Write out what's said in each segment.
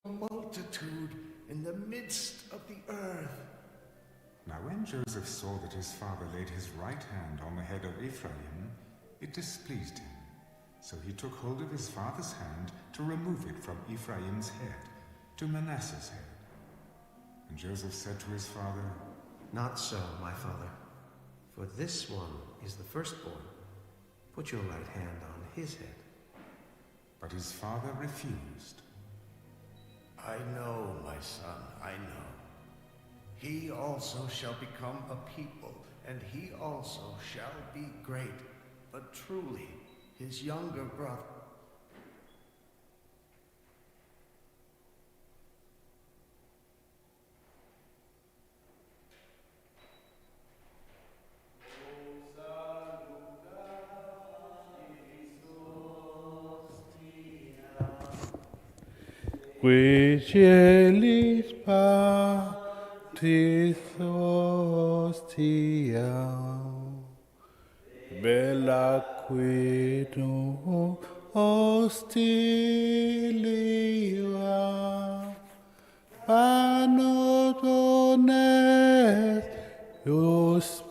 multitude in the midst of the earth. Now when Joseph saw that his father laid his right hand on the head of Ephraim, it displeased him. So he took hold of his father's hand to remove it from Ephraim's head to Manasseh's head. And Joseph said to his father, Not so, my father, for this one is the firstborn. Put your right hand on his head. But his father refused. I know, my son, I know. He also shall become a people, and he also shall be great. But truly, his younger brother... Qui celis patris hostia, bella quidum hostilia, panos dones hostilium,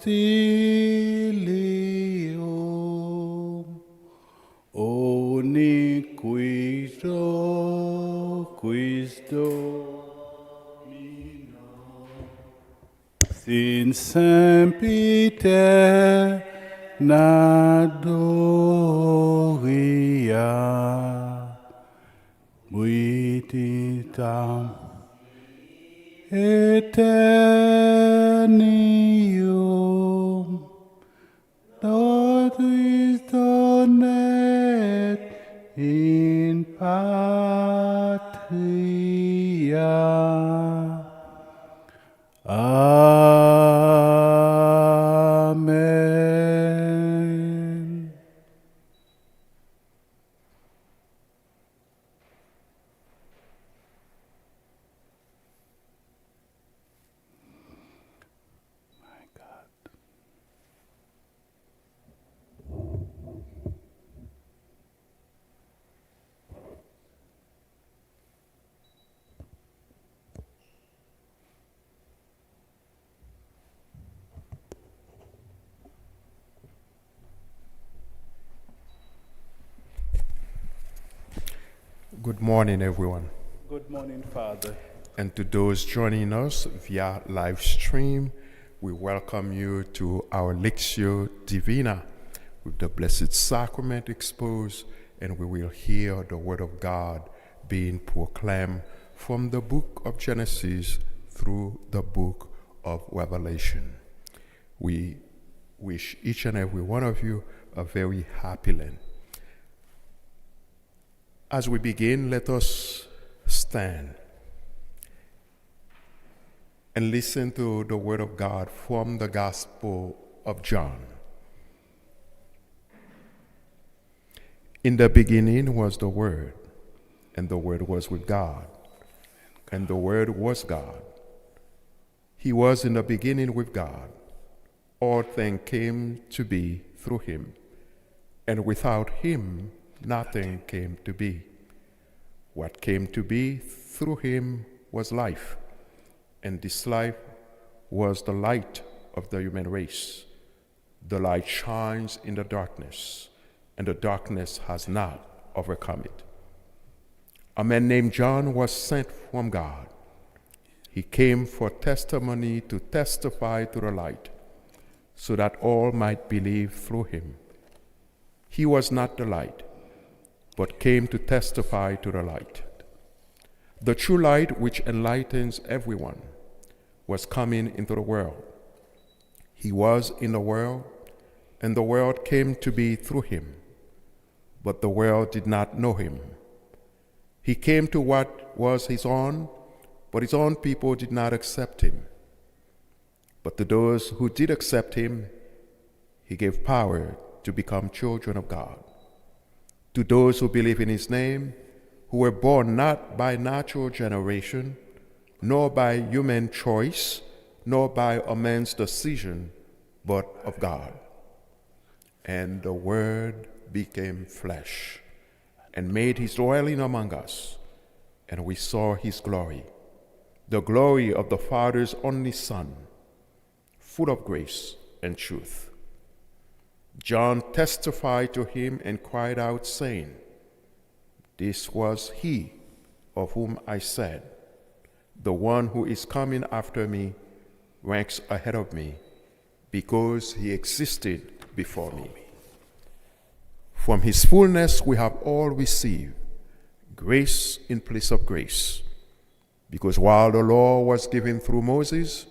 uniquisto quis Domino, sin sempiter nadoria, viditam eternium, nobis donet in patria. Amen. My God. Good morning, everyone. Good morning, Father. And to those joining us via live stream, we welcome you to our Lectio Divina with the Blessed Sacrament exposed, and we will hear the Word of God being proclaimed from the book of Genesis through the book of Revelation. We wish each and every one of you a very happy Lent. As we begin, let us stand and listen to the Word of God from the Gospel of John. In the beginning was the Word, and the Word was with God, and the Word was God. He was in the beginning with God. All things came to be through him, and without him nothing came to be. What came to be through him was life, and this life was the light of the human race. The light shines in the darkness, and the darkness has not overcome it. A man named John was sent from God. He came for testimony to testify to the light, so that all might believe through him. He was not the light, but came to testify to the light. The true light, which enlightens everyone, was coming into the world. He was in the world, and the world came to be through him, but the world did not know him. He came to what was his own, but his own people did not accept him. But to those who did accept him, he gave power to become children of God. To those who believe in his name, who were born not by natural generation, nor by human choice, nor by a man's decision, but of God. And the Word became flesh and made his dwelling among us. and we saw his glory, the glory of the Father's only Son, full of grace and truth. John testified to him and cried out, saying, "This was he of whom I said, 'The one who is coming after me ranks ahead of me, because he existed before me.'" From his fullness we have all received grace in place of grace, because while the law was given through Moses,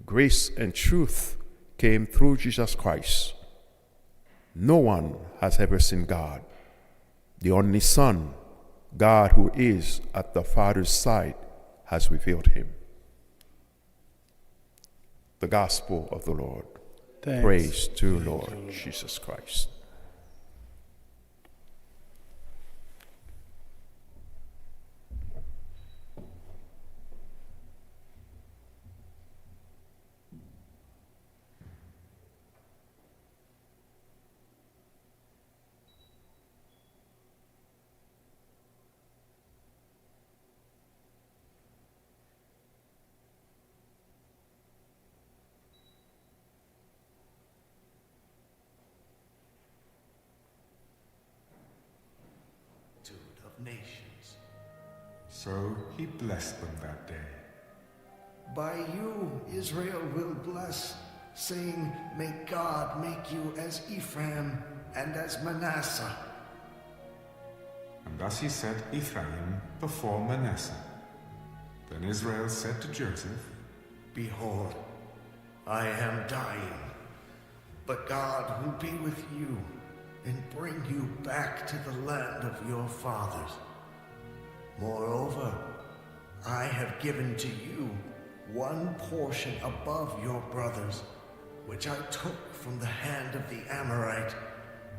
grace and truth came through Jesus Christ. No one has ever seen God. The only Son, God who is at the Father's side, has revealed him. The Gospel of the Lord. Thanks. Praise to Lord Jesus Christ. Of nations. So he blessed them that day. By you Israel will bless, saying, "May God make you as Ephraim and as Manasseh." And thus he set Ephraim before Manasseh. Then Israel said to Joseph, "Behold, I am dying, but God will be with you and bring you back to the land of your fathers. Moreover, I have given to you one portion above your brothers, which I took from the hand of the Amorite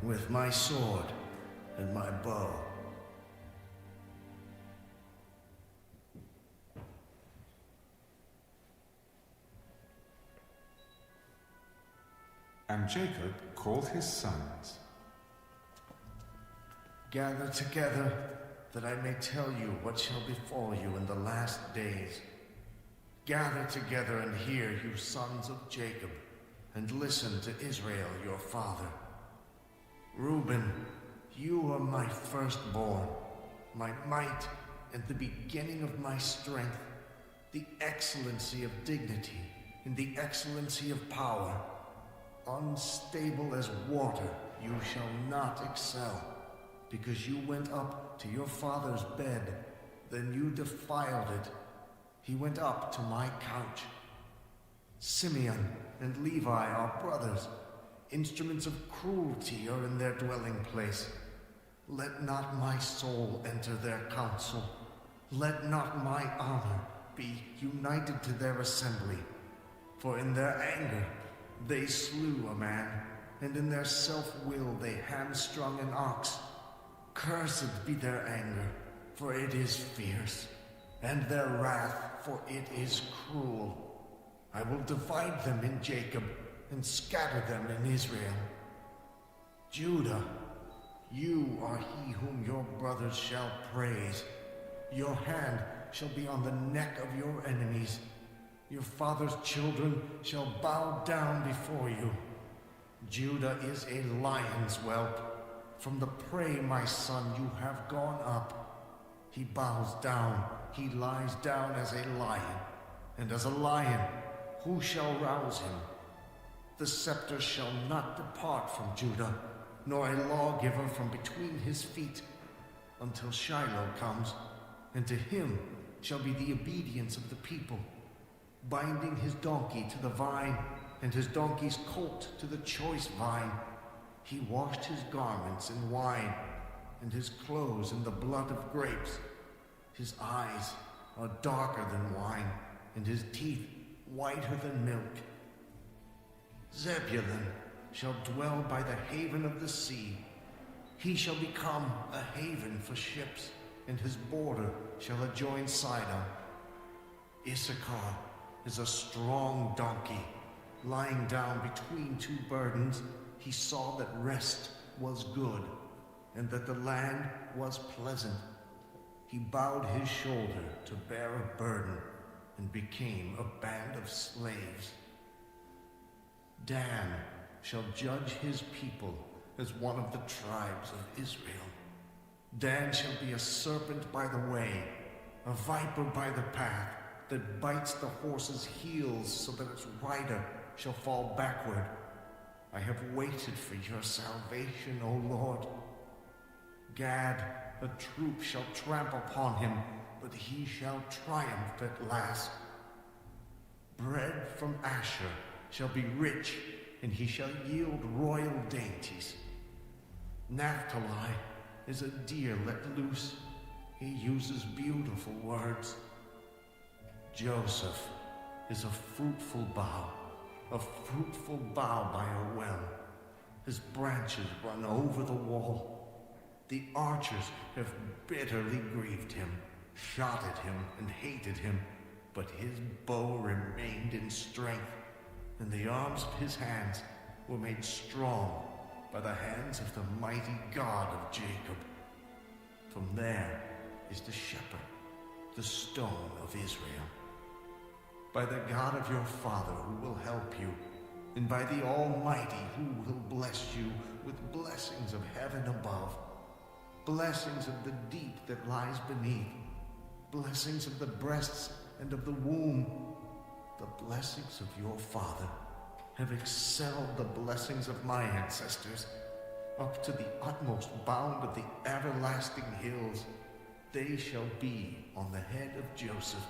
with my sword and my bow." And Jacob called his sons. "Gather together, that I may tell you what shall befall you in the last days. Gather together and hear, you sons of Jacob, and listen to Israel your father. Reuben, you are my firstborn, my might and the beginning of my strength, the excellency of dignity and the excellency of power. Unstable as water, you shall not excel, because you went up to your father's bed, then you defiled it. He went up to my couch. Simeon and Levi are brothers. Instruments of cruelty are in their dwelling place. Let not my soul enter their council. Let not my honor be united to their assembly. For in their anger they slew a man, and in their self-will they hamstrung an ox. Cursed be their anger, for it is fierce, and their wrath, for it is cruel. I will divide them in Jacob, and scatter them in Israel. Judah, you are he whom your brothers shall praise. Your hand shall be on the neck of your enemies. Your father's children shall bow down before you. Judah is a lion's whelp. From the prey, my son, you have gone up. He bows down, he lies down as a lion, and as a lion, who shall rouse him? The scepter shall not depart from Judah, nor a lawgiver from between his feet, until Shiloh comes, and to him shall be the obedience of the people, binding his donkey to the vine, and his donkey's colt to the choice vine. He washed his garments in wine, and his clothes in the blood of grapes. His eyes are darker than wine, and his teeth whiter than milk. Zebulun shall dwell by the haven of the sea. He shall become a haven for ships, and his border shall adjoin Sidon. Issachar is a strong donkey. Lying down between two burdens, he saw that rest was good, and that the land was pleasant. He bowed his shoulder to bear a burden and became a band of slaves. Dan shall judge his people as one of the tribes of Israel. Dan shall be a serpent by the way, a viper by the path, that bites the horse's heels so that its rider shall fall backward. I have waited for your salvation, O Lord. Gad, a troop shall trample upon him, but he shall triumph at last. Bread from Asher shall be rich, and he shall yield royal dainties. Naphtali is a deer let loose. He uses beautiful words. Joseph is a fruitful bough by a well. His branches run over the wall. The archers have bitterly grieved him, shot at him, and hated him, but his bow remained in strength, and the arms of his hands were made strong by the hands of the mighty God of Jacob. From there is the shepherd, the stone of Israel. By the God of your father who will help you, and by the Almighty who will bless you with blessings of heaven above, blessings of the deep that lies beneath, blessings of the breasts and of the womb. The blessings of your father have excelled the blessings of my ancestors, up to the utmost bound of the everlasting hills. They shall be on the head of Joseph,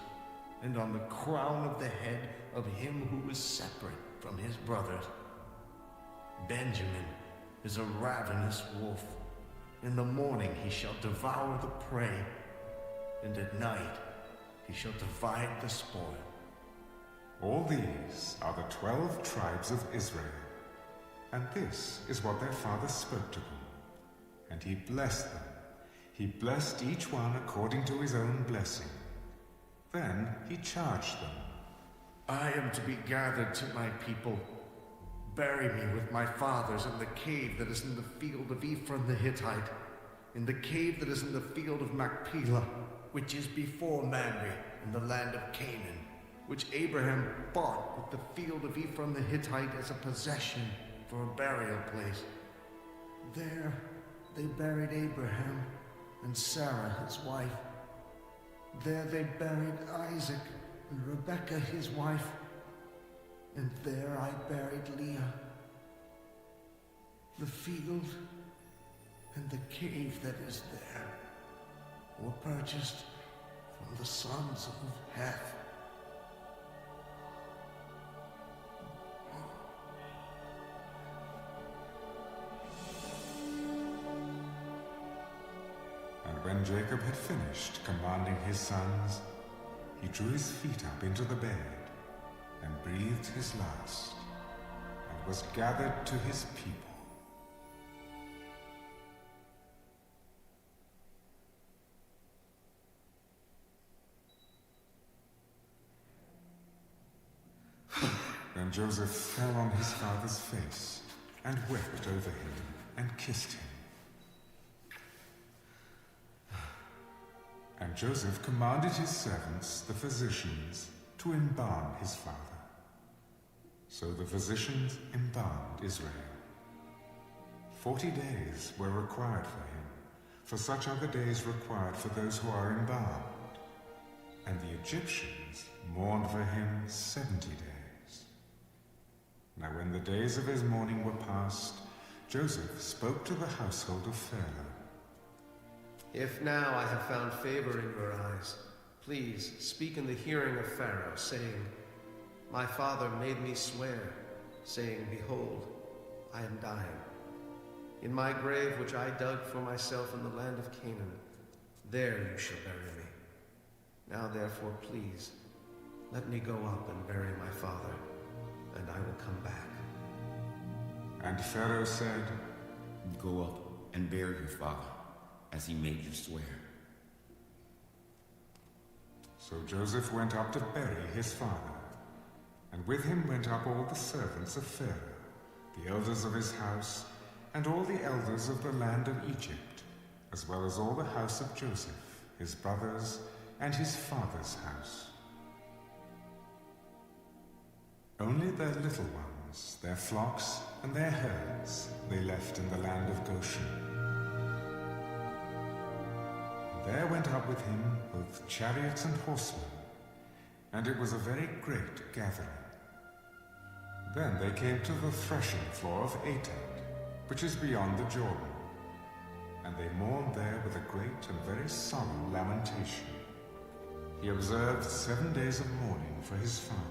and on the crown of the head of him who is separate from his brothers. Benjamin is a ravenous wolf. In the morning he shall devour the prey, and at night he shall divide the spoil. All these are the 12 tribes of Israel, and this is what their father spoke to them. And he blessed them. He blessed each one according to his own blessing. Then he charged them. I am to be gathered to my people. Bury me with my fathers in the cave that is in the field of Ephron the Hittite, in the cave that is in the field of Machpelah, which is before Mamre in the land of Canaan, which Abraham bought with the field of Ephron the Hittite as a possession for a burial place. There they buried Abraham and Sarah his wife. There they buried Isaac and Rebekah his wife, and there I buried Leah. The field and the cave that is there were purchased from the sons of Heth. And when Jacob had finished commanding his sons, he drew his feet up into the bed and breathed his last, and was gathered to his people. Then Joseph fell on his father's face and wept over him and kissed him. And Joseph commanded his servants, the physicians, to embalm his father. So the physicians embalmed Israel. 40 days were required for him, for such are the days required for those who are embalmed. And the Egyptians mourned for him 70 days. Now when the days of his mourning were past, Joseph spoke to the household of Pharaoh. If now I have found favor in your eyes, please speak in the hearing of Pharaoh, saying, My father made me swear, saying, Behold, I am dying. In my grave which I dug for myself in the land of Canaan, there you shall bury me. Now therefore, please, let me go up and bury my father, and I will come back. And Pharaoh said, Go up and bury your father, as he made you swear. So Joseph went up to bury his father, and with him went up all the servants of Pharaoh, the elders of his house, and all the elders of the land of Egypt, as well as all the house of Joseph, his brothers, and his father's house. Only their little ones, their flocks, and their herds they left in the land of Goshen. And there went up with him both chariots and horsemen, and it was a very great gathering. Then they came to the threshing floor of Atad, which is beyond the Jordan, and they mourned there with a great and very solemn lamentation. He observed 7 days of mourning for his father.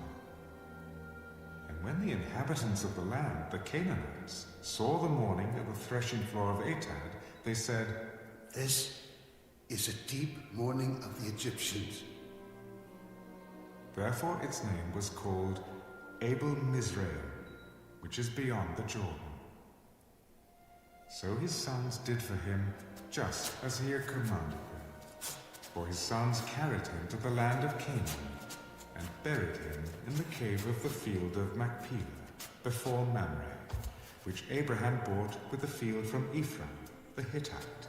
And when the inhabitants of the land, the Canaanites, saw the mourning at the threshing floor of Atad, they said, This is a deep mourning of the Egyptians. Therefore its name was called Abel Mizraim, which is beyond the Jordan. So his sons did for him just as he had commanded them. For his sons carried him to the land of Canaan, and buried him in the cave of the field of Machpelah, before Mamre, which Abraham bought with the field from Ephron, the Hittite,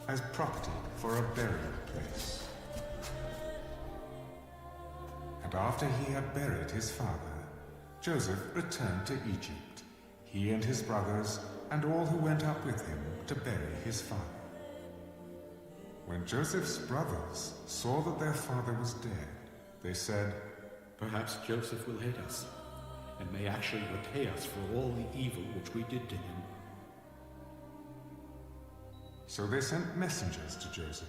as property for a burial place. And after he had buried his father, Joseph returned to Egypt, he and his brothers, and all who went up with him to bury his father. When Joseph's brothers saw that their father was dead, they said, Perhaps Joseph will hate us, and may actually repay us for all the evil which we did to him. So they sent messengers to Joseph.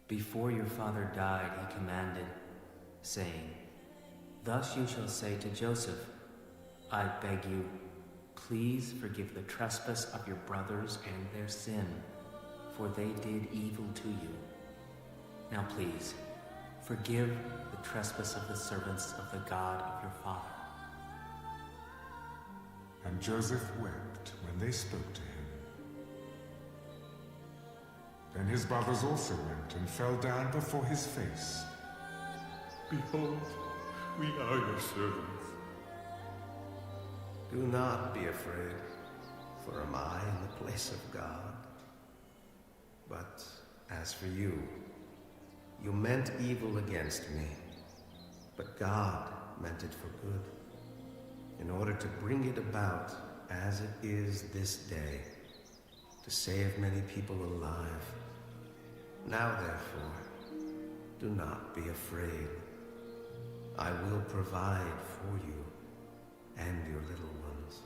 Before your father died, he commanded, saying, Thus you shall say to Joseph, I beg you, please forgive the trespass of your brothers and their sin, for they did evil to you. Now please, forgive the trespass of the servants of the God of your father. And Joseph wept when they spoke to him. Then his brothers also went and fell down before his face. Behold, we are your servants. Do not be afraid, for am I in the place of God? But as for you, you meant evil against me, but God meant it for good, in order to bring it about as it is this day, to save many people alive. Now therefore, do not be afraid. I will provide for you and your little ones.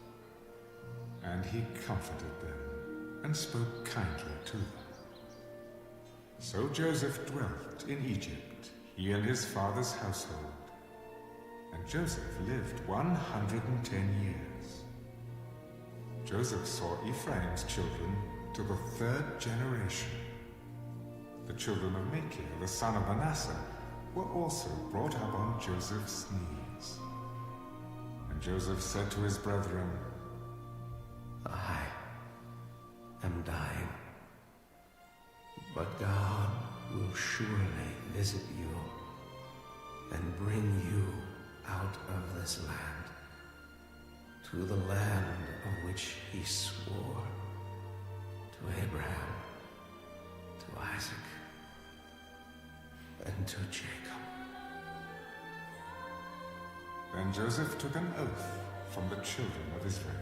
And he comforted them and spoke kindly to them. So Joseph dwelt in Egypt, he and his father's household. And Joseph lived 110 years. Joseph saw Ephraim's children to the 3rd generation. The children of Machir, the son of Manasseh, were also brought up on Joseph's knees. And Joseph said to his brethren, I am dying, but God will surely visit you and bring you out of this land to the land of which he swore to Abraham, to Isaac, and to Jacob. Then Joseph took an oath from the children of Israel.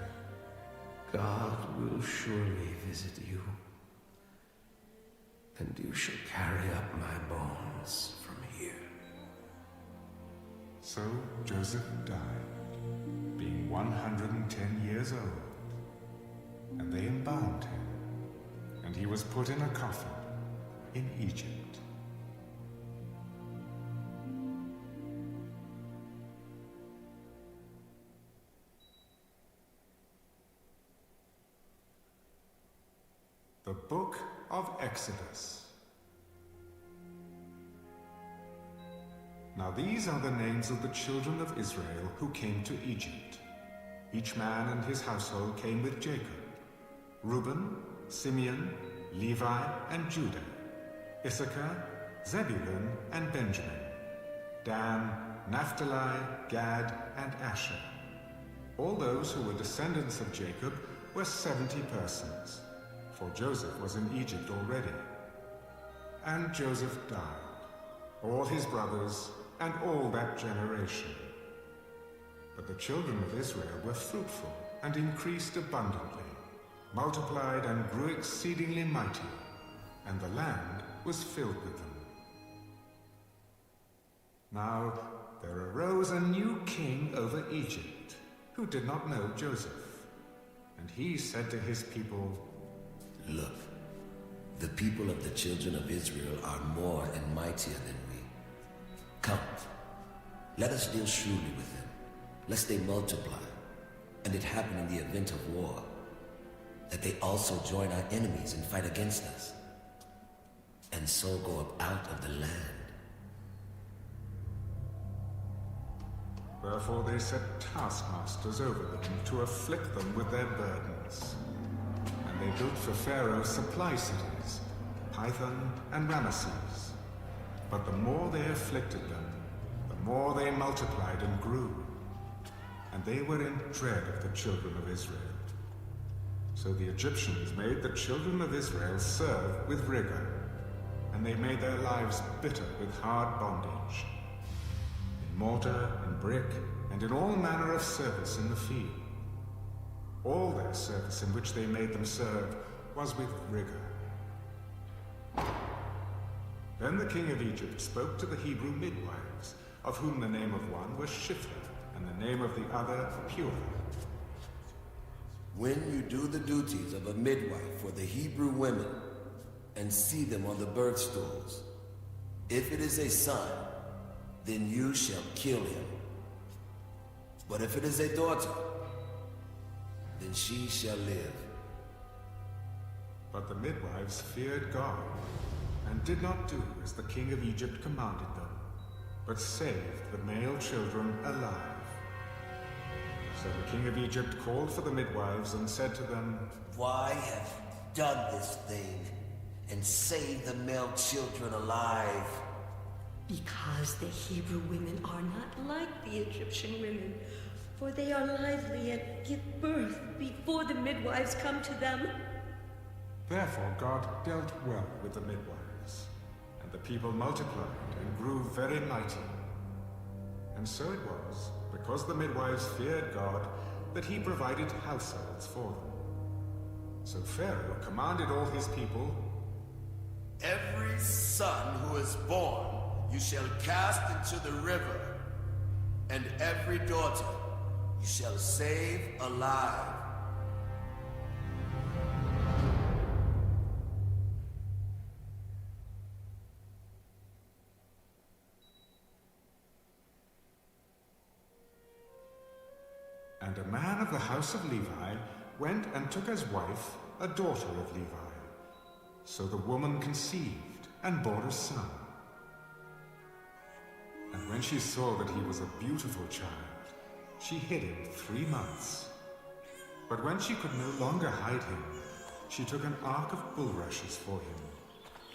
God will surely visit you, and you shall carry up my bones from here. So Joseph died, being 110 years old, and they embalmed him, and he was put in a coffin in Egypt. The Book of Exodus. Now these are the names of the children of Israel who came to Egypt. Each man and his household came with Jacob: Reuben, Simeon, Levi, and Judah; Issachar, Zebulun, and Benjamin; Dan, Naphtali, Gad, and Asher. All those who were descendants of Jacob were 70 persons, for Joseph was in Egypt already. And Joseph died, all his brothers, and all that generation. But the children of Israel were fruitful and increased abundantly, multiplied and grew exceedingly mighty, and the land was filled with them. Now there arose a new king over Egypt, who did not know Joseph. And he said to his people, Look, the people of the children of Israel are more and mightier than we. Come, let us deal shrewdly with them, lest they multiply, and it happen in the event of war, that they also join our enemies and fight against us, and so go up out of the land. Wherefore they set taskmasters over them to afflict them with their burdens. And they built for Pharaoh supply cities, Pithom and Ramesses. But the more they afflicted them, the more they multiplied and grew. And they were in dread of the children of Israel. So the Egyptians made the children of Israel serve with rigor, and they made their lives bitter with hard bondage. In mortar, in brick, and in all manner of service in the field. All their service in which they made them serve was with rigor. Then the king of Egypt spoke to the Hebrew midwives, of whom the name of one was Shiphrah, and the name of the other Puah. When you do the duties of a midwife for the Hebrew women, and see them on the birth stools, if it is a son, then you shall kill him. But if it is a daughter, then she shall live. But the midwives feared God, and did not do as the king of Egypt commanded them, but saved the male children alive. So the king of Egypt called for the midwives and said to them, Why have you done this thing, and saved the male children alive? Because the Hebrew women are not like the Egyptian women, for they are lively and give birth before the midwives come to them. Therefore God dealt well with the midwives, and the people multiplied and grew very mighty. And so it was, because the midwives feared God, that he provided households for them. So Pharaoh commanded all his people, Every son who is born you shall cast into the river, and every daughter you shall save alive. And a man of the house of Levi went and took as wife a daughter of Levi. So the woman conceived and bore a son. And when she saw that he was a beautiful child, she hid him 3 months. But when she could no longer hide him, she took an ark of bulrushes for him,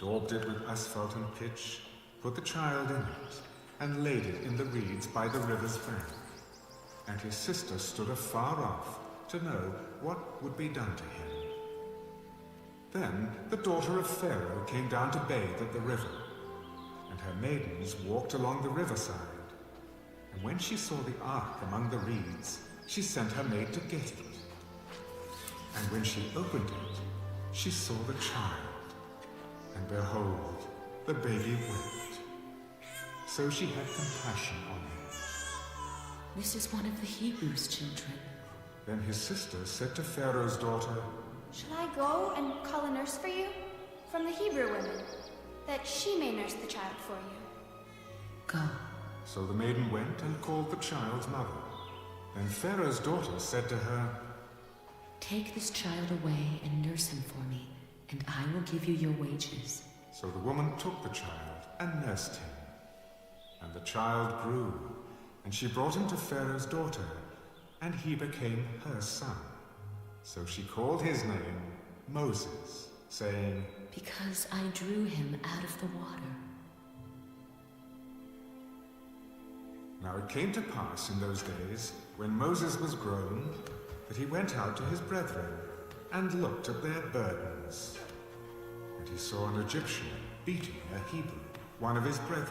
daubed it with asphalt and pitch, put the child in it, and laid it in the reeds by the river's bank. And his sister stood afar off to know what would be done to him. Then the daughter of Pharaoh came down to bathe at the river, and her maidens walked along the riverside. And when she saw the ark among the reeds, she sent her maid to get it. And when she opened it, she saw the child, and behold, the baby wept. So she had compassion on him. This is one of the Hebrews' children. Then his sister said to Pharaoh's daughter, Shall I go and call a nurse for you from the Hebrew women, that she may nurse the child for you? Go. So the maiden went and called the child's mother. Then Pharaoh's daughter said to her, Take this child away and nurse him for me, and I will give you your wages. So the woman took the child and nursed him. And the child grew, and she brought him to Pharaoh's daughter, and he became her son. So she called his name Moses, saying, Because I drew him out of the water. Now it came to pass in those days, when Moses was grown, that he went out to his brethren, and looked at their burdens. And he saw an Egyptian beating a Hebrew, one of his brethren.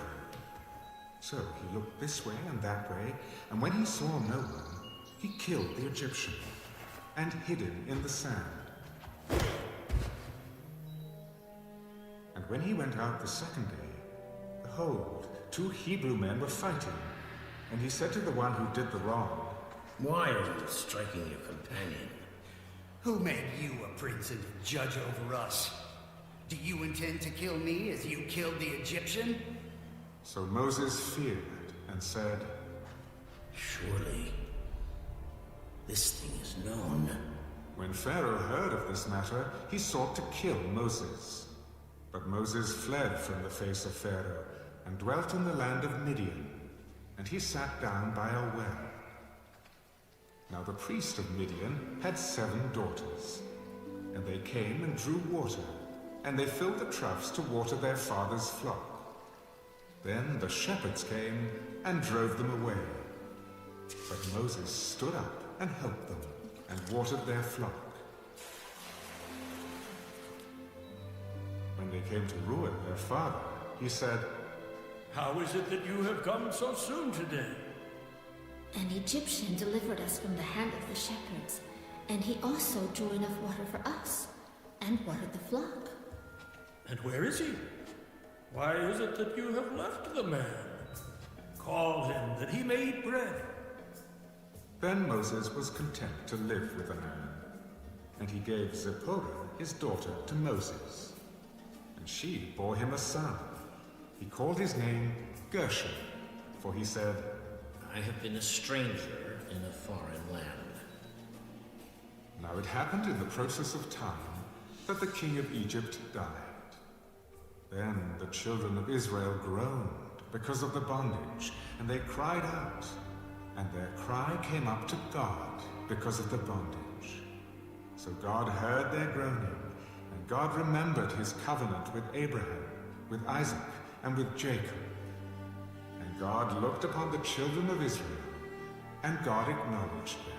So he looked this way and that way, and when he saw no one, he killed the Egyptian and hid him in the sand. And when he went out the second day, behold, 2 Hebrew men were fighting. And he said to the one who did the wrong, Why are you striking your companion? Who made you a prince and a judge over us? Do you intend to kill me as you killed the Egyptian? So Moses feared and said, Surely this thing is known. When Pharaoh heard of this matter, he sought to kill Moses. But Moses fled from the face of Pharaoh and dwelt in the land of Midian, and he sat down by a well. Now the priest of Midian had 7 daughters, and they came and drew water, and they filled the troughs to water their father's flock. Then the shepherds came and drove them away. But Moses stood up and helped them, and watered their flock. When they came to ruin their father, he said, How is it that you have come so soon today? An Egyptian delivered us from the hand of the shepherds, and he also drew enough water for us, and watered the flock. And where is he? Why is it that you have left the man? Call him that he may eat bread. Then Moses was content to live with the man, and he gave Zipporah his daughter to Moses, and she bore him a son. He called his name Gershom, for he said, I have been a stranger in a foreign land. Now it happened in the process of time that the king of Egypt died. Then the children of Israel groaned because of the bondage, and they cried out, and their cry came up to God because of the bondage. So God heard their groaning, and God remembered his covenant with Abraham, with Isaac, and with Jacob. And God looked upon the children of Israel, and God acknowledged them.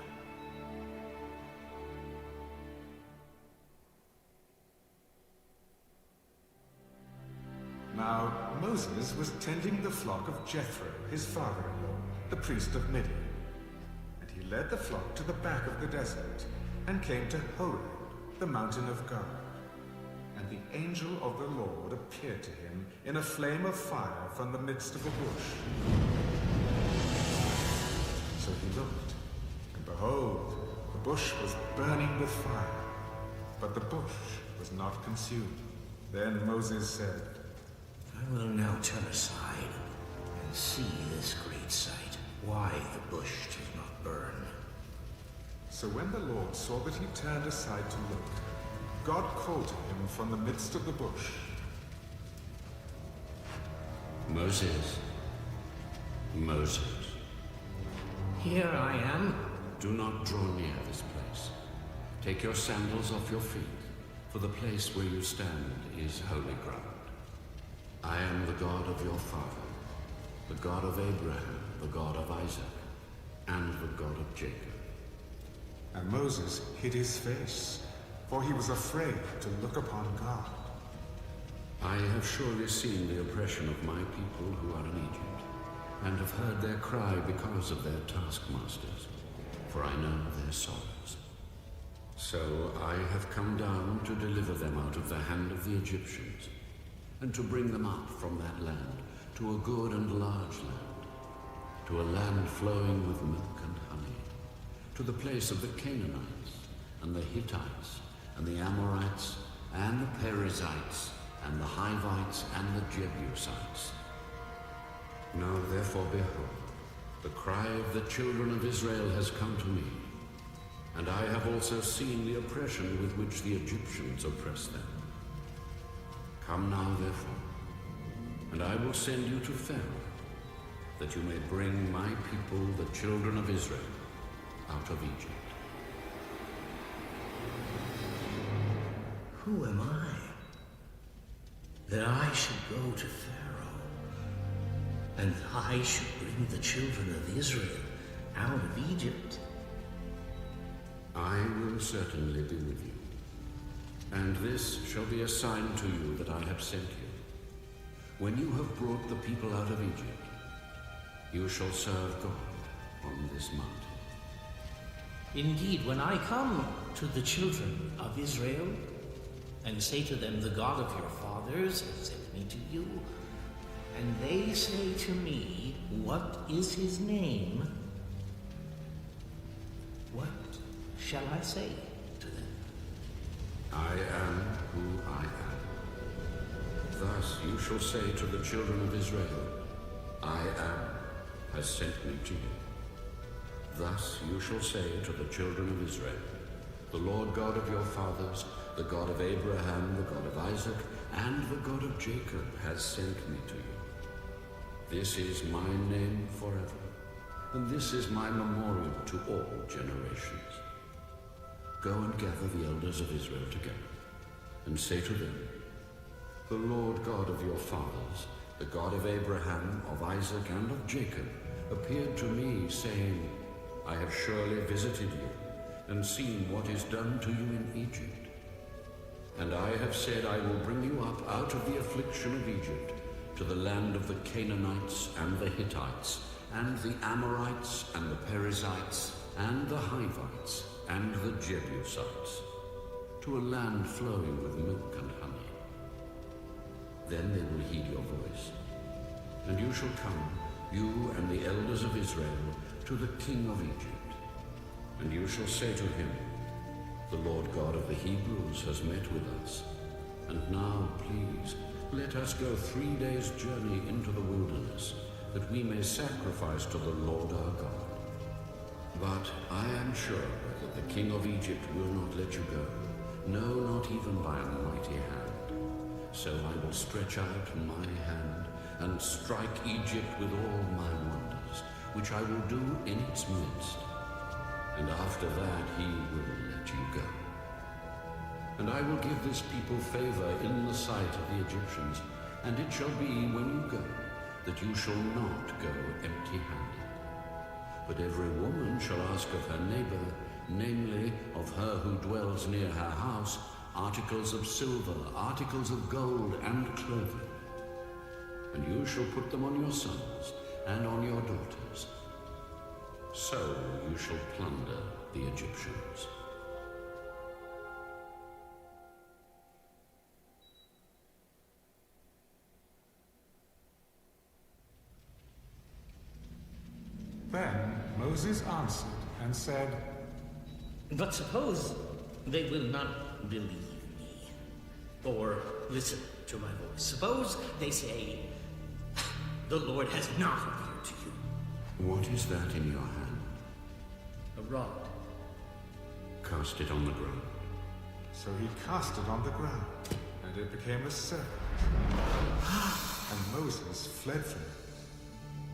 Now Moses was tending the flock of Jethro, his father-in-law, the priest of Midian. And he led the flock to the back of the desert, and came to Horeb, the mountain of God. And the angel of the Lord appeared to him in a flame of fire from the midst of a bush. So he looked, and behold, the bush was burning with fire, but the bush was not consumed. Then Moses said, I will now turn aside and see this great sight, why the bush does not burn. So when the Lord saw that he turned aside to look, God called to him from the midst of the bush. Moses. Moses. Here I am. Do not draw near this place. Take your sandals off your feet, for the place where you stand is holy ground. I am the God of your father, the God of Abraham, the God of Isaac, and the God of Jacob. And Moses hid his face, for he was afraid to look upon God. I have surely seen the oppression of my people who are in Egypt, and have heard their cry because of their taskmasters, for I know their sorrows. So I have come down to deliver them out of the hand of the Egyptians, and to bring them up from that land to a good and large land, to a land flowing with milk and honey, to the place of the Canaanites, and the Hittites, and the Amorites, and the Perizzites, and the Hivites, and the Jebusites. Now therefore behold, the cry of the children of Israel has come to me, and I have also seen the oppression with which the Egyptians oppress them. Come now therefore, and I will send you to Pharaoh, that you may bring my people, the children of Israel, out of Egypt. Who am I, that I should go to Pharaoh, and I should bring the children of Israel out of Egypt? I will certainly be with you, and this shall be a sign to you that I have sent you. When you have brought the people out of Egypt, you shall serve God on this mountain. Indeed, when I come to the children of Israel and say to them, the God of your fathers has sent me to you, and they say to me, what is his name? What shall I say to them? I am who I am. Thus you shall say to the children of Israel, I am has sent me to you. Thus you shall say to the children of Israel, the Lord God of your fathers, the God of Abraham, the God of Isaac, and the God of Jacob has sent me to you. This is my name forever, and this is my memorial to all generations. Go and gather the elders of Israel together, and say to them, the Lord God of your fathers, the God of Abraham, of Isaac, and of Jacob, appeared to me, saying, I have surely visited you, and seen what is done to you in Egypt. And I have said, I will bring you up out of the affliction of Egypt, to the land of the Canaanites, and the Hittites, and the Amorites, and the Perizzites, and the Hivites, and the Jebusites, to a land flowing with milk and honey. Then they will heed your voice. And you shall come, you and the elders of Israel, to the king of Egypt. And you shall say to him, the Lord God of the Hebrews has met with us. And now, please, let us go 3 days' journey into the wilderness, that we may sacrifice to the Lord our God. But I am sure that the king of Egypt will not let you go, no, not even by a mighty hand. So I will stretch out my hand and strike Egypt with all my wonders, which I will do in its midst. And after that he will let you go. And I will give this people favor in the sight of the Egyptians, and it shall be when you go, that you shall not go empty-handed. But every woman shall ask of her neighbor, namely of her who dwells near her house, articles of silver, articles of gold, and clothing. And you shall put them on your sons and on your daughters. So you shall plunder the Egyptians. Then Moses answered and said, But suppose they will not believe me, or listen to my voice. Suppose they say, the Lord has not appeared to you. What is that in your hand? A rod. Cast it on the ground. So he cast it on the ground, and it became a serpent. And Moses fled from it.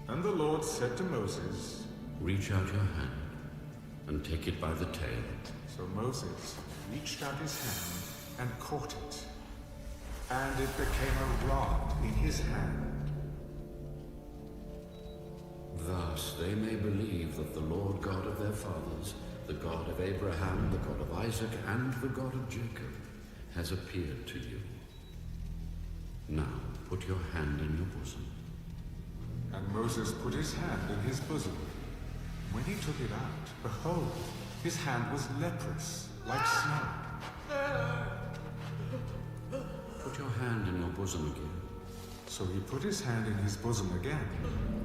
And the Lord said to Moses, Reach out your hand and take it by the tail. So Moses reached out his hand and caught it, and it became a rod in his hand. Thus they may believe that the Lord God of their fathers, the God of Abraham, the God of Isaac, and the God of Jacob, has appeared to you. Now put your hand in your bosom. And Moses put his hand in his bosom. When he took it out, behold, his hand was leprous, like snow. Put your hand in your bosom again. So he put his hand in his bosom again,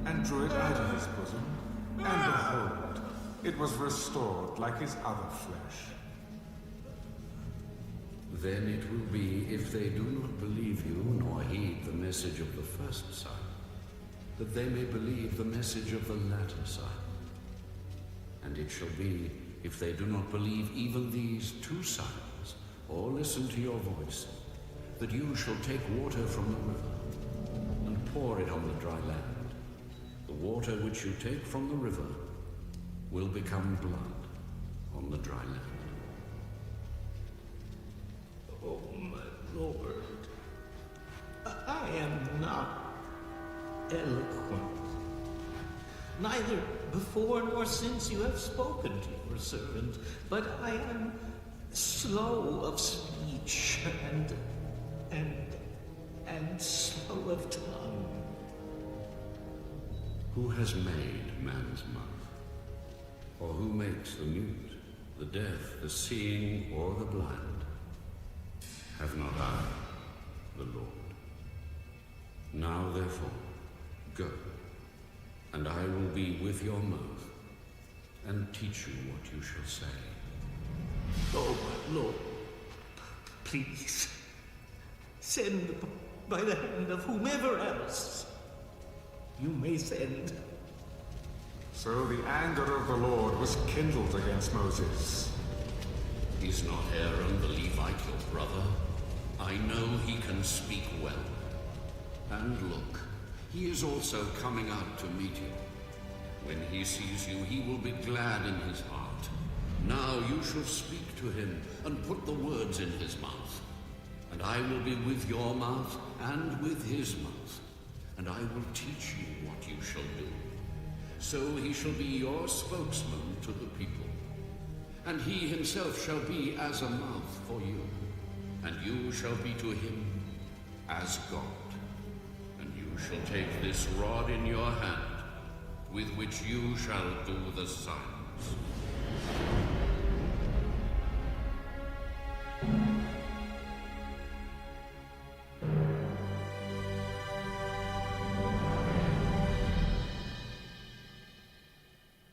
and drew it out of his bosom, and behold, it was restored like his other flesh. Then it will be, if they do not believe you, nor heed the message of the first sign, that they may believe the message of the latter sign. And it shall be, if they do not believe even these 2 signs, or listen to your voice, that you shall take water from the river, and pour it on the dry land. The water which you take from the river will become blood on the dry land. Oh, my Lord, I am not eloquent. Neither before nor since you have spoken to your servant, but I am slow of speech and and slow of tongue. Who has made man's mouth? Or who makes the mute, the deaf, the seeing, or the blind? Have not I, the Lord? Now therefore, go, and I will be with your mouth, and teach you what you shall say. Oh, my Lord, please, send by the hand of whomever else you may send. So the anger of the Lord was kindled against Moses. Is not Aaron the Levite your brother? I know he can speak well. And look, he is also coming out to meet you. When he sees you, he will be glad in his heart. Now you shall speak to him and put the words in his mouth. And I will be with your mouth and with his mouth. And I will teach you what you shall do. So he shall be your spokesman to the people. And he himself shall be as a mouth for you. And you shall be to him as God. And you shall take this rod in your hand, with which you shall do the signs.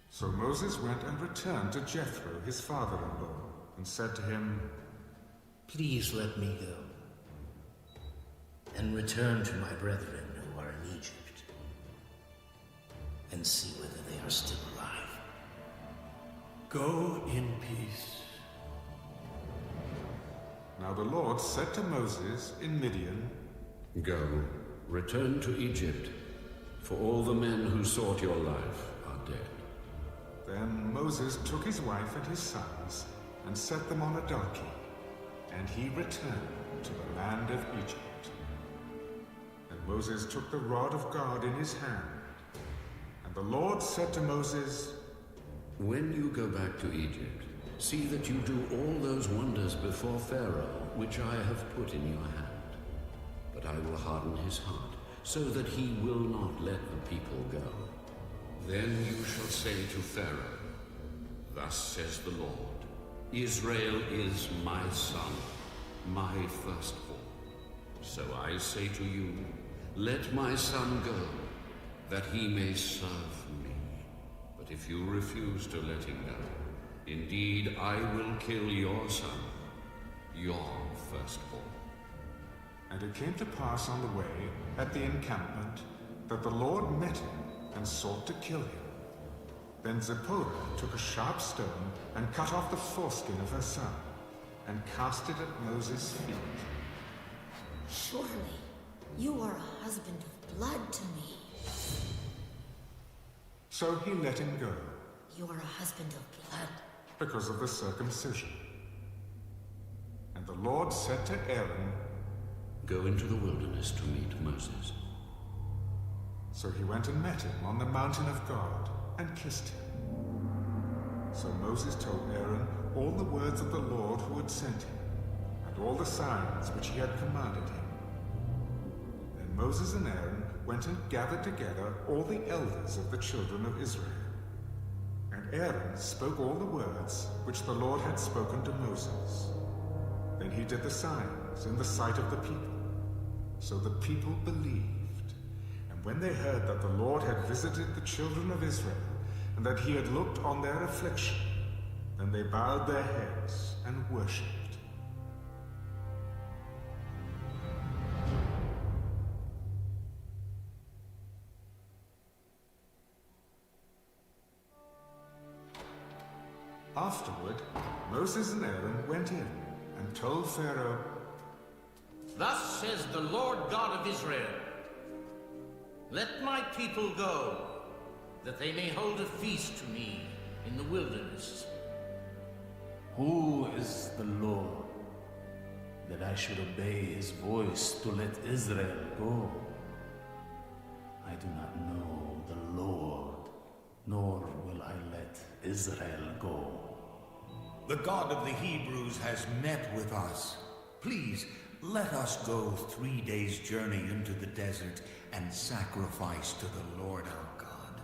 So Moses went and returned to Jethro, his father-in-law, and said to him, Please let me go, and return to my brethren who are in Egypt, and see whether they are still alive. Go in peace. Now the Lord said to Moses in Midian, Go, return to Egypt, for all the men who sought your life are dead. Then Moses took his wife and his sons, and set them on a donkey, and he returned to the land of Egypt. And Moses took the rod of God in his hand, and the Lord said to Moses, When you go back to Egypt, see that you do all those wonders before Pharaoh, which I have put in your hand. But I will harden his heart, so that he will not let the people go. Then you shall say to Pharaoh, Thus says the Lord, Israel is my son, my firstborn. So I say to you, let my son go, that he may serve me. But if you refuse to let him go, indeed I will kill your son, your firstborn. And it came to pass on the way, at the encampment, that the Lord met him and sought to kill him. Then Zipporah took a sharp stone and cut off the foreskin of her son, and cast it at Moses' feet. Surely you are a husband of blood to me. So he let him go, You are a husband of blood. because of the circumcision. And the Lord said to Aaron, Go into the wilderness to meet Moses. So he went and met him on the mountain of God, and kissed him. So Moses told Aaron all the words of the Lord who had sent him, and all the signs which he had commanded him. Then Moses and Aaron went and gathered together all the elders of the children of Israel. And Aaron spoke all the words which the Lord had spoken to Moses. Then he did the signs in the sight of the people. So the people believed. And when they heard that the Lord had visited the children of Israel, and that he had looked on their affliction, then they bowed their heads and worshipped. Afterward, Moses and Aaron went in and told Pharaoh, Thus says the Lord God of Israel, Let my people go, that they may hold a feast to me in the wilderness. Who is the Lord, that I should obey his voice to let Israel go? I do not know the Lord, nor will I let Israel go. The God of the Hebrews has met with us. Please, Let us go 3 days' journey into the desert and sacrifice to the Lord our God,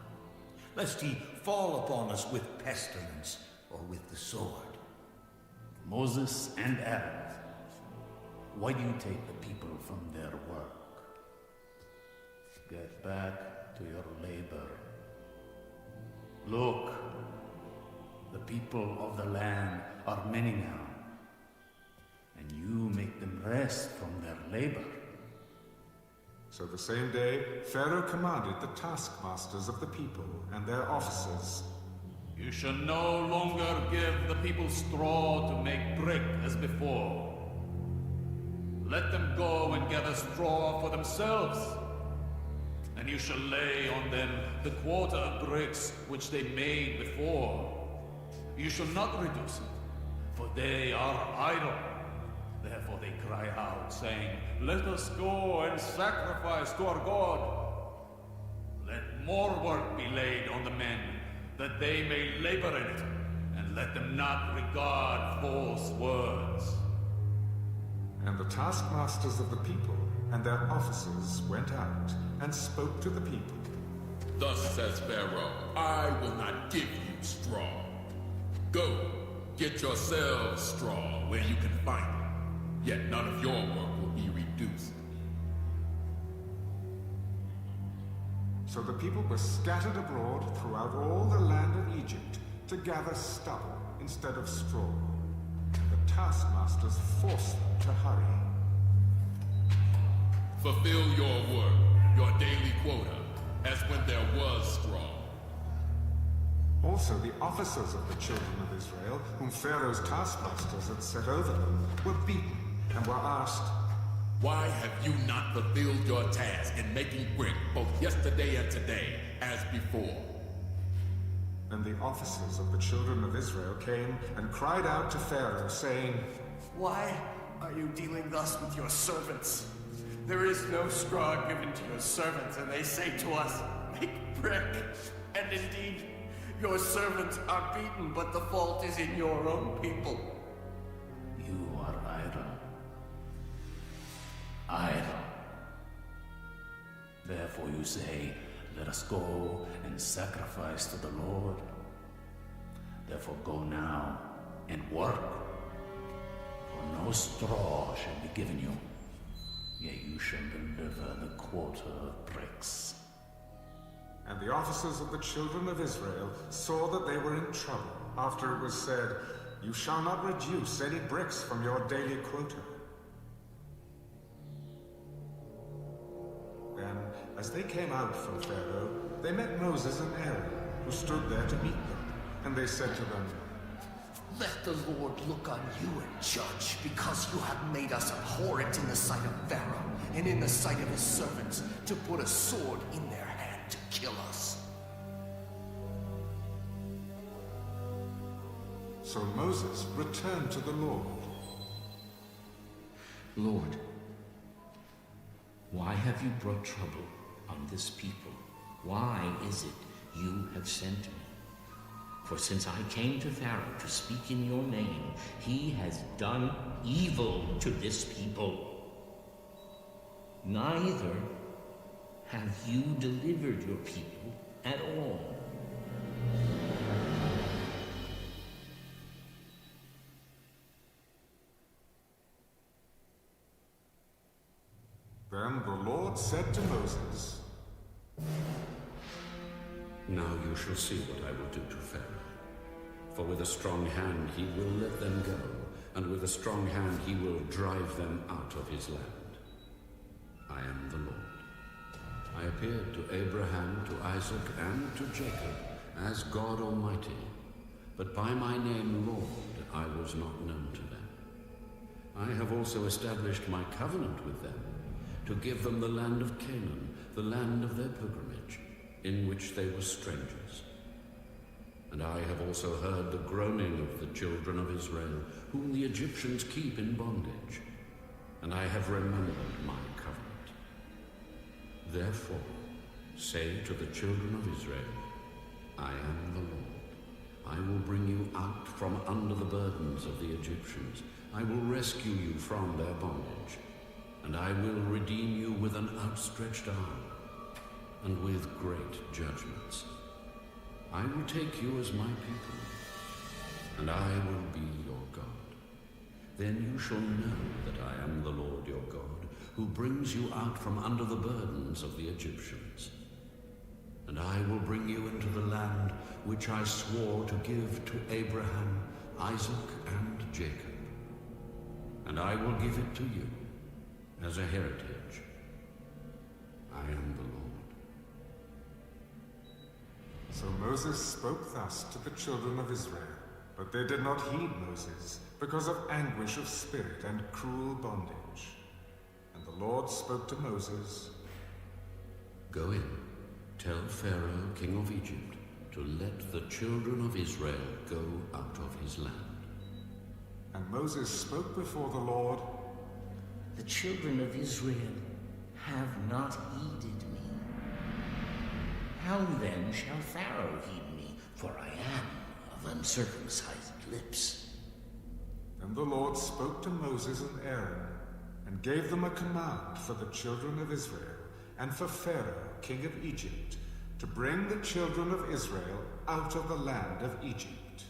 lest he fall upon us with pestilence or with the sword. Moses and Aaron, why do you take the people from their work? Get back to your labor. Look, the people of the land are many now, and you make them rest from their labor. So the same day, Pharaoh commanded the taskmasters of the people and their officers, You shall no longer give the people straw to make brick as before. Let them go and gather straw for themselves, and you shall lay on them the quota of bricks which they made before. You shall not reduce it, for they are idle. Therefore they cry out, saying, Let us go and sacrifice to our God. Let more work be laid on the men, that they may labor in it, and let them not regard false words. And the taskmasters of the people and their officers went out and spoke to the people. Thus says Pharaoh, I will not give you straw. Go, get yourselves straw where you can find it, yet none of your work will be reduced. So the people were scattered abroad throughout all the land of Egypt to gather stubble instead of straw. The taskmasters forced them to hurry. Fulfill your work, your daily quota, as when there was straw. Also the officers of the children of Israel, whom Pharaoh's taskmasters had set over them, were beaten and were asked, Why have you not fulfilled your task in making brick both yesterday and today, as before? And the officers of the children of Israel came and cried out to Pharaoh, saying, Why are you dealing thus with your servants? There is no straw given to your servants, and they say to us, Make brick. And indeed, your servants are beaten, but the fault is in your own people. You are idle. Therefore you say, Let us go and sacrifice to the Lord. Therefore go now and work, for no straw shall be given you, yea, you shall deliver the quota of bricks. And the officers of the children of Israel saw that they were in trouble, after it was said, You shall not reduce any bricks from your daily quota. Then, as they came out from Pharaoh, they met Moses and Aaron, who stood there to meet them. And they said to them, Let the Lord look on you and judge, because you have made us abhorrent in the sight of Pharaoh, and in the sight of his servants, to put a sword in their hand to kill us. So Moses returned to the Lord. Lord, why have you brought trouble on this people? Why is it you have sent me? For since I came to Pharaoh to speak in your name, he has done evil to this people. Neither have you delivered your people at all. Then the Lord said to Moses, Now you shall see what I will do to Pharaoh. For with a strong hand he will let them go, and with a strong hand he will drive them out of his land. I am the Lord. I appeared to Abraham, to Isaac, and to Jacob as God Almighty, but by my name Lord I was not known to them. I have also established my covenant with them, to give them the land of Canaan, the land of their pilgrimage, in which they were strangers. And I have also heard the groaning of the children of Israel, whom the Egyptians keep in bondage, and I have remembered my covenant. Therefore, say to the children of Israel, I am the Lord. I will bring you out from under the burdens of the Egyptians. I will rescue you from their bondage, and I will redeem you with an outstretched arm, and with great judgments. I will take you as my people, and I will be your God. Then you shall know that I am the Lord your God, who brings you out from under the burdens of the Egyptians. And I will bring you into the land which I swore to give to Abraham, Isaac, and Jacob. And I will give it to you as a heritage. I am the Lord. So Moses spoke thus to the children of Israel, but they did not heed Moses, because of anguish of spirit and cruel bondage. And the Lord spoke to Moses, Go in, tell Pharaoh, king of Egypt, to let the children of Israel go out of his land. And Moses spoke before the Lord, The children of Israel have not heeded me. How then shall Pharaoh heed me, for I am of uncircumcised lips? Then the Lord spoke to Moses and Aaron, and gave them a command for the children of Israel, and for Pharaoh, king of Egypt, to bring the children of Israel out of the land of Egypt.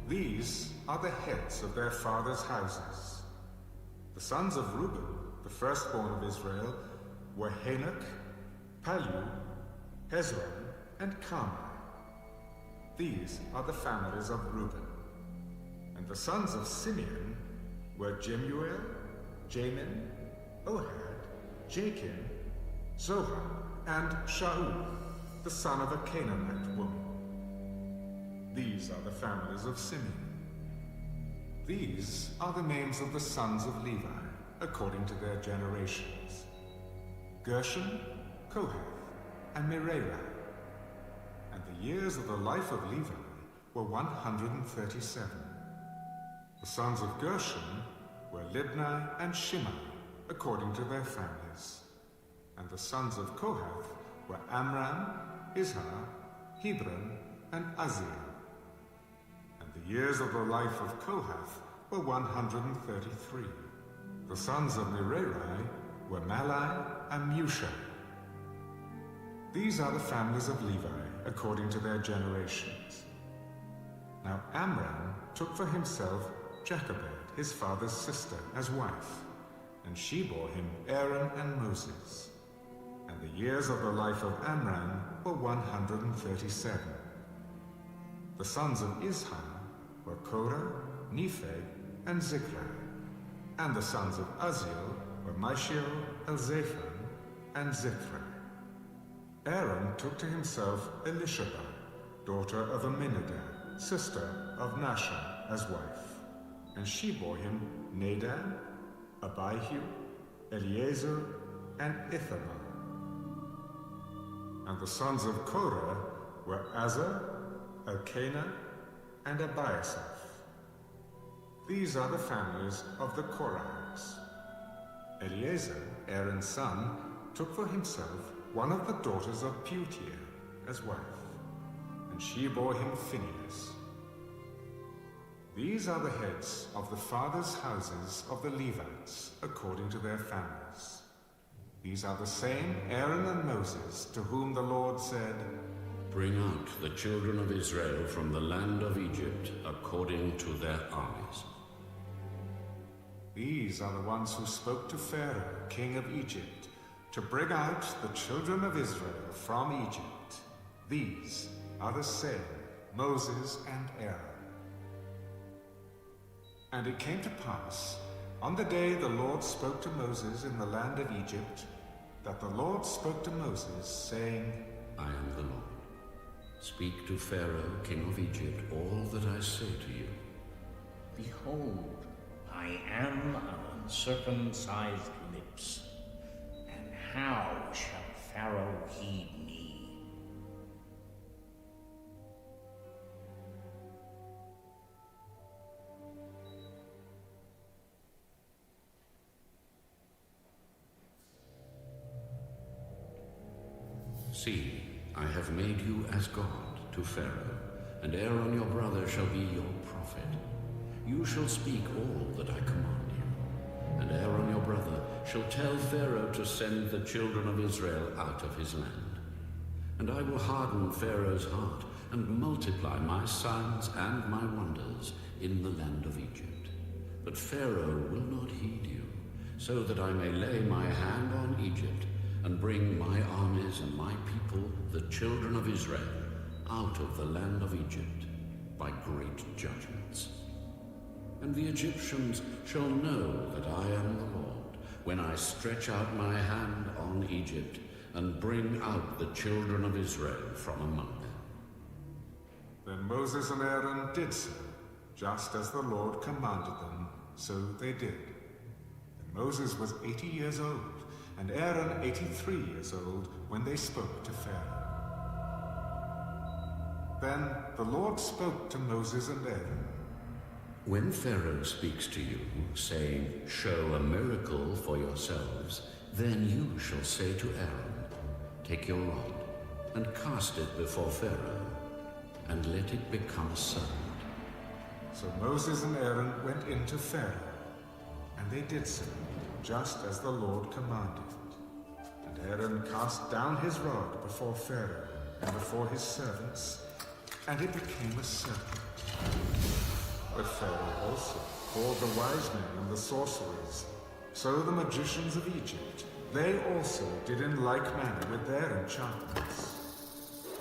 These are the heads of their fathers' houses. The sons of Reuben, the firstborn of Israel, were Hanok, Palu, Hezron, and Carmi. These are the families of Reuben. And the sons of Simeon were Jemuel, Jamin, Ohad, Jachin, Zohar, and Shaul, the son of a Canaanite woman. These are the families of Simeon. These are the names of the sons of Levi, according to their generations: Gershon, Kohath, and Merari. And the years of the life of Levi were 137. The sons of Gershon were Libni and Shimei, according to their families. And the sons of Kohath were Amram, Izhar, Hebron, and Uzziel. And the years of the life of Kohath were 133. The sons of Merari were Mahli and Mushi. These are the families of Levi, according to their generations. Now Amram took for himself Jochebed, his father's sister, as wife, and she bore him Aaron and Moses. And the years of the life of Amram were 137. The sons of Izhar were Korah, Nepheg, and Zikri. And the sons of Uzziel were Mishael, Elzaphan, and Zithri. Aaron took to himself Elisheba, daughter of Amminadab, sister of Nahshon, as wife, and she bore him Nadab, Abihu, Eleazar, and Ithamar. And the sons of Korah were Azar, Elkanah, and Abiasaph. These are the families of the Korahites. Eleazar, Aaron's son, took for himself one of the daughters of Putiel as wife, and she bore him Phinehas. These are the heads of the fathers' houses of the Levites, according to their families. These are the same Aaron and Moses, to whom the Lord said, Bring out the children of Israel from the land of Egypt, according to their armies. These are the ones who spoke to Pharaoh, king of Egypt, to bring out the children of Israel from Egypt. These are the same Moses and Aaron. And it came to pass, on the day the Lord spoke to Moses in the land of Egypt, that the Lord spoke to Moses, saying, I am the Lord. Speak to Pharaoh, king of Egypt, all that I say to you. Behold, I am of uncircumcised lips, and how shall Pharaoh heed me? See, I have made you as God to Pharaoh, and Aaron your brother shall be your prophet. You shall speak all that I command you, and Aaron your brother shall tell Pharaoh to send the children of Israel out of his land. And I will harden Pharaoh's heart and multiply my signs and my wonders in the land of Egypt. But Pharaoh will not heed you, so that I may lay my hand on Egypt and bring my armies and my people, the children of Israel, out of the land of Egypt by great judgments. And the Egyptians shall know that I am the Lord, when I stretch out my hand on Egypt and bring out the children of Israel from among them. Then Moses and Aaron did so, just as the Lord commanded them, so they did. And Moses was 80 years old, and Aaron 83 years old, when they spoke to Pharaoh. Then the Lord spoke to Moses and Aaron. When Pharaoh speaks to you, saying, "Show a miracle for yourselves," then you shall say to Aaron, "Take your rod and cast it before Pharaoh, and let it become a serpent." So Moses and Aaron went in to Pharaoh, and they did so, just as the Lord commanded. And Aaron cast down his rod before Pharaoh and before his servants, and it became a serpent. But Pharaoh also called the wise men and the sorcerers. So the magicians of Egypt, they also did in like manner with their enchantments.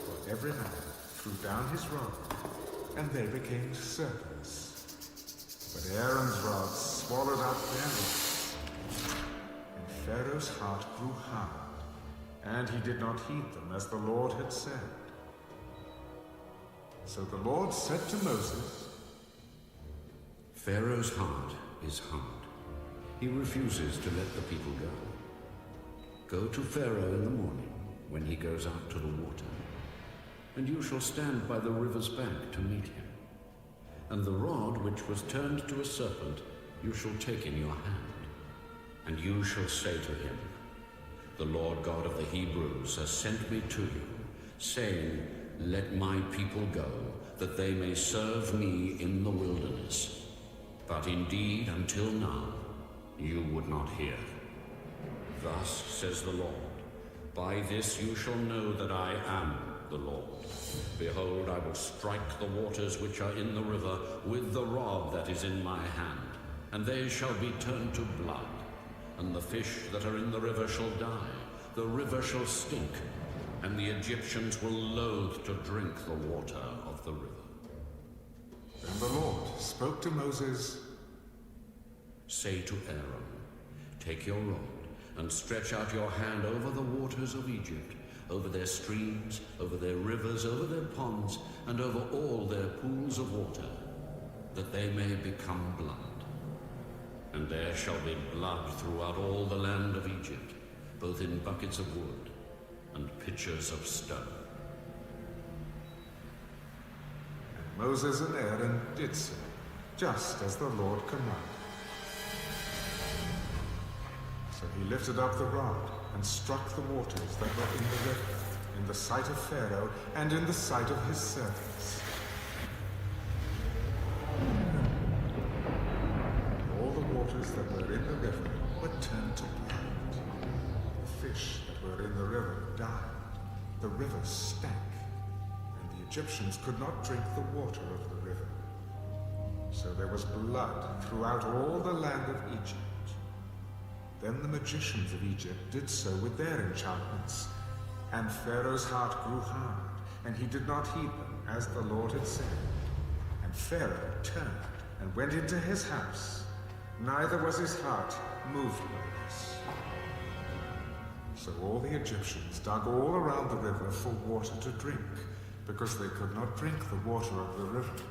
For every man threw down his rod, and they became serpents. But Aaron's rod swallowed up their rods. And Pharaoh's heart grew hard, and he did not heed them as the Lord had said. So the Lord said to Moses, Pharaoh's heart is hard. He refuses to let the people go. Go to Pharaoh in the morning, when he goes out to the water, and you shall stand by the river's bank to meet him. And the rod which was turned to a serpent you shall take in your hand, and you shall say to him, "The Lord God of the Hebrews has sent me to you, saying, 'Let my people go, that they may serve me in the wilderness.' But indeed, until now, you would not hear. Thus says the Lord, by this you shall know that I am the Lord. Behold, I will strike the waters which are in the river with the rod that is in my hand, and they shall be turned to blood, and the fish that are in the river shall die, the river shall stink, and the Egyptians will loathe to drink the water of the river." Then the Lord spoke to Moses, "Say to Aaron, take your rod and stretch out your hand over the waters of Egypt, over their streams, over their rivers, over their ponds, and over all their pools of water, that they may become blood. And there shall be blood throughout all the land of Egypt, both in buckets of wood and pitchers of stone." Moses and Aaron did so, just as the Lord commanded. So he lifted up the rod and struck the waters that were in the river, in the sight of Pharaoh and in the sight of his servants. All the waters that were in the river were turned to blood. The fish that were in the river died. The river stank. The Egyptians could not drink the water of the river. So there was blood throughout all the land of Egypt. Then the magicians of Egypt did so with their enchantments, and Pharaoh's heart grew hard, and he did not heed them, as the Lord had said. And Pharaoh turned and went into his house, neither was his heart moved by this. So all the Egyptians dug all around the river for water to drink, because they could not drink the water of the river.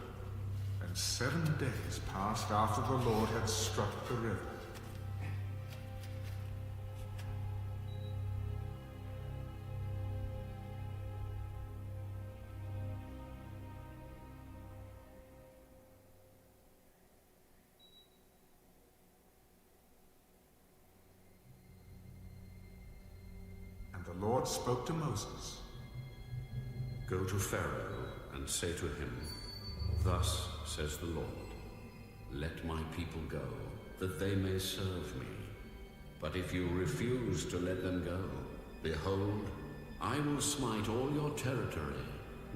And 7 days passed after the Lord had struck the river. And the Lord spoke to Moses. "Go to Pharaoh and say to him, 'Thus says the Lord, let my people go, that they may serve me. But if you refuse to let them go, behold, I will smite all your territory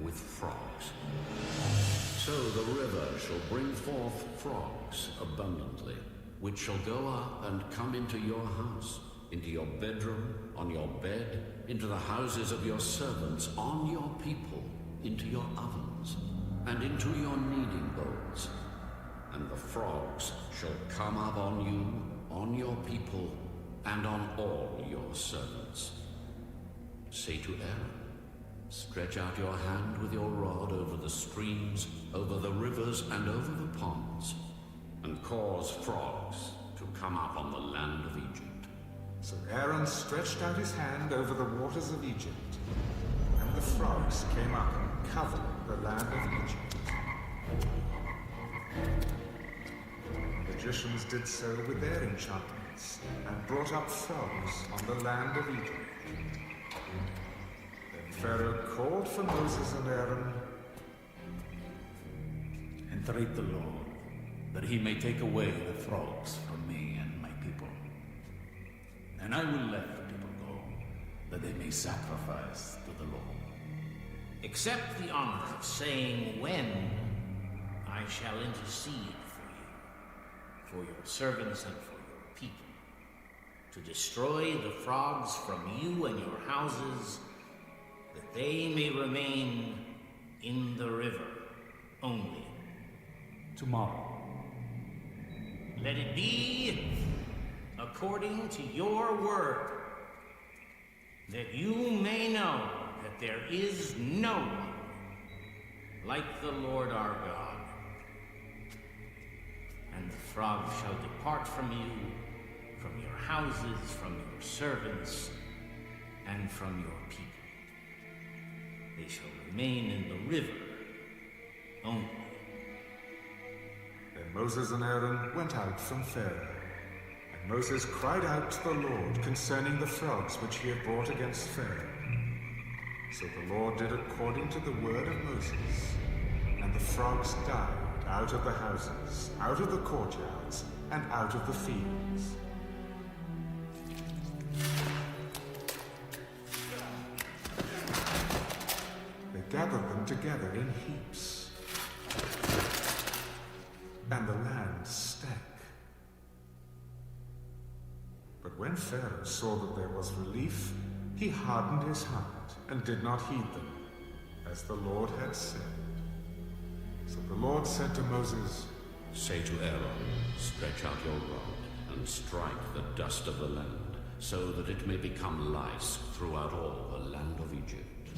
with frogs. So the river shall bring forth frogs abundantly, which shall go up and come into your house, into your bedroom, on your bed, into the houses of your servants, on your people, into your ovens, and into your kneading bowls. And the frogs shall come up on you, on your people, and on all your servants. Say to Aaron, stretch out your hand with your rod over the streams, over the rivers, and over the ponds, and cause frogs to come up on the land of Egypt. So Aaron stretched out his hand over the waters of Egypt, and the frogs came up and covered the land of Egypt. The magicians did so with their enchantments, and brought up frogs on the land of Egypt. Then Pharaoh called for Moses and Aaron, Entreat the Lord, that he may take away the frogs from me and my people. And I will let the people go, that they may sacrifice to the Lord. Accept the honor of saying when I shall intercede for your servants and for your people, to destroy the frogs from you and your houses, that they may remain in the river only. Tomorrow. Let it be according to your word, that you may know that there is no one like the Lord our God. And the frogs shall depart from you, from your houses, from your servants, and from your people. They shall remain in the river only. Then Moses and Aaron went out from Pharaoh. And Moses cried out to the Lord concerning the frogs which he had brought against Pharaoh. So the Lord did according to the word of Moses, and the frogs died out of the houses, out of the courtyards, and out of the fields. They gathered them together in heaps, and the land stank. But when Pharaoh saw that there was relief, he hardened his heart and did not heed them, as the Lord had said. So the Lord said to Moses, Say to Aaron, stretch out your rod and strike the dust of the land, so that it may become lice throughout all the land of Egypt.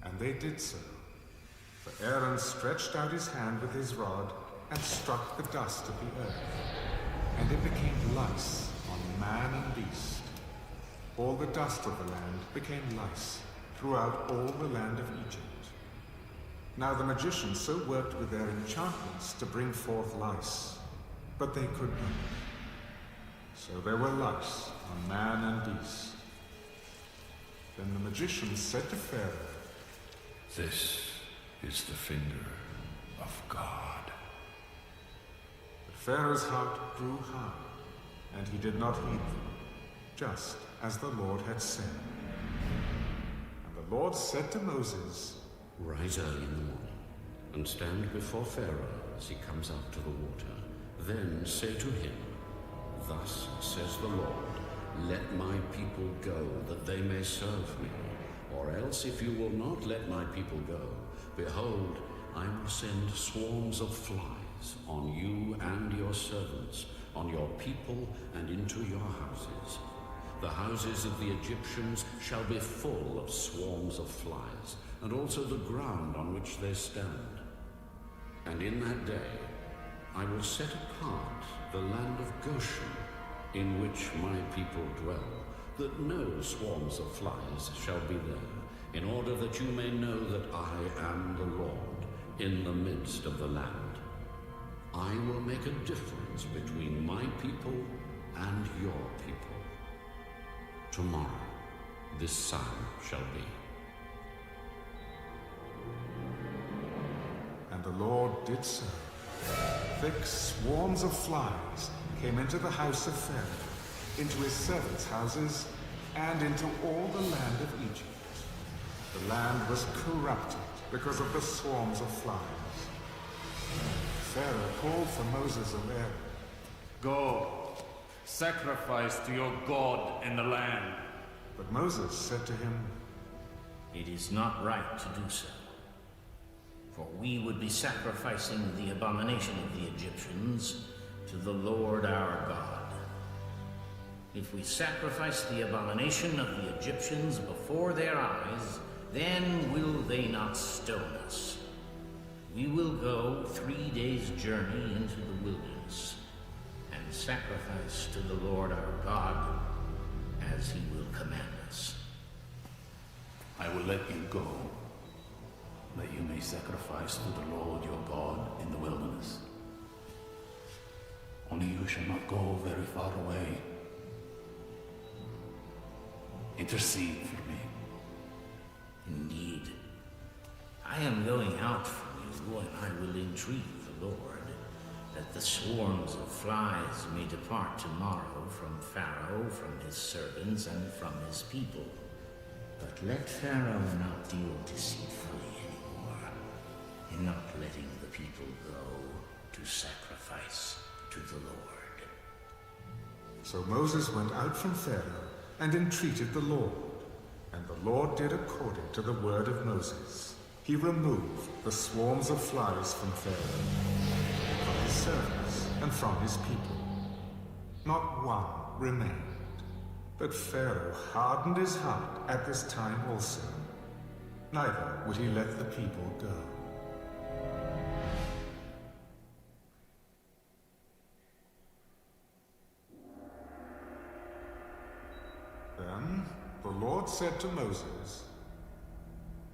And they did so. For Aaron stretched out his hand with his rod and struck the dust of the earth, and it became lice on man and beast. All the dust of the land became lice throughout all the land of Egypt. Now the magicians so worked with their enchantments to bring forth lice, but they could not. So there were lice on man and beast. Then the magicians said to Pharaoh, This is the finger of God. But Pharaoh's heart grew hard, and he did not heed them, just as the Lord had said. And the Lord said to Moses, Rise early in the morning, and stand before Pharaoh as he comes out to the water. Then say to him, Thus says the Lord, Let my people go, that they may serve me. Or else, if you will not let my people go, behold, I will send swarms of flies on you and your servants, on your people and into your houses. The houses of the Egyptians shall be full of swarms of flies, and also the ground on which they stand. And in that day I will set apart the land of Goshen, in which my people dwell, that no swarms of flies shall be there, in order that you may know that I am the Lord in the midst of the land. I will make a difference between my people and your people. Tomorrow this sign shall be. And the Lord did so. Thick swarms of flies came into the house of Pharaoh, into his servants' houses, and into all the land of Egypt. The land was corrupted because of the swarms of flies. Pharaoh called for Moses and Aaron. Go, sacrifice to your God in the land. But Moses said to him, It is not right to do so. For we would be sacrificing the abomination of the Egyptians to the Lord our God. If we sacrifice the abomination of the Egyptians before their eyes, then will they not stone us. We will go 3 days' journey into the wilderness and sacrifice to the Lord our God as he will command us. I will let you go, that you may sacrifice to the Lord your God in the wilderness. Only you shall not go very far away. Intercede for me. Indeed. I am going out from you, and I will entreat the Lord that the swarms of flies may depart tomorrow from Pharaoh, from his servants, and from his people. But let Pharaoh not deal deceitfully anymore, in not letting the people go to sacrifice to the Lord. So Moses went out from Pharaoh and entreated the Lord, and the Lord did according to the word of Moses. He removed the swarms of flies from Pharaoh, from his servants, and from his people. Not one remained. But Pharaoh hardened his heart at this time also. Neither would he let the people go. Then the Lord said to Moses,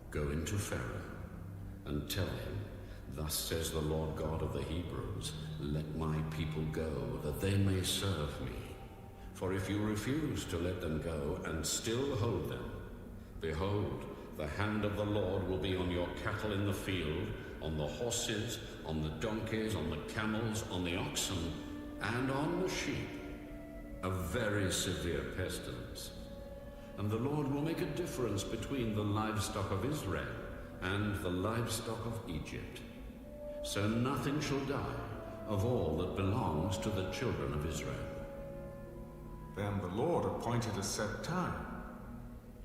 Go into Pharaoh and tell him, Thus says the Lord God of the Hebrews, Let my people go, that they may serve me. For if you refuse to let them go and still hold them, behold, the hand of the Lord will be on your cattle in the field, on the horses, on the donkeys, on the camels, on the oxen, and on the sheep. A very severe pestilence. And the Lord will make a difference between the livestock of Israel and the livestock of Egypt. So nothing shall die of all that belongs to the children of Israel. Then the Lord appointed a set time.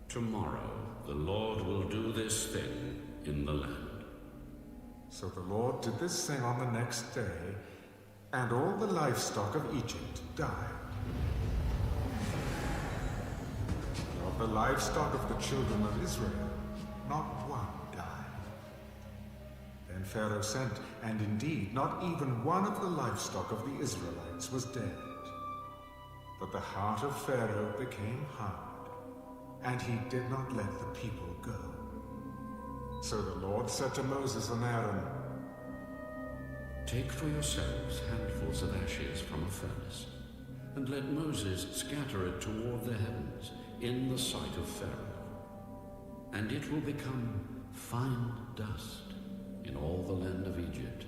Tomorrow the Lord will do this thing in the land. So the Lord did this thing on the next day, and all the livestock of Egypt died. Of the livestock of the children of Israel, not one died. Then Pharaoh sent, and indeed not even one of the livestock of the Israelites was dead. But the heart of Pharaoh became hard, and he did not let the people go. So the Lord said to Moses and Aaron, Take for yourselves handfuls of ashes from a furnace, and let Moses scatter it toward the heavens in the sight of Pharaoh. And it will become fine dust in all the land of Egypt.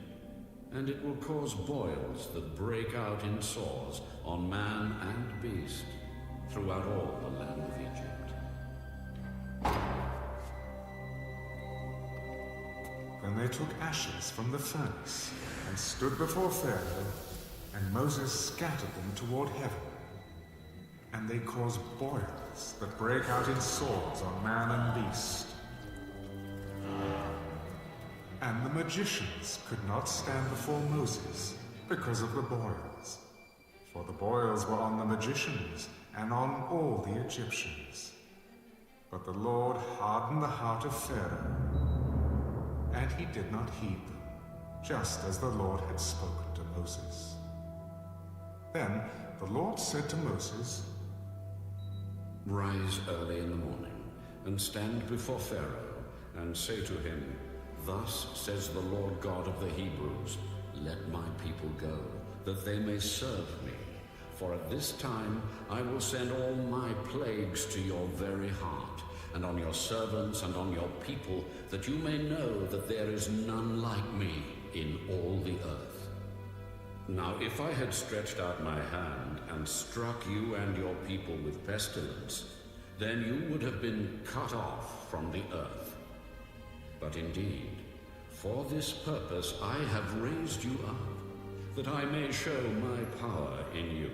And it will cause boils that break out in sores on man and beast throughout all the land of Egypt. Then they took ashes from the furnace and stood before Pharaoh, and Moses scattered them toward heaven. And they caused boils that break out in sores on man and beast. And the magicians could not stand before Moses because of the boils, for the boils were on the magicians and on all the Egyptians. But the Lord hardened the heart of Pharaoh, and he did not heed them, just as the Lord had spoken to Moses. Then the Lord said to Moses, Rise early in the morning, and stand before Pharaoh, and say to him, Thus says the Lord God of the Hebrews, Let my people go, that they may serve me. For at this time I will send all my plagues to your very heart, and on your servants and on your people, that you may know that there is none like me in all the earth. Now, if I had stretched out my hand and struck you and your people with pestilence, then you would have been cut off from the earth. But indeed, for this purpose I have raised you up, that I may show my power in you,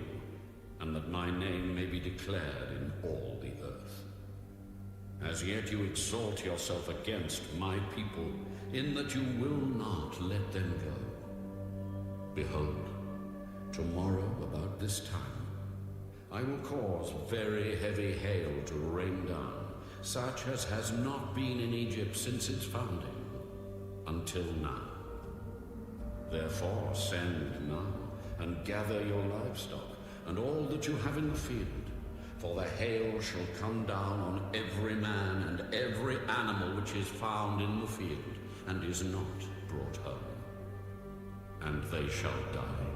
and that my name may be declared in all the earth. As yet you exalt yourself against my people, in that you will not let them go. Behold, tomorrow about this time, I will cause very heavy hail to rain down, such as has not been in Egypt since its founding, until now. Therefore send now, and gather your livestock, and all that you have in the field, for the hail shall come down on every man and every animal which is found in the field, and is not brought home. And they shall die.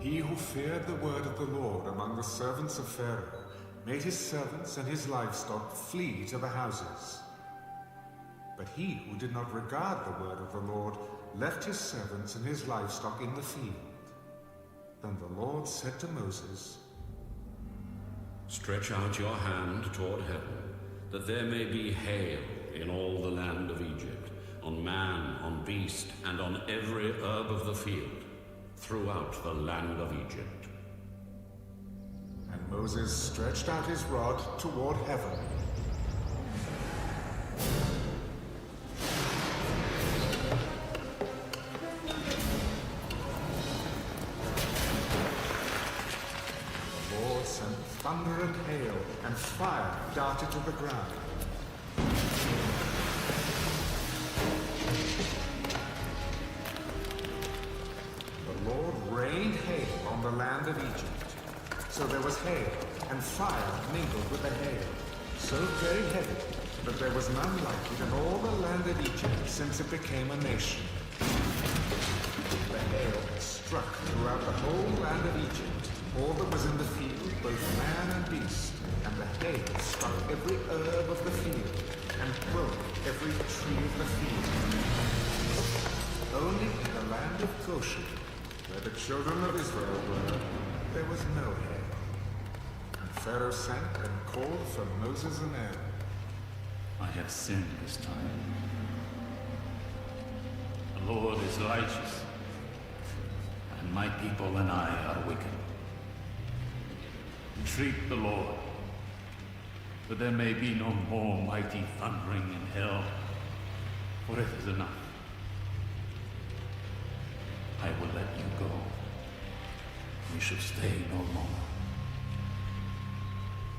He who feared the word of the Lord among the servants of Pharaoh made his servants and his livestock flee to the houses. But he who did not regard the word of the Lord left his servants and his livestock in the field. Then the Lord said to Moses, Stretch out your hand toward heaven, that there may be hail in all the land of Egypt, on man, on beast, and on every herb of the field, throughout the land of Egypt. And Moses stretched out his rod toward heaven. The Lord sent thunder and hail, and fire darted to the ground. The Lord rained hail on the land of Egypt. So there was hail, and fire mingled with the hail, so very heavy that there was none like it in all the land of Egypt since it became a nation. The hail struck throughout the whole land of Egypt, all that was in the field, both man and beast, and the hail struck every herb of the field, and broke every tree of the field. Only in the land of Goshen, where the children of Israel were, there was no hail. And Pharaoh sent and called for Moses and Aaron. I have sinned this time. The Lord is righteous, and my people and I are wicked. Entreat the Lord, that there may be no more mighty thundering in hell, for it is enough. I will let you go. You shall stay no longer.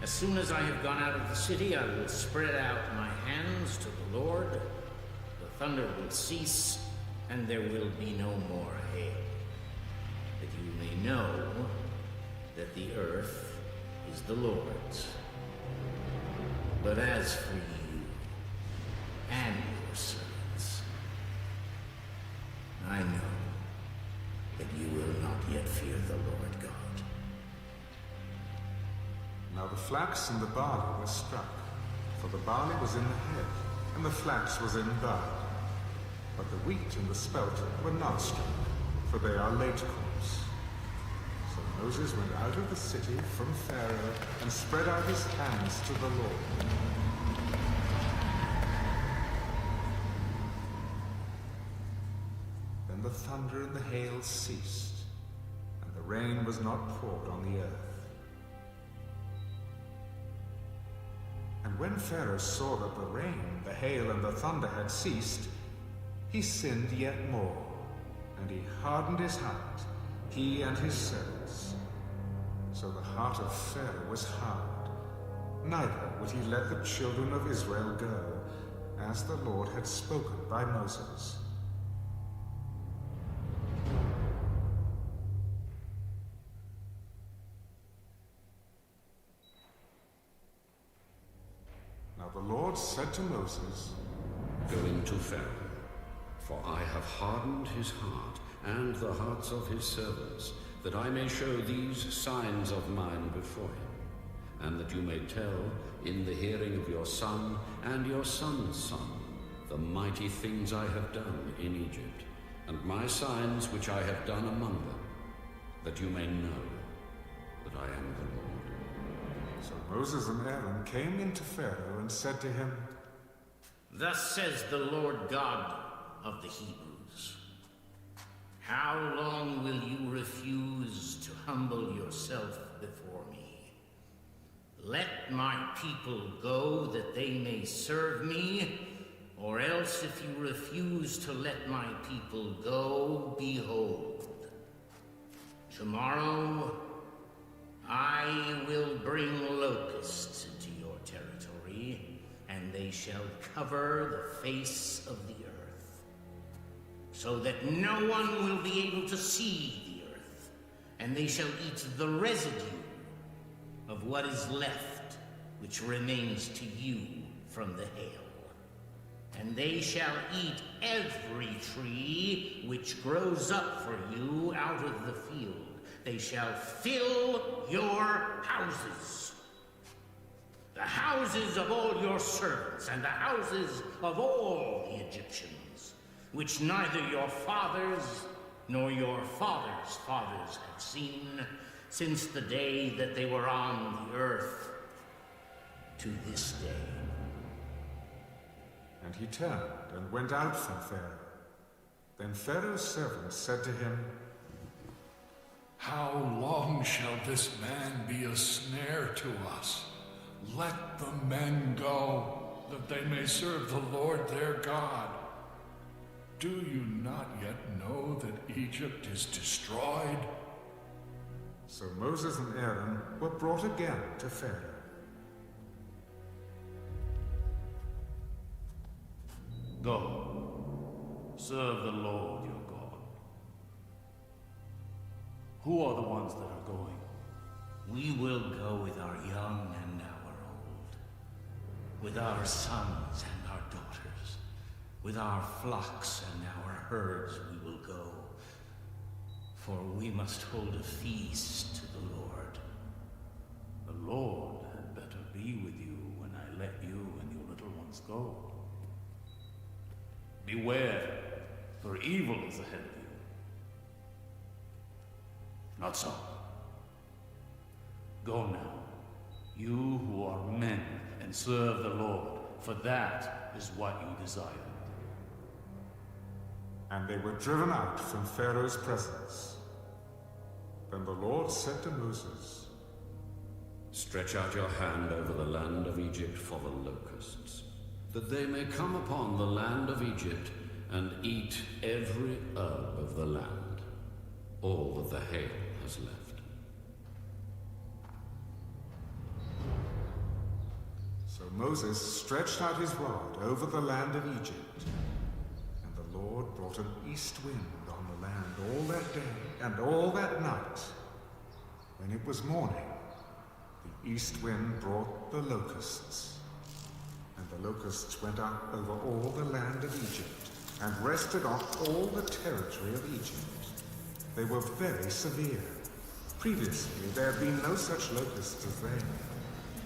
As soon as I have gone out of the city, I will spread out my hands to the Lord. The thunder will cease, and there will be no more hail. That you may know that the earth is the Lord's. But as for you and your servants, I know that you will not yet fear the Lord God. Now the flax and the barley were struck, for the barley was in the head, and the flax was in bud. But the wheat and the spelt were not struck, for they are late crops. So Moses went out of the city from Pharaoh and spread out his hands to the Lord. Then the thunder and the hail ceased, and the rain was not poured on the earth. And when Pharaoh saw that the rain, the hail, and the thunder had ceased, he sinned yet more, and he hardened his heart, he and his servants. So the heart of Pharaoh was hard, neither would he let the children of Israel go, as the Lord had spoken by Moses. Now the Lord said to Moses, Go into Pharaoh, for I have hardened his heart and the hearts of his servants, that I may show these signs of mine before him, and that you may tell in the hearing of your son and your son's son the mighty things I have done in Egypt, and my signs which I have done among them, that you may know that I am the Lord. So Moses and Aaron came into Pharaoh and said to him, Thus says the Lord God of the Hebrews, how long will you refuse to humble yourself before me? Let my people go that they may serve me, or else if you refuse to let my people go, behold, tomorrow I will bring locusts into your territory, and they shall cover the face of the earth, so that no one will be able to see the earth, and they shall eat the residue of what is left, which remains to you from the hail. And they shall eat every tree which grows up for you out of the field. They shall fill your houses, the houses of all your servants, and the houses of all the Egyptians, which neither your fathers nor your fathers' fathers had seen since the day that they were on the earth to this day. And he turned and went out from Pharaoh. Then Pharaoh's servants said to him, How long shall this man be a snare to us? Let the men go, that they may serve the Lord their God. Do you not yet know that Egypt is destroyed? So Moses and Aaron were brought again to Pharaoh. Go, serve the Lord your God. Who are the ones that are going? We will go with our young and our old, with our sons and our daughters, with our flocks and our herds we will go, for we must hold a feast to the Lord. The Lord had better be with you when I let you and your little ones go. Beware, for evil is ahead of you. Not so. Go now, you who are men, and serve the Lord, for that is what you desire. And they were driven out from Pharaoh's presence. Then the Lord said to Moses, Stretch out your hand over the land of Egypt for the locusts, that they may come upon the land of Egypt and eat every herb of the land, all that the hail has left. So Moses stretched out his rod over the land of Egypt, and the Lord brought an east wind on the land all that day and all that night. When it was morning, the east wind brought the locusts. And the locusts went up over all the land of Egypt, and rested on all the territory of Egypt. They were very severe. Previously there had been no such locusts as they,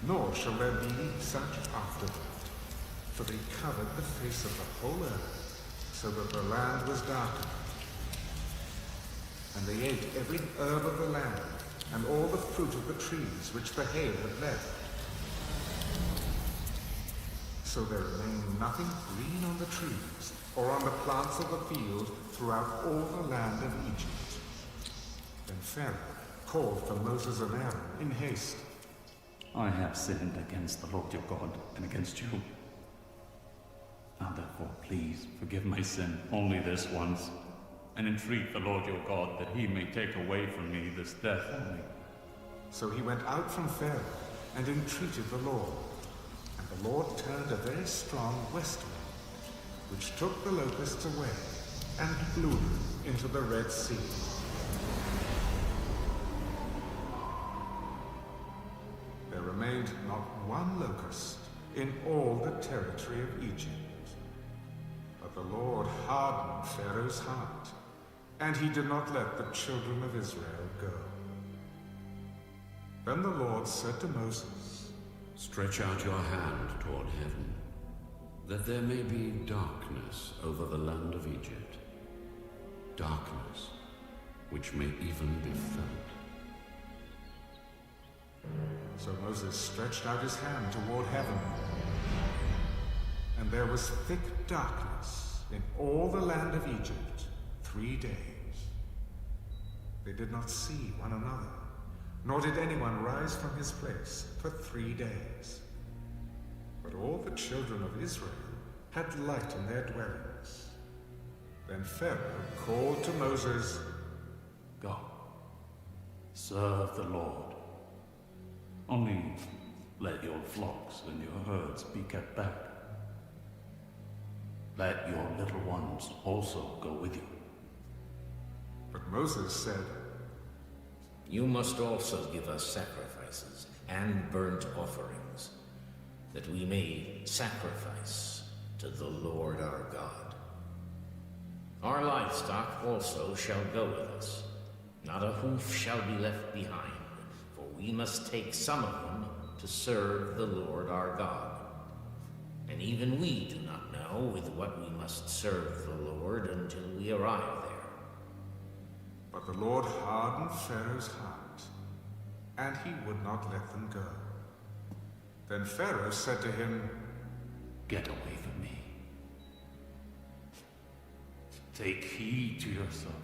nor shall there be such after that. For they covered the face of the whole earth, so that the land was darkened. And they ate every herb of the land, and all the fruit of the trees which the hail had left. So there remained nothing green on the trees, or on the plants of the field throughout all the land of Egypt. Then Pharaoh called for Moses and Aaron in haste. I have sinned against the Lord your God and against you. Now therefore, please forgive my sin only this once, and entreat the Lord your God that he may take away from me this death only. So he went out from Pharaoh and entreated the Lord. And the Lord turned a very strong west wind, which took the locusts away and blew them into the Red Sea. There remained not one locust in all the territory of Egypt. But the Lord hardened Pharaoh's heart, and he did not let the children of Israel go. Then the Lord said to Moses, Stretch out your hand toward heaven, that there may be darkness over the land of Egypt, darkness, which may even be felt. So Moses stretched out his hand toward heaven, and there was thick darkness in all the land of Egypt 3 days. They did not see one another, nor did anyone rise from his place for 3 days. But all the children of Israel had light in their dwellings. Then Pharaoh called to Moses, Go, serve the Lord. Only let your flocks and your herds be kept back. Let your little ones also go with you. But Moses said, You must also give us sacrifices and burnt offerings, that we may sacrifice to the Lord our God. Our livestock also shall go with us. Not a hoof shall be left behind, for we must take some of them to serve the Lord our God. And even we do not know with what we must serve the Lord until we arrive there. But the Lord hardened Pharaoh's heart, and he would not let them go. Then Pharaoh said to him, Get away from me. Take heed to yourself,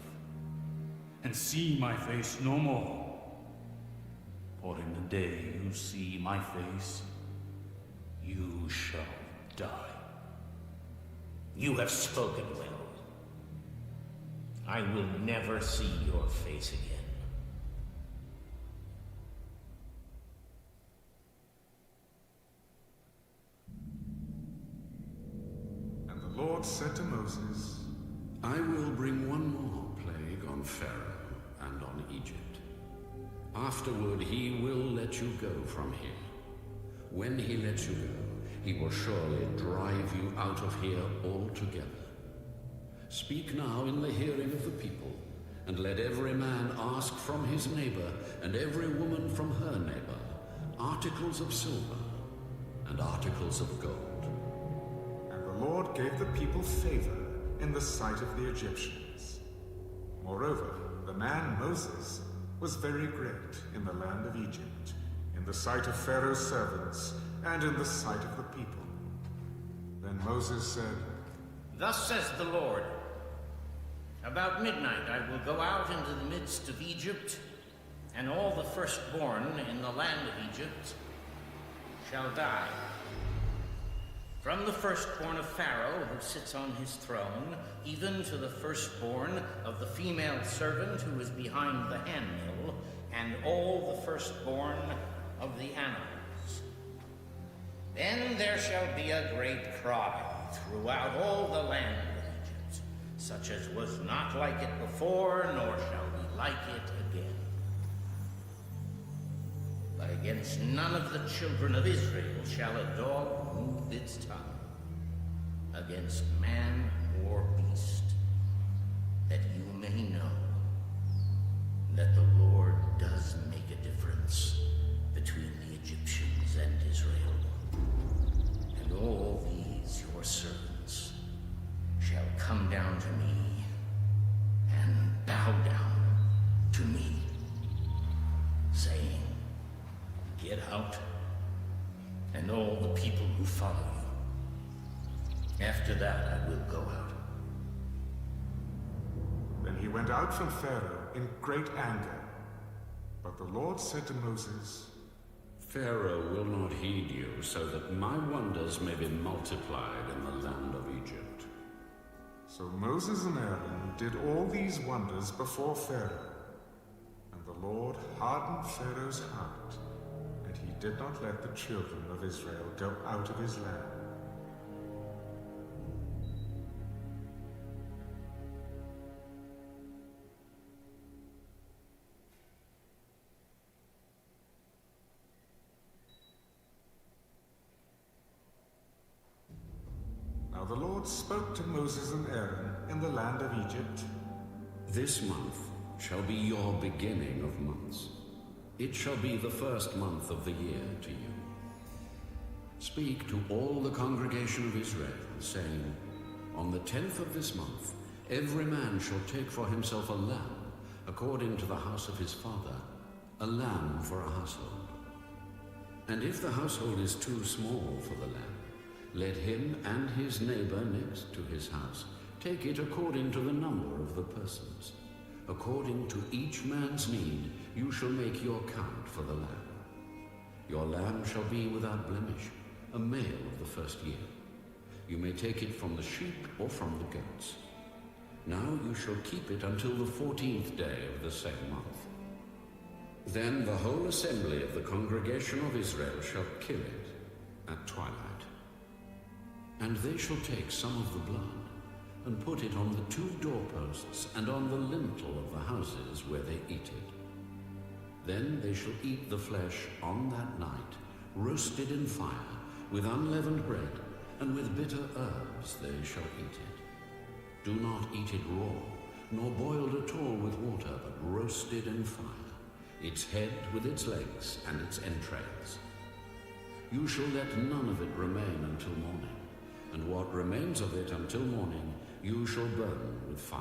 and see my face no more. For in the day you see my face, you shall die. You have spoken well. I will never see your face again. And the Lord said to Moses, I will bring one more plague on Pharaoh and on Egypt. Afterward he will let you go from here. When he lets you go, he will surely drive you out of here altogether. Speak now in the hearing of the people, and let every man ask from his neighbor, and every woman from her neighbor, articles of silver and articles of gold. And the Lord gave the people favor in the sight of the Egyptians. Moreover, the man Moses was very great in the land of Egypt, in the sight of Pharaoh's servants, and in the sight of the people. Then Moses said, Thus says the Lord, about midnight I will go out into the midst of Egypt, and all the firstborn in the land of Egypt shall die. From the firstborn of Pharaoh, who sits on his throne, even to the firstborn of the female servant who is behind the handmill, and all the firstborn of the animals. Then there shall be a great cry throughout all the land of Egypt, such as was not like it before, nor shall be like it again. But against none of the children of Israel shall a dog move its tongue, against man or beast, that you may know that the Lord does make a difference between the Egyptians and Israel. And all these your servants shall come down to me and bow down to me, saying, Get out, and all the people who follow you. After that I will go out. Then he went out from Pharaoh in great anger. But the Lord said to Moses, Pharaoh will not heed you, so that my wonders may be multiplied in the land of Egypt. So Moses and Aaron did all these wonders before Pharaoh. And the Lord hardened Pharaoh's heart, and he did not let the children of Israel go out of his land. Now the Lord spoke to Moses and Aaron in the land of Egypt. This month shall be your beginning of months. It shall be the first month of the year to you. Speak to all the congregation of Israel, saying, On the 10th of this month, Every man shall take for himself a lamb, according to the house of his father, a lamb for a household. And if the household is too small for the lamb, let him and his neighbor next to his house take it according to the number of the persons. According to each man's need, you shall make your count for the lamb. Your lamb shall be without blemish, a male of the first year. You may take it from the sheep or from the goats. Now you shall keep it until the 14th day of the same month. Then the whole assembly of the congregation of Israel shall kill it at twilight. And they shall take some of the blood and put it on the 2 doorposts and on the lintel of the houses where they eat it. Then they shall eat the flesh on that night, roasted in fire, with unleavened bread, and with bitter herbs they shall eat it. Do not eat it raw, nor boiled at all with water, but roasted in fire, its head with its legs and its entrails. You shall let none of it remain until morning, and what remains of it until morning you shall burn with fire.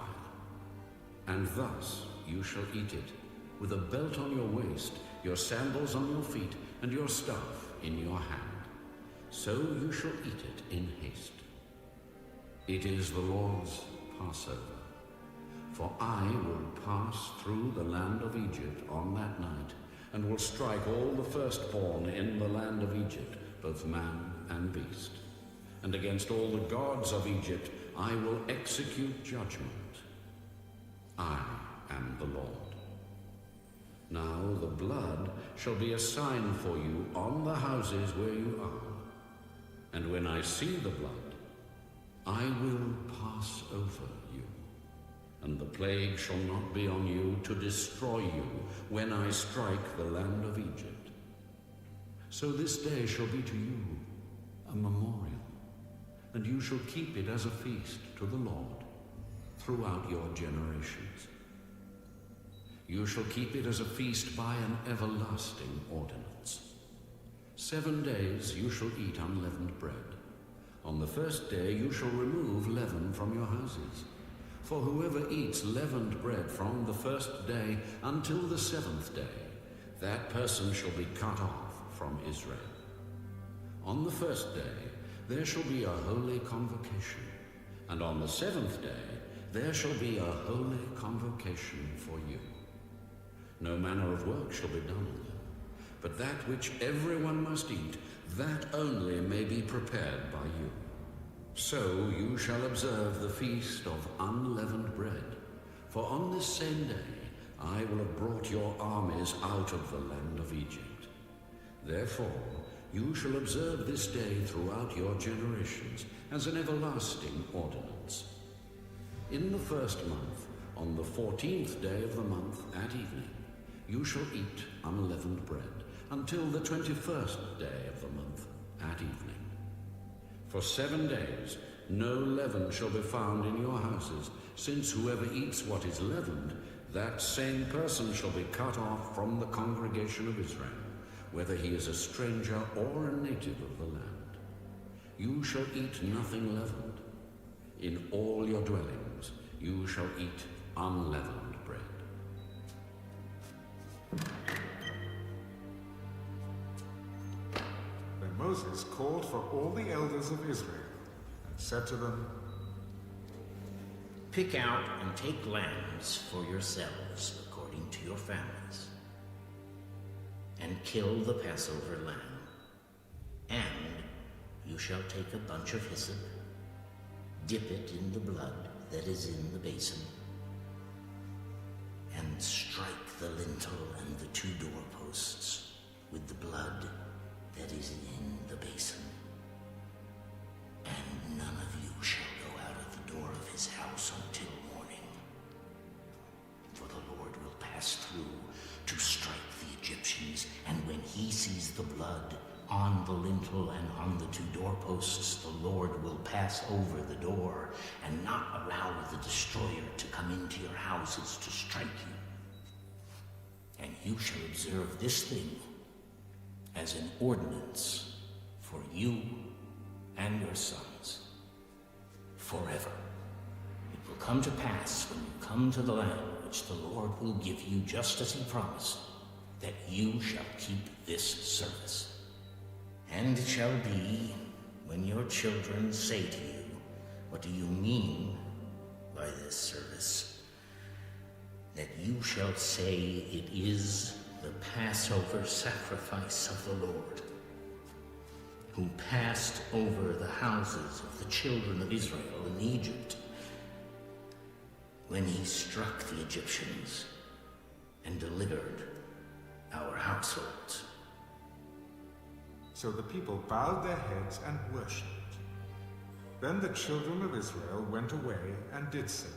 And thus you shall eat it, with a belt on your waist, your sandals on your feet, and your staff in your hand. So you shall eat it in haste. It is the Lord's Passover. For I will pass through the land of Egypt on that night, and will strike all the firstborn in the land of Egypt, both man and beast. And against all the gods of Egypt I will execute judgment. I am the Lord. Now the blood shall be a sign for you on the houses where you are. And when I see the blood, I will pass over you. And the plague shall not be on you to destroy you when I strike the land of Egypt. So this day shall be to you a memorial, and you shall keep it as a feast to the Lord throughout your generations. You shall keep it as a feast by an everlasting ordinance. 7 days you shall eat unleavened bread. On the first day you shall remove leaven from your houses. For whoever eats leavened bread from the first day until the 7th day, that person shall be cut off from Israel. On the first day there shall be a holy convocation, and on the 7th day there shall be a holy convocation for you. No manner of work shall be done in them, but that which everyone must eat, that only may be prepared by you. So you shall observe the feast of unleavened bread, for on this same day I will have brought your armies out of the land of Egypt. Therefore you shall observe this day throughout your generations as an everlasting ordinance. In the first month, on the 14th day of the month at evening, you shall eat unleavened bread until the 21st day of the month at evening. For 7 days no leaven shall be found in your houses, since whoever eats what is leavened, that same person shall be cut off from the congregation of Israel, whether he is a stranger or a native of the land. You shall eat nothing leavened. In all your dwellings you shall eat unleavened bread. Then Moses called for all the elders of Israel and said to them, Pick out and take lambs for yourselves according to your families, and kill the Passover lamb. And you shall take a bunch of hyssop, dip it in the blood that is in the basin, and strike the lintel and the 2 doorposts with the blood that is in the basin. And none of you shall go out of the door of his house until morning. For the Lord will pass through to strike the Egyptians, and when he sees the blood on the lintel and on the 2 doorposts, the Lord will pass over the door and not allow the destroyer to come into your houses to strike you. And you shall observe this thing as an ordinance for you and your sons forever. It will come to pass when you come to the land which the Lord will give you, just as he promised, that you shall keep this service. And it shall be, when your children say to you, "What do you mean by this service?" that you shall say, "It is the Passover sacrifice of the Lord, who passed over the houses of the children of Israel in Egypt, when he struck the Egyptians and delivered our households." So the people bowed their heads and worshipped. Then the children of Israel went away and did so,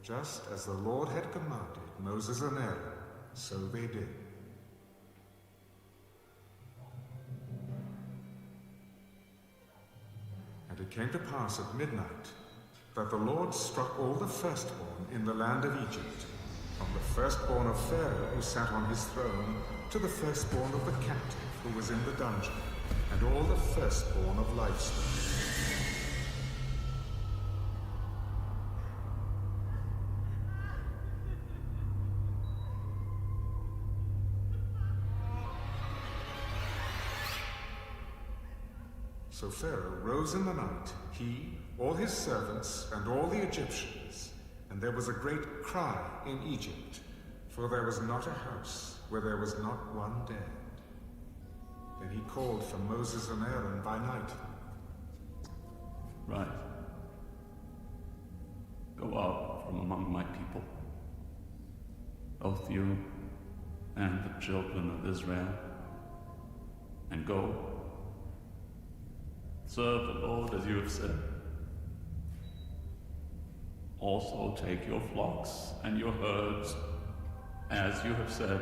just as the Lord had commanded Moses and Aaron, so they did. And it came to pass at midnight that the Lord struck all the firstborn in the land of Egypt, from the firstborn of Pharaoh who sat on his throne, to the firstborn of the captive who was in the dungeon, and all the firstborn of livestock. So Pharaoh rose in the night, he, all his servants, and all the Egyptians, and there was a great cry in Egypt, for there was not a house where there was not one dead. Then he called for Moses and Aaron by night. Rise. Go out from among my people, both you and the children of Israel, and go. Serve the Lord as you have said. Also take your flocks and your herds as you have said.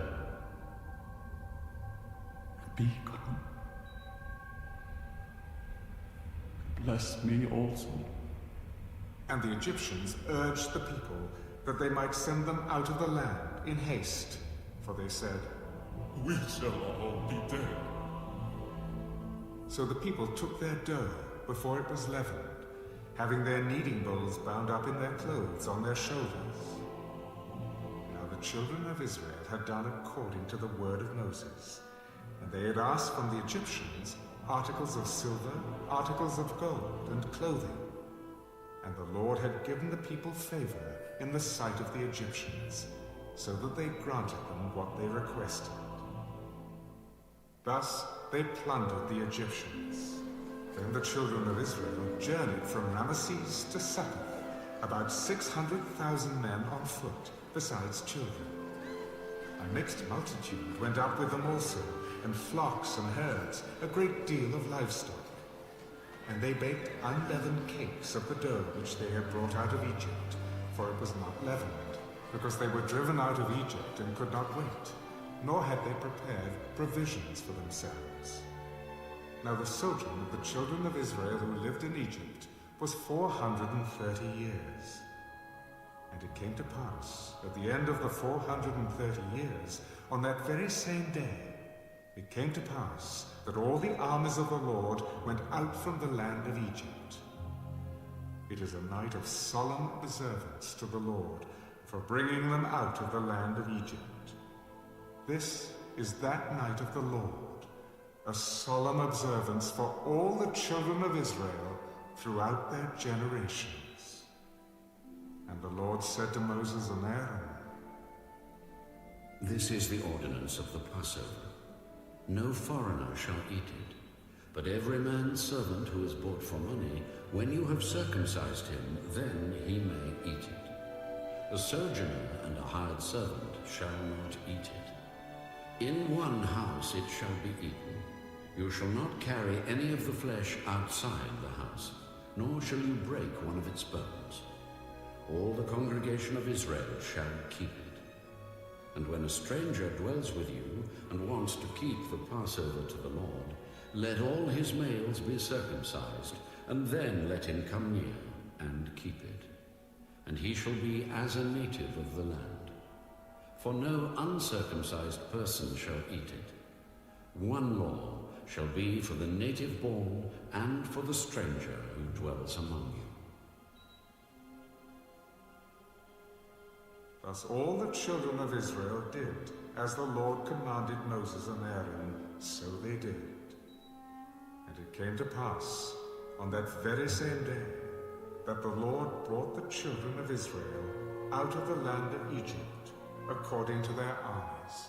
Be gone. Bless me also. And the Egyptians urged the people that they might send them out of the land in haste, for they said, "We shall all be dead." So the people took their dough before it was leavened, having their kneading bowls bound up in their clothes on their shoulders. Now the children of Israel had done according to the word of Moses, and they had asked from the Egyptians articles of silver, articles of gold, and clothing. And the Lord had given the people favor in the sight of the Egyptians, so that they granted them what they requested. Thus they plundered the Egyptians. Then the children of Israel journeyed from Ramesses to Succoth, about 600,000 men on foot, besides children. A mixed multitude went up with them also, and flocks and herds, a great deal of livestock. And they baked unleavened cakes of the dough which they had brought out of Egypt, for it was not leavened, because they were driven out of Egypt and could not wait, nor had they prepared provisions for themselves. Now the sojourn of the children of Israel who lived in Egypt was 430 years. And it came to pass, at the end of the 430 years, on that very same day, it came to pass that all the armies of the Lord went out from the land of Egypt. It is a night of solemn observance to the Lord for bringing them out of the land of Egypt. This is that night of the Lord, a solemn observance for all the children of Israel throughout their generations. And the Lord said to Moses and Aaron, "This is the ordinance of the Passover. No foreigner shall eat it, but every man's servant who is bought for money, when you have circumcised him, then he may eat it. A sojourner and a hired servant shall not eat it. In one house it shall be eaten. You shall not carry any of the flesh outside the house, nor shall you break one of its bones. All the congregation of Israel shall keep it. And when a stranger dwells with you and wants to keep the Passover to the Lord, let all his males be circumcised, and then let him come near and keep it. And he shall be as a native of the land. For no uncircumcised person shall eat it. One law shall be for the native born and for the stranger who dwells among you." Thus all the children of Israel did, as the Lord commanded Moses and Aaron, so they did. And it came to pass, on that very same day, that the Lord brought the children of Israel out of the land of Egypt, according to their armies.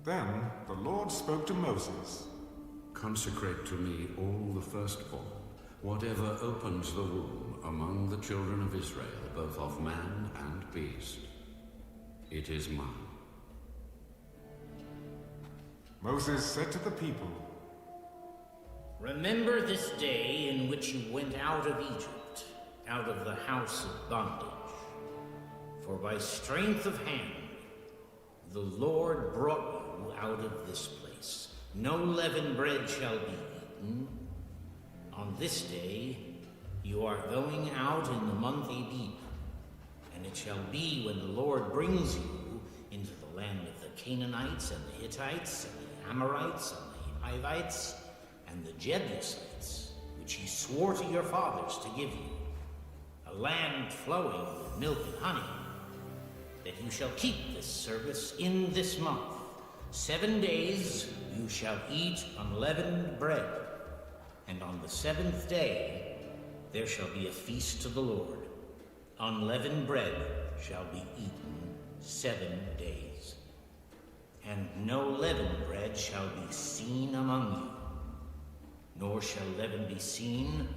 Then the Lord spoke to Moses. Consecrate to me all the firstborn, whatever opens the womb among the children of Israel, both of man and beast. It is mine. Moses said to the people, Remember this day in which you went out of Egypt, out of the house of bondage. For by strength of hand the Lord brought you out of this place. No leavened bread shall be eaten. On this day you are going out in the month Abib, and it shall be when the Lord brings you into the land of the Canaanites and the Hittites and the Amorites and the Hivites and the Jebusites, which he swore to your fathers to give you, a land flowing with milk and honey, that you shall keep this service in this month. 7 days you shall eat unleavened bread, and on the 7th day there shall be a feast to the Lord. Unleavened bread shall be eaten 7 days, and no leavened bread shall be seen among you, nor shall leaven be seen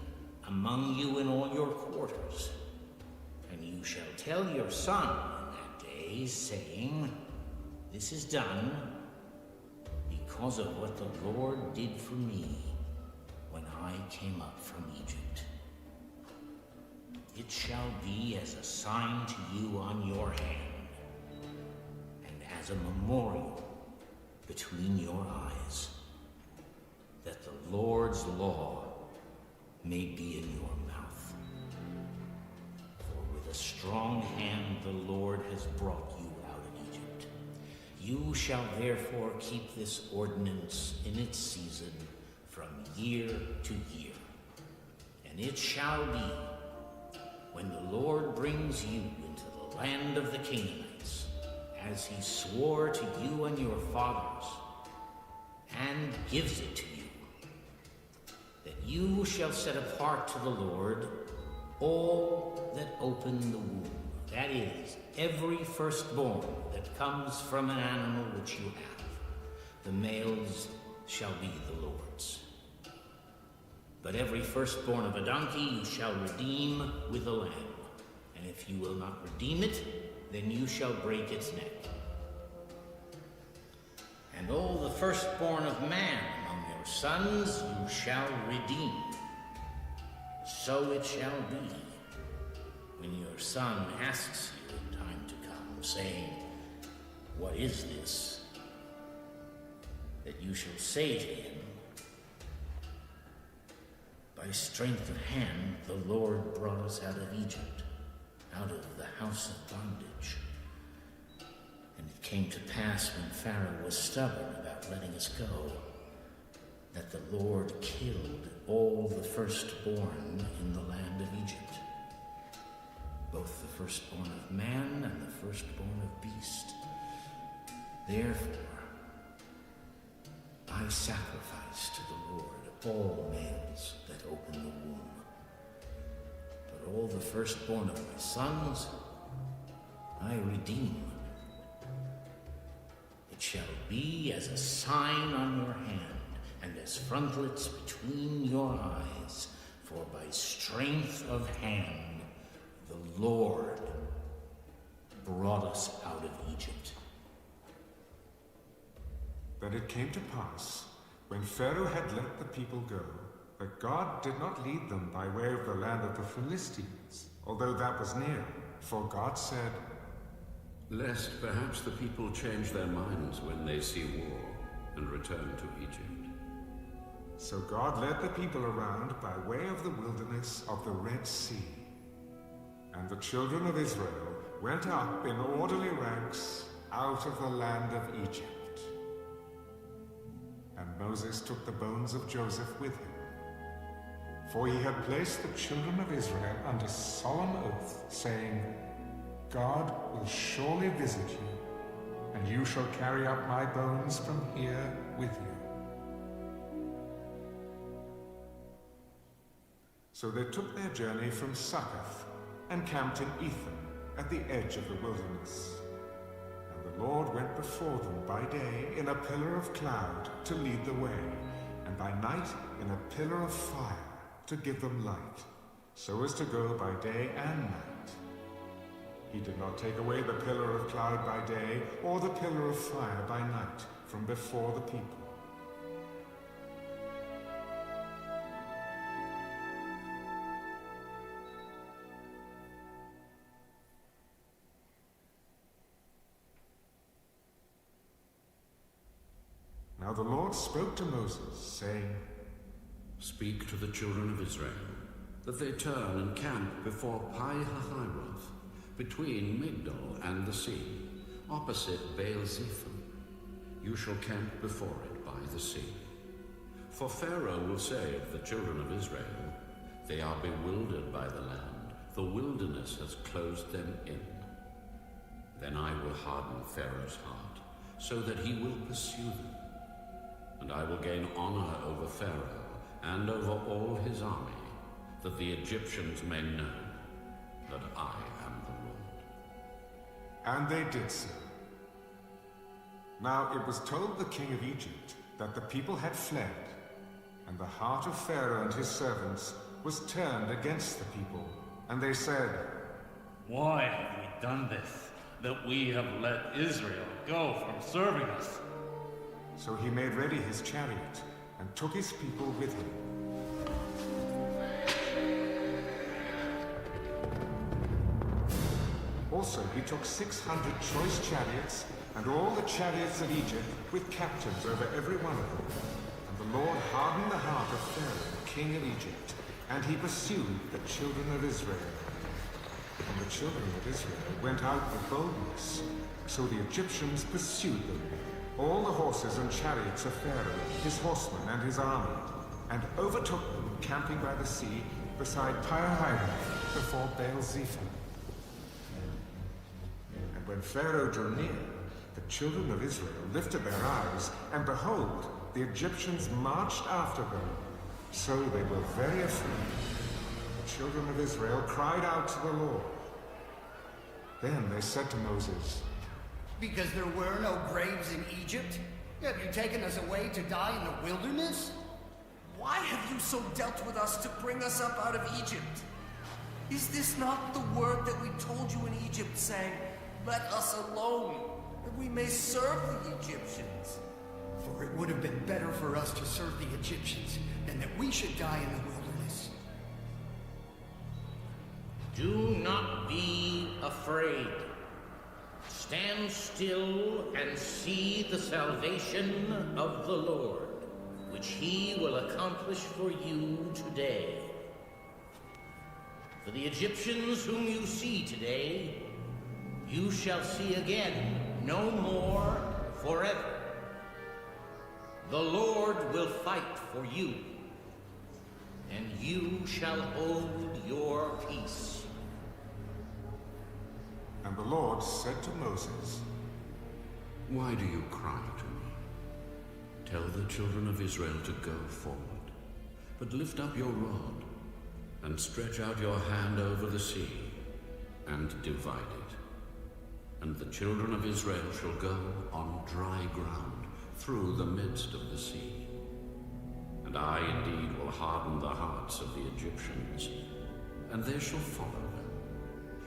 among you in all your quarters. And you shall tell your son in that day, saying, This is done because of what the Lord did for me when I came up from Egypt. It shall be as a sign to you on your hand, and as a memorial between your eyes, that the Lord's law may be in your mouth. For with a strong hand the Lord has brought you out of Egypt. You shall therefore keep this ordinance in its season from year to year. And it shall be, when the Lord brings you into the land of the Canaanites, as he swore to you and your fathers, and gives it to you, that you shall set apart to the Lord all that open the womb, that is, every firstborn that comes from an animal which you have. The males shall be the Lord's. But every firstborn of a donkey you shall redeem with a lamb. And if you will not redeem it, then you shall break its neck. And all the firstborn of man among your sons you shall redeem. So it shall be, when your son asks you in time to come, saying, What is this? That you shall say to him, By strength of hand the Lord brought us out of Egypt, out of the house of bondage. And it came to pass when Pharaoh was stubborn about letting us go, that the Lord killed all the firstborn in the land of Egypt, both the firstborn of man and the firstborn of beast. Therefore, I sacrifice to the Lord all males that open the womb. But all the firstborn of my sons I redeem. It shall be as a sign on your hand, and as frontlets between your eyes, for by strength of hand the Lord brought us out of Egypt. Then it came to pass, when Pharaoh had let the people go, that God did not lead them by way of the land of the Philistines, although that was near. For God said, Lest perhaps the people change their minds when they see war and return to Egypt. So God led the people around by way of the wilderness of the Red Sea. And the children of Israel went up in orderly ranks out of the land of Egypt. And Moses took the bones of Joseph with him, for he had placed the children of Israel under solemn oath, saying, God will surely visit you, and you shall carry up my bones from here with you. So they took their journey from Succoth and camped in Etham at the edge of the wilderness. And the Lord went before them by day in a pillar of cloud to lead the way, and by night in a pillar of fire to give them light, so as to go by day and night. He did not take away the pillar of cloud by day or the pillar of fire by night from before the people. Now the Lord spoke to Moses, saying, Speak to the children of Israel, that they turn and camp before Pi-hahiroth, between Migdol and the sea, opposite Baal-zephon. You shall camp before it by the sea. For Pharaoh will say of the children of Israel, they are bewildered by the land, the wilderness has closed them in. Then I will harden Pharaoh's heart, so that he will pursue them. And I will gain honor over Pharaoh and over all his army, that the Egyptians may know that I am the Lord. And they did so. Now it was told the king of Egypt that the people had fled, and the heart of Pharaoh and his servants was turned against the people, and they said, Why have we done this, that we have let Israel go from serving us? So he made ready his chariot, and took his people with him. Also he took 600 choice chariots, and all the chariots of Egypt, with captains over every one of them. And the Lord hardened the heart of Pharaoh, king of Egypt, and he pursued the children of Israel. And the children of Israel went out with boldness, so the Egyptians pursued them, all the horses and chariots of Pharaoh, his horsemen and his army, and overtook them camping by the sea beside Pi-hahiroth before Baal-zephon. And when Pharaoh drew near, the children of Israel lifted their eyes, and behold, the Egyptians marched after them. So they were very afraid. The children of Israel cried out to the Lord. Then they said to Moses, Because there were no graves in Egypt? Have you taken us away to die in the wilderness? Why have you so dealt with us to bring us up out of Egypt? Is this not the word that we told you in Egypt, saying, Let us alone, that we may serve the Egyptians? For it would have been better for us to serve the Egyptians than that we should die in the wilderness. Do not be afraid. Stand still and see the salvation of the Lord, which he will accomplish for you today. For the Egyptians whom you see today, you shall see again no more forever. The Lord will fight for you, and you shall hold your peace. And the Lord said to Moses, Why do you cry to me? Tell the children of Israel to go forward, but lift up your rod, and stretch out your hand over the sea, and divide it. And the children of Israel shall go on dry ground through the midst of the sea. And I indeed will harden the hearts of the Egyptians, and they shall follow them.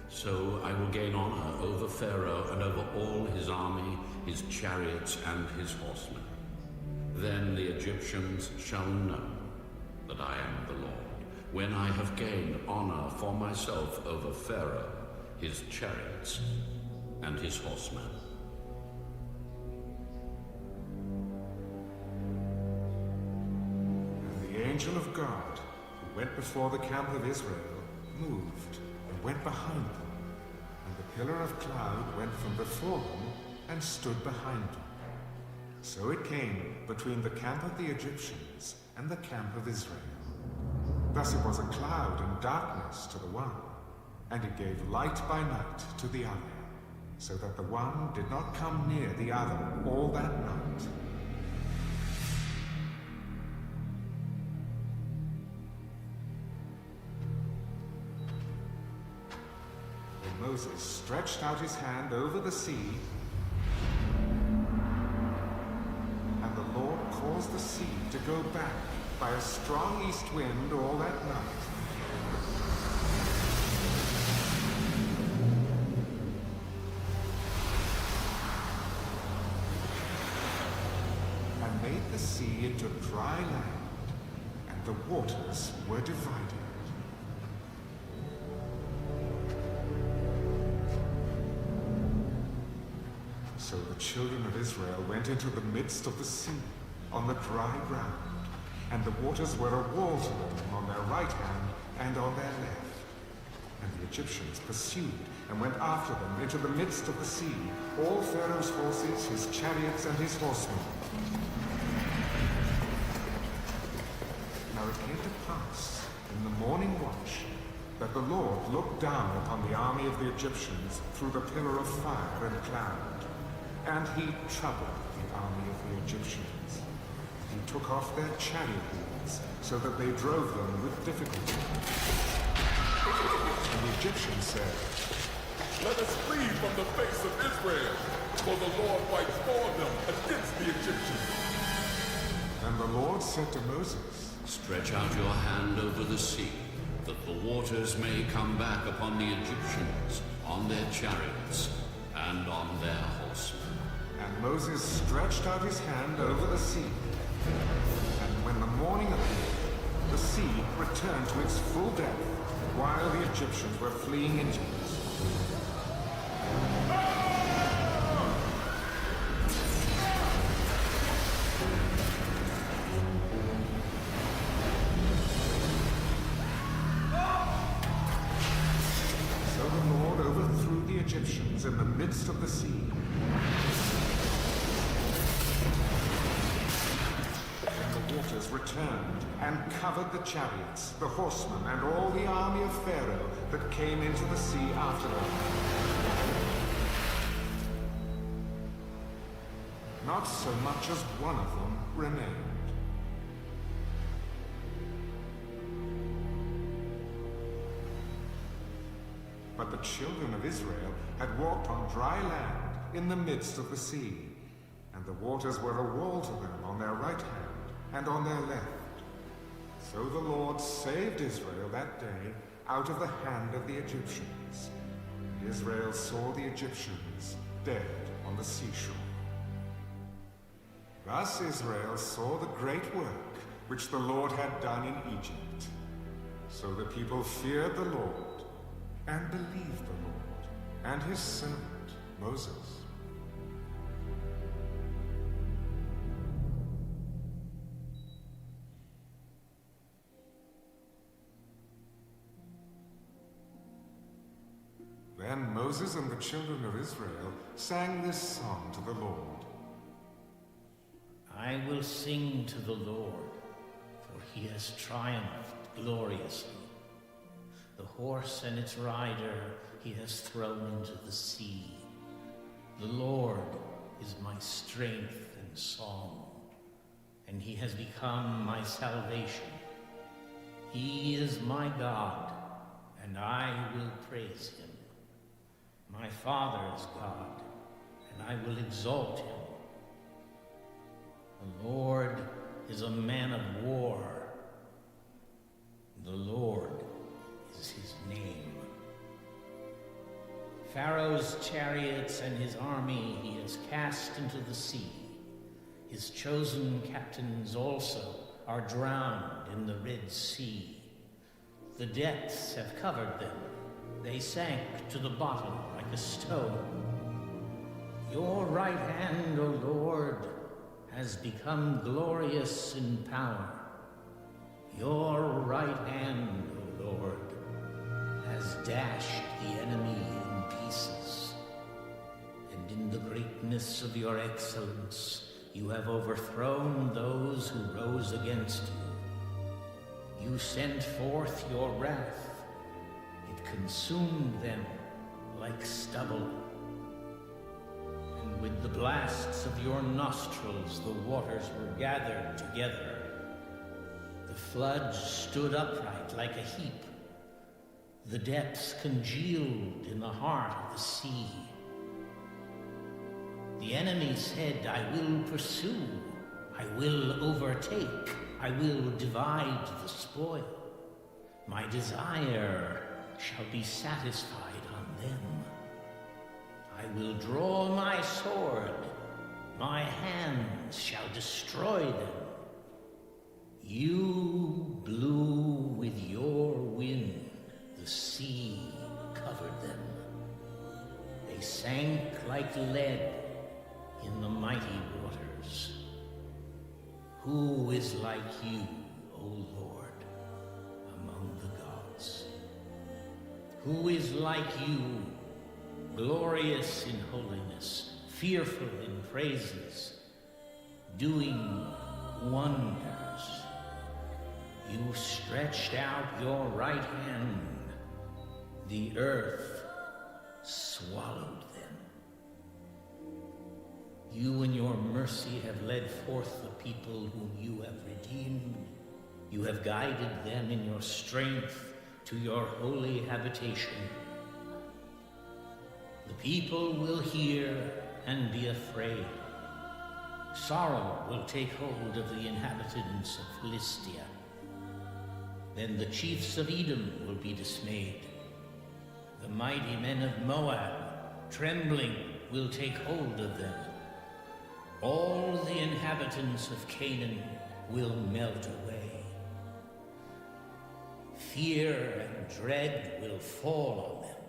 So I will gain honor over Pharaoh and over all his army, his chariots, and his horsemen. Then the Egyptians shall know that I am the Lord, when I have gained honor for myself over Pharaoh, his chariots, and his horsemen. And the angel of God, who went before the camp of Israel, moved and went behind them, And the pillar of cloud went from before them and stood behind them. So it came between the camp of the Egyptians and the camp of Israel. Thus it was a cloud and darkness to the one, and it gave light by night to the other, so that the one did not come near the other all that night. Then Moses stretched out his hand over the sea, and the Lord caused the sea to go back by a strong east wind all that night. And made the sea into dry land, and the waters were divided. So the children of Israel went into the midst of the sea, on the dry ground, and the waters were a wall to them on their right hand and on their left. And the Egyptians pursued and went after them into the midst of the sea, all Pharaoh's horses, his chariots, and his horsemen. Now it came to pass, in the morning watch, that the Lord looked down upon the army of the Egyptians through the pillar of fire and cloud, and he troubled the army of the Egyptians. He took off their chariot wheels, so that they drove them with difficulty. And the Egyptians said, "Let us flee from the face of Israel, for the Lord fights for them against the Egyptians." And the Lord said to Moses, "Stretch out your hand over the sea, that the waters may come back upon the Egyptians, on their chariots, and on their horsemen." And Moses stretched out his hand over the sea. And when the morning appeared, the sea returned to its full depth, while the Egyptians were fleeing into it. So the Lord overthrew the Egyptians in the midst of the sea. Waters returned and covered the chariots, the horsemen, and all the army of Pharaoh that came into the sea after them. Not so much as one of them remained. But the children of Israel had walked on dry land in the midst of the sea, and the waters were a wall to them on their right hand and on their left. So the Lord saved Israel that day out of the hand of the Egyptians. Israel saw the Egyptians dead on the seashore. Thus Israel saw the great work which the Lord had done in Egypt. So the people feared the Lord and believed the Lord and his servant Moses. Then Moses and the children of Israel sang this song to the Lord. I will sing to the Lord, for he has triumphed gloriously. The horse and its rider he has thrown into the sea. The Lord is my strength and song, and he has become my salvation. He is my God, and I will praise him. My Father's God, and I will exalt him. The Lord is a man of war. The Lord is his name. Pharaoh's chariots and his army he has cast into the sea. His chosen captains also are drowned in the Red Sea. The depths have covered them. They sank to the bottom like a stone. Your right hand, O Lord, has become glorious in power. Your right hand, O Lord, has dashed the enemy in pieces. greatness of your excellence, you have overthrown those who rose against you. You sent forth your wrath. It consumed them like stubble. And with the blasts of your nostrils, the waters were gathered together. The floods stood upright like a heap. The depths congealed in the heart of the sea. The enemy said, I will pursue, I will overtake, I will divide the spoil. My desire shall be satisfied on them. I will draw my sword, my hands shall destroy them. You blew with your wind, the sea covered them. They sank like lead in the mighty waters. Who is like you, O Lord, among the gods? Who is like you, glorious in holiness, fearful in praises, doing wonders? You stretched out your right hand, the earth swallowed them. You in your mercy have led forth the people whom you have redeemed. You have guided them in your strength to your holy habitation. The people will hear and be afraid. Sorrow will take hold of the inhabitants of Philistia. Then the chiefs of Edom will be dismayed. The mighty men of Moab, trembling, will take hold of them. All the inhabitants of Canaan will melt away. Fear and dread will fall on them.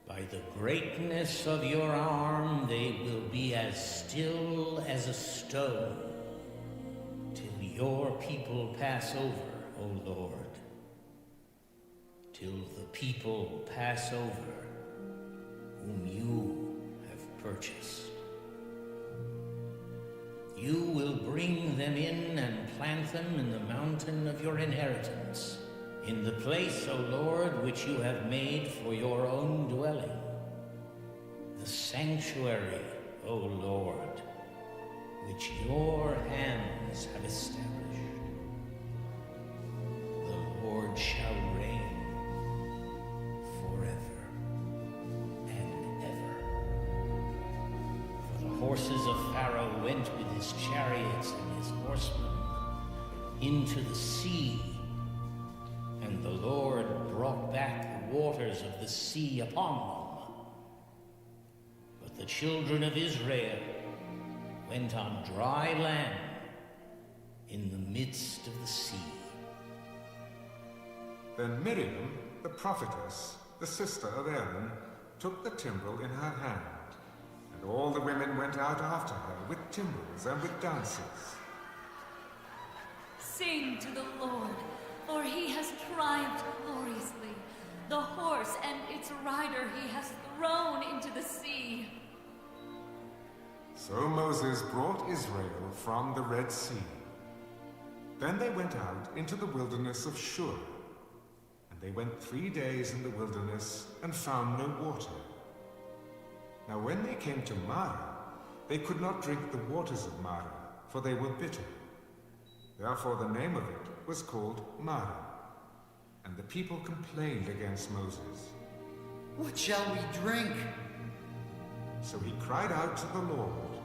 By the greatness of your arm, they will be as still as a stone, till your people pass over, O Lord. Till the people pass over, whom you have purchased. You will bring them in and plant them in the mountain of your inheritance, in the place, O Lord, which you have made for your own dwelling, the sanctuary, O Lord, which your hands have established. The Lord shall reign forever and ever. For the horses of Pharaoh went with his chariots and his horsemen into the sea, and the Lord brought back the waters of the sea upon them. But the children of Israel went on dry land in the midst of the sea. Then Miriam, the prophetess, the sister of Aaron, took the timbrel in her hand, and all the women went out after her with timbrels and with dances. Sing to the Lord, for he has triumphed gloriously. The horse and its rider he has thrown into the sea. So Moses brought Israel from the Red Sea. Then they went out into the wilderness of Shur. And they went 3 days in the wilderness and found no water. Now when they came to Marah, they could not drink the waters of Marah, for they were bitter. Therefore the name of it was called Marah. And the people complained against Moses. What shall we drink? So he cried out to the Lord,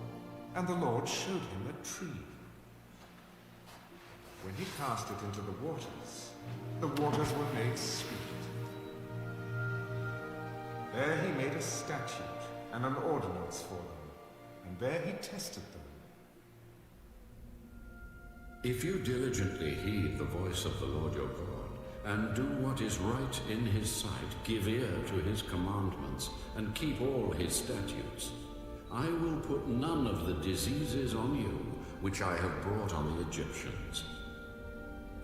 and the Lord showed him a tree. When he cast it into the waters were made sweet. There he made a statute and an ordinance for them, and there he tested them. If you diligently heed the voice of the Lord your God, and do what is right in his sight, give ear to his commandments, and keep all his statutes, I will put none of the diseases on you which I have brought on the Egyptians.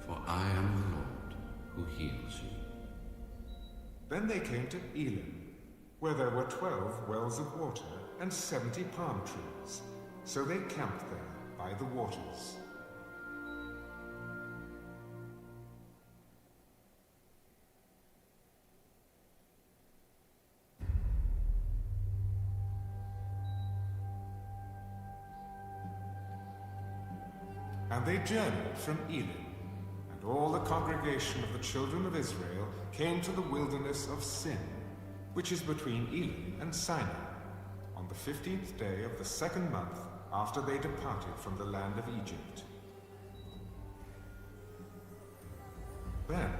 For I am the Lord who heals you. Then they came to Elim, where there were 12 wells of water and 70 palm trees. So they camped there by the waters. And they journeyed from Elim, and all the congregation of the children of Israel came to the wilderness of Sin, which is between Elim and Sinai, on the 15th day of the 2nd month after they departed from the land of Egypt. Then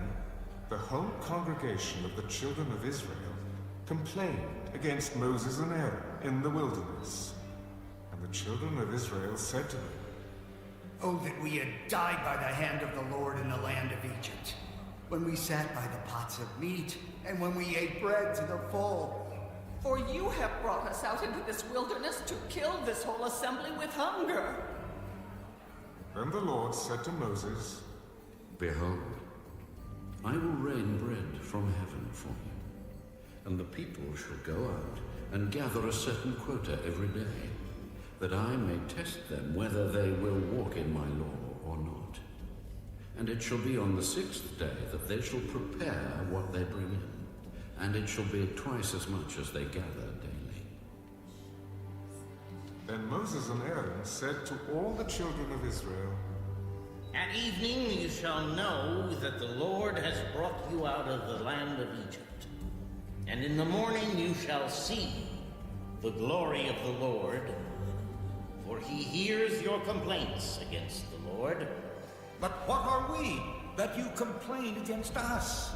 the whole congregation of the children of Israel complained against Moses and Aaron in the wilderness. And the children of Israel said to them, "Oh, that we had died by the hand of the Lord in the land of Egypt, when we sat by the pots of meat, and when we ate bread to the full. For you have brought us out into this wilderness to kill this whole assembly with hunger." Then the Lord said to Moses, "Behold, I will rain bread from heaven for you, and the people shall go out and gather a certain quota every day, that I may test them whether they will walk in my law or not. And it shall be on the 6th day that they shall prepare what they bring in, and it shall be twice as much as they gather daily." Then Moses and Aaron said to all the children of Israel, "At evening you shall know that the Lord has brought you out of the land of Egypt. And in the morning you shall see the glory of the Lord, for he hears your complaints against the Lord." But what are we that you complain against us?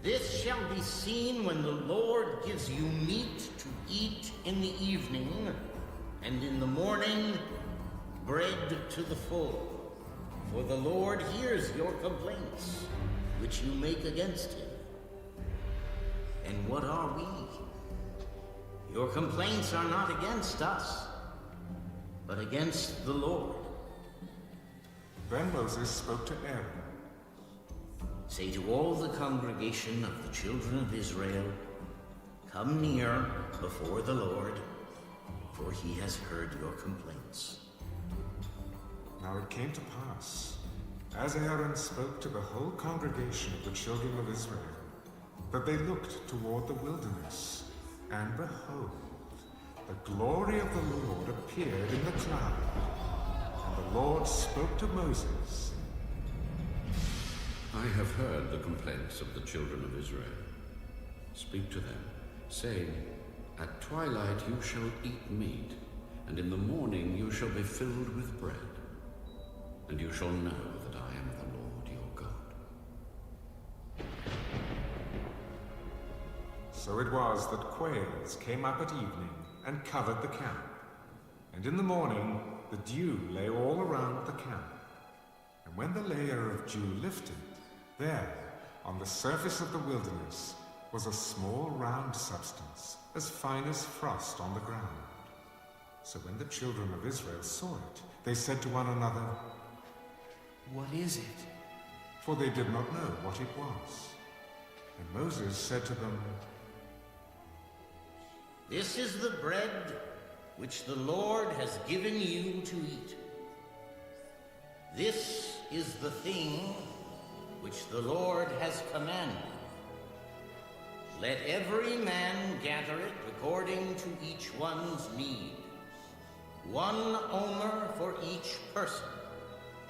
"This shall be seen when the Lord gives you meat to eat in the evening, and in the morning bread to the full. For the Lord hears your complaints, which you make against him. And what are we? Your complaints are not against us, but against the Lord." Then Moses spoke to Aaron, "Say to all the congregation of the children of Israel, come near before the Lord, for he has heard your complaints." Now it came to pass, as Aaron spoke to the whole congregation of the children of Israel, that they looked toward the wilderness, and behold, the glory of the Lord appeared in the cloud. And the Lord spoke to Moses, "I have heard the complaints of the children of Israel. Speak to them, saying, At twilight you shall eat meat, and in the morning you shall be filled with bread. And you shall know that I am the Lord your God." So it was that quails came up at evening and covered the camp. And in the morning the dew lay all around the camp. And when the layer of dew lifted, there, on the surface of the wilderness, was a small round substance, as fine as frost on the ground. So when the children of Israel saw it, they said to one another, "What is it?" For they did not know what it was. And Moses said to them, "This is the bread which the Lord has given you to eat. This is the thing which the Lord has commanded. Let every man gather it according to each one's need, 1 omer for each person,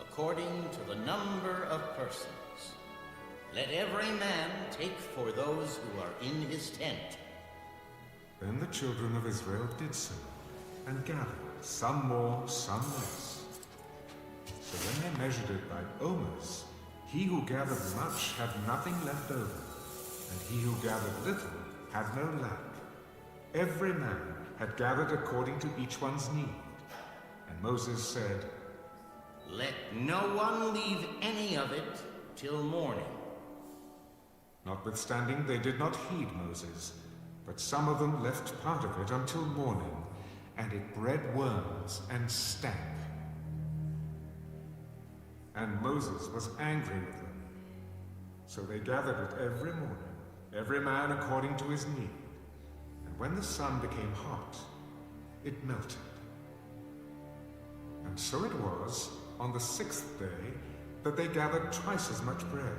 according to the number of persons. Let every man take for those who are in his tent." Then the children of Israel did so, and gathered, some more, some less. So when they measured it by omers, he who gathered much had nothing left over, and he who gathered little had no lack. Every man had gathered according to each one's need. And Moses said, "Let no one leave any of it till morning." Notwithstanding, they did not heed Moses, but some of them left part of it until morning, and it bred worms and stank. And Moses was angry with them. So they gathered it every morning, every man according to his need. And when the sun became hot, it melted. And so it was, on the 6th day, that they gathered twice as much bread,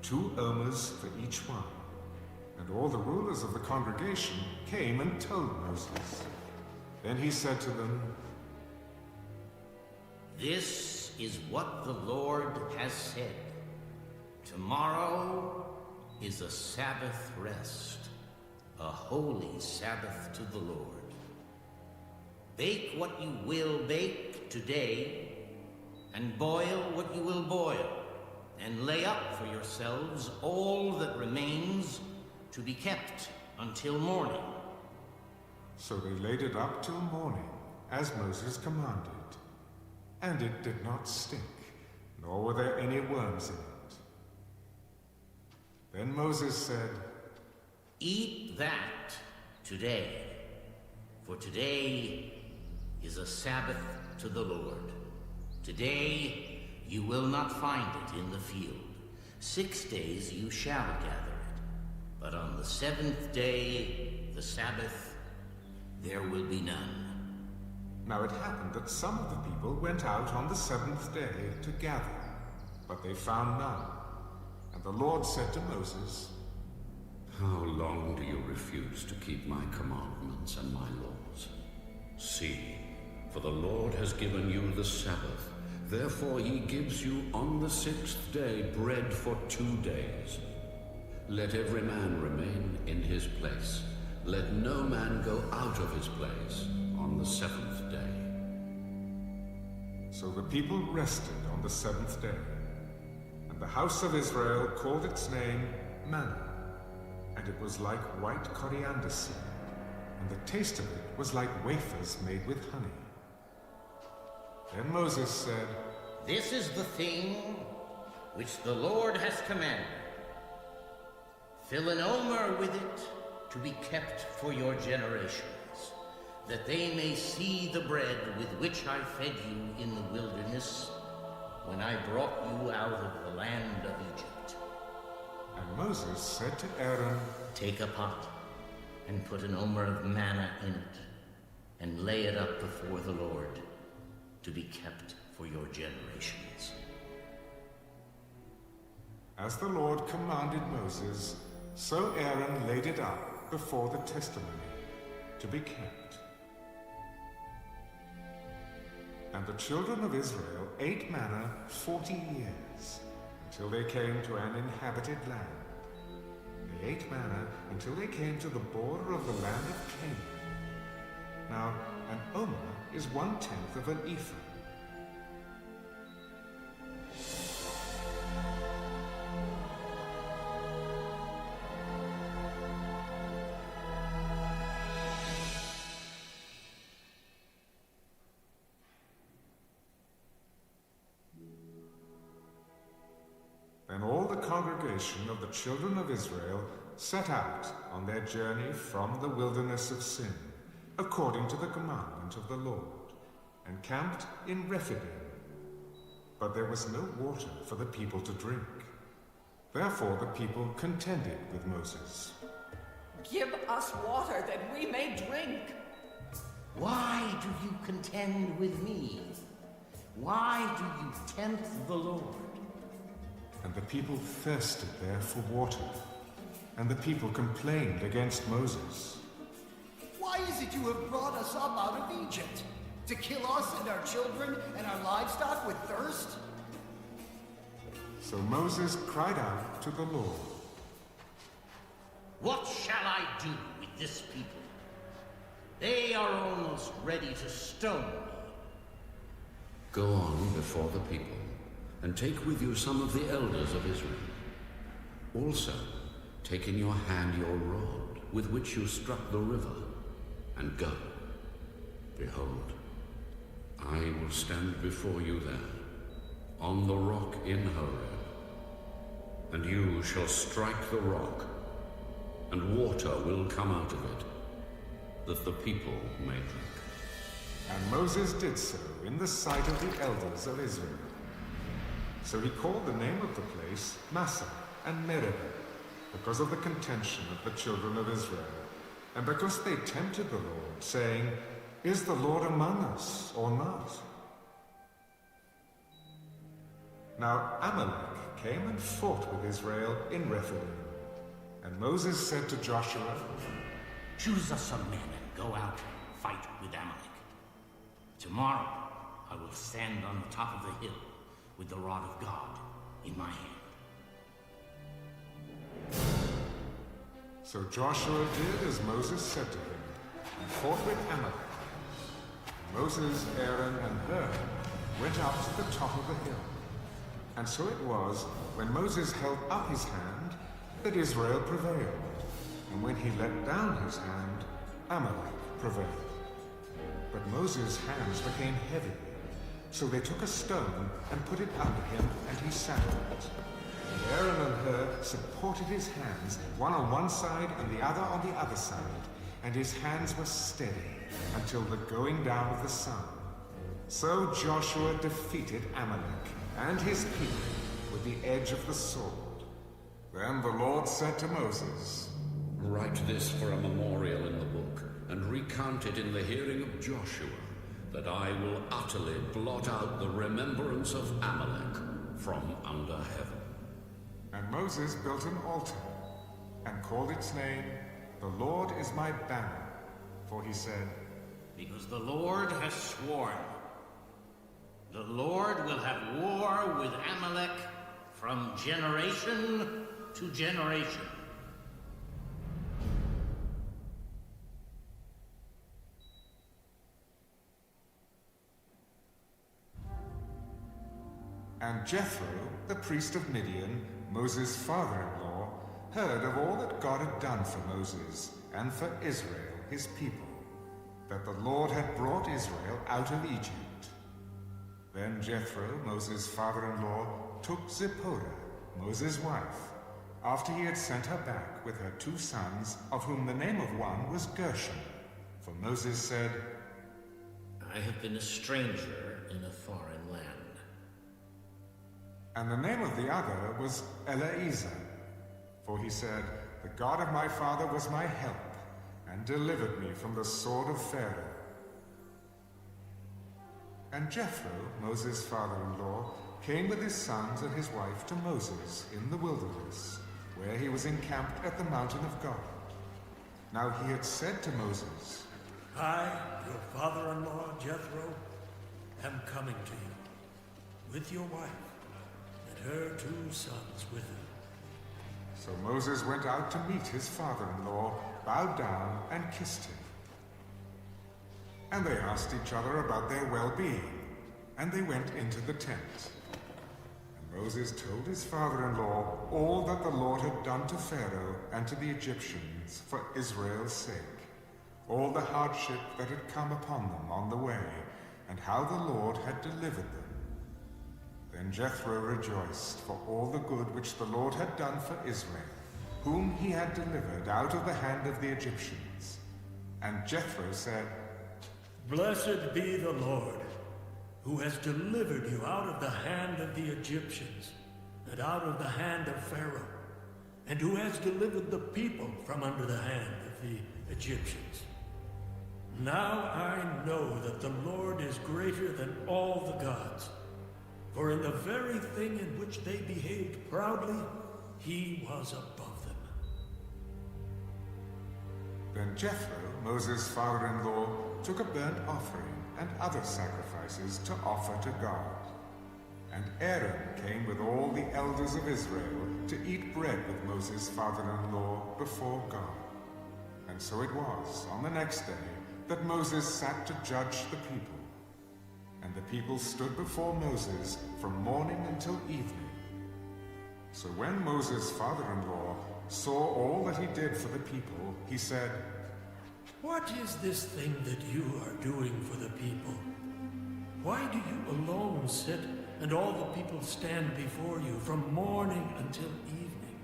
2 omers for each one. And all the rulers of the congregation came and told Moses. Then he said to them, This is what the Lord has said. Tomorrow is a Sabbath rest, a holy Sabbath to the Lord. Bake what you will bake today, and boil what you will boil, and lay up for yourselves all that remains to be kept until morning. So they laid it up till morning, as Moses commanded. And it did not stink, nor were there any worms in it. Then Moses said, Eat that today, for today is a Sabbath to the Lord. Today you will not find it in the field. 6 days you shall gather it, but on the 7th day, the Sabbath, there will be none. Now it happened that some of the people went out on the 7th day to gather, but they found none. And the Lord said to Moses, How long do you refuse to keep my commandments and my laws? See, for the Lord has given you the Sabbath. Therefore he gives you on the 6th day bread for 2 days. Let every man remain in his place. Let no man go out of his place on the 7th day. So the people rested on the 7th day. And the house of Israel called its name manna. And it was like white coriander seed. And the taste of it was like wafers made with honey. Then Moses said, This is the thing which the Lord has commanded. Fill an omer with it to be kept for your generations, that they may see the bread with which I fed you in the wilderness when I brought you out of the land of Egypt. And Moses said to Aaron, Take a pot and put an omer of manna in it, and lay it up before the Lord to be kept for your generations. As the Lord commanded Moses, so Aaron laid it up before the testimony to be kept. And the children of Israel ate manna 40 years, until they came to an inhabited land. They ate manna until they came to the border of the land of Canaan. Now, an omer is 1/10 of an ephah. Then all the congregation of the children of Israel set out on their journey from the wilderness of Sin, according to the commandment of the Lord, and camped in Rephidim. But there was no water for the people to drink. Therefore the people contended with Moses. Give us water that we may drink. Why do you contend with me? Why do you tempt the Lord? And the people thirsted there for water, and the people complained against Moses. Why is it you have brought us up out of Egypt? To kill us and our children and our livestock with thirst? So Moses cried out to the Lord. What shall I do with this people? They are almost ready to stone me. Go on before the people, and take with you some of the elders of Israel. Also, take in your hand your rod, with which you struck the river, and go. Behold, I will stand before you there, on the rock in Horeb. And you shall strike the rock, and water will come out of it, that the people may drink. And Moses did so in the sight of the elders of Israel. So he called the name of the place Massah and Meribah, because of the contention of the children of Israel, and because they tempted the Lord, saying, "Is the Lord among us or not?" Now Amalek came and fought with Israel in Rephidim. And Moses said to Joshua, "Choose us some men and go out and fight with Amalek. Tomorrow I will stand on the top of the hill with the rod of God in my hand." So Joshua did as Moses said to him, and fought with Amalek. Moses, Aaron, and Hur went up to the top of the hill. And so it was, when Moses held up his hand, that Israel prevailed. And when he let down his hand, Amalek prevailed. But Moses' hands became heavy. So they took a stone and put it under him, and he sat on it. And Aaron and Hur supported his hands, one on one side and the other on the other side, and his hands were steady until the going down of the sun. So Joshua defeated Amalek and his people with the edge of the sword. Then the Lord said to Moses, "Write this for a memorial in the book, and recount it in the hearing of Joshua, that I will utterly blot out the remembrance of Amalek from under heaven." And Moses built an altar, and called its name, "The Lord is my banner." For he said, "Because the Lord has sworn, the Lord will have war with Amalek from generation to generation." And Jethro, the priest of Midian, Moses' father-in-law, heard of all that God had done for Moses and for Israel, his people, that the Lord had brought Israel out of Egypt. Then Jethro, Moses' father-in-law, took Zipporah, Moses' wife, after he had sent her back with her 2 sons, of whom the name of one was Gershom. For Moses said, "I have been a stranger in a foreign land." And the name of the other was Eleazar. For he said, "The God of my father was my help, and delivered me from the sword of Pharaoh." And Jethro, Moses' father-in-law, came with his sons and his wife to Moses in the wilderness, where he was encamped at the mountain of God. Now he had said to Moses, "I, your father-in-law Jethro, am coming to you, with your wife, and her 2 sons with her." So Moses went out to meet his father-in-law, bowed down, and kissed him. And they asked each other about their well-being, and they went into the tent. And Moses told his father-in-law all that the Lord had done to Pharaoh and to the Egyptians for Israel's sake, all the hardship that had come upon them on the way, and how the Lord had delivered them. Then Jethro rejoiced for all the good which the Lord had done for Israel, whom he had delivered out of the hand of the Egyptians. And Jethro said, "Blessed be the Lord, who has delivered you out of the hand of the Egyptians, and out of the hand of Pharaoh, and who has delivered the people from under the hand of the Egyptians. Now I know that the Lord is greater than all the gods, for in the very thing in which they behaved proudly, he was above them." Then Jethro, Moses' father-in-law, took a burnt offering and other sacrifices to offer to God. And Aaron came with all the elders of Israel to eat bread with Moses' father-in-law before God. And so it was, on the next day, that Moses sat to judge the people. And the people stood before Moses from morning until evening. So when Moses' father-in-law saw all that he did for the people, he said, "What is this thing that you are doing for the people? Why do you alone sit and all the people stand before you from morning until evening?"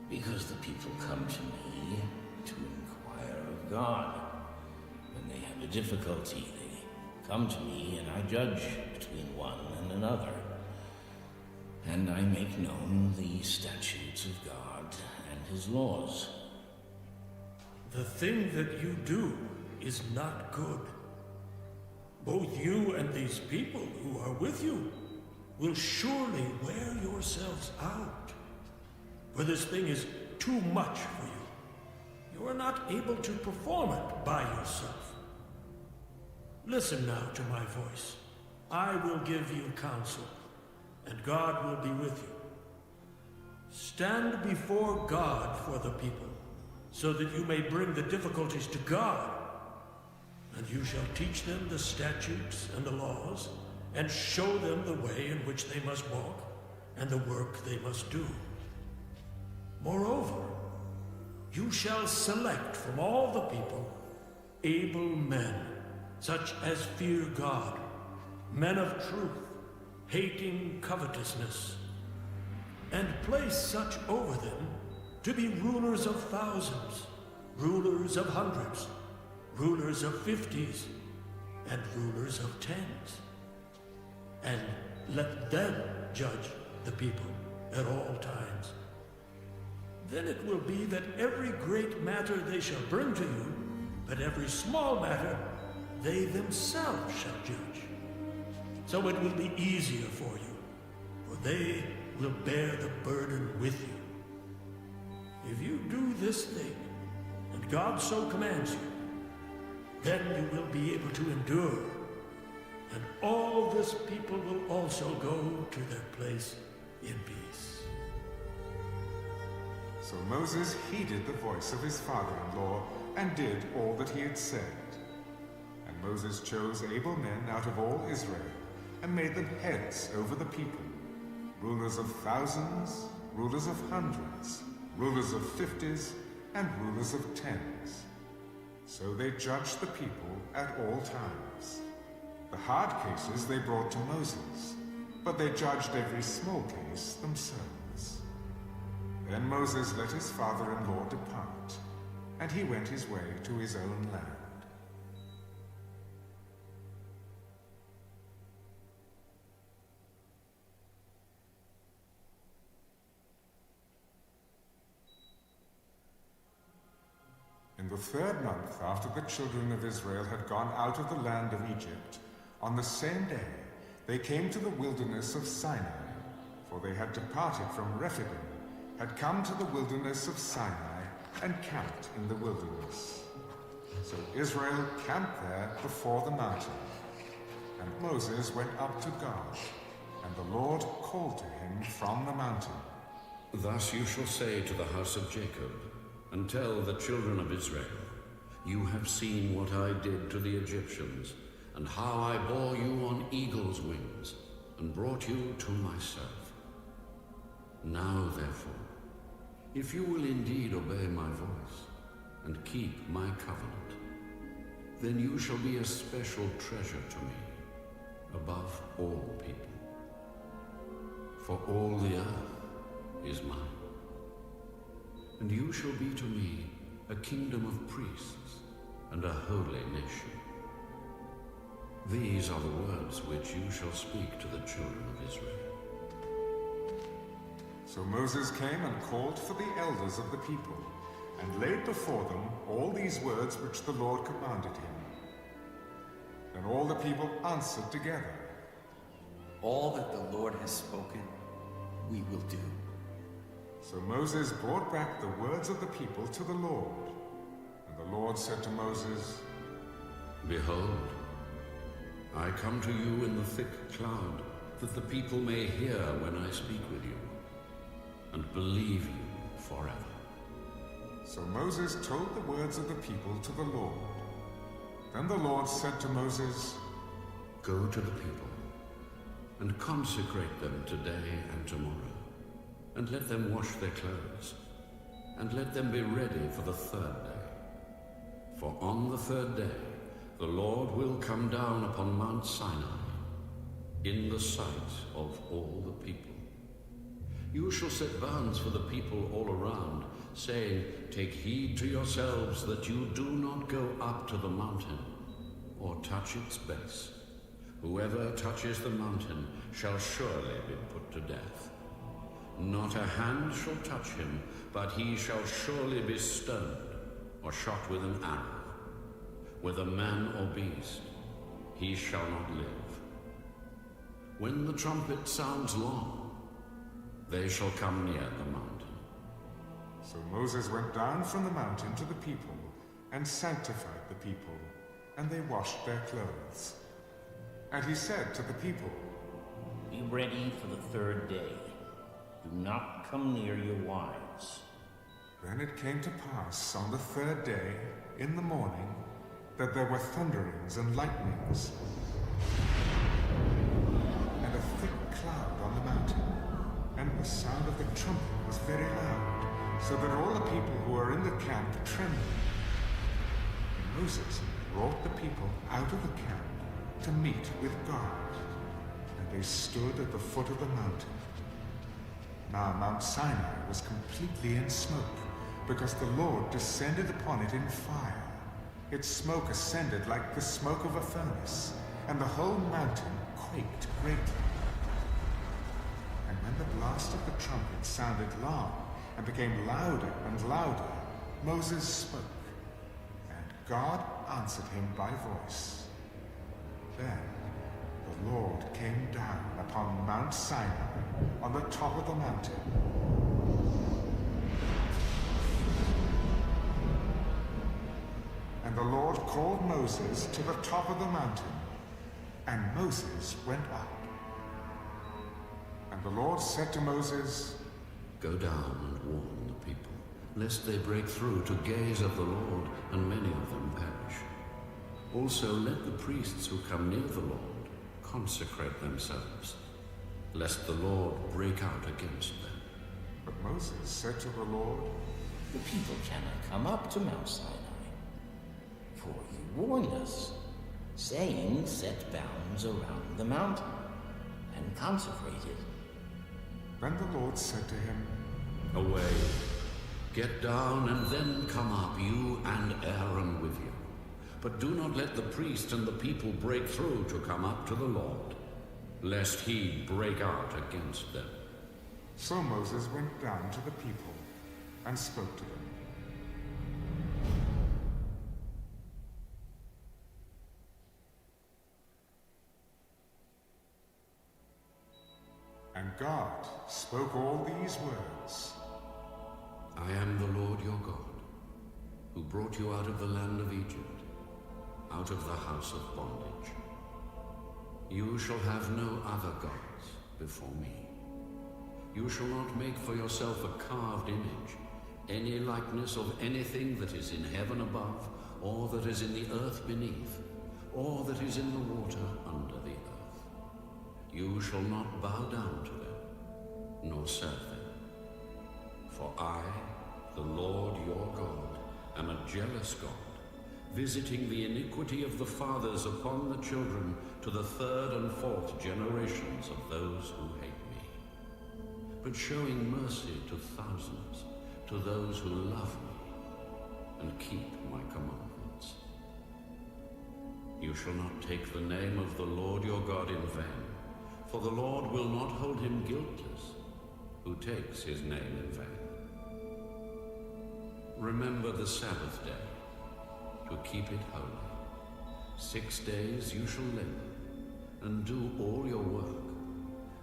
"Because the people come to me to inquire of God. When they have a difficulty, they come to me and I judge between one and another. and I make known the statutes of God and his laws. The thing that you do is not good. Both you and these people who are with you will surely wear yourselves out. For this thing is too much for you. You are not able to perform it by yourself. Listen now to my voice. I will give you counsel, and God will be with you. Stand before God for the people, so that you may bring the difficulties to God. And you shall teach them the statutes and the laws, and show them the way in which they must walk, and the work they must do. Moreover, you shall select from all the people able men, such as fear God, men of truth, hating covetousness, and place such over them to be rulers of thousands, rulers of hundreds, rulers of 50s, and rulers of 10s. And let them judge the people at all times. Then it will be that every great matter they shall bring to you, but every small matter they themselves shall judge. So it will be easier for you, for they will bear the burden with you. If you do this thing, and God so commands you, then you will be able to endure, and all this people will also go to their place in peace. So Moses heeded the voice of his father-in-law and did all that he had said. And Moses chose able men out of all Israel and made them heads over the people, rulers of thousands, rulers of hundreds, rulers of 50s, and rulers of 10s. So they judged the people at all times. The hard cases they brought to Moses, but they judged every small case themselves. Then Moses let his father-in-law depart, and he went his way to his own land. In the 3rd month after the children of Israel had gone out of the land of Egypt, on the same day they came to the wilderness of Sinai, for they had departed from Rephidim, had come to the wilderness of Sinai, and camped in the wilderness. So Israel camped there before the mountain. And Moses went up to God, and the Lord called to him from the mountain. Thus you shall say to the house of Jacob, and tell the children of Israel, you have seen what I did to the Egyptians, and how I bore you on eagle's wings, and brought you to myself. Now, therefore, if you will indeed obey my voice, and keep my covenant, then you shall be a special treasure to me, above all people. For all the earth is mine. And you shall be to me a kingdom of priests and a holy nation. These are the words which you shall speak to the children of Israel. So Moses came and called for the elders of the people, and laid before them all these words which the Lord commanded him. Then all the people answered together, all that the Lord has spoken, we will do. So Moses brought back the words of the people to the Lord. And the Lord said to Moses, Behold, I come to you in the thick cloud, that the people may hear when I speak with you, and believe you forever. So Moses told the words of the people to the Lord. Then the Lord said to Moses, Go to the people, and consecrate them today and tomorrow, and let them wash their clothes, and let them be ready for the 3rd day. For on the 3rd day the Lord will come down upon Mount Sinai, in the sight of all the people. You shall set bounds for the people all around, saying, Take heed to yourselves that you do not go up to the mountain, or touch its base. Whoever touches the mountain shall surely be put to death. Not a hand shall touch him, but he shall surely be stoned, or shot with an arrow. Whether man or beast, he shall not live. When the trumpet sounds long, they shall come near the mountain. So Moses went down from the mountain to the people, and sanctified the people, and they washed their clothes. And he said to the people, Be ready for the third day. Do not come near your wives. Then it came to pass on the third day, in the morning, that there were thunderings and lightnings, and a thick cloud on the mountain, and the sound of the trumpet was very loud, so that all the people who were in the camp trembled. And Moses brought the people out of the camp to meet with God, and they stood at the foot of the mountain. Now Mount Sinai was completely in smoke, because the Lord descended upon it in fire. Its smoke ascended like the smoke of a furnace, and the whole mountain quaked greatly. And when the blast of the trumpet sounded long, and became louder and louder, Moses spoke, and God answered him by voice. Then the Lord came down upon Mount Sinai on the top of the mountain. And the Lord called Moses to the top of the mountain, and Moses went up. And the Lord said to Moses, Go down and warn the people, lest they break through to gaze at the Lord, and many of them perish. Also let the priests who come near the Lord consecrate themselves, lest the Lord break out against them. But Moses said to the Lord, The people cannot come up to Mount Sinai, for you warned us, saying, Set bounds around the mountain, and consecrate it. Then the Lord said to him, Away, get down and then come up, you and Aaron with you. But do not let the priests and the people break through to come up to the Lord, lest he break out against them. So Moses went down to the people and spoke to them. And God spoke all these words. I am the Lord your God, who brought you out of the land of Egypt, out of the house of bondage. You shall have no other gods before me. You shall not make for yourself a carved image, any likeness of anything that is in heaven above, or that is in the earth beneath, or that is in the water under the earth. You shall not bow down to them, nor serve them. For I, the Lord your God, am a jealous God, visiting the iniquity of the fathers upon the children to the third and fourth generations of those who hate me, but showing mercy to thousands, to those who love me and keep my commandments. You shall not take the name of the Lord your God in vain, for the Lord will not hold him guiltless who takes his name in vain. Remember the Sabbath day, to keep it holy. 6 days you shall labor, and do all your work.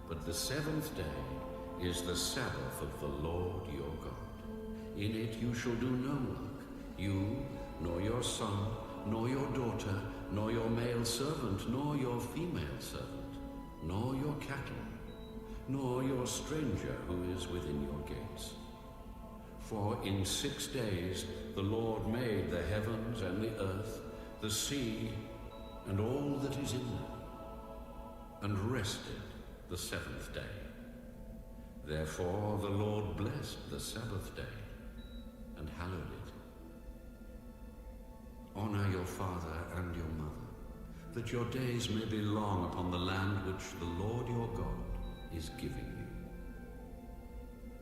But the seventh day is the Sabbath of the Lord your God. In it you shall do no work, you, nor your son, nor your daughter, nor your male servant, nor your female servant, nor your cattle, nor your stranger who is within your gates. For in 6 days the Lord made the heavens and the earth, the sea, and all that is in them, and rested the seventh day. Therefore the Lord blessed the Sabbath day, and hallowed it. Honor your father and your mother, that your days may be long upon the land which the Lord your God is giving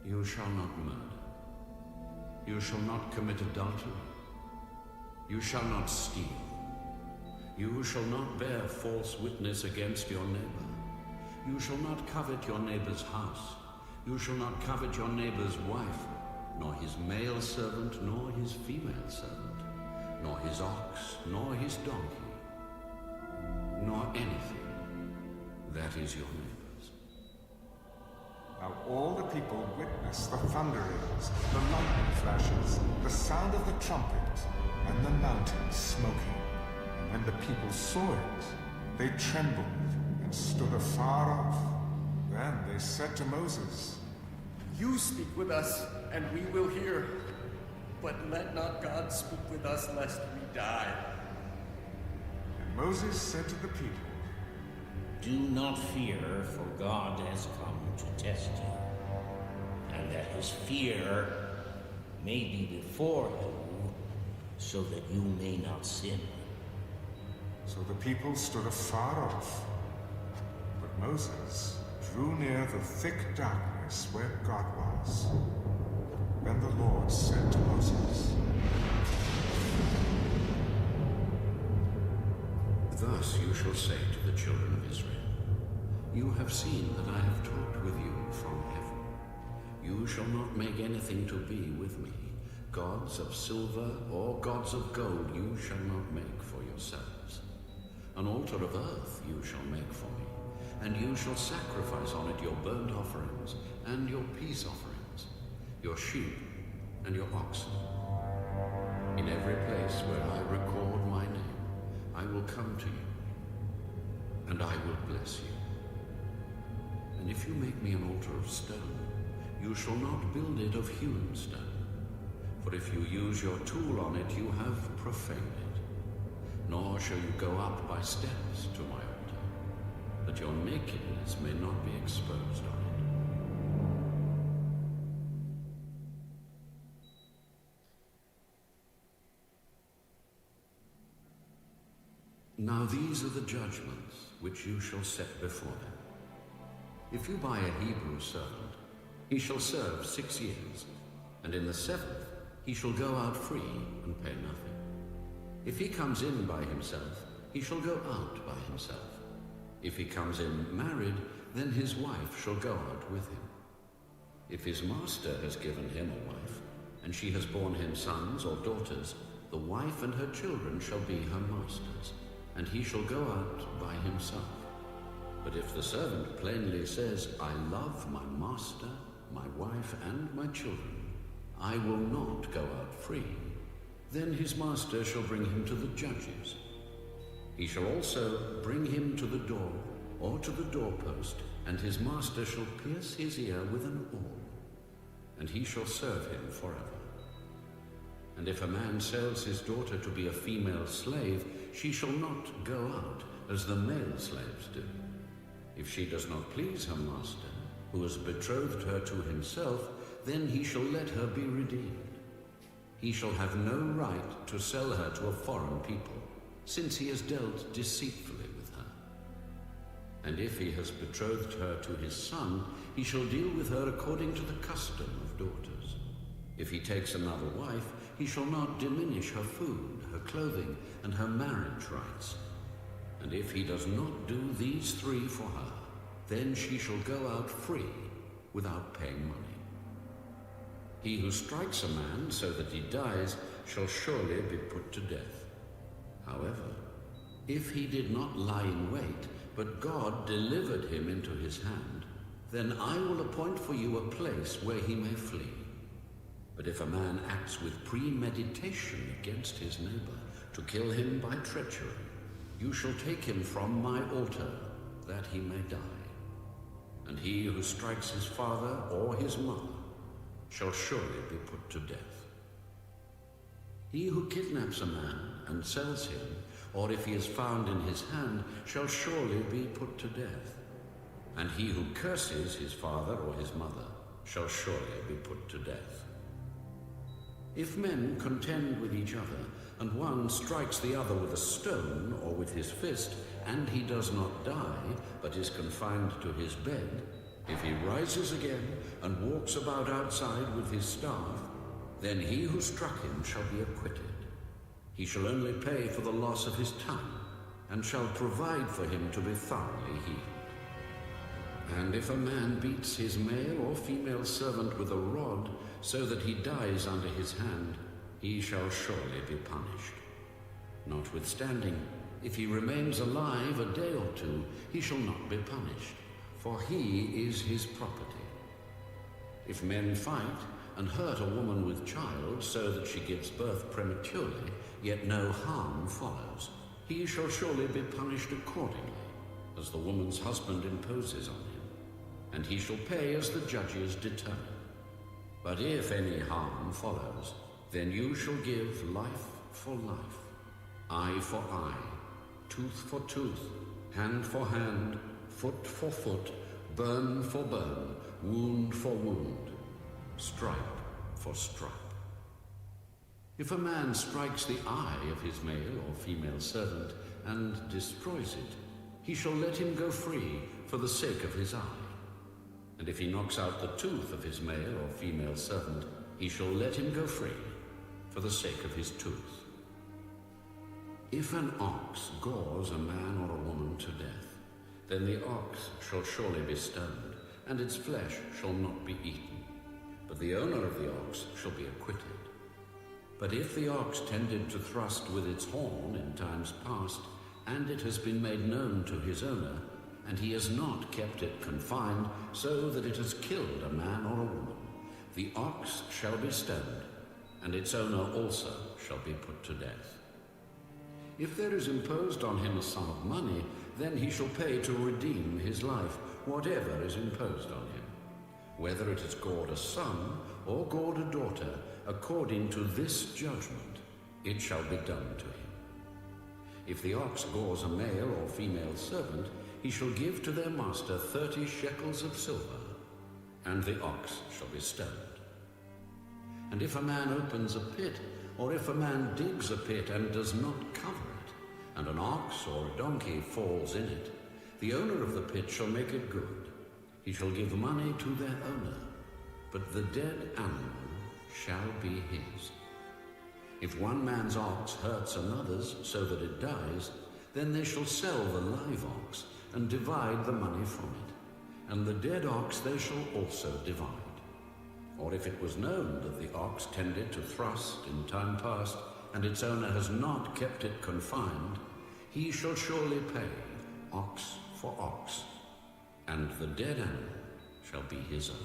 you. You shall not murder. You shall not commit adultery. You shall not steal. You shall not bear false witness against your neighbor. You shall not covet your neighbor's house. You shall not covet your neighbor's wife, nor his male servant, nor his female servant, nor his ox, nor his donkey, nor anything that is your neighbor's. Now all the people witnessed the thunderings, the lightning flashes, the sound of the trumpet, and the mountain smoking. And when the people saw it, they trembled and stood afar off. Then they said to Moses, You speak with us, and we will hear. But let not God speak with us, lest we die. And Moses said to the people, Do not fear, for God has come to test you, and that his fear may be before you, so that you may not sin. So the people stood afar off, but Moses drew near the thick darkness where God was. Then the Lord said to Moses, Thus you shall say to the children of Israel, You have seen that I have talked with you from heaven. You shall not make anything to be with me. Gods of silver or gods of gold you shall not make for yourselves. An altar of earth you shall make for me, and you shall sacrifice on it your burnt offerings and your peace offerings, your sheep and your oxen. In every place where I record my name, I will come to you, and I will bless you. And if you make me an altar of stone, you shall not build it of hewn stone. For if you use your tool on it, you have profaned it. Nor shall you go up by steps to my altar, that your nakedness may not be exposed on it. Now these are the judgments which you shall set before them. If you buy a Hebrew servant, he shall serve 6 years, and in the 7th he shall go out free and pay nothing. If he comes in by himself, he shall go out by himself. If he comes in married, then his wife shall go out with him. If his master has given him a wife, and she has borne him sons or daughters, the wife and her children shall be her master's, and he shall go out by himself. But if the servant plainly says, I love my master, my wife, and my children, I will not go out free, then his master shall bring him to the judges. He shall also bring him to the door or to the doorpost, and his master shall pierce his ear with an awl, and he shall serve him forever. And if a man sells his daughter to be a female slave, she shall not go out as the male slaves do. If she does not please her master, who has betrothed her to himself, then he shall let her be redeemed. He shall have no right to sell her to a foreign people, since he has dealt deceitfully with her. And if he has betrothed her to his son, he shall deal with her according to the custom of daughters. If he takes another wife, he shall not diminish her food, her clothing, and her marriage rights. And if he does not do these 3 for her, then she shall go out free without paying money. He who strikes a man so that he dies shall surely be put to death. However, if he did not lie in wait, but God delivered him into his hand, then I will appoint for you a place where he may flee. But if a man acts with premeditation against his neighbor to kill him by treachery, you shall take him from my altar, that he may die. And he who strikes his father or his mother shall surely be put to death. He who kidnaps a man and sells him, or if he is found in his hand, shall surely be put to death. And he who curses his father or his mother shall surely be put to death. If men contend with each other, and one strikes the other with a stone or with his fist, and he does not die, but is confined to his bed, if he rises again and walks about outside with his staff, then he who struck him shall be acquitted. He shall only pay for the loss of his tongue, and shall provide for him to be thoroughly healed. And if a man beats his male or female servant with a rod, so that he dies under his hand, he shall surely be punished. Notwithstanding, if he remains alive a day or two, he shall not be punished, for he is his property. If men fight and hurt a woman with child, so that she gives birth prematurely, yet no harm follows, he shall surely be punished accordingly, as the woman's husband imposes on him, and he shall pay as the judges determine. But if any harm follows, then you shall give life for life, eye for eye, tooth for tooth, hand for hand, foot for foot, burn for burn, wound for wound, stripe for stripe. If a man strikes the eye of his male or female servant and destroys it, he shall let him go free for the sake of his eye. And if he knocks out the tooth of his male or female servant, he shall let him go free for the sake of his tooth. If an ox gores a man or a woman to death, then the ox shall surely be stoned, and its flesh shall not be eaten, but the owner of the ox shall be acquitted. But if the ox tended to thrust with its horn in times past, and it has been made known to his owner, and he has not kept it confined, so that it has killed a man or a woman, the ox shall be stoned, and its owner also shall be put to death. If there is imposed on him a sum of money, then he shall pay to redeem his life, whatever is imposed on him, whether it has gored a son or gored a daughter, according to this judgment, it shall be done to him. If the ox gores a male or female servant, he shall give to their master 30 shekels of silver, and the ox shall be stoned. And if a man opens a pit, or if a man digs a pit and does not cover it, and an ox or a donkey falls in it, the owner of the pit shall make it good. He shall give money to their owner, but the dead animal shall be his. If one man's ox hurts another's so that it dies, then they shall sell the live ox and divide the money from it, and the dead ox they shall also divide. Or if it was known that the ox tended to thrust in time past, and its owner has not kept it confined, he shall surely pay ox for ox, and the dead animal shall be his own.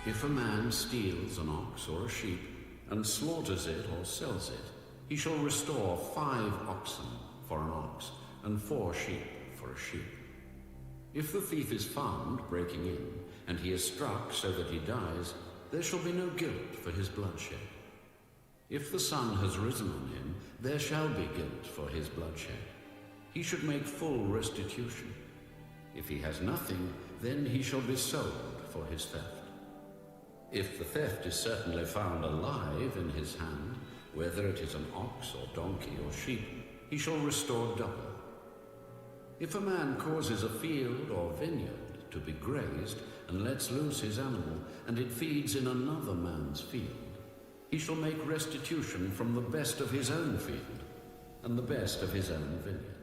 If a man steals an ox or a sheep, and slaughters it or sells it, he shall restore 5 oxen for an ox, and 4 sheep for a sheep. If the thief is found breaking in, and he is struck so that he dies, there shall be no guilt for his bloodshed. If the sun has risen on him, there shall be guilt for his bloodshed. He should make full restitution. If he has nothing, then he shall be sold for his theft. If the theft is certainly found alive in his hand, whether it is an ox or donkey or sheep, he shall restore double. If a man causes a field or vineyard to be grazed and lets loose his animal, and it feeds in another man's field, he shall make restitution from the best of his own field and the best of his own vineyard.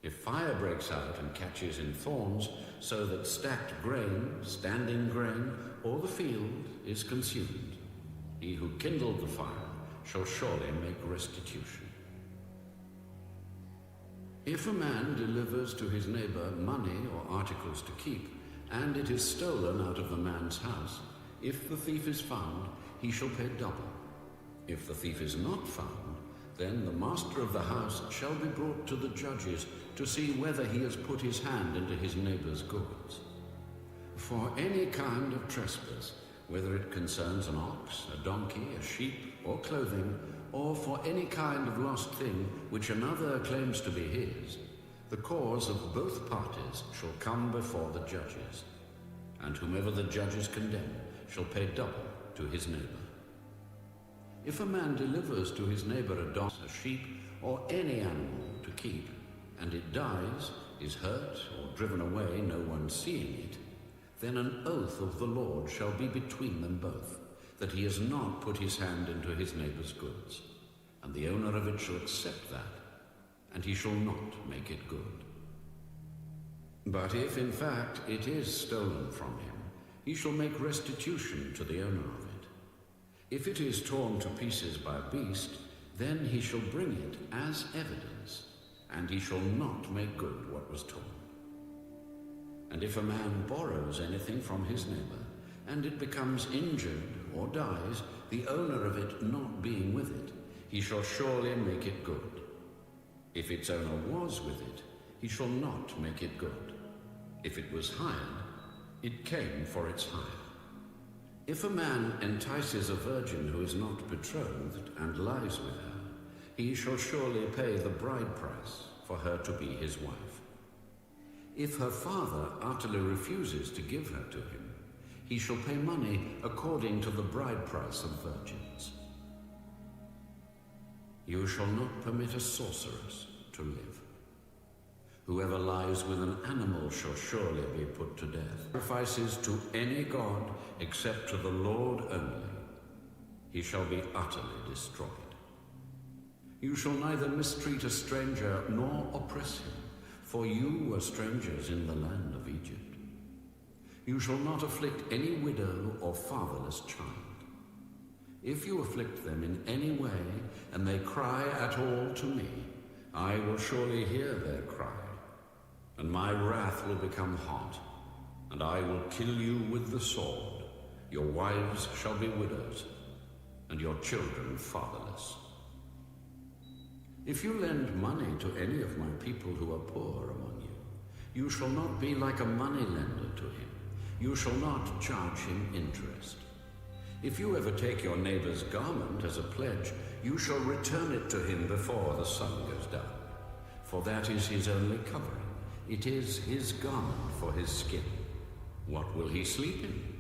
If fire breaks out and catches in thorns, so that stacked grain, standing grain, or the field is consumed, he who kindled the fire shall surely make restitution. If a man delivers to his neighbor money or articles to keep, and it is stolen out of the man's house, if the thief is found, he shall pay double. If the thief is not found, then the master of the house shall be brought to the judges to see whether he has put his hand into his neighbor's goods. For any kind of trespass, whether it concerns an ox, a donkey, a sheep, or clothing, or for any kind of lost thing which another claims to be his, the cause of both parties shall come before the judges, and whomever the judges condemn shall pay double to his neighbor. If a man delivers to his neighbor a donkey, a sheep, or any animal to keep, and it dies, is hurt, or driven away, no one seeing it, Then an oath of the Lord shall be between them both, that he has not put his hand into his neighbor's goods, and the owner of it shall accept that, and he shall not make it good. But if in fact it is stolen from him, he shall make restitution to the owner of it. If it is torn to pieces by a beast, then he shall bring it as evidence, and he shall not make good what was torn. And if a man borrows anything from his neighbor, and it becomes injured or dies, the owner of it not being with it, he shall surely make it good. If its owner was with it, he shall not make it good. If it was hired, it came for its hire. If a man entices a virgin who is not betrothed and lies with her, he shall surely pay the bride price for her to be his wife. If her father utterly refuses to give her to him, he shall pay money according to the bride price of virgins. You shall not permit a sorceress to live. Whoever lies with an animal shall surely be put to death. Sacrifices to any god except to the Lord only, he shall be utterly destroyed. You shall neither mistreat a stranger nor oppress him, for you were strangers in the land of Egypt. You shall not afflict any widow or fatherless child. If you afflict them in any way, and they cry at all to me, I will surely hear their cry, and my wrath will become hot, and I will kill you with the sword. Your wives shall be widows, and your children fatherless. If you lend money to any of my people who are poor among you, you shall not be like a moneylender to him. You shall not charge him interest. If you ever take your neighbor's garment as a pledge, you shall return it to him before the sun goes down, for that is his only covering. It is his garment for his skin. What will he sleep in?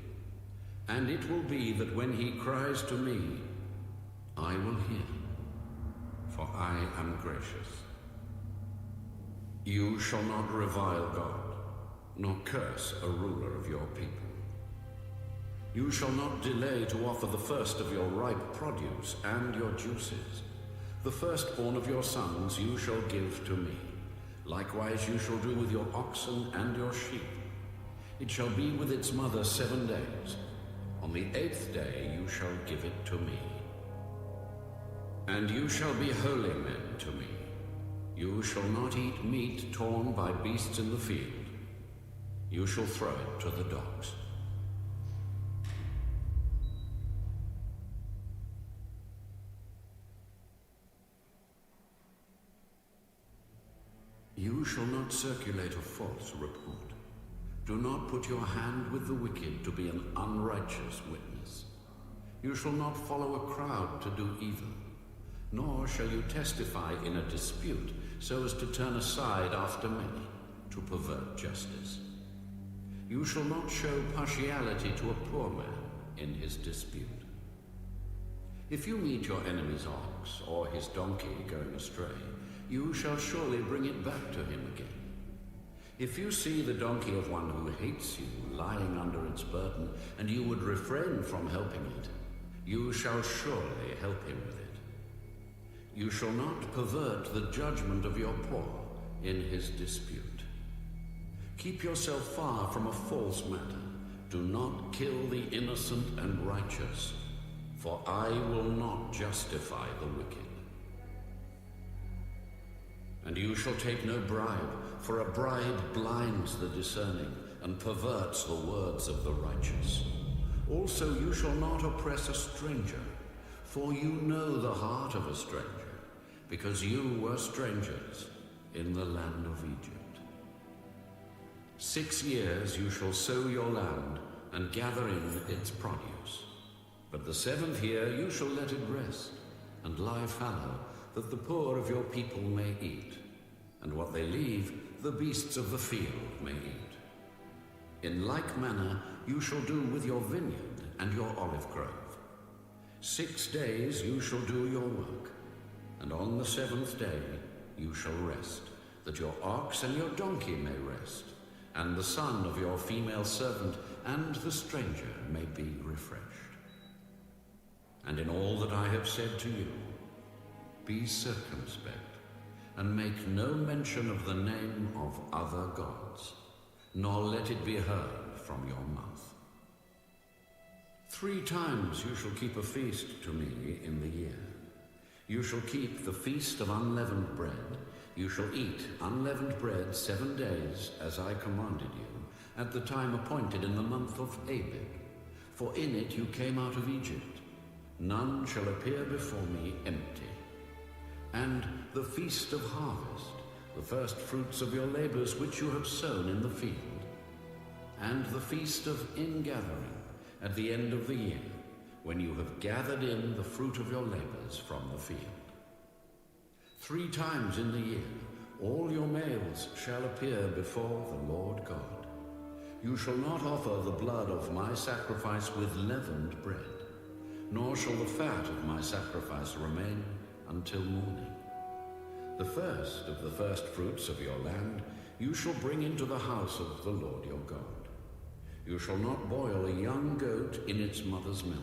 And it will be that when he cries to me, I will hear him, for I am gracious. You shall not revile God, nor curse a ruler of your people. You shall not delay to offer the first of your ripe produce and your juices. The firstborn of your sons you shall give to me. Likewise you shall do with your oxen and your sheep. It shall be with its mother 7 days. On the 8th day you shall give it to me. And you shall be holy men to me. You shall not eat meat torn by beasts in the field. You shall throw it to the dogs. You shall not circulate a false report. Do not put your hand with the wicked to be an unrighteous witness. You shall not follow a crowd to do evil, nor shall you testify in a dispute so as to turn aside after many, to pervert justice. You shall not show partiality to a poor man in his dispute. If you meet your enemy's ox or his donkey going astray, you shall surely bring it back to him again. If you see the donkey of one who hates you lying under its burden, and you would refrain from helping it, you shall surely help him with it. You shall not pervert the judgment of your poor in his dispute. Keep yourself far from a false matter. Do not kill the innocent and righteous, for I will not justify the wicked. And you shall take no bribe, for a bribe blinds the discerning and perverts the words of the righteous. Also you shall not oppress a stranger, for you know the heart of a stranger, because you were strangers in the land of Egypt. 6 years you shall sow your land and gather in its produce. But the 7th year you shall let it rest and lie fallow, that the poor of your people may eat, and what they leave, the beasts of the field may eat. In like manner you shall do with your vineyard and your olive grove. 6 days you shall do your work, and on the 7th day you shall rest, that your ox and your donkey may rest, and the son of your female servant and the stranger may be refreshed. And in all that I have said to you, be circumspect, and make no mention of the name of other gods, nor let it be heard from your mouth. 3 times you shall keep a feast to me in the year. You shall keep the feast of unleavened bread. You shall eat unleavened bread 7 days, as I commanded you, at the time appointed in the month of Abib. For in it you came out of Egypt. None shall appear before me empty. And the feast of harvest, the first fruits of your labors which you have sown in the field. And the feast of ingathering, at the end of the year, when you have gathered in the fruit of your labors from the field. 3 times in the year all your males shall appear before the Lord God. You shall not offer the blood of my sacrifice with leavened bread, nor shall the fat of my sacrifice remain until morning. The first of the first fruits of your land you shall bring into the house of the Lord your God. You shall not boil a young goat in its mother's milk.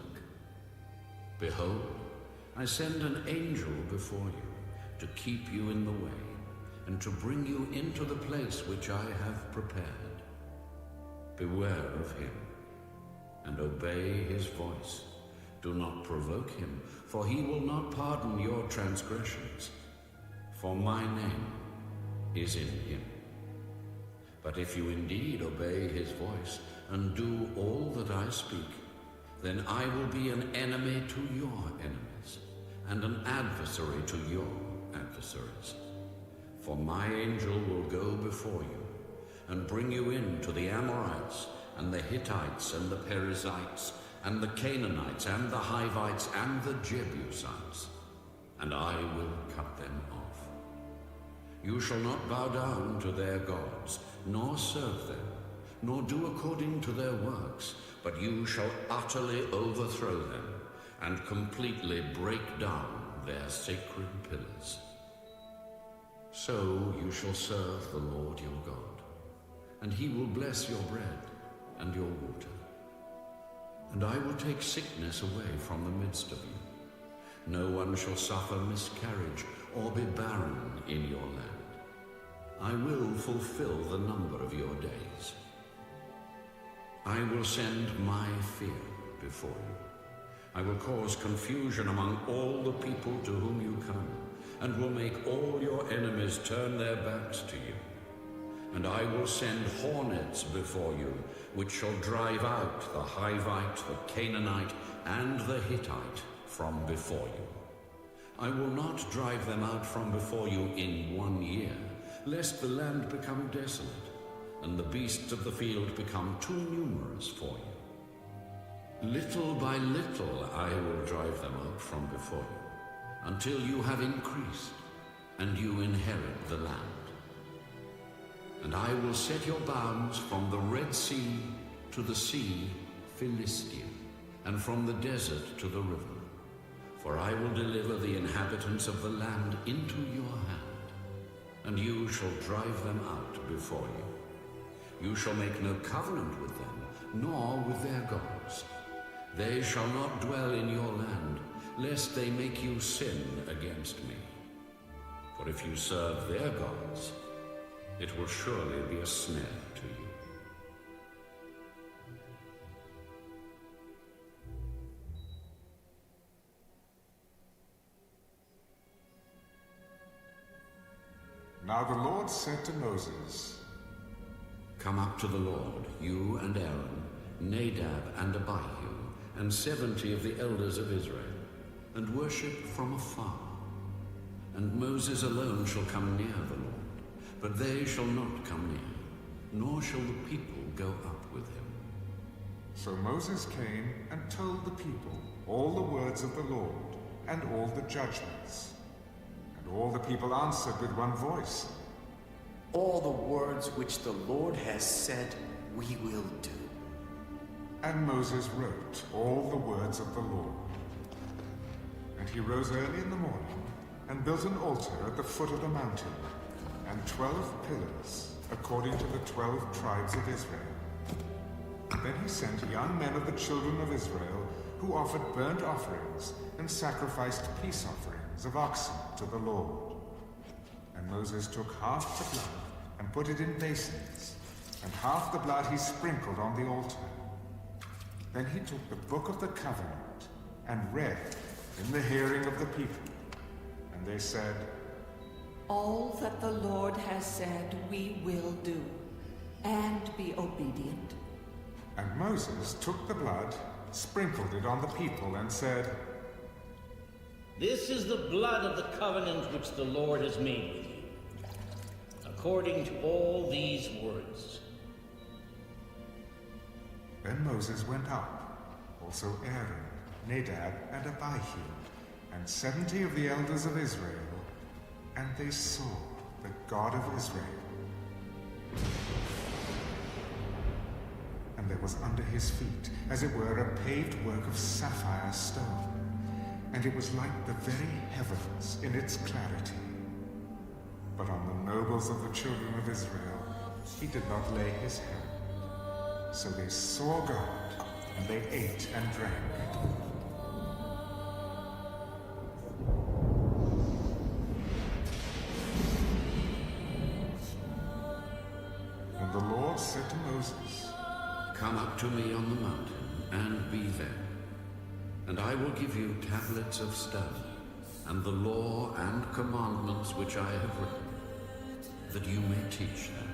Behold, I send an angel before you to keep you in the way, and to bring you into the place which I have prepared. Beware of him, and obey his voice. Do not provoke him, for he will not pardon your transgressions, for my name is in him. But if you indeed obey his voice, and do all that I speak, then I will be an enemy to your enemies, and an adversary to your adversaries. For my angel will go before you, and bring you in to the Amorites, and the Hittites, and the Perizzites, and the Canaanites, and the Hivites, and the Jebusites, and I will cut them off. You shall not bow down to their gods, nor serve them, nor do according to their works, but you shall utterly overthrow them, and completely break down their sacred pillars. So you shall serve the Lord your God, and he will bless your bread and your water. And I will take sickness away from the midst of you. No one shall suffer miscarriage or be barren in your land. I will fulfill the number of your days. I will send my fear before you. I will cause confusion among all the people to whom you come, and will make all your enemies turn their backs to you. And I will send hornets before you, which shall drive out the Hivite, the Canaanite, and the Hittite from before you. I will not drive them out from before you in 1 year, lest the land become desolate, and the beasts of the field become too numerous for you. Little by little I will drive them out from before you, until you have increased, and you inherit the land. And I will set your bounds from the Red Sea to the sea Philistia, and from the desert to the river. For I will deliver the inhabitants of the land into your hand, and you shall drive them out before you. You shall make no covenant with them, nor with their gods. They shall not dwell in your land, lest they make you sin against me. For if you serve their gods, it will surely be a snare to you. Now the Lord said to Moses, Come up to the Lord, you and Aaron, Nadab and Abihu, and 70 of the elders of Israel, and worship from afar. And Moses alone shall come near the Lord, but they shall not come near, nor shall the people go up with him. So Moses came and told the people all the words of the Lord, and all the judgments. And all the people answered with one voice, All the words which the Lord has said, we will do. And Moses wrote all the words of the Lord. And he rose early in the morning, and built an altar at the foot of the mountain, and 12 pillars, according to the 12 tribes of Israel. Then he sent young men of the children of Israel who offered burnt offerings and sacrificed peace offerings of oxen to the Lord. And Moses took half the blood and put it in basins, and half the blood he sprinkled on the altar. Then he took the book of the covenant and read in the hearing of the people. And they said, All that the Lord has said we will do, and be obedient. And Moses took the blood, sprinkled it on the people, and said, This is the blood of the covenant which the Lord has made with you, according to all these words. Then Moses went up, also Aaron, Nadab, and Abihu, and 70 of the elders of Israel, and they saw the God of Israel. And there was under his feet, as it were, a paved work of sapphire stone, and it was like the very heavens in its clarity. But on the nobles of the children of Israel he did not lay his hand. So they saw God, and they ate and drank. And the Lord said to Moses, Come up to me on the mountain, and be there. And I will give you tablets of stone, and the law and commandments which I have written, that you may teach them.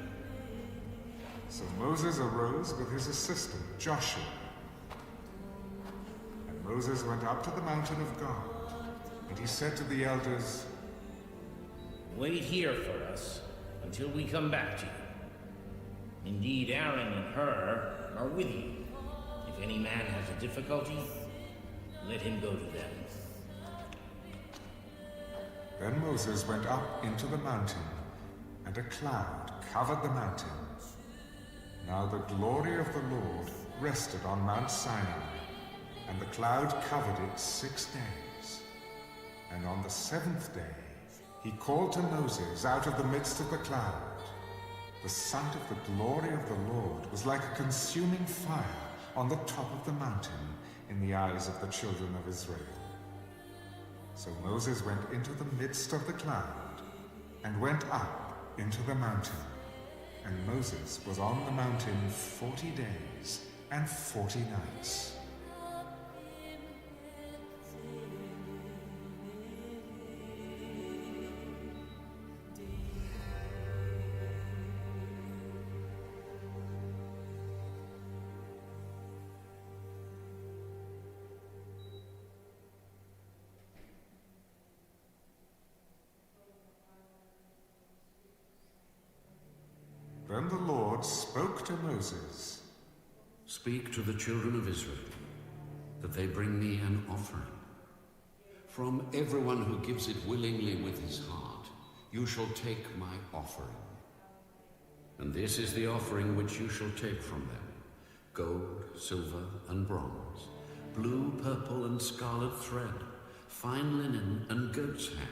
So Moses arose with his assistant, Joshua. And Moses went up to the mountain of God, and he said to the elders, Wait here for us until we come back to you. Indeed, Aaron and Hur are with you. If any man has a difficulty, let him go to them. Then Moses went up into the mountain, and a cloud covered the mountain. Now the glory of the Lord rested on Mount Sinai, and the cloud covered it 6 days. And on the 7th day he called to Moses out of the midst of the cloud. The sight of the glory of the Lord was like a consuming fire on the top of the mountain in the eyes of the children of Israel. So Moses went into the midst of the cloud, and went up into the mountain. And Moses was on the mountain 40 days and 40 nights. Then the Lord spoke to Moses. Speak to the children of Israel, that they bring me an offering. From everyone who gives it willingly with his heart, you shall take my offering. And this is the offering which you shall take from them: gold, silver, and bronze, blue, purple, and scarlet thread, fine linen and goat's hair,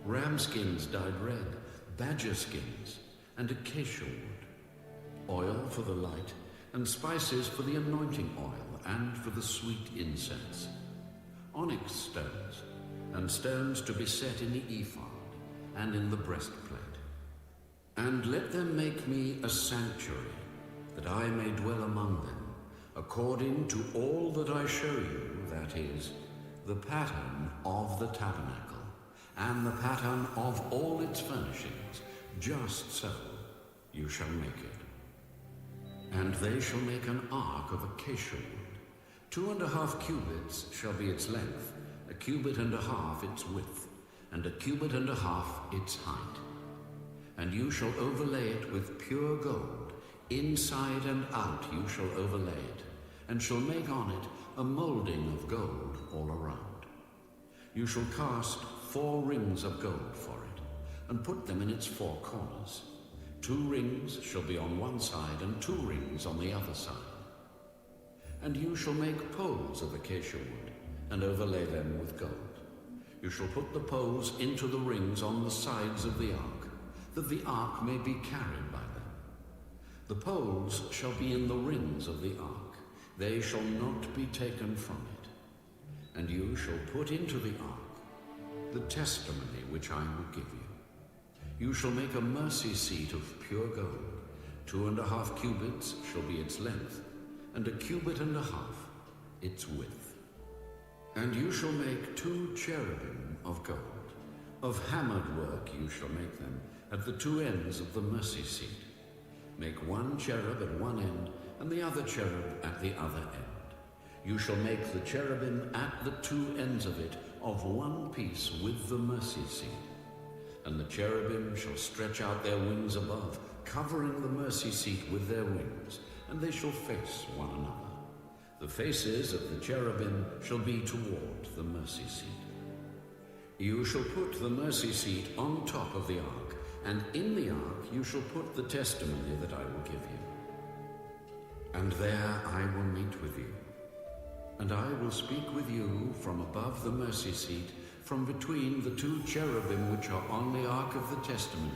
ram skins dyed red, badger skins, and acacia wood, oil for the light, and spices for the anointing oil and for the sweet incense, onyx stones, and stones to be set in the ephod and in the breastplate. And let them make me a sanctuary, that I may dwell among them, according to all that I show you, that is, the pattern of the tabernacle, and the pattern of all its furnishings, just so you shall make it. And they shall make an ark of acacia wood. 2.5 cubits shall be its length, 1.5 cubits its width, and 1.5 cubits its height. And you shall overlay it with pure gold, inside and out you shall overlay it, and shall make on it a molding of gold all around. You shall cast 4 rings of gold for it, and put them in its 4 corners. 2 rings shall be on one side, and 2 rings on the other side. And you shall make poles of acacia wood, and overlay them with gold. You shall put the poles into the rings on the sides of the ark, that the ark may be carried by them. The poles shall be in the rings of the ark. They shall not be taken from it. And you shall put into the ark the testimony which I will give you. You shall make a mercy seat of pure gold. 2.5 cubits shall be its length, and 1.5 cubits its width. And you shall make 2 cherubim of gold. Of hammered work you shall make them at the 2 ends of the mercy seat. Make 1 cherub at one end, and the other cherub at the other end. You shall make the cherubim at the 2 ends of it of one piece with the mercy seat. And the cherubim shall stretch out their wings above, covering the mercy seat with their wings, and they shall face one another. The faces of the cherubim shall be toward the mercy seat. You shall put the mercy seat on top of the ark, and in the ark you shall put the testimony that I will give you. And there I will meet with you, and I will speak with you from above the mercy seat, from between the 2 cherubim which are on the ark of the testimony,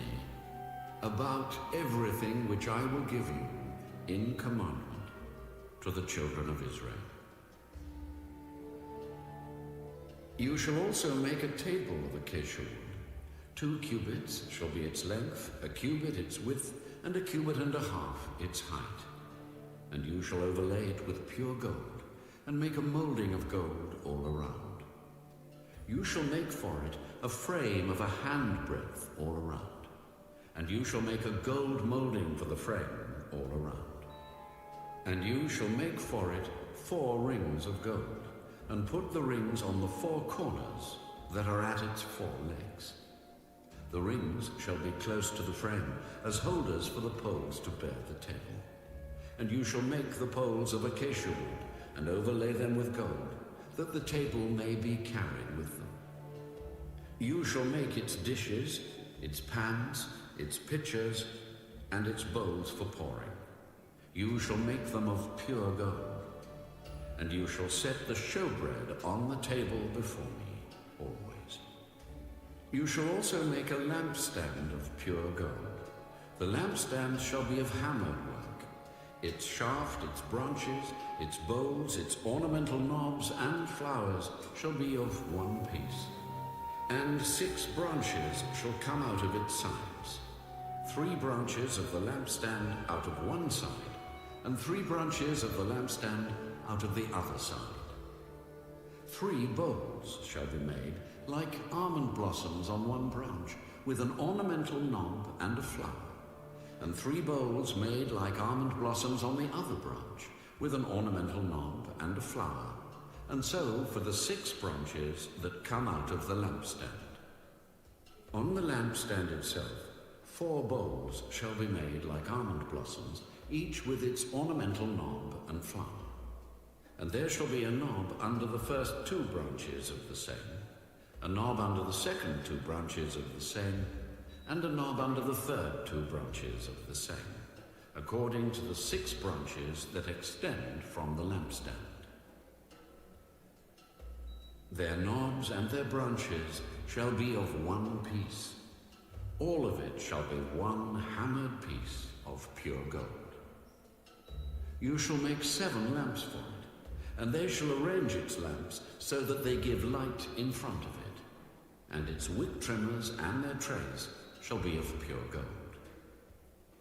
about everything which I will give you in commandment to the children of Israel. You shall also make a table of acacia wood. 2 cubits shall be its length, 1 cubit its width, and 1.5 cubits its height. And you shall overlay it with pure gold, and make a molding of gold all around. You shall make for it a frame of 1 handbreadth all around. And you shall make a gold molding for the frame all around. And you shall make for it 4 rings of gold, and put the rings on the 4 corners that are at its 4 legs. The rings shall be close to the frame, as holders for the poles to bear the table. And you shall make the poles of acacia wood, and overlay them with gold, that the table may be carried with them. You shall make its dishes, its pans, its pitchers, and its bowls for pouring. You shall make them of pure gold. And you shall set the showbread on the table before me always. You shall also make a lampstand of pure gold. The lampstand shall be of hammered work. Its shaft, its branches, its bowls, its ornamental knobs and flowers shall be of one piece. And 6 branches shall come out of its sides. 3 branches of the lampstand out of one side, and 3 branches of the lampstand out of the other side. 3 bowls shall be made like almond blossoms on one branch, with an ornamental knob and a flower. And 3 bowls made like almond blossoms on the other branch, with an ornamental knob and a flower. And so for the 6 branches that come out of the lampstand. On the lampstand itself, 4 bowls shall be made like almond blossoms, each with its ornamental knob and flower. And there shall be a knob under the first 2 branches of the same, a knob under the second 2 branches of the same, and a knob under the third 2 branches of the same, according to the 6 branches that extend from the lampstand. Their knobs and their branches shall be of one piece. All of it shall be one hammered piece of pure gold. You shall make 7 lamps for it, and they shall arrange its lamps so that they give light in front of it. And its wick trimmers and their trays shall be of pure gold.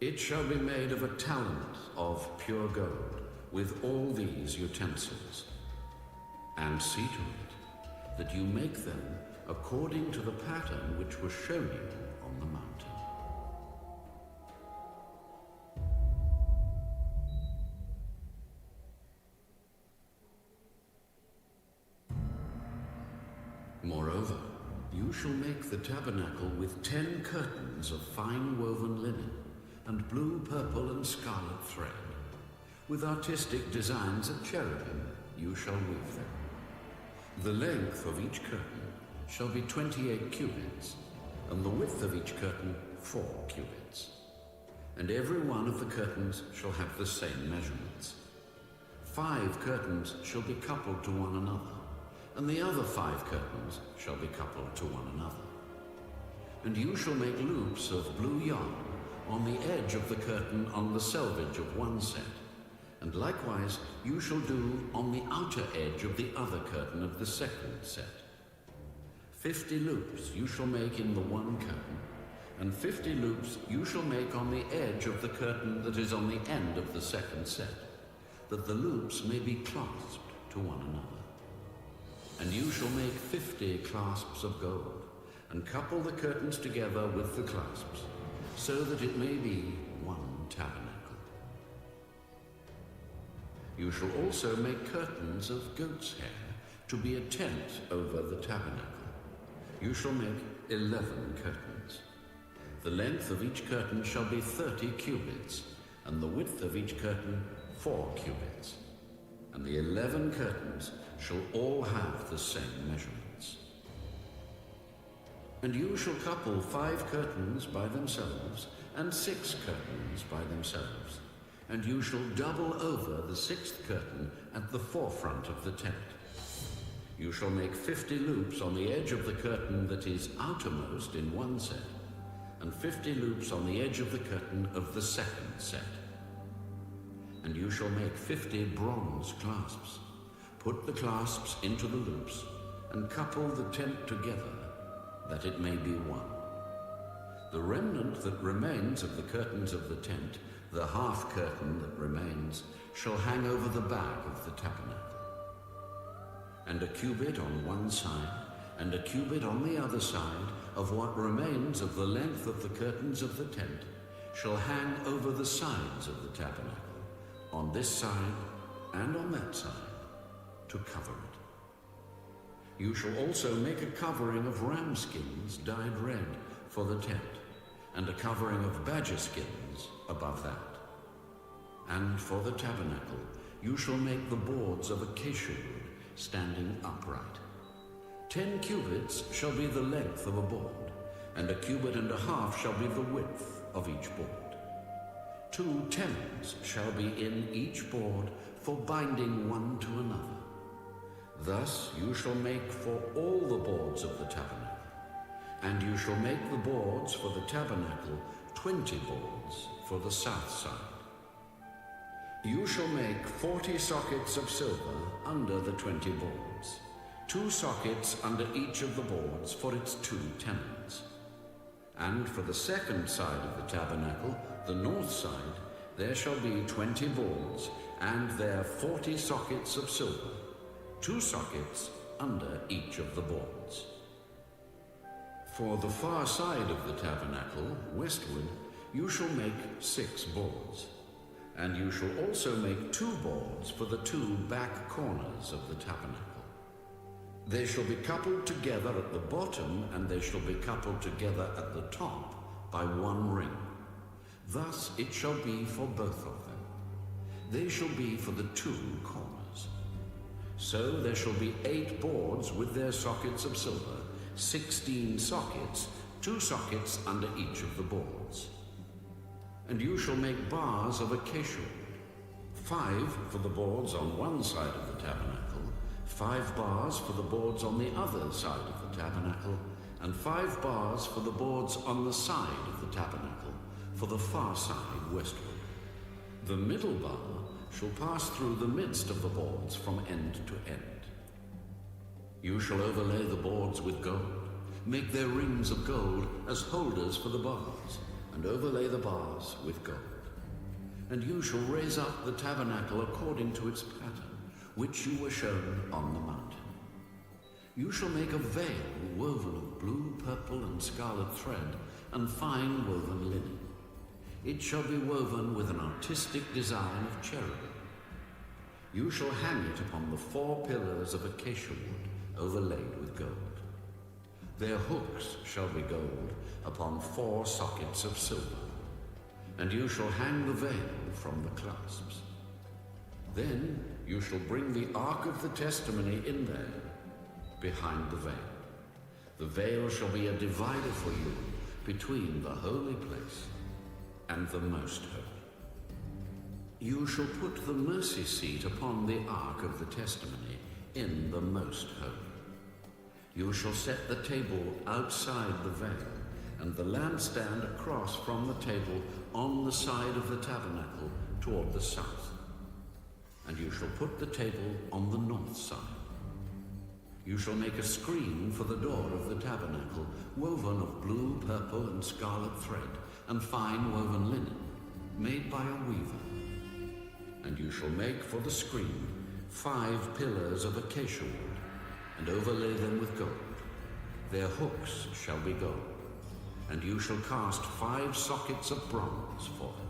It shall be made of 1 talent of pure gold, with all these utensils. And see to it that you make them according to the pattern which was shown you on the mountain. Moreover, you shall make the tabernacle with 10 curtains of fine woven linen, and blue, purple, and scarlet thread. With artistic designs of cherubim you shall weave them. The length of each curtain shall be 28 cubits, and the width of each curtain 4 cubits. And every one of the curtains shall have the same measurements. 5 curtains shall be coupled to one another, and the other 5 curtains shall be coupled to one another. And you shall make loops of blue yarn on the edge of the curtain on the selvage of one set, and likewise you shall do on the outer edge of the other curtain of the second set. 50 loops you shall make in the one curtain, and 50 loops you shall make on the edge of the curtain that is on the end of the second set, that the loops may be clasped to one another. And you shall make 50 clasps of gold, and couple the curtains together with the clasps, so that it may be one tabernacle. You shall also make curtains of goat's hair to be a tent over the tabernacle. You shall make 11 curtains. The length of each curtain shall be 30 cubits, and the width of each curtain 4 cubits. And the 11 curtains shall all have the same measurements. And you shall couple 5 curtains by themselves, and 6 curtains by themselves. And you shall double over the 6th curtain at the forefront of the tent. You shall make 50 loops on the edge of the curtain that is outermost in one set, and 50 loops on the edge of the curtain of the second set. And you shall make 50 bronze clasps. Put the clasps into the loops, and couple the tent together, that it may be one. The remnant that remains of the curtains of the tent, the half curtain that remains, shall hang over the back of the tabernacle. And a cubit on one side, and a cubit on the other side, of what remains of the length of the curtains of the tent, shall hang over the sides of the tabernacle, on this side and on that side, to cover it. You shall also make a covering of ram skins dyed red for the tent, and a covering of badger skins above that. And for the tabernacle you shall make the boards of acacia wood standing upright. 10 cubits shall be the length of a board, and a cubit and a half shall be the width of each board. 2 tenons shall be in each board for binding one to another. Thus you shall make for all the boards of the tabernacle. And you shall make the boards for the tabernacle 20 boards for the south side. You shall make 40 sockets of silver under the 20 boards, 2 sockets under each of the boards for its 2 tenons. And for the second side of the tabernacle, the north side, there shall be 20 boards, and there 40 sockets of silver, 2 sockets under each of the boards. For the far side of the tabernacle, westward, you shall make 6 boards. And you shall also make 2 boards for the 2 back corners of the tabernacle. They shall be coupled together at the bottom, and they shall be coupled together at the top by 1 ring. Thus it shall be for both of them. They shall be for the 2 corners. So there shall be 8 boards with their sockets of silver, 16 sockets, 2 sockets under each of the boards. And you shall make bars of acacia wood, 5 for the boards on one side of the tabernacle, 5 bars for the boards on the other side of the tabernacle, and 5 bars for the boards on the side of the tabernacle, for the far side westward. The middle bar shall pass through the midst of the boards from end to end. You shall overlay the boards with gold, make their rings of gold as holders for the bars, and overlay the bars with gold. And you shall raise up the tabernacle according to its pattern, which you were shown on the mountain. You shall make a veil woven of blue, purple, and scarlet thread, and fine woven linen. It shall be woven with an artistic design of cherubim. You shall hang it upon the 4 pillars of acacia wood, overlaid with gold. Their hooks shall be gold upon 4 sockets of silver, and you shall hang the veil from the clasps. Then you shall bring the ark of the testimony in there, behind the veil. The veil shall be a divider for you between the holy place and the most holy. You shall put the mercy seat upon the ark of the testimony in the most holy. You shall set the table outside the veil, and the lampstand across from the table on the side of the tabernacle toward the south. And you shall put the table on the north side. You shall make a screen for the door of the tabernacle, woven of blue, purple, and scarlet thread, and fine woven linen, made by a weaver. And you shall make for the screen 5 pillars of acacia wood, and overlay them with gold. Their hooks shall be gold, and you shall cast 5 sockets of bronze for them.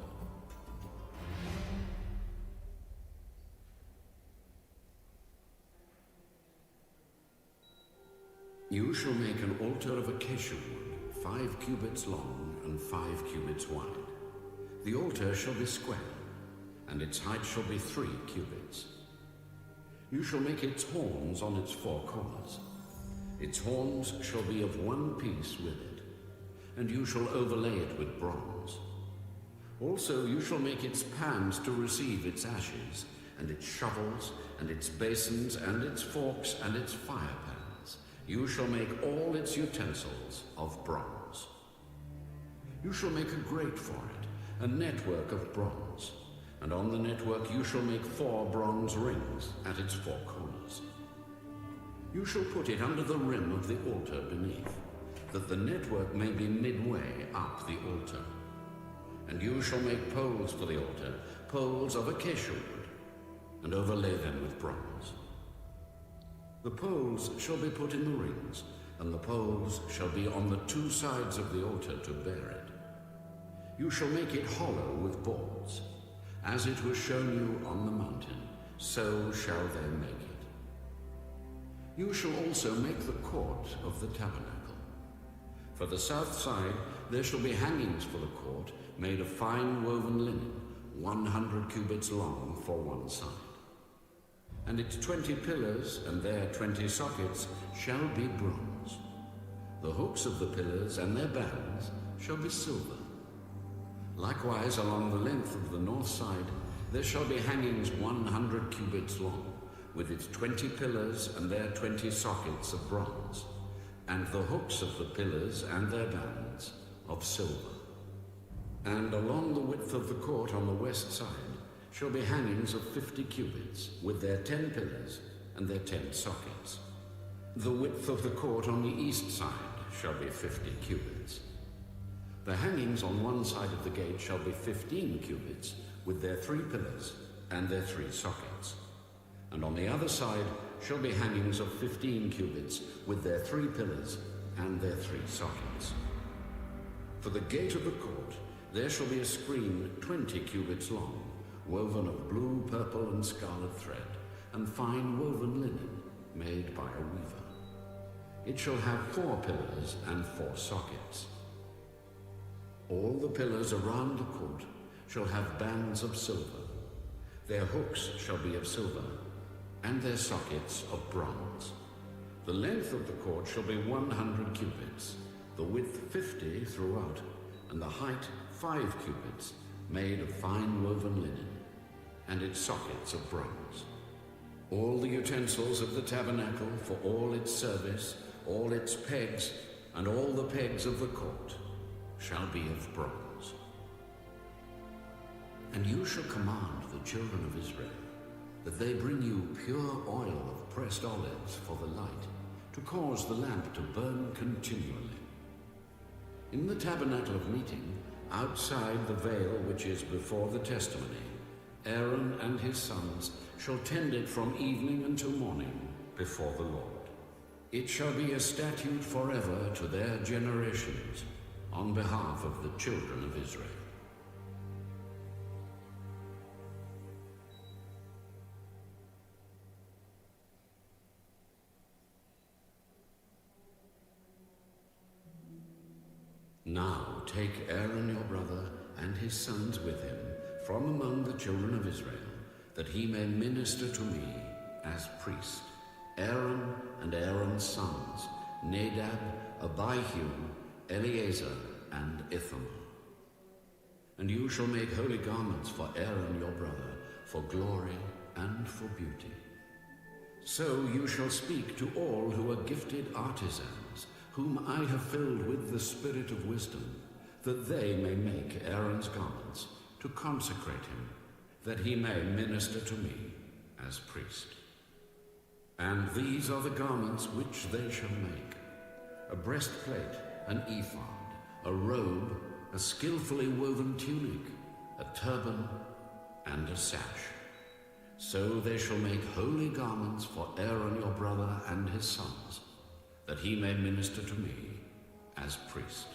You shall make an altar of acacia wood, 5 cubits long and 5 cubits wide. The altar shall be square, and its height shall be 3 cubits. You shall make its horns on its 4 corners. Its horns shall be of one piece with it, and you shall overlay it with bronze. Also you shall make its pans to receive its ashes, and its shovels, and its basins, and its forks, and its fire pans. You shall make all its utensils of bronze. You shall make a grate for it, a network of bronze, and on the network you shall make 4 bronze rings at its 4 corners. You shall put it under the rim of the altar beneath, that the network may be midway up the altar. And you shall make poles for the altar, poles of acacia wood, and overlay them with bronze. The poles shall be put in the rings, and the poles shall be on the 2 sides of the altar to bear it. You shall make it hollow with boards. As it was shown you on the mountain, so shall they make it. You shall also make the court of the tabernacle. For the south side there shall be hangings for the court, made of fine woven linen, 100 cubits long for one side. And its 20 pillars and their 20 sockets shall be bronze. The hooks of the pillars and their bands shall be silver. Likewise, along the length of the north side, there shall be hangings 100 cubits long, with its 20 pillars and their 20 sockets of bronze, and the hooks of the pillars and their bands of silver. And along the width of the court on the west side shall be hangings of 50 cubits, with their 10 pillars and their 10 sockets. The width of the court on the east side shall be 50 cubits. The hangings on one side of the gate shall be 15 cubits, with their 3 pillars and their 3 sockets. And on the other side shall be hangings of 15 cubits, with their 3 pillars and their 3 sockets. For the gate of the court there shall be a screen 20 cubits long, woven of blue, purple, and scarlet thread, and fine woven linen, made by a weaver. It shall have 4 pillars and 4 sockets. All the pillars around the court shall have bands of silver. Their hooks shall be of silver, and their sockets of bronze. The length of the court shall be 100 cubits, the width 50 throughout, and the height 5 cubits, made of fine woven linen, and its sockets of bronze. All the utensils of the tabernacle for all its service, all its pegs, and all the pegs of the court shall be of bronze. And you shall command the children of Israel that they bring you pure oil of pressed olives for the light, to cause the lamp to burn continually. In the tabernacle of meeting, outside the veil which is before the testimony, Aaron and his sons shall tend it from evening until morning before the Lord. It shall be a statute forever to their generations, on behalf of the children of Israel. Now take Aaron your brother and his sons with him from among the children of Israel, that he may minister to me as priest. Aaron and Aaron's sons, Nadab, Abihu, Eleazar, and Ithamar. And you shall make holy garments for Aaron your brother, for glory and for beauty. So you shall speak to all who are gifted artisans, whom I have filled with the spirit of wisdom, that they may make Aaron's garments, to consecrate him, that he may minister to me as priest. And these are the garments which they shall make: a breastplate, an ephod, a robe, a skillfully woven tunic, a turban, and a sash. So they shall make holy garments for Aaron your brother and his sons, that he may minister to me as priest.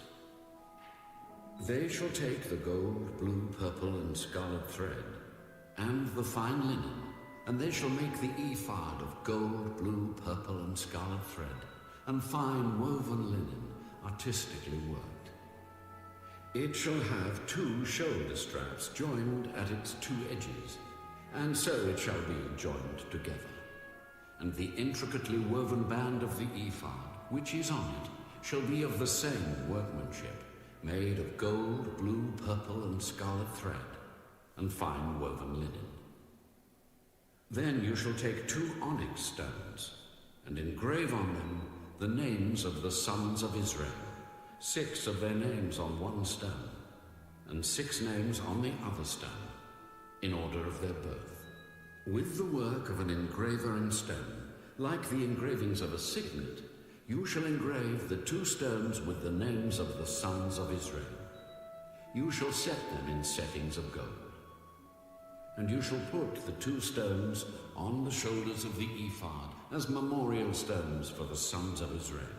They shall take the gold, blue, purple, and scarlet thread, and the fine linen, and they shall make the ephod of gold, blue, purple, and scarlet thread, and fine woven linen, artistically worked. It shall have 2 shoulder straps joined at its 2 edges, and so it shall be joined together. And the intricately woven band of the ephod, which is on it, shall be of the same workmanship, made of gold, blue, purple, and scarlet thread, and fine woven linen. Then you shall take 2 onyx stones, and engrave on them the names of the sons of Israel, 6 of their names on one stone, and 6 names on the other stone, in order of their birth. With the work of an engraver in stone, like the engravings of a signet, you shall engrave the 2 stones with the names of the sons of Israel. You shall set them in settings of gold. And you shall put the 2 stones on the shoulders of the ephod as memorial stones for the sons of Israel.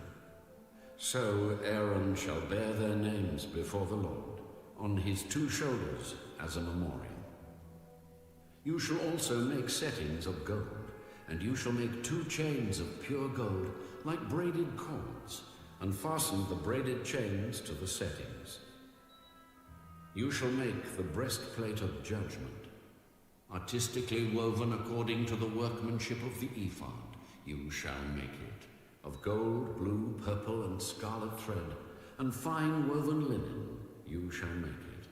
So Aaron shall bear their names before the Lord on his 2 shoulders as a memorial. You shall also make settings of gold, and you shall make 2 chains of pure gold like braided cords, and fasten the braided chains to the settings. You shall make the breastplate of judgment, artistically woven according to the workmanship of the ephod. You shall make it of gold, blue, purple, and scarlet thread, and fine woven linen. You shall make it.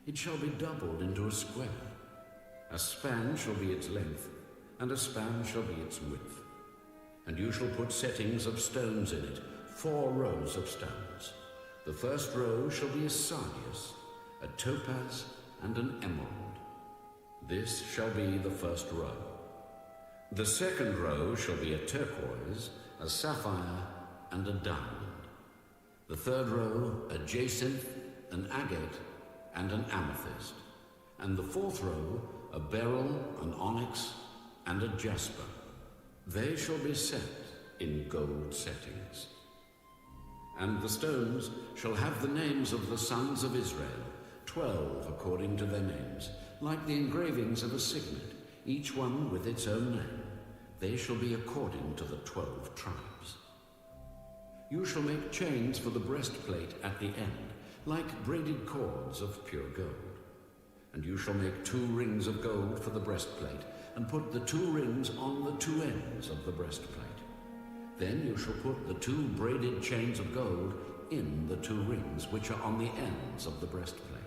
It shall be doubled into a square. A span shall be its length, and a span shall be its width. And you shall put settings of stones in it, 4 rows of stones. The first row shall be a sardius, a topaz, and an emerald. This shall be the first row. The second row shall be a turquoise, a sapphire, and a diamond. The third row, a jacinth, an agate, and an amethyst. And the fourth row, a beryl, an onyx, and a jasper. They shall be set in gold settings. And the stones shall have the names of the sons of Israel, 12 according to their names, like the engravings of a signet, each one with its own name. They shall be according to the 12 tribes. You shall make chains for the breastplate at the end, like braided cords of pure gold. And you shall make 2 rings of gold for the breastplate, and put the 2 rings on the 2 ends of the breastplate. Then you shall put the 2 braided chains of gold in the 2 rings which are on the ends of the breastplate.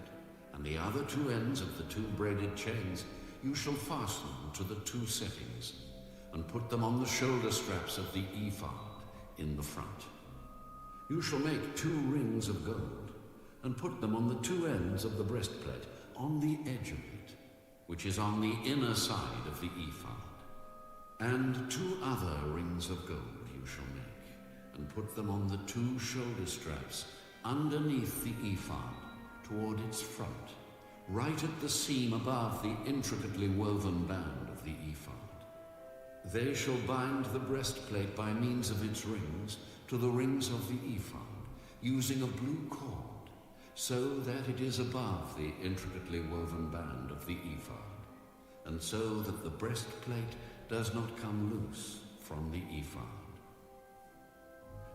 And the other 2 ends of the 2 braided chains you shall fasten to the 2 settings, and put them on the shoulder straps of the ephod in the front. You shall make 2 rings of gold, and put them on the 2 ends of the breastplate, on the edge of it, which is on the inner side of the ephod. And 2 other rings of gold you shall make, and put them on the 2 shoulder straps underneath the ephod, toward its front, right at the seam above the intricately woven band of the ephod. They shall bind the breastplate by means of its rings to the rings of the ephod, using a blue cord, so that it is above the intricately woven band of the ephod, and so that the breastplate does not come loose from the ephod.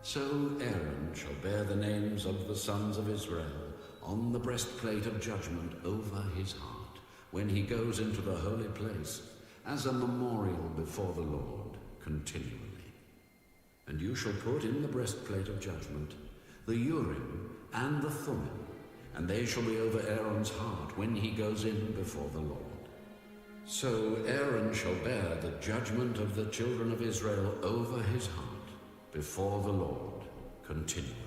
So Aaron shall bear the names of the sons of Israel on the breastplate of judgment over his heart, when he goes into the holy place, as a memorial before the Lord continually. And you shall put in the breastplate of judgment the Urim and the Thummim, and they shall be over Aaron's heart when he goes in before the Lord. So Aaron shall bear the judgment of the children of Israel over his heart before the Lord continually.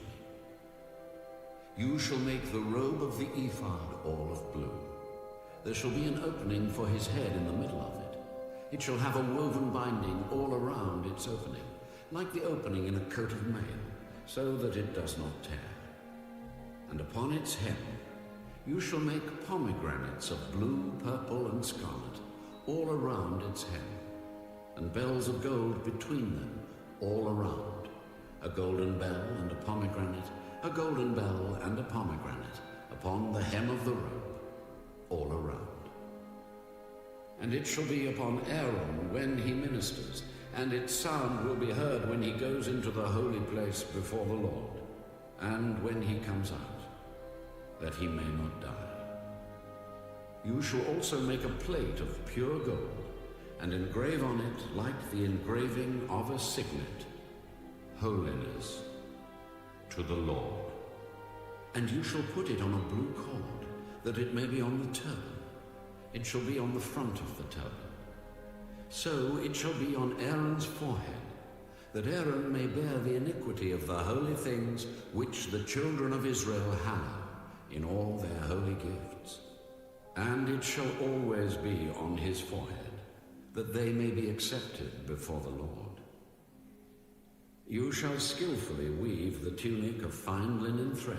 You shall make the robe of the ephod all of blue. There shall be an opening for his head in the middle of it. It shall have a woven binding all around its opening, like the opening in a coat of mail, so that it does not tear. And upon its hem you shall make pomegranates of blue, purple, and scarlet all around its hem, and bells of gold between them all around, a golden bell and a pomegranate, a golden bell and a pomegranate upon the hem of the robe all around. And it shall be upon Aaron when he ministers, and its sound will be heard when he goes into the holy place before the Lord, and when he comes out, that he may not die. You shall also make a plate of pure gold, and engrave on it, like the engraving of a signet, Holiness to the Lord. And you shall put it on a blue cord, that it may be on the turban. It shall be on the front of the turban. So it shall be on Aaron's forehead, that Aaron may bear the iniquity of the holy things which the children of Israel hallow in all their holy gifts. And it shall always be on his forehead, that they may be accepted before the Lord. You shall skillfully weave the tunic of fine linen thread.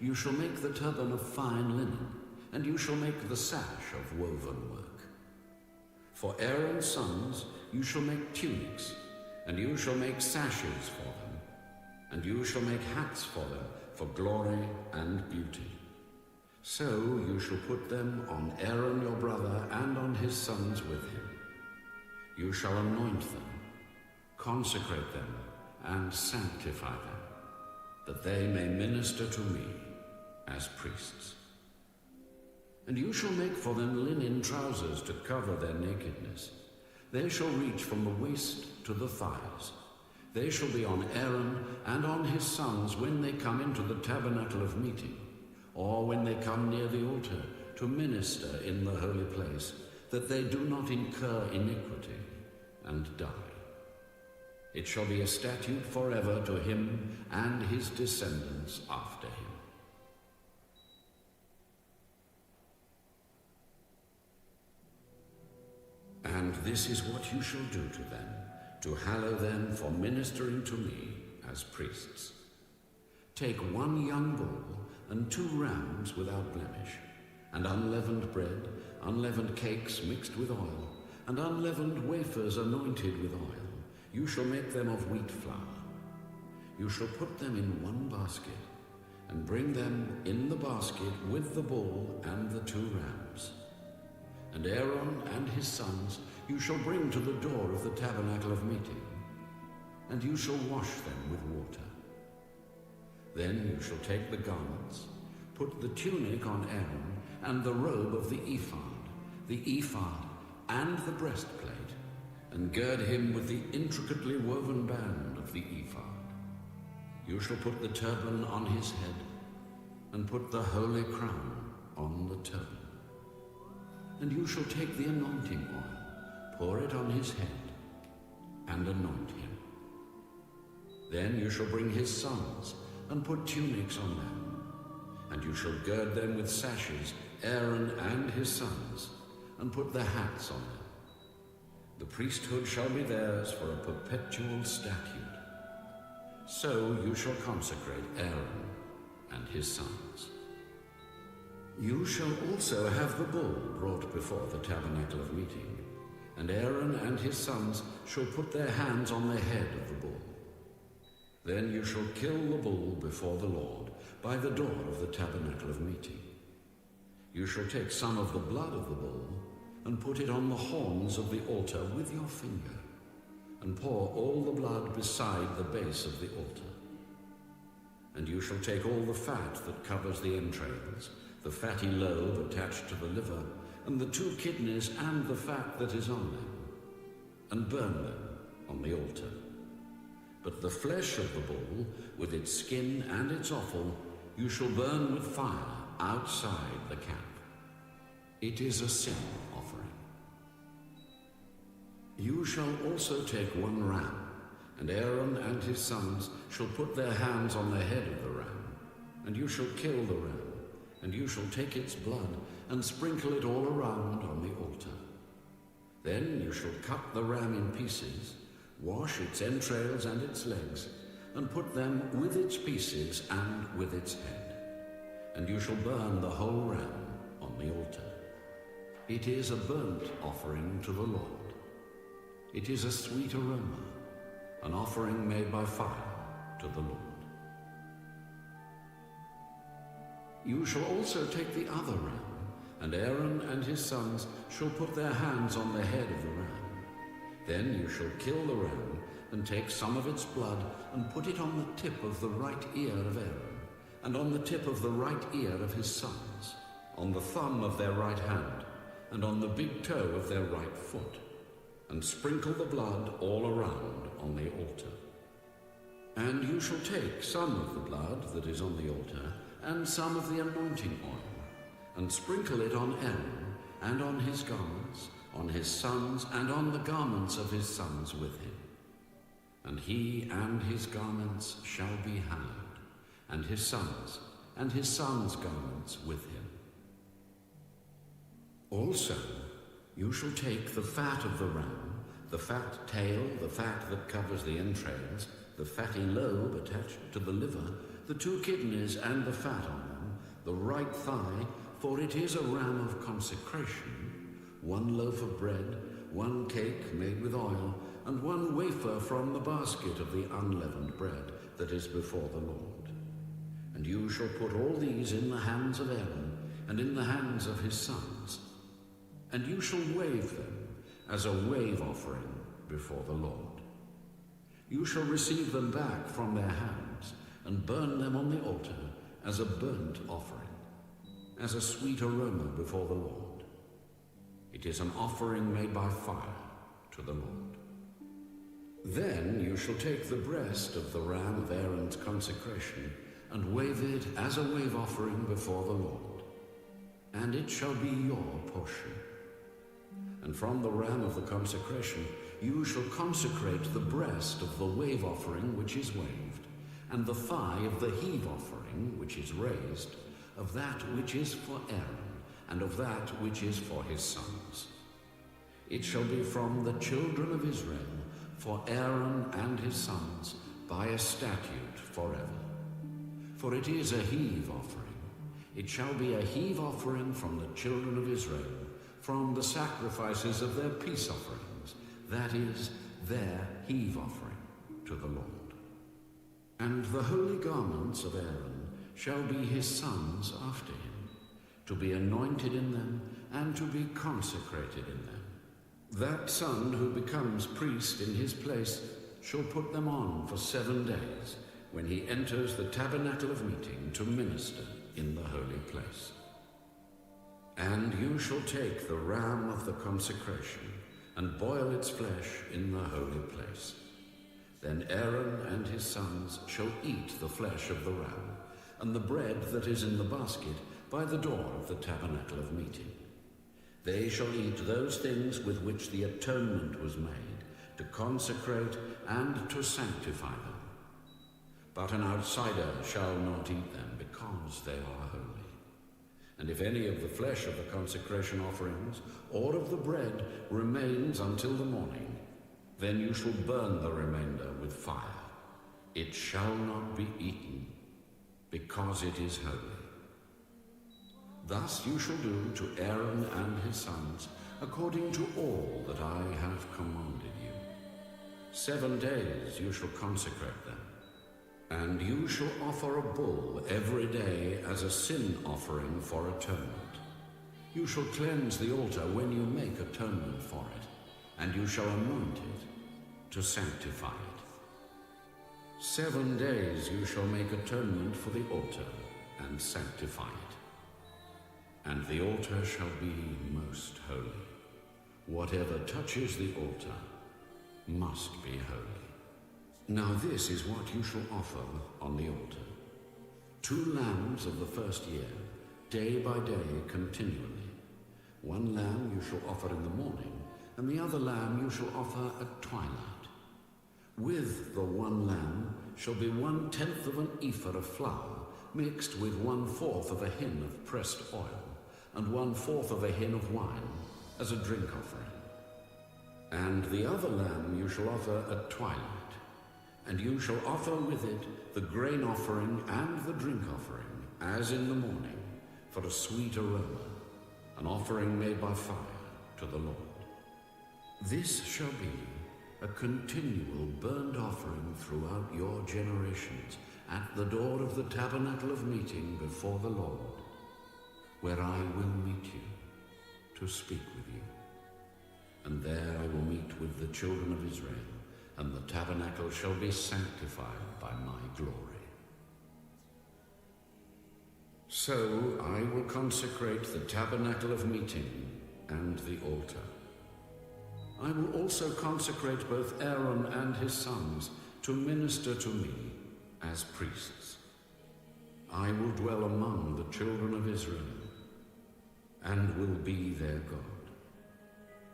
You shall make the turban of fine linen, and you shall make the sash of woven work. For Aaron's sons you shall make tunics, and you shall make sashes for them, and you shall make hats for them for glory and beauty. So you shall put them on Aaron your brother and on his sons with him. You shall anoint them, consecrate them, and sanctify them, that they may minister to me as priests. And you shall make for them linen trousers to cover their nakedness. They shall reach from the waist to the thighs. They shall be on Aaron and on his sons when they come into the tabernacle of meeting, or when they come near the altar to minister in the holy place, that they do not incur iniquity and die. It shall be a statute forever to him and his descendants after him. And this is what you shall do to them, to hallow them for ministering to me as priests. Take 1 young bull and 2 rams without blemish, and unleavened bread, unleavened cakes mixed with oil, and unleavened wafers anointed with oil. You shall make them of wheat flour. You shall put them in 1 basket, and bring them in the basket with the bull and the 2 rams. And Aaron and his sons you shall bring to the door of the tabernacle of meeting, and you shall wash them with water. Then you shall take the garments, put the tunic on Aaron, and the robe of the ephod, and the breastplate, and gird him with the intricately woven band of the ephod. You shall put the turban on his head, and put the holy crown on the turban. And you shall take the anointing oil, pour it on his head, and anoint him. Then you shall bring his sons, and put tunics on them, and you shall gird them with sashes, Aaron and his sons, and put their hats on them. The priesthood shall be theirs for a perpetual statute. So you shall consecrate Aaron and his sons. You shall also have the bull brought before the tabernacle of meeting, and Aaron and his sons shall put their hands on the head of the bull. Then you shall kill the bull before the Lord by the door of the tabernacle of meeting. You shall take some of the blood of the bull and put it on the horns of the altar with your finger, and pour all the blood beside the base of the altar. And you shall take all the fat that covers the entrails, the fatty lobe attached to the liver, and the 2 kidneys and the fat that is on them, and burn them on the altar. But the flesh of the bull, with its skin and its offal, you shall burn with fire outside the camp. It is a sin offering. You shall also take 1 ram, And Aaron and his sons shall put their hands on the head of the ram, and you shall kill the ram, and you shall take its blood and sprinkle it all around on the altar. Then you shall cut the ram in pieces, wash its entrails and its legs, and put them with its pieces and with its head. And you shall burn the whole ram on the altar. It is a burnt offering to the Lord. It is a sweet aroma, an offering made by fire to the Lord. You shall also take the other ram, and Aaron and his sons shall put their hands on the head of the ram. Then you shall kill the ram, and take some of its blood, and put it on the tip of the right ear of Aaron, and on the tip of the right ear of his sons, on the thumb of their right hand, and on the big toe of their right foot, and sprinkle the blood all around on the altar. And you shall take some of the blood that is on the altar, and some of the anointing oil, and sprinkle it on Aaron, and on his garments, on his sons, and on the garments of his sons with him. And he and his garments shall be hallowed, and his sons garments with him. Also, you shall take the fat of the ram, the fat tail, the fat that covers the entrails, the fatty lobe attached to the liver, the 2 kidneys and the fat on them, the right thigh, for it is a ram of consecration, 1 loaf of bread, 1 cake made with oil, and 1 wafer from the basket of the unleavened bread that is before the Lord. And you shall put all these in the hands of Aaron, and in the hands of his sons, and you shall wave them as a wave offering before the Lord. You shall receive them back from their hands, and burn them on the altar as a burnt offering, as a sweet aroma before the Lord. It is an offering made by fire to the Lord. Then you shall take the breast of the ram of Aaron's consecration, and wave it as a wave offering before the Lord, and it shall be your portion. And from the ram of the consecration you shall consecrate the breast of the wave offering which is waved, and the thigh of the heave offering which is raised, of that which is for Aaron, and of that which is for his sons. It shall be from the children of Israel, for Aaron and his sons, by a statute forever. For it is a heave offering. It shall be a heave offering from the children of Israel, from the sacrifices of their peace offerings, that is, their heave offering to the Lord. And the holy garments of Aaron shall be his sons after him, to be anointed in them and to be consecrated in them. That son who becomes priest in his place shall put them on for 7 days when he enters the tabernacle of meeting to minister in the holy place. And you shall take the ram of the consecration and boil its flesh in the holy place. Then Aaron and his sons shall eat the flesh of the ram and the bread that is in the basket by the door of the tabernacle of meeting. They shall eat those things with which the atonement was made, to consecrate and to sanctify them. But an outsider shall not eat them, because they are holy. And if any of the flesh of the consecration offerings or of the bread remains until the morning, then you shall burn the remainder with fire. It shall not be eaten, because it is holy. Thus you shall do to Aaron and his sons, according to all that I have commanded you. 7 days you shall consecrate them, and you shall offer a bull every day as a sin offering for atonement. You shall cleanse the altar when you make atonement for it, and you shall anoint it to sanctify it. 7 days you shall make atonement for the altar and sanctify it. And the altar shall be most holy. Whatever touches the altar must be holy. Now this is what you shall offer on the altar: 2 lambs of the first year, day by day continually. 1 lamb you shall offer in the morning, and the other lamb you shall offer at twilight. With the one lamb shall be 1/10 of an ephah of flour, mixed with 1/4 of a hin of pressed oil, and 1/4 of a hin of wine, as a drink offering. And the other lamb you shall offer at twilight, and you shall offer with it the grain offering and the drink offering, as in the morning, for a sweet aroma, an offering made by fire to the Lord. This shall be a continual burnt offering throughout your generations, at the door of the tabernacle of meeting before the Lord, where I will meet you to speak with you. And there I will meet with the children of Israel, and the tabernacle shall be sanctified by my glory. So I will consecrate the tabernacle of meeting and the altar. I will also consecrate both Aaron and his sons to minister to me as priests. I will dwell among the children of Israel, and will be their God.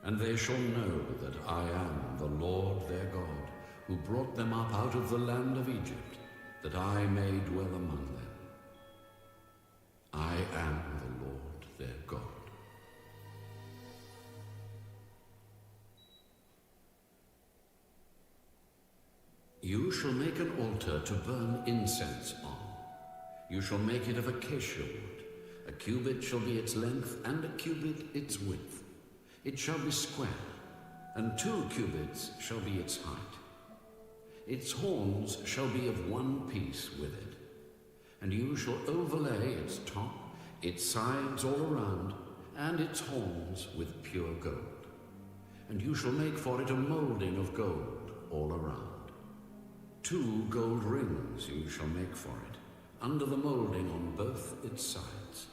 And they shall know that I am the Lord their God, who brought them up out of the land of Egypt, that I may dwell among them. I am the Lord their God. You shall make an altar to burn incense on. You shall make it of acacia wood. A cubit shall be its length, and a cubit its width. It shall be square, and 2 cubits shall be its height. Its horns shall be of one piece with it. And you shall overlay its top, its sides all around, and its horns with pure gold. And you shall make for it a molding of gold all around. 2 gold rings you shall make for it, under the molding on both its sides.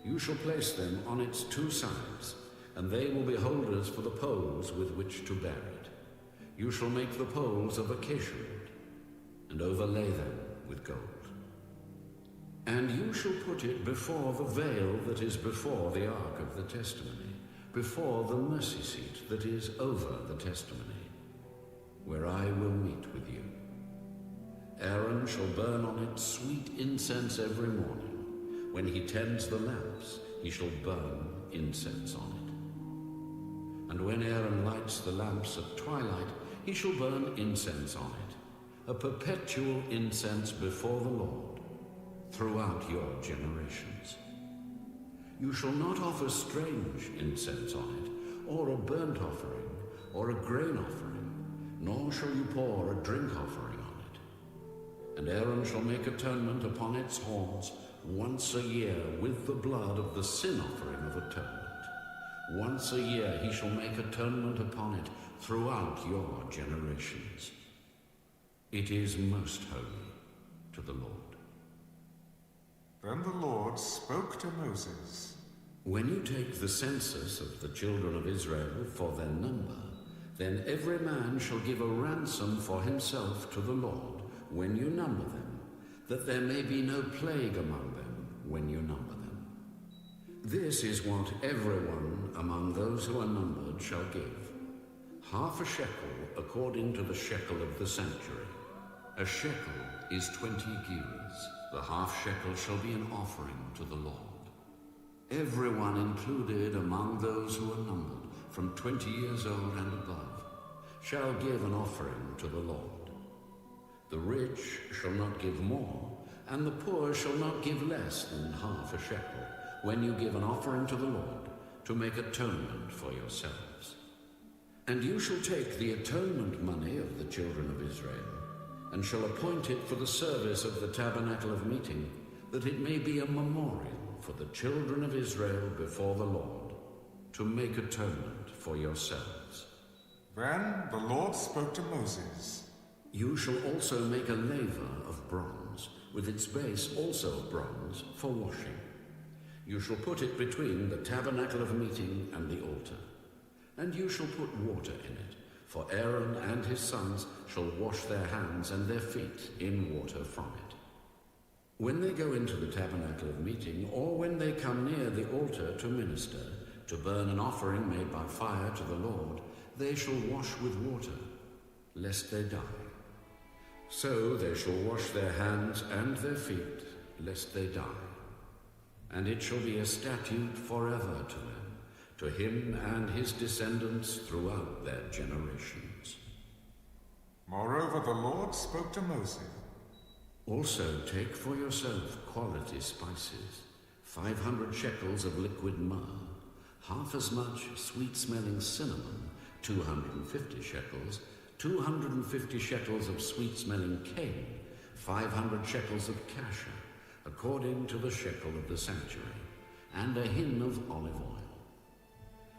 You shall place them on its 2 sides, and they will be holders for the poles with which to bear it. You shall make the poles of acacia wood, and overlay them with gold. And you shall put it before the veil that is before the ark of the testimony, before the mercy seat that is over the testimony, where I will meet with you. Aaron shall burn on it sweet incense every morning. When he tends the lamps, he shall burn incense on it. And when Aaron lights the lamps at twilight, he shall burn incense on it, a perpetual incense before the Lord, throughout your generations. You shall not offer strange incense on it, or a burnt offering, or a grain offering, nor shall you pour a drink offering on it. And Aaron shall make atonement upon its horns once a year with the blood of the sin offering of atonement. Once a year he shall make atonement upon it throughout your generations. It is most holy to the Lord. Then the Lord spoke to Moses. When you take the census of the children of Israel for their number, then every man shall give a ransom for himself to the Lord when you number them, that there may be no plague among them when you number them. This is what everyone among those who are numbered shall give: 1/2 shekel according to the shekel of the sanctuary. A shekel is 20 gerahs. The 1/2 shekel shall be an offering to the Lord. Everyone included among those who are numbered, from 20 years old and above, shall give an offering to the Lord. The rich shall not give more, and the poor shall not give less than 1/2 shekel, when you give an offering to the Lord, to make atonement for yourselves. And you shall take the atonement money of the children of Israel, and shall appoint it for the service of the tabernacle of meeting, that it may be a memorial for the children of Israel before the Lord, to make atonement for yourselves. Then the Lord spoke to Moses. You shall also make a laver of bronze, with its base also of bronze, for washing. You shall put it between the tabernacle of meeting and the altar. And you shall put water in it, for Aaron and his sons shall wash their hands and their feet in water from it. When they go into the tabernacle of meeting, or when they come near the altar to minister, to burn an offering made by fire to the Lord, they shall wash with water. lest they die. So they shall wash their hands and their feet, lest they die. And it shall be a statute forever to them, to him and his descendants throughout their generations. Moreover, the Lord spoke to Moses. Also take for yourself quality spices, 500 shekels of liquid myrrh, half as much sweet-smelling cinnamon, 250 shekels, 250 shekels of sweet-smelling cane, 500 shekels of cassia, according to the shekel of the sanctuary, and a hin of olive oil.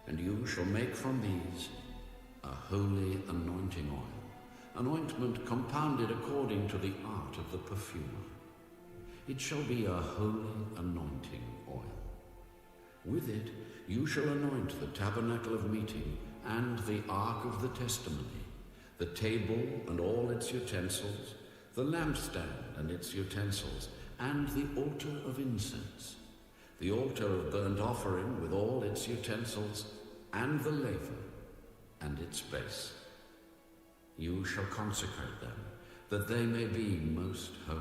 And you shall make from these a holy anointing oil, an ointment compounded according to the art of the perfumer. It shall be a holy anointing oil. With it you shall anoint the tabernacle of meeting and the ark of the testimony, the table and all its utensils, the lampstand and its utensils, and the altar of incense, the altar of burnt offering with all its utensils, and the laver and its base. You shall consecrate them, that they may be most holy.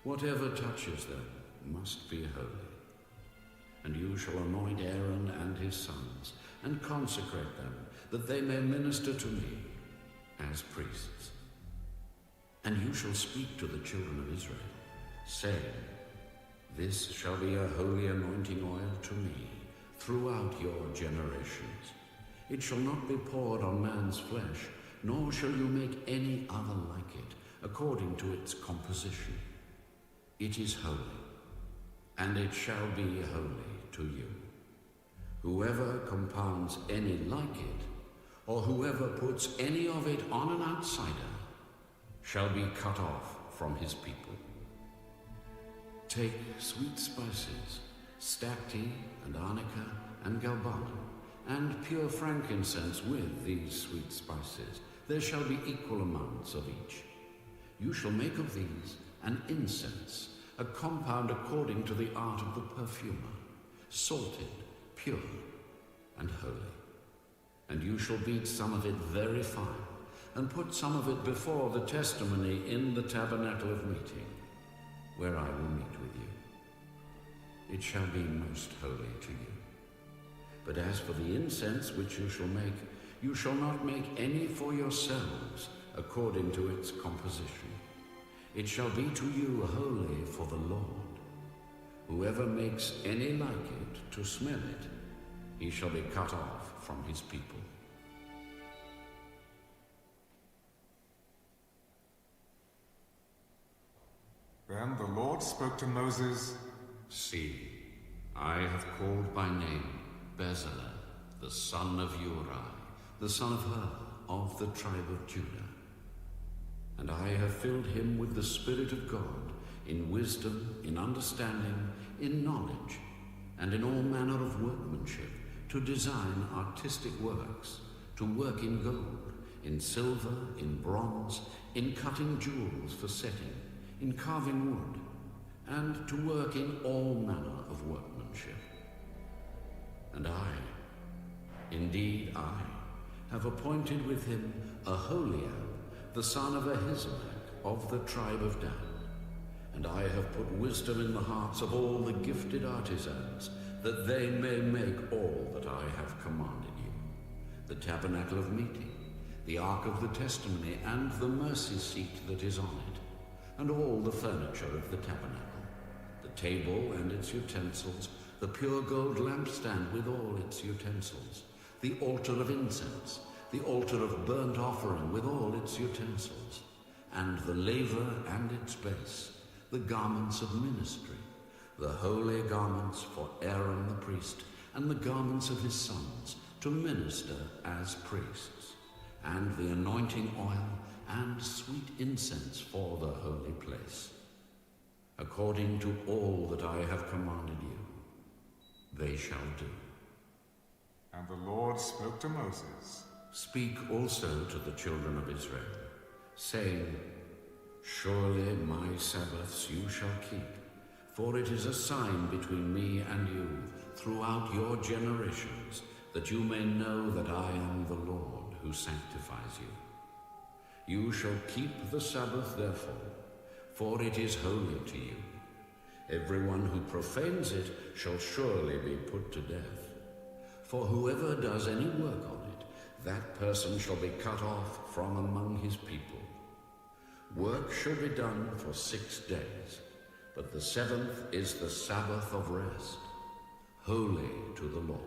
Whatever touches them must be holy. And you shall anoint Aaron and his sons, and consecrate them, that they may minister to me as priests. And you shall speak to the children of Israel, saying, This shall be a holy anointing oil to me throughout your generations. It shall not be poured on man's flesh, nor shall you make any other like it, according to its composition. It is holy, and it shall be holy to you. Whoever compounds any like it, or whoever puts any of it on an outsider, shall be cut off from his people. Take sweet spices, stacte and arnica and galbanum, and pure frankincense with these sweet spices. There shall be equal amounts of each. You shall make of these an incense, a compound according to the art of the perfumer, salted, pure, and holy. And you shall beat some of it very fine, and put some of it before the testimony in the tabernacle of meeting, where I will meet with you. It shall be most holy to you. But as for the incense which you shall make, you shall not make any for yourselves according to its composition. It shall be to you holy for the Lord. Whoever makes any like it to smell it, he shall be cut off from his people. Then the Lord spoke to Moses, See, I have called by name Bezalel, the son of Uri, the son of Hur, of the tribe of Judah. And I have filled him with the Spirit of God, in wisdom, in understanding, in knowledge, and in all manner of workmanship, to design artistic works, to work in gold, in silver, in bronze, in cutting jewels for setting, in carving wood, and to work in all manner of workmanship. And I, indeed I, have appointed with him Aholiab, the son of Ahisamach, of the tribe of Dan. And I have put wisdom in the hearts of all the gifted artisans, that they may make all that I have commanded you: the tabernacle of meeting, the ark of the testimony, and the mercy seat that is on it, and all the furniture of the tabernacle, the table and its utensils, the pure gold lampstand with all its utensils, the altar of incense, the altar of burnt offering with all its utensils, and the laver and its base, the garments of ministry, the holy garments for Aaron the priest, and the garments of his sons to minister as priests, and the anointing oil and sweet incense for the holy place. According to all that I have commanded you, they shall do. And the Lord spoke to Moses, Speak also to the children of Israel, saying, Surely my Sabbaths you shall keep, for it is a sign between me and you throughout your generations, that you may know that I am the Lord who sanctifies you. You shall keep the Sabbath, therefore, for it is holy to you. Everyone who profanes it shall surely be put to death. For whoever does any work on it, that person shall be cut off from among his people. Work shall be done for 6 days, but the 7th is the Sabbath of rest, holy to the Lord.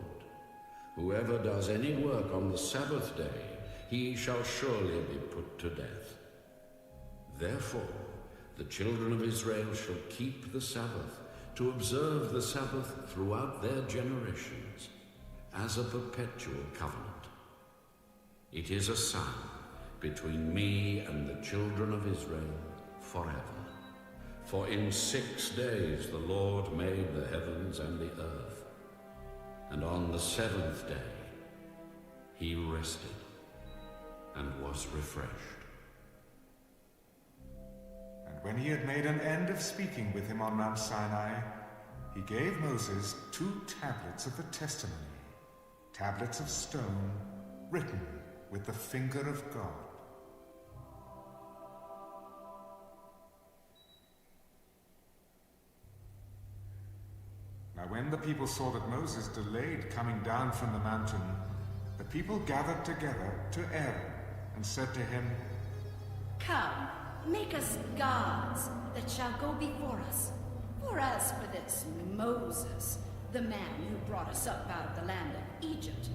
Whoever does any work on the Sabbath day, he shall surely be put to death. Therefore, the children of Israel shall keep the Sabbath, to observe the Sabbath throughout their generations, as a perpetual covenant. It is a sign between me and the children of Israel forever. For in 6 days the Lord made the heavens and the earth, and on the 7th day he rested and was refreshed. And when he had made an end of speaking with him on Mount Sinai, he gave Moses 2 tablets of the testimony, tablets of stone, written with the finger of God. Now when the people saw that Moses delayed coming down from the mountain, the people gathered together to Aaron and said to him, Come, make us gods that shall go before us. For as for this Moses, the man who brought us up out of the land of Egypt,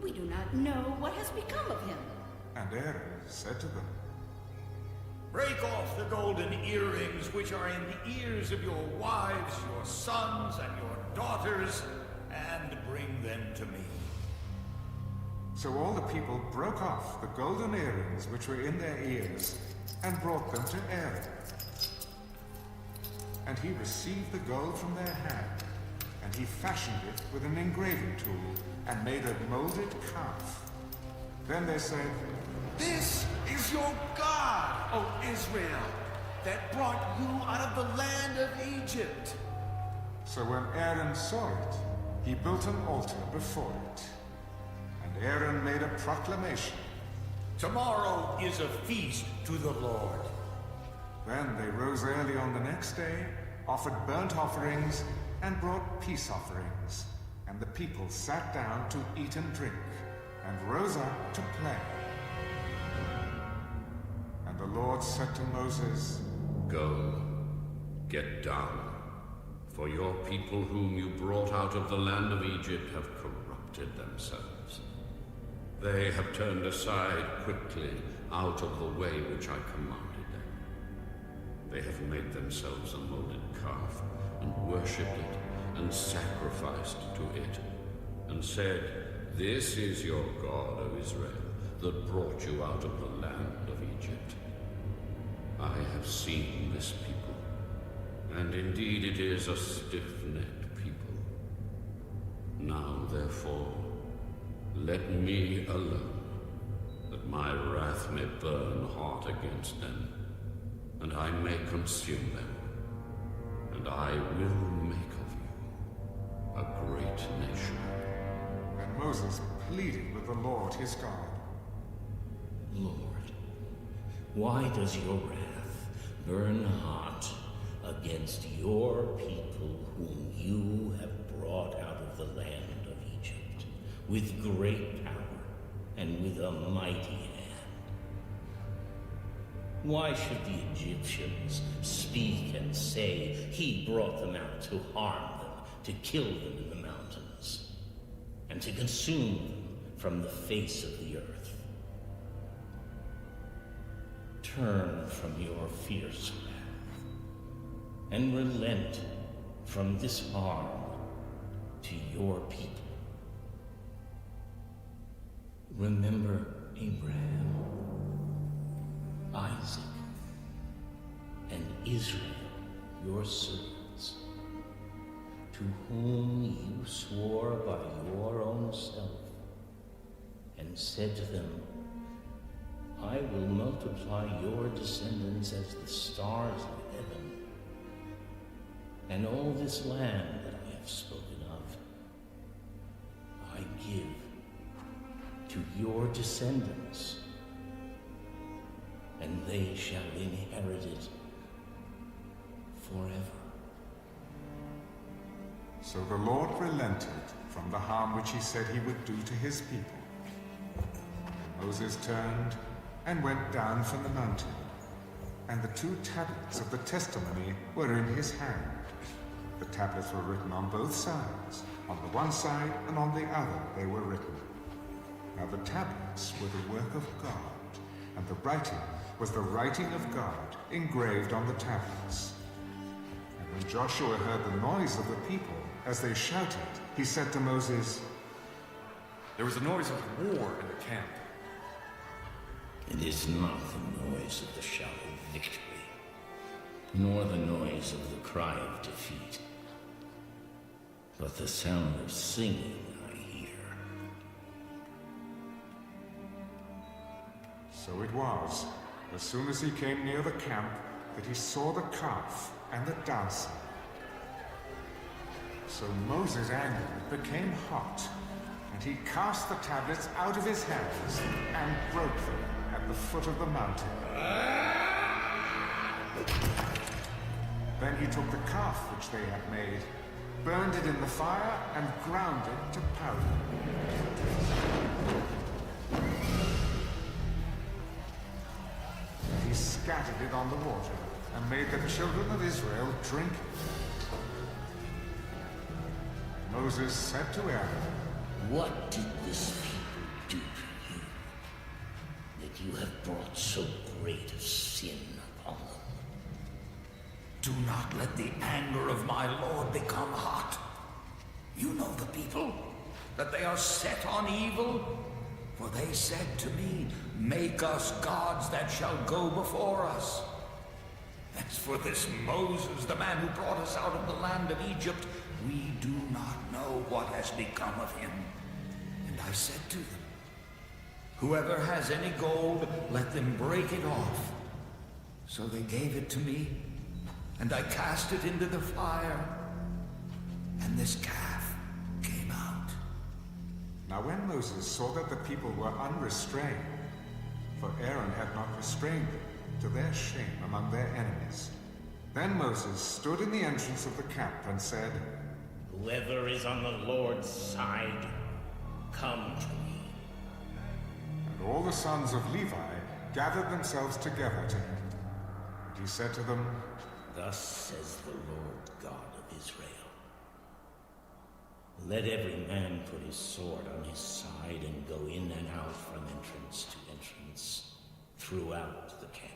we do not know what has become of him. And Aaron said to them, Break off the golden earrings which are in the ears of your wives, your sons, and your daughters, and bring them to me. So all the people broke off the golden earrings which were in their ears and brought them to Aaron. And he received the gold from their hand, and he fashioned it with an engraving tool and made a molded calf. Then they said, This is your God, O Israel, that brought you out of the land of Egypt. So when Aaron saw it, he built an altar before it. And Aaron made a proclamation. Tomorrow is a feast to the Lord. Then they rose early on the next day, offered burnt offerings, and brought peace offerings. And the people sat down to eat and drink, and rose up to play. And the Lord said to Moses, Go, get down, for your people whom you brought out of the land of Egypt have corrupted themselves. They have turned aside quickly out of the way which I commanded them. They have made themselves a molded calf, and worshipped it, and sacrificed to it, and said, This is your God, O Israel, that brought you out of the land of Egypt. I have seen this people, and indeed it is a stiff-necked people. Now, therefore, let me alone, that my wrath may burn hot against them, and I may consume them, and I will make of you a great nation. And Moses pleaded with the Lord his God. Lord, why does your wrath burn hot against your people whom you have brought out of the land of Egypt with great power and with a mighty hand? Why should the Egyptians speak and say he brought them out to harm them, to kill them in the mountains, and to consume them from the face of the earth? Turn from your fierce wrath, and relent from this harm to your people. Remember Abraham, Isaac, and Israel, your servants, to whom you swore by your own self, and said to them, I will multiply your descendants as the stars of heaven, and all this land that I have spoken of, I give to your descendants. they shall inherit it forever. So the Lord relented from the harm which he said he would do to his people. Moses turned and went down from the mountain, and the 2 tablets of the testimony were in his hand. The tablets were written on both sides. On the one side and on the other they were written. Now the tablets were the work of God, and the writing was the writing of God engraved on the tablets. And when Joshua heard the noise of the people as they shouted, he said to Moses, "There was a noise of war in the camp." It is not the noise of the shout of victory, nor the noise of the cry of defeat, but the sound of singing I hear. So it was, as soon as he came near the camp, that he saw the calf and the dancing. So Moses' anger became hot, and he cast the tablets out of his hands and broke them at the foot of the mountain. Then he took the calf which they had made, burned it in the fire, and ground it to powder. He scattered it on the water and made the children of Israel drink it. Moses said to Aaron, What did this people do to you, that you have brought so great a sin upon them? Do not let the anger of my Lord become hot. You know the people, that they are set on evil. For they said to me, Make us gods that shall go before us. As for this Moses, the man who brought us out of the land of Egypt, we do not know what has become of him. And I said to them, Whoever has any gold, let them break it off. So they gave it to me, and I cast it into the fire, and this calf came out. Now when Moses saw that the people were unrestrained, for Aaron had not restrained them, to their shame among their enemies, then Moses stood in the entrance of the camp and said, Whoever is on the Lord's side, come to me. And all the sons of Levi gathered themselves together to him. And he said to them, Thus says the Lord God of Israel, Let every man put his sword on his side and go in and out from entrance to entrance throughout the camp.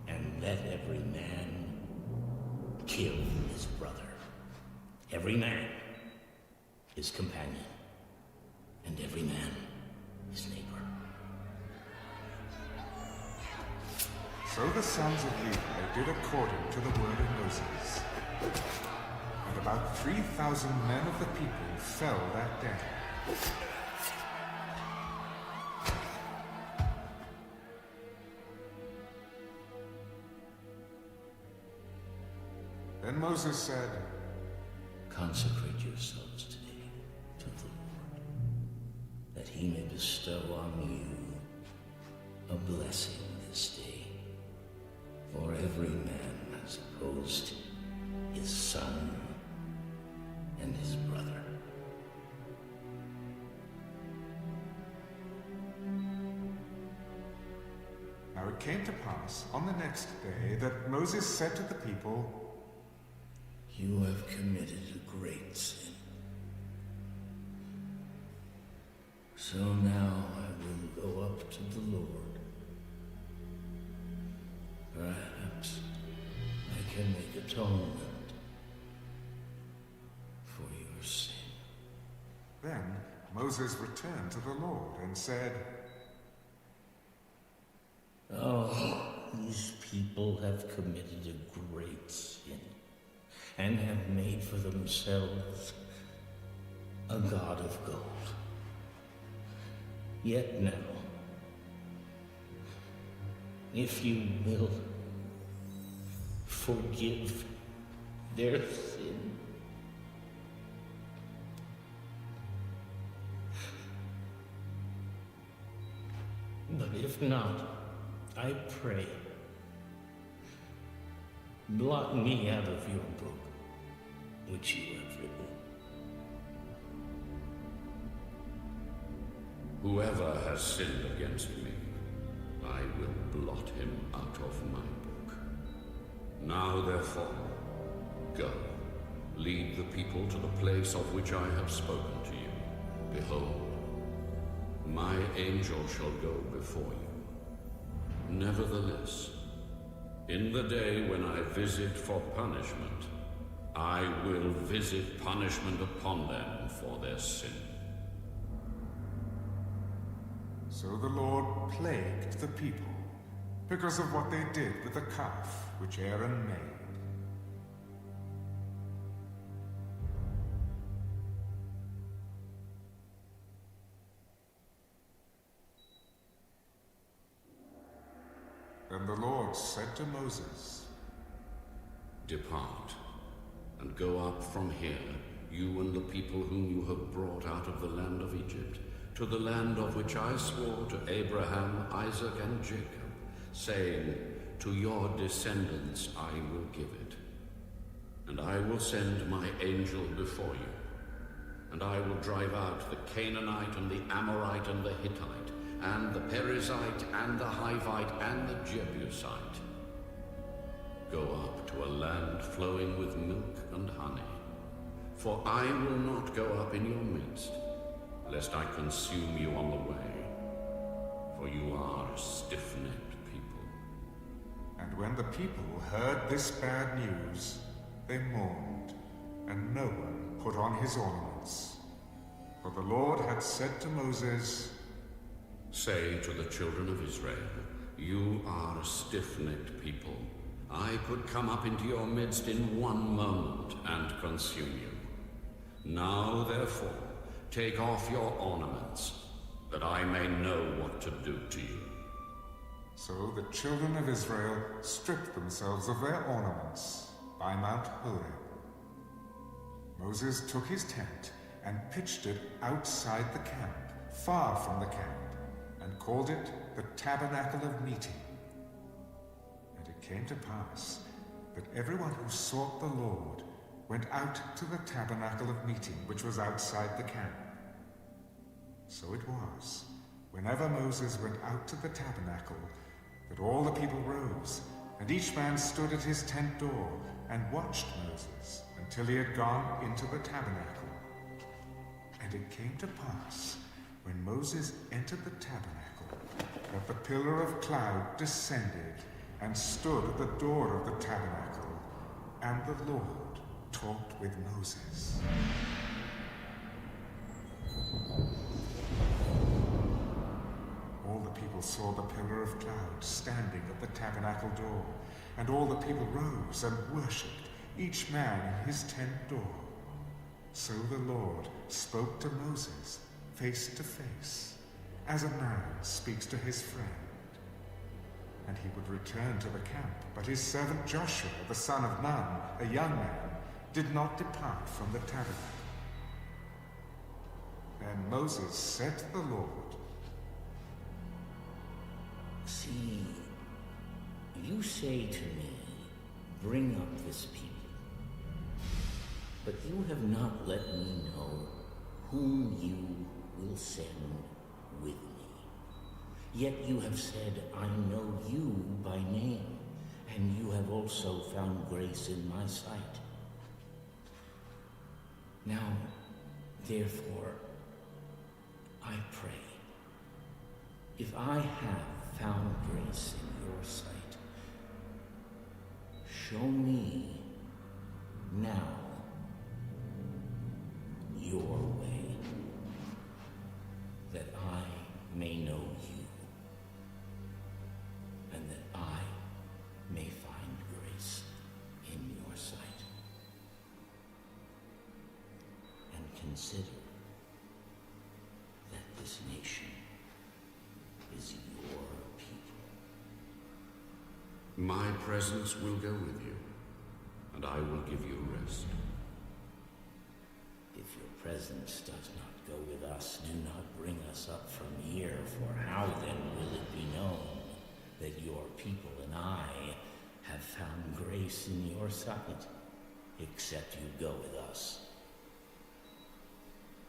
And let every man kill his brother, every man his companion, and every man his neighbor. So the sons of Levi did according to the word of Moses. And about 3,000 men of the people fell that day. Then Moses said, Consecrate yourselves today to the Lord, that he may bestow on you a blessing this day. For every man has opposed his son and his brother. Now it came to pass on the next day that Moses said to the people, You have committed a great sin. So now I will go up to the Lord. Perhaps I can make atonement for your sin. Then Moses returned to the Lord and said, Oh, these people have committed a great sin and have made for themselves a god of gold. Yet now, if you will forgive their sin, but if not, I pray, blot me out of your book, which you have written. Whoever has sinned against me, I will blot him out of my book. Now therefore, go, lead the people to the place of which I have spoken to you. Behold, my angel shall go before you. Nevertheless, in the day when I visit for punishment, I will visit punishment upon them for their sin. So the Lord plagued the people because of what they did with the calf which Aaron made. Then the Lord said to Moses, Depart, and go up from here, you and the people whom you have brought out of the land of Egypt, to the land of which I swore to Abraham, Isaac, and Jacob, saying, to your descendants I will give it. And I will send my angel before you, and I will drive out the Canaanite and the Amorite and the Hittite, and the Perizzite and the Hivite and the Jebusite. Go up to a land flowing with milk and honey, for I will not go up in your midst, lest I consume you on the way, for you are a stiff-necked people. And when the people heard this bad news, they mourned, and no one put on his ornaments. For the Lord had said to Moses, Say to the children of Israel, you are a stiff-necked people. I could come up into your midst in one moment and consume you. Now, therefore, take off your ornaments, that I may know what to do to you. So the children of Israel stripped themselves of their ornaments by Mount Horeb. Moses took his tent and pitched it outside the camp, far from the camp, and called it the Tabernacle of Meeting. And it came to pass that everyone who sought the Lord went out to the Tabernacle of Meeting, which was outside the camp. So it was, whenever Moses went out to the tabernacle, that all the people rose, and each man stood at his tent door and watched Moses until he had gone into the tabernacle. And it came to pass, when Moses entered the tabernacle, that the pillar of cloud descended and stood at the door of the tabernacle, and the Lord talked with Moses. All the people saw the pillar of cloud standing at the tabernacle door, and all the people rose and worshipped, each man in his tent door. So the Lord spoke to Moses face to face, as a man speaks to his friend. And he would return to the camp, but his servant Joshua, the son of Nun, a young man, did not depart from the tabernacle. Then Moses said to the Lord, See, you say to me, bring up this people. But you have not let me know whom you will send with me. Yet you have said, I know you by name, and you have also found grace in my sight. Now, therefore, I pray, if I have found grace in your sight, show me now your way, that I may know you, and that I may find grace in your sight. And consider that this nation is your people. My presence will go with you, and I will give you rest. If your presence does not go with us, do not bring us up from here, for how then will it be known that your people and I have found grace in your sight, except you go with us.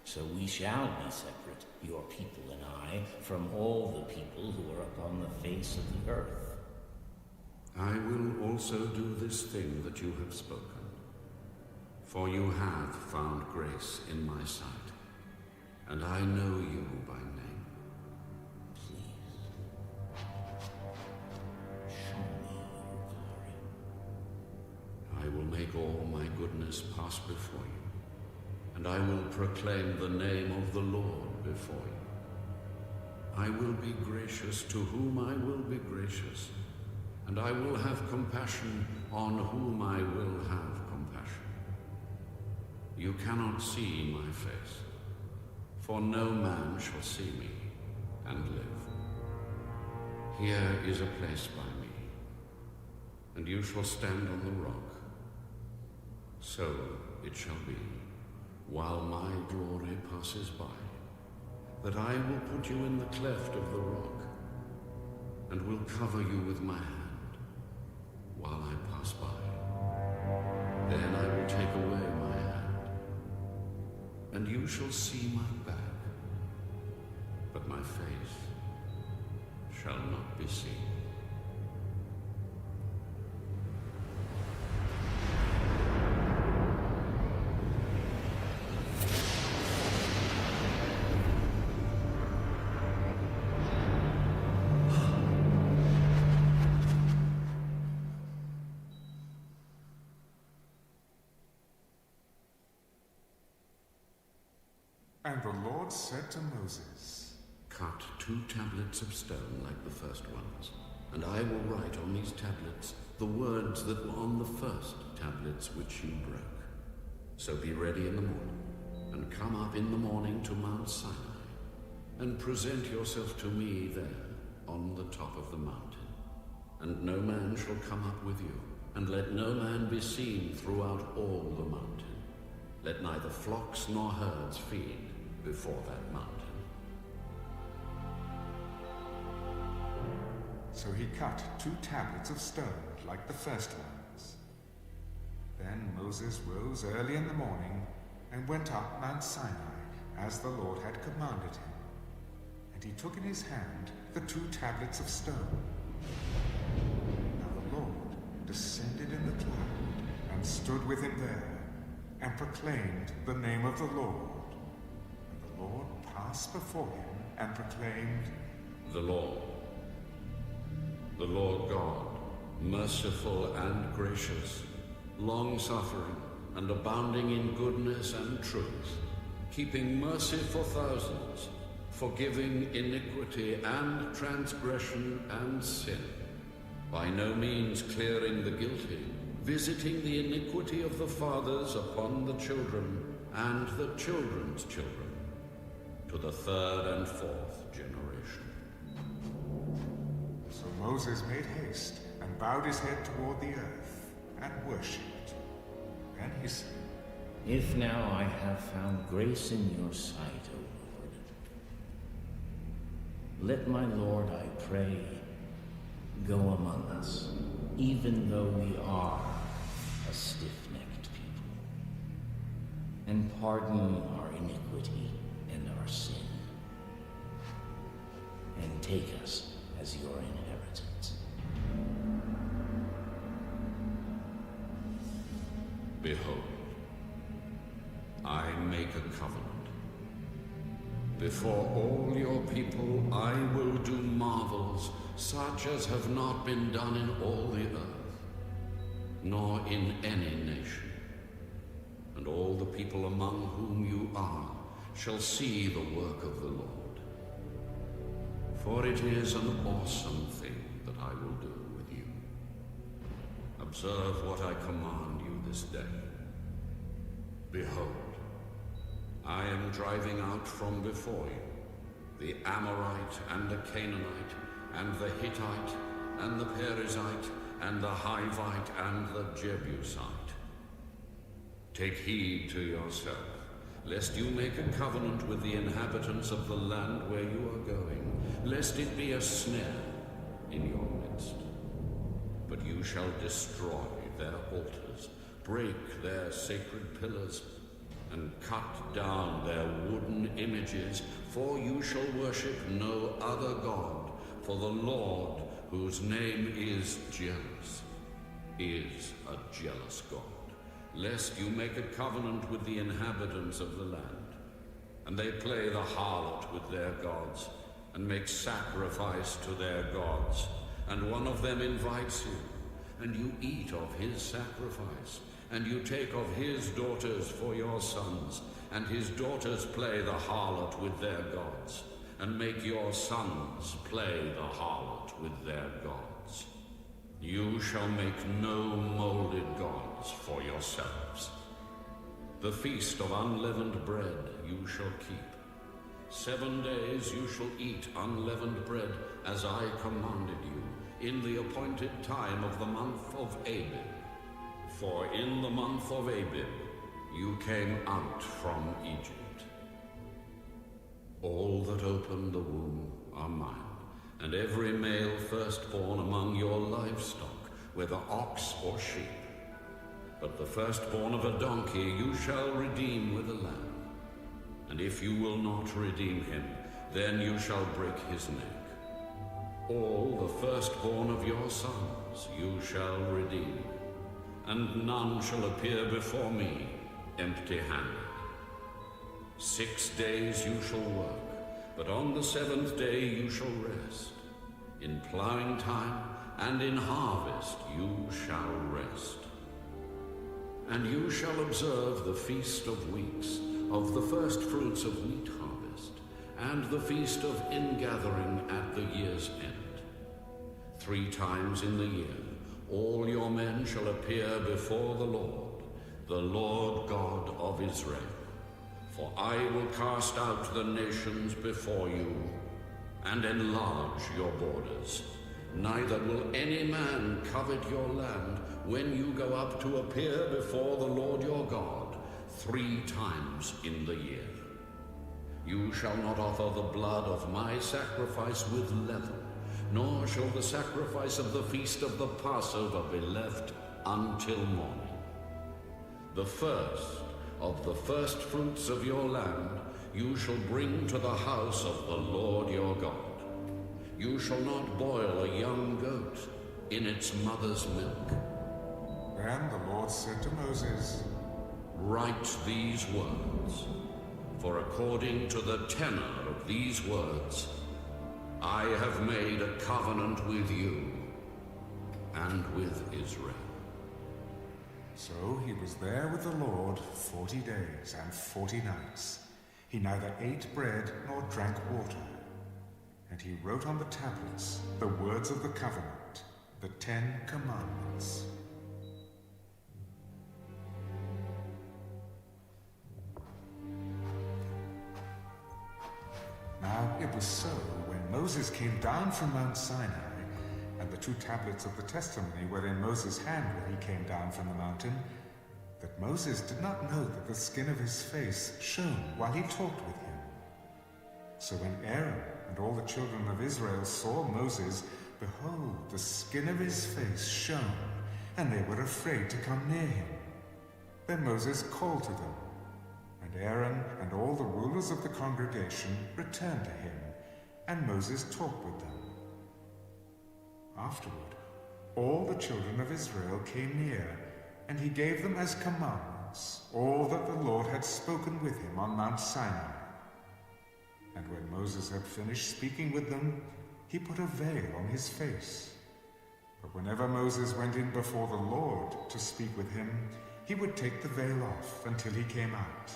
So we shall be separate, your people and I, from all the people who are upon the face of the earth. I will also do this thing that you have spoken, for you have found grace in my sight, and I know you by name. Please, show me your glory. I will make all my goodness pass before you, and I will proclaim the name of the Lord before you. I will be gracious to whom I will be gracious, and I will have compassion on whom I will have compassion. You cannot see my face, for no man shall see me and live. Here is a place by me, and you shall stand on the rock. So it shall be, while my glory passes by, that I will put you in the cleft of the rock, and will cover you with my hand while I pass by. Then I will take away my hand, and you shall see my back, but my face shall not be seen. And the Lord said to Moses, Cut 2 tablets of stone like the first ones, and I will write on these tablets the words that were on the first tablets which you broke. So be ready in the morning, and come up in the morning to Mount Sinai, and present yourself to me there on the top of the mountain. And no man shall come up with you, and let no man be seen throughout all the mountain. Let neither flocks nor herds feed before that mountain. So he cut 2 tablets of stone like the first ones. Then Moses rose early in the morning and went up Mount Sinai as the Lord had commanded him. And he took in his hand the 2 tablets of stone. Now the Lord descended in the cloud and stood with him there, and proclaimed the name of the Lord. And the Lord passed before him and proclaimed, The Lord God, merciful and gracious, long-suffering and abounding in goodness and truth, keeping mercy for thousands, forgiving iniquity and transgression and sin, by no means clearing the guilty, visiting the iniquity of the fathers upon the children and the children's children, to the 3rd and 4th generation. So Moses made haste and bowed his head toward the earth and worshipped. Then he said, If now I have found grace in your sight, O Lord, let my Lord, I pray, go among us, even though we are a stiff-necked people, and pardon our iniquity and our sin, and take us as your inheritance. Behold, I make a covenant. Before all your people I will do marvels such as have not been done in all the earth, nor in any nation. And all the people among whom you are shall see the work of the Lord. For it is an awesome thing that I will do with you. Observe what I command you this day. Behold, I am driving out from before you the Amorite and the Canaanite and the Hittite and the Perizzite and the Hivite and the Jebusite. Take heed to yourself, lest you make a covenant with the inhabitants of the land where you are going, lest it be a snare, in your midst. But you shall destroy their altars, break their sacred pillars, and cut down their wooden images, for you shall worship no other God, for the Lord, whose name is jealous, is a jealous God, lest you make a covenant with the inhabitants of the land, and they play the harlot with their gods, and make sacrifice to their gods, and one of them invites you, and you eat of his sacrifice, and you take of his daughters for your sons, and his daughters play the harlot with their gods, and make your sons play the harlot with their gods. You shall make no molded gods for yourselves. The feast of unleavened bread you shall keep. 7 days you shall eat unleavened bread, as I commanded you, in the appointed time of the month of Abib. For in the month of Abib you came out from Egypt. All that open the womb are mine, and every male firstborn among your livestock, whether ox or sheep. But the firstborn of a donkey you shall redeem with a lamb. And if you will not redeem him, then you shall break his neck. All the firstborn of your sons you shall redeem, and none shall appear before me empty-handed. 6 days you shall work, but on the 7th day you shall rest. In plowing time and in harvest you shall rest. And you shall observe the Feast of Weeks, of the first fruits of wheat harvest, and the Feast of Ingathering at the year's end. 3 times in the year all your men shall appear before the Lord God of Israel. For I will cast out the nations before you, and enlarge your borders. Neither will any man covet your land when you go up to appear before the Lord your God 3 times in the year. You shall not offer the blood of my sacrifice with leaven, nor shall the sacrifice of the feast of the Passover be left until morning. The first of the first fruits of your land you shall bring to the house of the Lord your God. You shall not boil a young goat in its mother's milk. Then the Lord said to Moses, Write these words, for according to the tenor of these words, I have made a covenant with you and with Israel. So he was there with the Lord 40 days and 40 nights. He neither ate bread nor drank water. And he wrote on the tablets the words of the covenant, the 10 Commandments. Now it was so, when Moses came down from Mount Sinai, and the 2 tablets of the testimony were in Moses' hand when he came down from the mountain, that Moses did not know that the skin of his face shone while he talked with him. So when Aaron and all the children of Israel saw Moses, behold, the skin of his face shone, and they were afraid to come near him. Then Moses called to them, and Aaron and all the rulers of the congregation returned to him, and Moses talked with them. Afterward, all the children of Israel came near, and he gave them as commandments all that the Lord had spoken with him on Mount Sinai. And when Moses had finished speaking with them, he put a veil on his face. But whenever Moses went in before the Lord to speak with him, he would take the veil off until he came out.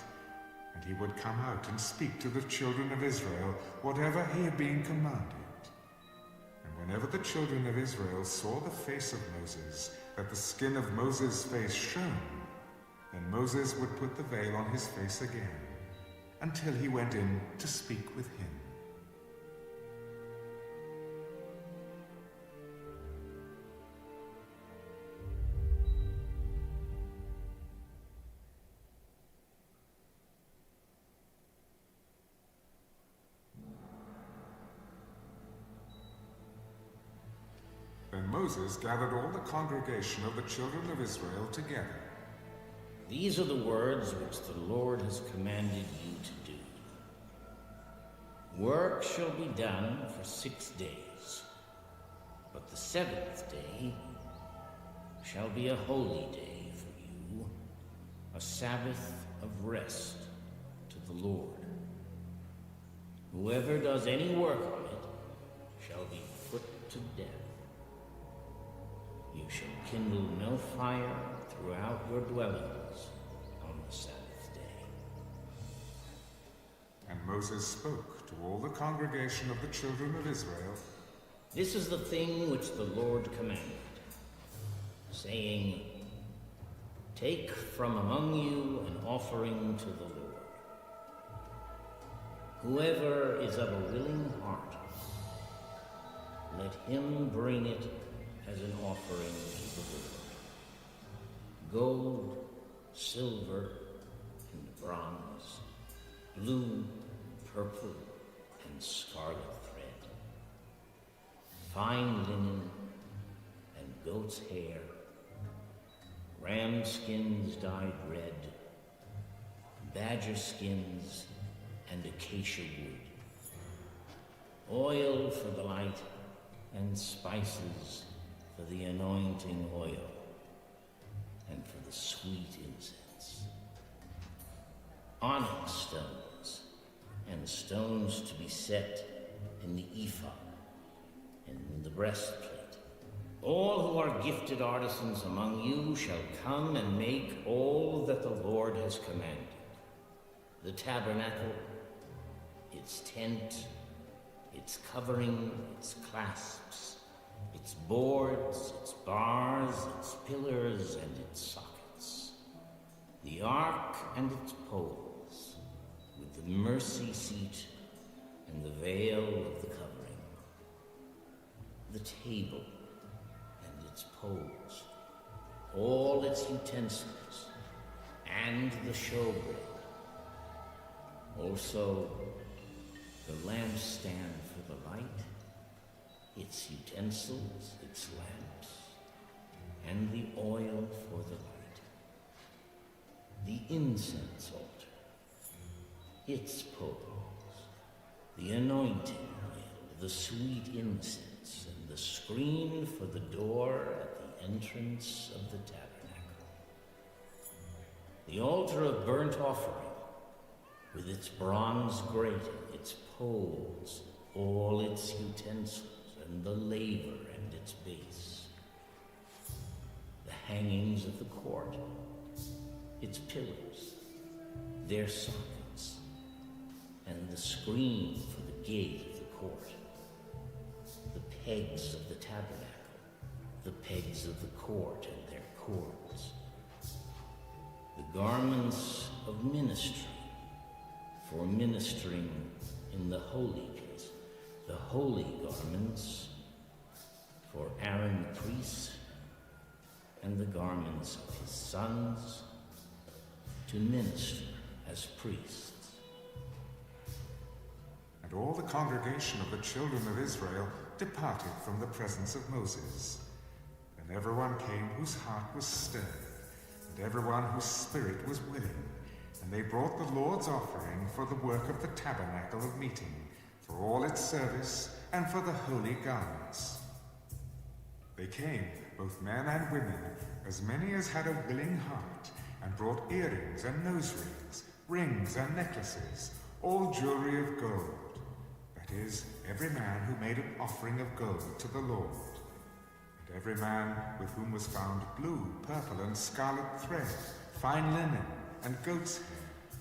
And he would come out and speak to the children of Israel whatever he had been commanded. And whenever the children of Israel saw the face of Moses, that the skin of Moses' face shone, then Moses would put the veil on his face again, until he went in to speak with him. Moses gathered all the congregation of the children of Israel together. These are the words which the Lord has commanded you to do. Work shall be done for 6 days, but the 7th day shall be a holy day for you, a Sabbath of rest to the Lord. Whoever does any work on it shall be put to death. You shall kindle no fire throughout your dwellings on the Sabbath day. And Moses spoke to all the congregation of the children of Israel. This is the thing which the Lord commanded, saying, Take from among you an offering to the Lord. Whoever is of a willing heart, let him bring it as an offering to the Lord. Gold, silver, and bronze, blue, purple, and scarlet thread, fine linen and goat's hair, ram skins dyed red, badger skins, and acacia wood, oil for the light, and spices for the anointing oil, and for the sweet incense, onyx stones, and stones to be set in the ephod and in the breastplate. All who are gifted artisans among you shall come and make all that the Lord has commanded. The tabernacle, its tent, its covering, its clasps, its boards, its bars, its pillars, and its sockets. The ark and its poles, with the mercy seat and the veil of the covering. The table and its poles, all its utensils, and the showbread. Also, the lampstand for the light, its utensils, its lamps, and the oil for the light. The incense altar, its poles, the anointing oil, the sweet incense, and the screen for the door at the entrance of the tabernacle. The altar of burnt offering, with its bronze grating, its poles, all its utensils, and the laver and its base. The hangings of the court, its pillars, their sockets, and the screen for the gate of the court. The pegs of the tabernacle, the pegs of the court and their cords. The garments of ministry, for ministering in the holy place, the holy garments for Aaron the priest, and the garments of his sons to minister as priests. And all the congregation of the children of Israel departed from the presence of Moses. And everyone came whose heart was stirred, and everyone whose spirit was willing. And they brought the Lord's offering for the work of the tabernacle of meeting, for all its service, and for the holy garments. They came, both men and women, as many as had a willing heart, and brought earrings and nose rings and necklaces, all jewelry of gold. That is, every man who made an offering of gold to the Lord. And every man with whom was found blue, purple, and scarlet thread, fine linen, and goat's hair,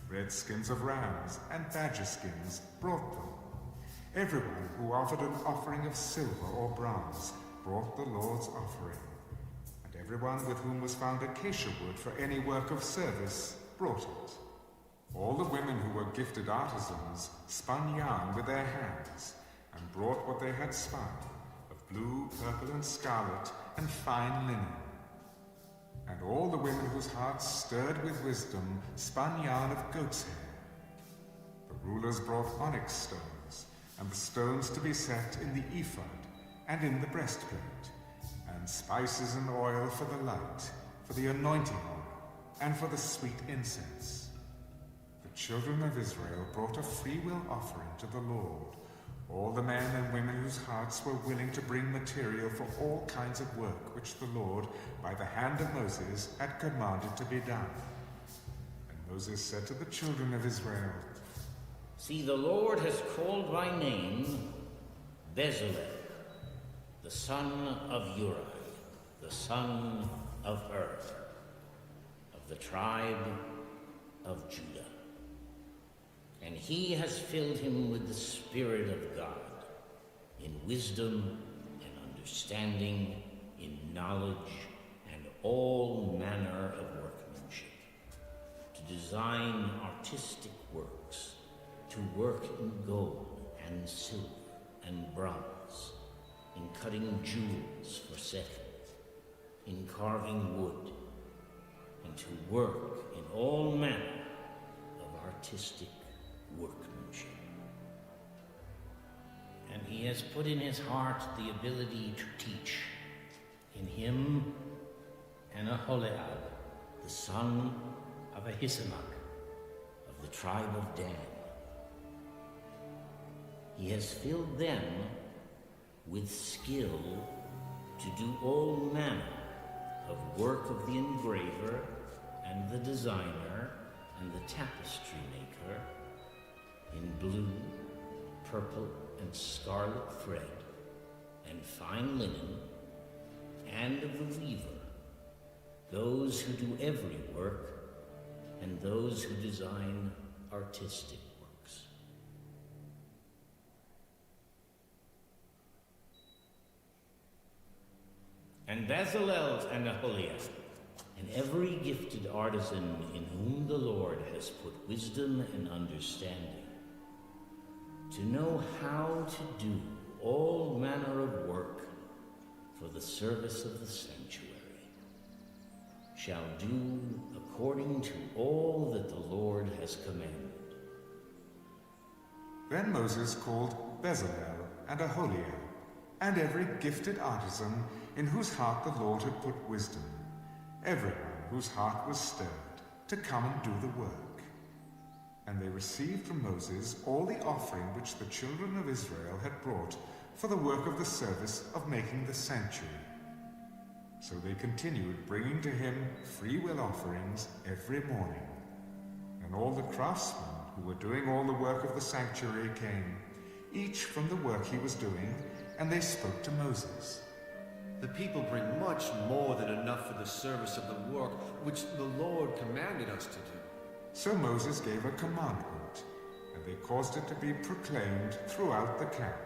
red skins of rams, and badger skins brought them. Everyone who offered an offering of silver or bronze brought the Lord's offering. And everyone with whom was found acacia wood for any work of service brought it. All the women who were gifted artisans spun yarn with their hands, and brought what they had spun, of blue, purple, and scarlet, and fine linen. And all the women whose hearts stirred with wisdom spun yarn of goat's hair. The rulers brought onyx stones, and the stones to be set in the ephod and in the breastplate, and and spices and oil for the light, for the anointing oil, and for the sweet incense. The children of Israel brought a freewill offering to the Lord, all the men and women whose hearts were willing to bring material for all kinds of work which the Lord, by the hand of Moses, had commanded to be done. And Moses said to the children of Israel, See, the Lord has called by name Bezalel, the son of Uri, the son of Hur, of the tribe of Judah. And he has filled him with the Spirit of God, in wisdom and understanding, in knowledge and all manner of workmanship, to design artistic works, to work in gold and silver and bronze, in cutting jewels for setting, in carving wood, and to work in all manner of artistic workmanship. And he has put in his heart the ability to teach. In him and Aholiab, the son of Ahisamach, of the tribe of Dan. He has filled them with skill to do all manner of work of the engraver and the designer and the tapestry maker, in blue, purple, and scarlet thread, and fine linen, and of the weaver, those who do every work, and those who design artistic works. And Bezalel and Aholiab, and every gifted artisan in whom the Lord has put wisdom and understanding, to know how to do all manner of work for the service of the sanctuary, shall do according to all that the Lord has commanded. Then Moses called Bezalel and Aholiab, and every gifted artisan in whose heart the Lord had put wisdom, everyone whose heart was stirred, to come and do the work. And they received from Moses all the offering which the children of Israel had brought for the work of the service of making the sanctuary. So they continued bringing to him freewill offerings every morning. And all the craftsmen who were doing all the work of the sanctuary came, each from the work he was doing, and they spoke to Moses. The people bring much more than enough for the service of the work which the Lord commanded us to do. So Moses gave a commandment, and they caused it to be proclaimed throughout the camp.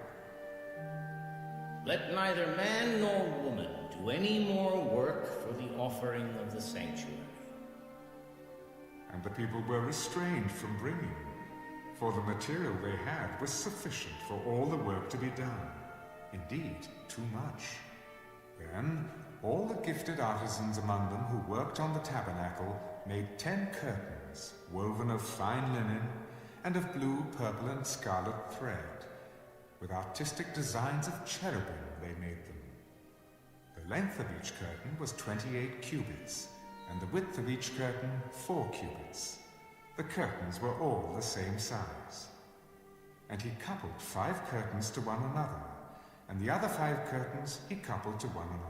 Let neither man nor woman do any more work for the offering of the sanctuary. And the people were restrained from bringing, for the material they had was sufficient for all the work to be done. Indeed, too much. Then all the gifted artisans among them who worked on the tabernacle made 10 curtains, woven of fine linen, and of blue, purple, and scarlet thread. With artistic designs of cherubim they made them. The length of each curtain was 28 cubits, and the width of each curtain 4 cubits. The curtains were all the same size. And he coupled 5 curtains to one another, and the other 5 curtains he coupled to one another.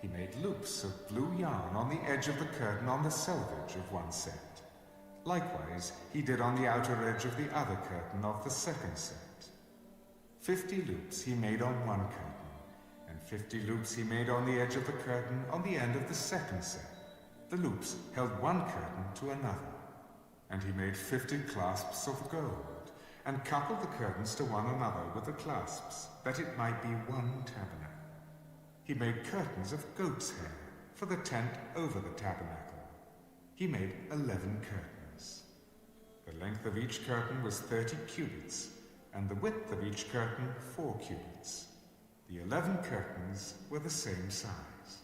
He made loops of blue yarn on the edge of the curtain on the selvage of one set. Likewise, he did on the outer edge of the other curtain of the second set. 50 loops he made on one curtain, and 50 loops he made on the edge of the curtain on the end of the second set. The loops held one curtain to another. And he made 50 clasps of gold, and coupled the curtains to one another with the clasps, that it might be one tabernacle. He made curtains of goat's hair for the tent over the tabernacle. He made 11 curtains. The length of each curtain was 30 cubits, and the width of each curtain 4 cubits. The 11 curtains were the same size.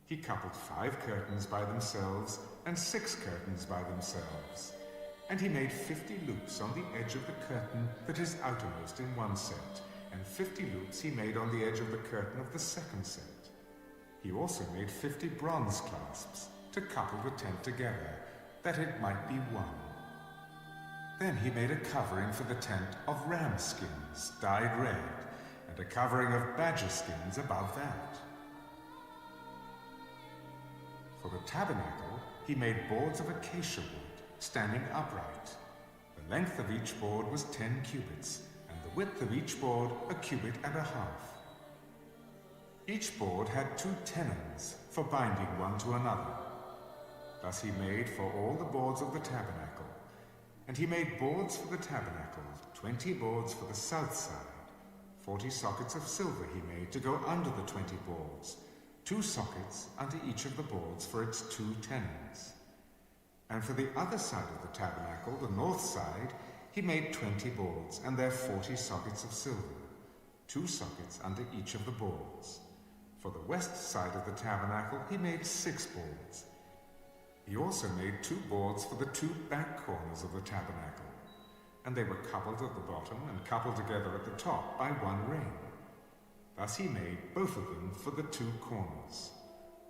He coupled 5 curtains by themselves and 6 curtains by themselves. And he made 50 loops on the edge of the curtain that is outermost in one set, and 50 loops he made on the edge of the curtain of the second set. He also made 50 bronze clasps to couple the tent together, that it might be one. Then he made a covering for the tent of ram skins dyed red, and a covering of badger skins above that. For the tabernacle, he made boards of acacia wood, standing upright. The length of each board was 10 cubits, and the width of each board a cubit and a half. Each board had 2 tenons for binding one to another. Thus he made for all the boards of the tabernacle. And he made boards for the tabernacle, 20 boards for the south side. 40 sockets of silver he made to go under the 20 boards, 2 sockets under each of the boards for its 2 tenons. And for the other side of the tabernacle, the north side, he made 20 boards, and their 40 sockets of silver, 2 sockets under each of the boards. For the west side of the tabernacle, he made 6 boards. He also made 2 boards for the 2 back corners of the tabernacle, and they were coupled at the bottom and coupled together at the top by 1 ring. Thus he made both of them for the 2 corners.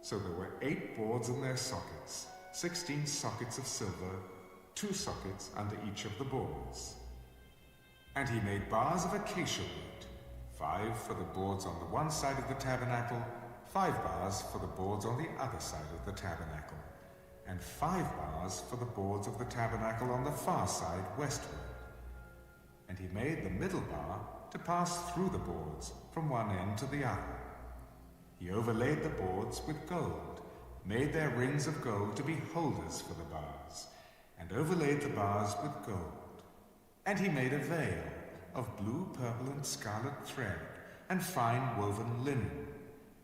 So there were 8 boards in their sockets, 16 sockets of silver, 2 sockets under each of the boards. And he made bars of acacia wood, 5 for the boards on the one side of the tabernacle, 5 bars for the boards on the other side of the tabernacle, and 5 bars for the boards of the tabernacle on the far side westward. And he made the middle bar to pass through the boards from one end to the other. He overlaid the boards with gold, made their rings of gold to be holders for the bars, and overlaid the bars with gold. And he made a veil of blue, purple, and scarlet thread, and fine woven linen.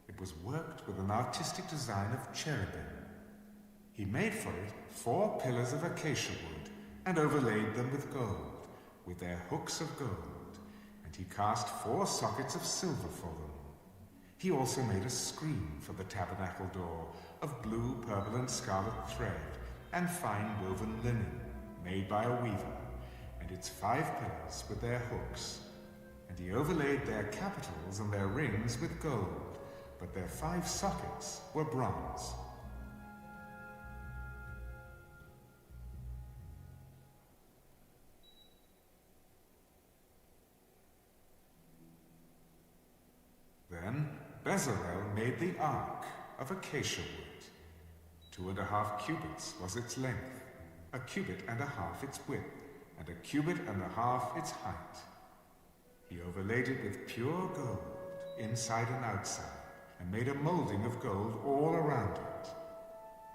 It was worked with an artistic design of cherubim. He made for it 4 pillars of acacia wood, and overlaid them with gold, with their hooks of gold, and he cast 4 sockets of silver for them. He also made a screen for the tabernacle door of blue, purple, and scarlet thread, and fine woven linen, made by a weaver, and its 5 pillars with their hooks. And he overlaid their capitals and their rings with gold, but their 5 sockets were bronze. Then Bezalel made the ark of acacia wood. 2.5 cubits was its length, 1.5 cubits its width, and 1.5 cubits its height. He overlaid it with pure gold, inside and outside, and made a molding of gold all around it.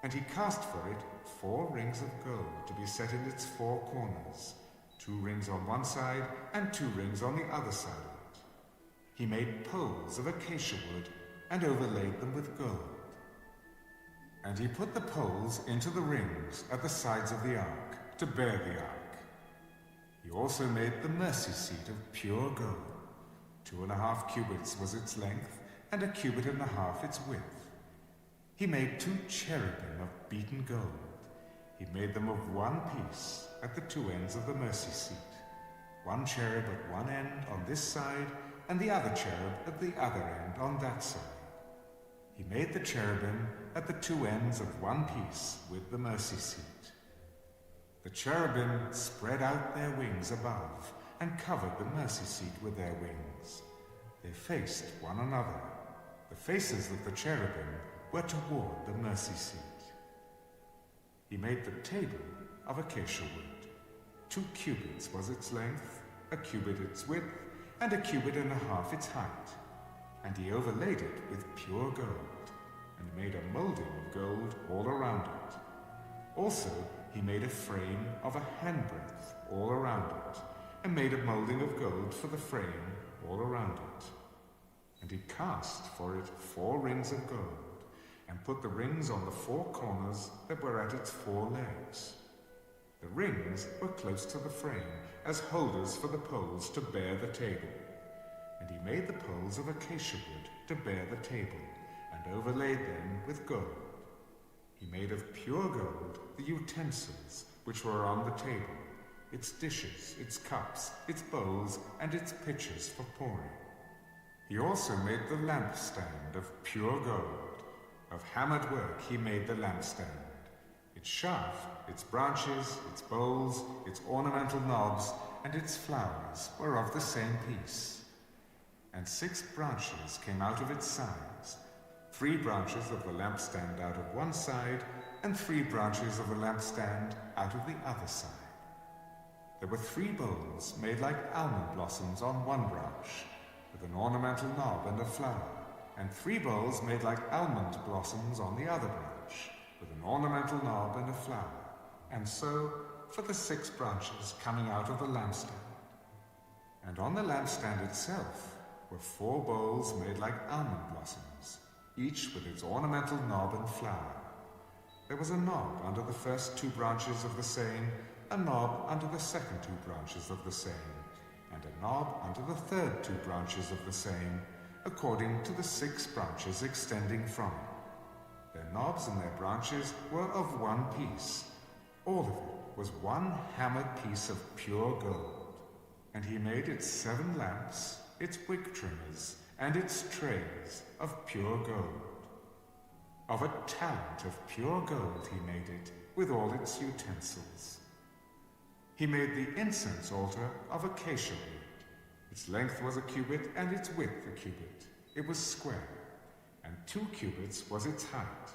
And he cast for it 4 rings of gold to be set in its 4 corners, 2 rings on one side and 2 rings on the other side of it. He made poles of acacia wood and overlaid them with gold. And he put the poles into the rings at the sides of the ark to bear the ark. He also made the mercy seat of pure gold. 2.5 cubits was its length, and 1.5 cubits its width. He made 2 cherubim of beaten gold. He made them of 1 piece at the 2 ends of the mercy seat. 1 cherub at one end on this side, and the other cherub at the other end on that side. He made the cherubim at the 2 ends of 1 piece with the mercy seat. The cherubim spread out their wings above and covered the mercy seat with their wings. They faced one another. The faces of the cherubim were toward the mercy seat. He made the table of acacia wood. 2 cubits was its length, 1 cubit its width, and 1.5 cubits its height. And he overlaid it with pure gold, and made a molding of gold all around it. Also, he made a frame of a handbreadth all around it, and made a molding of gold for the frame all around it. And he cast for it 4 rings of gold, and put the rings on the 4 corners that were at its 4 legs. The rings were close to the frame, as holders for the poles to bear the table. And he made the poles of acacia wood to bear the table, and overlaid them with gold. He made of pure gold the utensils which were on the table, its dishes, its cups, its bowls, and its pitchers for pouring. He also made the lampstand of pure gold, Of hammered work he made the lampstand. Its shaft, its branches, its bowls, its ornamental knobs, and its flowers were of the same piece. And 6 branches came out of its sides, 3 branches of the lampstand out of one side, and 3 branches of the lampstand out of the other side. There were 3 bowls made like almond blossoms on one branch, with an ornamental knob and a flower, and 3 bowls made like almond blossoms on the other branch, with an ornamental knob and a flower, and so for the 6 branches coming out of the lampstand. And on the lampstand itself were 4 bowls made like almond blossoms, each with its ornamental knob and flower. There was a knob under the first 2 branches of the same, a knob under the second 2 branches of the same, and a knob under the third 2 branches of the same, according to the 6 branches extending from it. Their knobs and their branches were of one piece. All of it was one hammered piece of pure gold. And he made its 7 lamps, its wick trimmers, and its trays of pure gold. Of a talent of pure gold he made it, with all its utensils. He made the incense altar of acacia wood. Its length was a cubit, and its width a cubit. It was square, and 2 cubits was its height.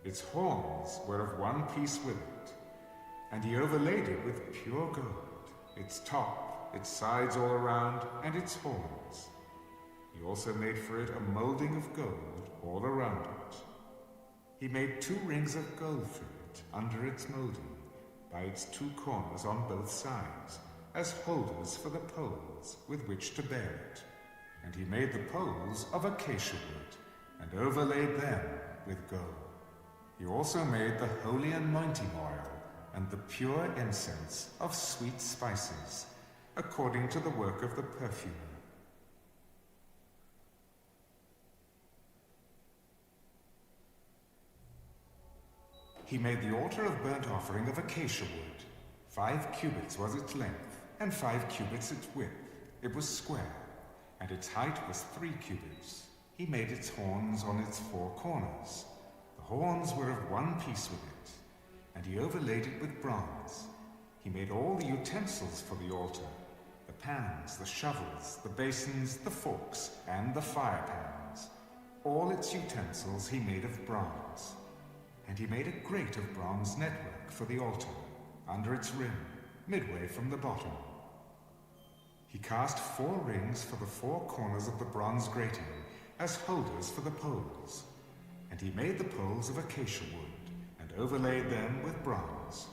Its horns were of one piece with it, and he overlaid it with pure gold, its top, its sides all around, and its horns. He also made for it a molding of gold all around it. He made 2 rings of gold for it under its molding, by its 2 corners on both sides, as holders for the poles with which to bear it. And he made the poles of acacia wood, and overlaid them with gold. He also made the holy anointing oil, and the pure incense of sweet spices, according to the work of the perfumer. He made the altar of burnt offering of acacia wood. 5 cubits was its length, and 5 cubits its width. It was square, and its height was 3 cubits. He made its horns on its 4 corners. The horns were of one piece with it, and he overlaid it with bronze. He made all the utensils for the altar, the pans, the shovels, the basins, the forks, and the fire pans. All its utensils he made of bronze. And he made a grate of bronze network for the altar, under its rim, midway from the bottom. He cast 4 rings for the 4 corners of the bronze grating, as holders for the poles. And he made the poles of acacia wood, and overlaid them with bronze.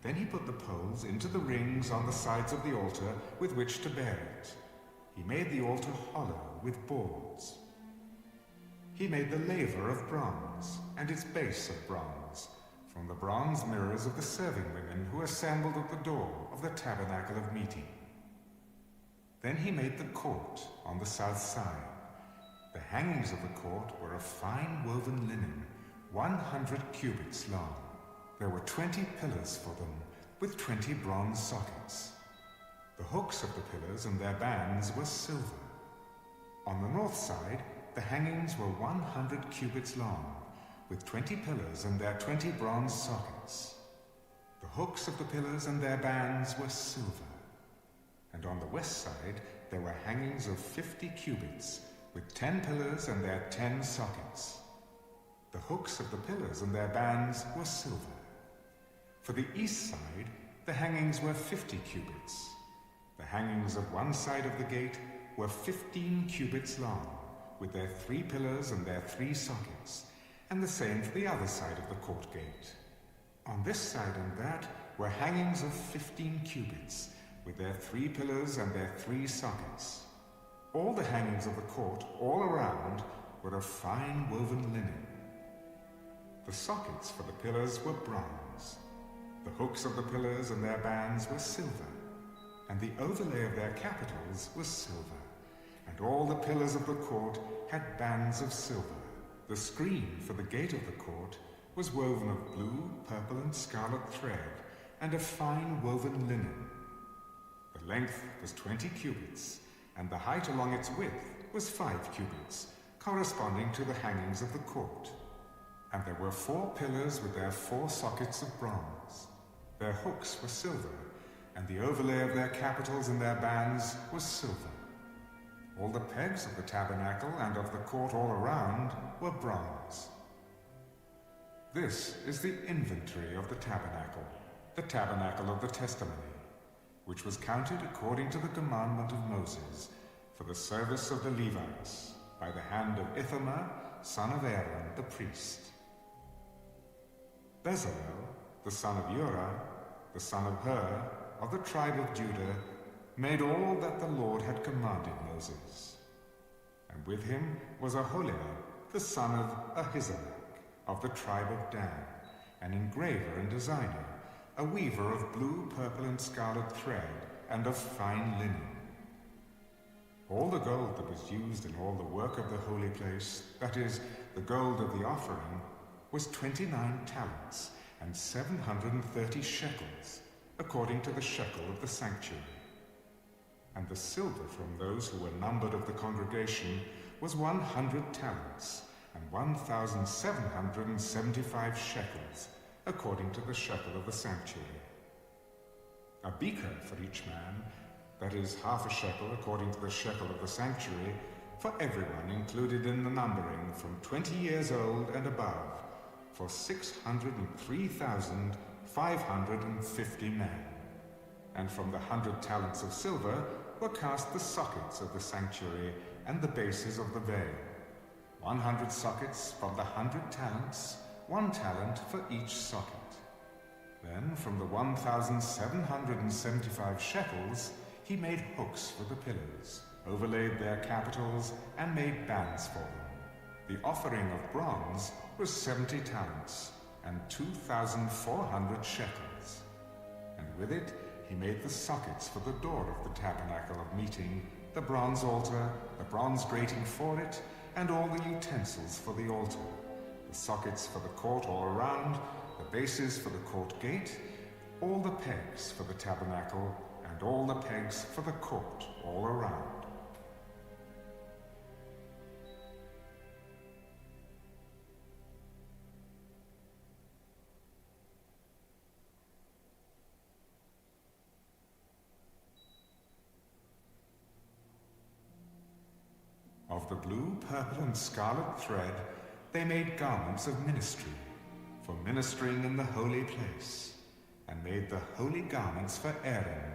Then he put the poles into the rings on the sides of the altar with which to bear it. He made the altar hollow with boards. He made the laver of bronze, and its base of bronze, from the bronze mirrors of the serving women who assembled at the door of the tabernacle of meeting. Then he made the court on the south side. The hangings of the court were of fine woven linen, 100 cubits long. There were 20 pillars for them, with 20 bronze sockets. The hooks of the pillars and their bands were silver. On the north side, the hangings were 100 cubits long, with 20 pillars and their 20 bronze sockets. The hooks of the pillars and their bands were silver. And on the west side there were hangings of 50 cubits, with 10 pillars and their 10 sockets. The hooks of the pillars and their bands were silver. For the east side, the hangings were 50 cubits. The hangings of one side of the gate were 15 cubits long, with their 3 pillars and their 3 sockets, and the same for the other side of the court gate. On this side and that were hangings of 15 cubits, with their 3 pillars and their 3 sockets. All the hangings of the court, all around, were of fine woven linen. The sockets for the pillars were bronze. The hooks of the pillars and their bands were silver, and the overlay of their capitals was silver. And all the pillars of the court had bands of silver. The screen for the gate of the court was woven of blue, purple, and scarlet thread, and of fine woven linen. The length was 20 cubits, and the height along its width was 5 cubits, corresponding to the hangings of the court. And there were 4 pillars with their 4 sockets of bronze. Their hooks were silver, and the overlay of their capitals and their bands was silver. All the pegs of the tabernacle and of the court all around were bronze. This is the inventory of the tabernacle of the testimony, which was counted according to the commandment of Moses for the service of the Levites by the hand of Ithamar, son of Aaron, the priest. Bezalel, the son of Uri, the son of Hur, of the tribe of Judah, made all that the Lord had commanded Moses. And with him was Aholiab, the son of Ahisamach, of the tribe of Dan, an engraver and designer, a weaver of blue, purple, and scarlet thread, and of fine linen. All the gold that was used in all the work of the holy place, that is, the gold of the offering, was 29 talents and 730 shekels, according to the shekel of the sanctuary. And the silver from those who were numbered of the congregation was 100 talents and 1,775 shekels, according to the shekel of the sanctuary. A beaker for each man, that is, half a shekel according to the shekel of the sanctuary, for everyone included in the numbering from 20 years old and above, for 603,550 men. And from the 100 talents of silver were cast the sockets of the sanctuary and the bases of the veil. 100 sockets from the 100 talents, 1 talent for each socket. Then from the 1,775 shekels he made hooks for the pillars, overlaid their capitals, and made bands for them. The offering of bronze was 70 talents and 2,400 shekels. And with it he made the sockets for the door of the tabernacle of meeting, the bronze altar, the bronze grating for it, and all the utensils for the altar, the sockets for the court all around, the bases for the court gate, all the pegs for the tabernacle, and all the pegs for the court all around. Of the blue, purple, and scarlet thread, they made garments of ministry, for ministering in the holy place, and made the holy garments for Aaron,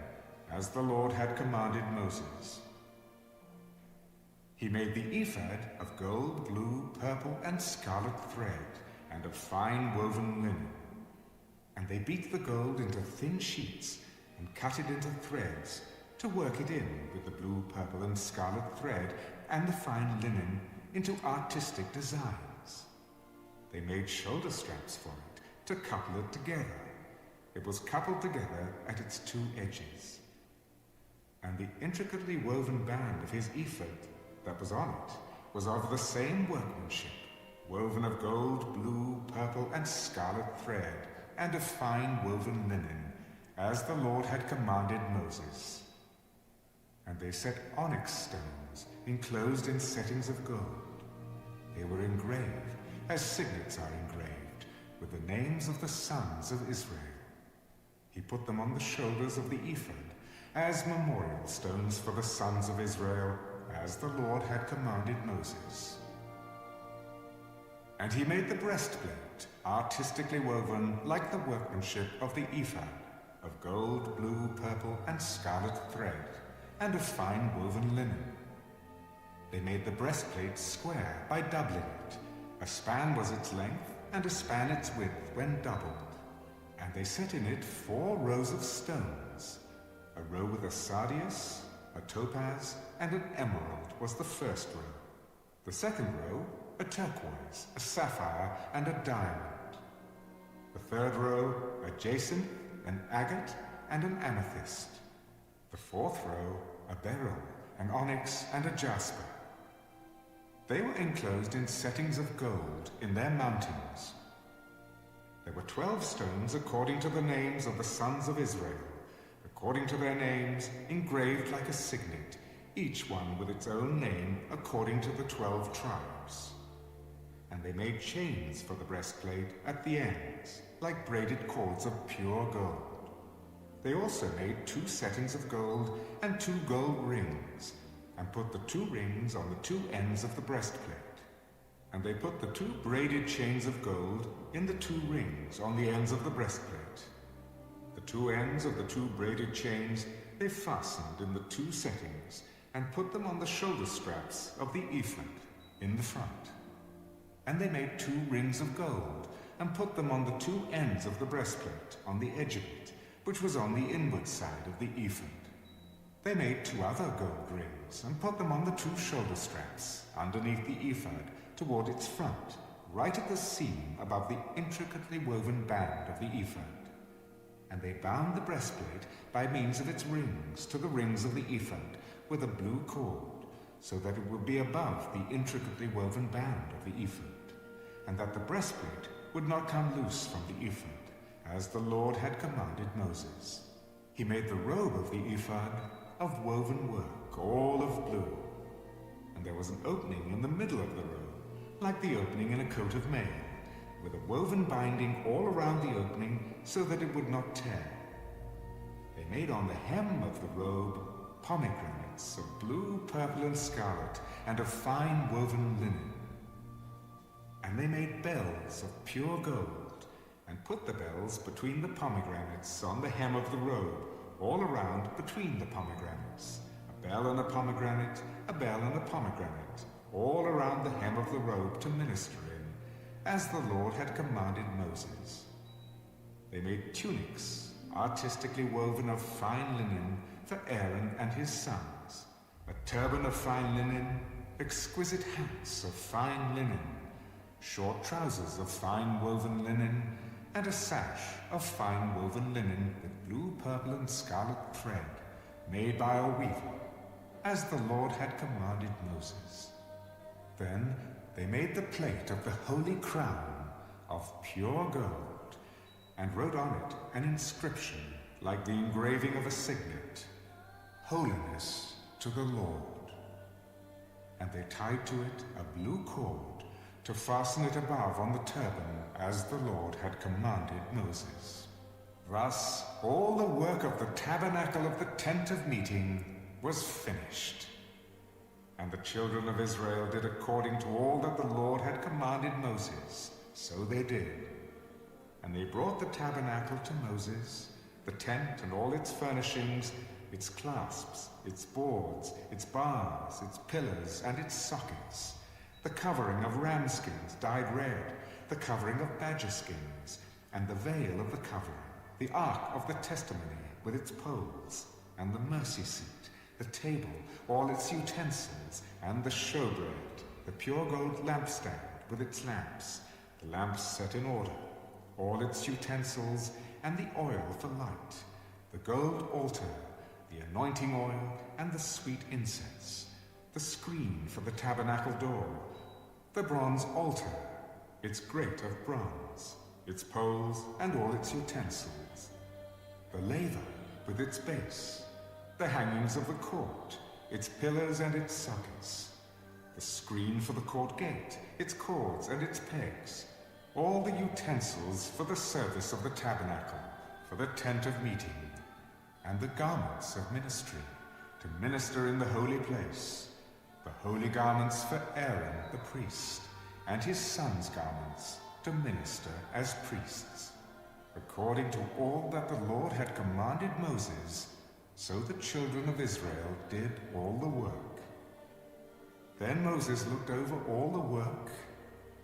as the Lord had commanded Moses. He made the ephod of gold, blue, purple, and scarlet thread, and of fine woven linen. And they beat the gold into thin sheets, and cut it into threads, to work it in with the blue, purple, and scarlet thread, and the fine linen into artistic designs. They made shoulder straps for it, to couple it together. It was coupled together at its 2 edges. And the intricately woven band of his ephod that was on it was of the same workmanship, woven of gold, blue, purple, and scarlet thread, and of fine woven linen, as the Lord had commanded Moses. And they set onyx stones enclosed in settings of gold. They were engraved, as signets are engraved, with the names of the sons of Israel. He put them on the shoulders of the ephod, as memorial stones for the sons of Israel, as the Lord had commanded Moses. And he made the breastplate, artistically woven like the workmanship of the ephod, of gold, blue, purple, and scarlet thread, and of fine woven linen. They made the breastplate square by doubling it. A span was its length, and a span its width when doubled. And they set in it 4 rows of stones. A row with a sardius, a topaz, and an emerald was the first row. The second row, a turquoise, a sapphire, and a diamond. The third row, a jacinth, an agate, and an amethyst. The fourth row, a beryl, an onyx, and a jasper. They were enclosed in settings of gold in their mountings. There were 12 stones according to the names of the sons of Israel, according to their names, engraved like a signet, each one with its own name according to the 12 tribes. And they made chains for the breastplate at the ends, like braided cords of pure gold. They also made 2 settings of gold and 2 gold rings, and put the 2 rings on the 2 ends of the breastplate. And they put the 2 braided chains of gold in the 2 rings on the ends of the breastplate. The 2 ends of the 2 braided chains they fastened in the 2 settings, and put them on the shoulder straps of the ephod in the front. And they made 2 rings of gold, and put them on the 2 ends of the breastplate, on the edge of it, which was on the inward side of the ephod. They made 2 other gold rings, and put them on the 2 shoulder straps, underneath the ephod, toward its front, right at the seam above the intricately woven band of the ephod. And they bound the breastplate by means of its rings to the rings of the ephod with a blue cord, so that it would be above the intricately woven band of the ephod, and that the breastplate would not come loose from the ephod, as the Lord had commanded Moses. He made the robe of the ephod of woven work, all of blue, and there was an opening in the middle of the robe, like the opening in a coat of mail, with a woven binding all around the opening so that it would not tear. They made on the hem of the robe pomegranates of blue, purple, and scarlet, and of fine woven linen. And they made bells of pure gold, and put the bells between the pomegranates on the hem of the robe, all around between the pomegranates. A bell and a pomegranate, a bell and a pomegranate, all around the hem of the robe to minister in, as the Lord had commanded Moses. They made tunics, artistically woven of fine linen, for Aaron and his sons, a turban of fine linen, exquisite hats of fine linen, short trousers of fine woven linen, and a sash of fine woven linen with blue, purple, and scarlet thread, made by a weaver, as the Lord had commanded Moses. Then they made the plate of the holy crown of pure gold, and wrote on it an inscription like the engraving of a signet, Holiness to the Lord. And they tied to it a blue cord to fasten it above on the turban, as the Lord had commanded Moses. Thus all the work of the tabernacle of the tent of meeting was finished. And the children of Israel did according to all that the Lord had commanded Moses, so they did. And they brought the tabernacle to Moses, the tent and all its furnishings, its clasps, its boards, its bars, its pillars, and its sockets, the covering of ram skins dyed red, the covering of badger skins, and the veil of the covering, the ark of the testimony with its poles, and the mercy seat, the table, all its utensils, and the showbread, the pure gold lampstand with its lamps, the lamps set in order, all its utensils, and the oil for light, the gold altar, the anointing oil, and the sweet incense, the screen for the tabernacle door, the bronze altar, its grate of bronze, its poles, and all its utensils, the laver with its base, the hangings of the court, its pillars and its sockets, the screen for the court gate, its cords and its pegs, all the utensils for the service of the tabernacle, for the tent of meeting, and the garments of ministry, to minister in the holy place, the holy garments for Aaron the priest, and his sons' garments, to minister as priests. According to all that the Lord had commanded Moses, so the children of Israel did all the work. Then Moses looked over all the work,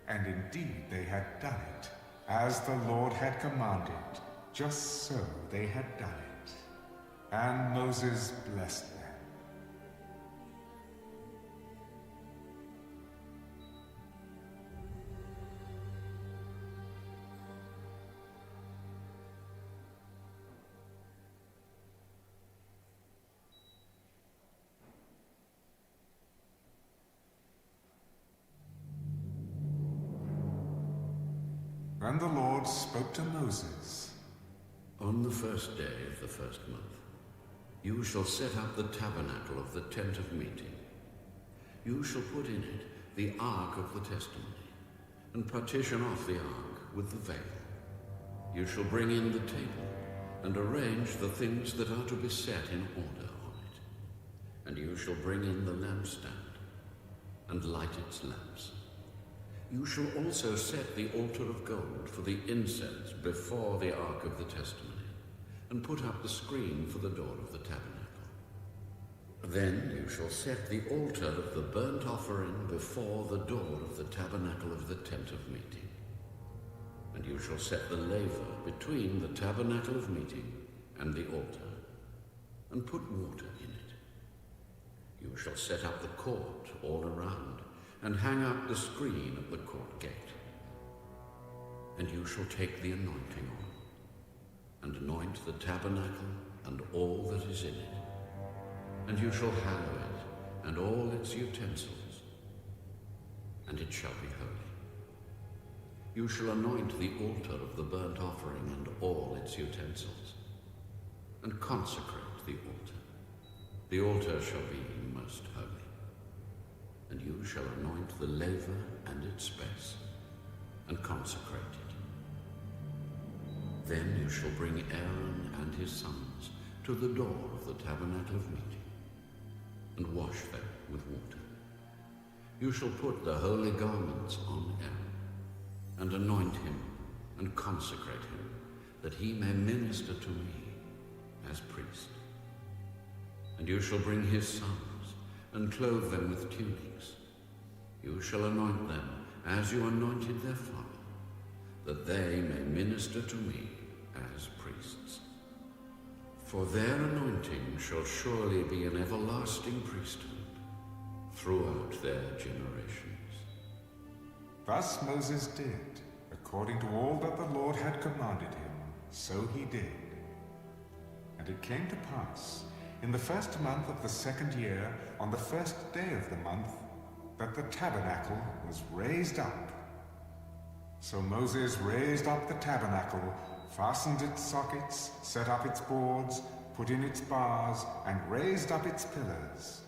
and indeed they had done it, as the Lord had commanded, just so they had done it. And Moses blessed them. And the Lord spoke to Moses. On the first day of the first month, you shall set up the tabernacle of the tent of meeting. You shall put in it the ark of the testimony, and partition off the ark with the veil. You shall bring in the table, and arrange the things that are to be set in order on it. And you shall bring in the lampstand, and light its lamps. You shall also set the altar of gold for the incense before the ark of the testimony, and put up the screen for the door of the tabernacle. Then you shall set the altar of the burnt offering before the door of the tabernacle of the tent of meeting. And you shall set the laver between the tabernacle of meeting and the altar, and put water in it. You shall set up the court all around, and hang up the screen at the court gate. And you shall take the anointing oil, and anoint the tabernacle and all that is in it. And you shall hallow it and all its utensils, and it shall be holy. You shall anoint the altar of the burnt offering and all its utensils, and consecrate the altar. The altar shall be most holy. And you shall anoint the laver and its space, and consecrate it. Then you shall bring Aaron and his sons to the door of the tabernacle of meeting, and wash them with water. You shall put the holy garments on Aaron, and anoint him, and consecrate him, that he may minister to me as priest. And you shall bring his sons, and clothe them with tunics. You shall anoint them as you anointed their father, that they may minister to me as priests. For their anointing shall surely be an everlasting priesthood throughout their generations. Thus Moses did, according to all that the Lord had commanded him, so he did. And it came to pass, in the first month of the second year, on the first day of the month, that the tabernacle was raised up. So Moses raised up the tabernacle, fastened its sockets, set up its boards, put in its bars, and raised up its pillars.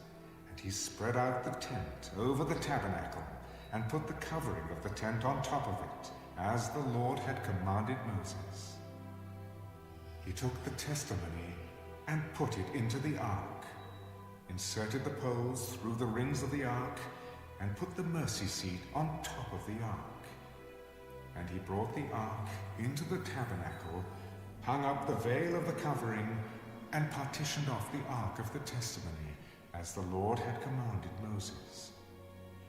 And he spread out the tent over the tabernacle, and put the covering of the tent on top of it, as the Lord had commanded Moses. He took the testimony and put it into the ark, inserted the poles through the rings of the ark, and put the mercy seat on top of the ark. And he brought the ark into the tabernacle, hung up the veil of the covering, and partitioned off the ark of the testimony, as the Lord had commanded Moses.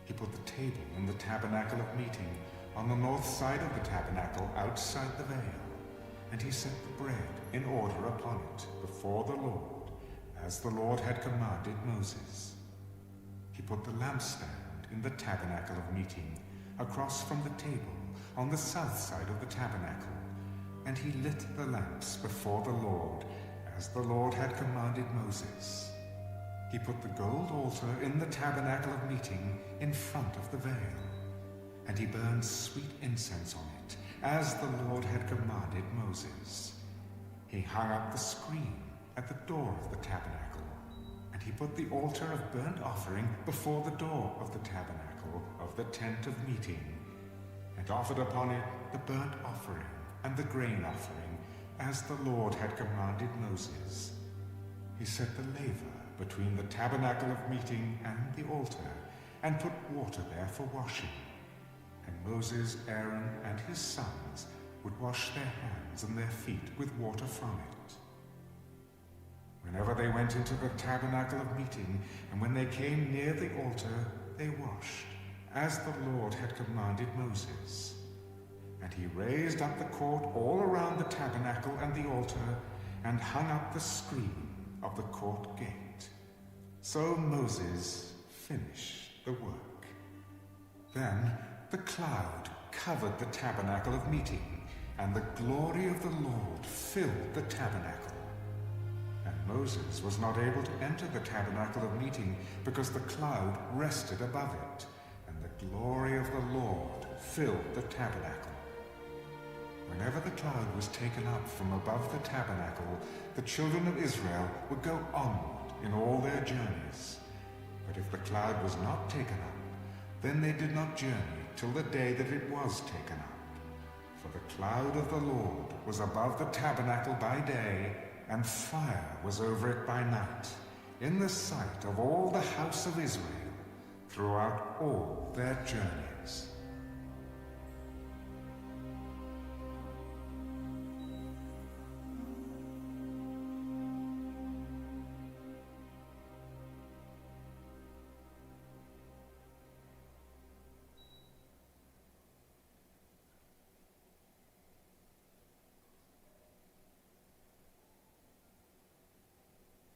He put the table in the tabernacle of meeting on the north side of the tabernacle outside the veil, and he set the bread in order upon it before the Lord, as the Lord had commanded Moses. He put the lampstand in the tabernacle of meeting, across from the table, on the south side of the tabernacle, and he lit the lamps before the Lord, as the Lord had commanded Moses. He put the gold altar in the tabernacle of meeting in front of the veil, and he burned sweet incense on it, as the Lord had commanded Moses. He hung up the screen at the door of the tabernacle, and he put the altar of burnt offering before the door of the tabernacle of the tent of meeting, and offered upon it the burnt offering and the grain offering, as the Lord had commanded Moses. He set the laver between the tabernacle of meeting and the altar, and put water there for washing. And Moses, Aaron, and his sons would wash their hands and their feet with water from it. Whenever they went into the tabernacle of meeting, and when they came near the altar, they washed, as the Lord had commanded Moses. And he raised up the court all around the tabernacle and the altar, and hung up the screen of the court gate. So Moses finished the work. Then the cloud covered the tabernacle of meeting, and the glory of the Lord filled the tabernacle. And Moses was not able to enter the tabernacle of meeting, because the cloud rested above it, and the glory of the Lord filled the tabernacle. Whenever the cloud was taken up from above the tabernacle, the children of Israel would go onward in all their journeys. But if the cloud was not taken up, then they did not journey till the day that it was taken up. For the cloud of the Lord was above the tabernacle by day, and fire was over it by night, in the sight of all the house of Israel, throughout all their journeys.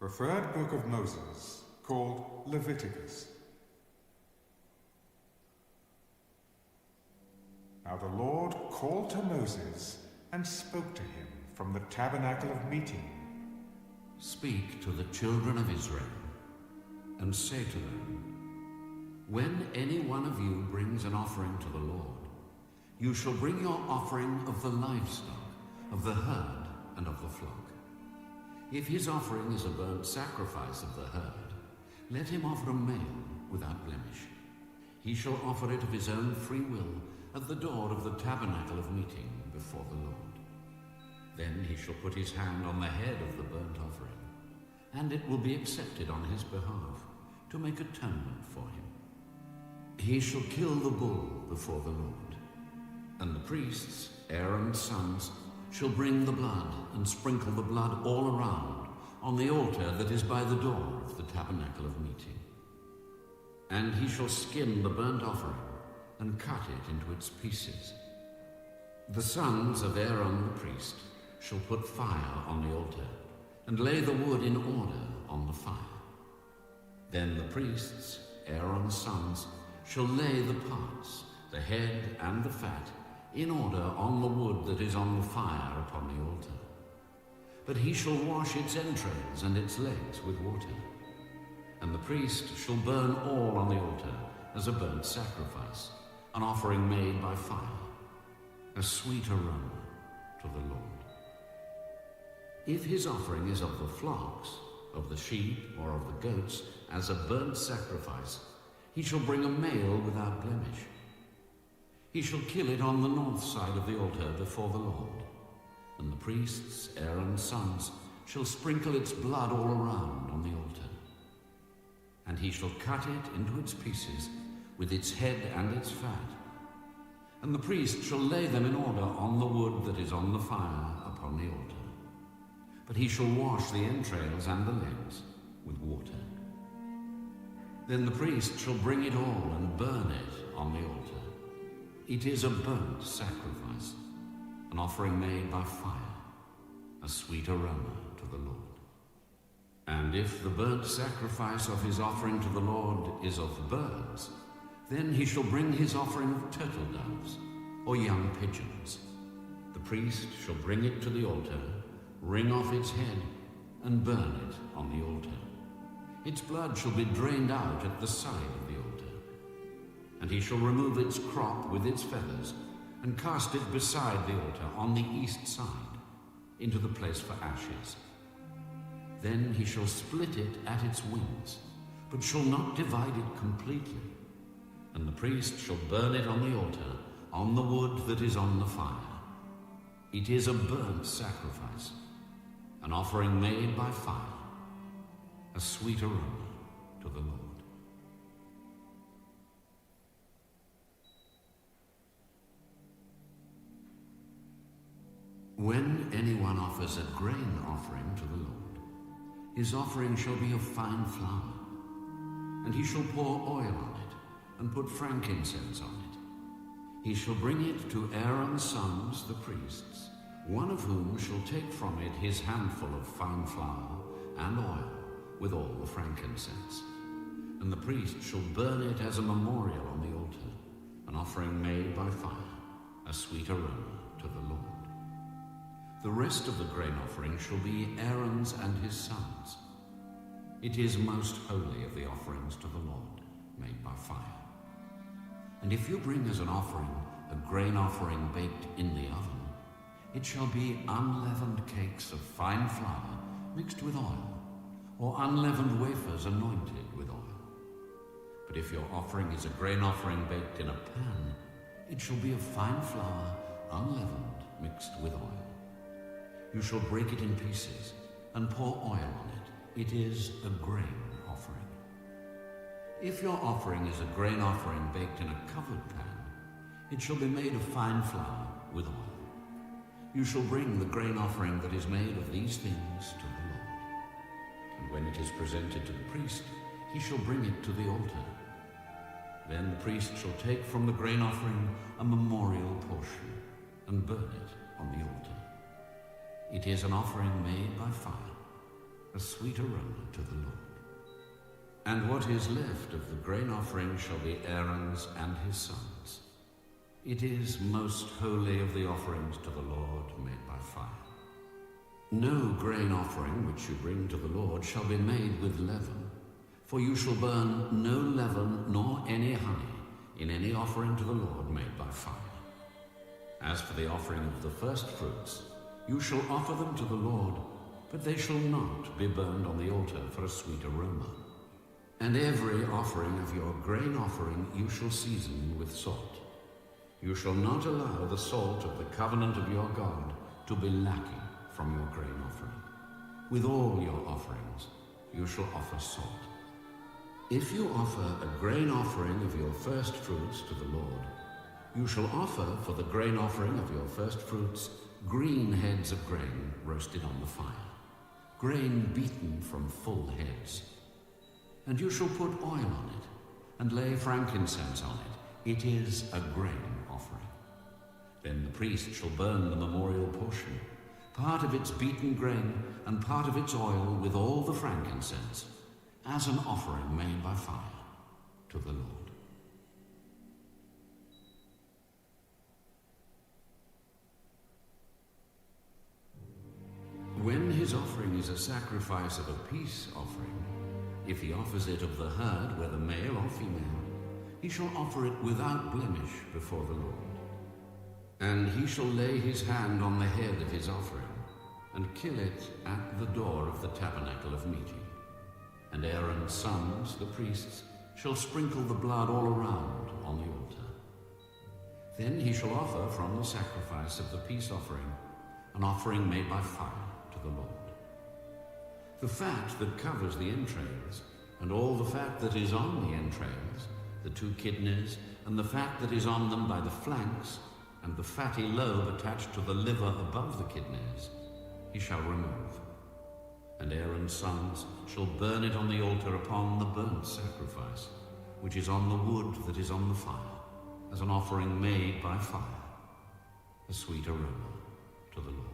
The third book of Moses, called Leviticus. Now the Lord called to Moses and spoke to him from the tabernacle of meeting. Speak to the children of Israel, and say to them, when any one of you brings an offering to the Lord, you shall bring your offering of the livestock, of the herd, and of the flock. If his offering is a burnt sacrifice of the herd, let him offer a male without blemish. He shall offer it of his own free will at the door of the tabernacle of meeting before the Lord. Then he shall put his hand on the head of the burnt offering, and it will be accepted on his behalf to make atonement for him. He shall kill the bull before the Lord, and the priests, Aaron's sons, shall bring the blood and sprinkle the blood all around on the altar that is by the door of the tabernacle of meeting. And he shall skin the burnt offering and cut it into its pieces. The sons of Aaron the priest shall put fire on the altar and lay the wood in order on the fire. Then the priests, Aaron's sons, shall lay the parts, the head and the fat, in order on the wood that is on the fire upon the altar. But he shall wash its entrails and its legs with water. And the priest shall burn all on the altar as a burnt sacrifice, an offering made by fire, a sweet aroma to the Lord. If his offering is of the flocks, of the sheep, or of the goats, as a burnt sacrifice, he shall bring a male without blemish. He shall kill it on the north side of the altar before the Lord, and the priests, Aaron's sons, shall sprinkle its blood all around on the altar. And he shall cut it into its pieces, with its head and its fat. And the priest shall lay them in order on the wood that is on the fire upon the altar. But he shall wash the entrails and the legs with water. Then the priest shall bring it all and burn it on the altar. It is a burnt sacrifice, an offering made by fire, a sweet aroma to the Lord. And if the burnt sacrifice of his offering to the Lord is of birds, then he shall bring his offering of turtle doves or young pigeons. The priest shall bring it to the altar, wring off its head, and burn it on the altar. Its blood shall be drained out at the side of the altar. And he shall remove its crop with its feathers, and cast it beside the altar on the east side, into the place for ashes. Then he shall split it at its wings, but shall not divide it completely. And the priest shall burn it on the altar, on the wood that is on the fire. It is a burnt sacrifice, an offering made by fire, a sweet aroma to the Lord. When anyone offers a grain offering to the Lord, his offering shall be of fine flour, and he shall pour oil on it, and put frankincense on it. He shall bring it to Aaron's sons, the priests, one of whom shall take from it his handful of fine flour and oil, with all the frankincense. And the priest shall burn it as a memorial on the altar, an offering made by fire, a sweet aroma to the Lord. The rest of the grain offering shall be Aaron's and his sons. It is most holy of the offerings to the Lord, made by fire. And if you bring as an offering a grain offering baked in the oven, it shall be unleavened cakes of fine flour mixed with oil, or unleavened wafers anointed with oil. But if your offering is a grain offering baked in a pan, It shall be of fine flour, unleavened, mixed with oil. You shall break it in pieces and pour oil on it. It is a grain offering. If your offering is a grain offering baked in a covered pan, it shall be made of fine flour with oil. You shall bring the grain offering that is made of these things to the Lord. And when it is presented to the priest, he shall bring it to the altar. Then the priest shall take from the grain offering a memorial portion and burn it on the altar. It is an offering made by fire, a sweet aroma to the Lord. And what is left of the grain offering shall be Aaron's and his sons. It is most holy of the offerings to the Lord made by fire. No grain offering which you bring to the Lord shall be made with leaven, for you shall burn no leaven nor any honey in any offering to the Lord made by fire. As for the offering of the first fruits, you shall offer them to the Lord, but they shall not be burned on the altar for a sweet aroma. And every offering of your grain offering you shall season with salt. You shall not allow the salt of the covenant of your God to be lacking from your grain offering. With all your offerings you shall offer salt. If you offer a grain offering of your first fruits to the Lord, you shall offer for the grain offering of your first fruits green heads of grain roasted on the fire, grain beaten from full heads. And you shall put oil on it, and lay frankincense on it. It is a grain offering. Then the priest shall burn the memorial portion, part of its beaten grain, and part of its oil with all the frankincense, as an offering made by fire to the Lord. When his offering is a sacrifice of a peace offering, if he offers it of the herd, whether male or female, he shall offer it without blemish before the Lord. And he shall lay his hand on the head of his offering, and kill it at the door of the tabernacle of meeting. And Aaron's sons, the priests, shall sprinkle the blood all around on the altar. Then he shall offer from the sacrifice of the peace offering an offering made by fire to the Lord. The fat that covers the entrails, and all the fat that is on the entrails, the 2 kidneys, and the fat that is on them by the flanks, and the fatty lobe attached to the liver above the kidneys, he shall remove. And Aaron's sons shall burn it on the altar upon the burnt sacrifice, which is on the wood that is on the fire, as an offering made by fire, a sweet aroma to the Lord.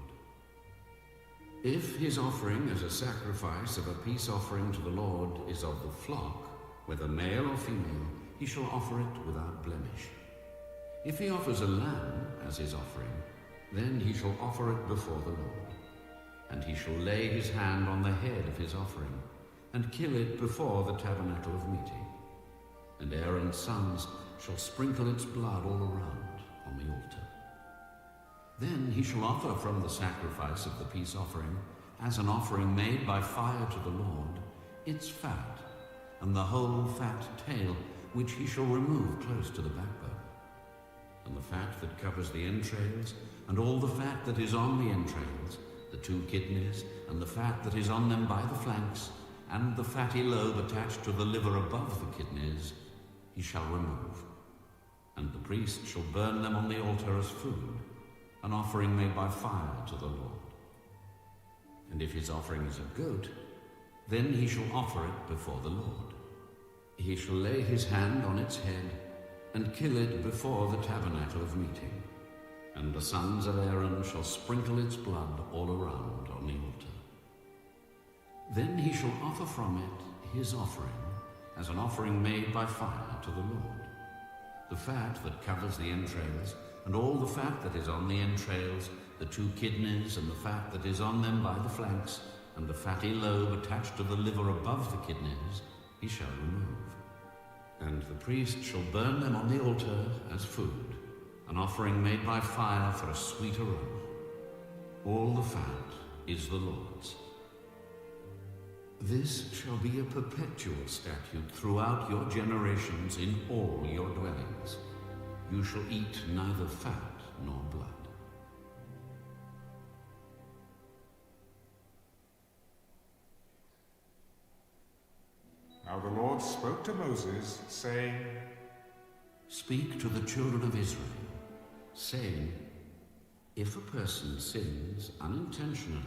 If his offering as a sacrifice of a peace offering to the Lord is of the flock, whether male or female, he shall offer it without blemish. If he offers a lamb as his offering, then he shall offer it before the Lord. And he shall lay his hand on the head of his offering, and kill it before the tabernacle of meeting. And Aaron's sons shall sprinkle its blood all around on the altar. Then he shall offer from the sacrifice of the peace offering, as an offering made by fire to the Lord, its fat, and the whole fat tail, which he shall remove close to the backbone, and the fat that covers the entrails, and all the fat that is on the entrails, the 2 kidneys, and the fat that is on them by the flanks, and the fatty lobe attached to the liver above the kidneys, he shall remove. And the priest shall burn them on the altar as food, an offering made by fire to the Lord. And if his offering is a goat, then he shall offer it before the Lord. He shall lay his hand on its head, and kill it before the tabernacle of meeting. And the sons of Aaron shall sprinkle its blood all around on the altar. Then he shall offer from it his offering, as an offering made by fire to the Lord. The fat that covers the entrails, and all the fat that is on the entrails, the 2 kidneys, and the fat that is on them by the flanks, and the fatty lobe attached to the liver above the kidneys, he shall remove. And the priest shall burn them on the altar as food, an offering made by fire for a sweet aroma. All the fat is the Lord's. This shall be a perpetual statute throughout your generations in all your dwellings. You shall eat neither fat nor blood. Now the Lord spoke to Moses, saying, Speak to the children of Israel, saying, if a person sins unintentionally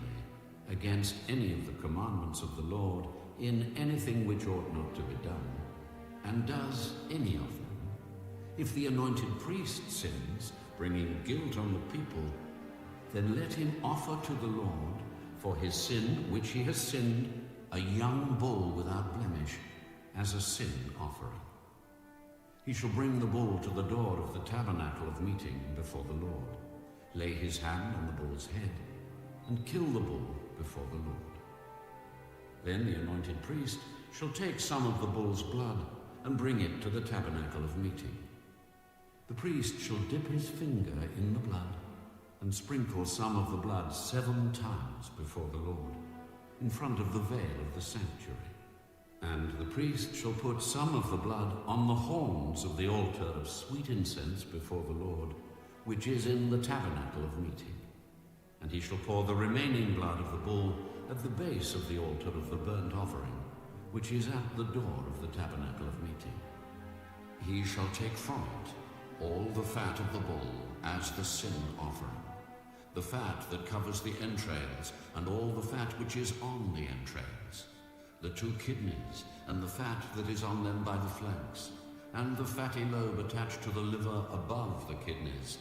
against any of the commandments of the Lord in anything which ought not to be done, and does any of them, if the anointed priest sins, bringing guilt on the people, then let him offer to the Lord for his sin which he has sinned a young bull without blemish as a sin offering. He shall bring the bull to the door of the tabernacle of meeting before the Lord, lay his hand on the bull's head, and kill the bull before the Lord. Then the anointed priest shall take some of the bull's blood and bring it to the tabernacle of meeting. The priest shall dip his finger in the blood and sprinkle some of the blood 7 times before the Lord, in front of the veil of the sanctuary. And the priest shall put some of the blood on the horns of the altar of sweet incense before the Lord, which is in the tabernacle of meeting. And he shall pour the remaining blood of the bull at the base of the altar of the burnt offering, which is at the door of the tabernacle of meeting. He shall take from it all the fat of the bull as the sin offering, the fat that covers the entrails, and all the fat which is on the entrails, the 2 kidneys, and the fat that is on them by the flanks, and the fatty lobe attached to the liver above the kidneys,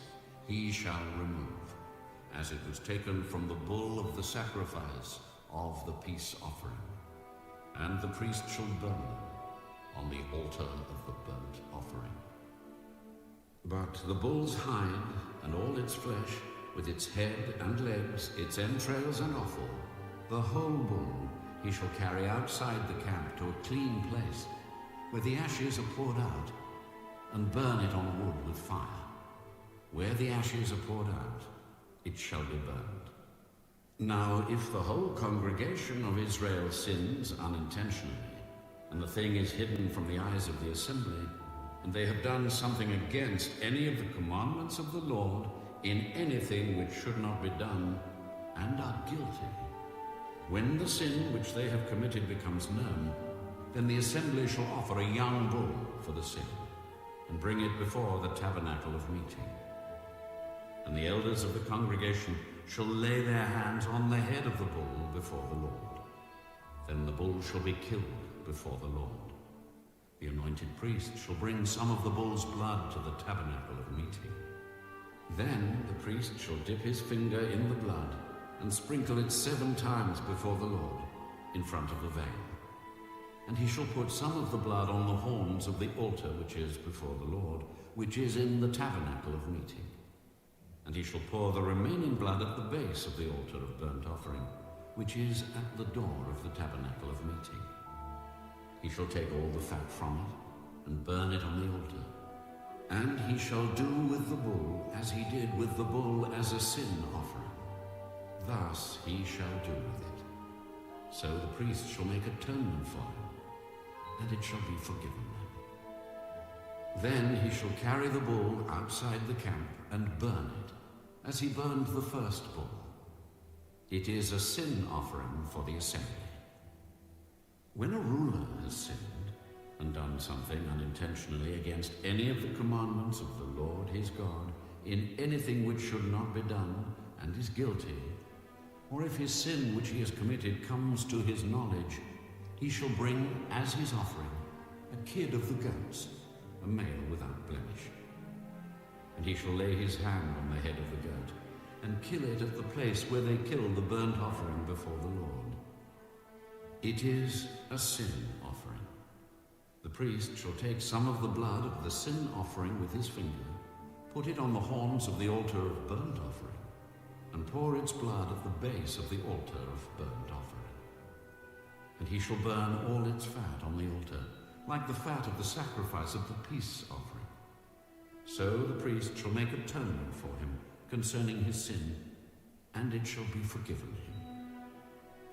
he shall remove, as it was taken from the bull of the sacrifice of the peace offering. And the priest shall burn them on the altar of the burnt offering. But the bull's hide and all its flesh, with its head and legs, its entrails and offal, the whole bull he shall carry outside the camp to a clean place, where the ashes are poured out, and burn it on wood with fire. Where the ashes are poured out, it shall be burned. Now, if the whole congregation of Israel sins unintentionally, and the thing is hidden from the eyes of the assembly, and they have done something against any of the commandments of the Lord in anything which should not be done, and are guilty, when the sin which they have committed becomes known, then the assembly shall offer a young bull for the sin, and bring it before the tabernacle of meeting. And the elders of the congregation shall lay their hands on the head of the bull before the Lord. Then the bull shall be killed before the Lord. The anointed priest shall bring some of the bull's blood to the tabernacle of meeting. Then the priest shall dip his finger in the blood and sprinkle it 7 times before the Lord, in front of the veil. And he shall put some of the blood on the horns of the altar which is before the Lord, which is in the tabernacle of meeting. And he shall pour the remaining blood at the base of the altar of burnt offering, which is at the door of the tabernacle of meeting. He shall take all the fat from it, and burn it on the altar. And he shall do with the bull as he did with the bull as a sin offering. Thus he shall do with it. So the priest shall make atonement for him, and it shall be forgiven them. Then he shall carry the bull outside the camp and burn it, as he burned the first bull. It is a sin offering for the assembly. When a ruler has sinned, and done something unintentionally against any of the commandments of the Lord his God, in anything which should not be done, and is guilty, or if his sin which he has committed comes to his knowledge, he shall bring as his offering a kid of the goats, a male without blemish. And he shall lay his hand on the head of the goat, and kill it at the place where they kill the burnt offering before the Lord. It is a sin offering. The priest shall take some of the blood of the sin offering with his finger, put it on the horns of the altar of burnt offering, and pour its blood at the base of the altar of burnt offering. And he shall burn all its fat on the altar, like the fat of the sacrifice of the peace offering. So the priest shall make atonement for him concerning his sin, and it shall be forgiven him.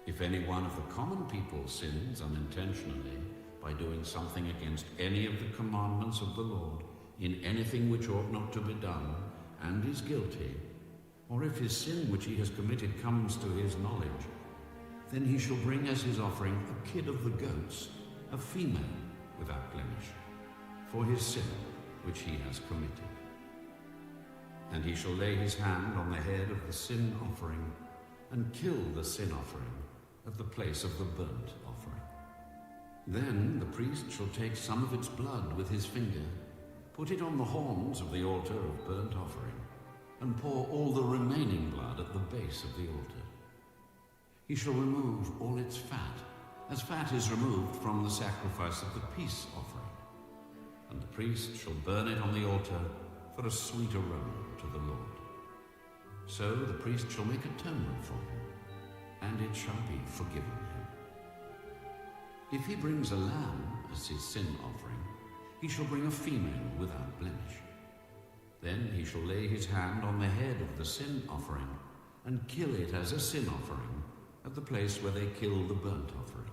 If any one of the common people sins unintentionally by doing something against any of the commandments of the Lord in anything which ought not to be done, and is guilty, or if his sin which he has committed comes to his knowledge, then he shall bring as his offering a kid of the goats, a female without blemish, for his sin which he has committed. And he shall lay his hand on the head of the sin offering, and kill the sin offering at the place of the burnt offering. Then the priest shall take some of its blood with his finger, put it on the horns of the altar of burnt offering, and pour all the remaining blood at the base of the altar. He shall remove all its fat, as fat is removed from the sacrifice of the peace offering. And the priest shall burn it on the altar for a sweet aroma to the Lord. So the priest shall make atonement for him, and it shall be forgiven him. If he brings a lamb as his sin offering, he shall bring a female without blemish. Then he shall lay his hand on the head of the sin offering, and kill it as a sin offering at the place where they kill the burnt offering.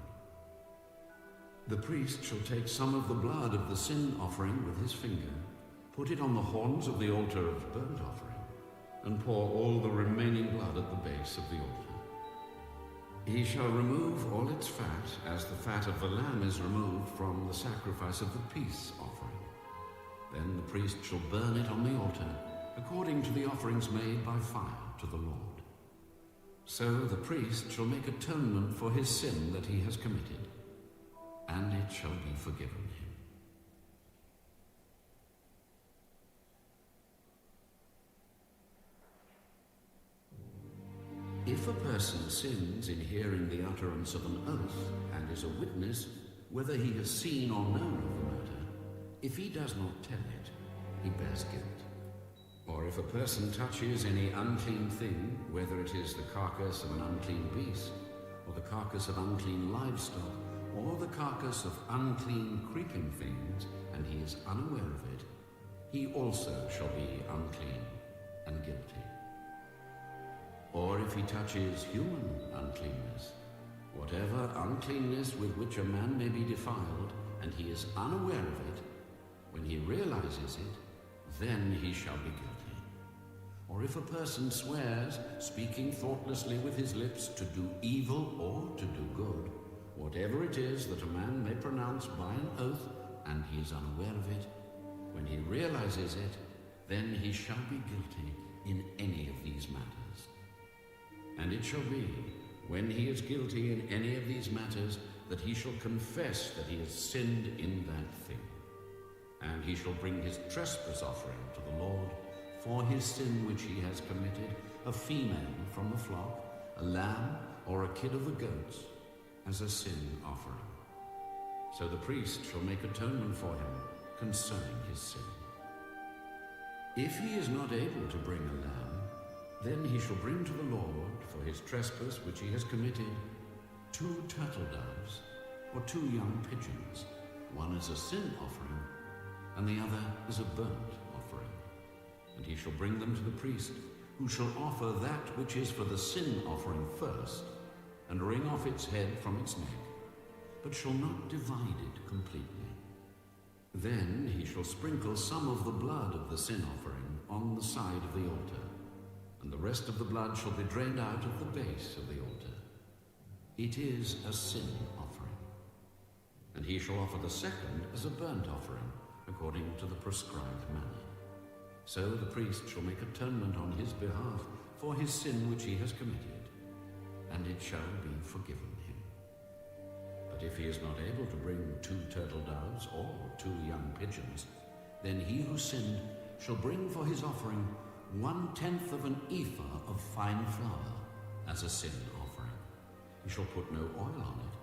The priest shall take some of the blood of the sin offering with his finger, put it on the horns of the altar of burnt offering, and pour all the remaining blood at the base of the altar. He shall remove all its fat, as the fat of the lamb is removed from the sacrifice of the peace offering. Then the priest shall burn it on the altar, according to the offerings made by fire to the Lord. So the priest shall make atonement for his sin that he has committed, and it shall be forgiven him. If a person sins in hearing the utterance of an oath, and is a witness, whether he has seen or known of the matter, if he does not tell it, he bears guilt. Or if a person touches any unclean thing, whether it is the carcass of an unclean beast, or the carcass of unclean livestock, or the carcass of unclean creeping things, and he is unaware of it, he also shall be unclean and guilty. Or if he touches human uncleanness, whatever uncleanness with which a man may be defiled, and he is unaware of it, when he realizes it, then he shall be guilty. Or if a person swears, speaking thoughtlessly with his lips, to do evil or to do good, whatever it is that a man may pronounce by an oath, and he is unaware of it, when he realizes it, then he shall be guilty in any of these matters. And it shall be, when he is guilty in any of these matters, that he shall confess that he has sinned in that thing. And he shall bring his trespass offering to the Lord for his sin which he has committed, a female from the flock, a lamb, or a kid of the goats, as a sin offering. So the priest shall make atonement for him concerning his sin. If he is not able to bring a lamb, then he shall bring to the Lord for his trespass which he has committed 2 turtle doves or 2 young pigeons, one as a sin offering and the other as a burnt offering. And he shall bring them to the priest, who shall offer that which is for the sin offering first, and wring off its head from its neck, but shall not divide it completely. Then he shall sprinkle some of the blood of the sin offering on the side of the altar, and the rest of the blood shall be drained out of the base of the altar. It is a sin offering. And he shall offer the second as a burnt offering, according to the prescribed manner. So the priest shall make atonement on his behalf for his sin which he has committed, and it shall be forgiven him. But if he is not able to bring 2 turtle doves or 2 young pigeons, then he who sinned shall bring for his offering 1/10 of an ephah of fine flour as a sin offering. He shall put no oil on it,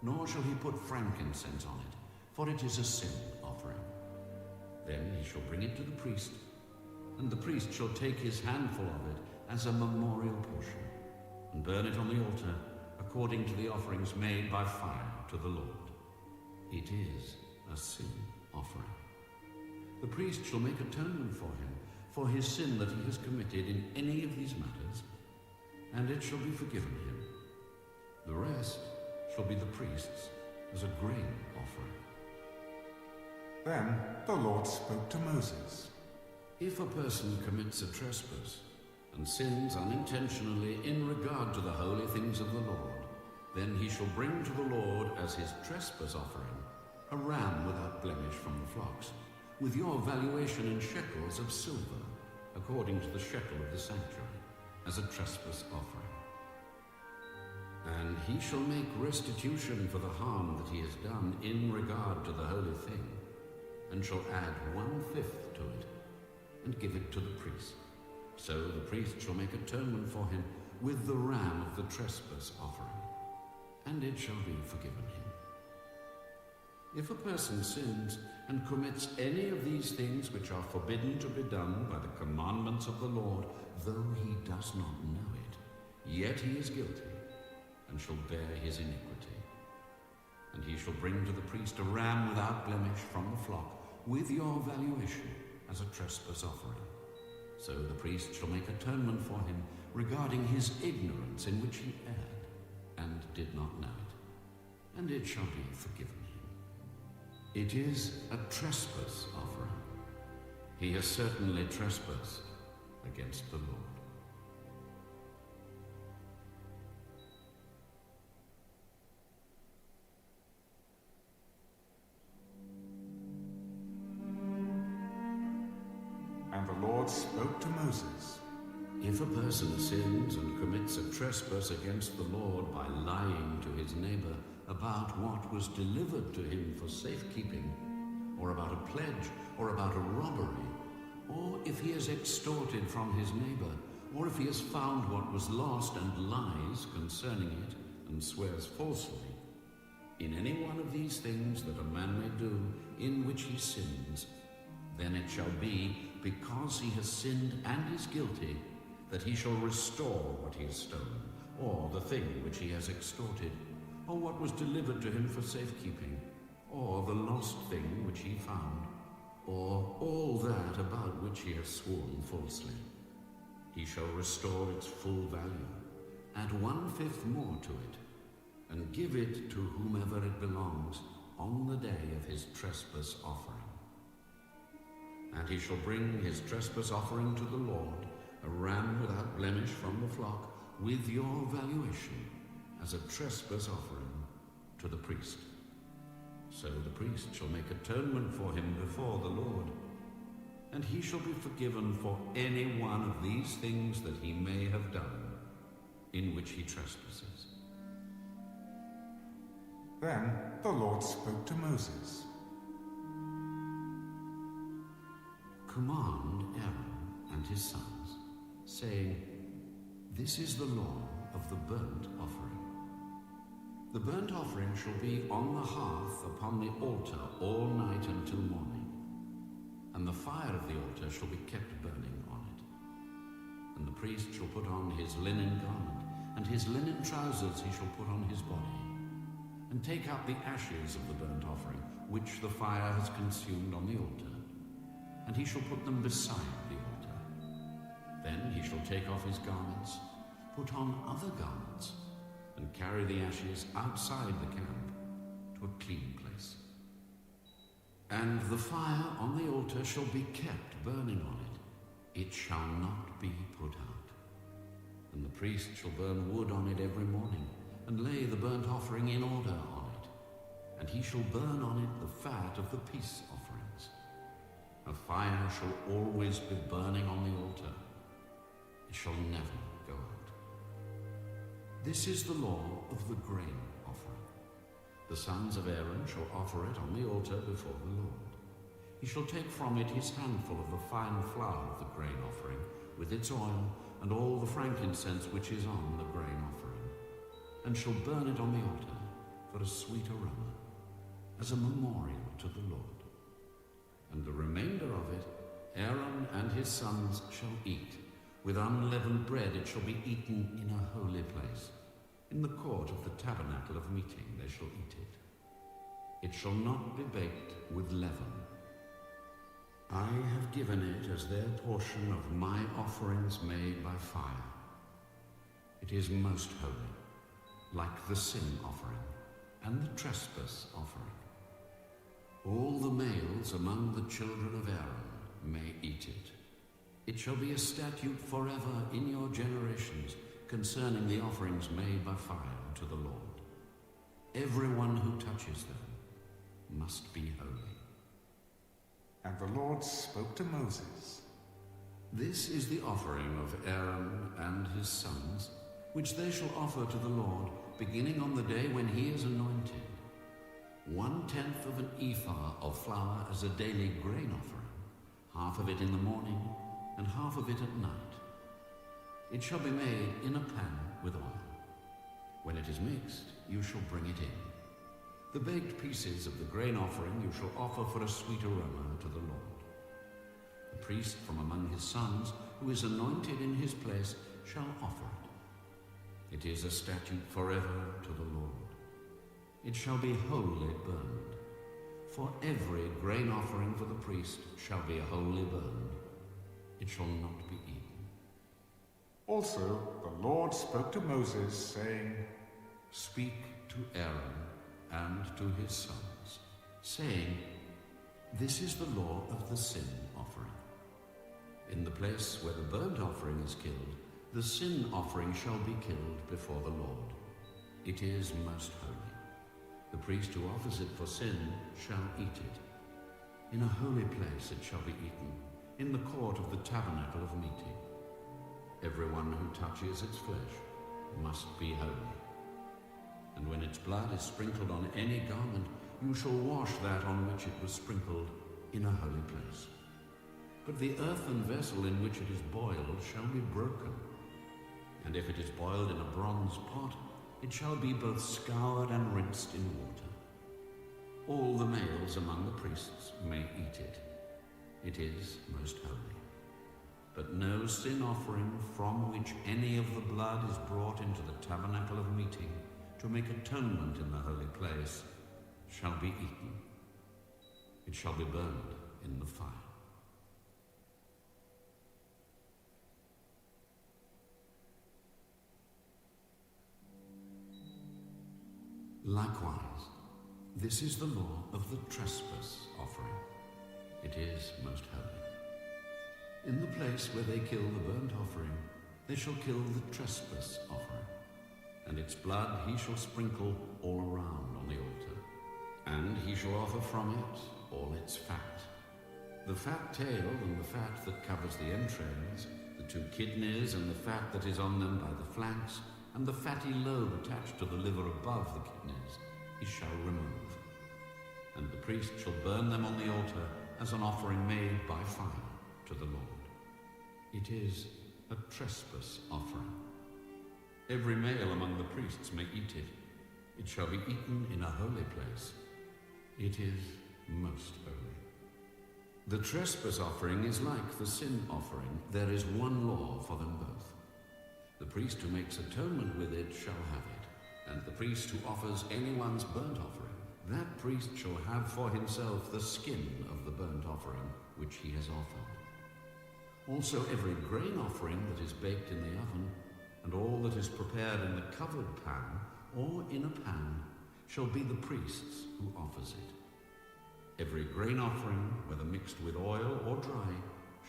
nor shall he put frankincense on it, for it is a sin offering. Then he shall bring it to the priest, and the priest shall take his handful of it as a memorial portion, and burn it on the altar according to the offerings made by fire to the Lord. It is a sin offering. The priest shall make atonement for him for his sin that he has committed in any of these matters, and it shall be forgiven him. The rest shall be the priest's as a grain offering. Then the Lord spoke to Moses. If a person commits a trespass and sins unintentionally in regard to the holy things of the Lord, then he shall bring to the Lord as his trespass offering a ram without blemish from the flocks, with your valuation in shekels of silver, according to the shekel of the sanctuary, as a trespass offering. And he shall make restitution for the harm that he has done in regard to the holy thing, and shall add 1/5 to it, and give it to the priest. So the priest shall make atonement for him with the ram of the trespass offering, and it shall be forgiven him. If a person sins and commits any of these things which are forbidden to be done by the commandments of the Lord, though he does not know it, yet he is guilty, and shall bear his iniquity. And he shall bring to the priest a ram without blemish from the flock, with your valuation, as a trespass offering. So the priest shall make atonement for him regarding his ignorance in which he erred, and did not know it, and it shall be forgiven him. It is a trespass offering. He has certainly trespassed against the Lord. And the Lord spoke to Moses. If a person sins and commits a trespass against the Lord by lying to his neighbor about what was delivered to him for safekeeping, or about a pledge, or about a robbery, or if he has extorted from his neighbor, or if he has found what was lost and lies concerning it, and swears falsely, in any one of these things that a man may do in which he sins, then it shall be, because he has sinned and is guilty, that he shall restore what he has stolen, or the thing which he has extorted, or what was delivered to him for safekeeping, or the lost thing which he found, or all that about which he has sworn falsely. He shall restore its full value, add 1/5 more to it, and give it to whomever it belongs on the day of his trespass offering. And he shall bring his trespass offering to the Lord, a ram without blemish from the flock, with your valuation, as a trespass offering to the priest. So the priest shall make atonement for him before the Lord, and he shall be forgiven for any one of these things that he may have done, in which he trespasses. Then the Lord spoke to Moses. Command Aaron and his sons, saying, This is the law of the burnt offering. The burnt offering shall be on the hearth upon the altar all night until morning, and the fire of the altar shall be kept burning on it. And the priest shall put on his linen garment, and his linen trousers he shall put on his body, and take out the ashes of the burnt offering, which the fire has consumed on the altar, and he shall put them beside the altar. Then he shall take off his garments, put on other garments, and carry the ashes outside the camp to a clean place. And the fire on the altar shall be kept burning on it. It shall not be put out. And the priest shall burn wood on it every morning, and lay the burnt offering in order on it. And he shall burn on it the fat of the peace offerings. A fire shall always be burning on the altar. It shall never go out. This is the law of the grain offering. The sons of Aaron shall offer it on the altar before the Lord. He shall take from it his handful of the fine flour of the grain offering, with its oil, and all the frankincense which is on the grain offering, and shall burn it on the altar for a sweet aroma, as a memorial to the Lord. And the remainder of it Aaron and his sons shall eat. With unleavened bread it shall be eaten in a holy place. In the court of the tabernacle of meeting they shall eat it. It shall not be baked with leaven. I have given it as their portion of my offerings made by fire. It is most holy, like the sin offering and the trespass offering. All the males males among the children of Aaron may eat it. It shall be a statute forever in your generations concerning the offerings made by fire to the Lord. Everyone who touches them must be holy. And the Lord spoke to Moses. This is the offering of Aaron and his sons, which they shall offer to the Lord, beginning on the day when he is anointed. 1/10 of an ephah of flour as a daily grain offering, half of it in the morning, and half of it at night. It shall be made in a pan with oil. When it is mixed, you shall bring it in. The baked pieces of the grain offering you shall offer for a sweet aroma to the Lord. The priest from among his sons, who is anointed in his place, shall offer it. It is a statute forever to the Lord. It shall be wholly burned. For every grain offering for the priest shall be wholly burned. It shall not be eaten. Also the Lord spoke to Moses, saying, Speak to Aaron and to his sons, saying, This is the law of the sin offering. In the place where the burnt offering is killed, the sin offering shall be killed before the Lord. It is most holy. The priest who offers it for sin shall eat it. In a holy place it shall be eaten, in the court of the tabernacle of meeting. Everyone who touches its flesh must be holy. And when its blood is sprinkled on any garment, you shall wash that on which it was sprinkled in a holy place. But the earthen vessel in which it is boiled shall be broken. And if it is boiled in a bronze pot, it shall be both scoured and rinsed in water. All the males among the priests may eat it. It is most holy. But no sin offering from which any of the blood is brought into the tabernacle of meeting to make atonement in the holy place shall be eaten. It shall be burned in the fire. Likewise, this is the law of the trespass offering. It is most holy. In the place where they kill the burnt offering, they shall kill the trespass offering, and its blood he shall sprinkle all around on the altar. And he shall offer from it all its fat, the fat tail and the fat that covers the entrails, the 2 kidneys and the fat that is on them by the flanks, and the fatty lobe attached to the liver above the kidneys, he shall remove. And the priest shall burn them on the altar as an offering made by fire to the Lord. It is a trespass offering. Every male among the priests may eat it. It shall be eaten in a holy place. It is most holy. The trespass offering is like the sin offering. There is one law for them both. The priest who makes atonement with it shall have it, and the priest who offers anyone's burnt offering, that priest shall have for himself the skin of the burnt offering which he has offered. Also every grain offering that is baked in the oven, and all that is prepared in the covered pan or in a pan, shall be the priest's who offers it. Every grain offering, whether mixed with oil or dry,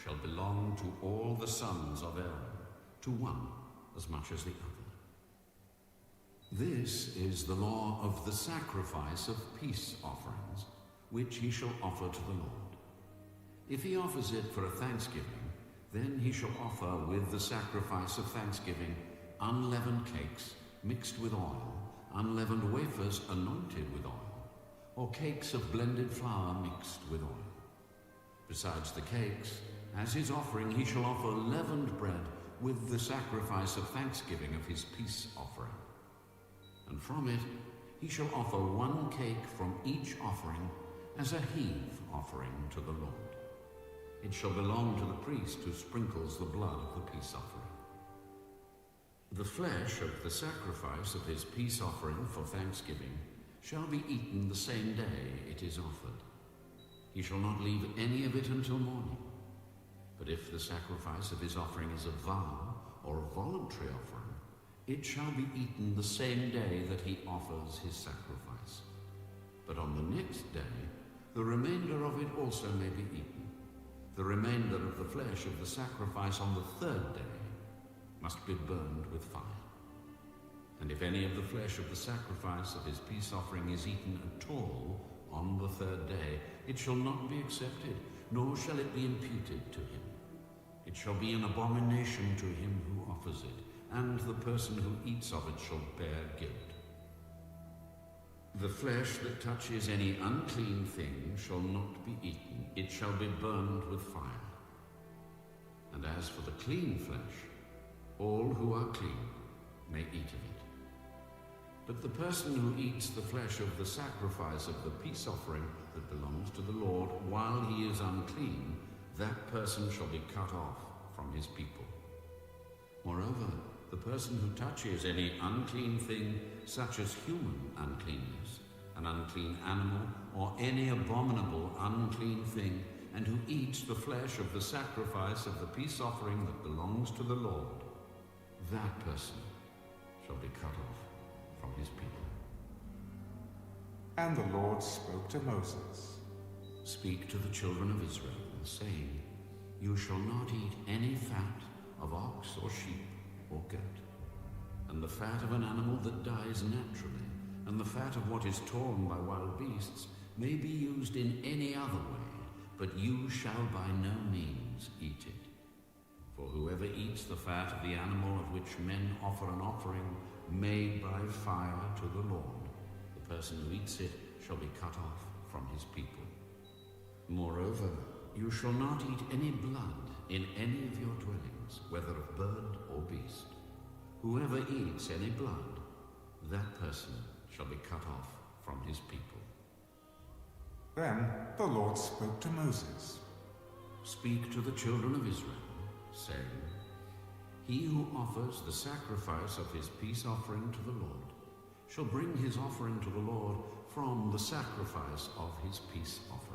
shall belong to all the sons of Aaron, to one as much as the other. This is the law of the sacrifice of peace offerings, which he shall offer to the Lord. If he offers it for a thanksgiving, then he shall offer with the sacrifice of thanksgiving unleavened cakes mixed with oil, unleavened wafers anointed with oil, or cakes of blended flour mixed with oil. Besides the cakes, as his offering he shall offer leavened bread with the sacrifice of thanksgiving of his peace offering. And from it he shall offer 1 cake from each offering as a heave offering to the Lord. It shall belong to the priest who sprinkles the blood of the peace offering. The flesh of the sacrifice of his peace offering for thanksgiving shall be eaten the same day it is offered. He shall not leave any of it until morning. But if the sacrifice of his offering is a vow or a voluntary offering, it shall be eaten the same day that he offers his sacrifice. But on the next day, The remainder of it also may be eaten. The remainder of the flesh of the sacrifice on the third day must be burned with fire. And if any of the flesh of the sacrifice of his peace offering is eaten at all on the third day, it shall not be accepted, nor shall it be imputed to him. It shall be an abomination to him who offers it, and the person who eats of it shall bear guilt. The flesh that touches any unclean thing shall not be eaten, it shall be burned with fire. And as for the clean flesh, all who are clean may eat of it. But the person who eats the flesh of the sacrifice of the peace offering that belongs to the Lord while he is unclean, that person shall be cut off from his people. Moreover, the person who touches any unclean thing, such as human uncleanness, an unclean animal, or any abominable unclean thing, and who eats the flesh of the sacrifice of the peace offering that belongs to the Lord, that person shall be cut off from his people. And the Lord spoke to Moses. Speak to the children of Israel, saying, You shall not eat any fat of ox or sheep or goat, and the fat of an animal that dies naturally, and the fat of what is torn by wild beasts may be used in any other way, but you shall by no means eat it. For whoever eats the fat of the animal of which men offer an offering made by fire to the Lord, the person who eats it shall be cut off from his people. Moreover, you shall not eat any blood in any of your dwellings, whether of bird or beast. Whoever eats any blood, that person shall be cut off from his people. Then the Lord spoke to Moses. Speak to the children of Israel, saying, He who offers the sacrifice of his peace offering to the Lord shall bring his offering to the Lord from the sacrifice of his peace offering.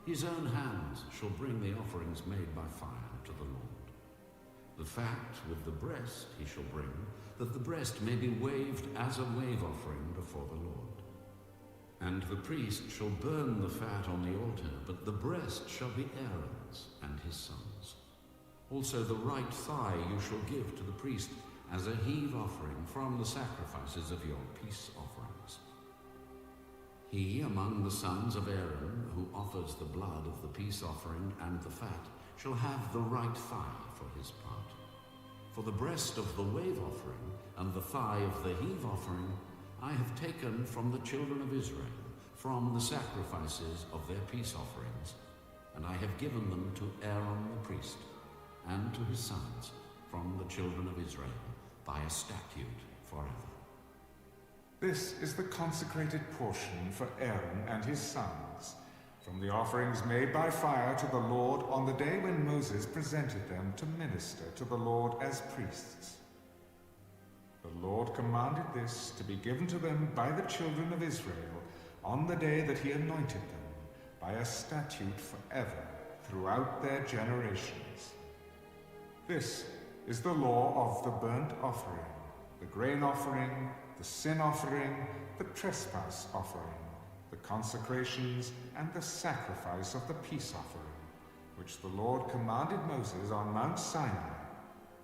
His own hands shall bring the offerings made by fire to the Lord. The fat with the breast he shall bring, that the breast may be waved as a wave offering before the Lord. And the priest shall burn the fat on the altar, but the breast shall be Aaron's and his sons. Also the right thigh you shall give to the priest as a heave offering from the sacrifices of your peace offerings. He among the sons of Aaron who offers the blood of the peace offering and the fat shall have the right thigh for his part. For the breast of the wave offering and the thigh of the heave offering I have taken from the children of Israel, from the sacrifices of their peace offerings, and I have given them to Aaron the priest and to his sons from the children of Israel by a statute forever. This is the consecrated portion for Aaron and his sons, from the offerings made by fire to the Lord on the day when Moses presented them to minister to the Lord as priests. The Lord commanded this to be given to them by the children of Israel on the day that he anointed them, by a statute forever throughout their generations. This is the law of the burnt offering, the grain offering, the sin offering, the trespass offering, the consecrations, and the sacrifice of the peace offering, which the Lord commanded Moses on Mount Sinai,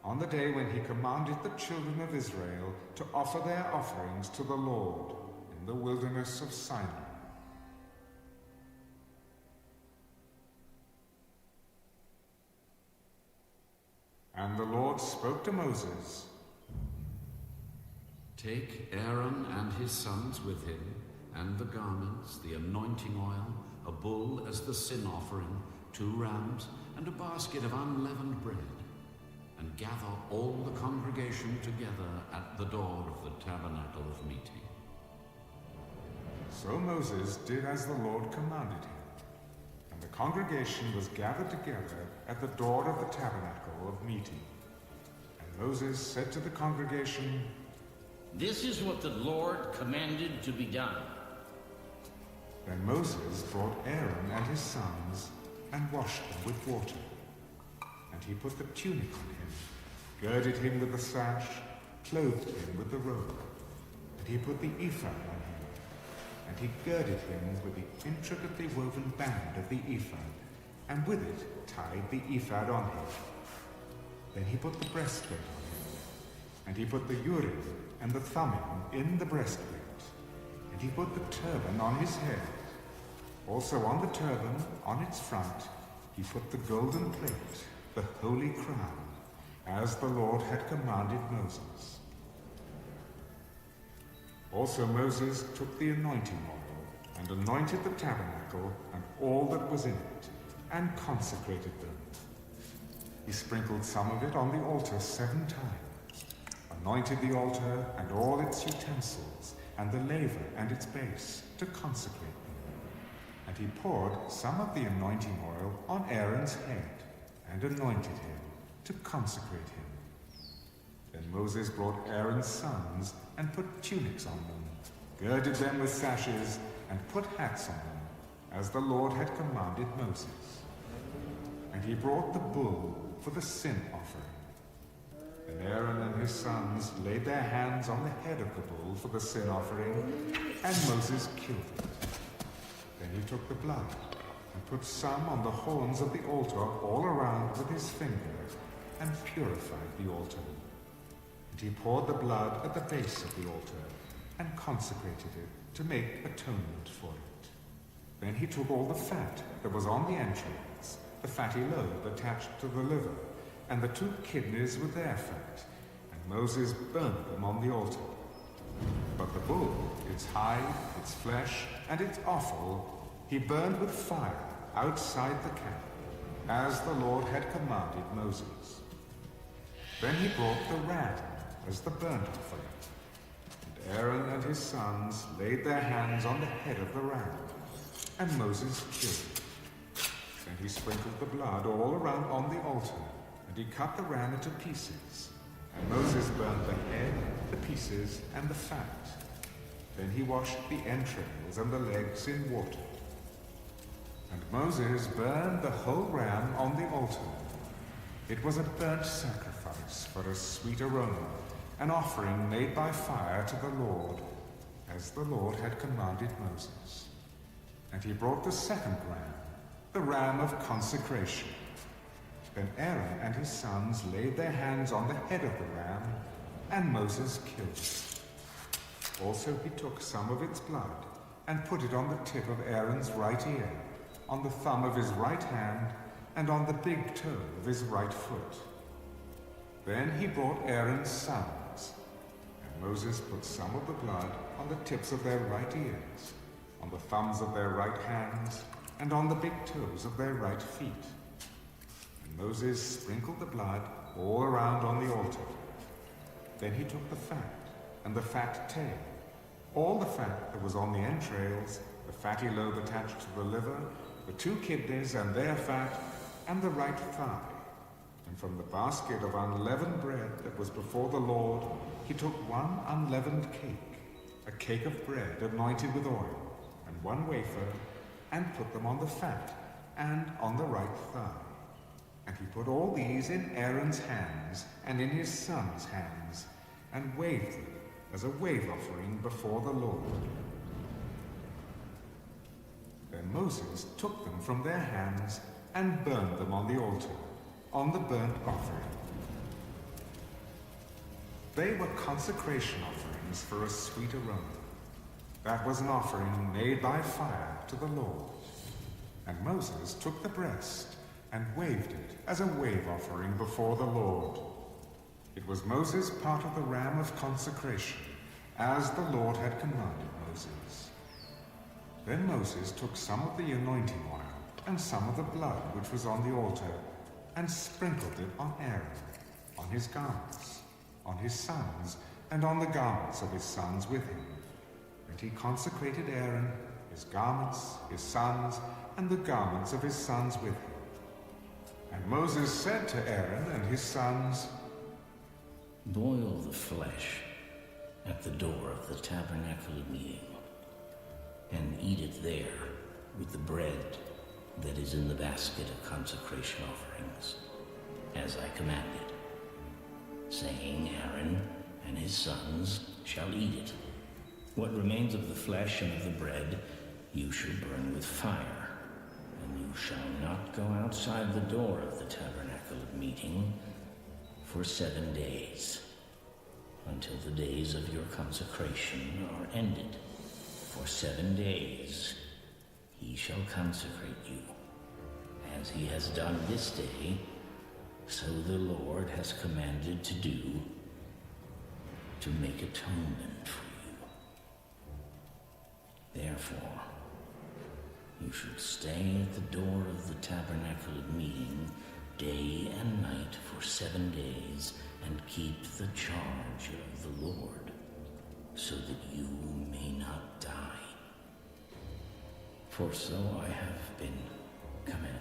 on the day when he commanded the children of Israel to offer their offerings to the Lord in the wilderness of Sinai. And the Lord spoke to Moses. Take Aaron and his sons with him, and the garments, the anointing oil, a bull as the sin offering, 2 rams, and a basket of unleavened bread, and gather all the congregation together at the door of the tabernacle of meeting. So Moses did as the Lord commanded him, and the congregation was gathered together at the door of the tabernacle of meeting. And Moses said to the congregation, This is what the Lord commanded to be done. Then Moses brought Aaron and his sons and washed them with water. And he put the tunic on him, girded him with the sash, clothed him with the robe. And he put the ephod on him. and he girded him with the intricately woven band of the ephod, and with it tied the ephod on him. Then he put the breastplate on him, and he put the Urim and the Thummim in the breastplate, and he put the turban on his head. Also on the turban, on its front, he put the golden plate, the holy crown, as the Lord had commanded Moses. Also Moses took the anointing oil, and anointed the tabernacle and all that was in it, and consecrated them. He sprinkled some of it on the altar 7 times, anointed the altar and all its utensils, and the laver and its base, to consecrate them. And he poured some of the anointing oil on Aaron's head, and anointed him, to consecrate him. Then Moses brought Aaron's sons, and put tunics on them, girded them with sashes, and put hats on them, as the Lord had commanded Moses. And he brought the bull for the sin offering. Then Aaron and his sons laid their hands on the head of the bull for the sin offering, and Moses killed it. Then he took the blood, and put some on the horns of the altar all around with his finger, and purified the altar. And he poured the blood at the base of the altar, and consecrated it to make atonement for it. Then he took all the fat that was on the entrails, the fatty lobe attached to the liver, and the 2 kidneys with their fat, and Moses burned them on the altar. But the bull, its hide, its flesh, and its offal, he burned with fire outside the camp, as the Lord had commanded Moses. Then he brought the ram as the burnt offering, and Aaron and his sons laid their hands on the head of the ram, and Moses killed it. Then he sprinkled the blood all around on the altar, and he cut the ram into pieces. And Moses burned the head, the pieces, and the fat. Then he washed the entrails and the legs in water. And Moses burned the whole ram on the altar. It was a burnt sacrifice for a sweet aroma, an offering made by fire to the Lord, as the Lord had commanded Moses. And he brought the second ram, the ram of consecration. Then Aaron and his sons laid their hands on the head of the ram, and Moses killed it. Also he took some of its blood, and put it on the tip of Aaron's right ear, on the thumb of his right hand, and on the big toe of his right foot. Then he brought Aaron's sons, and Moses put some of the blood on the tips of their right ears, on the thumbs of their right hands, and on the big toes of their right feet. Moses sprinkled the blood all around on the altar. Then he took the fat, and the fat tail, all the fat that was on the entrails, the fatty lobe attached to the liver, the 2 kidneys and their fat, and the right thigh. And from the basket of unleavened bread that was before the Lord, he took 1 unleavened cake, a cake of bread anointed with oil, and 1 wafer, and put them on the fat, and on the right thigh. And he put all these in Aaron's hands and in his sons' hands, and waved them as a wave offering before the Lord. Then Moses took them from their hands and burned them on the altar, on the burnt offering. They were consecration offerings for a sweet aroma. That was an offering made by fire to the Lord. And Moses took the breast and waved it as a wave offering before the Lord. It was Moses' part of the ram of consecration, as the Lord had commanded Moses. Then Moses took some of the anointing oil and some of the blood which was on the altar, and sprinkled it on Aaron, on his garments, on his sons, and on the garments of his sons with him. And he consecrated Aaron, his garments, his sons, and the garments of his sons with him. And Moses said to Aaron and his sons, "Boil the flesh at the door of the tabernacle of meeting, and eat it there with the bread that is in the basket of consecration offerings, as I commanded, saying, Aaron and his sons shall eat it, What remains of the flesh and of the bread you shall burn with fire, and you shall not go outside the door of the tabernacle of meeting for 7 days, until the days of your consecration are ended. For 7 days he shall consecrate you, as he has done this day, so the Lord has commanded to do, to make atonement for you. Therefore, you should stay at the door of the tabernacle of meeting day and night for 7 days, and keep the charge of the Lord, so that you may not die. For so I have been commanded.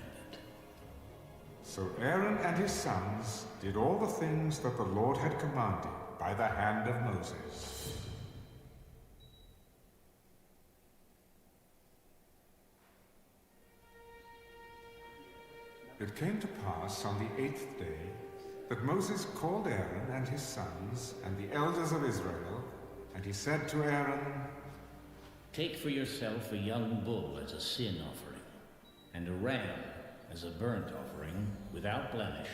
So Aaron and his sons did all the things that the Lord had commanded by the hand of Moses. It came to pass on the 8th day that Moses called Aaron and his sons and the elders of Israel, and he said to Aaron, Take for yourself a young bull as a sin offering, and a ram as a burnt offering without blemish,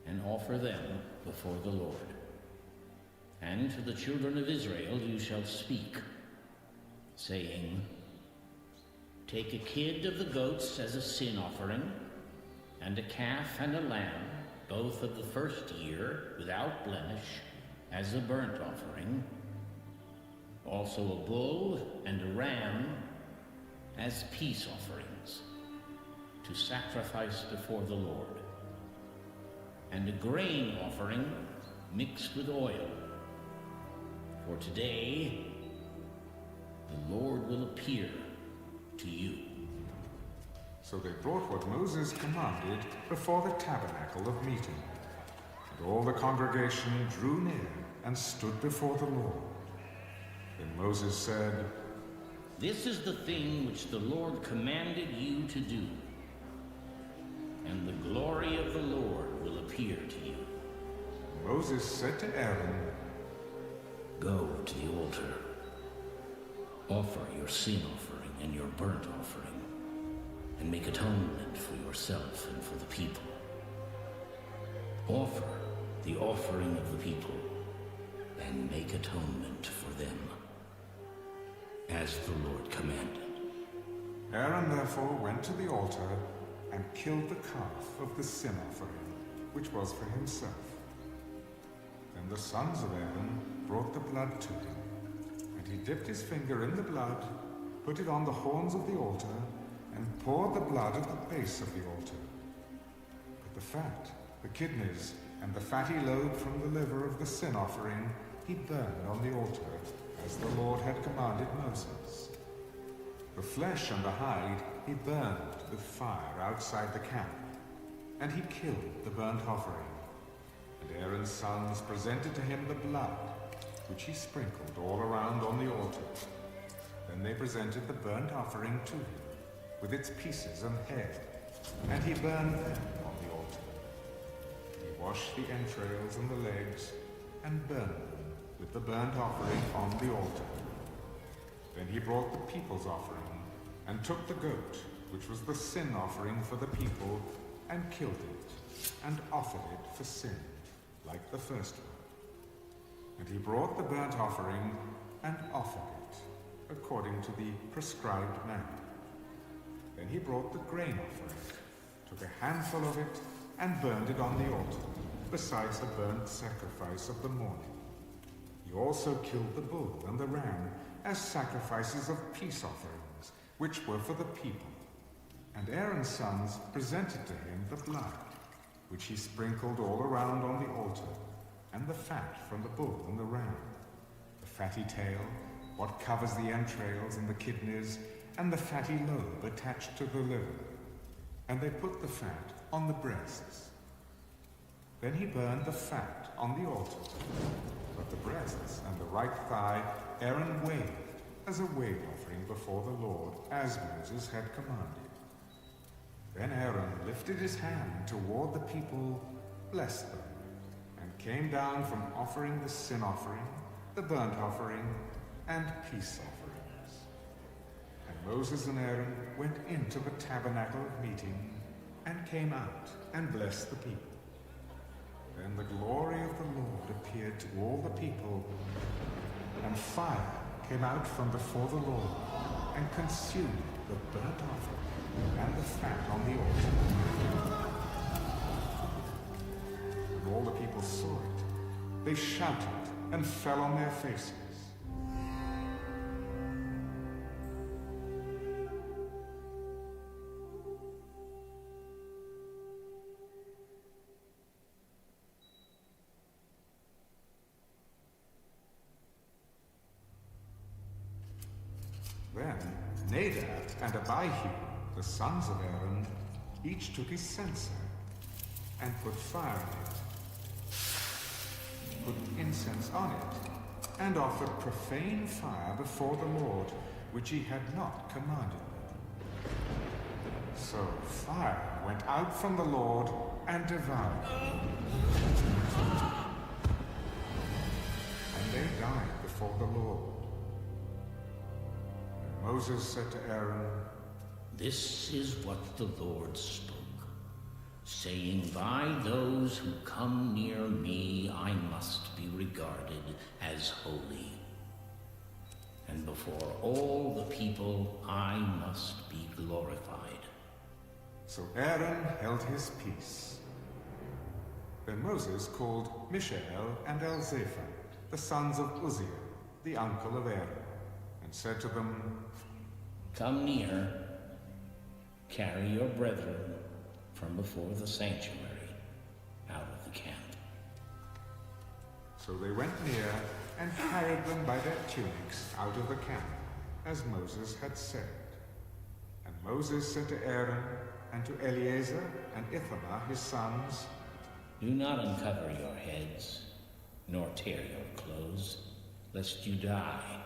and offer them before the Lord. And to the children of Israel you shall speak, saying, Take a kid of the goats as a sin offering, and a calf and a lamb, both of the first year, without blemish, as a burnt offering, also a bull and a ram as peace offerings, to sacrifice before the Lord, and a grain offering mixed with oil. For today the Lord will appear to you. So they brought what Moses commanded before the tabernacle of meeting. And all the congregation drew near and stood before the Lord. Then Moses said, This is the thing which the Lord commanded you to do, and the glory of the Lord will appear to you. Moses said to Aaron, Go to the altar, offer your sin offering and your burnt offering, and make atonement for yourself and for the people. Offer the offering of the people, and make atonement for them, as the Lord commanded. Aaron therefore went to the altar and killed the calf of the sin offering, which was for himself. Then the sons of Aaron brought the blood to him, and he dipped his finger in the blood, put it on the horns of the altar, and poured the blood at the base of the altar. But the fat, the kidneys, and the fatty lobe from the liver of the sin offering he burned on the altar, as the Lord had commanded Moses. The flesh and the hide he burned with fire outside the camp, and he killed the burnt offering. And Aaron's sons presented to him the blood, which he sprinkled all around on the altar. Then they presented the burnt offering to him, with its pieces and head, and he burned them on the altar. He washed the entrails and the legs, and burned them with the burnt offering on the altar. Then he brought the people's offering, and took the goat, which was the sin offering for the people, and killed it, and offered it for sin, like the first one. And he brought the burnt offering, and offered it, according to the prescribed manner. Then he brought the grain offering, took a handful of it, and burned it on the altar, besides the burnt sacrifice of the morning. He also killed the bull and the ram as sacrifices of peace offerings, which were for the people. And Aaron's sons presented to him the blood, which he sprinkled all around on the altar, and the fat from the bull and the ram, the fatty tail, what covers the entrails and the kidneys, and the fatty lobe attached to the liver. And they put the fat on the breasts. Then he burned the fat on the altar, but the breasts and the right thigh Aaron waved as a wave offering before the Lord, as Moses had commanded. Then Aaron lifted his hand toward the people, blessed them, and came down from offering the sin offering, the burnt offering, and peace offerings. And Moses and Aaron went into the tabernacle of meeting and came out and blessed the people. Then the glory of the Lord appeared to all the people, and fire came out from before the Lord and consumed the burnt offering and the fat on the altar. When all the people saw it, they shouted and fell on their faces. Then Nadab and Abihu, the sons of Aaron, each took his censer and put fire in it, put incense on it, and offered profane fire before the Lord, which he had not commanded them. So fire went out from the Lord and devoured them. And they died before the Lord. Moses said to Aaron, "This is what the Lord spoke, saying, by those who come near me I must be regarded as holy. And before all the people I must be glorified." So Aaron held his peace. Then Moses called Mishael and Elzaphan, the sons of Uzziel, the uncle of Aaron, and said to them, "Come near, carry your brethren from before the sanctuary out of the camp." So they went near and carried them by their tunics out of the camp, as Moses had said. And Moses said to Aaron and to Eleazar and Ithamar his sons, "Do not uncover your heads, nor tear your clothes, lest you die,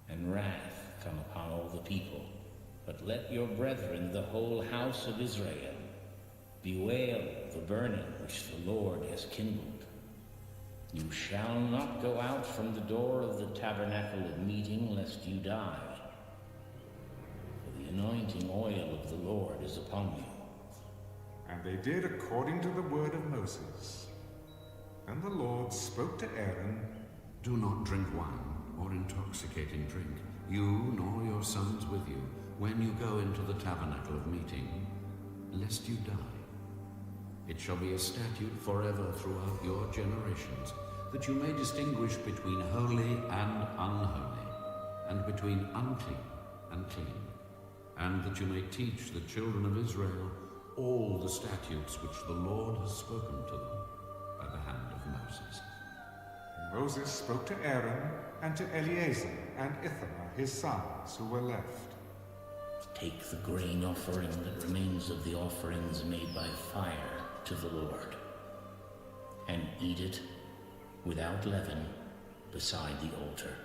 and wrath come upon all the people. But let your brethren, the whole house of Israel, bewail the burning which the Lord has kindled. You shall not go out from the door of the tabernacle of meeting, lest you die. For the anointing oil of the Lord is upon you." And they did according to the word of Moses. And the Lord spoke to Aaron, "Do not drink wine or intoxicating drink, you nor your sons with you, when you go into the tabernacle of meeting, lest you die. It shall be a statute forever throughout your generations, that you may distinguish between holy and unholy, and between unclean and clean, and that you may teach the children of Israel all the statutes which the Lord has spoken to them by the hand of Moses." And Moses spoke to Aaron and to Eleazar and Ithamar his sons who were left. "Take the grain offering that remains of the offerings made by fire to the Lord, and eat it without leaven beside the altar,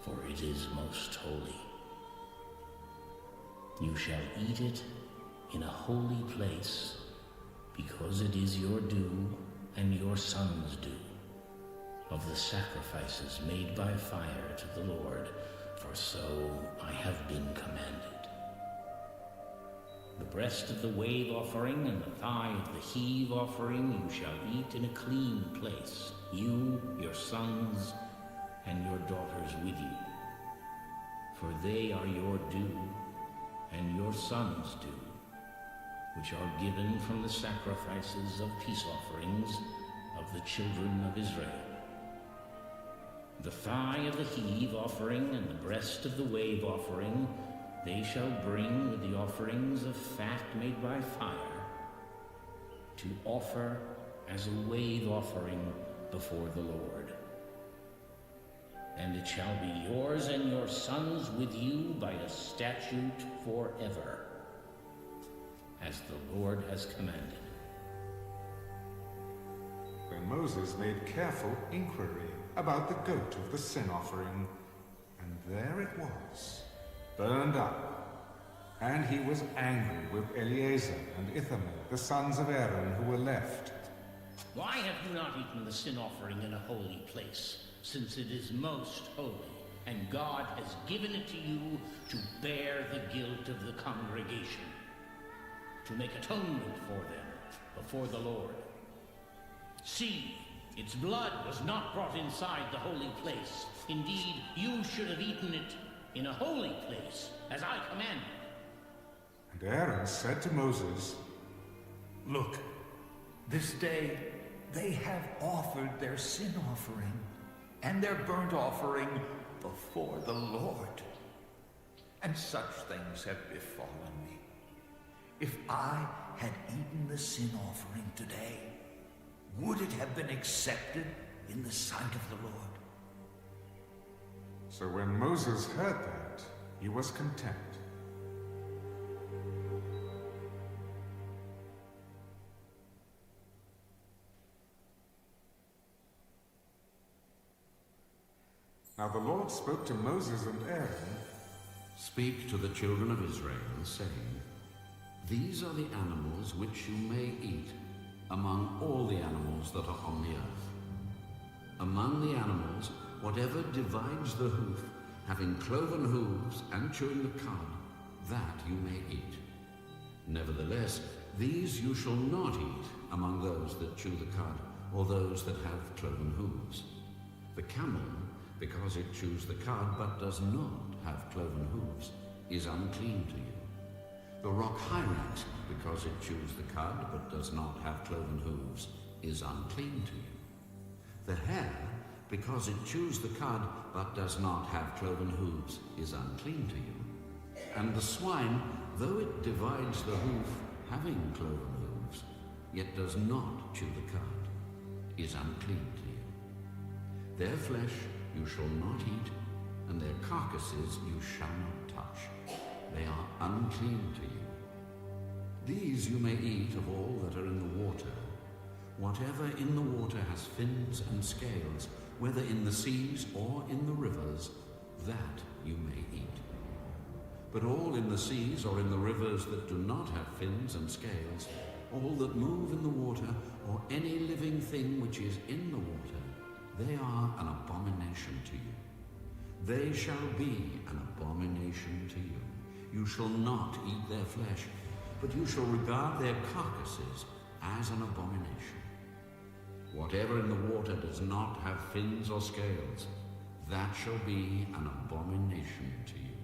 for it is most holy. You shall eat it in a holy place, because it is your due and your sons' due, of the sacrifices made by fire to the Lord, for so I have been commanded. The breast of the wave offering and the thigh of the heave offering you shall eat in a clean place, you, your sons, and your daughters with you. For they are your due, and your sons' due, which are given from the sacrifices of peace offerings of the children of Israel. The thigh of the heave offering and the breast of the wave offering they shall bring with the offerings of fat made by fire, to offer as a wave offering before the Lord. And it shall be yours and your sons with you by a statute forever, as the Lord has commanded." Then Moses made careful inquiry about the goat of the sin offering, and there it was, burned up. And he was angry with Eleazar and Ithamar, the sons of Aaron, who were left. "Why have you not eaten the sin offering in a holy place, since it is most holy? and God has given it to you to bear the guilt of the congregation, to make atonement for them before the Lord. See, its blood was not brought inside the holy place. Indeed, you should have eaten it in a holy place, as I commanded. And Aaron said to Moses, Look, this day they have offered their sin offering and their burnt offering before the Lord. And such things have befallen me. If I had eaten the sin offering today, would it have been accepted in the sight of the Lord? So when Moses heard that, he was content. Now the Lord spoke to Moses and Aaron. Speak to the children of Israel, saying, These are the animals which you may eat among all the animals that are on the earth. Among the animals, whatever divides the hoof, having cloven hooves and chewing the cud, that you may eat. Nevertheless, these you shall not eat among those that chew the cud, or those that have cloven hooves. The camel, because it chews the cud but does not have cloven hooves, is unclean to you. The rock hyrax, because it chews the cud but does not have cloven hooves, is unclean to you. The hare, because it chews the cud but does not have cloven hooves, is unclean to you. And the swine, though it divides the hoof, having cloven hooves, yet does not chew the cud, is unclean to you. Their flesh you shall not eat, and their carcasses you shall not touch. They are unclean to you. These you may eat of all that are in the water. Whatever in the water has fins and scales, whether in the seas or in the rivers, that you may eat. But all in the seas or in the rivers that do not have fins and scales, all that move in the water, or any living thing which is in the water, they are an abomination to you. They shall be an abomination to you. You shall not eat their flesh, but you shall regard their carcasses as an abomination. Whatever in the water does not have fins or scales, that shall be an abomination to you.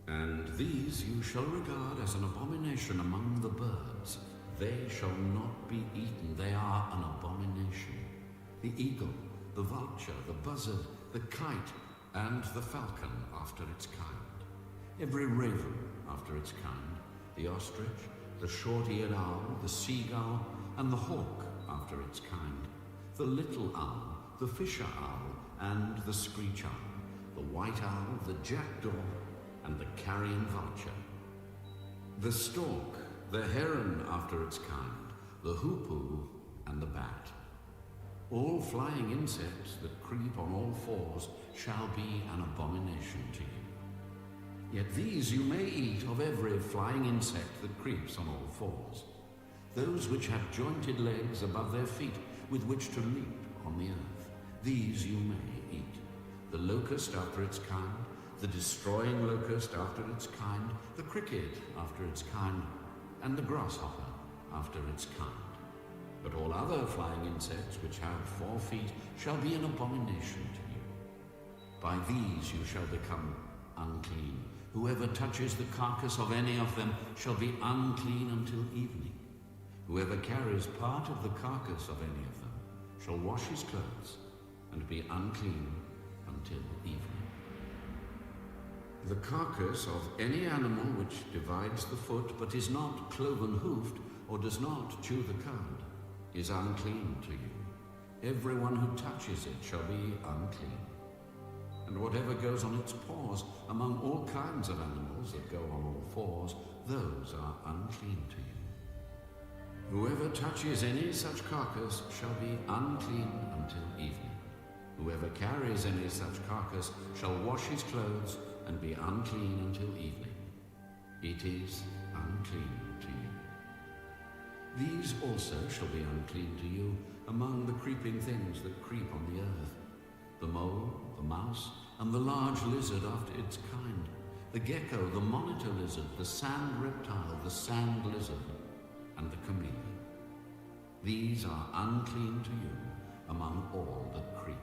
And these you shall regard as an abomination among the birds. They shall not be eaten. They are an abomination. The eagle, the vulture, the buzzard, the kite, and the falcon after its kind. Every raven after its kind. The ostrich, the short-eared owl, the seagull, and the hawk after its kind. The little owl, the fisher owl, and the screech owl. The white owl, the jackdaw, and the carrion vulture. The stork, the heron after its kind, the hoopoe, and the bat. All flying insects that creep on all fours shall be an abomination to you. Yet these you may eat of every flying insect that creeps on all fours. Those which have jointed legs above their feet with which to leap on the earth, these you may eat. The locust after its kind, the destroying locust after its kind, the cricket after its kind, and the grasshopper after its kind. But all other flying insects which have 4 feet shall be an abomination to you. By these you shall become unclean. Whoever touches the carcass of any of them shall be unclean until evening. Whoever carries part of the carcass of any of them shall wash his clothes and be unclean until evening. The carcass of any animal which divides the foot but is not cloven-hoofed or does not chew the cud is unclean to you. Everyone who touches it shall be unclean. And whatever goes on its paws among all kinds of animals that go on all fours, those are unclean to you. Whoever touches any such carcass shall be unclean until evening. Whoever carries any such carcass shall wash his clothes and be unclean until evening. It is unclean to you. These also shall be unclean to you among the creeping things that creep on the earth: the mole, the mouse, and the large lizard after its kind, the gecko, the monitor lizard, the sand reptile, the sand lizard, and the chameleon. These are unclean to you among all that creep.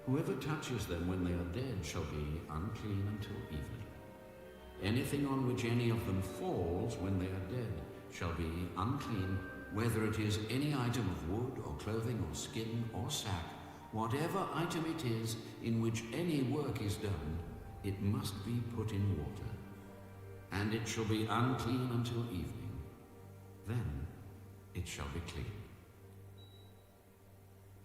Whoever touches them when they are dead shall be unclean until evening. Anything on which any of them falls when they are dead shall be unclean, whether it is any item of wood or clothing or skin or sack, whatever item it is in which any work is done, it must be put in water, and it shall be unclean until evening. Then it shall be clean.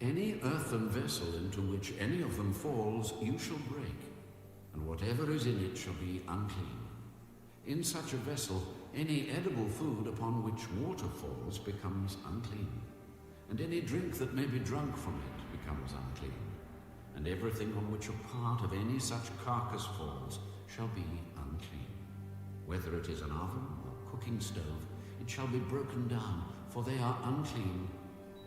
Any earthen vessel into which any of them falls you shall break, and whatever is in it shall be unclean. In such a vessel any edible food upon which water falls becomes unclean, and any drink that may be drunk from it becomes unclean, and everything on which a part of any such carcass falls shall be unclean. Whether it is an oven or cooking stove, it shall be broken down, for they are unclean,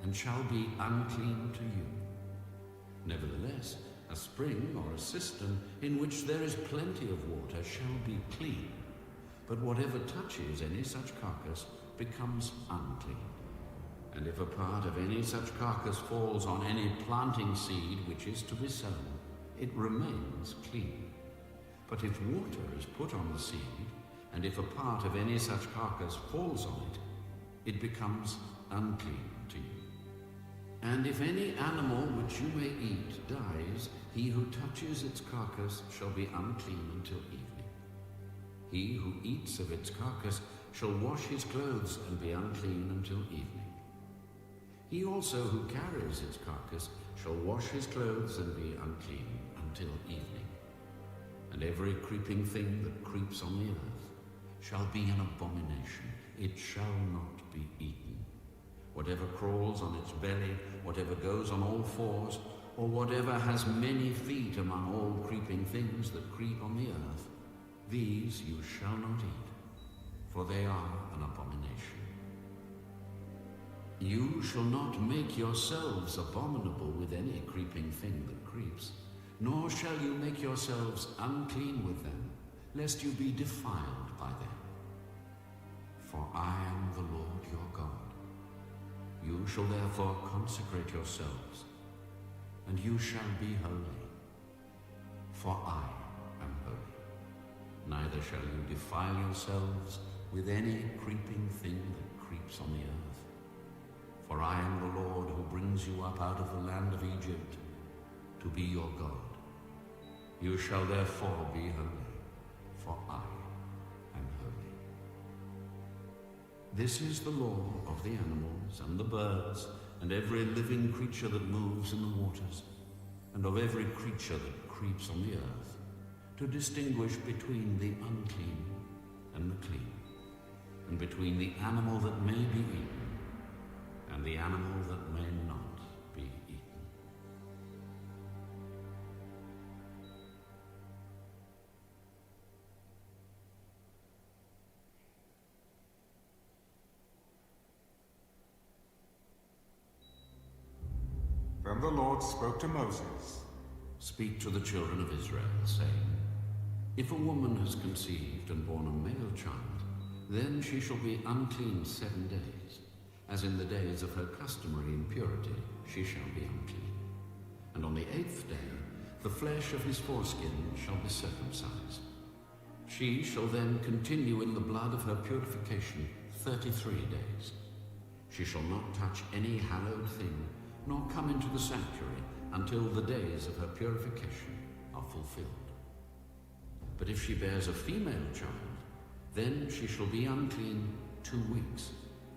and shall be unclean to you. Nevertheless, a spring or a cistern in which there is plenty of water shall be clean, but whatever touches any such carcass becomes unclean. And if a part of any such carcass falls on any planting seed which is to be sown, it remains clean. But if water is put on the seed, and if a part of any such carcass falls on it, it becomes unclean to you. And if any animal which you may eat dies, he who touches its carcass shall be unclean until evening. He who eats of its carcass shall wash his clothes and be unclean until evening. He also who carries its carcass shall wash his clothes and be unclean until evening. And every creeping thing that creeps on the earth shall be an abomination. It shall not be eaten. Whatever crawls on its belly, whatever goes on all fours, or whatever has many feet among all creeping things that creep on the earth, these you shall not eat, for they are an abomination. You shall not make yourselves abominable with any creeping thing that creeps, nor shall you make yourselves unclean with them, lest you be defiled by them. For I am the Lord your God. You shall therefore consecrate yourselves, and you shall be holy, for I am holy. Neither shall you defile yourselves with any creeping thing that creeps on the earth. For I am the Lord who brings you up out of the land of Egypt to be your God. You shall therefore be holy, for I am holy. This is the law of the animals and the birds and every living creature that moves in the waters, and of every creature that creeps on the earth, to distinguish between the unclean and the clean, and between the animal that may be eaten and the animal that may not be eaten. Then the Lord spoke to Moses. Speak to the children of Israel, saying, If a woman has conceived and born a male child, then she shall be unclean 7 days. As in the days of her customary impurity, she shall be unclean. And on the 8th day, the flesh of his foreskin shall be circumcised. She shall then continue in the blood of her purification 33 days. She shall not touch any hallowed thing, nor come into the sanctuary until the days of her purification are fulfilled. But if she bears a female child, then she shall be unclean 2 weeks,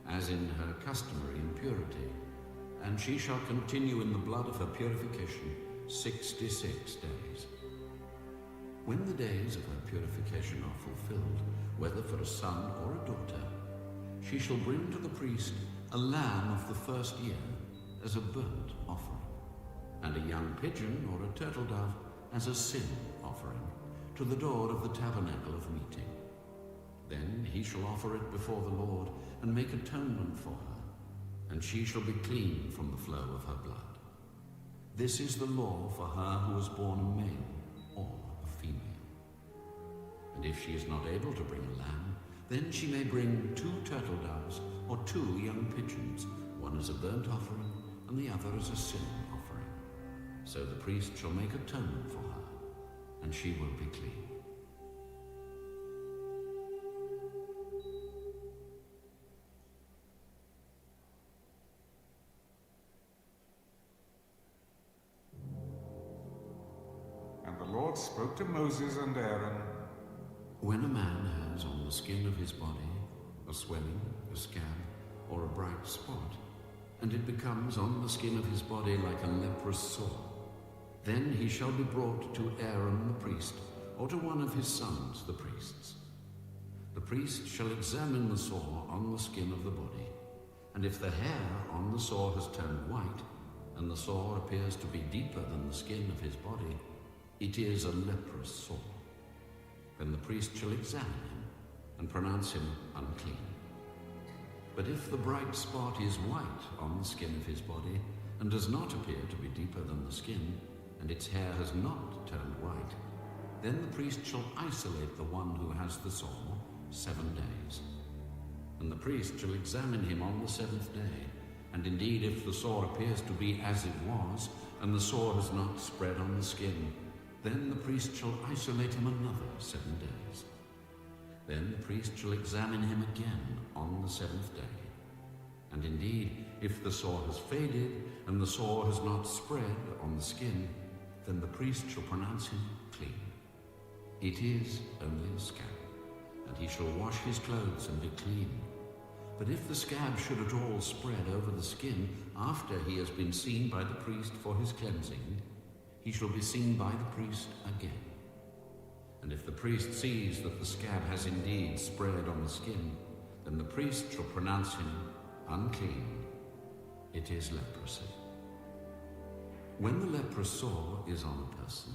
as in her customary impurity, and she shall continue in the blood of her purification 66 days. When the days of her purification are fulfilled, whether for a son or a daughter, she shall bring to the priest a lamb of the first year as a burnt offering, and a young pigeon or a turtle dove as a sin offering to the door of the tabernacle of meeting. Then he shall offer it before the Lord and make atonement for her, and she shall be clean from the flow of her blood. This is the law for her who is born a male or a female. And if she is not able to bring a lamb, then she may bring 2 turtle doves or 2 young pigeons, one as a burnt offering and the other as a sin offering. So the priest shall make atonement for her, and she will be clean. And the Lord spoke to Moses and Aaron. When a man has on the skin of his body a swelling, a scab, or a bright spot, and it becomes on the skin of his body like a leprous sore, then he shall be brought to Aaron the priest, or to one of his sons the priests. The priest shall examine the sore on the skin of the body, and if the hair on the sore has turned white, and the sore appears to be deeper than the skin of his body, it is a leprous sore. Then the priest shall examine him, and pronounce him unclean. But if the bright spot is white on the skin of his body, and does not appear to be deeper than the skin, and its hair has not turned white, then the priest shall isolate the one who has the sore 7 days. And the priest shall examine him on the 7th day, and indeed if the sore appears to be as it was, and the sore has not spread on the skin, then the priest shall isolate him another 7 days. Then the priest shall examine him again on the 7th day. And indeed, if the sore has faded, and the sore has not spread on the skin, then the priest shall pronounce him clean. It is only a scab, and he shall wash his clothes and be clean. But if the scab should at all spread over the skin after he has been seen by the priest for his cleansing, he shall be seen by the priest again. And if the priest sees that the scab has indeed spread on the skin, then the priest shall pronounce him unclean. It is leprosy. When the leprous sore is on a person,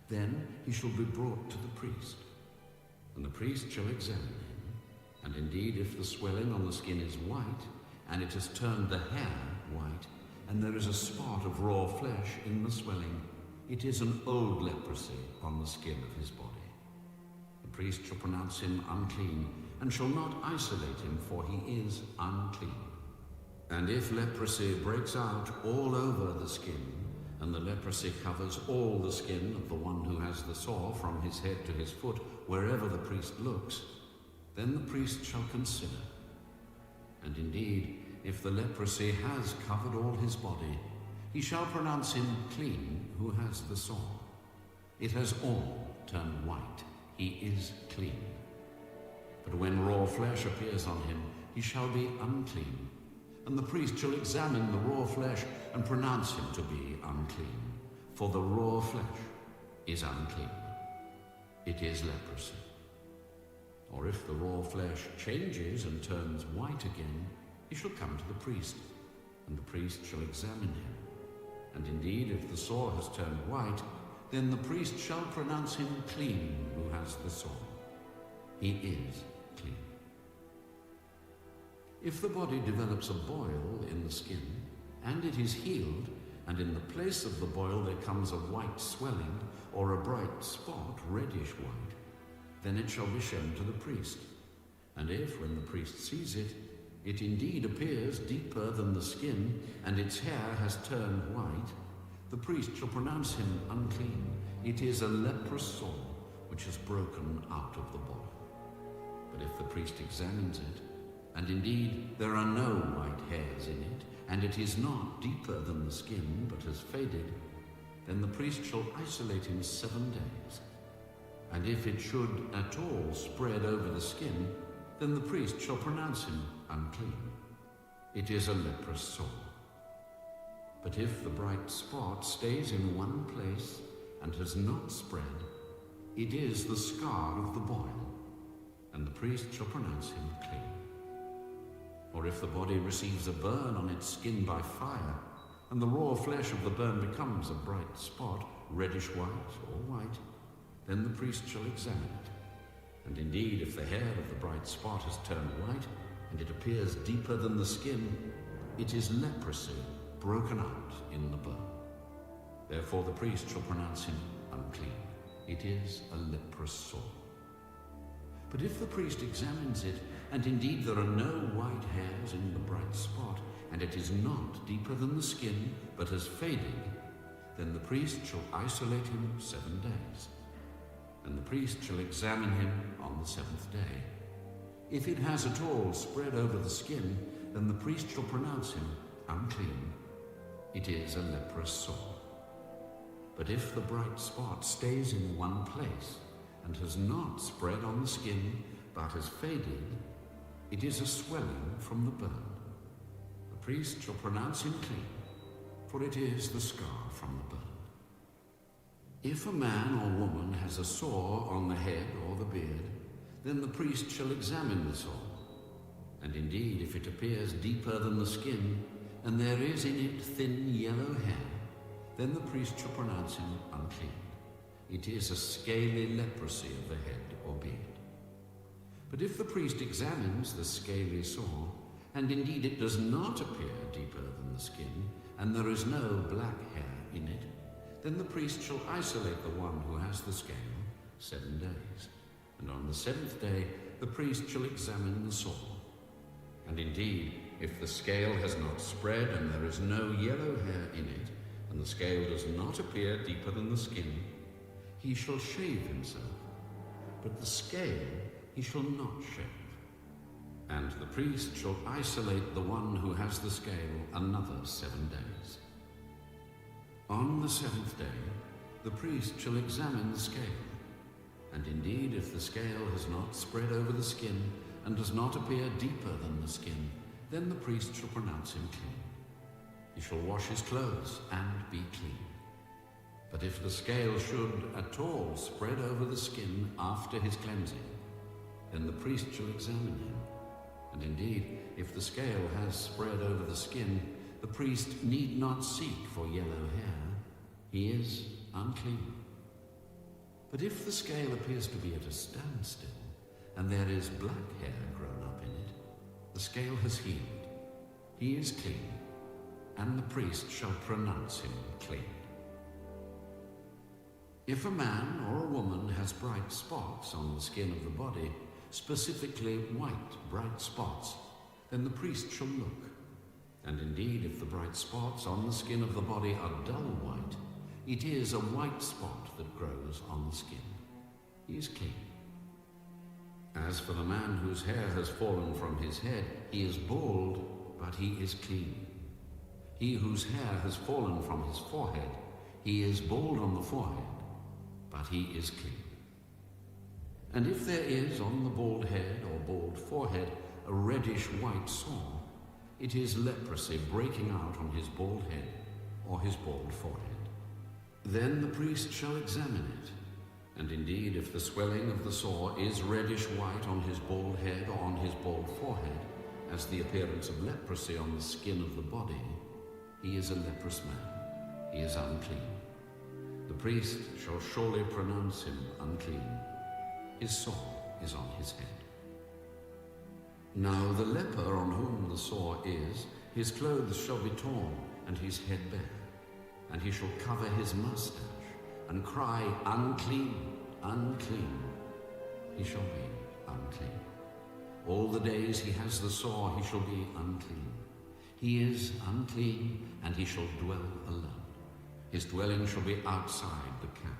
then he shall be brought to the priest. And the priest shall examine him. And indeed, if the swelling on the skin is white, and it has turned the hair white, and there is a spot of raw flesh in the swelling, it is an old leprosy on the skin of his body. The priest shall pronounce him unclean, and shall not isolate him, for he is unclean. And if leprosy breaks out all over the skin, and the leprosy covers all the skin of the one who has the sore from his head to his foot, wherever the priest looks, then the priest shall consider. And indeed, if the leprosy has covered all his body, he shall pronounce him clean who has the sore. It has all turned white. He is clean. But when raw flesh appears on him, he shall be unclean. And the priest shall examine the raw flesh and pronounce him to be unclean. For the raw flesh is unclean. It is leprosy. Or if the raw flesh changes and turns white again, he shall come to the priest, and the priest shall examine him. And indeed, if the sore has turned white, then the priest shall pronounce him clean who has the sore. He is clean. If the body develops a boil in the skin, and it is healed, and in the place of the boil there comes a white swelling, or a bright spot, reddish white, then it shall be shown to the priest. And if, when the priest sees it, it indeed appears deeper than the skin, and its hair has turned white, the priest shall pronounce him unclean. It is a leprous sore which has broken out of the body. But if the priest examines it, and indeed there are no white hairs in it, and it is not deeper than the skin, but has faded, then the priest shall isolate him 7 days. And if it should at all spread over the skin, then the priest shall pronounce him unclean. It is a leprous sore. But if the bright spot stays in one place and has not spread, it is the scar of the boil, and the priest shall pronounce him clean. Or if the body receives a burn on its skin by fire, and the raw flesh of the burn becomes a bright spot, reddish white or white, then the priest shall examine it. And indeed, if the hair of the bright spot has turned white, and it appears deeper than the skin, it is leprosy broken out in the burn. Therefore the priest shall pronounce him unclean. It is a leprous sore. But if the priest examines it, and indeed there are no white hairs in the bright spot, and it is not deeper than the skin, but has faded, then the priest shall isolate him 7 days. And the priest shall examine him on the 7th day. If it has at all spread over the skin, then the priest shall pronounce him unclean. It is a leprous sore. But if the bright spot stays in one place, and has not spread on the skin, but has faded, it is a swelling from the burn. The priest shall pronounce him clean, for it is the scar from the burn. If a man or woman has a sore on the head or the beard, then the priest shall examine the sore. And indeed, if it appears deeper than the skin, and there is in it thin yellow hair, then the priest shall pronounce him unclean. It is a scaly leprosy of the head or beard. But if the priest examines the scaly sore, and indeed it does not appear deeper than the skin, and there is no black hair in it, then the priest shall isolate the one who has the scale 7 days. And on the 7th day the priest shall examine the sore. And indeed, if the scale has not spread, and there is no yellow hair in it, and the scale does not appear deeper than the skin, he shall shave himself, but the scale he shall not shave. And the priest shall isolate the one who has the scale another 7 days. On the 7th day, the priest shall examine the scale. And indeed, if the scale has not spread over the skin, and does not appear deeper than the skin, then the priest shall pronounce him clean. He shall wash his clothes and be clean. But if the scale should at all spread over the skin after his cleansing, then the priest shall examine him. And indeed, if the scale has spread over the skin, the priest need not seek for yellow hair. He is unclean. But if the scale appears to be at a standstill, and there is black hair grown up in it, the scale has healed. He is clean, and the priest shall pronounce him clean. If a man or a woman has bright spots on the skin of the body, specifically white bright spots, then the priest shall look. And indeed, if the bright spots on the skin of the body are dull white, it is a white spot that grows on the skin. He is clean. As for the man whose hair has fallen from his head, he is bald, but he is clean. He whose hair has fallen from his forehead, he is bald on the forehead, but he is clean. And if there is on the bald head or bald forehead a reddish white sore, it is leprosy breaking out on his bald head or his bald forehead. Then the priest shall examine it. And indeed, if the swelling of the sore is reddish white on his bald head or on his bald forehead, as the appearance of leprosy on the skin of the body, he is a leprous man. He is unclean. The priest shall surely pronounce him unclean. His sore is on his head. Now the leper on whom the sore is, his clothes shall be torn, and his head bare. And he shall cover his mustache, and cry, unclean, unclean. He shall be unclean. All the days he has the sore, he shall be unclean. He is unclean, and he shall dwell alone. His dwelling shall be outside the camp.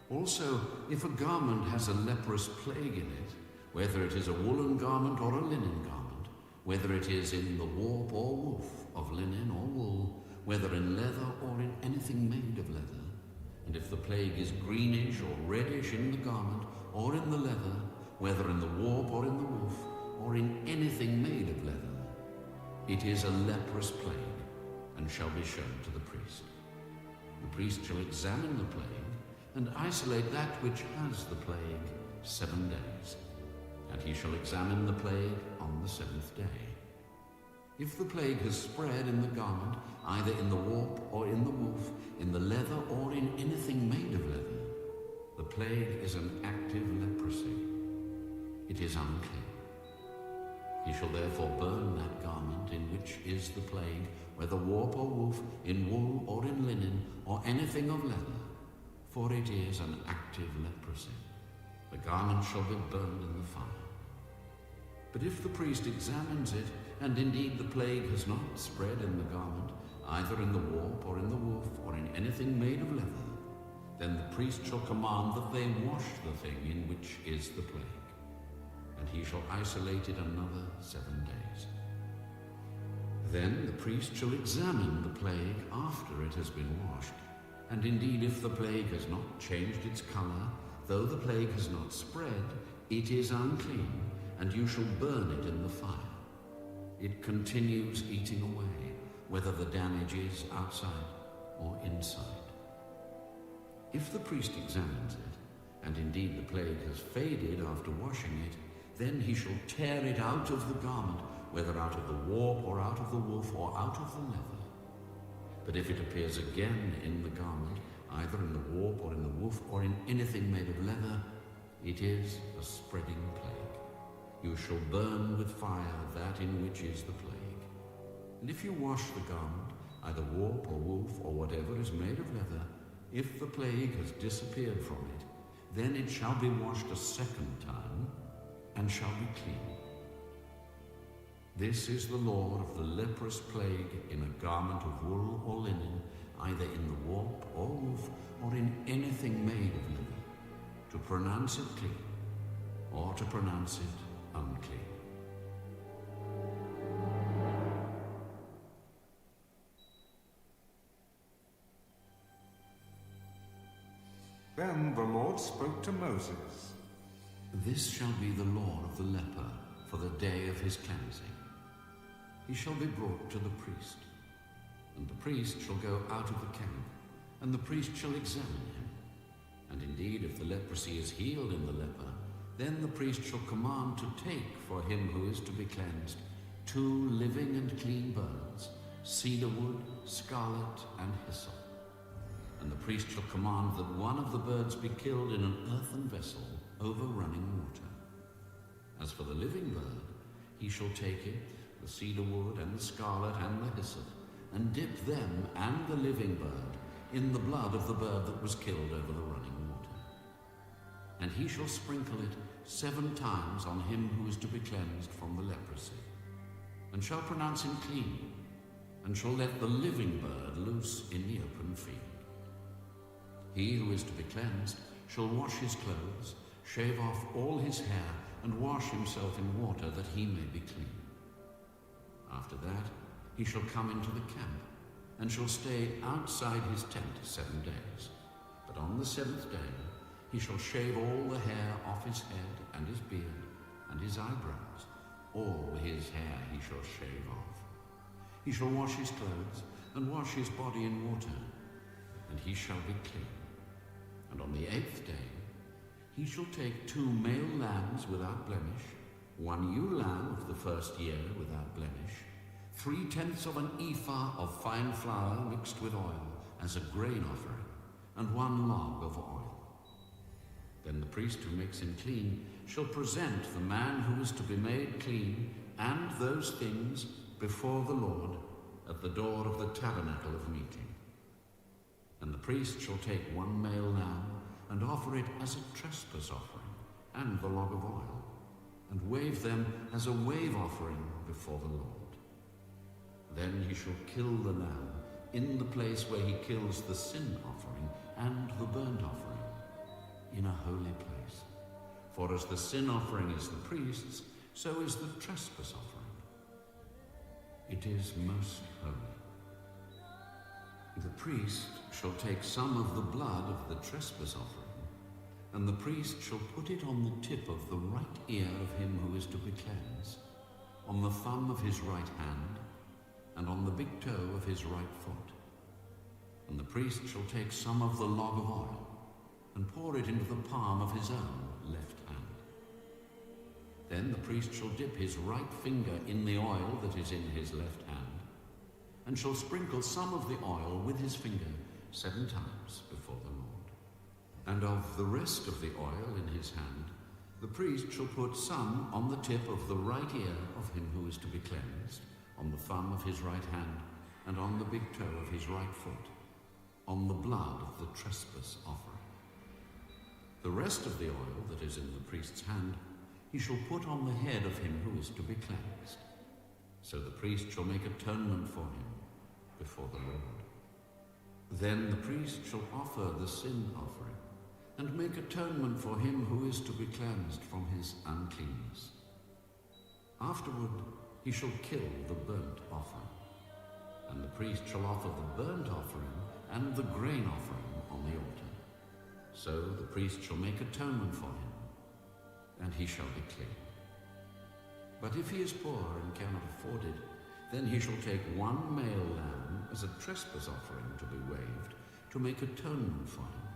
Also, if a garment has a leprous plague in it, whether it is a woolen garment or a linen garment, whether it is in the warp or woof of linen or wool, whether in leather or in anything made of leather, and if the plague is greenish or reddish in the garment or in the leather, whether in the warp or in the woof, or in anything made of leather, it is a leprous plague, and shall be shown to the priest. The priest shall examine the plague, and isolate that which has the plague 7 days. And he shall examine the plague on the 7th day. If the plague has spread in the garment, either in the warp or in the woof, in the leather or in anything made of leather, the plague is an active leprosy. It is unclean. He shall therefore burn that garment in which is the plague whether warp or woof, in wool or in linen, or anything of leather, for it is an active leprosy. The garment shall be burned in the fire. But if the priest examines it, and indeed the plague has not spread in the garment, either in the warp or in the woof, or in anything made of leather, then the priest shall command that they wash the thing in which is the plague, and he shall isolate it another 7 days. Then the priest shall examine the plague after it has been washed, and indeed if the plague has not changed its color, though the plague has not spread, it is unclean, and you shall burn it in the fire. It continues eating away, whether the damage is outside or inside. If the priest examines it, and indeed the plague has faded after washing it, then he shall tear it out of the garment, whether out of the warp or out of the woof or out of the leather. But if it appears again in the garment, either in the warp or in the woof or in anything made of leather, it is a spreading plague. You shall burn with fire that in which is the plague. And if you wash the garment, either warp or woof or whatever is made of leather, if the plague has disappeared from it, then it shall be washed a second time and shall be clean. This is the law of the leprous plague in a garment of wool or linen, either in the warp or woof or in anything made of linen, to pronounce it clean or to pronounce it unclean. Then the Lord spoke to Moses. This shall be the law of the leper for the day of his cleansing. He shall be brought to the priest, and the priest shall go out of the camp, and the priest shall examine him. And indeed, if the leprosy is healed in the leper, then the priest shall command to take for him who is to be cleansed 2 living and clean birds, cedar wood, scarlet, and hyssop. And the priest shall command that one of the birds be killed in an earthen vessel over running water. As for the living bird, he shall take it, the cedar wood and the scarlet and the hyssop, and dip them and the living bird in the blood of the bird that was killed over the running water. And he shall sprinkle it 7 times on him who is to be cleansed from the leprosy, and shall pronounce him clean, and shall let the living bird loose in the open field. He who is to be cleansed shall wash his clothes, shave off all his hair, and wash himself in water that he may be clean. After that he shall come into the camp, and shall stay outside his tent 7 days. But on the 7th day he shall shave all the hair off his head, and his beard, and his eyebrows. All his hair he shall shave off. He shall wash his clothes, and wash his body in water, and he shall be clean. And on the 8th day he shall take 2 male lambs without blemish, 1 ewe lamb of the first year without blemish, 3/10 of an ephah of fine flour mixed with oil as a grain offering, and 1 log of oil. Then the priest who makes him clean shall present the man who is to be made clean and those things before the Lord at the door of the tabernacle of meeting. And the priest shall take 1 male lamb and offer it as a trespass offering and the log of oil, and wave them as a wave offering before the Lord. Then he shall kill the lamb in the place where he kills the sin offering and the burnt offering, in a holy place. For as the sin offering is the priest's, so is the trespass offering. It is most holy. The priest shall take some of the blood of the trespass offering, and the priest shall put it on the tip of the right ear of him who is to be cleansed, on the thumb of his right hand, and on the big toe of his right foot. And the priest shall take some of the log of oil, and pour it into the palm of his own left hand. Then the priest shall dip his right finger in the oil that is in his left hand, and shall sprinkle some of the oil with his finger 7 times before the Lord. And of the rest of the oil in his hand, the priest shall put some on the tip of the right ear of him who is to be cleansed, on the thumb of his right hand, and on the big toe of his right foot, on the blood of the trespass offering. The rest of the oil that is in the priest's hand he shall put on the head of him who is to be cleansed. So the priest shall make atonement for him before the Lord. Then the priest shall offer the sin offering, and make atonement for him who is to be cleansed from his uncleanness. Afterward he shall kill the burnt offering, and the priest shall offer the burnt offering and the grain offering on the altar. So the priest shall make atonement for him, and he shall be clean. But if he is poor and cannot afford it, then he shall take one male lamb as a trespass offering to be waved, to make atonement for him,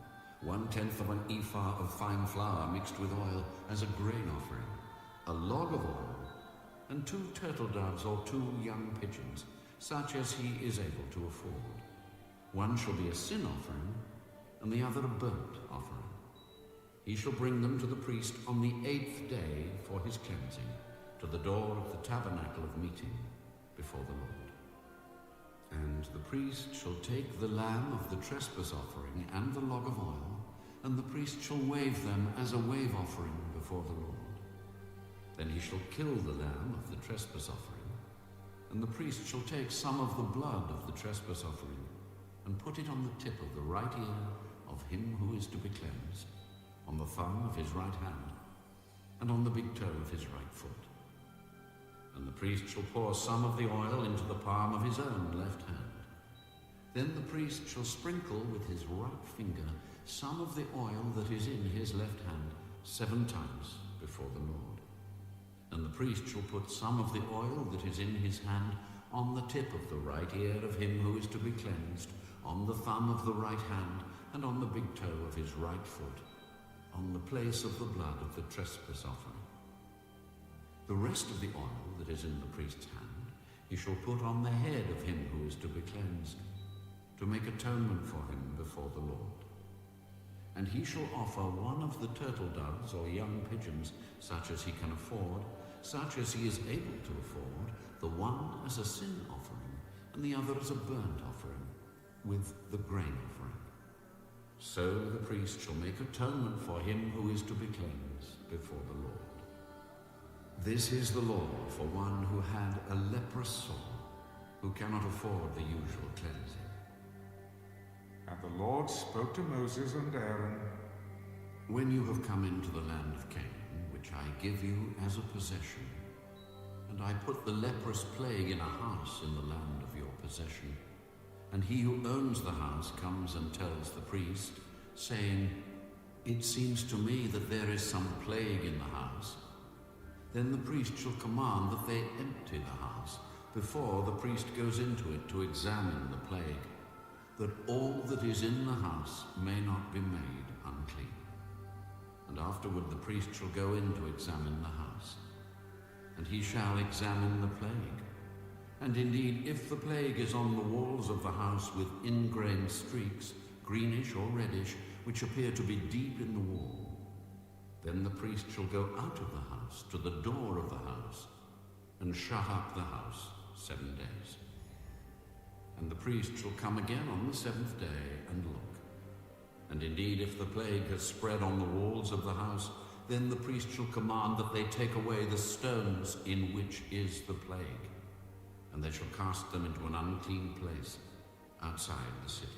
1/10 of an ephah of fine flour mixed with oil as a grain offering, a log of oil, and 2 turtle doves or 2 young pigeons, such as he is able to afford. One shall be a sin offering, and the other a burnt offering. He shall bring them to the priest on the 8th day for his cleansing, to the door of the tabernacle of meeting before the Lord. And the priest shall take the lamb of the trespass offering and the log of oil, and the priest shall wave them as a wave offering before the Lord. Then he shall kill the lamb of the trespass offering, and the priest shall take some of the blood of the trespass offering, and put it on the tip of the right ear of him who is to be cleansed, on the thumb of his right hand, and on the big toe of his right foot. And the priest shall pour some of the oil into the palm of his own left hand. Then the priest shall sprinkle with his right finger some of the oil that is in his left hand 7 times before the Lord. And the priest shall put some of the oil that is in his hand on the tip of the right ear of him who is to be cleansed, on the thumb of the right hand, and on the big toe of his right foot, on the place of the blood of the trespass offering. The rest of the oil that is in the priest's hand he shall put on the head of him who is to be cleansed, to make atonement for him before the Lord. And he shall offer one of the turtle doves or young pigeons, such as he can afford, such as he is able to afford, the one as a sin offering, and the other as a burnt offering, with the grain offering. So the priest shall make atonement for him who is to be cleansed before the Lord. This is the law for one who had a leprous soul, who cannot afford the usual cleansing. And the Lord spoke to Moses and Aaron. When you have come into the land of Canaan, which I give you as a possession, and I put the leprous plague in a house in the land of your possession, and he who owns the house comes and tells the priest, saying, "It seems to me that there is some plague in the house," then the priest shall command that they empty the house before the priest goes into it to examine the plague, that all that is in the house may not be made unclean. And afterward the priest shall go in to examine the house, and he shall examine the plague. And indeed, if the plague is on the walls of the house with ingrained streaks, greenish or reddish, which appear to be deep in the wall, then the priest shall go out of the house to the door of the house and shut up the house 7 days. And the priest shall come again on the 7th day and look. And indeed, if the plague has spread on the walls of the house, then the priest shall command that they take away the stones in which is the plague, and they shall cast them into an unclean place outside the city.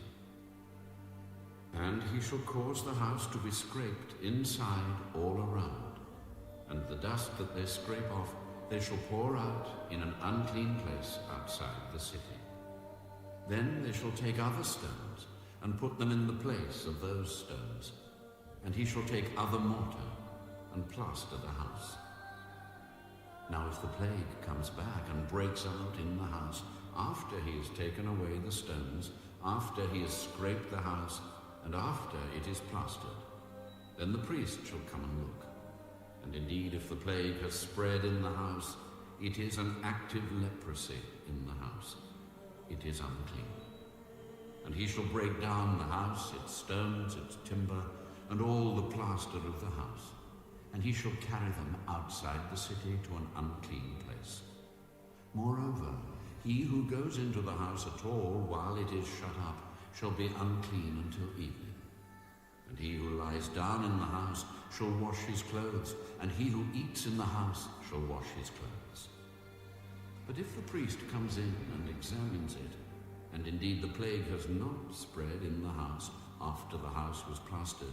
And he shall cause the house to be scraped inside all around, and the dust that they scrape off they shall pour out in an unclean place outside the city. Then they shall take other stones and put them in the place of those stones, and he shall take other mortar and plaster the house. Now if the plague comes back and breaks out in the house, after he has taken away the stones, after he has scraped the house, and after it is plastered, then the priest shall come and look. And indeed, if the plague has spread in the house, it is an active leprosy in the house. It is unclean. And he shall break down the house, its stones, its timber, and all the plaster of the house, and he shall carry them outside the city to an unclean place. Moreover, He who goes into the house at all while it is shut up shall be unclean until evening. And he who lies down in the house shall wash his clothes, and he who eats in the house shall wash his clothes. But if the priest comes in and examines it, and indeed the plague has not spread in the house after the house was plastered,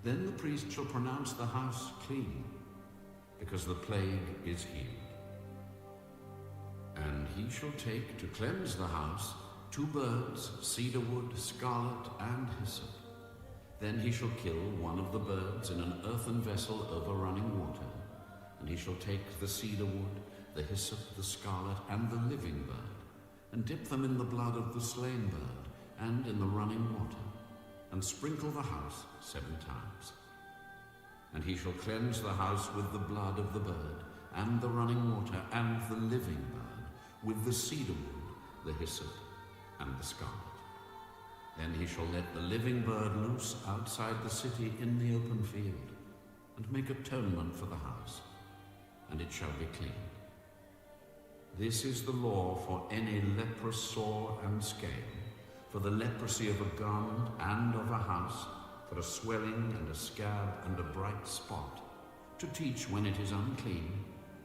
then the priest shall pronounce the house clean, because the plague is healed. And he shall take to cleanse the house 2 birds, cedar wood, scarlet, and hyssop. Then he shall kill one of the birds in an earthen vessel over running water, and he shall take the cedar wood, the hyssop, the scarlet, and the living bird, and dip them in the blood of the slain bird, and in the running water, and sprinkle the house 7 times. And he shall cleanse the house with the blood of the bird, and the running water, and the living bird, with the cedar wood, the hyssop, and the scarlet. Then he shall let the living bird loose outside the city in the open field, and make atonement for the house, and it shall be clean. This is the law for any leprous sore and scale, for the leprosy of a garment and of a house, for a swelling and a scab and a bright spot, to teach when it is unclean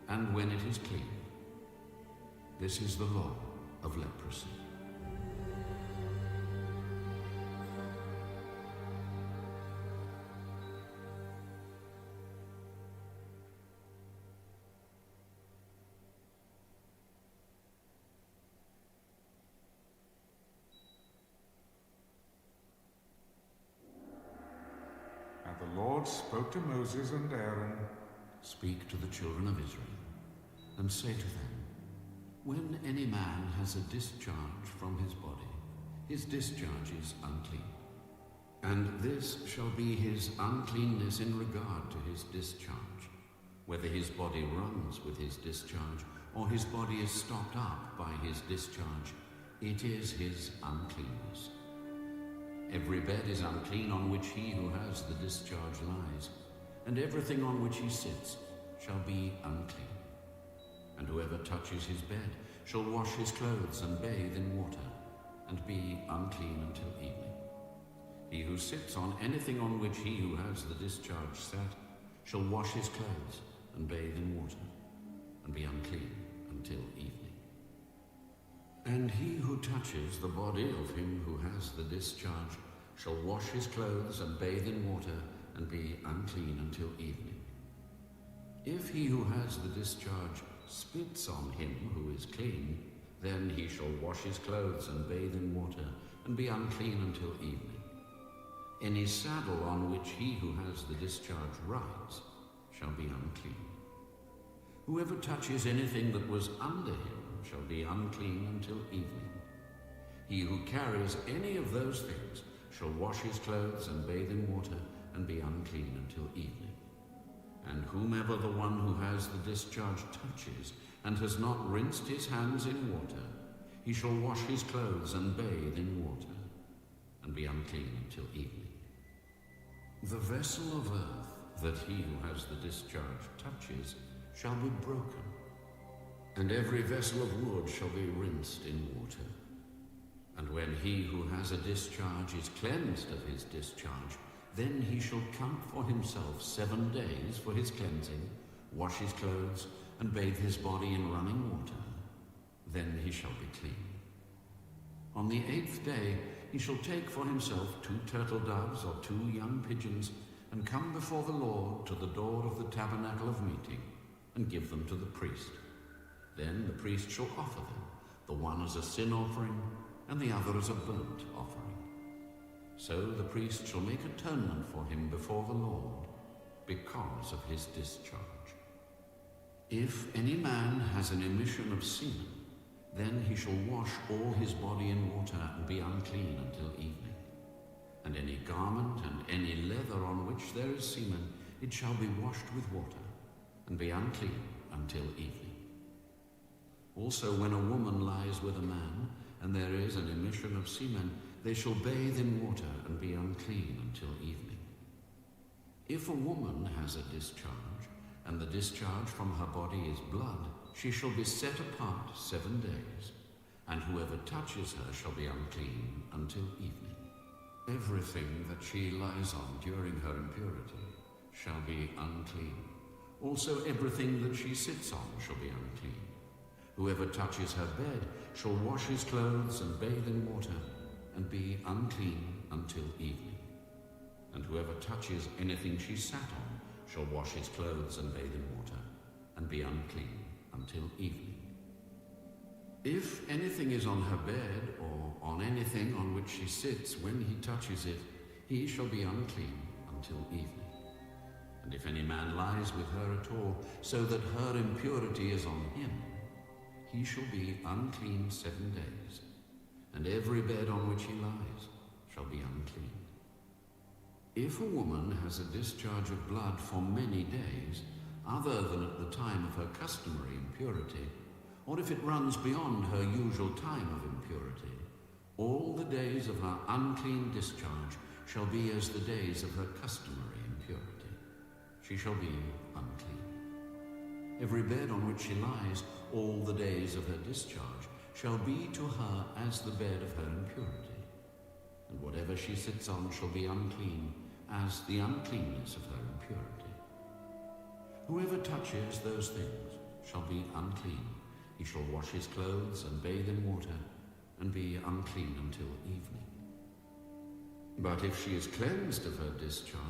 and when it is clean. This is the law of leprosy. And the Lord spoke to Moses and Aaron. Speak to the children of Israel, and say to them, when any man has a discharge from his body, his discharge is unclean. And this shall be his uncleanness in regard to his discharge, whether his body runs with his discharge, or his body is stopped up by his discharge, it is his uncleanness. Every bed is unclean on which he who has the discharge lies, and everything on which he sits shall be unclean. And whoever touches his bed shall wash his clothes and bathe in water, and be unclean until evening. He who sits on anything on which he who has the discharge sat shall wash his clothes and bathe in water, and be unclean until evening. And he who touches the body of him who has the discharge shall wash his clothes and bathe in water, and be unclean until evening. If he who has the discharge spits on him who is clean, then he shall wash his clothes and bathe in water, and be unclean until evening. Any saddle on which he who has the discharge rides shall be unclean. Whoever touches anything that was under him shall be unclean until evening. He who carries any of those things shall wash his clothes and bathe in water, and be unclean until evening. And whomever the one who has the discharge touches, and has not rinsed his hands in water, he shall wash his clothes and bathe in water, and be unclean until evening. The vessel of earth that he who has the discharge touches shall be broken, and every vessel of wood shall be rinsed in water. And when he who has a discharge is cleansed of his discharge, then he shall count for himself 7 days for his cleansing, wash his clothes, and bathe his body in running water. Then he shall be clean. On the 8th day he shall take for himself 2 turtle doves or 2 young pigeons, and come before the Lord to the door of the tabernacle of meeting, and give them to the priest. Then the priest shall offer them, the one as a sin offering, and the other as a burnt offering. So the priest shall make atonement for him before the Lord, because of his discharge. If any man has an emission of semen, then he shall wash all his body in water, and be unclean until evening. And any garment and any leather on which there is semen, it shall be washed with water, and be unclean until evening. Also when a woman lies with a man, and there is an emission of semen, they shall bathe in water and be unclean until evening. If a woman has a discharge, and the discharge from her body is blood, she shall be set apart 7 days, and whoever touches her shall be unclean until evening. Everything that she lies on during her impurity shall be unclean. Also everything that she sits on shall be unclean. Whoever touches her bed shall wash his clothes and bathe in water, and be unclean until evening. And whoever touches anything she sat on shall wash his clothes and bathe in water, and be unclean until evening. If anything is on her bed, or on anything on which she sits when he touches it, he shall be unclean until evening. And if any man lies with her at all, so that her impurity is on him, he shall be unclean 7 days, and every bed on which he lies shall be unclean. If a woman has a discharge of blood for many days, other than at the time of her customary impurity, or if it runs beyond her usual time of impurity, all the days of her unclean discharge shall be as the days of her customary impurity. She shall be unclean. Every bed on which she lies all the days of her discharge shall be to her as the bed of her impurity, and whatever she sits on shall be unclean as the uncleanness of her impurity. Whoever touches those things shall be unclean. He shall wash his clothes and bathe in water, and be unclean until evening. But if she is cleansed of her discharge,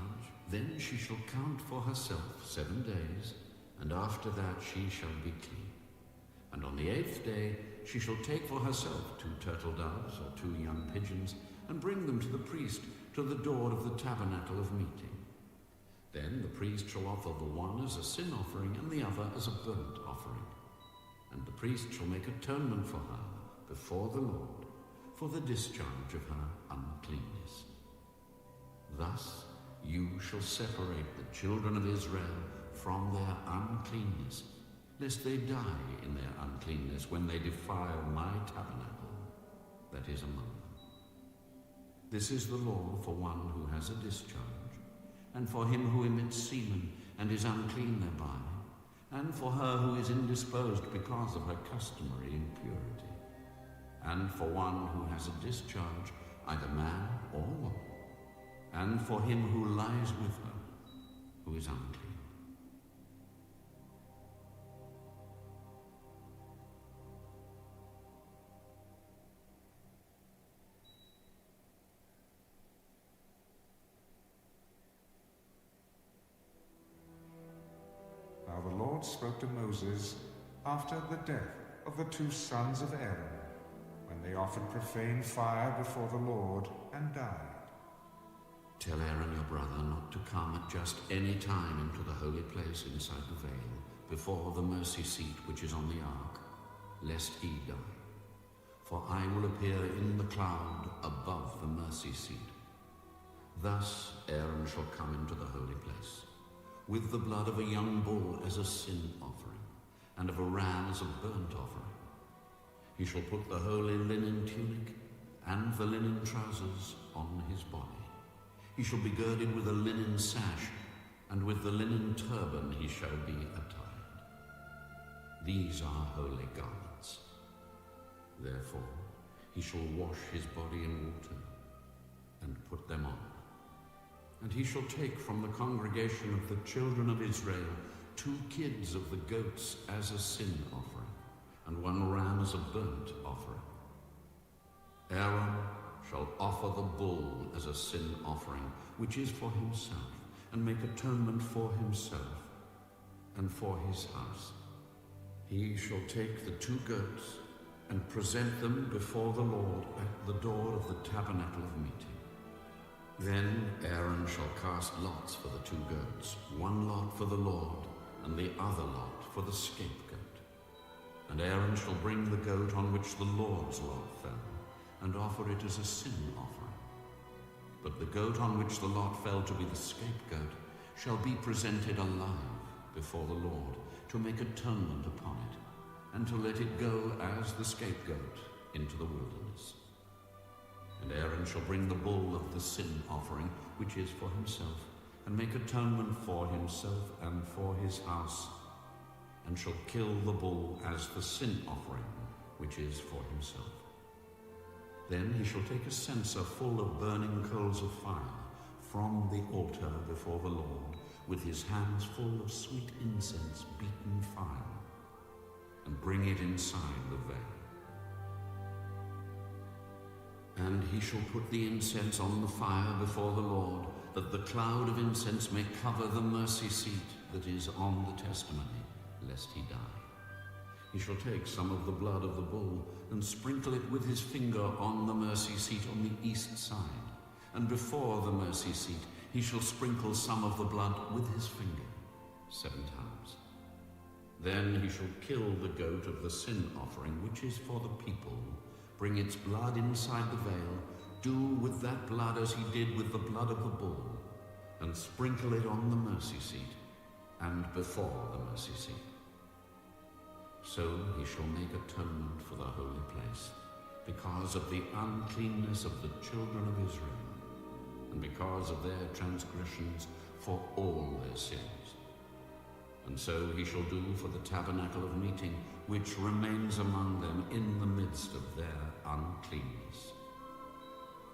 then she shall count for herself 7 days, and after that she shall be clean. And on the 8th day she shall take for herself 2 turtle doves or 2 young pigeons, and bring them to the priest to the door of the tabernacle of meeting. Then the priest shall offer the one as a sin offering and the other as a burnt offering. And the priest shall make atonement for her before the Lord for the discharge of her uncleanness. Thus you shall separate the children of Israel from their uncleanness, lest they die in their uncleanness when they defile my tabernacle that is among them. This is the law for one who has a discharge, and for him who emits semen and is unclean thereby, and for her who is indisposed because of her customary impurity, and for one who has a discharge, either man or woman, and for him who lies with her, who is unclean. Now the Lord spoke to Moses after the death of the 2 sons of Aaron, when they offered profane fire before the Lord and died. Tell Aaron your brother not to come at just any time into the holy place inside the veil, before the mercy seat which is on the ark, lest he die. For I will appear in the cloud above the mercy seat. Thus Aaron shall come into the holy place, with the blood of a young bull as a sin offering, and of a ram as a burnt offering. He shall put the holy linen tunic and the linen trousers on his body. He shall be girded with a linen sash, and with the linen turban he shall be attired. These are holy garments. Therefore he shall wash his body in water, and put them on. And he shall take from the congregation of the children of Israel 2 kids of the goats as a sin offering, and 1 ram as a burnt offering. Aaron shall offer the bull as a sin offering, which is for himself, and make atonement for himself and for his house. He shall take the 2 goats and present them before the Lord at the door of the tabernacle of meeting. Then Aaron shall cast lots for the 2 goats, 1 lot for the Lord, and the other lot for the scapegoat. And Aaron shall bring the goat on which the Lord's lot fell, and offer it as a sin offering. But the goat on which the lot fell to be the scapegoat shall be presented alive before the Lord, to make atonement upon it, and to let it go as the scapegoat into the wilderness. And Aaron shall bring the bull of the sin offering, which is for himself, and make atonement for himself and for his house, and shall kill the bull as the sin offering, which is for himself. Then he shall take a censer full of burning coals of fire from the altar before the Lord, with his hands full of sweet incense beaten fine, and bring it inside the veil. And he shall put the incense on the fire before the Lord, that the cloud of incense may cover the mercy seat that is on the testimony, lest he die. He shall take some of the blood of the bull and sprinkle it with his finger on the mercy seat on the east side, and before the mercy seat he shall sprinkle some of the blood with his finger 7 times. Then he shall kill the goat of the sin offering, which is for the people, bring its blood inside the veil, do with that blood as he did with the blood of the bull, and sprinkle it on the mercy seat and before the mercy seat. So he shall make atonement for the holy place, because of the uncleanness of the children of Israel, and because of their transgressions, for all their sins. And so he shall do for the tabernacle of meeting, which remains among them in the midst of their uncleanness.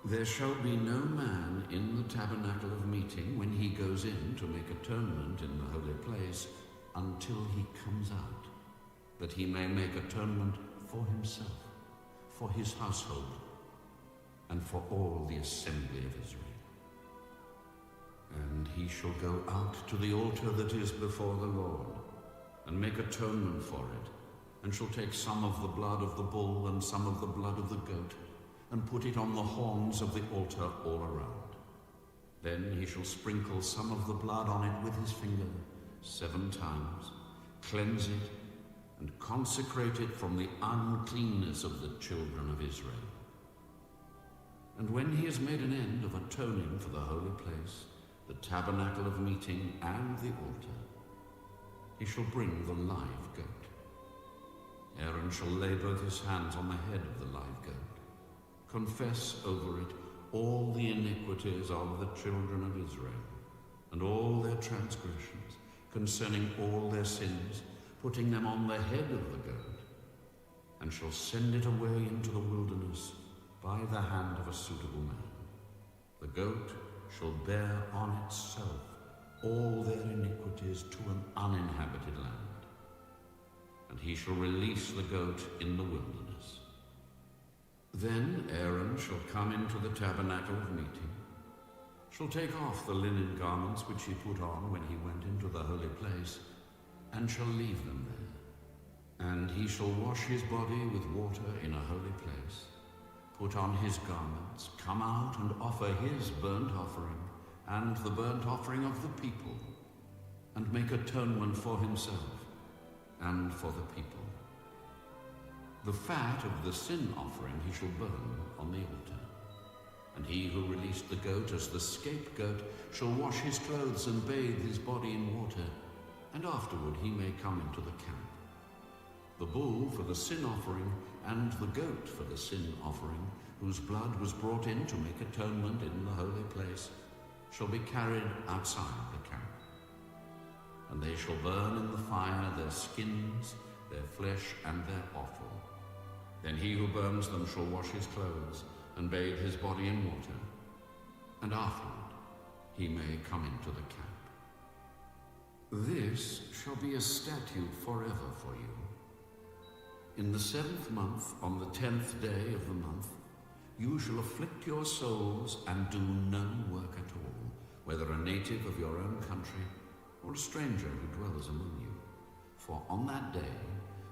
There shall be no man in the tabernacle of meeting when he goes in to make atonement in the holy place until he comes out, that he may make atonement for himself, for his household, and for all the assembly of Israel. And he shall go out to the altar that is before the Lord, and make atonement for it, and shall take some of the blood of the bull and some of the blood of the goat, and put it on the horns of the altar all around. Then he shall sprinkle some of the blood on it with his finger 7 times, cleanse it, and consecrate it from the uncleanness of the children of Israel. And when he has made an end of atoning for the holy place, the tabernacle of meeting and the altar, he shall bring the live goat. Aaron shall lay both his hands on the head of the live goat, confess over it all the iniquities of the children of Israel, and all their transgressions, concerning all their sins, putting them on the head of the goat, and shall send it away into the wilderness by the hand of a suitable man. The goat shall bear on itself all their iniquities to an uninhabited land, and he shall release the goat in the wilderness. Then Aaron shall come into the tabernacle of meeting, shall take off the linen garments which he put on when he went into the holy place, and shall leave them there. And he shall wash his body with water in a holy place, put on his garments, come out and offer his burnt offering and the burnt offering of the people, and make atonement for himself and for the people. The fat of the sin offering he shall burn on the altar. And he who released the goat as the scapegoat shall wash his clothes and bathe his body in water, and afterward he may come into the camp. The bull for the sin offering and the goat for the sin offering, whose blood was brought in to make atonement in the holy place, shall be carried outside the camp. And they shall burn in the fire their skins, their flesh, and their offal. Then he who burns them shall wash his clothes and bathe his body in water, and afterward he may come into the camp. This shall be a statute forever for you. In the 7th month, on the 10th day of the month, you shall afflict your souls and do no work at all, whether a native of your own country or a stranger who dwells among you. For on that day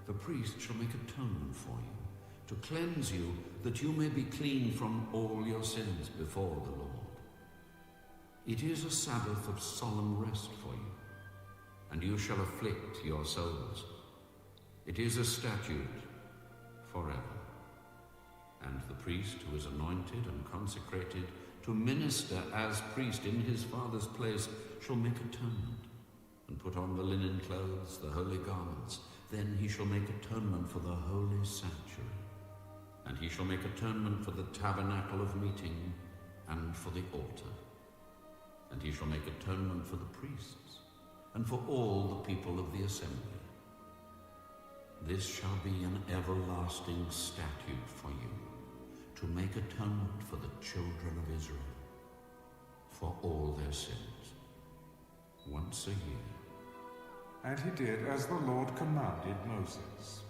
the priest shall make atonement for you, to cleanse you, that you may be clean from all your sins before the Lord. It is a Sabbath of solemn rest for you, and you shall afflict your souls. It is a statute forever. And the priest who is anointed and consecrated to minister as priest in his Father's place shall make atonement, and put on the linen clothes, the holy garments. Then he shall make atonement for the holy sanctuary. And he shall make atonement for the tabernacle of meeting and for the altar. and he shall make atonement for the priests, and for all the people of the assembly. This shall be an everlasting statute for you, to make atonement for the children of Israel, for all their sins, once a year. And he did as the Lord commanded Moses.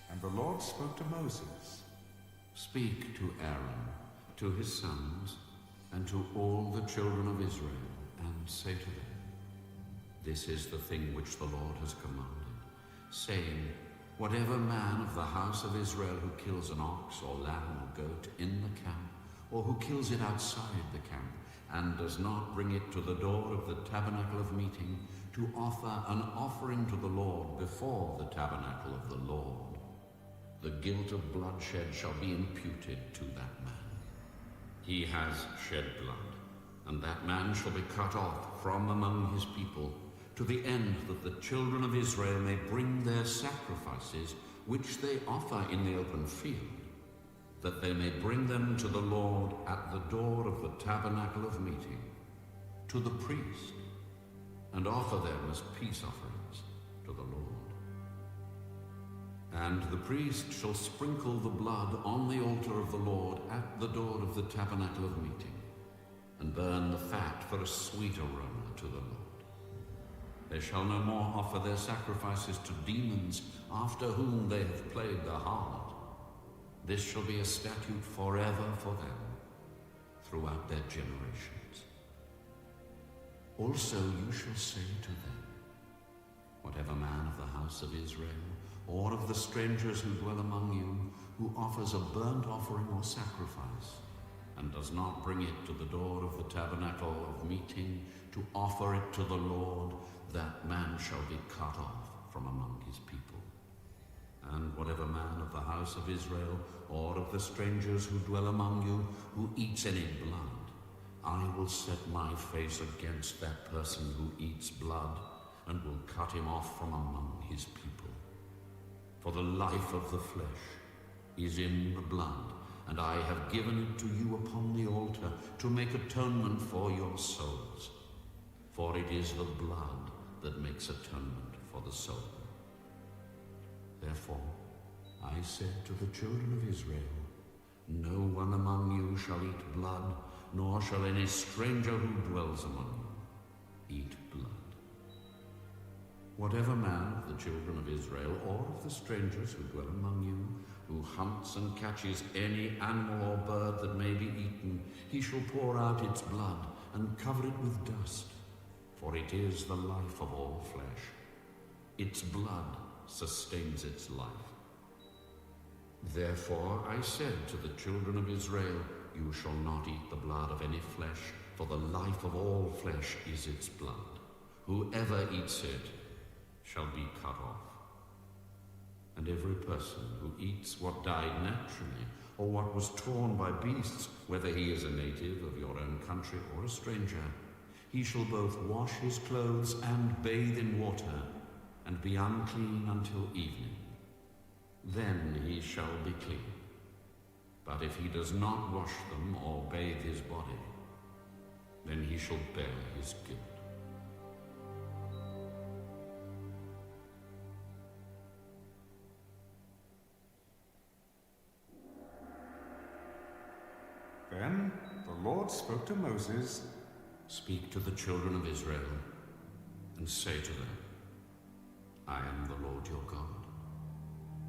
And the Lord spoke to Moses. Speak to Aaron, to his sons, and to all the children of Israel, and say to them, This is the thing which the Lord has commanded, saying, Whatever man of the house of Israel who kills an ox or lamb or goat in the camp, or who kills it outside the camp, and does not bring it to the door of the tabernacle of meeting, to offer an offering to the Lord before the tabernacle of the Lord, the guilt of bloodshed shall be imputed to that man. He has shed blood, and that man shall be cut off from among his people, to the end that the children of Israel may bring their sacrifices, which they offer in the open field, that they may bring them to the Lord at the door of the tabernacle of meeting, to the priest, and offer them as peace offerings to the Lord. And the priest shall sprinkle the blood on the altar of the Lord at the door of the tabernacle of meeting, and burn the fat for a sweet aroma to the Lord. They shall no more offer their sacrifices to demons, after whom they have played the harlot. This shall be a statute forever for them, throughout their generations. Also you shall say to them, Whatever man of the house of Israel, or of the strangers who dwell among you, who offers a burnt offering or sacrifice, and does not bring it to the door of the tabernacle of meeting to offer it to the Lord, that man shall be cut off from among his people. And whatever man of the house of Israel, or of the strangers who dwell among you, who eats any blood, I will set my face against that person who eats blood, and will cut him off from among his people. For the life of the flesh is in the blood, and I have given it to you upon the altar to make atonement for your souls. For it is the blood that makes atonement for the soul. Therefore, I said to the children of Israel, No one among you shall eat blood, nor shall any stranger who dwells among you eat blood. Whatever man of the children of Israel, or of the strangers who dwell among you, who hunts and catches any animal or bird that may be eaten, he shall pour out its blood and cover it with dust, for it is the life of all flesh. Its blood sustains its life. Therefore I said to the children of Israel, You shall not eat the blood of any flesh, for the life of all flesh is its blood. Whoever eats it shall be cut off. And every person who eats what died naturally, or what was torn by beasts, whether he is a native of your own country or a stranger, he shall both wash his clothes and bathe in water, and be unclean until evening. Then he shall be clean. But if he does not wash them or bathe his body, then he shall bear his guilt. Then the Lord spoke to Moses, Speak to the children of Israel, and say to them, I am the Lord your God.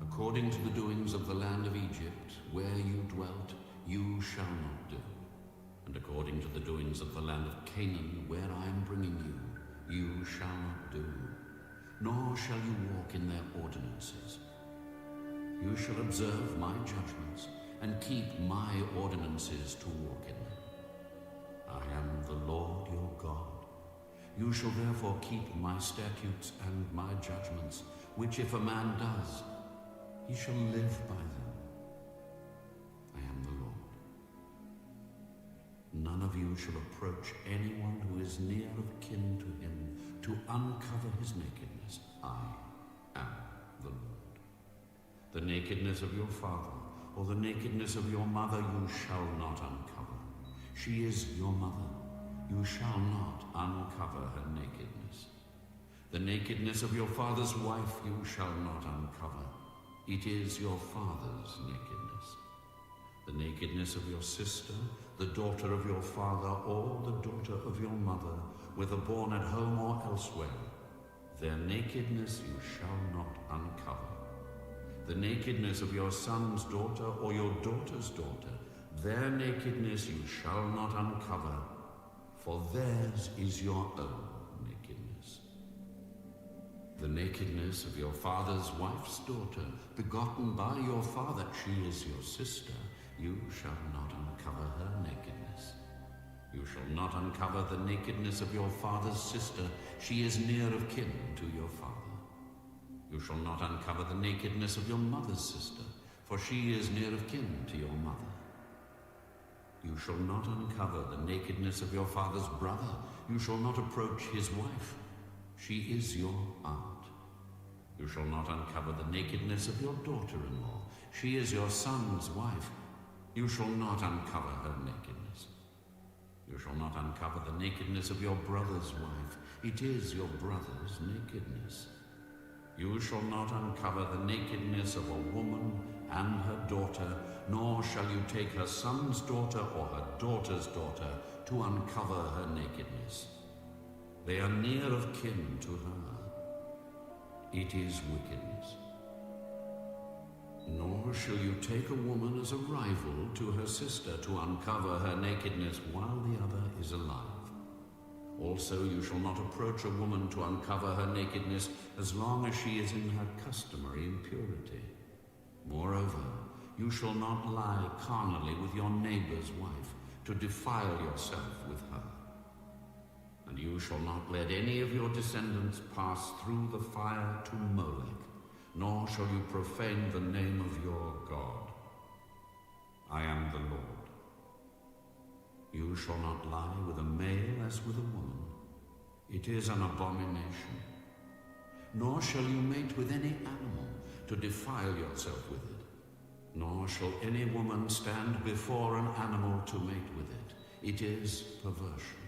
According to the doings of the land of Egypt, where you dwelt, you shall not do. And according to the doings of the land of Canaan, where I am bringing you, you shall not do. Nor shall you walk in their ordinances. You shall observe my judgments, and keep my ordinances to walk in them. I am the Lord your God. You shall therefore keep my statutes and my judgments, which if a man does, he shall live by them. I am the Lord. None of you shall approach anyone who is near of kin to him to uncover his nakedness. I am the Lord. The nakedness of your father or the nakedness of your mother you shall not uncover. She is your mother. You shall not uncover her nakedness. The nakedness of your father's wife you shall not uncover. It is your father's nakedness. The nakedness of your sister, the daughter of your father, or the daughter of your mother, whether born at home or elsewhere, their nakedness you shall not uncover. The nakedness of your son's daughter or your daughter's daughter, their nakedness you shall not uncover, for theirs is your own nakedness. The nakedness of your father's wife's daughter, begotten by your father, she is your sister, you shall not uncover her nakedness. You shall not uncover the nakedness of your father's sister, she is near of kin to your father. You shall not uncover the nakedness of your mother's sister, for she is near of kin to your mother. You shall not uncover the nakedness of your father's brother. You shall not approach his wife. She is your aunt. You shall not uncover the nakedness of your daughter-in-law. She is your son's wife. You shall not uncover her nakedness. You shall not uncover the nakedness of your brother's wife. It is your brother's nakedness. You shall not uncover the nakedness of a woman and her daughter, nor shall you take her son's daughter or her daughter's daughter to uncover her nakedness. They are near of kin to her. It is wickedness. Nor shall you take a woman as a rival to her sister to uncover her nakedness while the other is alive. Also, you shall not approach a woman to uncover her nakedness as long as she is in her customary impurity. Moreover, you shall not lie carnally with your neighbor's wife to defile yourself with her. And you shall not let any of your descendants pass through the fire to Molech, nor shall you profane the name of your God. I am the Lord. You shall not lie with a male as with a woman. It is an abomination. Nor shall you mate with any animal to defile yourself with it. Nor shall any woman stand before an animal to mate with it. It is perversion.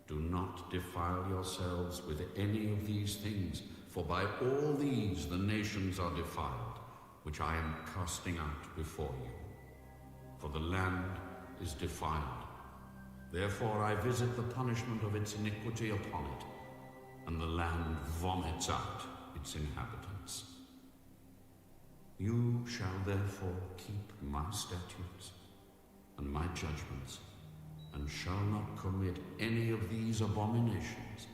Do not defile yourselves with any of these things, for by all these the nations are defiled, which I am casting out before you. For the land is defiled. Therefore I visit the punishment of its iniquity upon it, and the land vomits out its inhabitants. You shall therefore keep my statutes and my judgments, and shall not commit any of these abominations,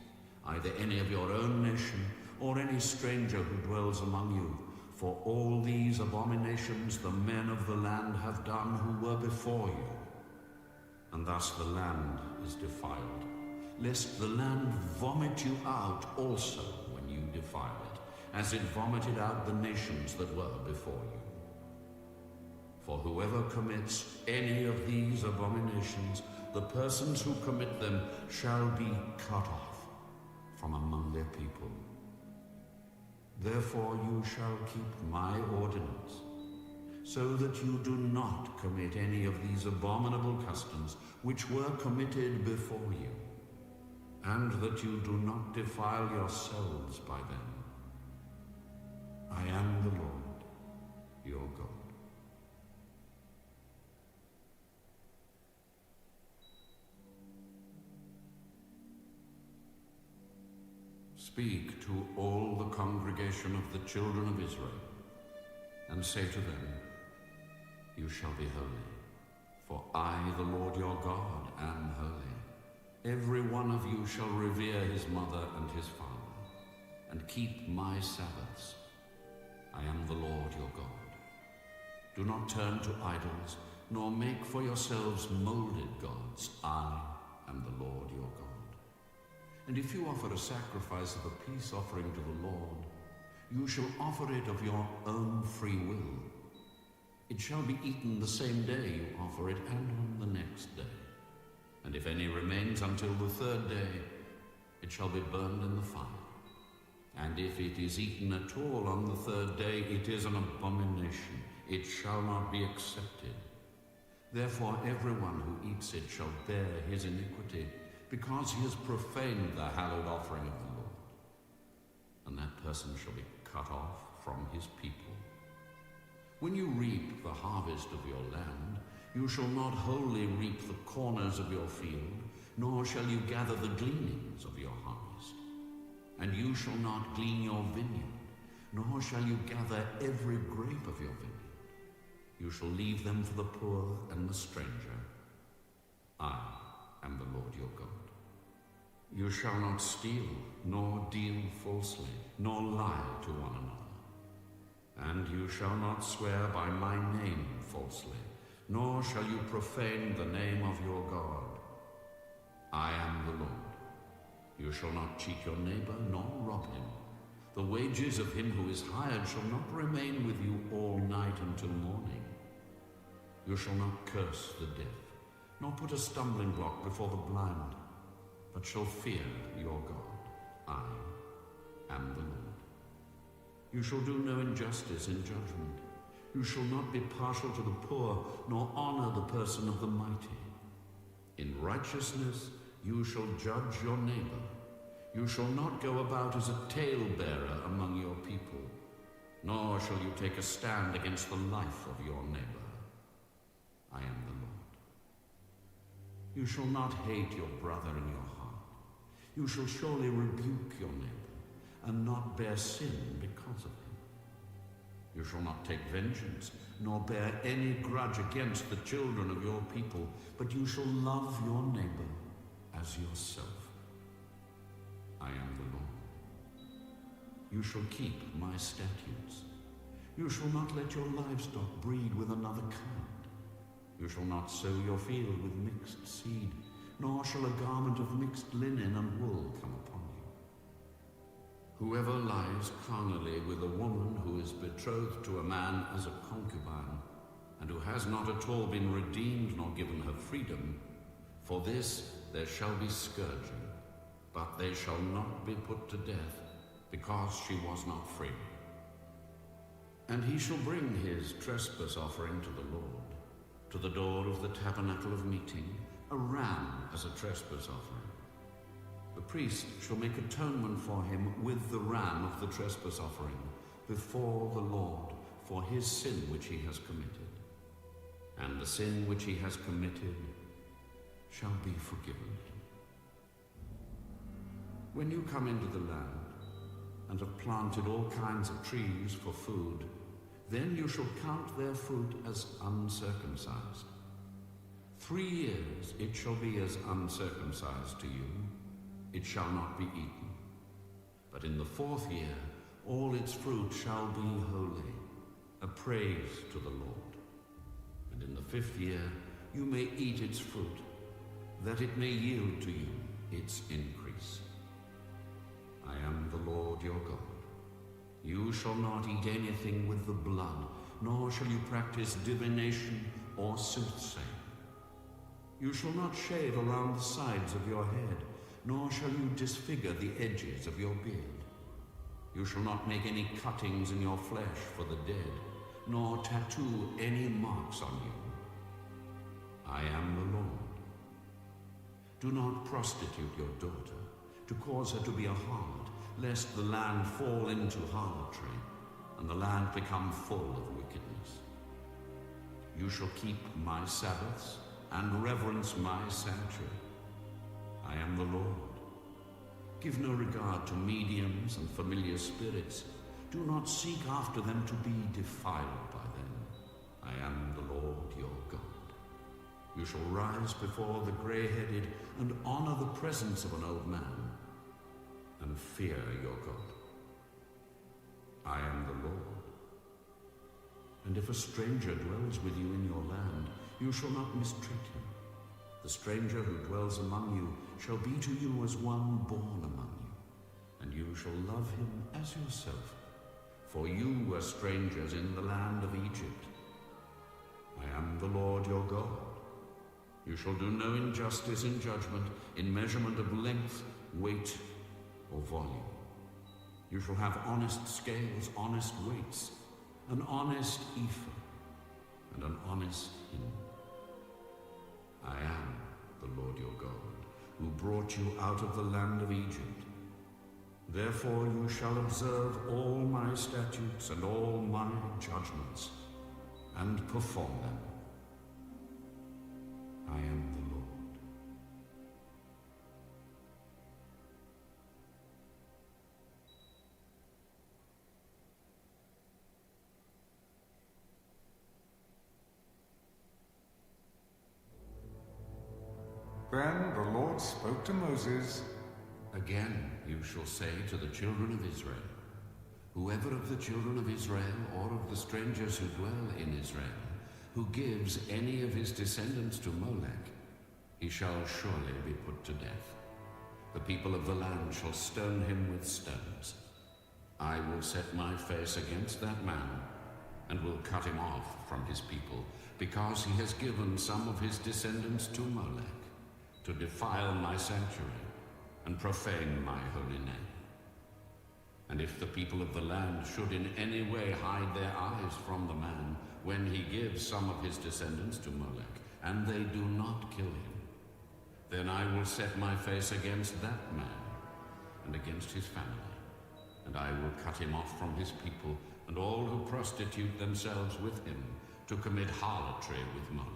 either any of your own nation or any stranger who dwells among you. For all these abominations the men of the land have done who were before you. And thus the land is defiled, lest the land vomit you out also when you defile it, as it vomited out the nations that were before you. For whoever commits any of these abominations, the persons who commit them shall be cut off from among their people. Therefore you shall keep my ordinance, so that you do not commit any of these abominable customs which were committed before you, and that you do not defile yourselves by them. I am the Lord, your God. Speak to all the congregation of the children of Israel, and say to them, you shall be holy, for I, the Lord your God, am holy. Every one of you shall revere his mother and his father, and keep my Sabbaths. I am the Lord your God. Do not turn to idols, nor make for yourselves molded gods. I am the Lord your God. And if you offer a sacrifice of a peace offering to the Lord, you shall offer it of your own free will. It shall be eaten the same day you offer it, and on the next day. And if any remains until the third day, it shall be burned in the fire. And if it is eaten at all on the third day, it is an abomination. It shall not be accepted. Therefore everyone who eats it shall bear his iniquity, because he has profaned the hallowed offering of the Lord. And that person shall be cut off from his people. When you reap the harvest of your land, you shall not wholly reap the corners of your field, nor shall you gather the gleanings of your harvest. And you shall not glean your vineyard, nor shall you gather every grape of your vineyard. You shall leave them for the poor and the stranger. I am the Lord your God. You shall not steal, nor deal falsely, nor lie to one another. And you shall not swear by my name falsely, nor shall you profane the name of your God. I am the Lord. You shall not cheat your neighbor, nor rob him. The wages of him who is hired shall not remain with you all night until morning. You shall not curse the deaf, nor put a stumbling block before the blind, but shall fear your God. I am the Lord. You shall do no injustice in judgment. You shall not be partial to the poor, nor honor the person of the mighty. In righteousness you shall judge your neighbor. You shall not go about as a talebearer among your people, nor shall you take a stand against the life of your neighbor. I am the Lord. You shall not hate your brother in your heart. You shall surely rebuke your neighbor, and not bear sin because of him. You shall not take vengeance, nor bear any grudge against the children of your people, but you shall love your neighbor as yourself. I am the Lord. You shall keep my statutes. You shall not let your livestock breed with another kind. You shall not sow your field with mixed seed, nor shall a garment of mixed linen and wool come upon you. Whoever lies carnally with a woman who is betrothed to a man as a concubine, and who has not at all been redeemed nor given her freedom, for this there shall be scourging, but they shall not be put to death, because she was not free. And he shall bring his trespass offering to the Lord, to the door of the tabernacle of meeting, a ram as a trespass offering. The priest shall make atonement for him with the ram of the trespass offering before the Lord for his sin which he has committed. And the sin which he has committed shall be forgiven him. When you come into the land and have planted all kinds of trees for food, then you shall count their fruit as uncircumcised. 3 years it shall be as uncircumcised to you. It shall not be eaten. But in the 4th year all its fruit shall be holy, a praise to the Lord. And in the 5th year you may eat its fruit, that it may yield to you its increase. I am the Lord your God. You shall not eat anything with the blood, nor shall you practice divination or soothsaying. You shall not shave around the sides of your head, nor shall you disfigure the edges of your beard. You shall not make any cuttings in your flesh for the dead, nor tattoo any marks on you. I am the Lord. Do not prostitute your daughter, to cause her to be a harlot, lest the land fall into harlotry, and the land become full of wickedness. You shall keep my Sabbaths, and reverence my sanctuary. I am the Lord. Give no regard to mediums and familiar spirits. Do not seek after them to be defiled by them. I am the Lord your God. You shall rise before the gray-headed and honor the presence of an old man, and fear your God. I am the Lord. And if a stranger dwells with you in your land, you shall not mistreat him. The stranger who dwells among you shall be to you as one born among you, and you shall love him as yourself, for you were strangers in the land of Egypt. I am the Lord your God. You shall do no injustice in judgment, in measurement of length, weight, or volume. You shall have honest scales, honest weights, an honest ephah, and an honest hin. I am the Lord your God, who brought you out of the land of Egypt. Therefore you shall observe all my statutes and all my judgments, and perform them. I am the Lord. Then the Lord spoke to Moses. Again you shall say to the children of Israel, whoever of the children of Israel or of the strangers who dwell in Israel, who gives any of his descendants to Molech, he shall surely be put to death. The people of the land shall stone him with stones. I will set my face against that man, and will cut him off from his people, because he has given some of his descendants to Molech, to defile my sanctuary and profane my holy name. And if the people of the land should in any way hide their eyes from the man when he gives some of his descendants to Molech, and they do not kill him, then I will set my face against that man and against his family, and I will cut him off from his people and all who prostitute themselves with him to commit harlotry with Molech.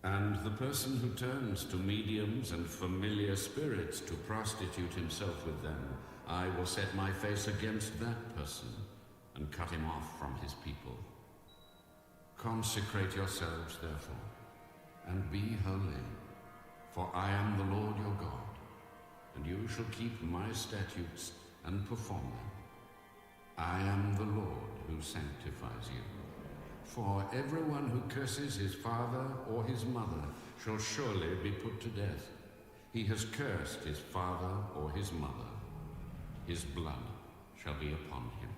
And the person who turns to mediums and familiar spirits to prostitute himself with them, I will set my face against that person and cut him off from his people. Consecrate yourselves, therefore, and be holy, for I am the Lord your God, and you shall keep my statutes and perform them. I am the Lord who sanctifies you. For everyone who curses his father or his mother shall surely be put to death. He has cursed his father or his mother. His blood shall be upon him.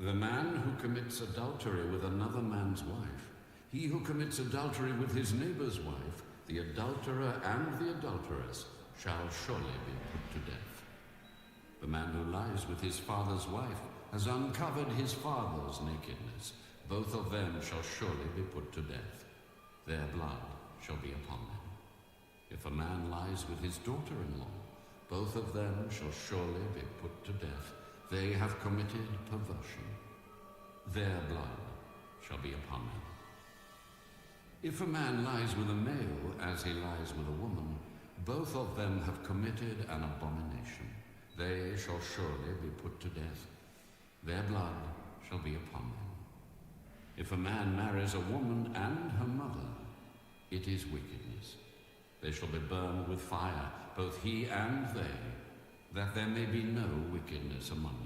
The man who commits adultery with another man's wife, he who commits adultery with his neighbor's wife, the adulterer and the adulteress, shall surely be put to death. The man who lies with his father's wife has uncovered his father's nakedness. Both of them shall surely be put to death. Their blood shall be upon them. If a man lies with his daughter-in-law, both of them shall surely be put to death. They have committed perversion. Their blood shall be upon them. If a man lies with a male as he lies with a woman, both of them have committed an abomination. They shall surely be put to death. Their blood shall be upon them. If a man marries a woman and her mother, it is wickedness. They shall be burned with fire, both he and they, that there may be no wickedness among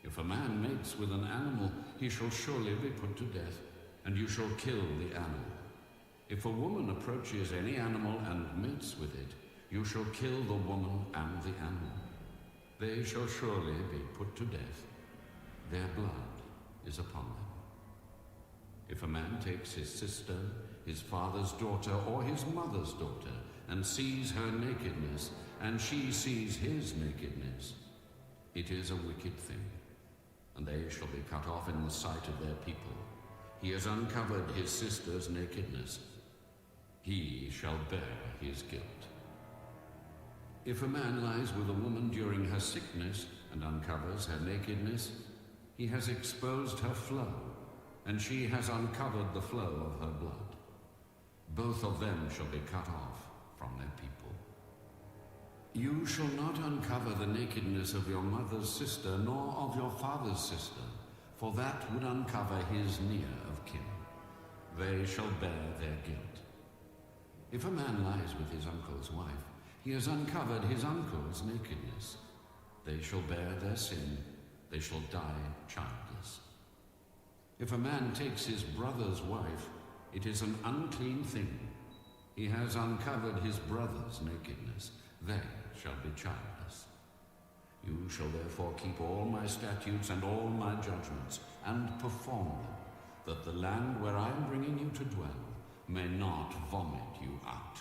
you. If a man mates with an animal, he shall surely be put to death, and you shall kill the animal. If a woman approaches any animal and mates with it, you shall kill the woman and the animal. They shall surely be put to death. Their blood is upon them. If a man takes his sister, his father's daughter, or his mother's daughter, and sees her nakedness, and she sees his nakedness, it is a wicked thing, and they shall be cut off in the sight of their people. He has uncovered his sister's nakedness. He shall bear his guilt. If a man lies with a woman during her sickness and uncovers her nakedness, he has exposed her flow, and she has uncovered the flow of her blood. Both of them shall be cut off from their people. You shall not uncover the nakedness of your mother's sister, nor of your father's sister, for that would uncover his near of kin. They shall bear their guilt. If a man lies with his uncle's wife, he has uncovered his uncle's nakedness. They shall bear their sin. They shall die childless. If a man takes his brother's wife, it is an unclean thing. He has uncovered his brother's nakedness. They shall be childless. You shall therefore keep all my statutes and all my judgments, and perform them. that the land where I am bringing you to dwell may not vomit you out.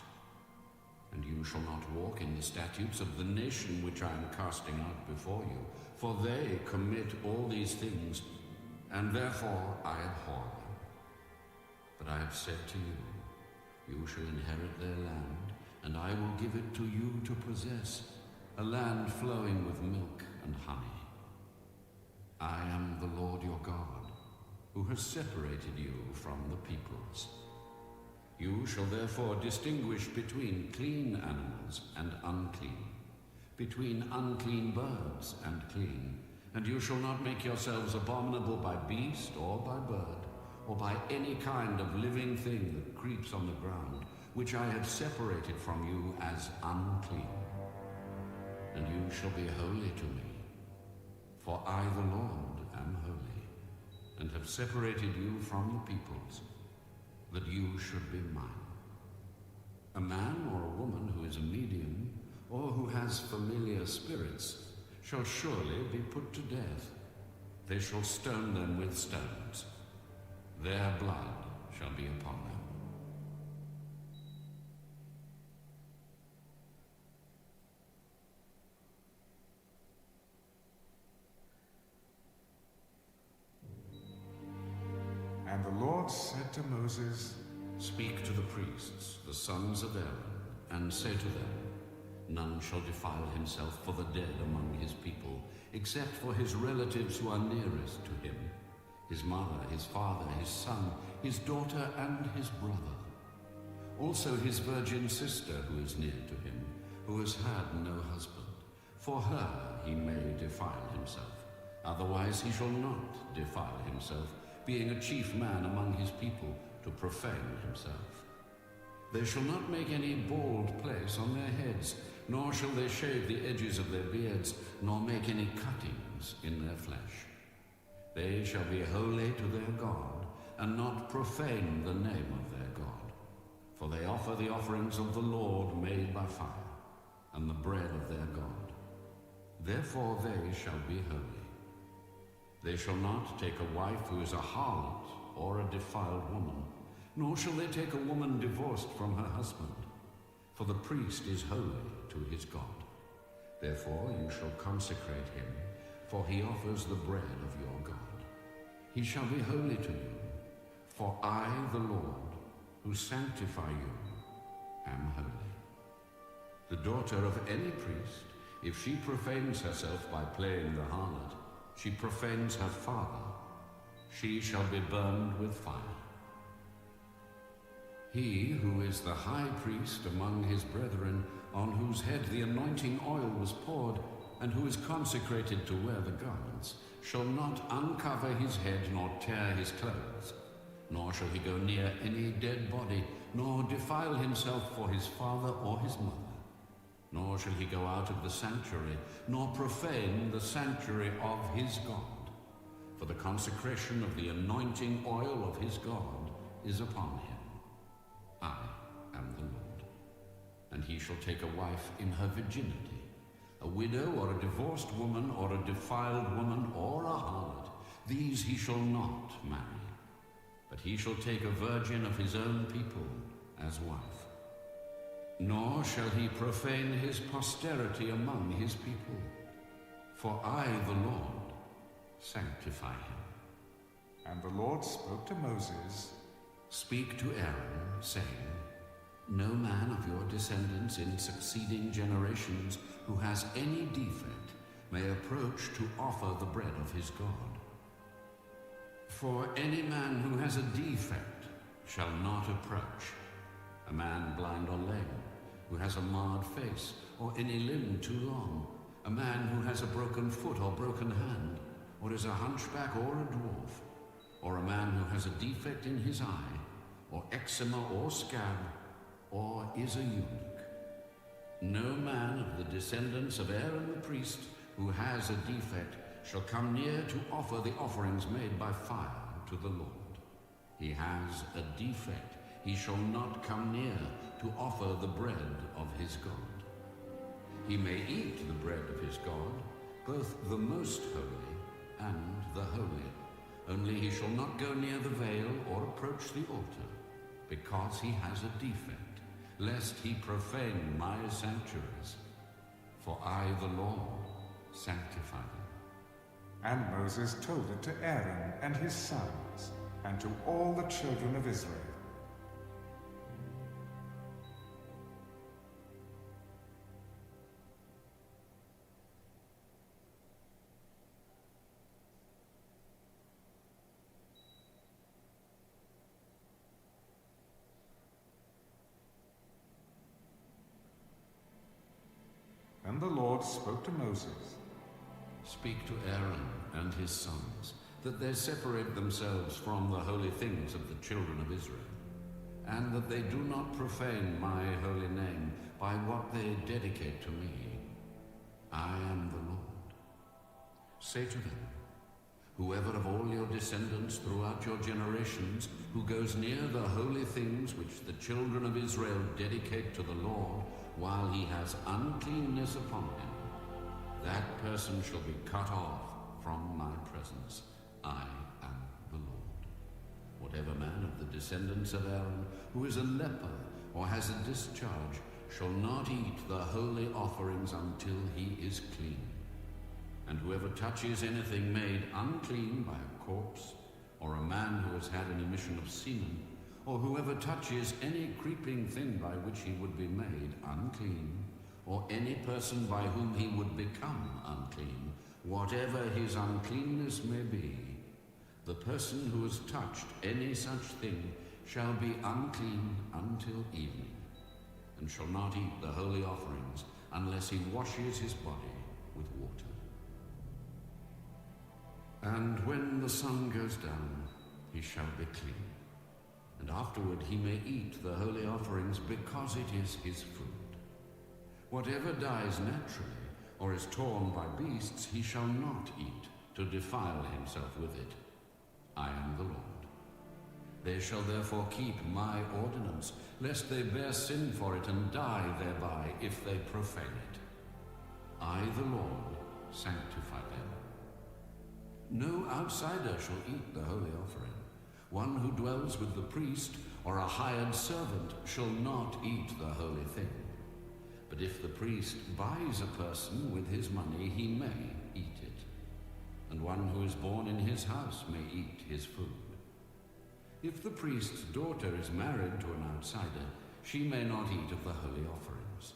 And you shall not walk in the statutes of the nation which I am casting out before you, for they commit all these things, and therefore I abhor them. But I have said to you, you shall inherit their land, and I will give it to you to possess, a land flowing with milk and honey. I am the Lord your God, who has separated you from the peoples. You shall therefore distinguish between clean animals and unclean, between unclean birds and clean, and you shall not make yourselves abominable by beast or by bird, or by any kind of living thing that creeps on the ground, which I have separated from you as unclean. And you shall be holy to me, for I, the Lord, am holy, and have separated you from the peoples, that you should be mine. A man or a woman who is a medium, or who has familiar spirits, shall surely be put to death. They shall stone them with stones. Their blood shall be upon them. And the Lord said to Moses, Speak to the priests, the sons of Aaron, and say to them, None shall defile himself for the dead among his people, except for his relatives who are nearest to him, his mother, his father, his son, his daughter, and his brother. Also his virgin sister who is near to him, who has had no husband. For her he may defile himself. Otherwise he shall not defile himself, being a chief man among his people, to profane himself. They shall not make any bald place on their heads, nor shall they shave the edges of their beards, nor make any cuttings in their flesh. They shall be holy to their God, and not profane the name of their God. For they offer the offerings of the Lord made by fire, and the bread of their God. Therefore they shall be holy. They shall not take a wife who is a harlot or a defiled woman, nor shall they take a woman divorced from her husband, for the priest is holy to his God. Therefore you shall consecrate him, for he offers the bread of your God. He shall be holy to you, for I, the Lord, who sanctify you, am holy. The daughter of any priest, if she profanes herself by playing the harlot, she profanes her father. She shall be burned with fire. He who is the high priest among his brethren, on whose head the anointing oil was poured, and who is consecrated to wear the garments, shall not uncover his head nor tear his clothes, nor shall he go near any dead body, nor defile himself for his father or his mother, nor shall he go out of the sanctuary, nor profane the sanctuary of his God, for the consecration of the anointing oil of his God is upon him. I am the Lord. And he shall take a wife in her virginity, a widow or a divorced woman or a defiled woman or a harlot. These he shall not marry, but he shall take a virgin of his own people as wife. Nor shall he profane his posterity among his people, for I, the Lord, sanctify him. And the Lord spoke to Moses, Speak to Aaron, saying, No man of your descendants in succeeding generations who has any defect may approach to offer the bread of his God. For any man who has a defect shall not approach. A man blind or lame, who has a marred face, or any limb too long, a man who has a broken foot or broken hand, or is a hunchback or a dwarf, or a man who has a defect in his eye, or eczema or scab, or is a eunuch. No man of the descendants of Aaron the priest who has a defect shall come near to offer the offerings made by fire to the Lord. He has a defect. He shall not come near to offer the bread of his God. He may eat the bread of his God, both the most holy and the holy, Only he shall not go near the veil or approach the altar, because he has a defect, lest he profane my sanctuaries. For I, the Lord, sanctify them. And Moses told it to Aaron and his sons, and to all the children of Israel. And the Lord spoke to Moses. Speak to Aaron and his sons, that they separate themselves from the holy things of the children of Israel, and that they do not profane my holy name by what they dedicate to me. I am the Lord. Say to them, whoever of all your descendants throughout your generations who goes near the holy things which the children of Israel dedicate to the Lord, while he has uncleanness upon him, that person shall be cut off from my presence. I am the Lord. Whatever man of the descendants of Aaron who is a leper or has a discharge shall not eat the holy offerings until he is clean. And whoever touches anything made unclean by a corpse, or a man who has had an emission of semen, or whoever touches any creeping thing by which he would be made unclean, or any person by whom he would become unclean, whatever his uncleanness may be, the person who has touched any such thing shall be unclean until evening, and shall not eat the holy offerings unless he washes his body with water. And when the sun goes down, he shall be clean. And afterward he may eat the holy offerings, because it is his food. Whatever dies naturally, or is torn by beasts, he shall not eat, to defile himself with it. I am the Lord. They shall therefore keep my ordinance, lest they bear sin for it and die thereby, if they profane it. I, the Lord, sanctify them. No outsider shall eat the holy offering. One who dwells with the priest or a hired servant shall not eat the holy thing. But if the priest buys a person with his money, he may eat it. And one who is born in his house may eat his food. If the priest's daughter is married to an outsider, she may not eat of the holy offerings.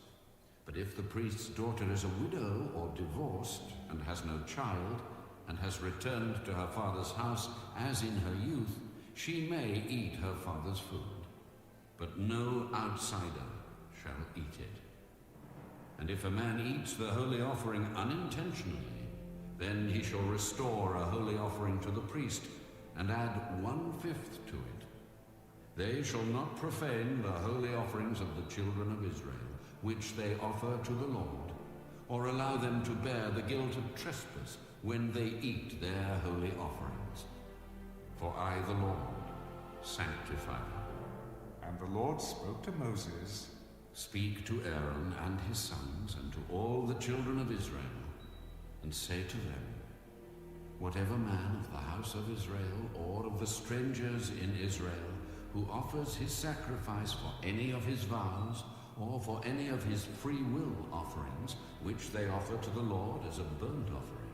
But if the priest's daughter is a widow or divorced and has no child, and has returned to her father's house as in her youth, she may eat her father's food, but no outsider shall eat it. And if a man eats the holy offering unintentionally, then he shall restore a holy offering to the priest, and add 1/5 to it. They shall not profane the holy offerings of the children of Israel, which they offer to the Lord, or allow them to bear the guilt of trespass when they eat their holy offerings. For I, the Lord, sanctify them. And the Lord spoke to Moses. Speak to Aaron and his sons, and to all the children of Israel, and say to them, whatever man of the house of Israel, or of the strangers in Israel, who offers his sacrifice for any of his vows, or for any of his free will offerings, which they offer to the Lord as a burnt offering,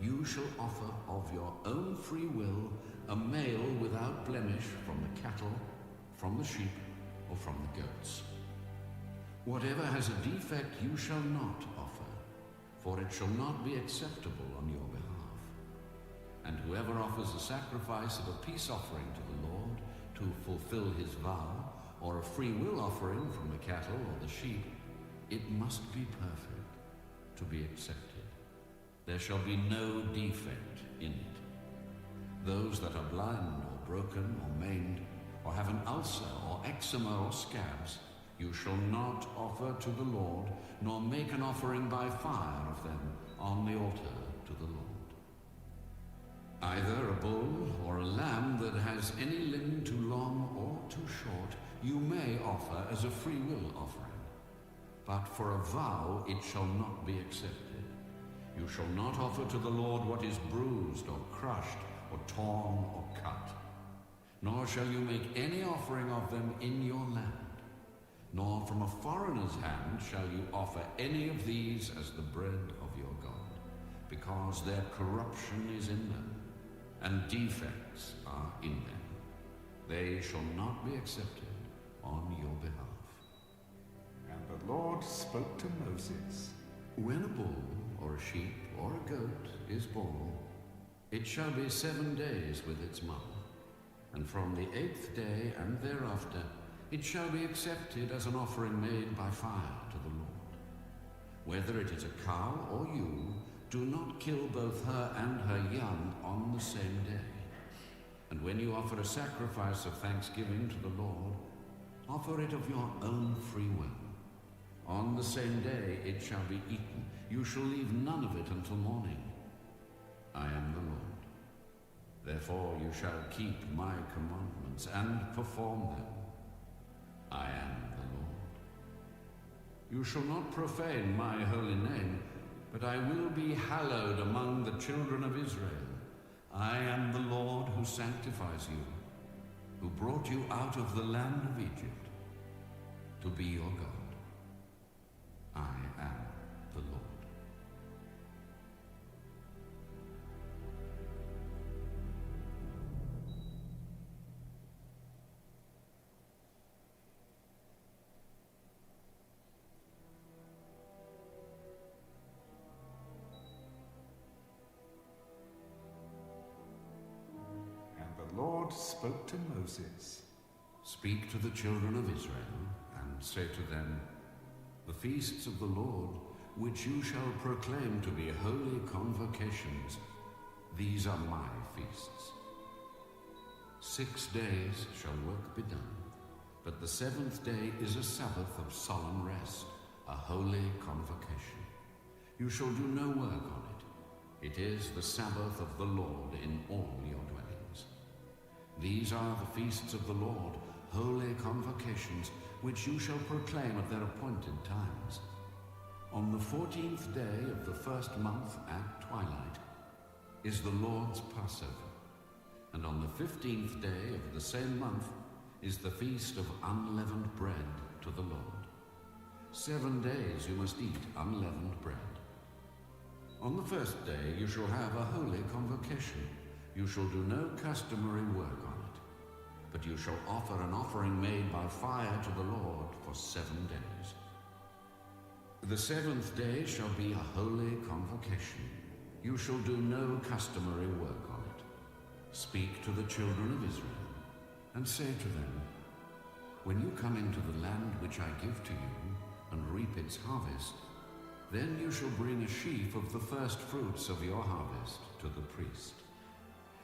you shall offer of your own free will a male without blemish from the cattle, from the sheep, or from the goats. Whatever has a defect you shall not offer, for it shall not be acceptable on your behalf. And whoever offers a sacrifice of a peace offering to the Lord to fulfill his vow, or a free will offering from the cattle or the sheep, it must be perfect to be accepted. There shall be no defect in it. Those that are blind or broken or maimed, or have an ulcer or eczema or scabs, you shall not offer to the Lord, nor make an offering by fire of them on the altar to the Lord. Either a bull or a lamb that has any limb too long or too short, you may offer as a free will offering. But for a vow it shall not be accepted. You shall not offer to the Lord what is bruised or crushed, or torn or cut. Nor shall you make any offering of them in your land. Nor from a foreigner's hand shall you offer any of these as the bread of your God, because their corruption is in them, and defects are in them. They shall not be accepted on your behalf. And the Lord spoke to Moses. When a bull, or a sheep, or a goat is born, it shall be 7 days with its mother, and from the 8th day and thereafter it shall be accepted as an offering made by fire to the Lord. Whether it is a cow or ewe, do not kill both her and her young on the same day. And when you offer a sacrifice of thanksgiving to the Lord, offer it of your own free will. On the same day it shall be eaten. You shall leave none of it until morning. I am the Lord. Therefore you shall keep my commandments and perform them. I am the Lord. You shall not profane my holy name, but I will be hallowed among the children of Israel. I am the Lord who sanctifies you, who brought you out of the land of Egypt to be your God. I am the Lord. The Lord spoke to Moses. Speak to the children of Israel, and say to them, the feasts of the Lord, which you shall proclaim to be holy convocations, these are my feasts. 6 days shall work be done, but the 7th day is a Sabbath of solemn rest, a holy convocation. You shall do no work on it. It is the Sabbath of the Lord in all your dwellings. These are the feasts of the Lord, holy convocations, which you shall proclaim at their appointed times. On the 14th day of the first month at twilight is the Lord's Passover, and on the 15th day of the same month is the feast of unleavened bread to the Lord. 7 days you must eat unleavened bread. On the first day you shall have a holy convocation. You shall do no customary work on it, but you shall offer an offering made by fire to the Lord for 7 days. The 7th day shall be a holy convocation. You shall do no customary work on it. Speak to the children of Israel, and say to them, when you come into the land which I give to you, and reap its harvest, then you shall bring a sheaf of the first fruits of your harvest to the priest.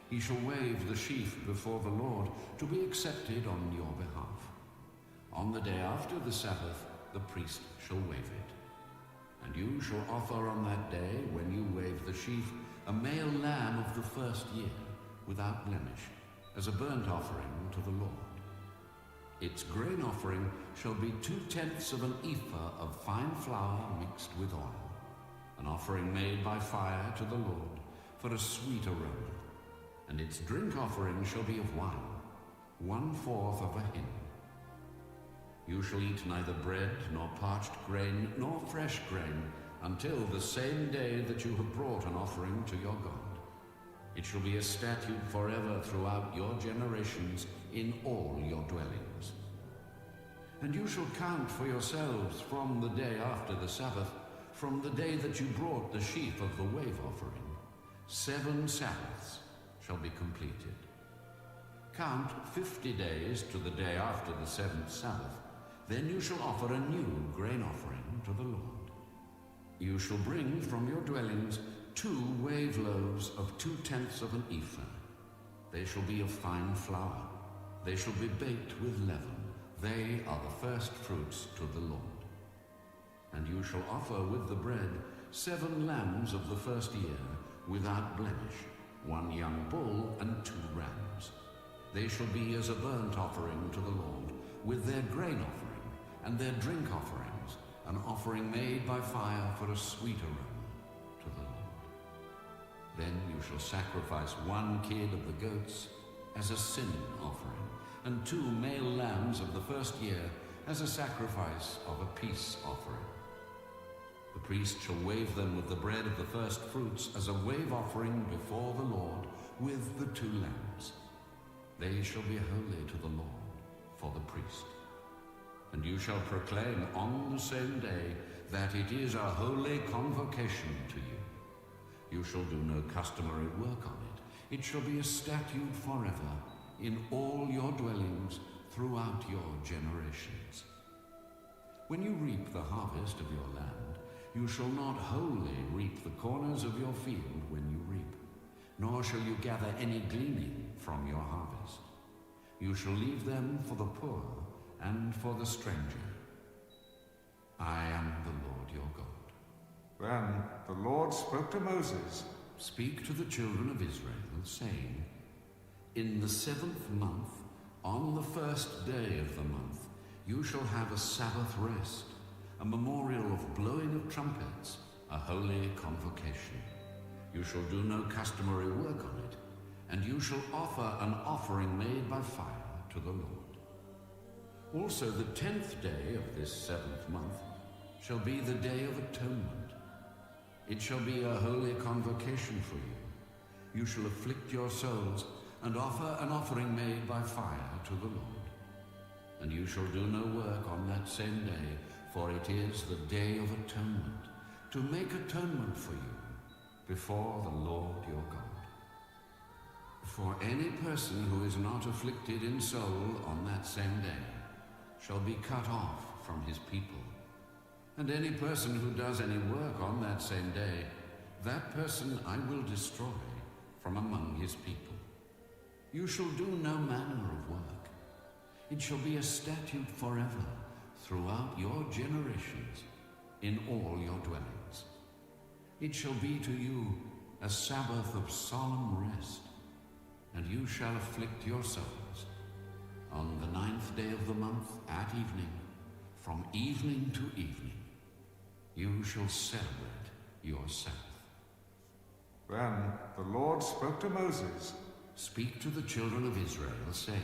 He shall wave the sheaf before the Lord to be accepted on your behalf. On the day after the Sabbath, the priest shall wave it. And you shall offer on that day, when you wave the sheaf, a male lamb of the first year, without blemish, as a burnt offering to the Lord. Its grain offering shall be 2/10 of an ephah of fine flour mixed with oil, an offering made by fire to the Lord for a sweet aroma. And its drink offering shall be of wine, 1/4 of a hin. You shall eat neither bread, nor parched grain, nor fresh grain, until the same day that you have brought an offering to your God. It shall be a statute forever throughout your generations in all your dwellings. And you shall count for yourselves from the day after the Sabbath, from the day that you brought the sheaf of the wave offering. 7 Sabbaths shall be completed. Count 50 days to the day after the 7th Sabbath. Then you shall offer a new grain offering to the Lord. You shall bring from your dwellings 2 wave loaves of 2/10 of an ephah. They shall be of fine flour. They shall be baked with leaven. They are the first fruits to the Lord. And you shall offer with the bread 7 lambs of the first year, without blemish, 1 young bull and 2 rams. They shall be as a burnt offering to the Lord, with their grain offering and their drink offerings, an offering made by fire for a sweet aroma to the Lord. Then you shall sacrifice 1 kid of the goats as a sin offering, and 2 male lambs of the first year as a sacrifice of a peace offering. The priest shall wave them with the bread of the first fruits as a wave offering before the Lord with the 2 lambs. They shall be holy to the Lord for the priest. And you shall proclaim on the same day that it is a holy convocation to you. You shall do no customary work on it. It shall be a statute forever in all your dwellings throughout your generations. When you reap the harvest of your land, you shall not wholly reap the corners of your field when you reap, nor shall you gather any gleaning from your harvest. You shall leave them for the poor and for the stranger. I am the Lord your God. Then the Lord spoke to Moses. Speak to the children of Israel, saying, In the 7th month, on the first day of the month, you shall have a Sabbath rest, a memorial of blowing of trumpets, a holy convocation. You shall do no customary work on it, and you shall offer an offering made by fire to the Lord. Also the 10th day of this 7th month shall be the Day of Atonement. It shall be a holy convocation for you. You shall afflict your souls and offer an offering made by fire to the Lord. And you shall do no work on that same day, for it is the Day of Atonement, to make atonement for you before the Lord your God. For any person who is not afflicted in soul on that same day shall be cut off from his people. And any person who does any work on that same day, that person I will destroy from among his people. You shall do no manner of work. It shall be a statute forever throughout your generations in all your dwellings. It shall be to you a Sabbath of solemn rest, and you shall afflict your souls on the 9th day of the month at evening, from evening to evening. You shall celebrate your Sabbath. Then the Lord spoke to Moses. Speak to the children of Israel, saying,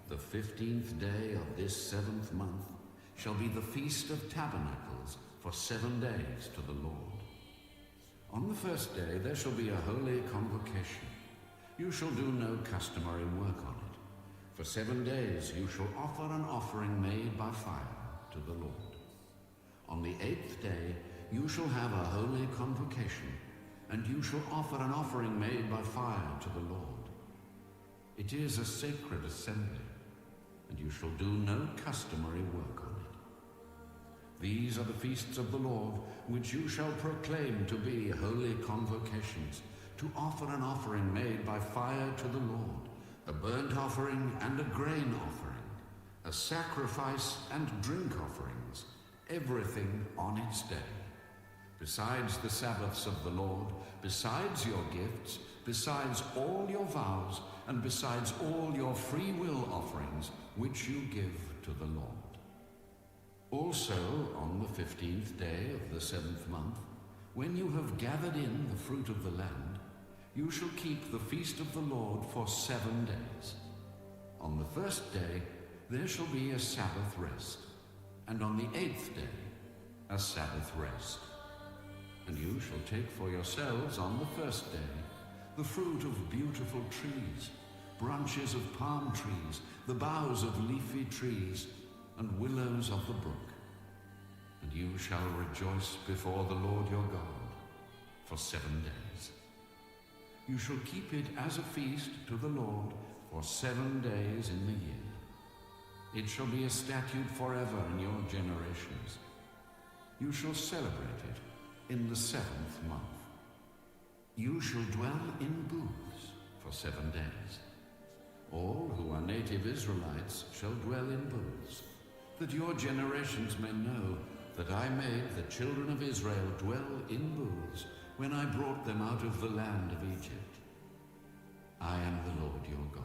The 15th day of this 7th month shall be the Feast of Tabernacles for 7 days to the Lord. On the first day there shall be a holy convocation. You shall do no customary work on it. For 7 days you shall offer an offering made by fire to the Lord. On the 8th day you shall have a holy convocation, and you shall offer an offering made by fire to the Lord. It is a sacred assembly, and you shall do no customary work on it. These are the feasts of the Lord, which you shall proclaim to be holy convocations, to offer an offering made by fire to the Lord, a burnt offering and a grain offering, a sacrifice and drink offerings, everything on its day. Besides the Sabbaths of the Lord, besides your gifts, besides all your vows, and besides all your free will offerings, which you give to the Lord. Also, on the 15th day of the 7th month, when you have gathered in the fruit of the land, you shall keep the feast of the Lord for 7 days. On the first day there shall be a Sabbath rest, and on the 8th day a Sabbath rest. And you shall take for yourselves on the first day the fruit of beautiful trees, branches of palm trees, the boughs of leafy trees, and willows of the brook. And you shall rejoice before the Lord your God for 7 days. You shall keep it as a feast to the Lord for 7 days in the year. It shall be a statute forever in your generations. You shall celebrate it in the 7th month. You shall dwell in booths for 7 days. All who are native Israelites shall dwell in booths, that your generations may know that I made the children of Israel dwell in booths when I brought them out of the land of Egypt. I am the Lord your God.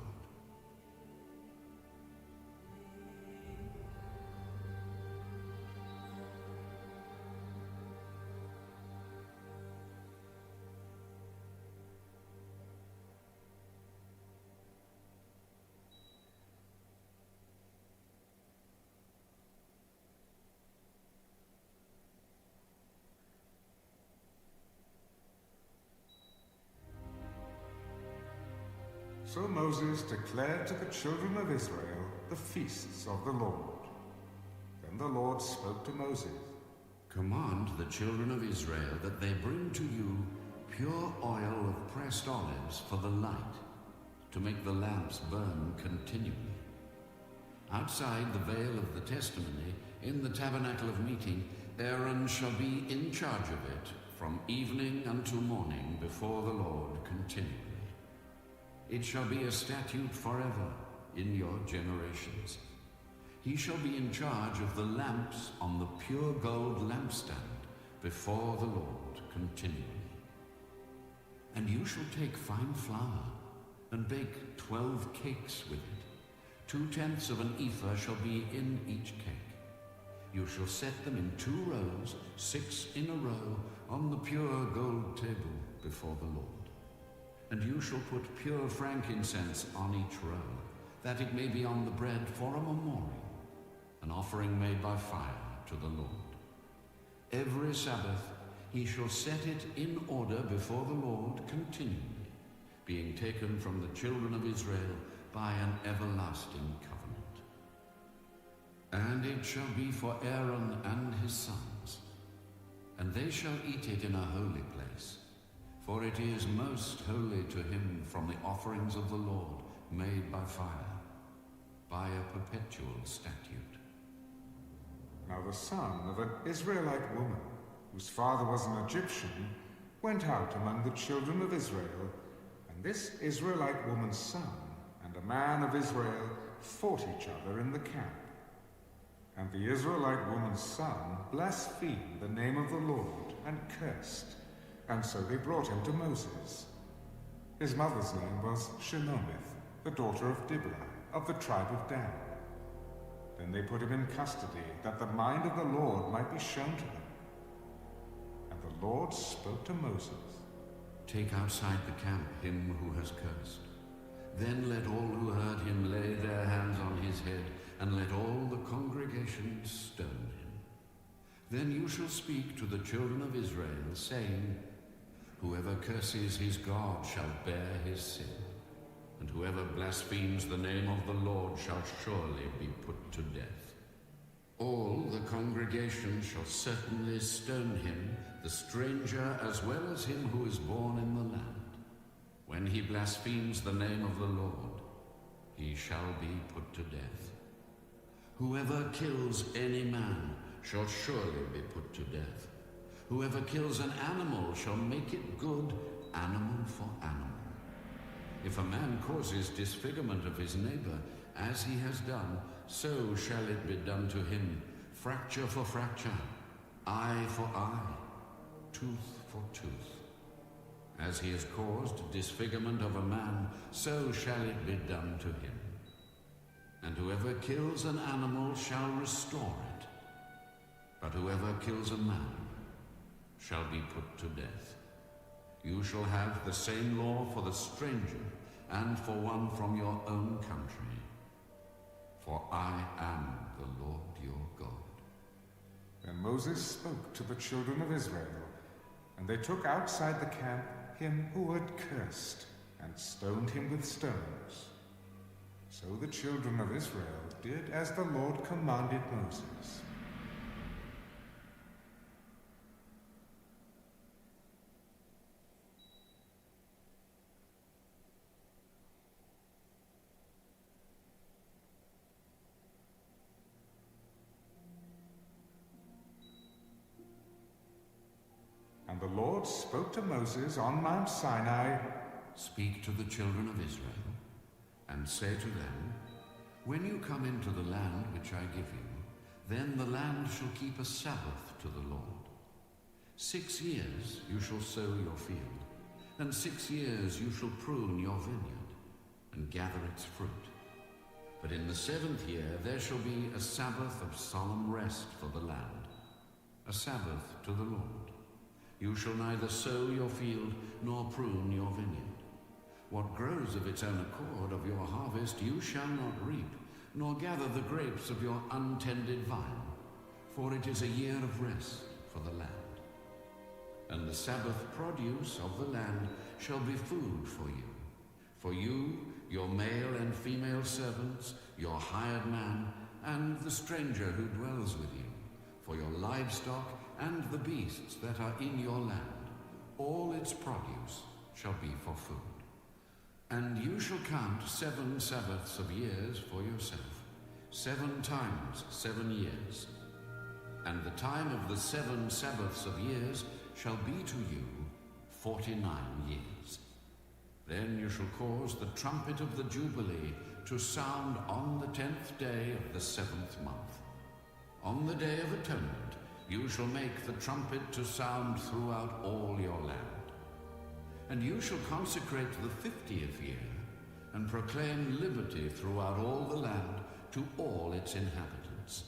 So Moses declared to the children of Israel the feasts of the Lord. Then the Lord spoke to Moses. Command the children of Israel that they bring to you pure oil of pressed olives for the light, to make the lamps burn continually. Outside the veil of the testimony, in the tabernacle of meeting, Aaron shall be in charge of it from evening until morning before the Lord continually. It shall be a statute forever in your generations. He shall be in charge of the lamps on the pure gold lampstand before the Lord continually. And you shall take fine flour and bake 12 cakes with it. 2/10 of an ephah shall be in each cake. You shall set them in 2 rows, 6 in a row, on the pure gold table before the Lord. And you shall put pure frankincense on each row, that it may be on the bread for a memorial, an offering made by fire to the Lord. Every Sabbath he shall set it in order before the Lord continually, being taken from the children of Israel by an everlasting covenant. And it shall be for Aaron and his sons, and they shall eat it in a holy place, for it is most holy to him from the offerings of the Lord made by fire, by a perpetual statute. Now the son of an Israelite woman, whose father was an Egyptian, went out among the children of Israel, and this Israelite woman's son and a man of Israel fought each other in the camp. And the Israelite woman's son blasphemed the name of the Lord and cursed, and so they brought him to Moses. His mother's name was Shelomith, the daughter of Diblah, of the tribe of Dan. Then they put him in custody, that the mind of the Lord might be shown to them. And the Lord spoke to Moses. Take outside the camp him who has cursed. Then let all who heard him lay their hands on his head, and let all the congregation stone him. Then you shall speak to the children of Israel, saying, Whoever curses his God shall bear his sin, and whoever blasphemes the name of the Lord shall surely be put to death. All the congregation shall certainly stone him, the stranger as well as him who is born in the land. When he blasphemes the name of the Lord, he shall be put to death. Whoever kills any man shall surely be put to death. Whoever kills an animal shall make it good, animal for animal. If a man causes disfigurement of his neighbor, as he has done, so shall it be done to him, fracture for fracture, eye for eye, tooth for tooth. As he has caused disfigurement of a man, so shall it be done to him. And whoever kills an animal shall restore it, but whoever kills a man shall be put to death. You shall have the same law for the stranger and for one from your own country, for I am the Lord your God. Then Moses spoke to the children of Israel, and they took outside the camp him who had cursed, and stoned him with stones. So the children of Israel did as the Lord commanded Moses. And the Lord spoke to Moses on Mount Sinai. Speak to the children of Israel, and say to them, When you come into the land which I give you, then the land shall keep a Sabbath to the Lord. 6 years you shall sow your field, and 6 years you shall prune your vineyard, and gather its fruit. But in the 7th year there shall be a Sabbath of solemn rest for the land, a Sabbath to the Lord. You shall neither sow your field nor prune your vineyard. What grows of its own accord of your harvest you shall not reap, nor gather the grapes of your untended vine, for it is a year of rest for the land. And the Sabbath produce of the land shall be food for you your male and female servants, your hired man, and the stranger who dwells with you, for your livestock and the beasts that are in your land. All its produce shall be for food. And you shall count 7 Sabbaths of years for yourself, 7 times 7 years. And the time of the 7 Sabbaths of years shall be to you 49 years. Then you shall cause the trumpet of the Jubilee to sound on the 10th day of the 7th month. On the Day of Atonement you shall make the trumpet to sound throughout all your land. And you shall consecrate the 50th year, and proclaim liberty throughout all the land to all its inhabitants.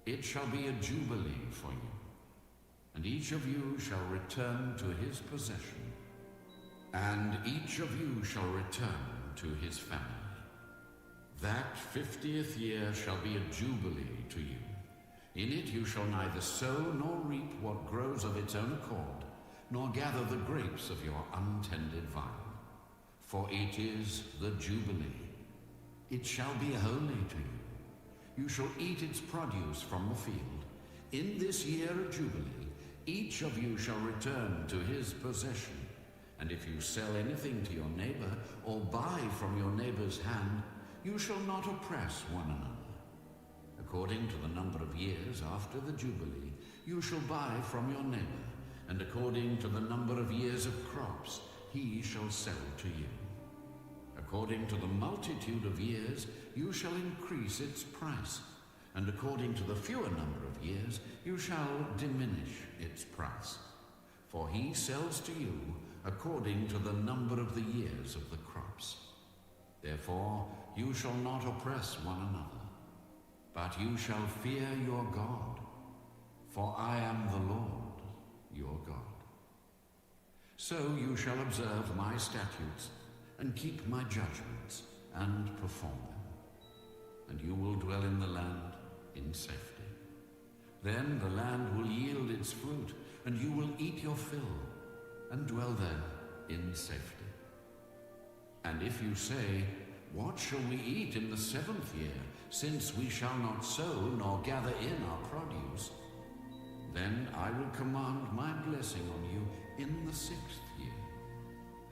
It shall be a jubilee for you, and each of you shall return to his possession, and each of you shall return to his family. That 50th year shall be a jubilee to you. In it you shall neither sow nor reap what grows of its own accord, nor gather the grapes of your untended vine. For it is the Jubilee. It shall be holy to you. You shall eat its produce from the field. In this year of Jubilee, each of you shall return to his possession. And if you sell anything to your neighbor, or buy from your neighbor's hand, you shall not oppress one another. According to the number of years after the Jubilee, you shall buy from your neighbor, and according to the number of years of crops, he shall sell to you. According to the multitude of years, you shall increase its price, and according to the fewer number of years, you shall diminish its price. For he sells to you according to the number of the years of the crops. Therefore, you shall not oppress one another, but you shall fear your God, for I am the Lord your God. So you shall observe my statutes, and keep my judgments, and perform them. And you will dwell in the land in safety. Then the land will yield its fruit, and you will eat your fill, and dwell there in safety. And if you say, what shall we eat in the 7th year, since we shall not sow nor gather in our produce? Then I will command my blessing on you in the 6th year,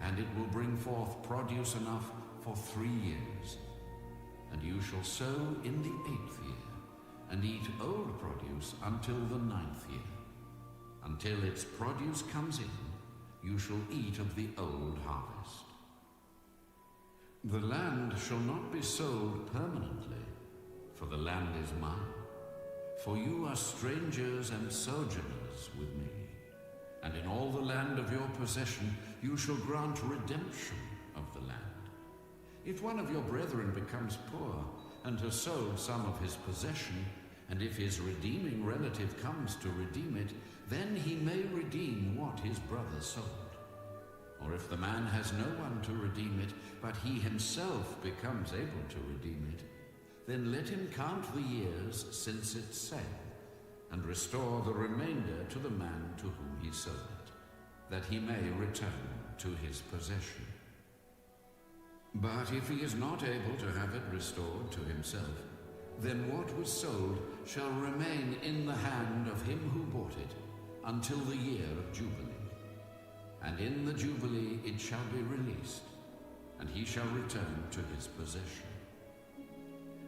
and it will bring forth produce enough for 3 years. And you shall sow in the 8th year, and eat old produce until the 9th year. Until its produce comes in, you shall eat of the old harvest. The land shall not be sold permanently, for the land is mine. For you are strangers and sojourners with me, and in all the land of your possession you shall grant redemption of the land. If one of your brethren becomes poor, and has sold some of his possession, and if his redeeming relative comes to redeem it, then he may redeem what his brother sold. Or if the man has no one to redeem it, but he himself becomes able to redeem it, then let him count the years since its sale, and restore the remainder to the man to whom he sold it, that he may return to his possession. But if he is not able to have it restored to himself, then what was sold shall remain in the hand of him who bought it until the year of Jubilee. And in the Jubilee it shall be released, and he shall return to his possession.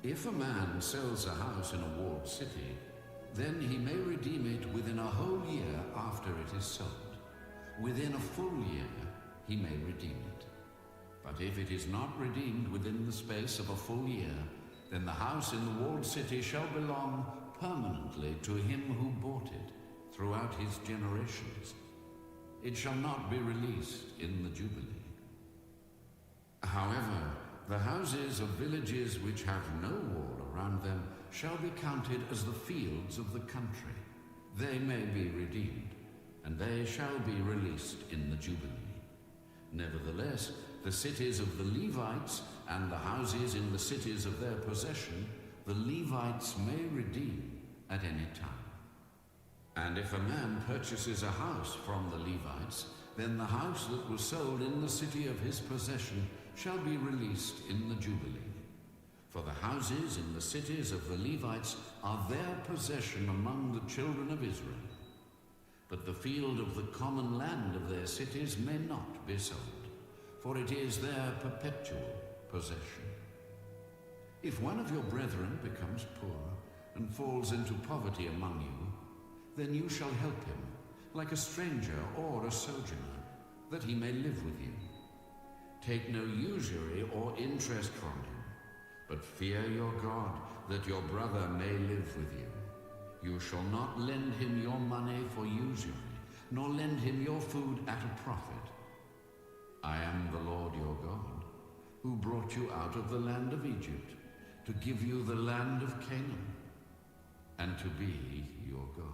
If a man sells a house in a walled city, then he may redeem it within a whole year after it is sold. Within a full year he may redeem it. But if it is not redeemed within the space of a full year, then the house in the walled city shall belong permanently to him who bought it throughout his generations. It shall not be released in the Jubilee. However, the houses of villages which have no wall around them shall be counted as the fields of the country. They may be redeemed, and they shall be released in the Jubilee. Nevertheless, the cities of the Levites and the houses in the cities of their possession, the Levites may redeem at any time. And if a man purchases a house from the Levites, then the house that was sold in the city of his possession shall be released in the Jubilee. For the houses in the cities of the Levites are their possession among the children of Israel. But the field of the common land of their cities may not be sold, for it is their perpetual possession. If one of your brethren becomes poor and falls into poverty among you, then you shall help him, like a stranger or a sojourner, that he may live with you. Take no usury or interest from him, but fear your God, that your brother may live with you. You shall not lend him your money for usury, nor lend him your food at a profit. I am the Lord your God, who brought you out of the land of Egypt, to give you the land of Canaan, and to be your God.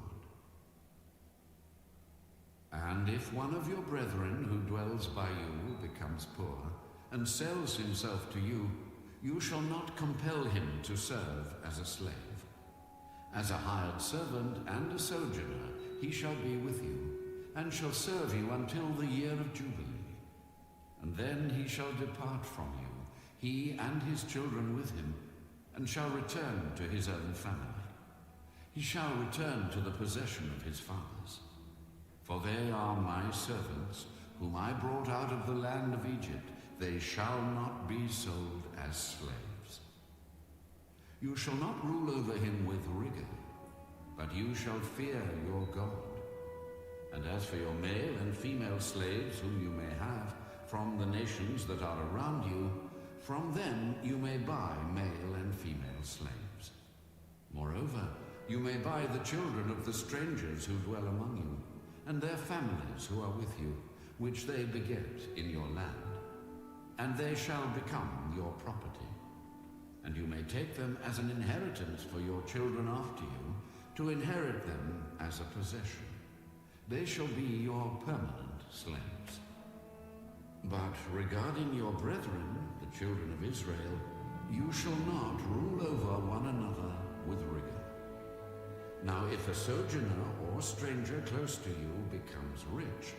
And if one of your brethren who dwells by you becomes poor, and sells himself to you, you shall not compel him to serve as a slave. As a hired servant and a sojourner, he shall be with you, and shall serve you until the year of Jubilee. And then he shall depart from you, he and his children with him, and shall return to his own family. He shall return to the possession of his fathers. For they are my servants, whom I brought out of the land of Egypt. They shall not be sold as slaves. You shall not rule over him with rigor, but you shall fear your God. And as for your male and female slaves whom you may have from the nations that are around you, from them you may buy male and female slaves. Moreover, you may buy the children of the strangers who dwell among you, and their families who are with you, which they beget in your land, and they shall become your property. And you may take them as an inheritance for your children after you, to inherit them as a possession. They shall be your permanent slaves. But regarding your brethren, the children of Israel, you shall not rule over one another with rigor. Now if a sojourner or stranger close to you becomes rich,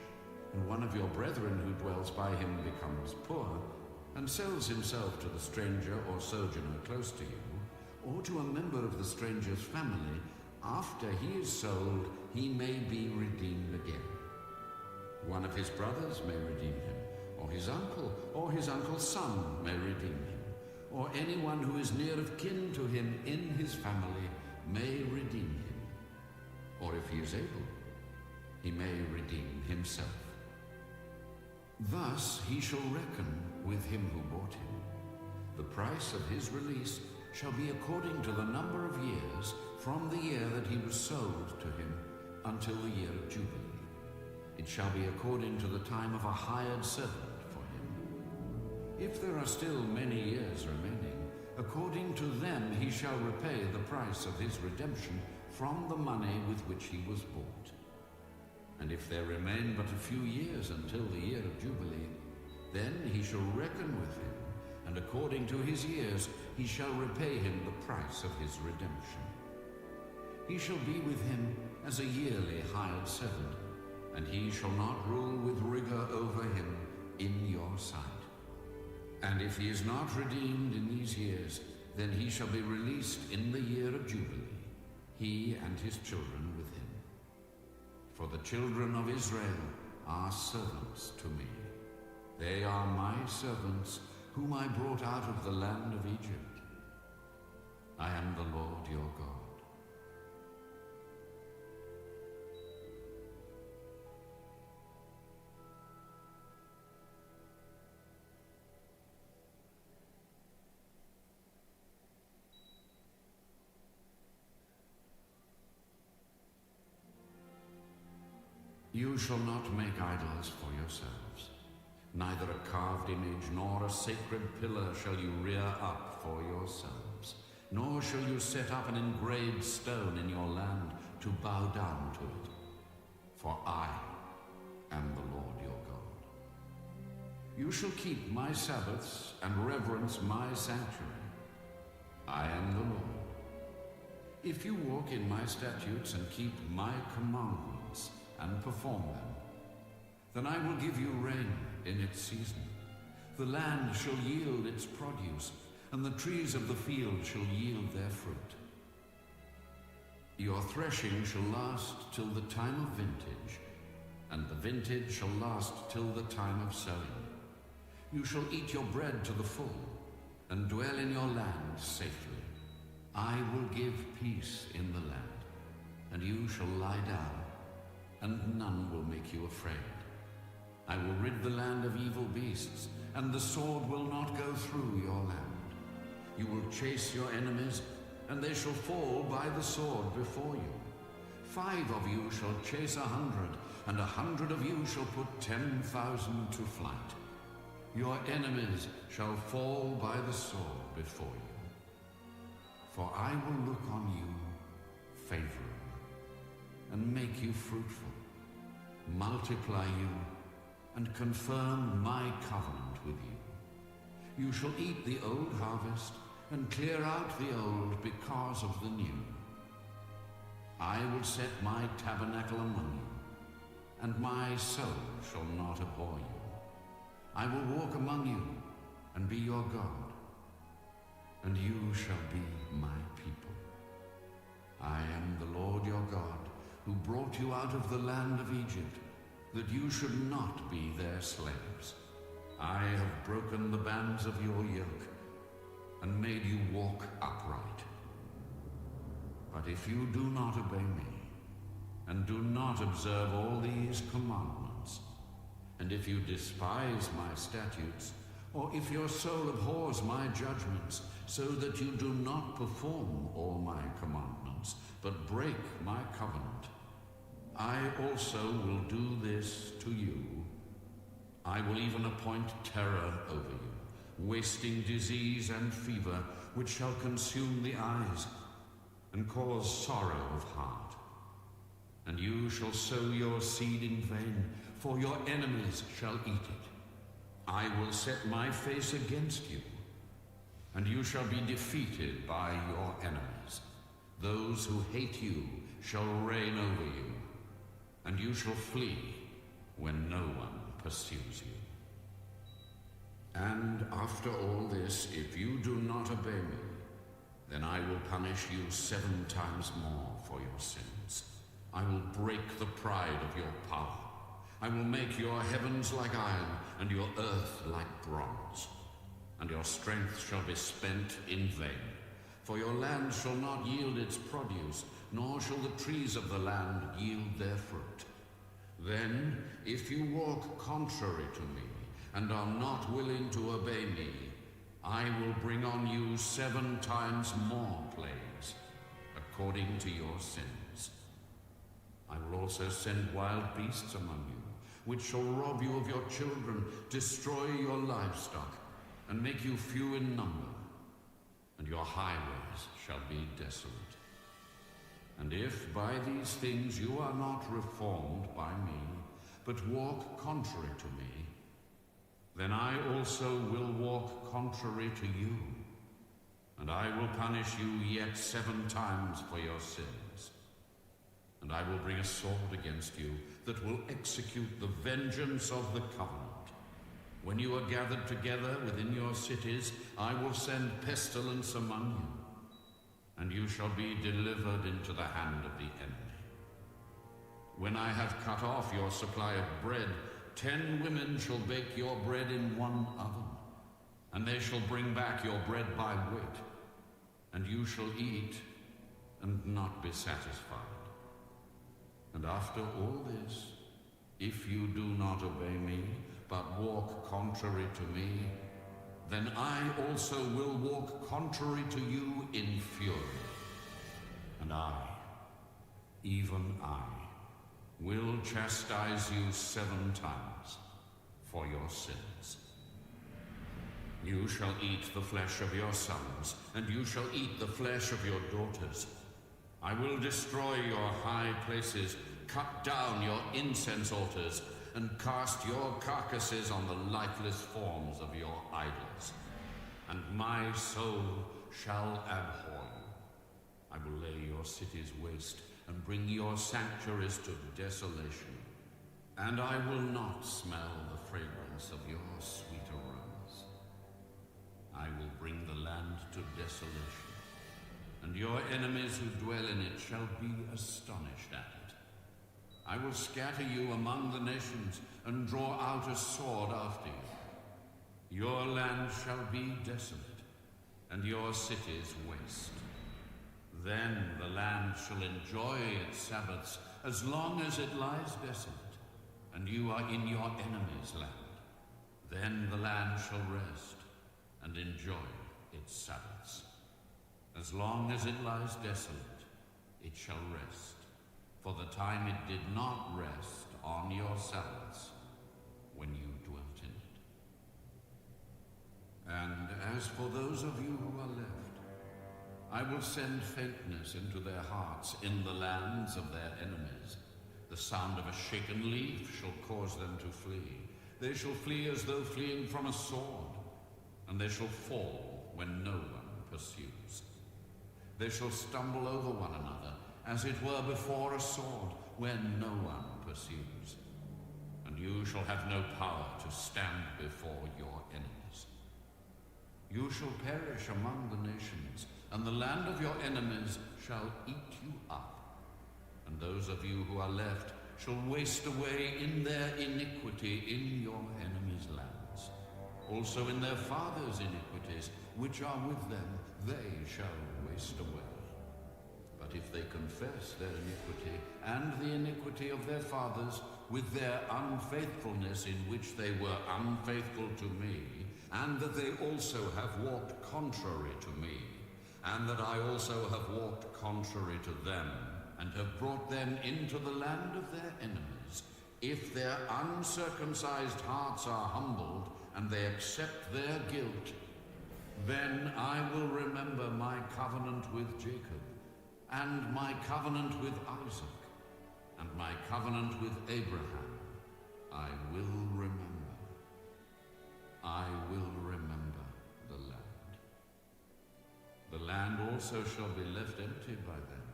and one of your brethren who dwells by him becomes poor, and sells himself to the stranger or sojourner close to you, or to a member of the stranger's family, after he is sold, he may be redeemed again. One of his brothers may redeem him, or his uncle's son may redeem him, or anyone who is near of kin to him in his family may redeem him. Or if he is able, he may redeem himself. Thus he shall reckon with him who bought him. The price of his release shall be according to the number of years from the year that he was sold to him until the year of Jubilee. It shall be according to the time of a hired servant for him. If there are still many years remaining, according to them he shall repay the price of his redemption from the money with which he was bought. And if there remain but a few years until the year of Jubilee, then he shall reckon with him, and according to his years he shall repay him the price of his redemption. He shall be with him as a yearly hired servant, and he shall not rule with rigor over him in your sight. And if he is not redeemed in these years, then he shall be released in the year of Jubilee, he and his children with him. For the children of Israel are servants to me. They are my servants, whom I brought out of the land of Egypt. I am the Lord your God. You shall not make idols for yourselves. Neither a carved image nor a sacred pillar shall you rear up for yourselves, nor shall you set up an engraved stone in your land to bow down to it. For I am the Lord your God. You shall keep my Sabbaths and reverence my sanctuary. I am the Lord. If you walk in my statutes and keep my commandments, and perform them, then I will give you rain in its season, The land shall yield its produce, and the trees of the field shall yield their fruit. Your threshing shall last till the time of vintage, and the vintage shall last till the time of sowing. You shall eat your bread to the full, and dwell in your land safely. I will give peace in the land, and you shall lie down, and none will make you afraid. I will rid the land of evil beasts, and the sword will not go through your land. You will chase your enemies, and they shall fall by the sword before you. 5 of you shall chase 100, and 100 of you shall put 10,000 to flight. Your enemies shall fall by the sword before you. For I will look on you favorably, and make you fruitful, multiply you, and confirm my covenant with you. You shall eat the old harvest, and clear out the old because of the new. I will set my tabernacle among you, and my soul shall not abhor you. I will walk among you, and be your God, and you shall be my people. I am the Lord your God, who brought you out of the land of Egypt, that you should not be their slaves. I have broken the bands of your yoke, and made you walk upright. But if you do not obey me, and do not observe all these commandments, and if you despise my statutes, or if your soul abhors my judgments, so that you do not perform all my commandments, but break my covenant, I also will do this to you. I will even appoint terror over you, wasting disease and fever, which shall consume the eyes, and cause sorrow of heart. And you shall sow your seed in vain, for your enemies shall eat it. I will set my face against you, and you shall be defeated by your enemies. Those who hate you shall reign over you, and you shall flee when no one pursues you. And after all this, if you do not obey me, then I will punish you 7 times more for your sins. I will break the pride of your power. I will make your heavens like iron, and your earth like bronze. And your strength shall be spent in vain. For your land shall not yield its produce, nor shall the trees of the land yield their fruit. Then, if you walk contrary to me, and are not willing to obey me, I will bring on you 7 times more plagues, according to your sins. I will also send wild beasts among you, which shall rob you of your children, destroy your livestock, and make you few in number, and your highways shall be desolate. And if by these things you are not reformed by me, but walk contrary to me, then I also will walk contrary to you, and I will punish you yet 7 times for your sins. And I will bring a sword against you that will execute the vengeance of the covenant. When you are gathered together within your cities, I will send pestilence among you, and you shall be delivered into the hand of the enemy. When I have cut off your supply of bread, 10 women shall bake your bread in one oven, and they shall bring back your bread by weight, and you shall eat and not be satisfied. And after all this, if you do not obey me, but walk contrary to me, then I also will walk contrary to you in fury. And I, even I, will chastise you 7 times for your sins. You shall eat the flesh of your sons, and you shall eat the flesh of your daughters. I will destroy your high places, cut down your incense altars, and cast your carcasses on the lifeless forms of your idols. And my soul shall abhor you. I will lay your cities waste, and bring your sanctuaries to desolation. And I will not smell the fragrance of your sweet aromas. I will bring the land to desolation, and your enemies who dwell in it shall be astonished at it. I will scatter you among the nations and draw out a sword after you. Your land shall be desolate, and your cities waste. Then the land shall enjoy its Sabbaths as long as it lies desolate, and you are in your enemy's land. Then the land shall rest and enjoy its Sabbaths. As long as it lies desolate, it shall rest, for the time it did not rest on your Sabbaths when you dwelt in it. And as for those of you who are left, I will send faintness into their hearts in the lands of their enemies. The sound of a shaken leaf shall cause them to flee. They shall flee as though fleeing from a sword, and they shall fall when no one pursues. They shall stumble over one another, as it were before a sword, when no one pursues. And you shall have no power to stand before your enemies. You shall perish among the nations, and the land of your enemies shall eat you up. And those of you who are left shall waste away in their iniquity in your enemies' lands. Also in their fathers' iniquities, which are with them, they shall waste away. But if they confess their iniquity and the iniquity of their fathers with their unfaithfulness in which they were unfaithful to me, and that they also have walked contrary to me, and that I also have walked contrary to them, and have brought them into the land of their enemies, if their uncircumcised hearts are humbled, and they accept their guilt, then I will remember my covenant with Jacob, and my covenant with Isaac, and my covenant with Abraham. I will remember. I will remember the land. The land also shall be left empty by them,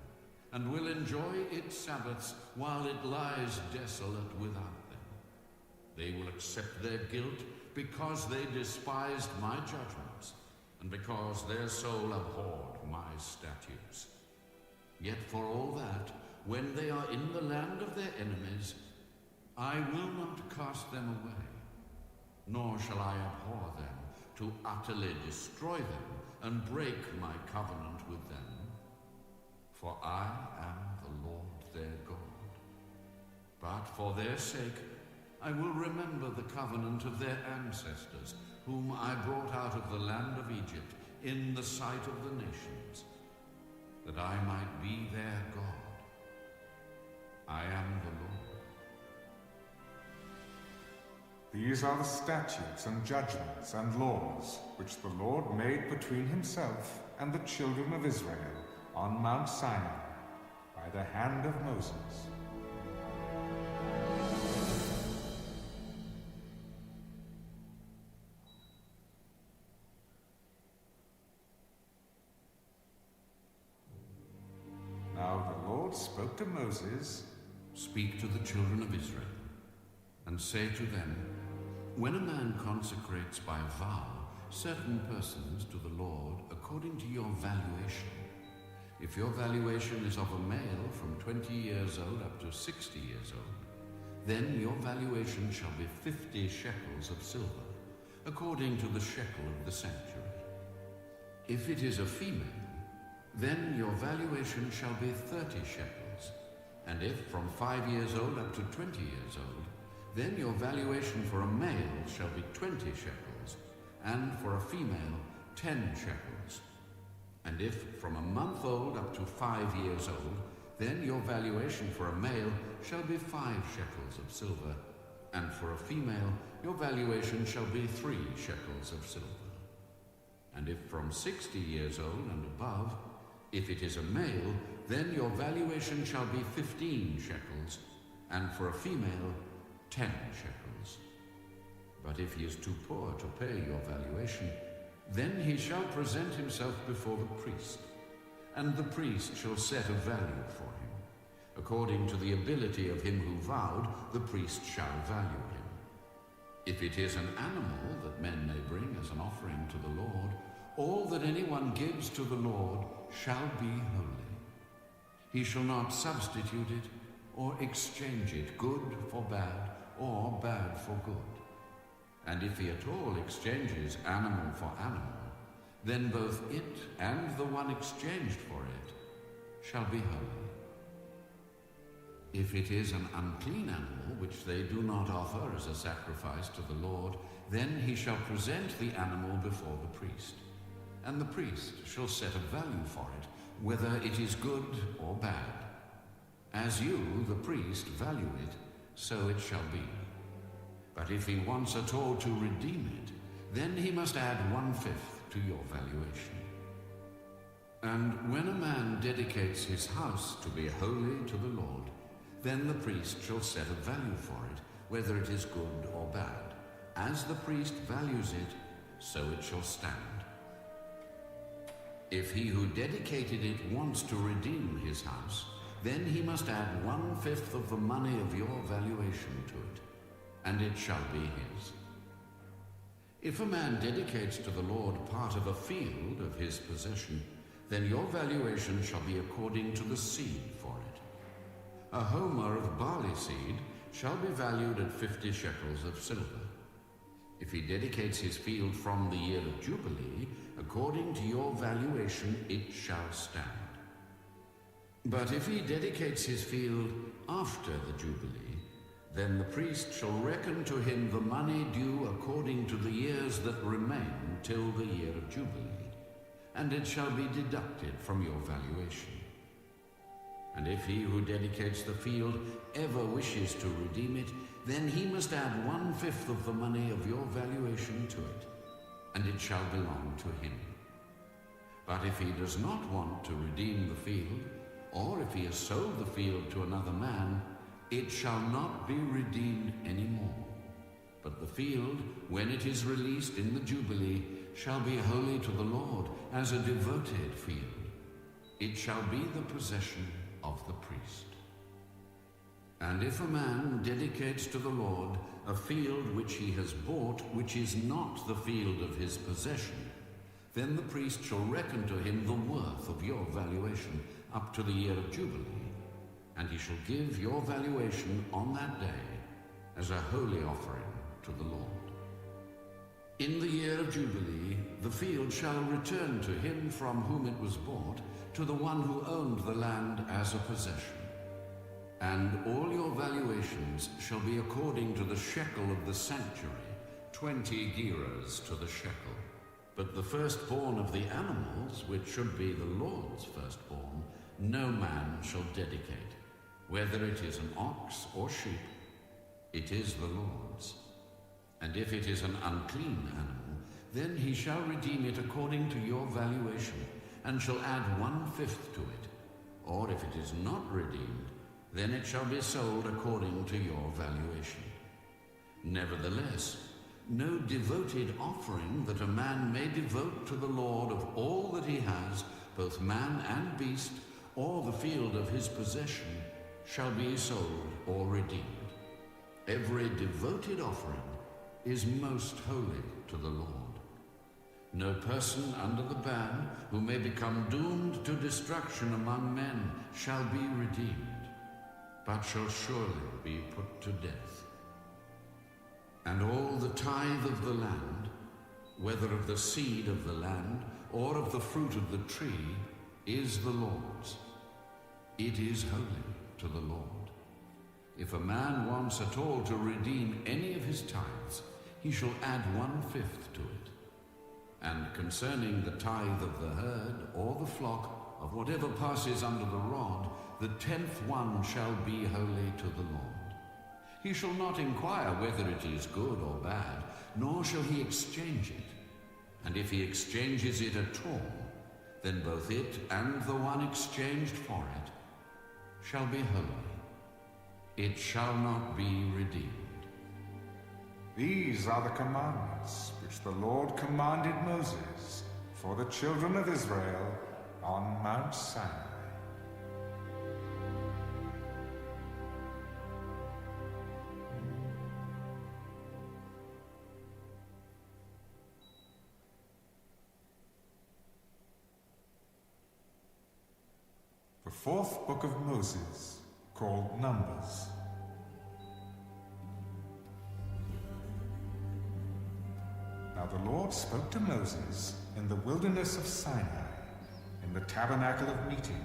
and will enjoy its Sabbaths while it lies desolate without them. They will accept their guilt because they despised my judgments, and because their soul abhorred my statutes. Yet for all that, when they are in the land of their enemies, I will not cast them away, nor shall I abhor them to utterly destroy them and break my covenant with them. For I am the Lord their God. But for their sake, I will remember the covenant of their ancestors, whom I brought out of the land of Egypt in the sight of the nations, that I might be their God. I am the Lord. These are the statutes and judgments and laws which the Lord made between himself and the children of Israel on Mount Sinai by the hand of Moses. Now the Lord spoke to Moses, "Speak to the children of Israel, and say to them, when a man consecrates by vow certain persons to the Lord according to your valuation, if your valuation is of a male from 20 years old up to 60 years old, then your valuation shall be 50 shekels of silver, according to the shekel of the sanctuary. If it is a female, then your valuation shall be 30 shekels, and if from 5 years old up to 20 years old, then your valuation for a male shall be 20 shekels, and for a female 10 shekels. And if from a month old up to 5 years old, then your valuation for a male shall be 5 shekels of silver, and for a female your valuation shall be 3 shekels of silver. And if from 60 years old and above, if it is a male, then your valuation shall be 15 shekels, and for a female 10 shekels. But if he is too poor to pay your valuation, then he shall present himself before the priest, and the priest shall set a value for him. According to the ability of him who vowed, the priest shall value him. If it is an animal that men may bring as an offering to the Lord, all that anyone gives to the Lord shall be holy. He shall not substitute it or exchange it, good for bad or bad for good. And if he at all exchanges animal for animal, then both it and the one exchanged for it shall be holy. If it is an unclean animal which they do not offer as a sacrifice to the Lord, then he shall present the animal before the priest, and the priest shall set a value for it, whether it is good or bad. As you, the priest, value it, so it shall be. But if he wants at all to redeem it, then he must add 1/5 to your valuation. And when a man dedicates his house to be holy to the Lord, then the priest shall set a value for it, whether it is good or bad. As the priest values it, so it shall stand. If he who dedicated it wants to redeem his house, then he must add 1/5 of the money of your valuation to it, and it shall be his. If a man dedicates to the Lord part of a field of his possession, then your valuation shall be according to the seed for it. A homer of barley seed shall be valued at 50 shekels of silver. If he dedicates his field from the year of Jubilee, according to your valuation it shall stand. But if he dedicates his field after the Jubilee, then the priest shall reckon to him the money due according to the years that remain till the year of Jubilee, and it shall be deducted from your valuation. And if he who dedicates the field ever wishes to redeem it, then he must add 1/5 of the money of your valuation to it, and it shall belong to him. But if he does not want to redeem the field, or if he has sold the field to another man, it shall not be redeemed any more. But the field, when it is released in the Jubilee, shall be holy to the Lord as a devoted field. It shall be the possession of the priest. And if a man dedicates to the Lord a field which he has bought, which is not the field of his possession, then the priest shall reckon to him the worth of your valuation up to the year of Jubilee, and he shall give your valuation on that day as a holy offering to the Lord. In the year of Jubilee, the field shall return to him from whom it was bought, to the one who owned the land as a possession. And all your valuations shall be according to the shekel of the sanctuary, 20 gerahs to the shekel. But the firstborn of the animals, which should be the Lord's firstborn, no man shall dedicate. Whether it is an ox or sheep, it is the Lord's. And if it is an unclean animal, then he shall redeem it according to your valuation, and shall add 1/5 to it. Or if it is not redeemed, then it shall be sold according to your valuation. Nevertheless, no devoted offering that a man may devote to the Lord of all that he has, both man and beast, or the field of his possession, shall be sold or redeemed. Every devoted offering is most holy to the Lord. No person under the ban who may become doomed to destruction among men shall be redeemed, but shall surely be put to death. And all the tithe of the land, whether of the seed of the land or of the fruit of the tree, is the Lord's. It is holy to the Lord. If a man wants at all to redeem any of his tithes, he shall add 1/5 to it. And concerning the tithe of the herd or the flock, of whatever passes under the rod, the 10th one shall be holy to the Lord. He shall not inquire whether it is good or bad, nor shall he exchange it. And if he exchanges it at all, then both it and the one exchanged for it shall be holy. It shall not be redeemed. These are the commandments which the Lord commanded Moses for the children of Israel on Mount Sinai. fourth book of Moses, called Numbers. Now the Lord spoke to Moses in the wilderness of Sinai, in the tabernacle of meeting,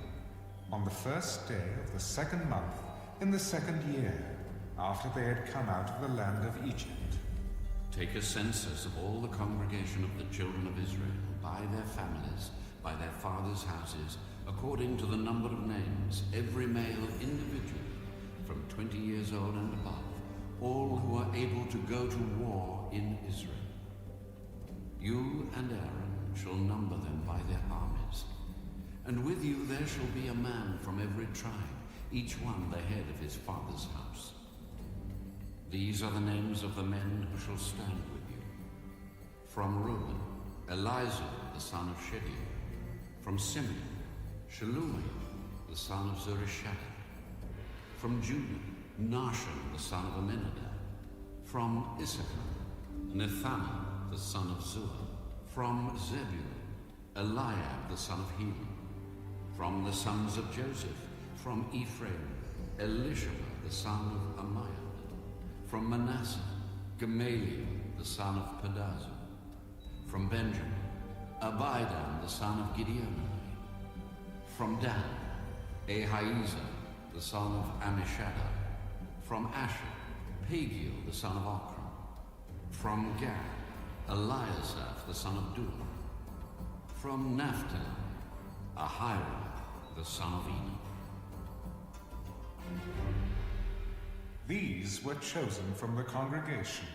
on the first day of the second month, in the second year, after they had come out of the land of Egypt. Take a census of all the congregation of the children of Israel, by their families, by their fathers' houses, according to the number of names, every male individually, from 20 years old and above, all who are able to go to war in Israel. You and Aaron shall number them by their armies. And with you there shall be a man from every tribe, each one the head of his father's house. These are the names of the men who shall stand with you. From Reuben, Elizur, the son of Shedeur. From Simeon, Shelumiel, the son of Zurishaddai. From Judah, Nahshon, the son of Amminadab. From Issachar, Nethanel, the son of Zuar. From Zebulun, Eliab, the son of Helon. From the sons of Joseph, from Ephraim, Elishama, the son of Ammiah. From Manasseh, Gamaliel, the son of Pedazur. From Benjamin, Abidan, the son of Gideoni. From Dan, Ahiezer, the son of Ammishaddai. From Asher, Pagiel, the son of Okran. From Gad, Eliasaph, the son of Dur. From Naphtali, Ahira, the son of Enoch. These were chosen from the congregation,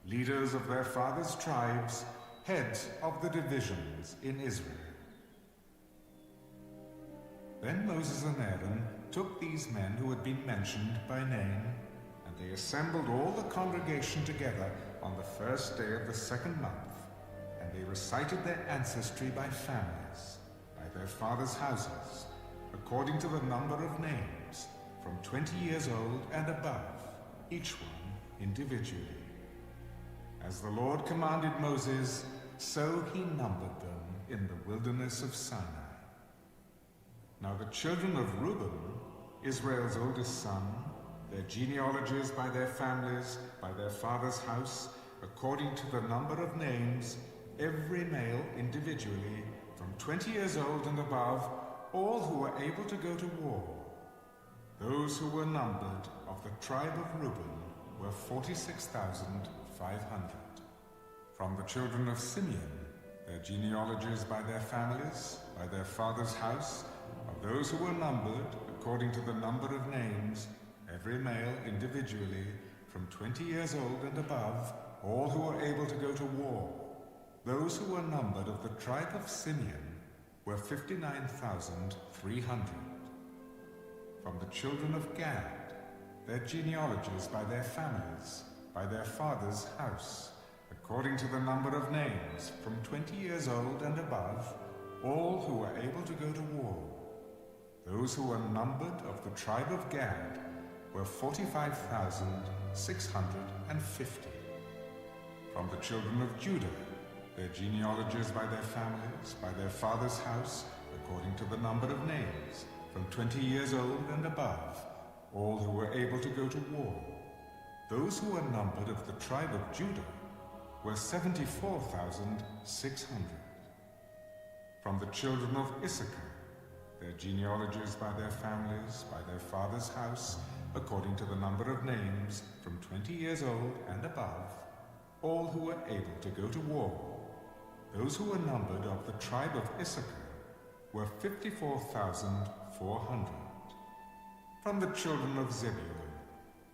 leaders of their fathers' tribes, heads of the divisions in Israel. Then Moses and Aaron took these men who had been mentioned by name, and they assembled all the congregation together on the first day of the second month, and they recited their ancestry by families, by their fathers' houses, according to the number of names, from 20 years old and above, each one individually. As the Lord commanded Moses, so he numbered them in the wilderness of Sinai. Now the children of Reuben, Israel's oldest son, their genealogies by their families, by their father's house, according to the number of names, every male individually, from 20 years old and above, all who were able to go to war. Those who were numbered of the tribe of Reuben were 46,500. From the children of Simeon, their genealogies by their families, by their father's house, of those who were numbered according to the number of names, every male individually, from 20 years old and above, all who were able to go to war. Those who were numbered of the tribe of Simeon were 59,300. From the children of Gad, their genealogies by their families, by their father's house, according to the number of names, from 20 years old and above, all who were able to go to war. Those who were numbered of the tribe of Gad were 45,650. From the children of Judah, their genealogies by their families, by their father's house, according to the number of names, from 20 years old and above, all who were able to go to war. Those who were numbered of the tribe of Judah were 74,600. From the children of Issachar, their genealogies by their families, by their father's house, according to the number of names, from 20 years old and above, all who were able to go to war. Those who were numbered of the tribe of Issachar were 54,400. From the children of Zebulun,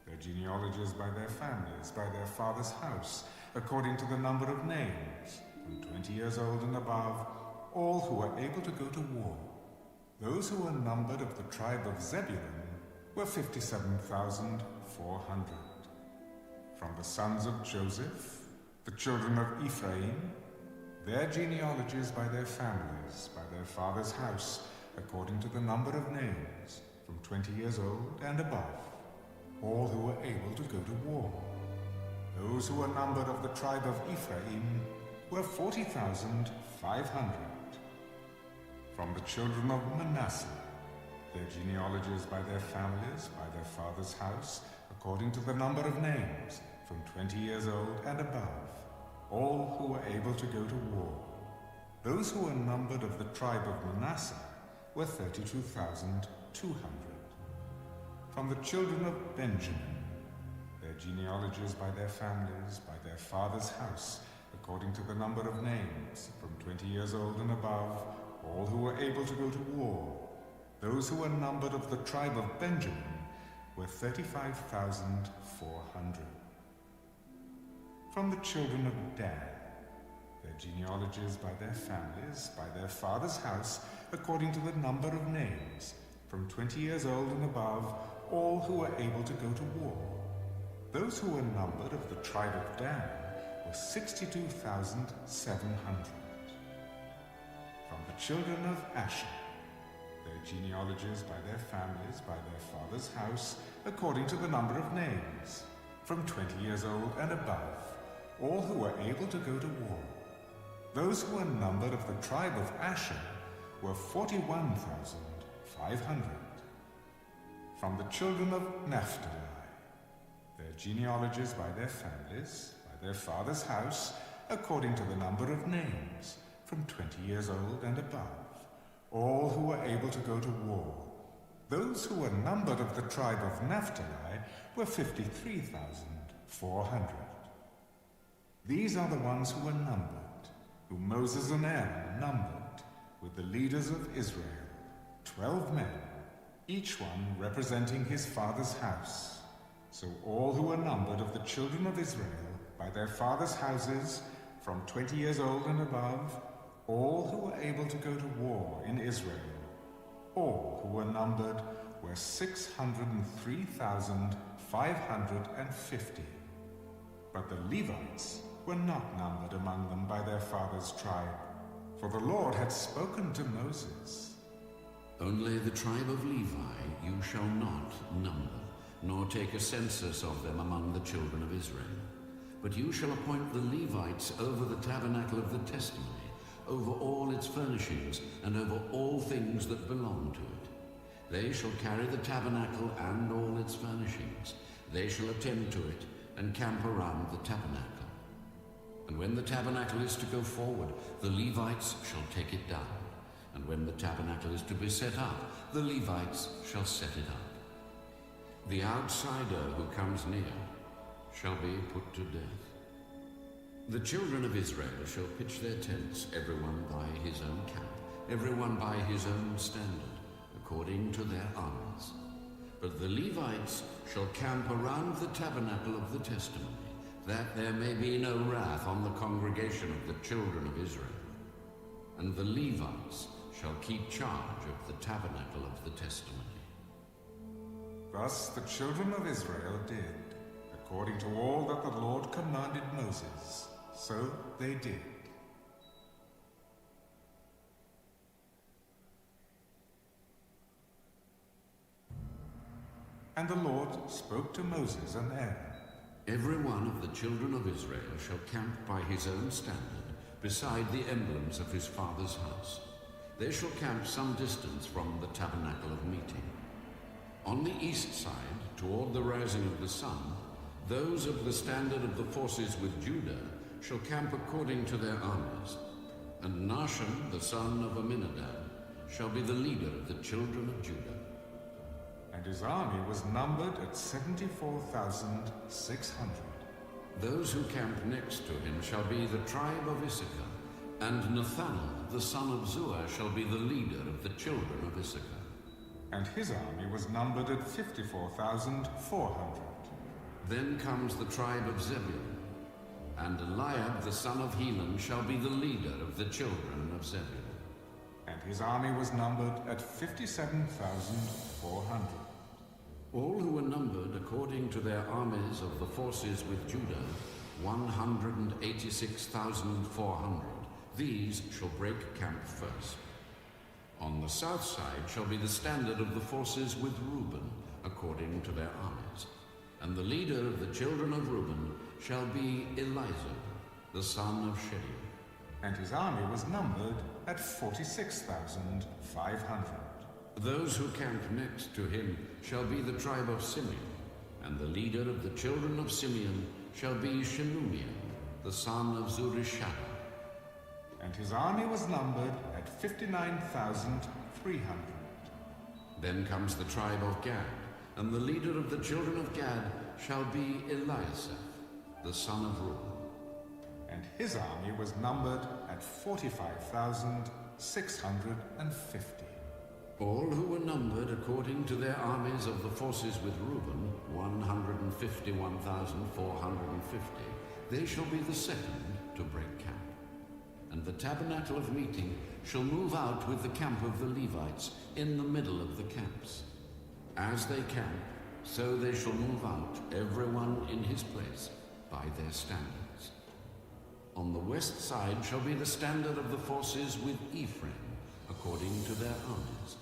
their genealogies by their families, by their father's house, according to the number of names, from 20 years old and above, all who were able to go to war. Those who were numbered of the tribe of Zebulun were 57,400. From the sons of Joseph, the children of Ephraim, their genealogies by their families, by their father's house, according to the number of names, from 20 years old and above, all who were able to go to war. Those who were numbered of the tribe of Ephraim were 40,500. From the children of Manasseh, their genealogies by their families, by their father's house, according to the number of names, from 20 years old and above, all who were able to go to war. Those who were numbered of the tribe of Manasseh were 32,200. From the children of Benjamin, their genealogies by their families, by their father's house, according to the number of names, from 20 years old and above, all who were able to go to war. Those who were numbered of the tribe of Benjamin were 35,400. From the children of Dan, their genealogies by their families, by their father's house, according to the number of names, from 20 years old and above, all who were able to go to war. Those who were numbered of the tribe of Dan were 62,700. From the children of Asher, their genealogies by their families, by their father's house, according to the number of names, from 20 years old and above, all who were able to go to war. Those who were numbered of the tribe of Asher were 41,500. From the children of Naphtali, their genealogies by their families, by their father's house, according to the number of names, from 20 years old and above, all who were able to go to war. Those who were numbered of the tribe of Naphtali were 53,400. These are the ones who were numbered, whom Moses and Aaron numbered, with the leaders of Israel, 12 men, each one representing his father's house. So all who were numbered of the children of Israel by their father's houses, from 20 years old and above, all who were able to go to war in Israel, all who were numbered were 603,550. But the Levites were not numbered among them by their father's tribe, for the Lord had spoken to Moses. Only the tribe of Levi you shall not number, nor take a census of them among the children of Israel. But you shall appoint the Levites over the tabernacle of the testimony, over all its furnishings, and over all things that belong to it. They shall carry the tabernacle and all its furnishings. They shall attend to it, and camp around the tabernacle. And when the tabernacle is to go forward, the Levites shall take it down. And when the tabernacle is to be set up, the Levites shall set it up. The outsider who comes near shall be put to death. The children of Israel shall pitch their tents, everyone by his own camp, everyone by his own standard, according to their armies. But the Levites shall camp around the tabernacle of the testimony, that there may be no wrath on the congregation of the children of Israel. And the Levites shall keep charge of the tabernacle of the testimony. Thus the children of Israel did, according to all that the Lord commanded Moses, so they did. And the Lord spoke to Moses and Aaron. Every one of the children of Israel shall camp by his own standard, beside the emblems of his father's house. They shall camp some distance from the tabernacle of meeting. On the east side, toward the rising of the sun, those of the standard of the forces with Judah shall camp according to their armies. And Nahshon, the son of Amminadab, shall be the leader of the children of Judah. And his army was numbered at 74,600. Those who camp next to him shall be the tribe of Issachar, and Nathanael, the son of Zuar, shall be the leader of the children of Issachar. And his army was numbered at 54,400. Then comes the tribe of Zebulun, and Eliab, the son of Helon, shall be the leader of the children of Zebulun. And his army was numbered at 57,400. All who were numbered according to their armies of the forces with Judah, 186,400. These shall break camp first. On the south side shall be the standard of the forces with Reuben, according to their armies. And the leader of the children of Reuben shall be Elizur, the son of Shedeur. And his army was numbered at 46,500. Those who camp next to him shall be the tribe of Simeon, and the leader of the children of Simeon shall be Shelumiel, the son of Zurishadai. And his army was numbered at 59,300. Then comes the tribe of Gad, and the leader of the children of Gad shall be Eliasaph, the son of Reuel. And his army was numbered at 45,650. All who were numbered according to their armies of the forces with Reuben, 151,450, they shall be the second to break camp. And the tabernacle of meeting shall move out with the camp of the Levites in the middle of the camps. As they camp, so they shall move out, everyone in his place, by their standards. On the west side shall be the standard of the forces with Ephraim, according to their armies.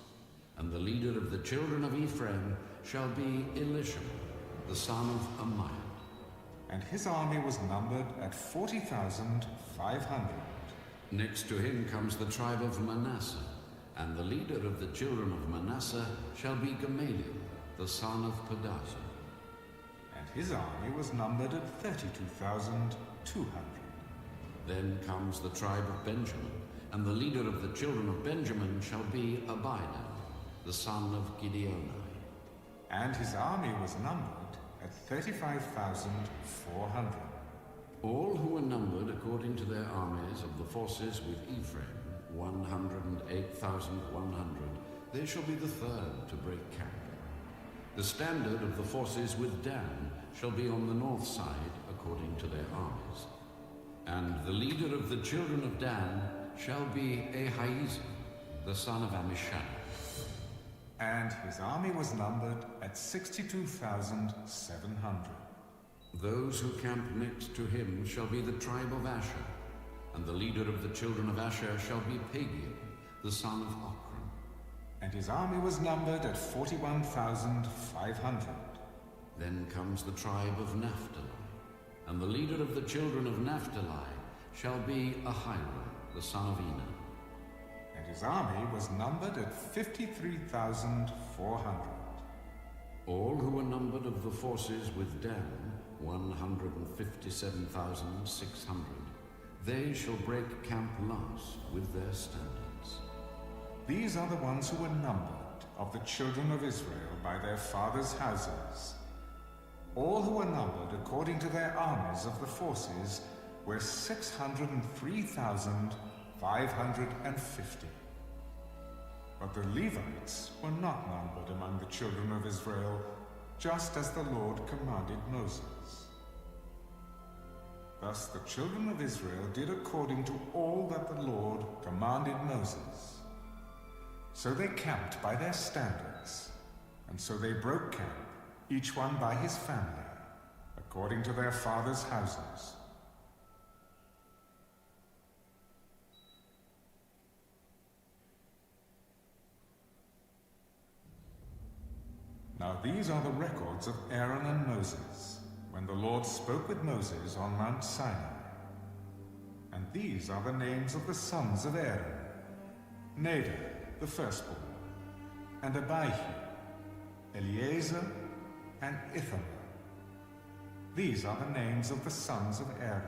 And the leader of the children of Ephraim shall be Elishama, the son of Ammiah. And his army was numbered at 40,500. Next to him comes the tribe of Manasseh, and the leader of the children of Manasseh shall be Gamaliel, the son of Pedazur. And his army was numbered at 32,200. Then comes the tribe of Benjamin, and the leader of the children of Benjamin shall be Abinadab, the son of Gideoni. And his army was numbered at 35,400. All who were numbered according to their armies of the forces with Ephraim, 108,100, they shall be the third to break camp. The standard of the forces with Dan shall be on the north side according to their armies. And the leader of the children of Dan shall be Ahiezer, the son of Ammishaddai. And his army was numbered at 62,700. Those who camp next to him shall be the tribe of Asher, and the leader of the children of Asher shall be Pagiel, the son of Ochran. And his army was numbered at 41,500. Then comes the tribe of Naphtali, and the leader of the children of Naphtali shall be Ahira, the son of Enan. And his army was numbered at 53,400. All who were numbered of the forces with Dan, 157,600. They shall break camp last with their standards. These are the ones who were numbered of the children of Israel by their fathers' houses. All who were numbered according to their armies of the forces were 603,550. But the Levites were not numbered among the children of Israel, just as the Lord commanded Moses. Thus the children of Israel did according to all that the Lord commanded Moses. So they camped by their standards, and so they broke camp, each one by his family, according to their fathers' houses. Now these are the records of Aaron and Moses, when the Lord spoke with Moses on Mount Sinai. And these are the names of the sons of Aaron: Nadab, the firstborn, and Abihu, Eleazar, and Ithamar. These are the names of the sons of Aaron,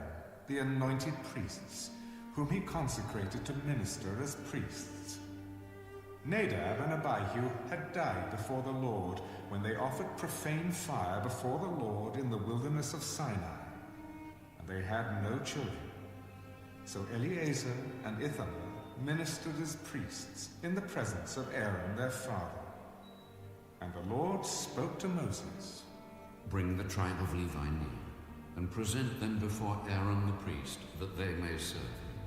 the anointed priests, whom he consecrated to minister as priests. Nadab and Abihu had died before the Lord when they offered profane fire before the Lord in the wilderness of Sinai, and they had no children. So Eleazar and Ithamar ministered as priests in the presence of Aaron their father. And the Lord spoke to Moses, "Bring the tribe of Levi near, and present them before Aaron the priest, that they may serve him.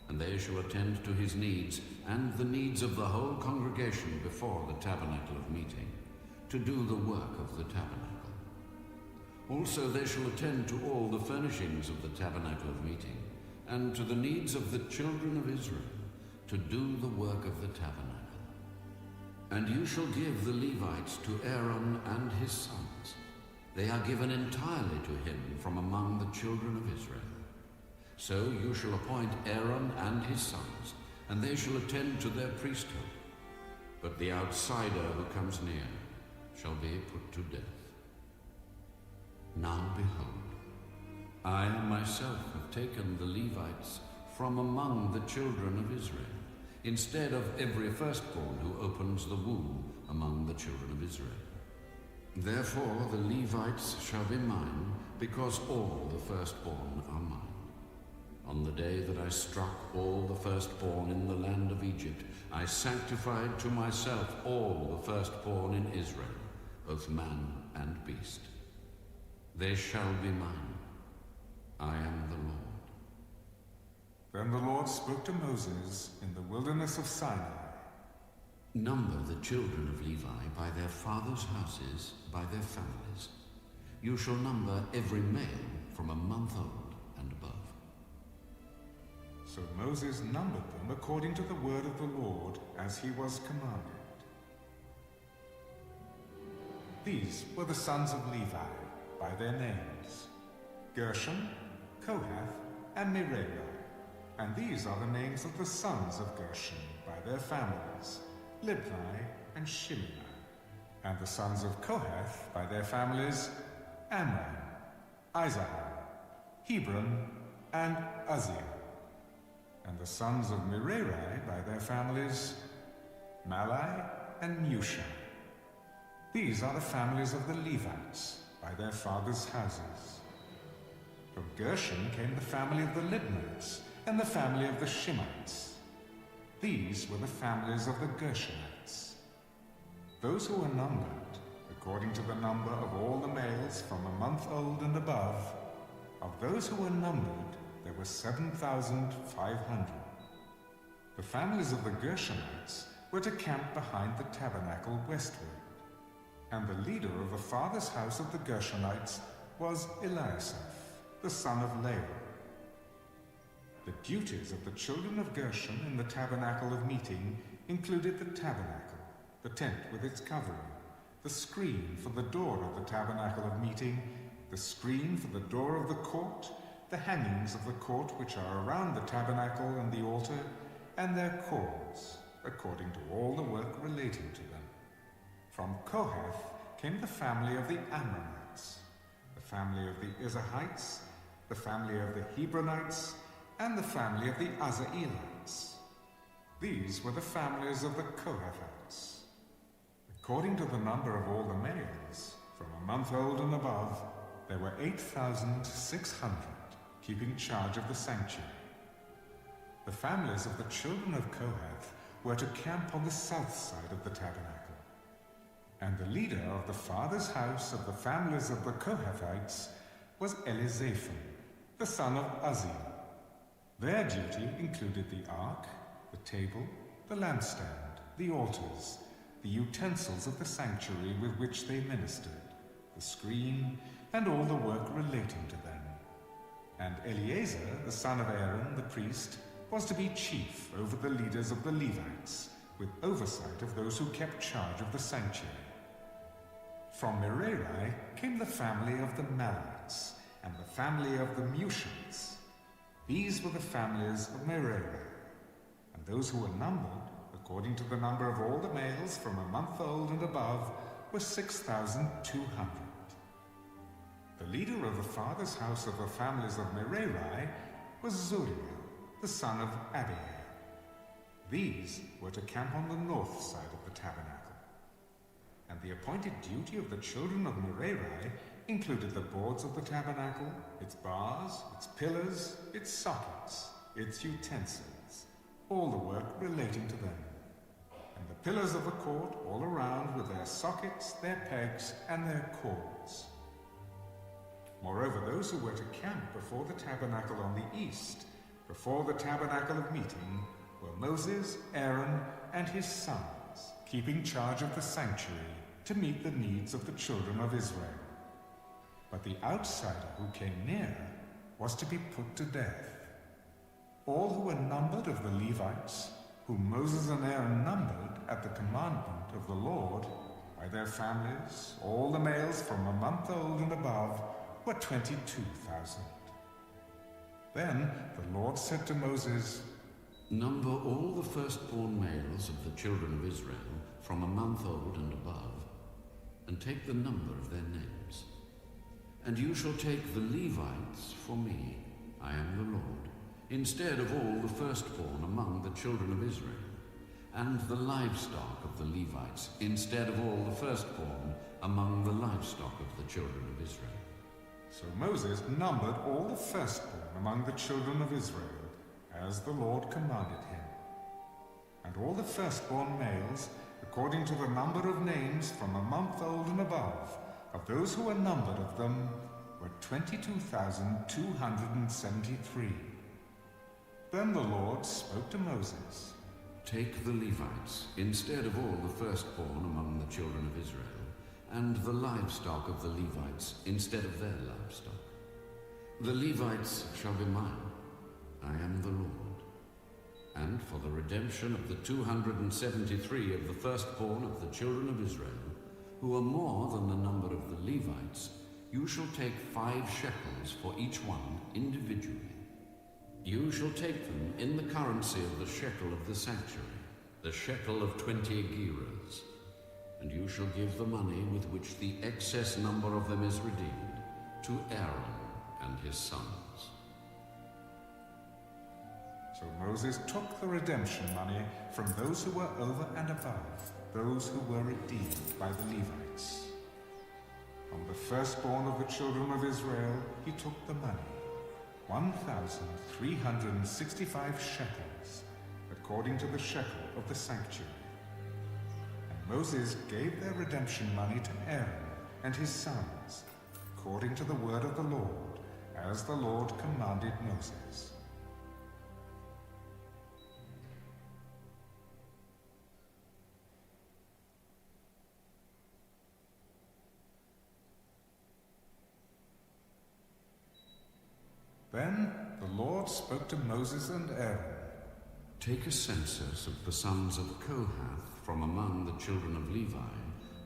And they shall attend to his needs and the needs of the whole congregation before the tabernacle of meeting, to do the work of the tabernacle. Also they shall attend to all the furnishings of the tabernacle of meeting, and to the needs of the children of Israel, to do the work of the tabernacle. And you shall give the Levites to Aaron and his sons. They are given entirely to him from among the children of Israel. So you shall appoint Aaron and his sons, and they shall attend to their priesthood. but the outsider who comes near shall be put to death. Now behold, I myself have taken the Levites from among the children of Israel, instead of every firstborn who opens the womb among the children of Israel. Therefore the Levites shall be mine, because all the firstborn are mine. On the day that I struck all the firstborn in the land of Egypt, I sanctified to myself all the firstborn in Israel, both man and beast. They shall be mine. I am the Lord. Then the Lord spoke to Moses in the wilderness of Sinai. Number the children of Levi by their fathers' houses, by their families. You shall number every male from a month old and above. So Moses numbered them according to the word of the Lord, as he was commanded. These were the sons of Levi, by their names: Gershon, Kohath, and Merari. And these are the names of the sons of Gershon, by their families: Libni and Shimei. And the sons of Kohath, by their families: Amram, Izahar, Hebron, and Uzziel. And the sons of Merari, by their families: Malai and Mushi. These are the families of the Levites, by their fathers' houses. From Gershon came the family of the Libnites, and the family of the Shimeites. These were the families of the Gershonites. Those who were numbered, according to the number of all the males from a month old and above, of those who were numbered, there were 7,500. The families of the Gershonites were to camp behind the tabernacle westward. And the leader of the father's house of the Gershonites was Eliasaph, the son of Lael. The duties of the children of Gershon in the tabernacle of meeting included the tabernacle, the tent with its covering, the screen for the door of the tabernacle of meeting, the screen for the door of the court, the hangings of the court which are around the tabernacle and the altar, and their cords, according to all the work relating to them. From Kohath came the family of the Amramites, the family of the Izrahites, the family of the Hebronites, and the family of the Uzzielites. These were the families of the Kohathites. According to the number of all the males, from a month old and above, there were 8,600, keeping charge of the sanctuary. The families of the children of Kohath were to camp on the south side of the tabernacle. And the leader of the father's house of the families of the Kohathites was Elizaphan, the son of Uzziel. Their duty included the ark, the table, the lampstand, the altars, the utensils of the sanctuary with which they ministered, the screen, and all the work relating to them. And Eleazar, the son of Aaron, the priest, was to be chief over the leaders of the Levites, with oversight of those who kept charge of the sanctuary. From Merari came the family of the Malites, and the family of the Mushites. These were the families of Merari, and those who were numbered, according to the number of all the males from a month old and above, were 6,200. The leader of the father's house of the families of Merari was Zuriel, the son of Abiel. These were to camp on the north side of the tabernacle. And the appointed duty of the children of Merari included the boards of the tabernacle, its bars, its pillars, its sockets, its utensils, all the work relating to them, and the pillars of the court all around with their sockets, their pegs, and their cords. Moreover, those who were to camp before the tabernacle on the east, before the tabernacle of meeting, were Moses, Aaron, and his sons, keeping charge of the sanctuary to meet the needs of the children of Israel. But the outsider who came near was to be put to death. All who were numbered of the Levites, whom Moses and Aaron numbered at the commandment of the Lord, by their families, all the males from a month old and above, were 22,000. Then the Lord said to Moses, Number all the firstborn males of the children of Israel from a month old and above, and take the number of their names. And you shall take the Levites for me, I am the Lord, instead of all the firstborn among the children of Israel, and the livestock of the Levites, instead of all the firstborn among the livestock of the children of Israel. So Moses numbered all the firstborn among the children of Israel, as the Lord commanded him. And all the firstborn males, according to the number of names from a month old and above, of those who were numbered of them, were 22,273. Then the Lord spoke to Moses. Take the Levites, instead of all the firstborn among the children of Israel, and the livestock of the Levites, instead of their livestock. The Levites shall be mine. I am the Lord. And for the redemption of the 273 of the firstborn of the children of Israel, who are more than the number of the Levites, you shall take 5 shekels for each one individually. You shall take them in the currency of the shekel of the sanctuary, the shekel of 20 gerahs. And you shall give the money with which the excess number of them is redeemed to Aaron and his sons. So Moses took the redemption money from those who were over and above, those who were redeemed by the Levites. From the firstborn of the children of Israel he took the money, 1,365 shekels, according to the shekel of the sanctuary. And Moses gave their redemption money to Aaron and his sons, according to the word of the Lord, as the Lord commanded Moses. Then the Lord spoke to Moses and Aaron. Take a census of the sons of Kohath from among the children of Levi,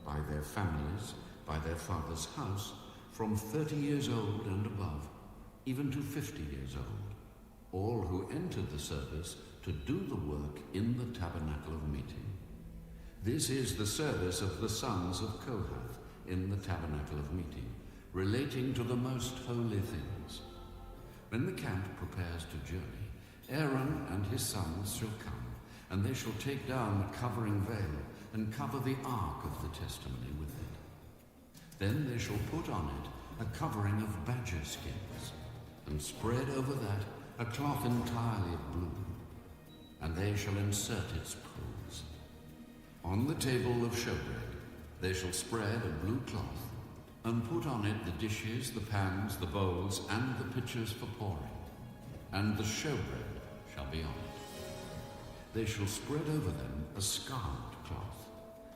by their families, by their father's house, from 30 years old and above, even to 50 years old, all who entered the service to do the work in the tabernacle of meeting. This is the service of the sons of Kohath in the tabernacle of meeting, relating to the most holy things. When the camp prepares to journey, Aaron and his sons shall come, and they shall take down the covering veil and cover the ark of the testimony with it. Then they shall put on it a covering of badger skins, and spread over that a cloth entirely of blue, and they shall insert its poles. On the table of showbread they shall spread a blue cloth, and put on it the dishes, the pans, the bowls, and the pitchers for pouring, and the showbread shall be on it. They shall spread over them a scarlet cloth,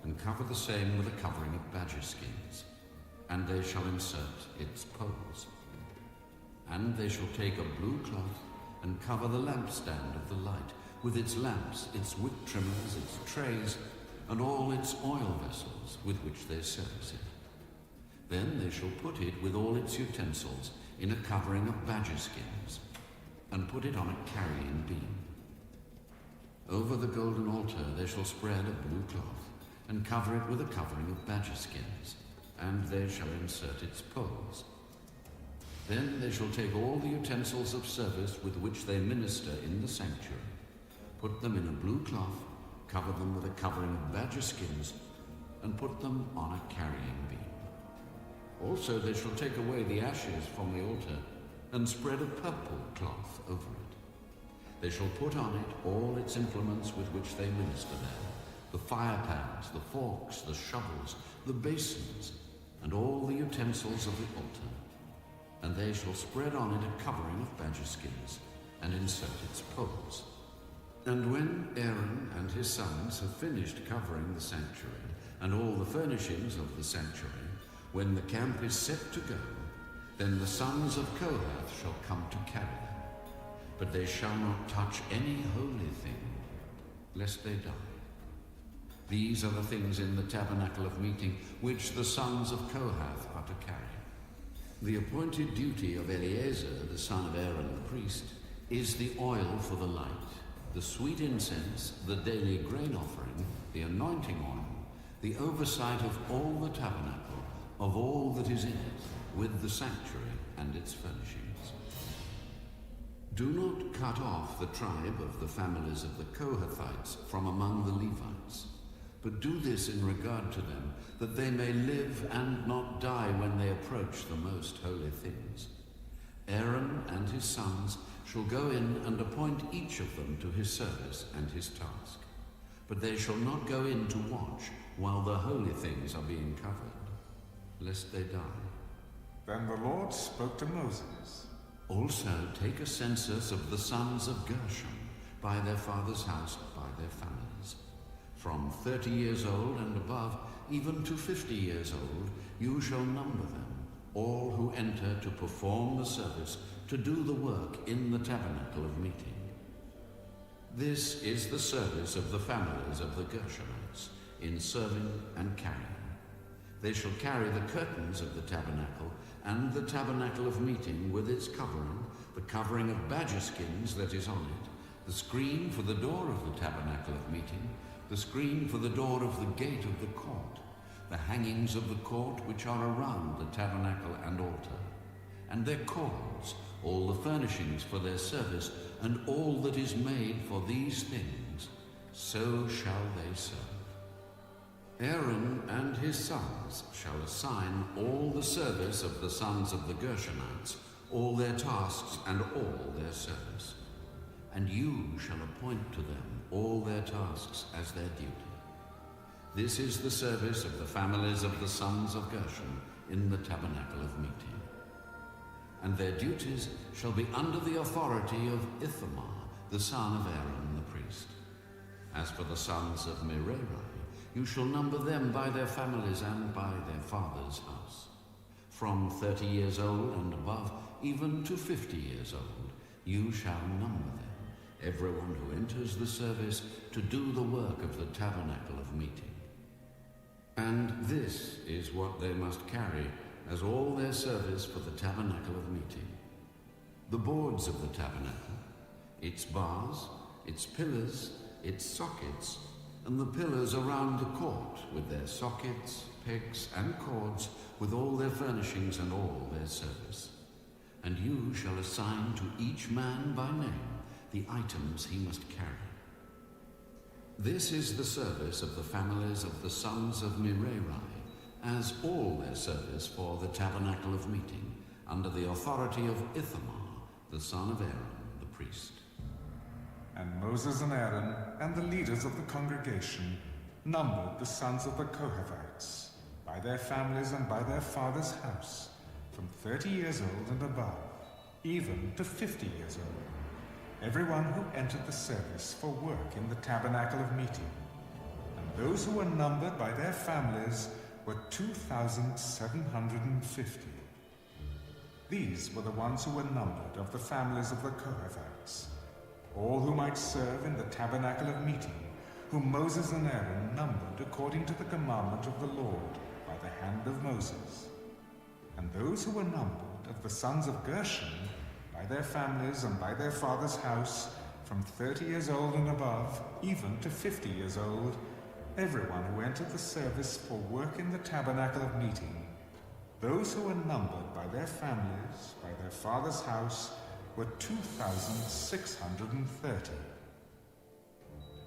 and cover the same with a covering of badger skins, and they shall insert its poles. And they shall take a blue cloth, and cover the lampstand of the light, with its lamps, its wick trimmers, its trays, and all its oil vessels with which they service it. Then they shall put it with all its utensils in a covering of badger skins, and put it on a carrying beam. Over the golden altar they shall spread a blue cloth, and cover it with a covering of badger skins, and they shall insert its poles. Then they shall take all the utensils of service with which they minister in the sanctuary, put them in a blue cloth, cover them with a covering of badger skins, and put them on a carrying beam. Also they shall take away the ashes from the altar, and spread a purple cloth over it. They shall put on it all its implements with which they minister there, the fire pans, the forks, the shovels, the basins, and all the utensils of the altar. And they shall spread on it a covering of badger skins, and insert its poles. And when Aaron and his sons have finished covering the sanctuary, and all the furnishings of the sanctuary, when the camp is set to go, then the sons of Kohath shall come to carry them. But they shall not touch any holy thing, lest they die. These are the things in the tabernacle of meeting which the sons of Kohath are to carry. The appointed duty of Eleazar, the son of Aaron the priest, is the oil for the light, the sweet incense, the daily grain offering, the anointing oil, the oversight of all the tabernacle, of all that is in it, with the sanctuary and its furnishings. Do not cut off the tribe of the families of the Kohathites from among the Levites, but do this in regard to them, that they may live and not die when they approach the most holy things. Aaron and his sons shall go in and appoint each of them to his service and his task. But they shall not go in to watch while the holy things are being covered, lest they die. Then the Lord spoke to Moses. Also take a census of the sons of Gershon, by their father's house, by their families. From 30 years old and above, even to 50 years old, you shall number them, all who enter to perform the service, to do the work in the tabernacle of meeting. This is the service of the families of the Gershonites, in serving and carrying. They shall carry the curtains of the tabernacle, and the tabernacle of meeting with its covering, the covering of badger skins that is on it, the screen for the door of the tabernacle of meeting, the screen for the door of the gate of the court, the hangings of the court which are around the tabernacle and altar, and their cords, all the furnishings for their service, and all that is made for these things, so shall they serve. Aaron and his sons shall assign all the service of the sons of the Gershonites, all their tasks and all their service. And you shall appoint to them all their tasks as their duty. This is the service of the families of the sons of Gershon in the tabernacle of meeting. And their duties shall be under the authority of Ithamar, the son of Aaron the priest. As for the sons of Merari, you shall number them by their families and by their father's house. From 30 years old and above, even to 50 years old, you shall number them, everyone who enters the service to do the work of the tabernacle of meeting. And this is what they must carry as all their service for the tabernacle of meeting: the boards of the tabernacle, its bars, its pillars, its sockets, and the pillars around the court with their sockets, pegs, and cords, with all their furnishings and all their service. And you shall assign to each man by name the items he must carry. This is the service of the families of the sons of Merari, as all their service for the tabernacle of meeting, under the authority of Ithamar, the son of Aaron, the priest. And Moses and Aaron and the leaders of the congregation numbered the sons of the Kohathites, by their families and by their father's house, from 30 years old and above, even to 50 years old, everyone who entered the service for work in the tabernacle of meeting. And those who were numbered by their families were 2,750. These were the ones who were numbered of the families of the Kohathites, all who might serve in the tabernacle of meeting, whom Moses and Aaron numbered according to the commandment of the Lord by the hand of Moses. And those who were numbered of the sons of Gershon by their families and by their father's house, from 30 years old and above, even to 50 years old, everyone who entered the service for work in the tabernacle of meeting, those who were numbered by their families, by their father's house, were 2,630.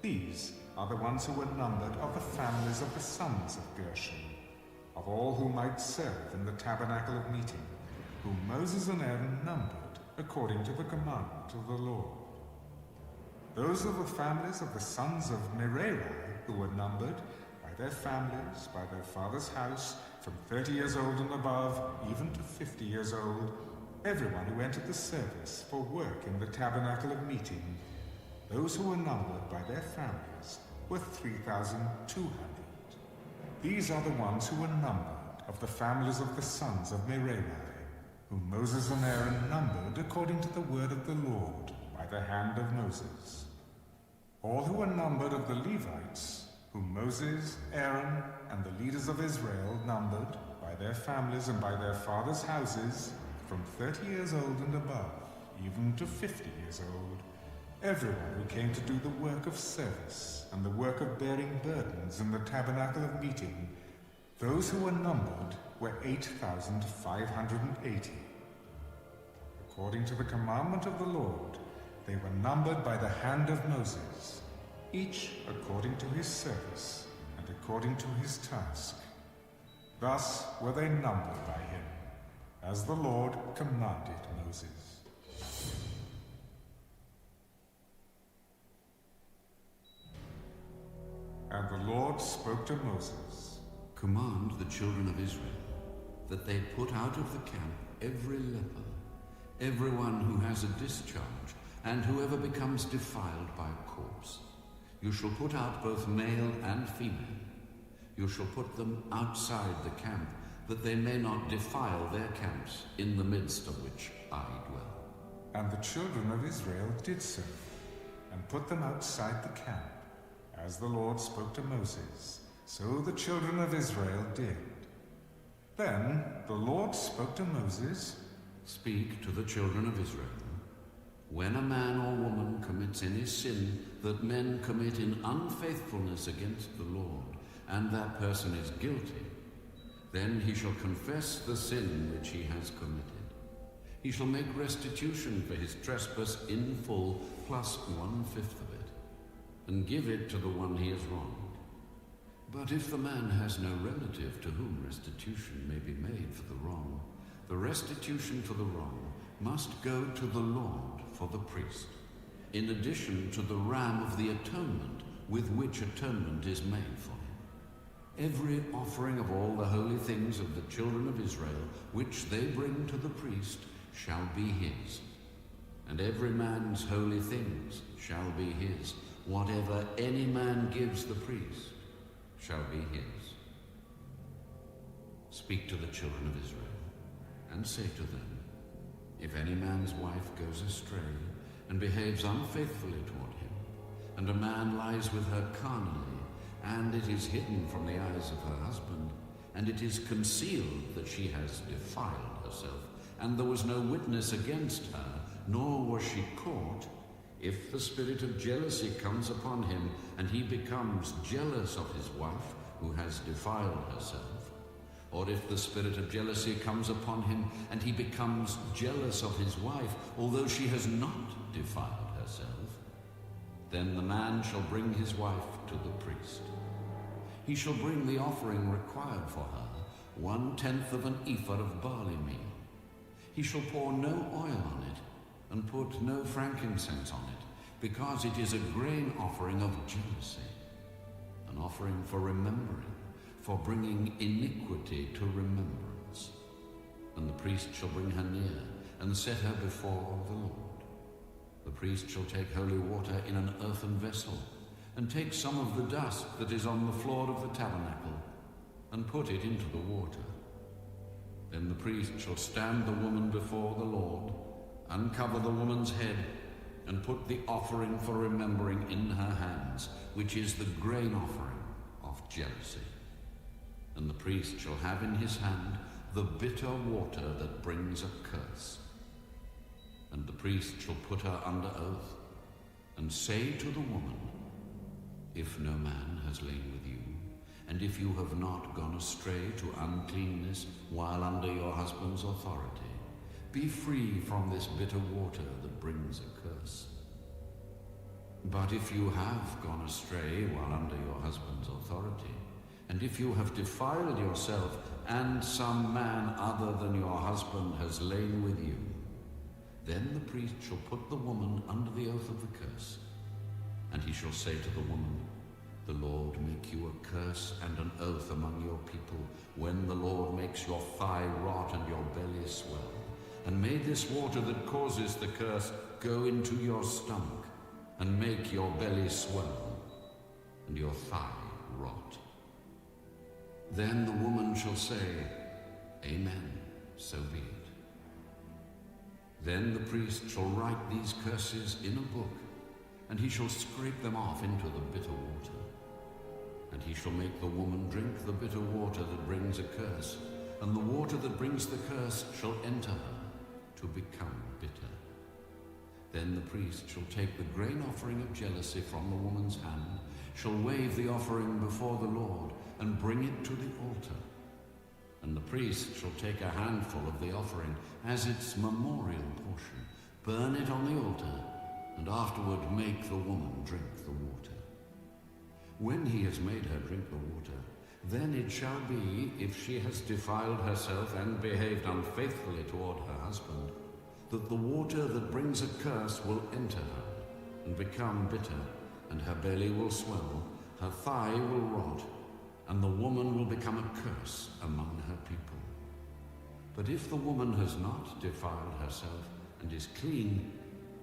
These are the ones who were numbered of the families of the sons of Gershon, of all who might serve in the tabernacle of meeting, whom Moses and Aaron numbered according to the commandment of the Lord. Those are the families of the sons of Merari who were numbered by their families, by their father's house, from 30 years old and above, even to 50 years old, everyone who entered the service for work in the tabernacle of meeting. Those who were numbered by their families were 3,200. These are the ones who were numbered of the families of the sons of Merari, whom Moses and Aaron numbered according to the word of the Lord by the hand of Moses. All who were numbered of the Levites, whom Moses, Aaron, and the leaders of Israel numbered by their families and by their fathers' houses, from 30 years old and above, even to 50 years old, everyone who came to do the work of service and the work of bearing burdens in the tabernacle of meeting, those who were numbered were 8,580. According to the commandment of the Lord, they were numbered by the hand of Moses, each according to his service and according to his task. Thus were they numbered by him, as the Lord commanded Moses. And the Lord spoke to Moses. Command the children of Israel that they put out of the camp every leper, everyone who has a discharge, and whoever becomes defiled by a corpse. You shall put out both male and female. You shall put them outside the camp, that they may not defile their camps, in the midst of which I dwell. And the children of Israel did so, and put them outside the camp. As the Lord spoke to Moses, so the children of Israel did. Then the Lord spoke to Moses, Speak to the children of Israel. When a man or woman commits any sin that men commit in unfaithfulness against the Lord, and that person is guilty, then he shall confess the sin which he has committed. He shall make restitution for his trespass in full, plus 1/5 of it, and give it to the one he has wronged. But if the man has no relative to whom restitution may be made for the wrong, the restitution for the wrong must go to the Lord for the priest, in addition to the ram of the atonement with which atonement is made for him. Every offering of all the holy things of the children of Israel, which they bring to the priest, shall be his. And every man's holy things shall be his. Whatever any man gives the priest shall be his. Speak to the children of Israel, and say to them, if any man's wife goes astray, and behaves unfaithfully toward him, and a man lies with her carnally, and it is hidden from the eyes of her husband, and it is concealed that she has defiled herself, and there was no witness against her, nor was she caught, if the spirit of jealousy comes upon him, and he becomes jealous of his wife who has defiled herself, or if the spirit of jealousy comes upon him, and he becomes jealous of his wife, although she has not defiled herself, then the man shall bring his wife to the priest. He shall bring the offering required for her, 1/10 of an ephah of barley meal. He shall pour no oil on it, and put no frankincense on it, because it is a grain offering of jealousy, an offering for remembering, for bringing iniquity to remembrance. And the priest shall bring her near, and set her before the Lord. The priest shall take holy water in an earthen vessel, and take some of the dust that is on the floor of the tabernacle, and put it into the water. Then the priest shall stand the woman before the Lord, uncover the woman's head, and put the offering for remembering in her hands, which is the grain offering of jealousy. And the priest shall have in his hand the bitter water that brings a curse. And the priest shall put her under oath, and say to the woman, if no man has lain with you, and if you have not gone astray to uncleanness while under your husband's authority, be free from this bitter water that brings a curse. But if you have gone astray while under your husband's authority, and if you have defiled yourself, and some man other than your husband has lain with you, then the priest shall put the woman under the oath of the curse. And he shall say to the woman, the Lord make you a curse and an oath among your people, when the Lord makes your thigh rot and your belly swell, and may this water that causes the curse go into your stomach, and make your belly swell, and your thigh rot. Then the woman shall say, Amen, so be it. Then the priest shall write these curses in a book, and he shall scrape them off into the bitter water. And he shall make the woman drink the bitter water that brings a curse, and the water that brings the curse shall enter her to become bitter. Then the priest shall take the grain offering of jealousy from the woman's hand, shall wave the offering before the Lord, and bring it to the altar. And the priest shall take a handful of the offering as its memorial portion, burn it on the altar, and afterward make the woman drink the water. When he has made her drink the water, then it shall be, if she has defiled herself and behaved unfaithfully toward her husband, that the water that brings a curse will enter her, and become bitter, and her belly will swell, her thigh will rot, and the woman will become a curse among her people. But if the woman has not defiled herself, and is clean,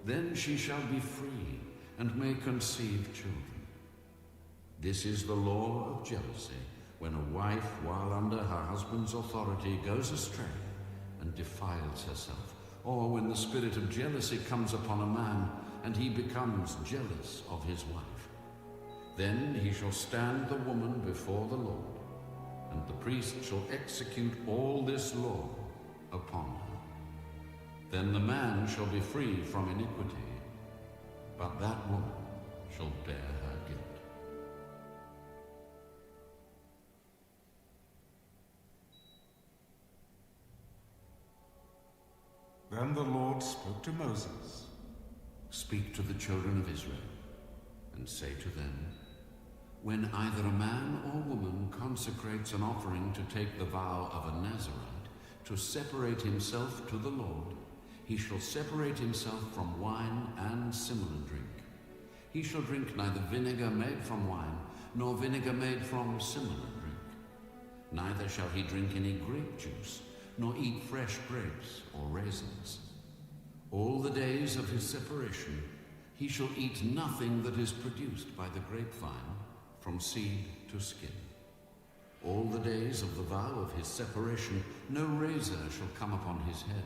then she shall be free, and may conceive children. This is the law of jealousy, when a wife, while under her husband's authority, goes astray and defiles herself, or when the spirit of jealousy comes upon a man, and he becomes jealous of his wife. Then he shall stand the woman before the Lord, and the priest shall execute all this law upon her. Then the man shall be free from iniquity, but that woman shall bear her guilt. Then the Lord spoke to Moses. Speak to the children of Israel, and say to them, when either a man or woman consecrates an offering to take the vow of a Nazirite, to separate himself to the Lord, he shall separate himself from wine and similar drink. He shall drink neither vinegar made from wine, nor vinegar made from similar drink. Neither shall he drink any grape juice, nor eat fresh grapes or raisins. All the days of his separation he shall eat nothing that is produced by the grapevine, from seed to skin. All the days of the vow of his separation no razor shall come upon his head,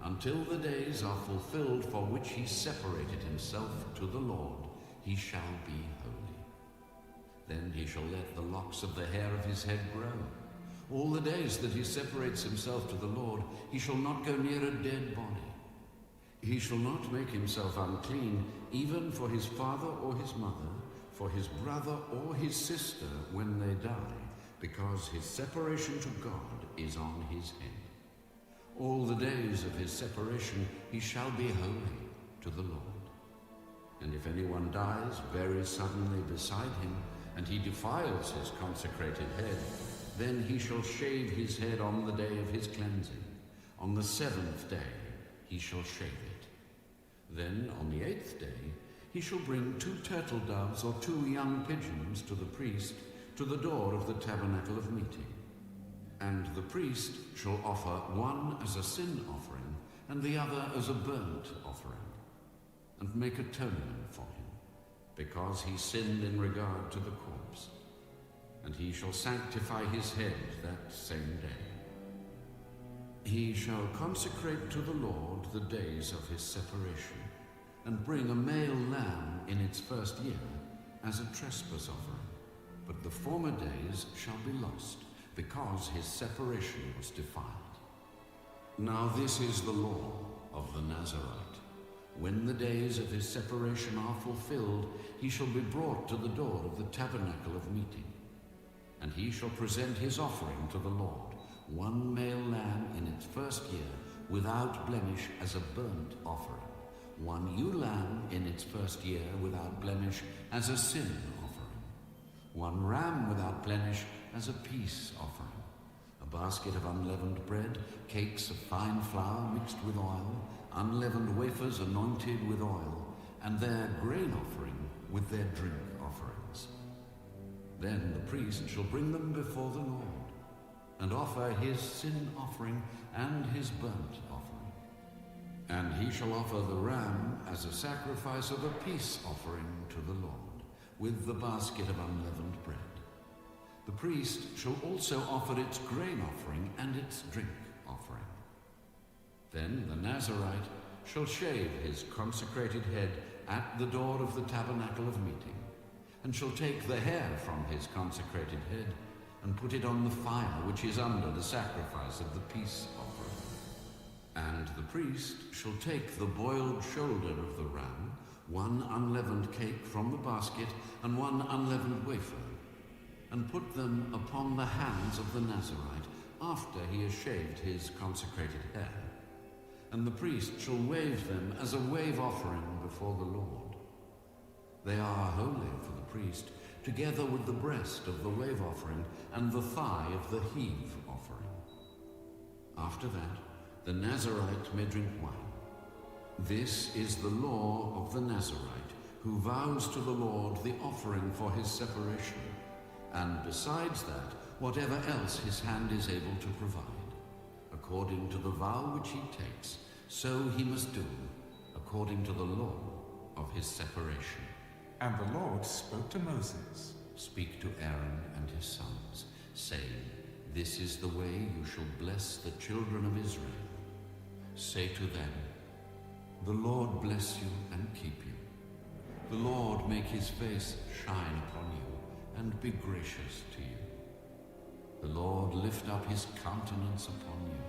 until the days are fulfilled for which he separated himself to the Lord. He shall be holy. Then he shall let the locks of the hair of his head grow. All the days that he separates himself to the Lord, he shall not go near a dead body. He shall not make himself unclean, even for his father or his mother, for his brother or his sister when they die, because his separation to God is on his head. All the days of his separation he shall be holy to the Lord. And if anyone dies very suddenly beside him, and he defiles his consecrated head, then he shall shave his head on the day of his cleansing. On the 7th day he shall shave it. Then on the 8th day he shall bring 2 turtle doves or 2 young pigeons to the priest to the door of the tabernacle of meeting. And the priest shall offer one as a sin offering and the other as a burnt offering, and make atonement for him, because he sinned in regard to the corpse. And he shall sanctify his head that same day. He shall consecrate to the Lord the days of his separation, and bring a male lamb in its first year as a trespass offering. But the former days shall be lost, because his separation was defiled. Now this is the law of the Nazirite. When the days of his separation are fulfilled, he shall be brought to the door of the tabernacle of meeting. And he shall present his offering to the Lord, 1 male lamb in its first year, without blemish as a burnt offering, 1 ewe lamb in its first year without blemish as a sin offering, 1 ram without blemish as a peace offering, a basket of unleavened bread, cakes of fine flour mixed with oil, unleavened wafers anointed with oil, and their grain offering with their drink offerings. Then the priest shall bring them before the Lord, and offer his sin offering and his burnt offering. And he shall offer the ram as a sacrifice of a peace offering to the Lord, with the basket of unleavened bread. The priest shall also offer its grain offering and its drink offering. Then the Nazirite shall shave his consecrated head at the door of the tabernacle of meeting, and shall take the hair from his consecrated head, and put it on the fire which is under the sacrifice of the peace offering. And the priest shall take the boiled shoulder of the ram, one unleavened cake from the basket, and one unleavened wafer, and put them upon the hands of the Nazarite after he has shaved his consecrated hair. And the priest shall wave them as a wave offering before the Lord. They are holy for the priest, together with the breast of the wave offering and the thigh of the heave offering. After that, the Nazarite may drink wine. This is the law of the Nazarite, who vows to the Lord the offering for his separation, and besides that, whatever else his hand is able to provide. According to the vow which he takes, so he must do, according to the law of his separation. And the Lord spoke to Moses. Speak to Aaron and his sons, saying, This is the way you shall bless the children of Israel. Say to them, The Lord bless you and keep you. The Lord make his face shine upon you and be gracious to you. The Lord lift up his countenance upon you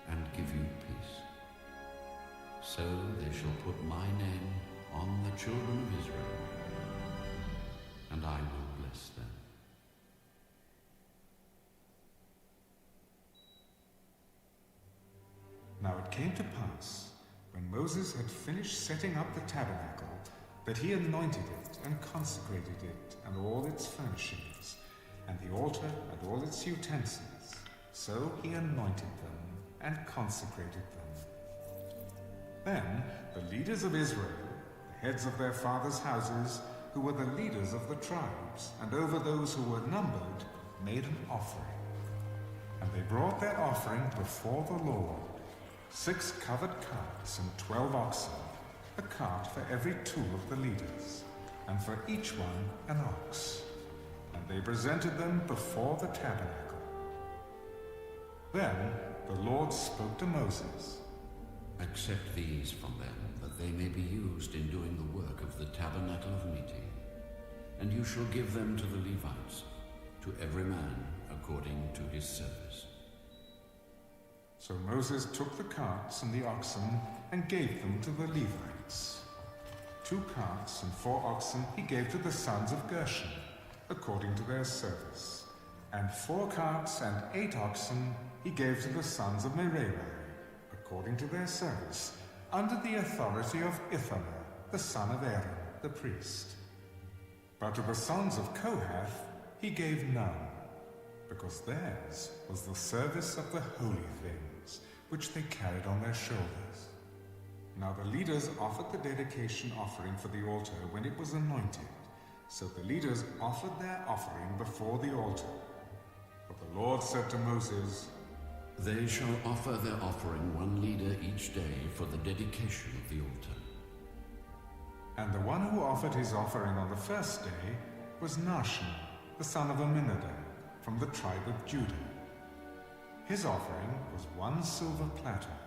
and give you peace. So they shall put my name on the children of Israel, and I will bless them. Now it came to pass, when Moses had finished setting up the tabernacle, that he anointed it and consecrated it and all its furnishings, and the altar and all its utensils. So he anointed them and consecrated them. Then the leaders of Israel, the heads of their fathers' houses, who were the leaders of the tribes, and over those who were numbered, made an offering. And they brought their offering before the Lord, 6 covered carts and 12 oxen, a cart for every 2 of the leaders, and for each one an ox. And they presented them before the tabernacle. Then the Lord spoke to Moses. Accept these from them, that they may be used in doing the work of the tabernacle of meeting. And you shall give them to the Levites, to every man according to his service. So Moses took the carts and the oxen and gave them to the Levites. 2 carts and 4 oxen he gave to the sons of Gershon, according to their service. And 4 carts and 8 oxen he gave to the sons of Merari, according to their service, under the authority of Ithamar, the son of Aaron, the priest. But to the sons of Kohath he gave none, because theirs was the service of the holy things, which they carried on their shoulders. Now the leaders offered the dedication offering for the altar when it was anointed. So the leaders offered their offering before the altar. But the Lord said to Moses, They shall offer their offering 1 leader each day for the dedication of the altar. And the one who offered his offering on the first day was Nahshon, the son of Amminadab, from the tribe of Judah. His offering was 1 silver platter,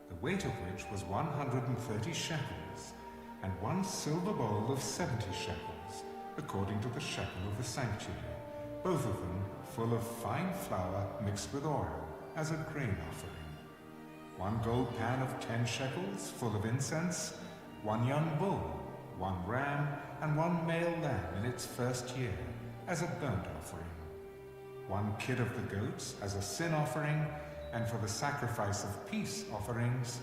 the weight of which was 130 shekels, and 1 silver bowl of 70 shekels, according to the shekel of the sanctuary, both of them full of fine flour mixed with oil, as a grain offering. 1 gold pan of 10 shekels, full of incense, 1 young bull, 1 ram, and 1 male lamb in its first year, as a burnt offering. 1 kid of the goats as a sin offering, and for the sacrifice of peace offerings,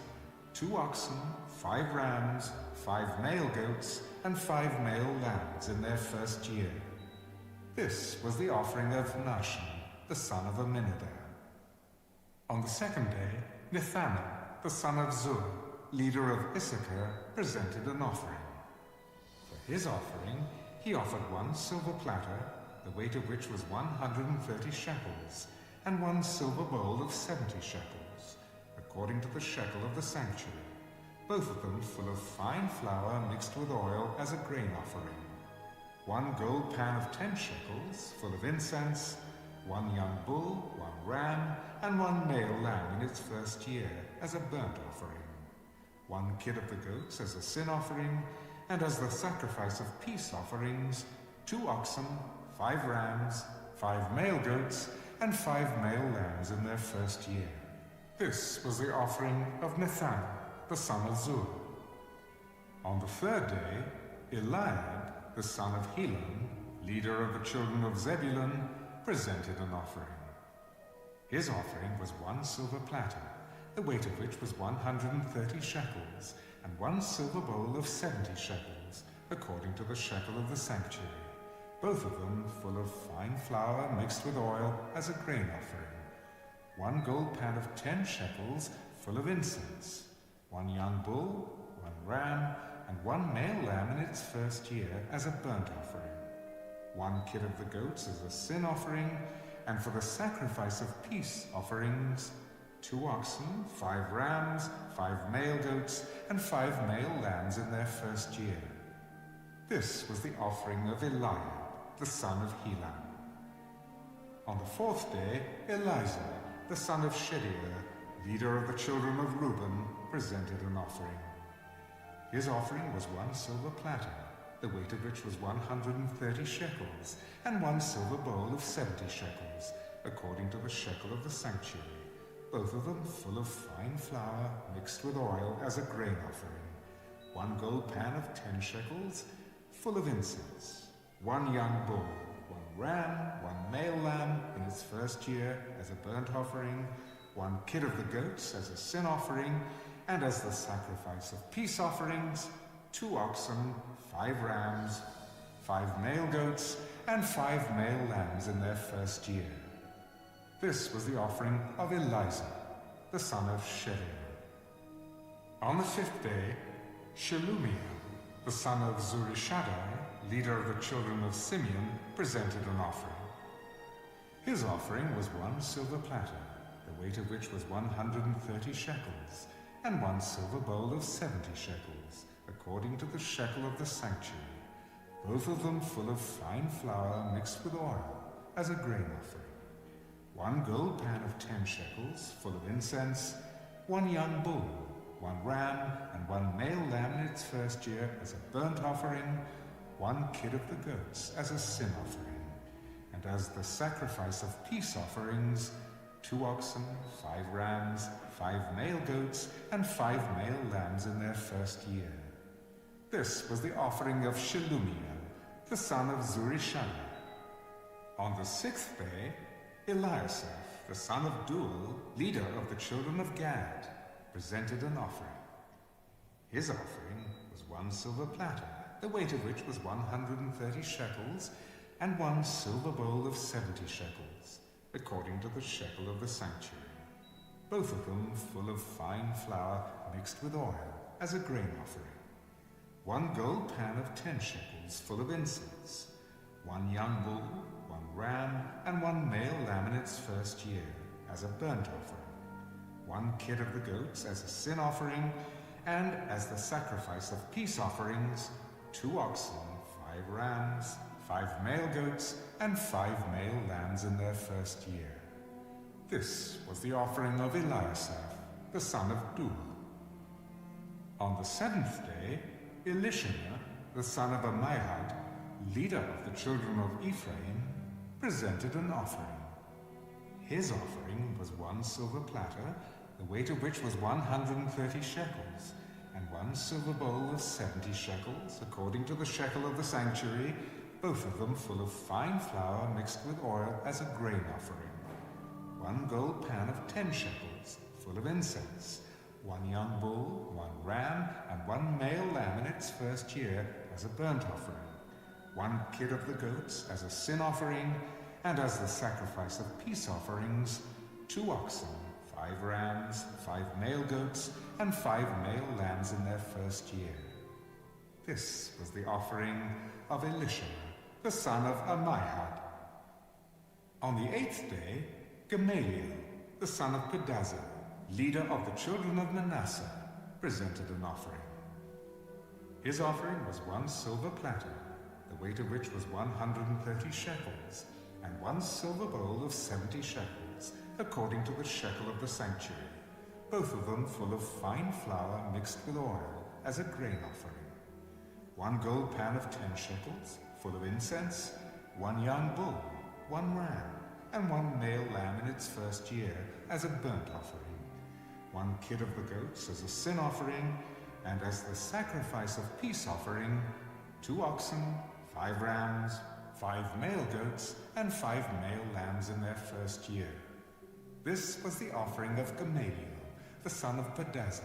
2 oxen, 5 rams, 5 male goats, and 5 male lambs in their first year. This was the offering of Nahshon, the son of Amminadab. On the second day, Nethanel, the son of Zur, leader of Issachar, presented an offering. For his offering, he offered 1 silver platter, the weight of which was 130 shekels, and 1 silver bowl of 70 shekels, according to the shekel of the sanctuary, both of them full of fine flour mixed with oil as a grain offering. 1 gold pan of 10 shekels, full of incense, 1 young bull, 1 ram, and 1 male lamb in its first year as a burnt offering. 1 kid of the goats as a sin offering, and as the sacrifice of peace offerings, 2 oxen, 5 rams, 5 male goats, and 5 male lambs in their first year. This was the offering of Nethan, the son of Zur. On the third day, Eliab, the son of Helon, leader of the children of Zebulun, presented an offering. His offering was 1 silver platter, the weight of which was 130 shekels, and 1 silver bowl of 70 shekels, according to the shekel of the sanctuary, both of them full of fine flour mixed with oil as a grain offering, 1 gold pan of 10 shekels full of incense, 1 young bull, 1 ram, and 1 male lamb in its first year as a burnt offering, 1 kid of the goats as a sin offering, and for the sacrifice of peace offerings, 2 oxen, 5 rams, 5 male goats, and 5 male lambs in their first year. This was the offering of Eliab, the son of Helon. On the 4th day, Elizur, the son of Shedeur, leader of the children of Reuben, presented an offering. His offering was 1 silver platter, the weight of which was 130 shekels, and 1 silver bowl of 70 shekels, according to the shekel of the sanctuary, both of them full of fine flour mixed with oil as a grain offering, 1 gold pan of 10 shekels, full of incense, 1 young bull, 1 ram, 1 male lamb in its first year as a burnt offering, 1 kid of the goats as a sin offering, and as the sacrifice of peace offerings, 2 oxen, 5 rams, 5 male goats, and 5 male lambs in their first year. This was the offering of Elizur, the son of Shedeur. On the 5th day, Shelumiel, the son of Zurishaddai, leader of the children of Simeon, presented an offering. His offering was 1 silver platter, the weight of which was 130 shekels, and 1 silver bowl of 70 shekels, according to the shekel of the sanctuary, both of them full of fine flour mixed with oil, as a grain offering. 1 gold pan of 10 shekels, full of incense, 1 young bull, 1 ram, and 1 male lamb in its first year as a burnt offering, 1 kid of the goats as a sin offering, and as the sacrifice of peace offerings, 2 oxen, 5 rams, 5 male goats, and 5 male lambs in their first year. This was the offering of Shelumiel, the son of Zurishaddai. On the 6th day, Eliasaph, the son of Duel, leader of the children of Gad, presented an offering. His offering was 1 silver platter, the weight of which was 130 shekels, and 1 silver bowl of 70 shekels, according to the shekel of the sanctuary, both of them full of fine flour mixed with oil, as a grain offering. 1 gold pan of 10 shekels full of incense, 1 young bull, 1 ram, and 1 male lamb in its first year, as a burnt offering, 1 kid of the goats as a sin offering, and as the sacrifice of peace offerings, 2 oxen, 5 rams, 5 male goats, and 5 male lambs in their first year. This was the offering of Eliasaph, the son of Duel. On the 7th day, Elishama, the son of Ammihud, leader of the children of Ephraim, presented an offering. His offering was 1 silver platter, the weight of which was 130 shekels, and 1 silver bowl of 70 shekels, according to the shekel of the sanctuary, both of them full of fine flour mixed with oil as a grain offering. 1 gold pan of 10 shekels, full of incense, 1 young bull, 1 ram, and 1 male lamb in its first year as a burnt offering, 1 kid of the goats as a sin offering, and as the sacrifice of peace offerings, 2 oxen, 5 rams, 5 male goats, and 5 male lambs in their first year. This was the offering of Elishama, the son of Ammihud. On the 8th day, Gamaliel, the son of Pedazur, leader of the children of Manasseh, presented an offering. His offering was 1 silver platter, the weight of which was 130 shekels, and 1 silver bowl of 70 shekels, according to the shekel of the sanctuary, both of them full of fine flour mixed with oil, as a grain offering. 1 gold pan of 10 shekels, full of incense, 1 young bull, 1 ram, and 1 male lamb in its first year, as a burnt offering, 1 kid of the goats as a sin offering, and as the sacrifice of peace offering, 2 oxen, 5 rams, 5 male goats, and 5 male lambs in their first year. This was the offering of Gamaliel, the son of Pedazur.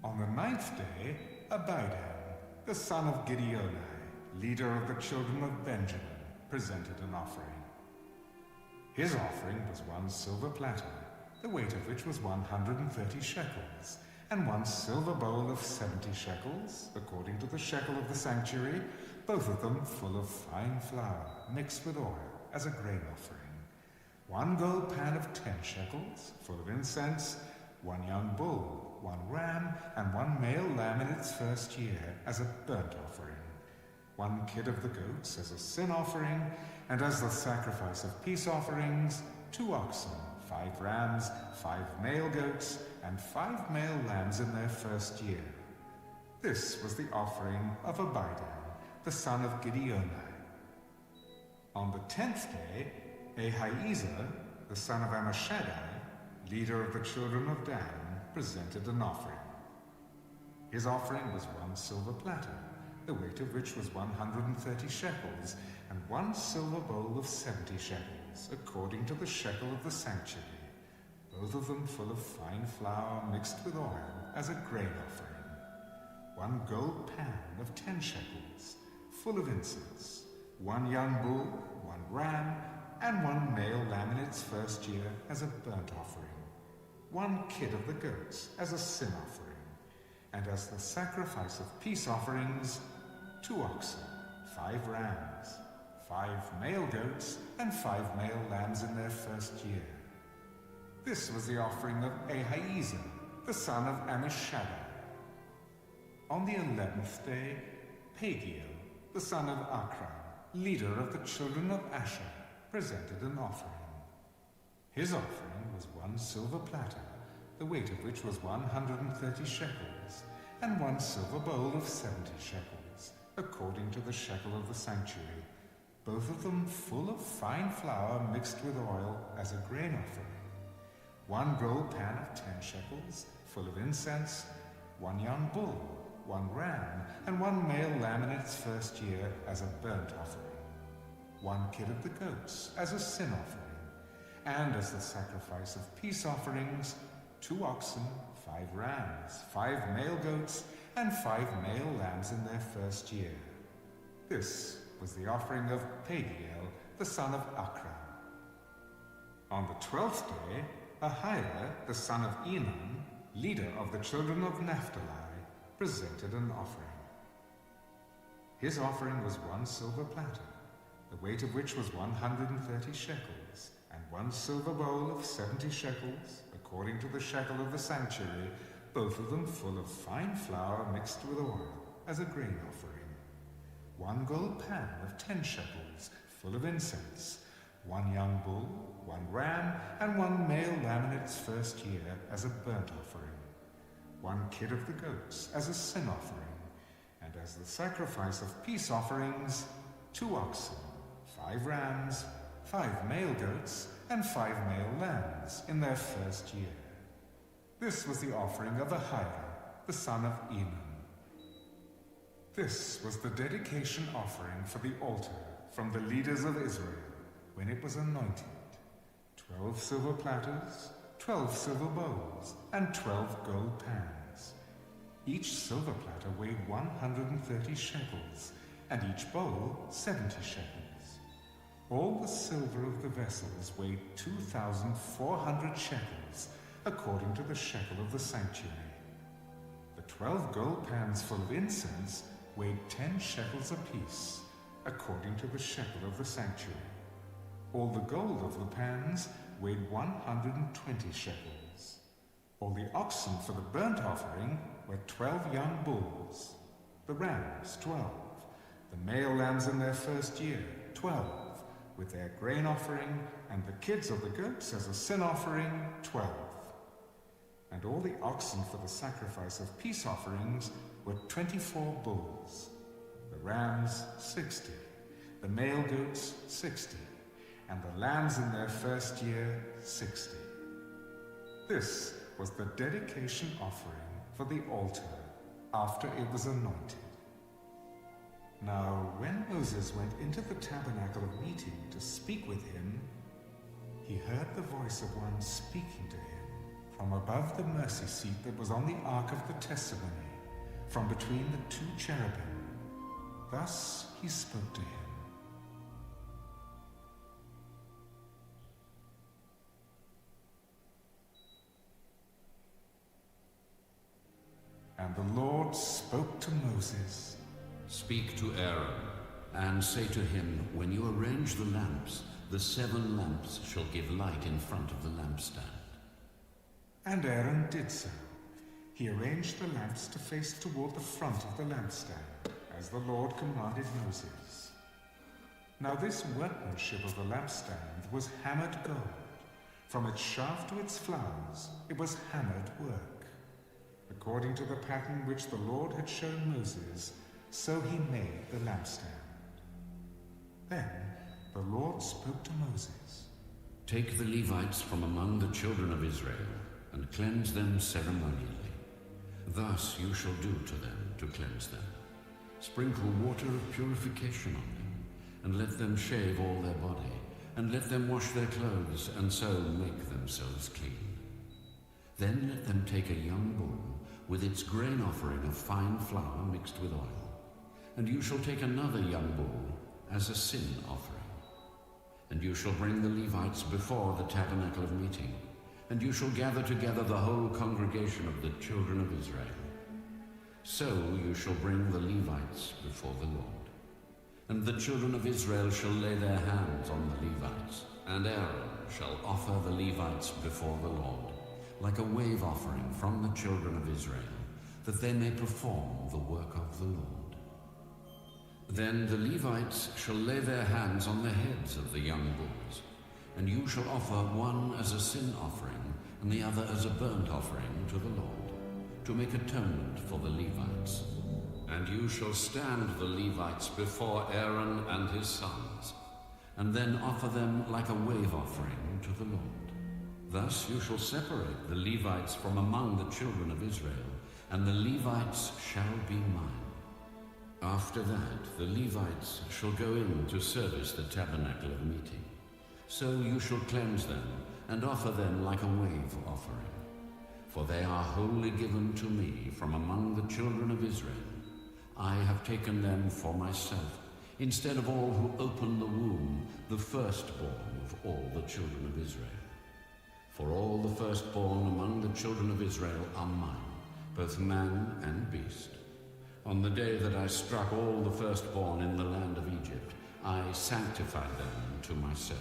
On the 9th day, Abidan, the son of Gideoni, leader of the children of Benjamin, presented an offering. His offering was 1 silver platter, the weight of which was 130 shekels, and 1 silver bowl of 70 shekels, according to the shekel of the sanctuary, both of them full of fine flour, mixed with oil, as a grain offering. 1 gold pan of 10 shekels, full of incense, 1 young bull, 1 ram, and 1 male lamb in its first year, as a burnt offering. 1 kid of the goats as a sin offering, and as the sacrifice of peace offerings, 2 oxen, 5 rams, 5 male goats, and 5 male lambs in their first year. This was the offering of Abidan, the son of Gideoni. On the 10th day, Ahiezer, the son of Ammishaddai, leader of the children of Dan, presented an offering. His offering was 1 silver platter, the weight of which was 130 shekels, and 1 silver bowl of 70 shekels, according to the shekel of the sanctuary, both of them full of fine flour mixed with oil, as a grain offering. 1 gold pan of 10 shekels, full of incense, 1 young bull, 1 ram, and 1 male lamb in its first year as a burnt offering. 1 kid of the goats as a sin offering, and as the sacrifice of peace offerings, 2 oxen, 5 rams, 5 male goats, and 5 male lambs in their first year. This was the offering of Ahiezer, the son of Ammishaddai. On the 11th day, Pagiel, the son of Akran, leader of the children of Asher, presented an offering. His offering was 1 silver platter, the weight of which was 130 shekels, and 1 silver bowl of 70 shekels, according to the shekel of the sanctuary, both of them full of fine flour mixed with oil as a grain offering. 1 gold pan of 10 shekels, full of incense, 1 young bull, 1 ram, and 1 male lamb in its first year as a burnt offering. 1 kid of the goats as a sin offering, and as the sacrifice of peace offerings, 2 oxen, 5 rams, 5 male goats, and 5 male lambs in their first year. This was the offering of Pagiel, the son of Akran. On the 12th day, Ahira, the son of Enan, leader of the children of Naphtali, presented an offering. His offering was 1 silver platter, the weight of which was 130 shekels, and 1 silver bowl of 70 shekels, according to the shekel of the sanctuary, both of them full of fine flour mixed with oil, as a grain offering. 1 gold pan of 10 shekels, full of incense, 1 young bull, 1 ram, and 1 male lamb in its first year as a burnt offering. 1 kid of the goats as a sin offering, and as the sacrifice of peace offerings, 2 oxen, 5 rams, 5 male goats, and 5 male lambs in their first year. This was the offering of Ahira, the son of Enan. This was the dedication offering for the altar from the leaders of Israel when it was anointed. 12 silver platters, 12 silver bowls, and 12 gold pans. Each silver platter weighed 130 shekels, and each bowl 70 shekels. All the silver of the vessels weighed 2,400 shekels, according to the shekel of the sanctuary. The 12 gold pans full of incense weighed 10 shekels apiece, according to the shekel of the sanctuary. All the gold of the pans weighed 120 shekels. All the oxen for the burnt offering were 12 young bulls, the rams 12, the male lambs in their first year 12, with their grain offering, and the kids of the goats as a sin offering 12. And all the oxen for the sacrifice of peace offerings were 24 bulls, the rams 60, the male goats 60, and the lambs in their first year 60. This was the dedication offering for the altar after it was anointed. Now, when Moses went into the tabernacle of meeting to speak with him, he heard the voice of one speaking to him from above the mercy seat that was on the ark of the testimony, from between the two cherubim. Thus he spoke to him. And the Lord spoke to Moses. Speak to Aaron, and say to him, when you arrange the lamps, the 7 lamps shall give light in front of the lampstand. And Aaron did so. He arranged the lamps to face toward the front of the lampstand, as the Lord commanded Moses. Now this workmanship of the lampstand was hammered gold. From its shaft to its flowers, it was hammered work. According to the pattern which the Lord had shown Moses, so he made the lampstand. Then the Lord spoke to Moses. Take the Levites from among the children of Israel, and cleanse them ceremonially. Thus you shall do to them to cleanse them. Sprinkle water of purification on them, and let them shave all their body, and let them wash their clothes, and so make themselves clean. Then let them take a young bull, with its grain offering of fine flour mixed with oil. And you shall take another young bull as a sin offering. And you shall bring the Levites before the tabernacle of meeting, and you shall gather together the whole congregation of the children of Israel. So you shall bring the Levites before the Lord. And the children of Israel shall lay their hands on the Levites, and Aaron shall offer the Levites before the Lord, like a wave offering from the children of Israel, that they may perform the work of the Lord. Then the Levites shall lay their hands on the heads of the young bulls, and you shall offer one as a sin offering, and the other as a burnt offering to the Lord, to make atonement for the Levites. And you shall stand the Levites before Aaron and his sons, and then offer them like a wave offering to the Lord. Thus you shall separate the Levites from among the children of Israel, and the Levites shall be mine. After that, the Levites shall go in to service the tabernacle of meeting. So you shall cleanse them, and offer them like a wave offering. For they are wholly given to me from among the children of Israel. I have taken them for myself, instead of all who open the womb, the firstborn of all the children of Israel. For all the firstborn among the children of Israel are mine, both man and beast. On the day that I struck all the firstborn in the land of Egypt, I sanctified them to myself.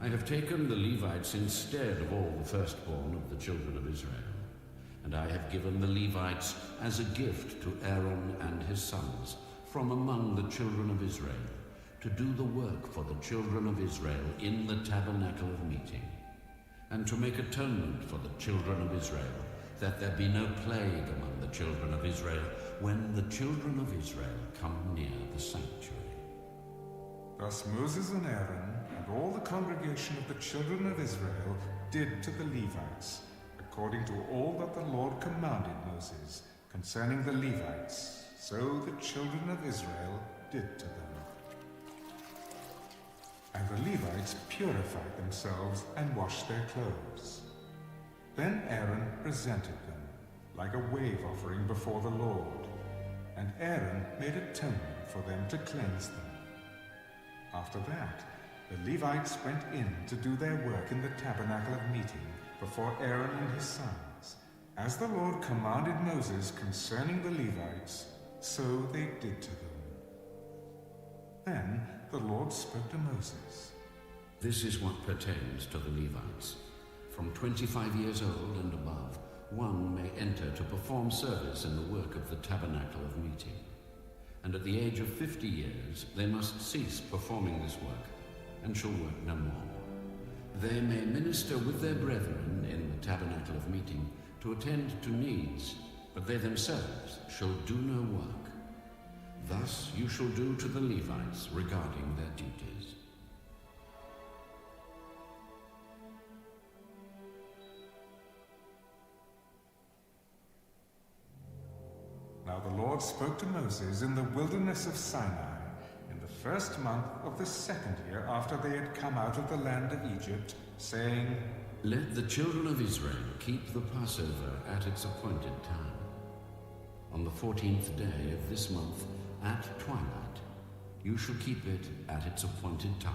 I have taken the Levites instead of all the firstborn of the children of Israel, and I have given the Levites as a gift to Aaron and his sons from among the children of Israel, to do the work for the children of Israel in the tabernacle of meeting, and to make atonement for the children of Israel, that there be no plague among the children of Israel when the children of Israel come near the sanctuary. Thus Moses and Aaron and all the congregation of the children of Israel did to the Levites, according to all that the Lord commanded Moses concerning the Levites, so the children of Israel did to them. And the Levites purified themselves and washed their clothes. Then Aaron presented them, like a wave offering before the Lord, and Aaron made atonement for them to cleanse them. After that, the Levites went in to do their work in the tabernacle of meeting before Aaron and his sons. As the Lord commanded Moses concerning the Levites, so they did to them. Then the Lord spoke to Moses. This is what pertains to the Levites. From 25 years old and above, one may enter to perform service in the work of the tabernacle of meeting. And at the age of 50 years, they must cease performing this work, and shall work no more. They may minister with their brethren in the tabernacle of meeting to attend to needs, but they themselves shall do no work. Thus you shall do to the Levites regarding their duties. Lord spoke to Moses in the wilderness of Sinai in the first month of the 2nd year after they had come out of the land of Egypt, saying, Let the children of Israel keep the Passover at its appointed time. On the 14th day of this month, at twilight, you shall keep it at its appointed time.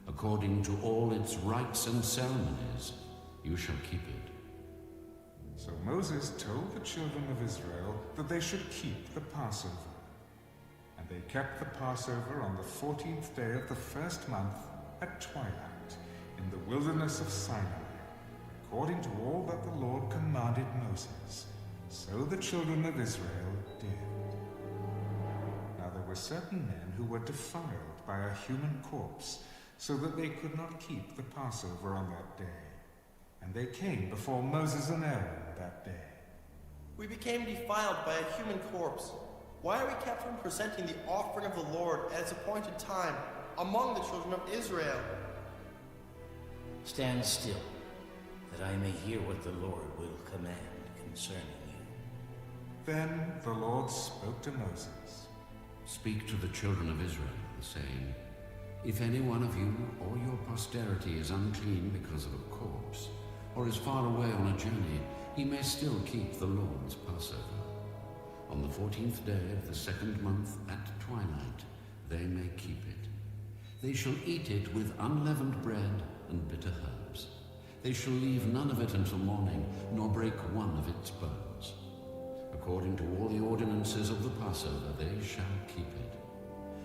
According to all its rites and ceremonies, you shall keep it. So Moses told the children of Israel that they should keep the Passover. And they kept the Passover on the 14th day of the first month at twilight in the wilderness of Sinai, according to all that the Lord commanded Moses. So the children of Israel did. Now there were certain men who were defiled by a human corpse, so that they could not keep the Passover on that day. And they came before Moses and Aaron that day. We became defiled by a human corpse. Why are we kept from presenting the offering of the Lord at its appointed time among the children of Israel? Stand still, that I may hear what the Lord will command concerning you. Then the Lord spoke to Moses. Speak to the children of Israel, saying, If any one of you or your posterity is unclean because of a corpse, or is far away on a journey, he may still keep the Lord's Passover. On the 14th day of the 2nd month at twilight, they may keep it. They shall eat it with unleavened bread and bitter herbs. They shall leave none of it until morning, nor break one of its bones. According to all the ordinances of the Passover, they shall keep it.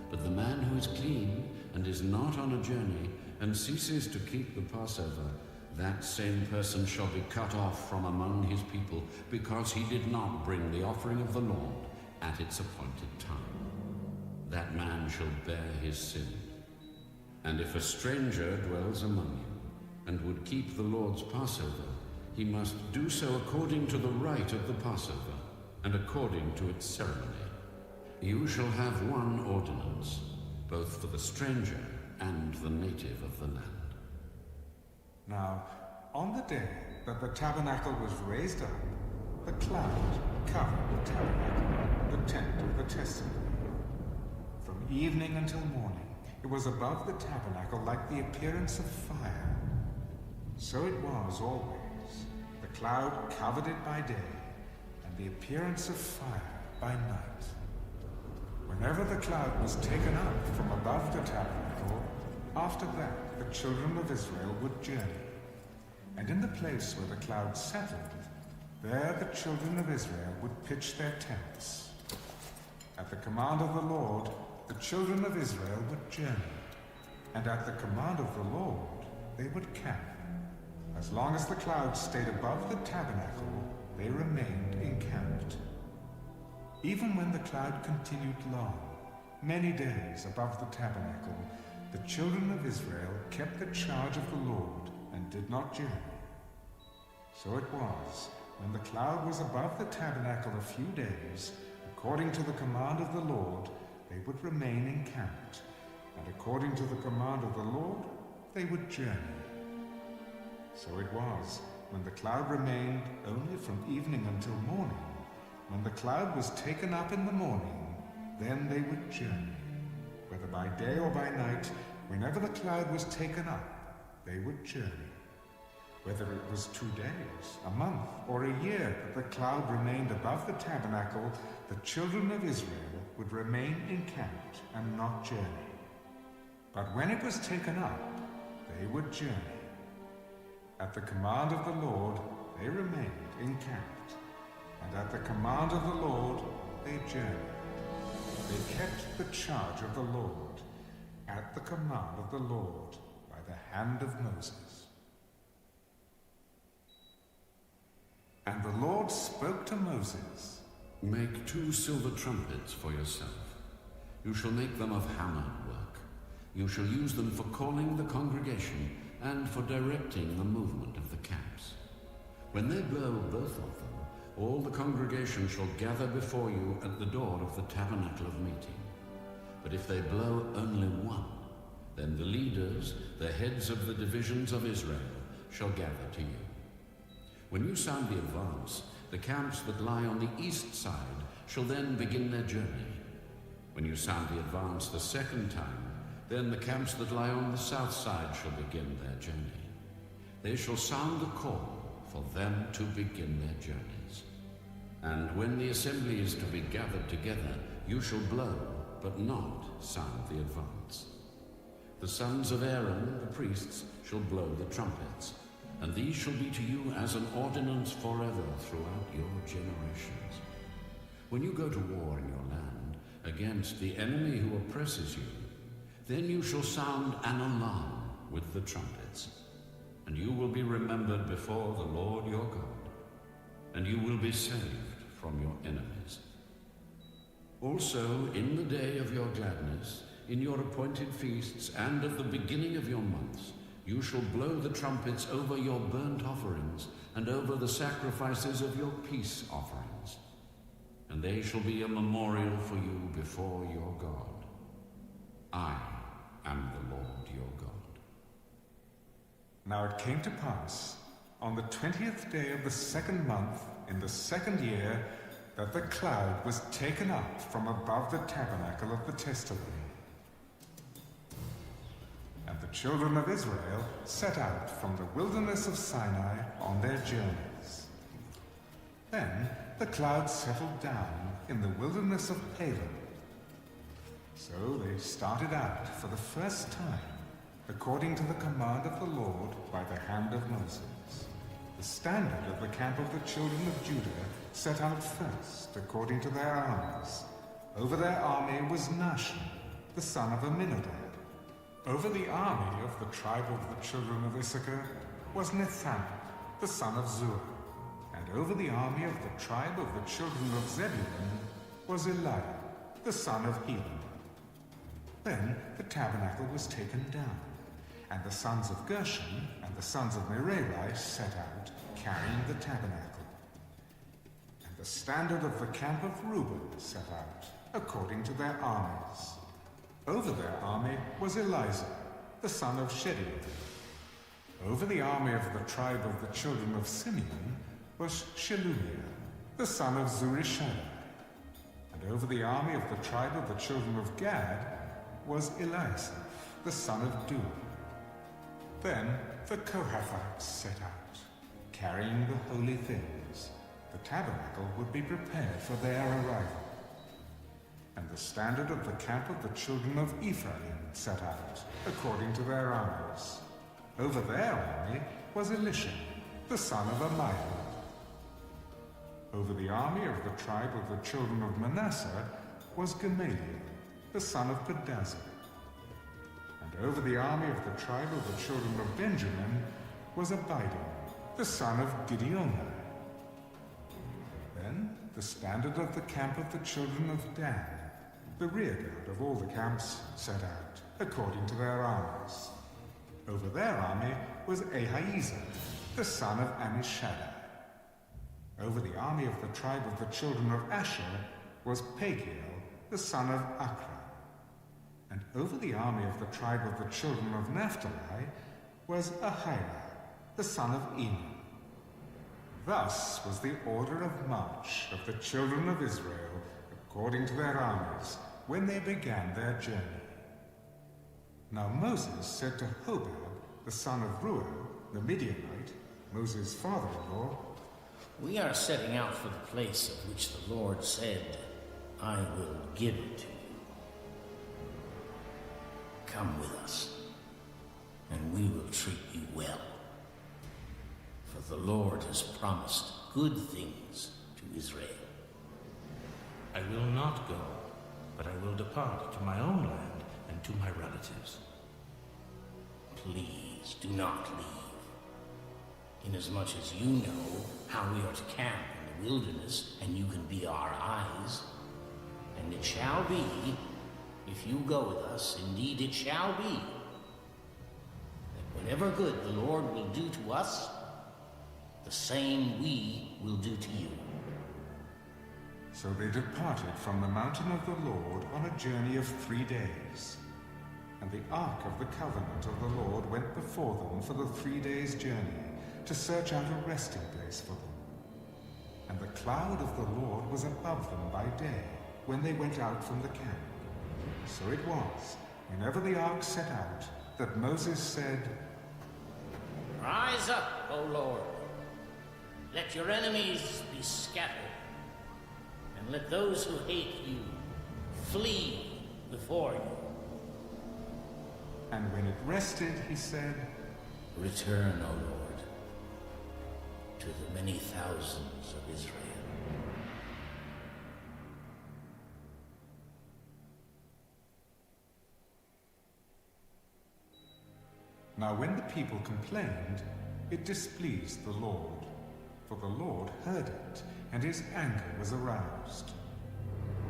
But the man who is clean and is not on a journey and ceases to keep the Passover, that same person shall be cut off from among his people, because he did not bring the offering of the Lord at its appointed time. That man shall bear his sin. And if a stranger dwells among you and would keep the Lord's Passover, he must do so according to the rite of the Passover and according to its ceremony. You shall have one ordinance, both for the stranger and the native of the land. Now, on the day that the tabernacle was raised up, the cloud covered the tabernacle, the tent of the testimony. From evening until morning, it was above the tabernacle like the appearance of fire. So it was always. The cloud covered it by day, and the appearance of fire by night. Whenever the cloud was taken up from above the tabernacle, after that the children of Israel would journey. And in the place where the cloud settled, there the children of Israel would pitch their tents. At the command of the Lord, the children of Israel would journey, and at the command of the Lord, they would camp. As long as the cloud stayed above the tabernacle, they remained encamped. Even when the cloud continued long, many days above the tabernacle, the children of Israel kept the charge of the Lord and did not journey. So it was, when the cloud was above the tabernacle a few days, according to the command of the Lord, they would remain encamped, and according to the command of the Lord, they would journey. So it was, when the cloud remained only from evening until morning, when the cloud was taken up in the morning, then they would journey. Whether by day or by night, whenever the cloud was taken up, they would journey. Whether it was 2 days, a month, or a year that the cloud remained above the tabernacle, the children of Israel would remain encamped and not journey. But when it was taken up, they would journey. At the command of the Lord, they remained encamped, and at the command of the Lord, they journeyed. They kept the charge of the Lord at the command of the Lord by the hand of Moses. And the Lord spoke to Moses. Make 2 silver trumpets for yourself. You shall make them of hammered work. You shall use them for calling the congregation and for directing the movement of the camps. When they blow both of them, all the congregation shall gather before you at the door of the tabernacle of meeting. But if they blow only one, then the leaders, the heads of the divisions of Israel, shall gather to you. When you sound the advance, the camps that lie on the east side shall then begin their journey. When you sound the advance the second time, then the camps that lie on the south side shall begin their journey. They shall sound the call for them to begin their journeys. And when the assembly is to be gathered together, you shall blow, but not sound the advance. The sons of Aaron, the priests, shall blow the trumpets, and these shall be to you as an ordinance forever throughout your generations. When you go to war in your land against the enemy who oppresses you, then you shall sound an alarm with the trumpets, and you will be remembered before the Lord your God, and you will be saved from your enemies. Also, in the day of your gladness, in your appointed feasts, and of the beginning of your months, you shall blow the trumpets over your burnt offerings, and over the sacrifices of your peace offerings. And they shall be a memorial for you before your God. I am the Lord your God. Now it came to pass, on the 20th day of the second month, in the second year, that the cloud was taken up from above the tabernacle of the testimony. And the children of Israel set out from the wilderness of Sinai on their journeys. Then the cloud settled down in the wilderness of Paran. So they started out for the first time, according to the command of the Lord by the hand of Moses. The standard of the camp of the children of Judah set out first, according to their armies. Over their army was Nahshon, the son of Amminadab. Over the army of the tribe of the children of Issachar was Nethanel, the son of Zuar. And over the army of the tribe of the children of Zebulun was Eliab, the son of Helon. Then the tabernacle was taken down, and the sons of Gershon and the sons of Merari set out, carrying the tabernacle. And the standard of the camp of Reuben set out, according to their armies. Over their army was Elizur, the son of Shedeur. Over the army of the tribe of the children of Simeon was Shelumiel, the son of Zurishaddai. And over the army of the tribe of the children of Gad was Eliasaph, the son of Duel. Then the Kohathites set out, carrying the holy things. The tabernacle would be prepared for their arrival. And the standard of the camp of the children of Ephraim set out, according to their armies. Over their army was Elisha, the son of Ammiel. Over the army of the tribe of the children of Manasseh was Gamaliel, the son of Pedazur. And over the army of the tribe of the children of Benjamin was Abidan, the son of Gideoni. Then the standard of the camp of the children of Dan, the rearguard of all the camps, set out, according to their armies. Over their army was Ahiezer, the son of Ammishaddai. Over the army of the tribe of the children of Asher was Pagiel, the son of Akra. And over the army of the tribe of the children of Naphtali was Ahira, the son of Enan. Thus was the order of march of the children of Israel, according to their armies, when they began their journey. Now Moses said to Hobab, the son of Reuel, the Midianite, Moses' father-in-law, "We are setting out for the place of which the Lord said, 'I will give it to you.' Come with us, and we will treat you well. For the Lord has promised good things to Israel." I will not go, but I will depart to my own land and to my relatives. Please do not leave, inasmuch as you know how we are to camp in the wilderness, and you can be our eyes. And it shall be, if you go with us, indeed it shall be, that whatever good the Lord will do to us, the same we will do to you. So they departed from the mountain of the Lord on a journey of 3 days. And the ark of the covenant of the Lord went before them for the 3 days' journey, to search out a resting place for them. and the cloud of the Lord was above them by day, when they went out from the camp. So it was, whenever the ark set out, that Moses said, Rise up, O Lord. Let your enemies be scattered, and let those who hate you flee before you. And when it rested, he said, Return, O Lord, to the many thousands of Israel. Now when the people complained, it displeased the Lord, for the Lord heard it, and his anger was aroused.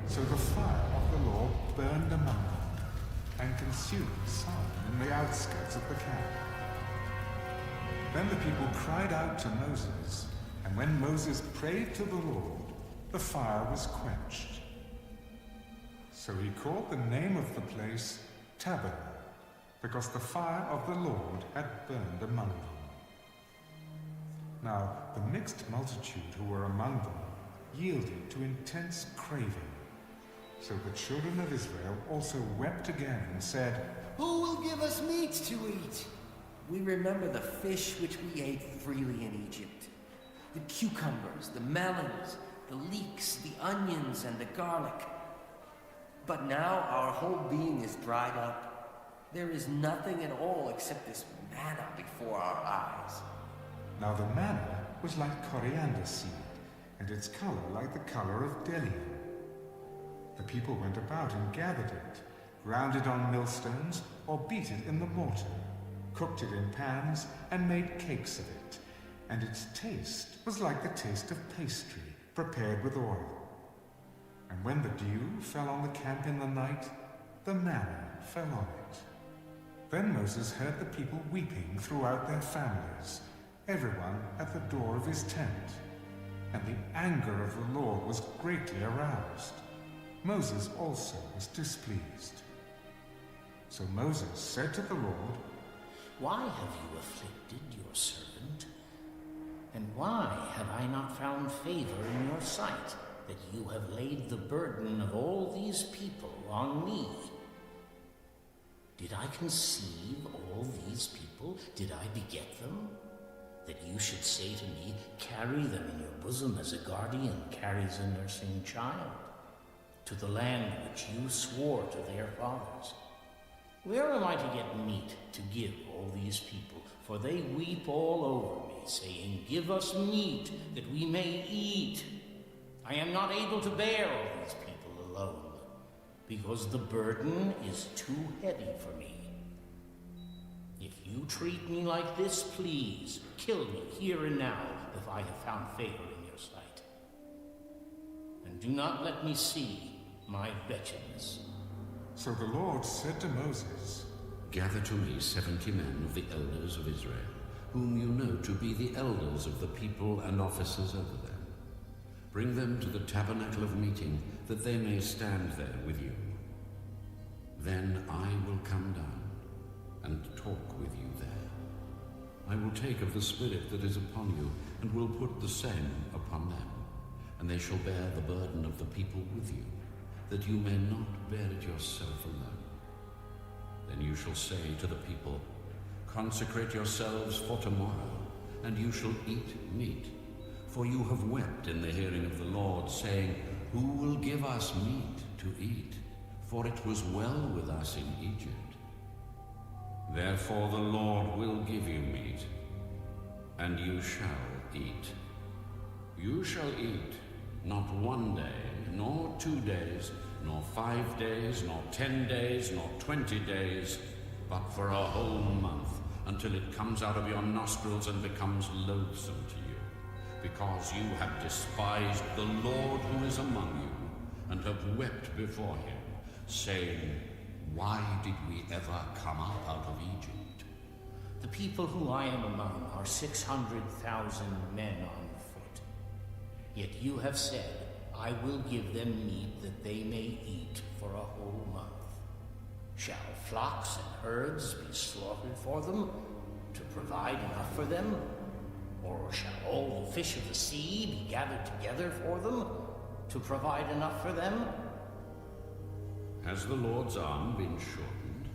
So the fire of the Lord burned among them, and consumed some in the outskirts of the camp. Then the people cried out to Moses, and when Moses prayed to the Lord, the fire was quenched. So he called the name of the place Taberah, because the fire of the Lord had burned among them. Now the mixed multitude who were among them yielded to intense craving. So the children of Israel also wept again and said, Who will give us meat to eat? We remember the fish which we ate freely in Egypt, the cucumbers, the melons, the leeks, the onions, and the garlic. But now our whole being is dried up. There is nothing at all except this manna before our eyes. Now the manna was like coriander seed, and its color like the color of bdellium. The people went about and gathered it, ground it on millstones, or beat it in the mortar, cooked it in pans, and made cakes of it, and its taste was like the taste of pastry, prepared with oil. And when the dew fell on the camp in the night, the manna fell on it. Then Moses heard the people weeping throughout their families, everyone at the door of his tent. And the anger of the Lord was greatly aroused. Moses also was displeased. So Moses said to the Lord, Why have you afflicted your servant? And why have I not found favor in your sight, that you have laid the burden of all these people on me? Did I conceive all these people? Did I beget them? That you should say to me, Carry them in your bosom as a guardian carries a nursing child, to the land which you swore to their fathers. Where am I to get meat to give all these people? For they weep all over me, saying, Give us meat, that we may eat. I am not able to bear all these people alone, because the burden is too heavy for me. If you treat me like this, please, kill me here and now, if I have found favor in your sight. And do not let me see my wretchedness. So the Lord said to Moses, Gather to me 70 men of the elders of Israel, whom you know to be the elders of the people and officers over them. Bring them to the tabernacle of meeting, that they may stand there with you. Then I will come down and talk with you there. I will take of the Spirit that is upon you, and will put the same upon them, and they shall bear the burden of the people with you, that you may not bear it yourself alone. Then you shall say to the people, Consecrate yourselves for tomorrow, and you shall eat meat. For you have wept in the hearing of the Lord, saying, Who will give us meat to eat? For it was well with us in Egypt. Therefore the Lord will give you meat, and you shall eat. You shall eat, not 1 day, nor 2 days, nor 5 days, nor 10 days, nor 20 days, but for a whole month, until it comes out of your nostrils and becomes loathsome to you, because you have despised the Lord who is among you, and have wept before him, saying, Why did we ever come up out of Egypt? The people who I am among are 600,000 men on foot. Yet you have said, I will give them meat that they may eat for a whole month. Shall flocks and herds be slaughtered for them, to provide enough for them? Or shall all the fish of the sea be gathered together for them to provide enough for them? Has the Lord's arm been shortened?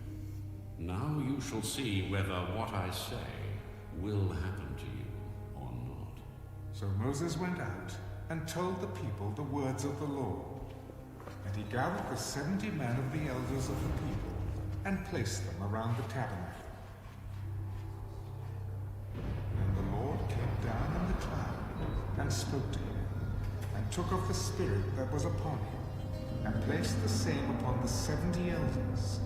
Now you shall see whether what I say will happen to you or not. So Moses went out and told the people the words of the Lord. And he gathered the 70 men of the elders of the people and placed them around the tabernacle. Then the Lord came down in the cloud and spoke to him, and took of the Spirit that was upon him, and placed the same upon the 70 elders.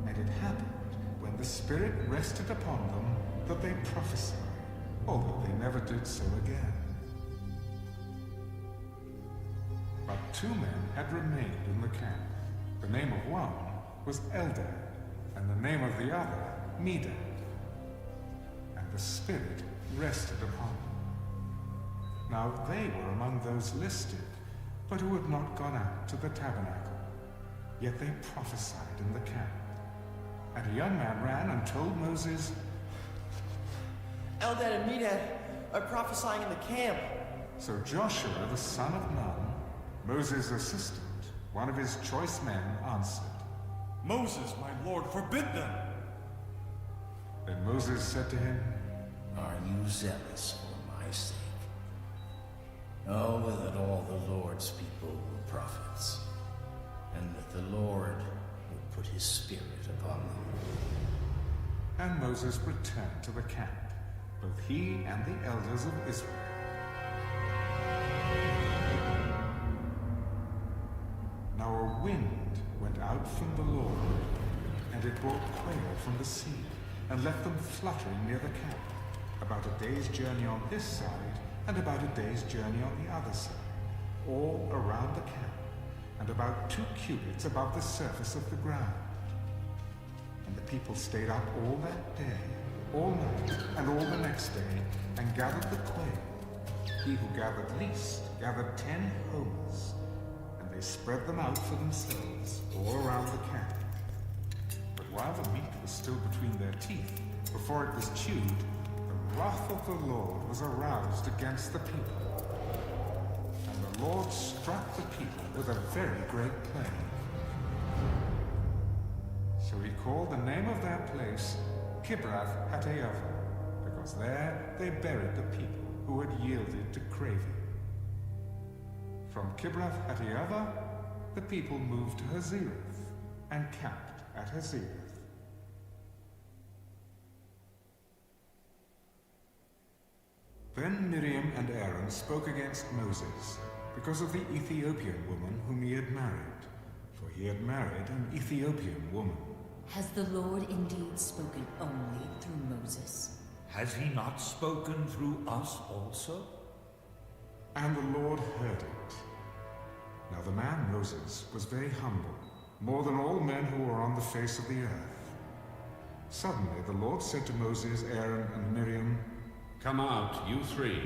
And it happened, when the Spirit rested upon them, that they prophesied, although they never did so again. But 2 men had remained in the camp. The name of one was Eldad, and the name of the other Medad. And the Spirit rested upon them. Now they were among those listed, but who had not gone out to the tabernacle. Yet they prophesied in the camp. And a young man ran and told Moses, Eldad and Medad are prophesying in the camp. So Joshua, the son of Nun, Moses' assistant, one of his choice men, answered, Moses, my lord, forbid them! Then Moses said to him, Are you zealous for my sake? Know that all the Lord's people were prophets, and that the Lord would put his Spirit upon them. And Moses returned to the camp, both he and the elders of Israel. Now a wind went out from the Lord, and it brought quail from the sea, and left them fluttering near the camp, about a day's journey on this side, and about a day's journey on the other side, all around the camp, and about 2 cubits above the surface of the ground. And the people stayed up all that day, all night, and all the next day, and gathered the quail. He who gathered least gathered 10 homers, and they spread them out for themselves all around the camp. But while the meat was still between their teeth, before it was chewed, the wrath of the Lord was aroused against the people. And the Lord struck the people with a very great plague. So he called the name of that place Kibroth Hattaavah, because there they buried the people who had yielded to craving. From Kibroth Hattaavah, the people moved to Hazirith and camped at Hazirith. Then Miriam and Aaron spoke against Moses because of the Ethiopian woman whom he had married, for he had married an Ethiopian woman. Has the Lord indeed spoken only through Moses? Has he not spoken through us also? And the Lord heard it. Now the man Moses was very humble, more than all men who were on the face of the earth. Suddenly the Lord said to Moses, Aaron, and Miriam, Come out, you 3,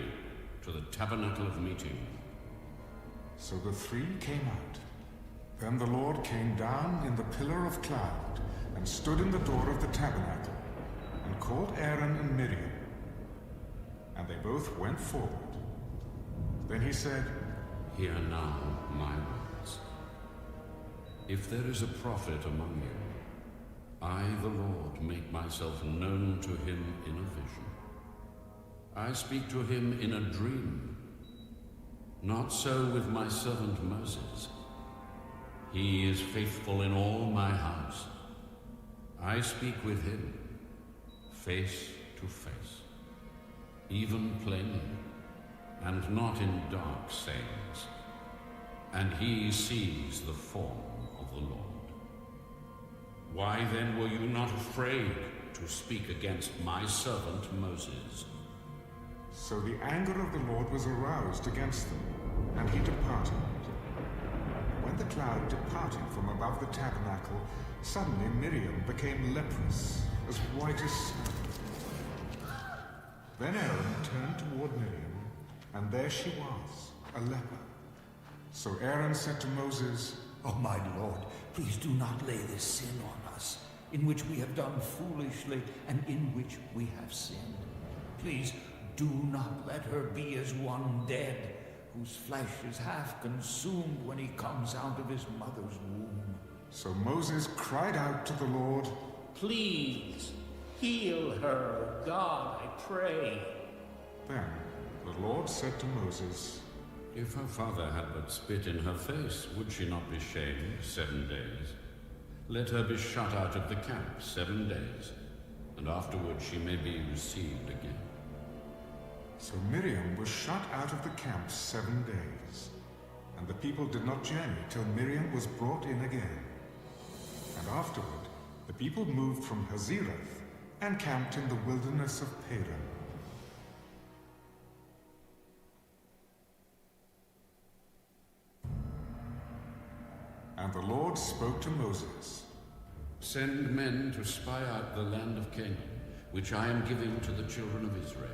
to the tabernacle of meeting. So the 3 came out. Then the Lord came down in the pillar of cloud, and stood in the door of the tabernacle, and called Aaron and Miriam. And they both went forward. Then he said, Hear now my words. If there is a prophet among you, I, the Lord, make myself known to him in a vision. I speak to him in a dream. Not so with my servant Moses. He is faithful in all my house. I speak with him, face to face, even plainly, and not in dark sayings. And he sees the form of the Lord. Why then were you not afraid to speak against my servant Moses? So the anger of the Lord was aroused against them, and he departed. When the cloud departed from above the tabernacle, suddenly Miriam became leprous, as white as snow. Then Aaron turned toward Miriam, and there she was, a leper. So Aaron said to Moses, Oh, my Lord, please do not lay this sin on us, in which we have done foolishly and in which we have sinned. Please Do not let her be as one dead, whose flesh is half consumed when he comes out of his mother's womb. So Moses cried out to the Lord, Please, heal her, God, I pray. Then the Lord said to Moses, If her father had but spit in her face, would she not be shamed 7 days? Let her be shut out of the camp 7 days, and afterward she may be received again. So Miriam was shut out of the camp 7 days, and the people did not journey till Miriam was brought in again. And afterward the people moved from Hazirath and camped in the wilderness of Paran. And the Lord spoke to Moses, Send men to spy out the land of Canaan, which I am giving to the children of Israel.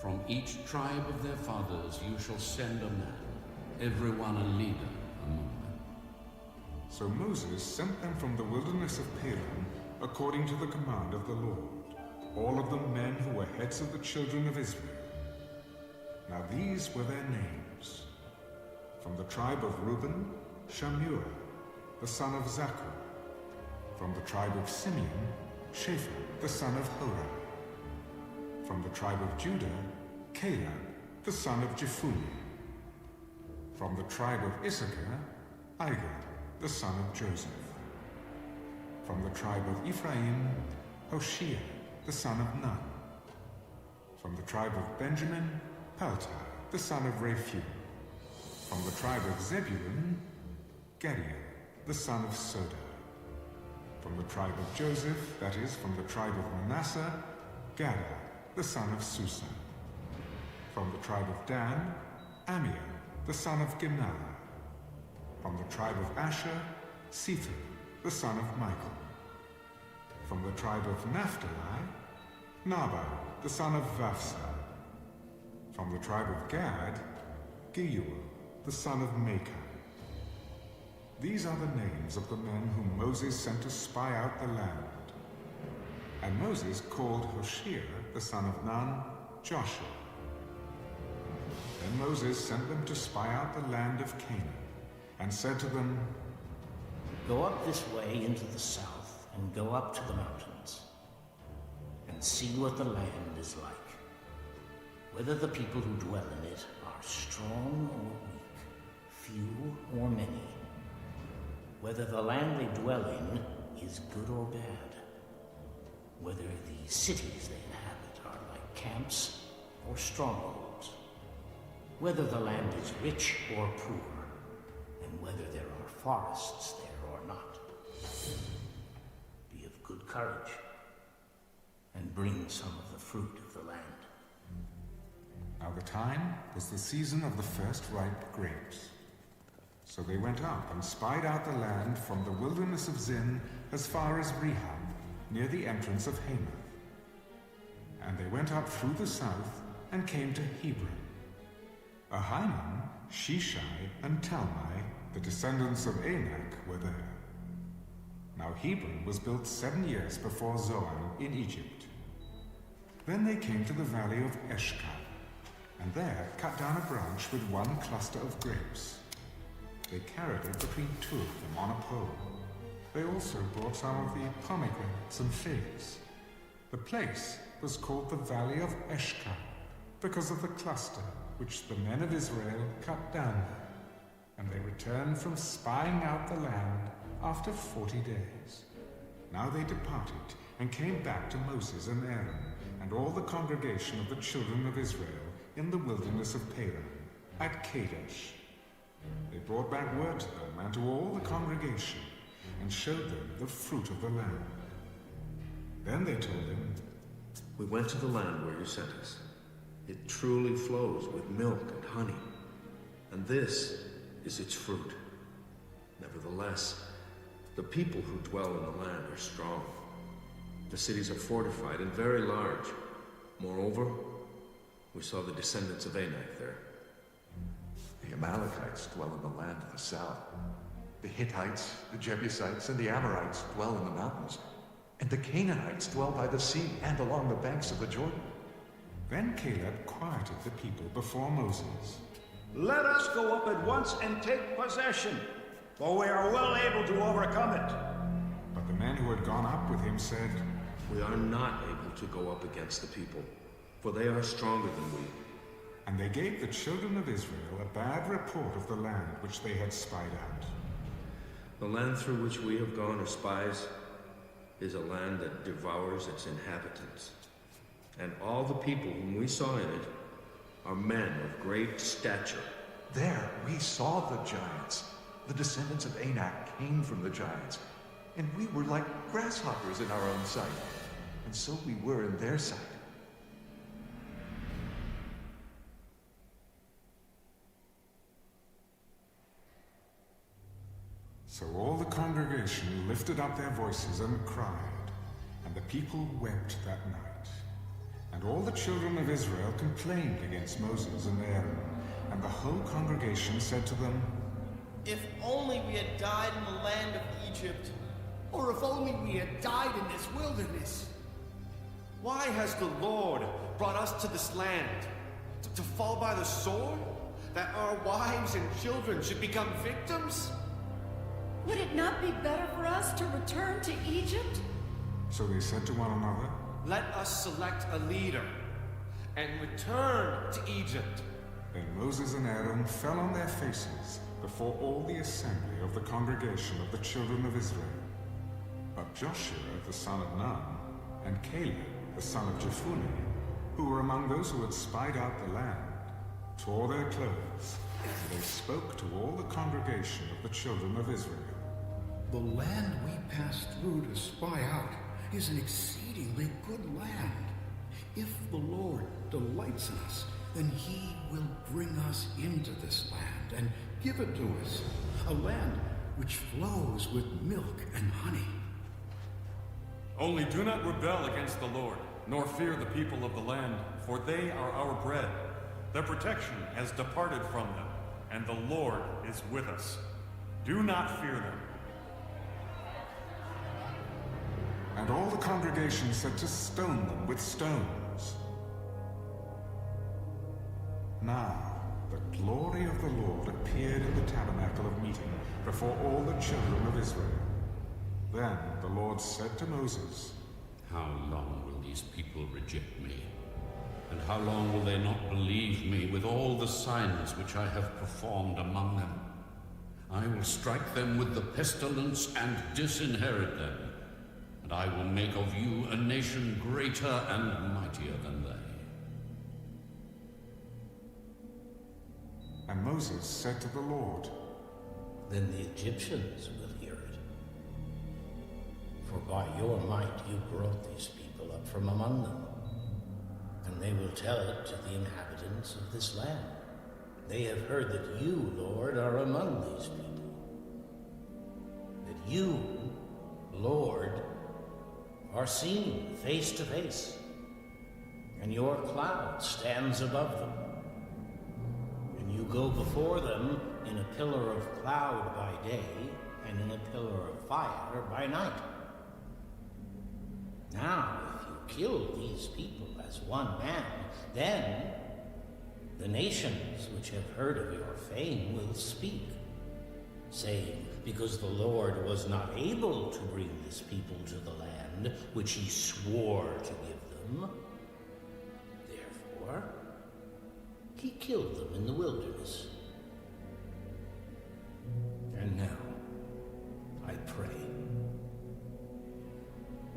From each tribe of their fathers you shall send a man, every one a leader among them. So Moses sent them from the wilderness of Paran according to the command of the Lord, all of them men who were heads of the children of Israel. Now these were their names. From the tribe of Reuben, Shammua, the son of Zakur. From the tribe of Simeon, Shaphan, the son of Hori. From the tribe of Judah, Caleb, the son of Jephunneh. From the tribe of Issachar, Igal, the son of Joseph. From the tribe of Ephraim, Hoshea, the son of Nun. From the tribe of Benjamin, Paltai, the son of Raphiel. From the tribe of Zebulun, Gadiel, the son of Soda. From the tribe of Joseph, that is, from the tribe of Manasseh, Gada, the son of Susa. From the tribe of Dan, Amiel, the son of Gimnah. From the tribe of Asher, Sethur, the son of Michael. From the tribe of Naphtali, Nabal, the son of Vapsa. From the tribe of Gad, Geuel, the son of Maachah. These are the names of the men whom Moses sent to spy out the land. And Moses called Hoshea, the son of Nun, Joshua. Then Moses sent them to spy out the land of Canaan, and said to them, Go up this way into the south, and go up to the mountains, and see what the land is like, whether the people who dwell in it are strong or weak, few or many, whether the land they dwell in is good or bad, whether the cities they inhabit are like camps or strongholds, whether the land is rich or poor, and whether there are forests there or not. Be of good courage, and bring some of the fruit of the land. Now the time was the season of the first ripe grapes. So they went up and spied out the land from the wilderness of Zin as far as Rehob, near the entrance of Hamath. And they went up through the south and came to Hebron. Ahiman, Sheshai, and Talmai, the descendants of Anak, were there. Now Hebron was built 7 years before Zoan in Egypt. Then they came to the valley of Eshcol, and there cut down a branch with one cluster of grapes. They carried it between two of them on a pole. They also brought some of the pomegranates and figs. The place was called the Valley of Eshcol, because of the cluster which the men of Israel cut down there. And they returned from spying out the land after 40 days. Now they departed and came back to Moses and Aaron and all the congregation of the children of Israel in the wilderness of Paran, at Kadesh. They brought back word to them and to all the congregation, and showed them the fruit of the land. Then they told him, We went to the land where you sent us. It truly flows with milk and honey, and this is its fruit. Nevertheless, the people who dwell in the land are strong. The cities are fortified and very large. Moreover, we saw the descendants of Anak there. The Amalekites dwell in the land of the south. The Hittites, the Jebusites, and the Amorites dwell in the mountains. And the Canaanites dwell by the sea and along the banks of the Jordan. Then Caleb quieted the people before Moses. Let us go up at once and take possession, for we are well able to overcome it. But the men who had gone up with him said, We are not able to go up against the people, for they are stronger than we. And they gave the children of Israel a bad report of the land which they had spied out. The land through which we have gone as spies is a land that devours its inhabitants. And all the people whom we saw in it are men of great stature. There we saw the giants. The descendants of Anak came from the giants, and we were like grasshoppers in our own sight, and so we were in their sight. So all the congregation lifted up their voices and cried, and the people wept that night. And all the children of Israel complained against Moses and Aaron, and the whole congregation said to them, If only we had died in the land of Egypt. Or if only we had died in this wilderness. Why has the Lord brought us to this land? To fall by the sword? That our wives and children should become victims? Would it not be better for us to return to Egypt? So they said to one another, Let us select a leader and return to Egypt. Then Moses and Aaron fell on their faces before all the assembly of the congregation of the children of Israel. But Joshua the son of Nun, and Caleb the son of Jephunneh, who were among those who had spied out the land, tore their clothes, and they spoke to all the congregation of the children of Israel. The land we passed through to spy out is an exceedingly good land. If the Lord delights in us, then he will bring us into this land and give it to us, a land which flows with milk and honey. Only do not rebel against the Lord, nor fear the people of the land, for they are our bread. Their protection has departed from them, and the Lord is with us. Do not fear them. And all the congregation said to stone them with stones. Now the glory of the Lord appeared in the tabernacle of meeting before all the children of Israel. Then the Lord said to Moses, How long will these people reject me? And how long will they not believe me with all the signs which I have performed among them? I will strike them with the pestilence and disinherit them, and I will make of you a nation greater and mightier than they. And Moses said to the Lord, Then the Egyptians will hear it. For by your might you brought these people up from among them, and they will tell it to the inhabitants of this land. They have heard that you, Lord, are among these people. That you, Lord, are seen face to face, and your cloud stands above them. And you go before them in a pillar of cloud by day, and in a pillar of fire by night. Now, if you kill these people as one man, then the nations which have heard of your fame will speak, saying, Because the Lord was not able to bring this people to the land which he swore to give them, therefore he killed them in the wilderness. And now, I pray,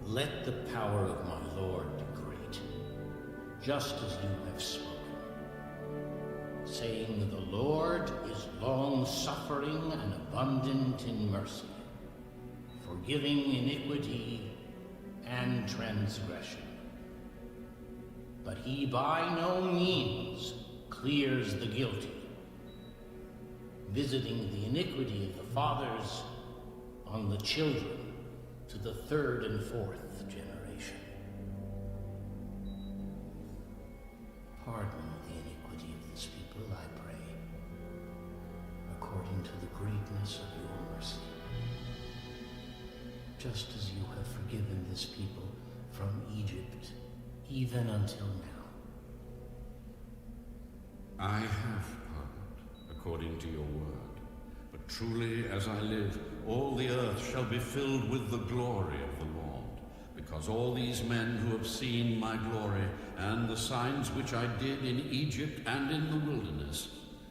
let the power of my Lord be great, just as you have spoken, saying, The Lord is long-suffering and abundant in mercy, forgiving iniquity and transgression. But he by no means clears the guilty, visiting the iniquity of the fathers on the children to the third and fourth generation. Pardon the iniquity of this people, I pray, according to the greatness of your mercy, just as you have forgiven this people from Egypt, even until now. I have pardoned, according to your word. But truly, as I live, all the earth shall be filled with the glory of the Lord, because all these men who have seen my glory, and the signs which I did in Egypt and in the wilderness,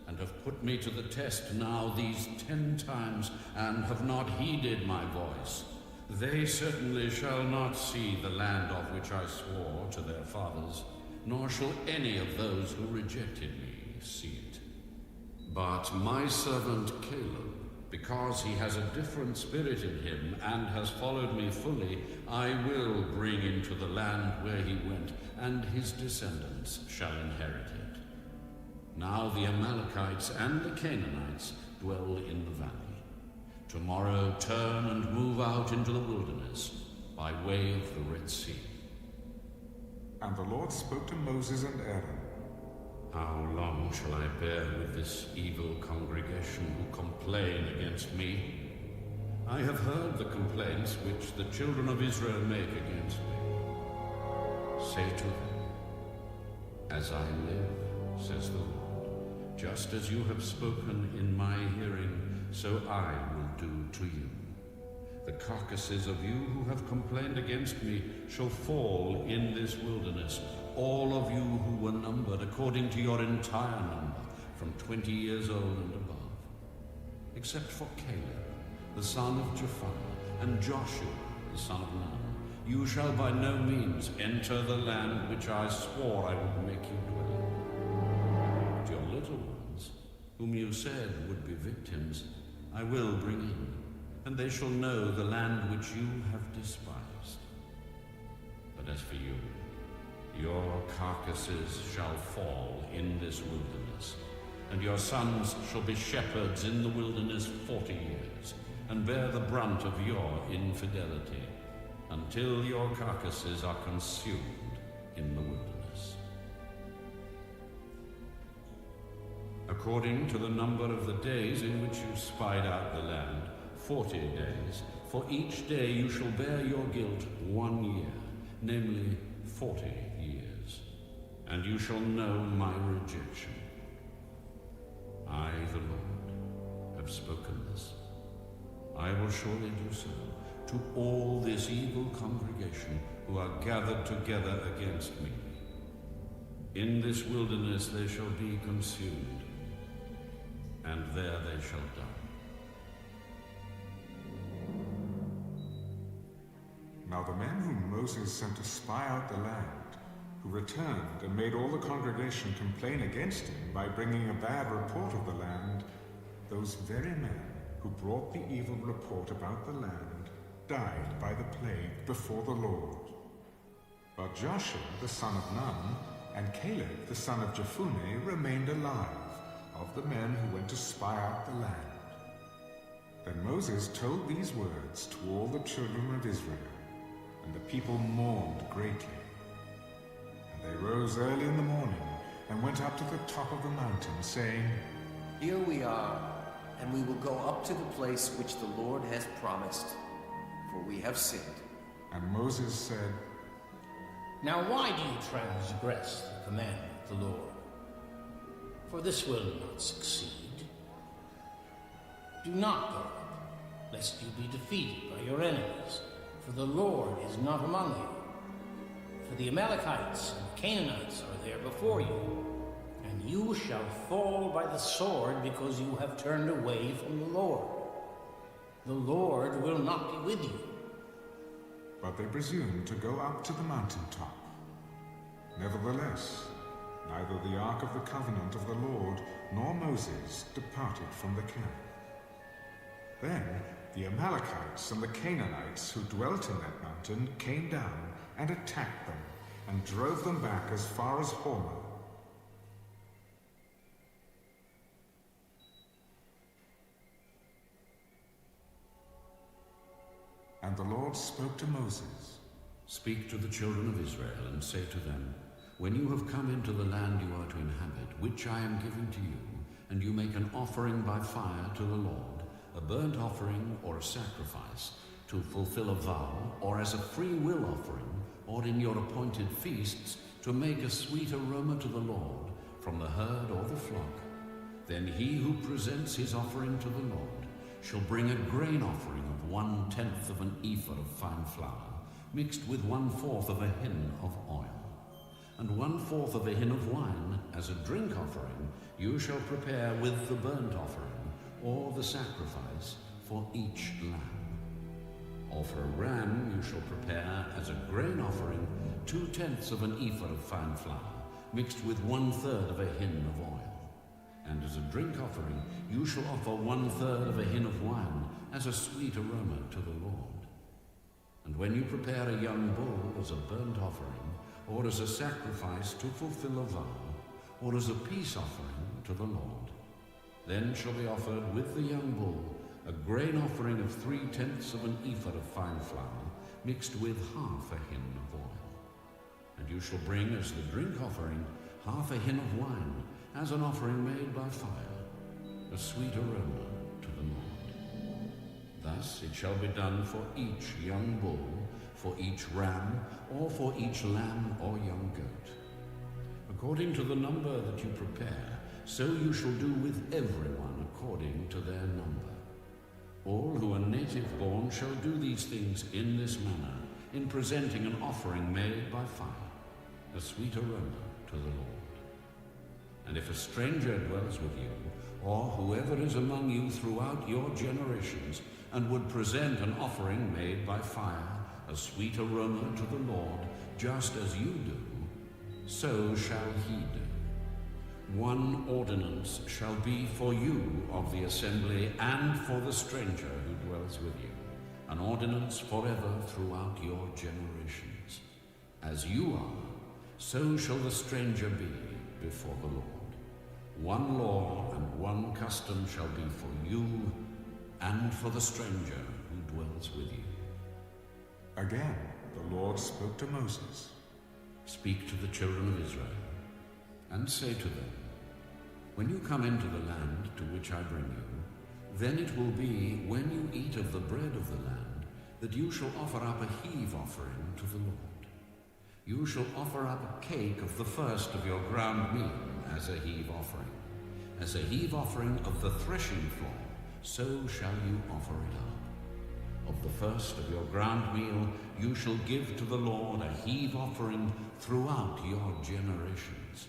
and have put me to the test now these 10 times, and have not heeded my voice, they certainly shall not see the land of which I swore to their fathers, nor shall any of those who rejected me see it. But my servant Caleb, because he has a different spirit in him and has followed me fully, I will bring into the land where he went, and his descendants shall inherit it. Now the Amalekites and the Canaanites dwell in the valley. Tomorrow turn and move out into the wilderness by way of the Red Sea. And the Lord spoke to Moses and Aaron. How long shall I bear with this evil congregation who complain against me? I have heard the complaints which the children of Israel make against me. Say to them, as I live, says the Lord, just as you have spoken in my hearing, so I will do to you. The carcasses of you who have complained against me shall fall in this wilderness, all of you who were numbered according to your entire number, from 20 years old and above, except for Caleb, the son of Jephunneh, and Joshua, the son of Nun. You shall by no means enter the land which I swore I would make you dwell in. But your little ones, whom you said would be victims, I will bring in, and they shall know the land which you have despised. But as for you, your carcasses shall fall in this wilderness, and your sons shall be shepherds in the wilderness 40 years, and bear the brunt of your infidelity, until your carcasses are consumed in the wilderness. According to the number of the days in which you spied out the land, 40 days, for each day you shall bear your guilt 1 year, namely 40 years, and you shall know my rejection. I, the Lord, have spoken this. I will surely do so to all this evil congregation who are gathered together against me. In this wilderness they shall be consumed, and there they shall die. Now the men whom Moses sent to spy out the land, who returned and made all the congregation complain against him by bringing a bad report of the land, those very men who brought the evil report about the land died by the plague before the Lord. But Joshua the son of Nun and Caleb the son of Jephunneh remained alive, of the men who went to spy out the land. Then Moses told these words to all the children of Israel, and the people mourned greatly. And they rose early in the morning and went up to the top of the mountain, saying, Here we are, and we will go up to the place which the Lord has promised, for we have sinned. And Moses said, Now why do you transgress the commandment of the Lord? For this will not succeed. Do not go up, lest you be defeated by your enemies, for the Lord is not among you. For the Amalekites and the Canaanites are there before you, and you shall fall by the sword because you have turned away from the Lord. The Lord will not be with you. But they presumed to go up to the mountaintop. Nevertheless, neither the ark of the covenant of the Lord nor Moses departed from the camp. Then the Amalekites and the Canaanites who dwelt in that mountain came down and attacked them and drove them back as far as Hormah. And the Lord spoke to Moses. Speak to the children of Israel and say to them, When you have come into the land you are to inhabit, which I am giving to you, and you make an offering by fire to the Lord, a burnt offering or a sacrifice, to fulfill a vow, or as a free will offering, or in your appointed feasts, to make a sweet aroma to the Lord, from the herd or the flock, then he who presents his offering to the Lord shall bring a grain offering of 1/10 of an ephah of fine flour, mixed with 1/4 of a hin of oil, and 1/4 of a hin of wine as a drink offering you shall prepare with the burnt offering or the sacrifice for each lamb. Or for a ram you shall prepare as a grain offering 2/10 of an ephah of fine flour, mixed with 1/3 of a hin of oil. And as a drink offering you shall offer 1/3 of a hin of wine as a sweet aroma to the Lord. And when you prepare a young bull as a burnt offering, or as a sacrifice to fulfill a vow, or as a peace offering to the Lord, then shall be offered with the young bull a grain offering of 3/10 of an ephah of fine flour, mixed with 1/2 a hin of oil. And you shall bring as the drink offering 1/2 a hin of wine, as an offering made by fire, a sweet aroma to the Lord. Thus it shall be done for each young bull, for each ram, or for each lamb or young goat. According to the number that you prepare, so you shall do with everyone according to their number. All who are native-born shall do these things in this manner, in presenting an offering made by fire, a sweet aroma to the Lord. And if a stranger dwells with you, or whoever is among you throughout your generations, and would present an offering made by fire, a sweet aroma to the Lord, just as you do, so shall he do. One ordinance shall be for you of the assembly and for the stranger who dwells with you, an ordinance forever throughout your generations. As you are, so shall the stranger be before the Lord. One law and one custom shall be for you and for the stranger who dwells with you. Again, the Lord spoke to Moses. Speak to the children of Israel, and say to them, when you come into the land to which I bring you, then it will be, when you eat of the bread of the land, that you shall offer up a heave offering to the Lord. You shall offer up a cake of the first of your ground meal as a heave offering. As a heave offering of the threshing floor, so shall you offer it up. Of the first of your ground meal you shall give to the Lord a heave offering throughout your generations.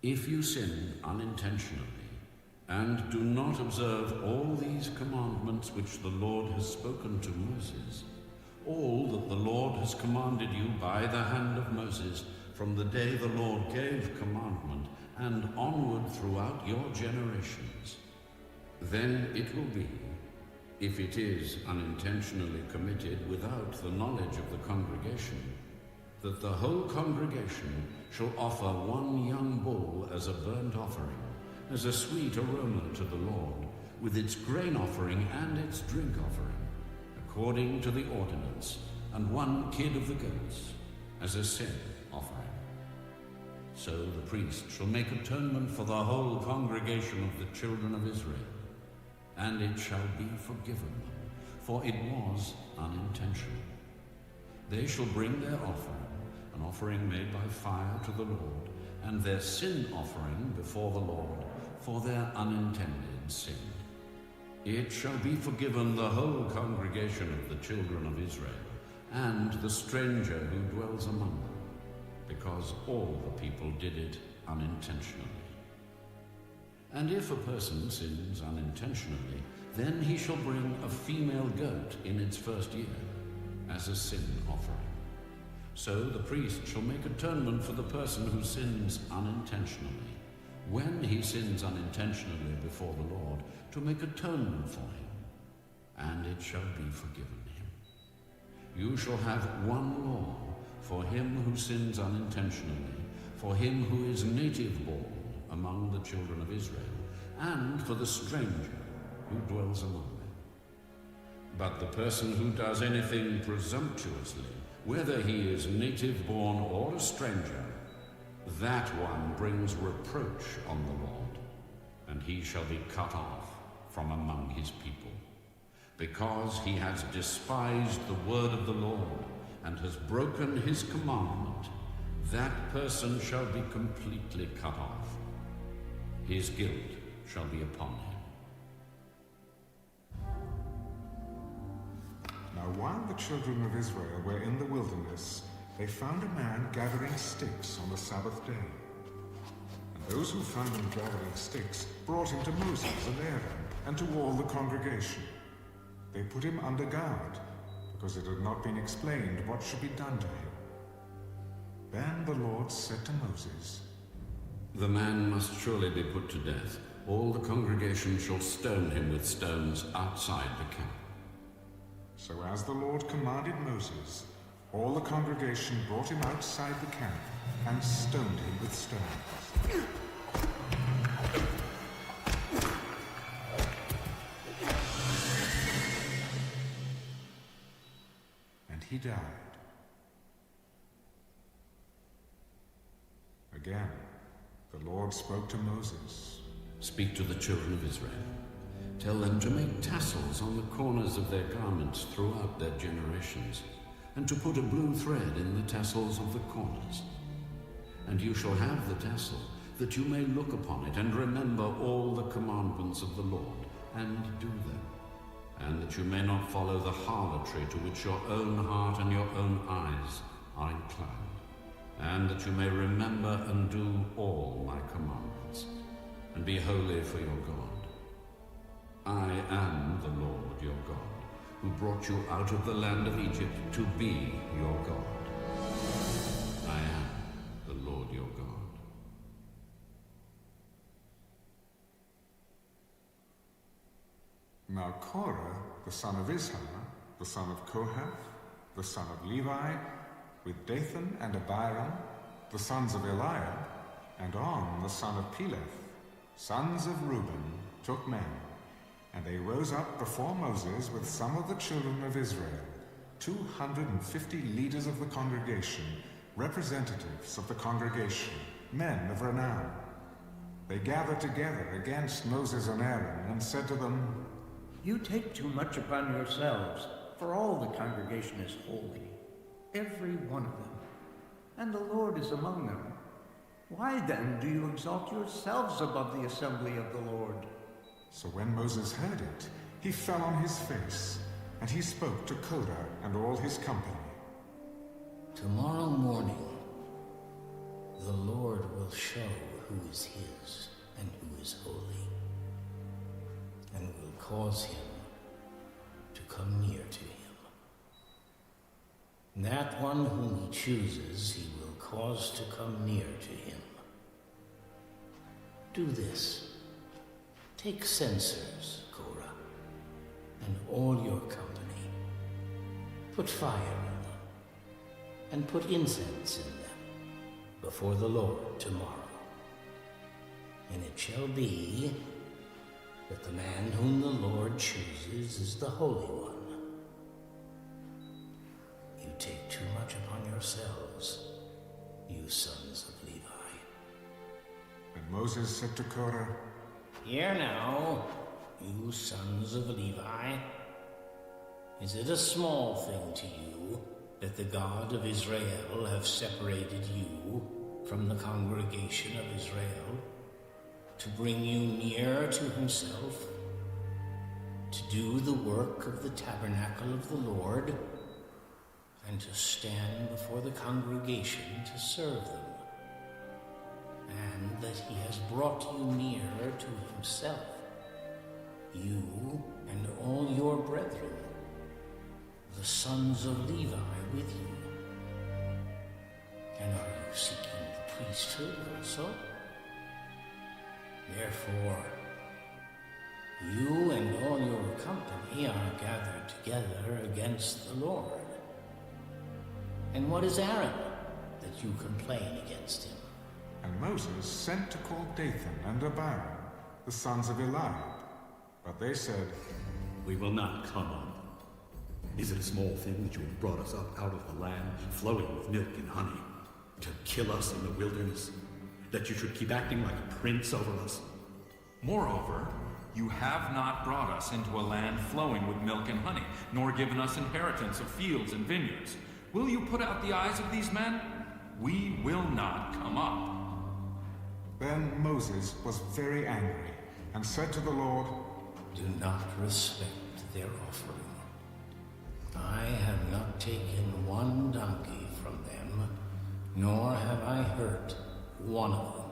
If you sin unintentionally, and do not observe all these commandments which the Lord has spoken to Moses, all that the Lord has commanded you by the hand of Moses, from the day the Lord gave commandment, and onward throughout your generations, then it will be, if it is unintentionally committed without the knowledge of the congregation, that the whole congregation shall offer one young bull as a burnt offering, as a sweet aroma to the Lord, with its grain offering and its drink offering, according to the ordinance, and one kid of the goats, as a sin offering. So the priest shall make atonement for the whole congregation of the children of Israel, and it shall be forgiven them, for it was unintentional. They shall bring their offering, an offering made by fire to the Lord, and their sin offering before the Lord, for their unintended sin. It shall be forgiven the whole congregation of the children of Israel, and the stranger who dwells among them, because all the people did it unintentionally. And if a person sins unintentionally, then he shall bring a female goat in its first year, as a sin offering. So the priest shall make atonement for the person who sins unintentionally, when he sins unintentionally before the Lord, to make atonement for him, and it shall be forgiven him. You shall have one law for him who sins unintentionally, for him who is native-born among the children of Israel, and for the stranger who dwells among them. But the person who does anything presumptuously, whether he is native-born or a stranger, that one brings reproach on the Lord, and he shall be cut off from among his people, because he has despised the word of the Lord and has broken his commandment. that person shall be completely cut off. His guilt shall be upon him. Now while the children of Israel were in the wilderness, they found a man gathering sticks on the Sabbath day. And those who found him gathering sticks brought him to Moses and Aaron and to all the congregation. They put him under guard, because it had not been explained what should be done to him. Then the Lord said to Moses, The man must surely be put to death. All the congregation shall stone him with stones outside the camp. So as the Lord commanded Moses, all the congregation brought him outside the camp and stoned him with stones. And he died. Again, the Lord spoke to Moses. Speak to the children of Israel. Tell them to make tassels on the corners of their garments throughout their generations, and to put a blue thread in the tassels of the corners. And you shall have the tassel, that you may look upon it and remember all the commandments of the Lord, and do them, and that you may not follow the harlotry to which your own heart and your own eyes are inclined, and that you may remember and do all my commandments, and be holy for your God. I am the Lord your God, who brought you out of the land of Egypt to be your God. I am the Lord your God. Now Korah, the son of Izhar, the son of Kohath, the son of Levi, with Dathan and Abiram, the sons of Eliab, and On, the son of Peleth, sons of Reuben, took men. And they rose up before Moses with some of the children of Israel, 250 leaders of the congregation, representatives of the congregation, men of renown. They gathered together against Moses and Aaron and said to them, You take too much upon yourselves, for all the congregation is holy, every one of them, and the Lord is among them. Why then do you exalt yourselves above the assembly of the Lord? So when Moses heard it, he fell on his face, and he spoke to Korah and all his company. Tomorrow morning, the Lord will show who is his and who is holy, and will cause him to come near to him. That one whom he chooses, he will cause to come near to him. Do this. Take censers, Korah, and all your company. Put fire in them, and put incense in them, before the Lord tomorrow. And it shall be that the man whom the Lord chooses is the Holy One. You take too much upon yourselves, you sons of Levi. And Moses said to Korah, Hear now, you sons of Levi. Is it a small thing to you that the God of Israel have separated you from the congregation of Israel, to bring you near to himself, to do the work of the tabernacle of the Lord, and to stand before the congregation to serve them? And that he has brought you near to himself, you and all your brethren, the sons of Levi with you. And are you seeking the priesthood also? Therefore, you and all your company are gathered together against the Lord. And what is Aaron that you complain against him? And Moses sent to call Dathan and Abiram, the sons of Eliab. But they said, We will not come on them. Is it a small thing that you have brought us up out of the land flowing with milk and honey, to kill us in the wilderness? That you should keep acting like a prince over us? Moreover, you have not brought us into a land flowing with milk and honey, nor given us inheritance of fields and vineyards. Will you put out the eyes of these men? we will not come up. Then Moses was very angry and said to the Lord, Do not respect their offering. I have not taken one donkey from them, nor have I hurt one of them.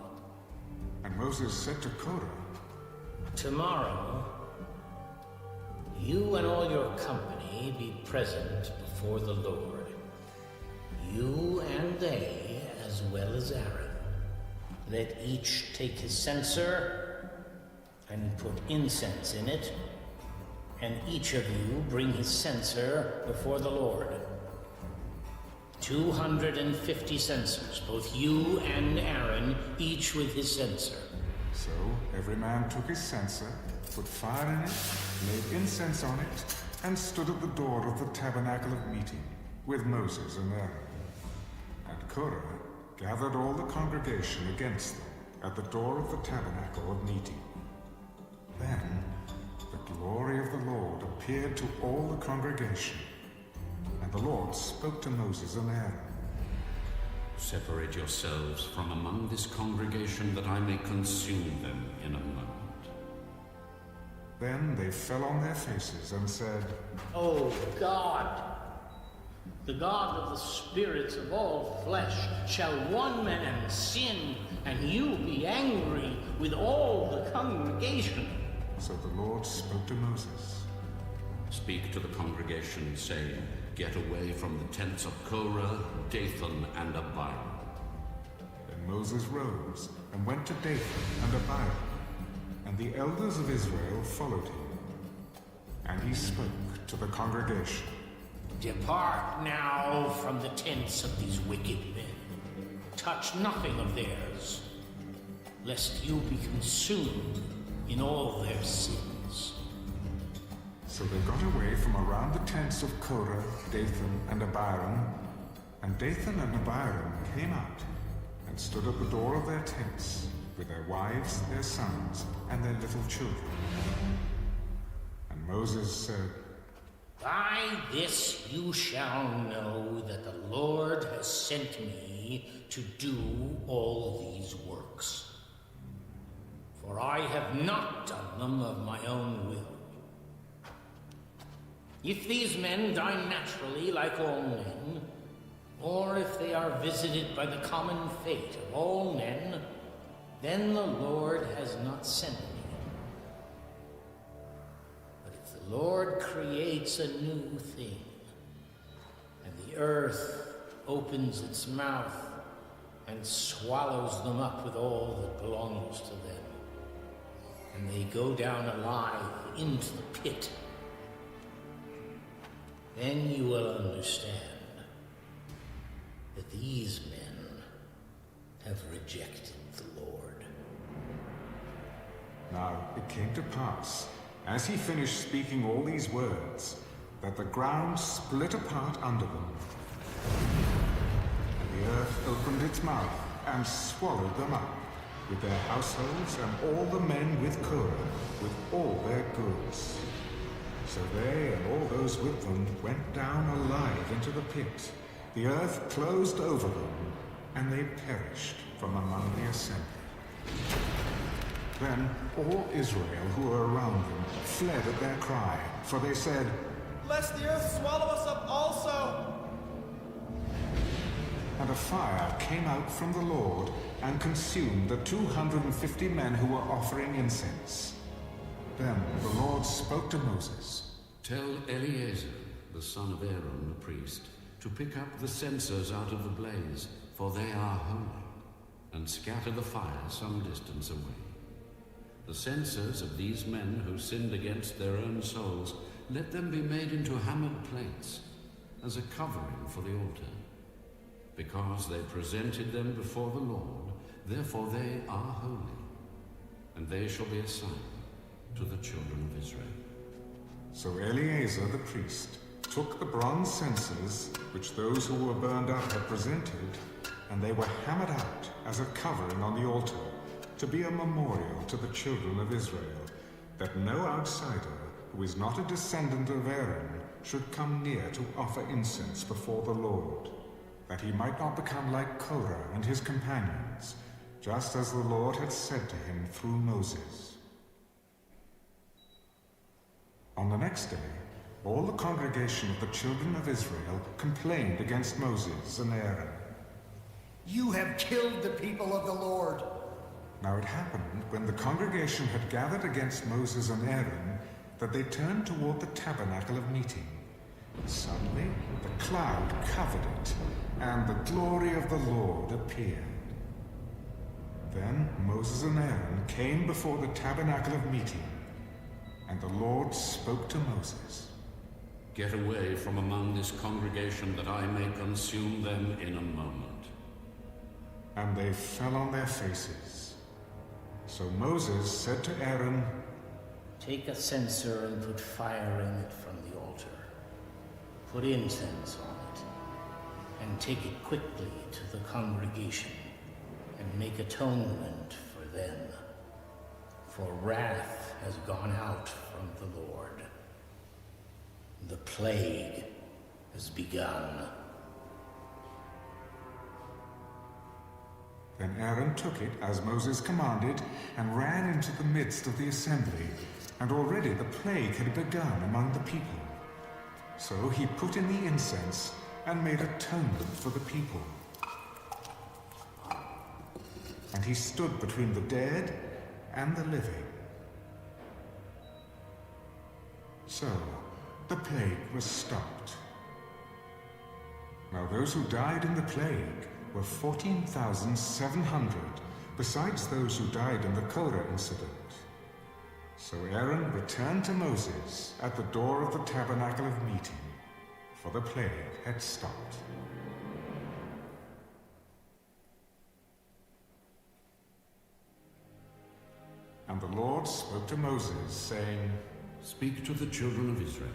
And Moses said to Korah, Tomorrow, you and all your company be present before the Lord, you and they, as well as Aaron. Let each take his censer and put incense in it, and each of you bring his censer before the Lord. 250 censers, both you and Aaron, each with his censer. So every man took his censer, put fire in it, laid incense on it, and stood at the door of the tabernacle of meeting with Moses and Aaron. And Korah gathered all the congregation against them at the door of the tabernacle of meeting. Then the glory of the Lord appeared to all the congregation, and the Lord spoke to Moses and Aaron. Separate yourselves from among this congregation, that I may consume them in a moment. Then they fell on their faces and said, O God, the God of the spirits of all flesh, shall one man sin, and you be angry with all the congregation? So the Lord spoke to Moses. Speak to the congregation, saying, Get away from the tents of Korah, Dathan, and Abiram. Then Moses rose and went to Dathan and Abiram, and the elders of Israel followed him. And he spoke to the congregation. Depart now from the tents of these wicked men. Touch nothing of theirs, lest you be consumed in all their sins. So they got away from around the tents of Korah, Dathan, and Abiram, and Dathan and Abiram came out and stood at the door of their tents with their wives, their sons, and their little children. And Moses said, By this you shall know that the Lord has sent me to do all these works. For I have not done them of my own will. If these men die naturally like all men, or if they are visited by the common fate of all men, then the Lord has not sent me. But if the Lord creates a new thing, and the earth opens its mouth and swallows them up with all that belongs to them, and they go down alive into the pit, then you will understand that these men have rejected the Lord. Now it came to pass, as he finished speaking all these words, that the ground split apart under them, and the earth opened its mouth and swallowed them up, with their households and all the men with Korah, with all their goods. So they and all those with them went down alive into the pit. The earth closed over them, and they perished from among the assembly. Then all Israel who were around them fled at their cry, for they said, Lest the earth swallow us up also! And a fire came out from the Lord and consumed the 250 men who were offering incense. Then the Lord spoke to Moses. Tell Eleazar, the son of Aaron the priest, to pick up the censers out of the blaze, for they are holy, and scatter the fire some distance away. The censers of these men who sinned against their own souls, let them be made into hammered plates, as a covering for the altar. Because they presented them before the Lord, therefore they are holy, and they shall be a sign to the children of Israel. So Eleazar the priest took the bronze censers, which those who were burned up had presented, and they were hammered out as a covering on the altar, to be a memorial to the children of Israel, that no outsider who is not a descendant of Aaron should come near to offer incense before the Lord, that he might not become like Korah and his companions, just as the Lord had said to him through Moses. On the next day, all the congregation of the children of Israel complained against Moses and Aaron. You have killed the people of the Lord. Now it happened, when the congregation had gathered against Moses and Aaron, that they turned toward the tabernacle of meeting. Suddenly, the cloud covered it, and the glory of the Lord appeared. Then Moses and Aaron came before the tabernacle of meeting, and the Lord spoke to Moses. Get away from among this congregation, that I may consume them in a moment. And they fell on their faces. So Moses said to Aaron, Take a censer and put fire in it from the altar. Put incense on it, and take it quickly to the congregation, and make atonement for them. For wrath has gone out from the Lord. The plague has begun. Then Aaron took it, as Moses commanded, and ran into the midst of the assembly, and already the plague had begun among the people. So he put in the incense and made atonement for the people. And he stood between the dead and the living. So the plague was stopped. Now those who died in the plague were 14,700, besides those who died in the Korah incident. So Aaron returned to Moses at the door of the tabernacle of meeting, for the plague had stopped. And the Lord spoke to Moses, saying, Speak to the children of Israel,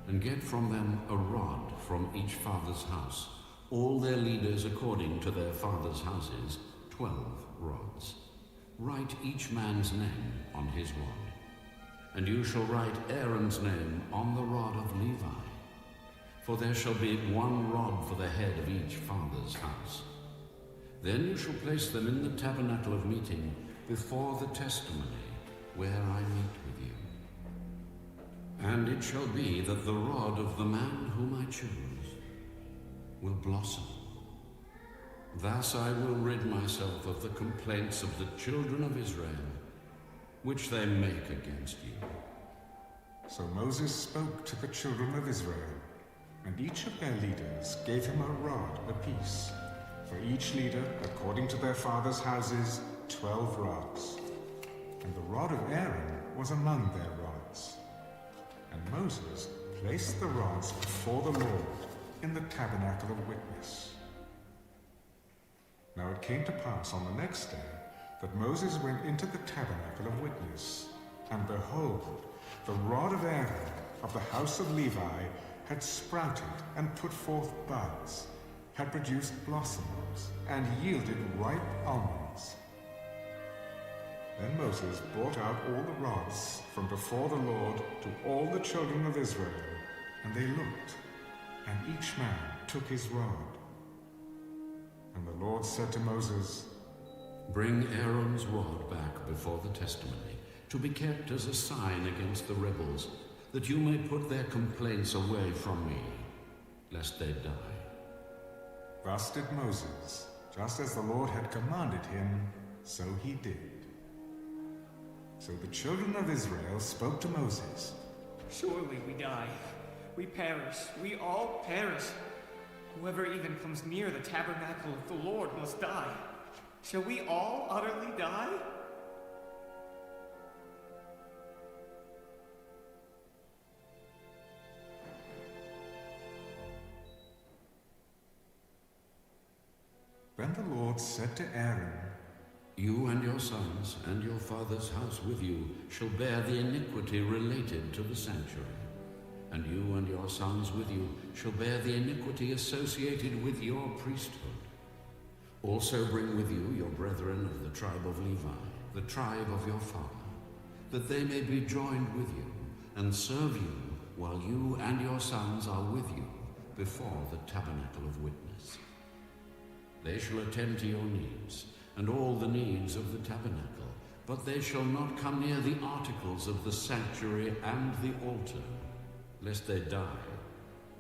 and get from them a rod from each father's house, all their leaders according to their father's houses, 12 rods. Write each man's name on his rod, and you shall write Aaron's name on the rod of Levi. For there shall be one rod for the head of each father's house. Then you shall place them in the tabernacle of meeting before the testimony, where I meet with you. And it shall be that the rod of the man whom I choose will blossom. Thus I will rid myself of the complaints of the children of Israel, which they make against you. So Moses spoke to the children of Israel, and each of their leaders gave him a rod apiece, for each leader, according to their father's houses, 12 rods. And the rod of Aaron was among their rods. And Moses placed the rods before the Lord in the tabernacle of witness. Now it came to pass on the next day that Moses went into the tabernacle of witness, and behold, the rod of Aaron of the house of Levi had sprouted and put forth buds, had produced blossoms, and yielded ripe almonds. Then Moses brought out all the rods from before the Lord to all the children of Israel, and they looked, and each man took his rod. And the Lord said to Moses, Bring Aaron's rod back before the testimony, to be kept as a sign against the rebels, that you may put their complaints away from me, lest they die. Thus did Moses, just as the Lord had commanded him, so he did. So the children of Israel spoke to Moses. Surely we die. We perish. We all perish. Whoever even comes near the tabernacle of the Lord must die. Shall we all utterly die? Then the Lord said to Aaron, You and your sons and your father's house with you shall bear the iniquity related to the sanctuary. And you and your sons with you shall bear the iniquity associated with your priesthood. Also bring with you your brethren of the tribe of Levi, the tribe of your father, that they may be joined with you and serve you while you and your sons are with you, before the tabernacle of witness. They shall attend to your needs, and all the needs of the tabernacle, but they shall not come near the articles of the sanctuary and the altar, lest they die,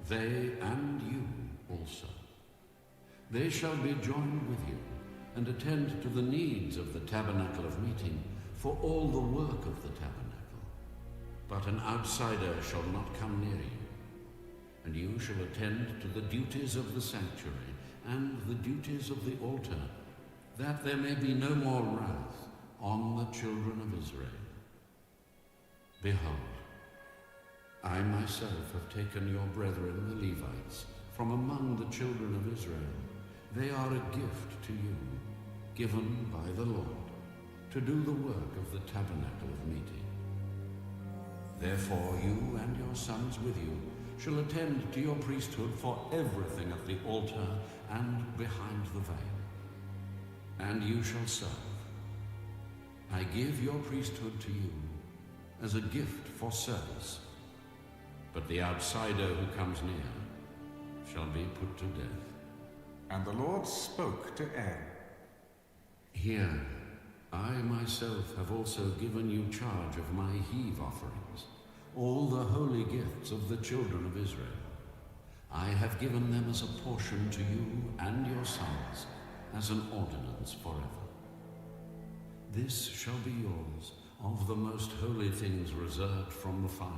they and you also. They shall be joined with you, and attend to the needs of the tabernacle of meeting, for all the work of the tabernacle. But an outsider shall not come near you, and you shall attend to the duties of the sanctuary and the duties of the altar, that there may be no more wrath on the children of Israel. Behold, I myself have taken your brethren the Levites from among the children of Israel. They are a gift to you, given by the Lord, to do the work of the tabernacle of meeting. Therefore you and your sons with you shall attend to your priesthood for everything at the altar and behind the veil. And you shall serve. I give your priesthood to you as a gift for service. But the outsider who comes near shall be put to death. And the Lord spoke to Aaron. Here, I myself have also given you charge of my heave offerings, all the holy gifts of the children of Israel. I have given them as a portion to you and your sons, as an ordinance forever. This shall be yours of the most holy things reserved from the fire,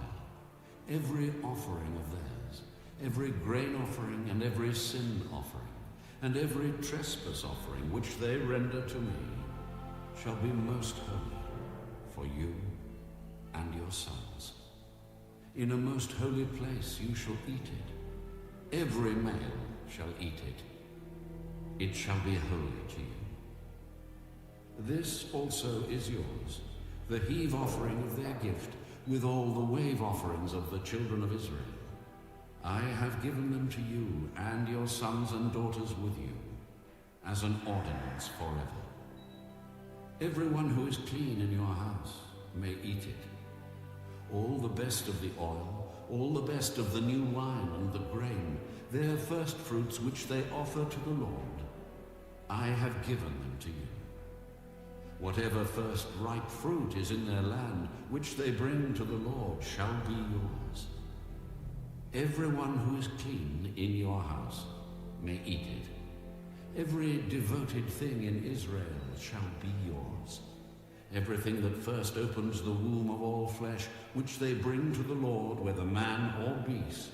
every offering of theirs, every grain offering and every sin offering, and every trespass offering which they render to me, shall be most holy for you and your sons. In a most holy place you shall eat it. Every male shall eat it. It shall be holy to you. This also is yours, the heave offering of their gift, with all the wave offerings of the children of Israel. I have given them to you and your sons and daughters with you, as an ordinance forever. Everyone who is clean in your house may eat it. All the best of the oil, all the best of the new wine and the grain, their first fruits which they offer to the Lord, I have given them to you. Whatever first ripe fruit is in their land, which they bring to the Lord, shall be yours. Everyone who is clean in your house may eat it. Every devoted thing in Israel shall be yours. Everything that first opens the womb of all flesh, which they bring to the Lord, whether man or beast,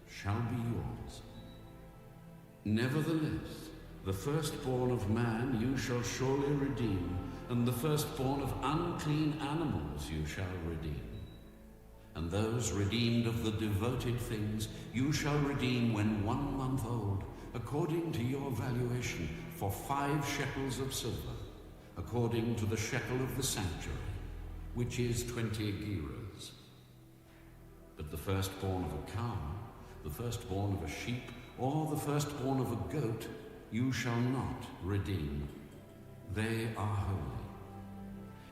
shall be yours. Nevertheless, the firstborn of man you shall surely redeem, and the firstborn of unclean animals you shall redeem. And those redeemed of the devoted things you shall redeem when 1 month old, according to your valuation, for 5 shekels of silver, according to the shekel of the sanctuary, which is 20 gerahs. But the firstborn of a cow, the firstborn of a sheep, or the firstborn of a goat, you shall not redeem. They are holy.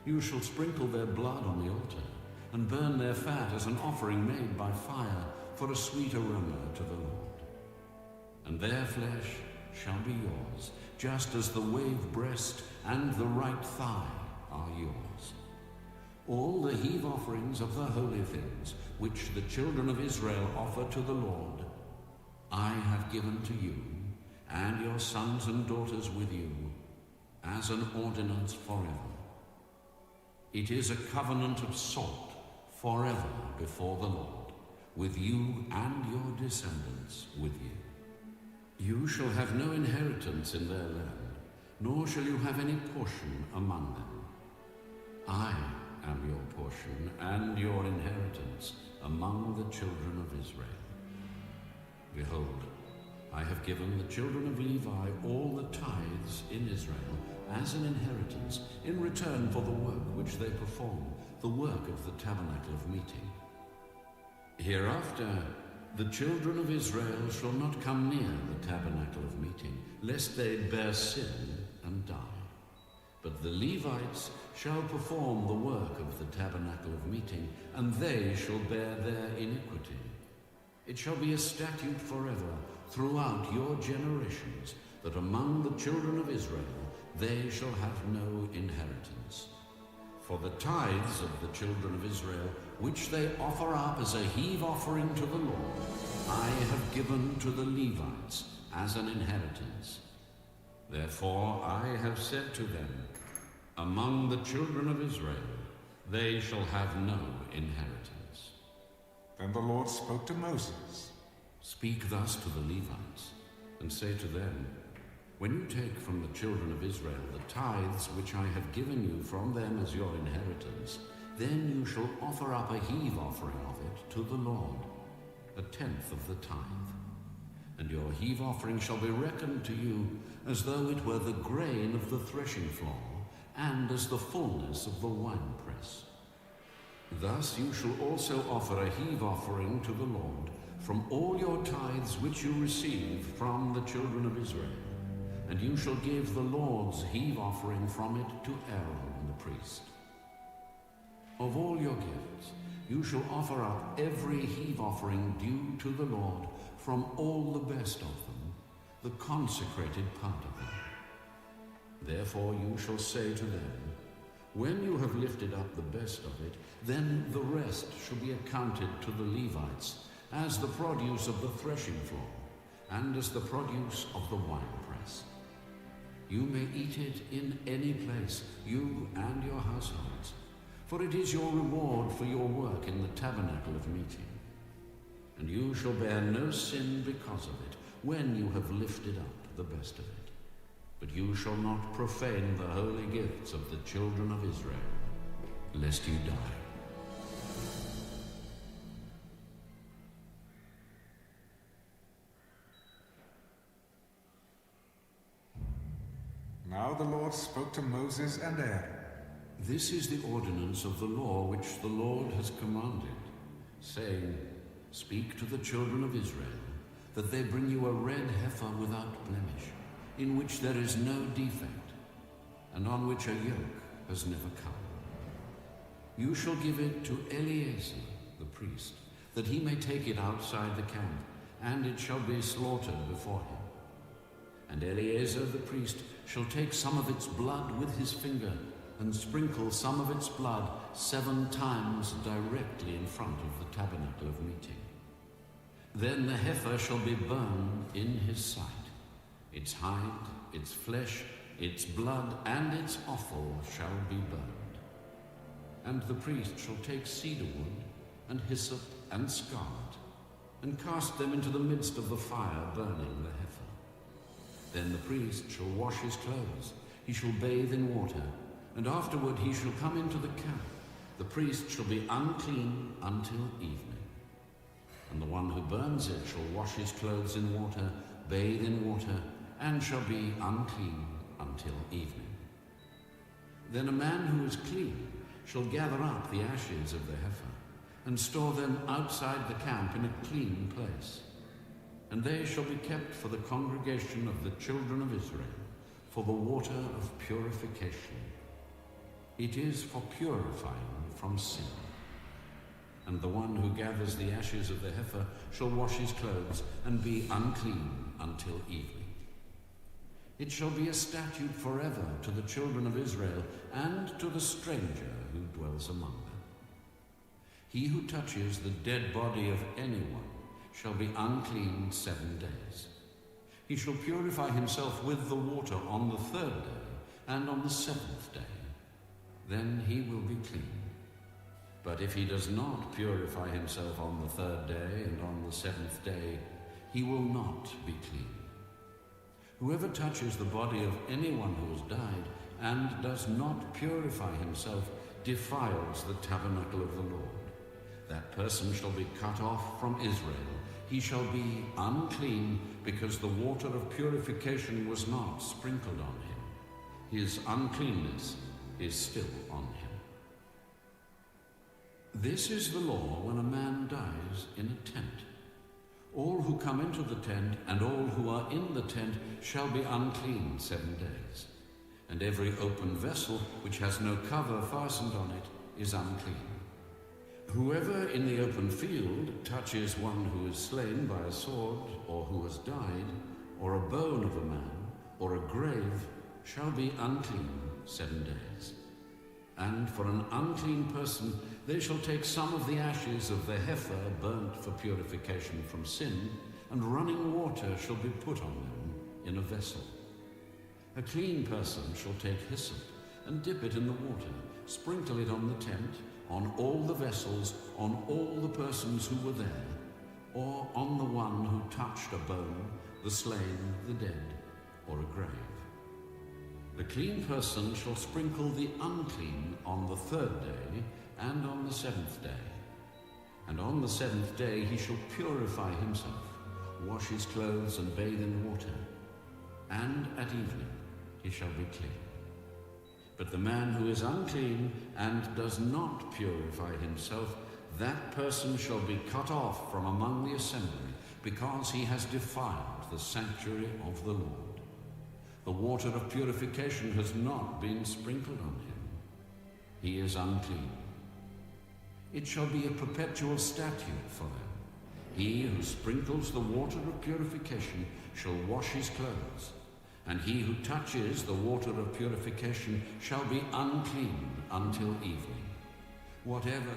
You shall sprinkle their blood on the altar, and burn their fat as an offering made by fire for a sweet aroma to the Lord. And their flesh shall be yours, just as the wave breast and the right thigh are yours. All the heave offerings of the holy things, which the children of Israel offer to the Lord, I have given to you, and your sons and daughters with you, as an ordinance forever. It is a covenant of salt forever before the Lord, with you and your descendants with you. You shall have no inheritance in their land, nor shall you have any portion among them. I am your portion and your inheritance among the children of Israel. Behold, I have given the children of Levi all the tithes in Israel as an inheritance in return for the work which they perform, the work of the tabernacle of meeting. Hereafter, the children of Israel shall not come near the tabernacle of meeting, lest they bear sin and die. But the Levites shall perform the work of the tabernacle of meeting, and they shall bear their iniquity. It shall be a statute forever throughout your generations, that among the children of Israel they shall have no inheritance. For the tithes of the children of Israel, which they offer up as a heave offering to the Lord, I have given to the Levites as an inheritance. Therefore I have said to them, among the children of Israel they shall have no inheritance. Then the Lord spoke to Moses. Speak thus to the Levites, and say to them, when you take from the children of Israel the tithes which I have given you from them as your inheritance, then you shall offer up a heave offering of it to the Lord, 1/10 of the tithe. And your heave offering shall be reckoned to you as though it were the grain of the threshing floor, and as the fullness of the winepress. Thus you shall also offer a heave offering to the Lord from all your tithes which you receive from the children of Israel. And you shall give the Lord's heave offering from it to Aaron the priest. Of all your gifts, you shall offer up every heave offering due to the Lord from all the best of them, the consecrated part of them. Therefore you shall say to them, when you have lifted up the best of it, then the rest shall be accounted to the Levites as the produce of the threshing floor, and as the produce of the winepress. You may eat it in any place, you and your households, for it is your reward for your work in the tabernacle of meeting. And you shall bear no sin because of it, when you have lifted up the best of it. But you shall not profane the holy gifts of the children of Israel, lest you die. Now the Lord spoke to Moses and Aaron. This is the ordinance of the law which the Lord has commanded, saying, speak to the children of Israel, that they bring you a red heifer without blemish, in which there is no defect, and on which a yoke has never come. You shall give it to Eleazar the priest, that he may take it outside the camp, and it shall be slaughtered before him. And Eleazar the priest shall take some of its blood with his finger, and sprinkle some of its blood 7 times directly in front of the tabernacle of meeting. Then the heifer shall be burned in his sight. Its hide, its flesh, its blood, and its offal shall be burned. And the priest shall take cedar wood, and hyssop, and scarlet, and cast them into the midst of the fire burning the heifer. Then the priest shall wash his clothes, he shall bathe in water, and afterward he shall come into the camp. The priest shall be unclean until evening. And the one who burns it shall wash his clothes in water, bathe in water, and shall be unclean until evening. Then a man who is clean shall gather up the ashes of the heifer, and store them outside the camp in a clean place. And they shall be kept for the congregation of the children of Israel, for the water of purification. It is for purifying from sin. And the one who gathers the ashes of the heifer shall wash his clothes and be unclean until evening. It shall be a statute forever to the children of Israel and to the stranger who dwells among them. He who touches the dead body of anyone shall be unclean 7 days. He shall purify himself with the water on the 3rd day and on the 7th day. Then he will be clean. But if he does not purify himself on the 3rd day and on the 7th day, he will not be clean. Whoever touches the body of anyone who has died and does not purify himself defiles the tabernacle of the Lord. That person shall be cut off from Israel. He shall be unclean because the water of purification was not sprinkled on him. His uncleanness is still on him. This is the law when a man dies in a tent. All who come into the tent and all who are in the tent shall be unclean 7 days. And every open vessel which has no cover fastened on it is unclean. Whoever in the open field touches one who is slain by a sword, or who has died, or a bone of a man, or a grave, shall be unclean 7 days. And for an unclean person they shall take some of the ashes of the heifer burnt for purification from sin, and running water shall be put on them in a vessel. A clean person shall take hyssop, and dip it in the water, sprinkle it on the tent, on all the vessels, on all the persons who were there, or on the one who touched a bone, the slain, the dead, or a grave. The clean person shall sprinkle the unclean on the 3rd day, and on the 7th day. And on the 7th day he shall purify himself, wash his clothes and bathe in water, and at evening he shall be clean. But the man who is unclean and does not purify himself, that person shall be cut off from among the assembly, because he has defiled the sanctuary of the Lord. The water of purification has not been sprinkled on him. He is unclean. It shall be a perpetual statute for them. He who sprinkles the water of purification shall wash his clothes, and he who touches the water of purification shall be unclean until evening. Whatever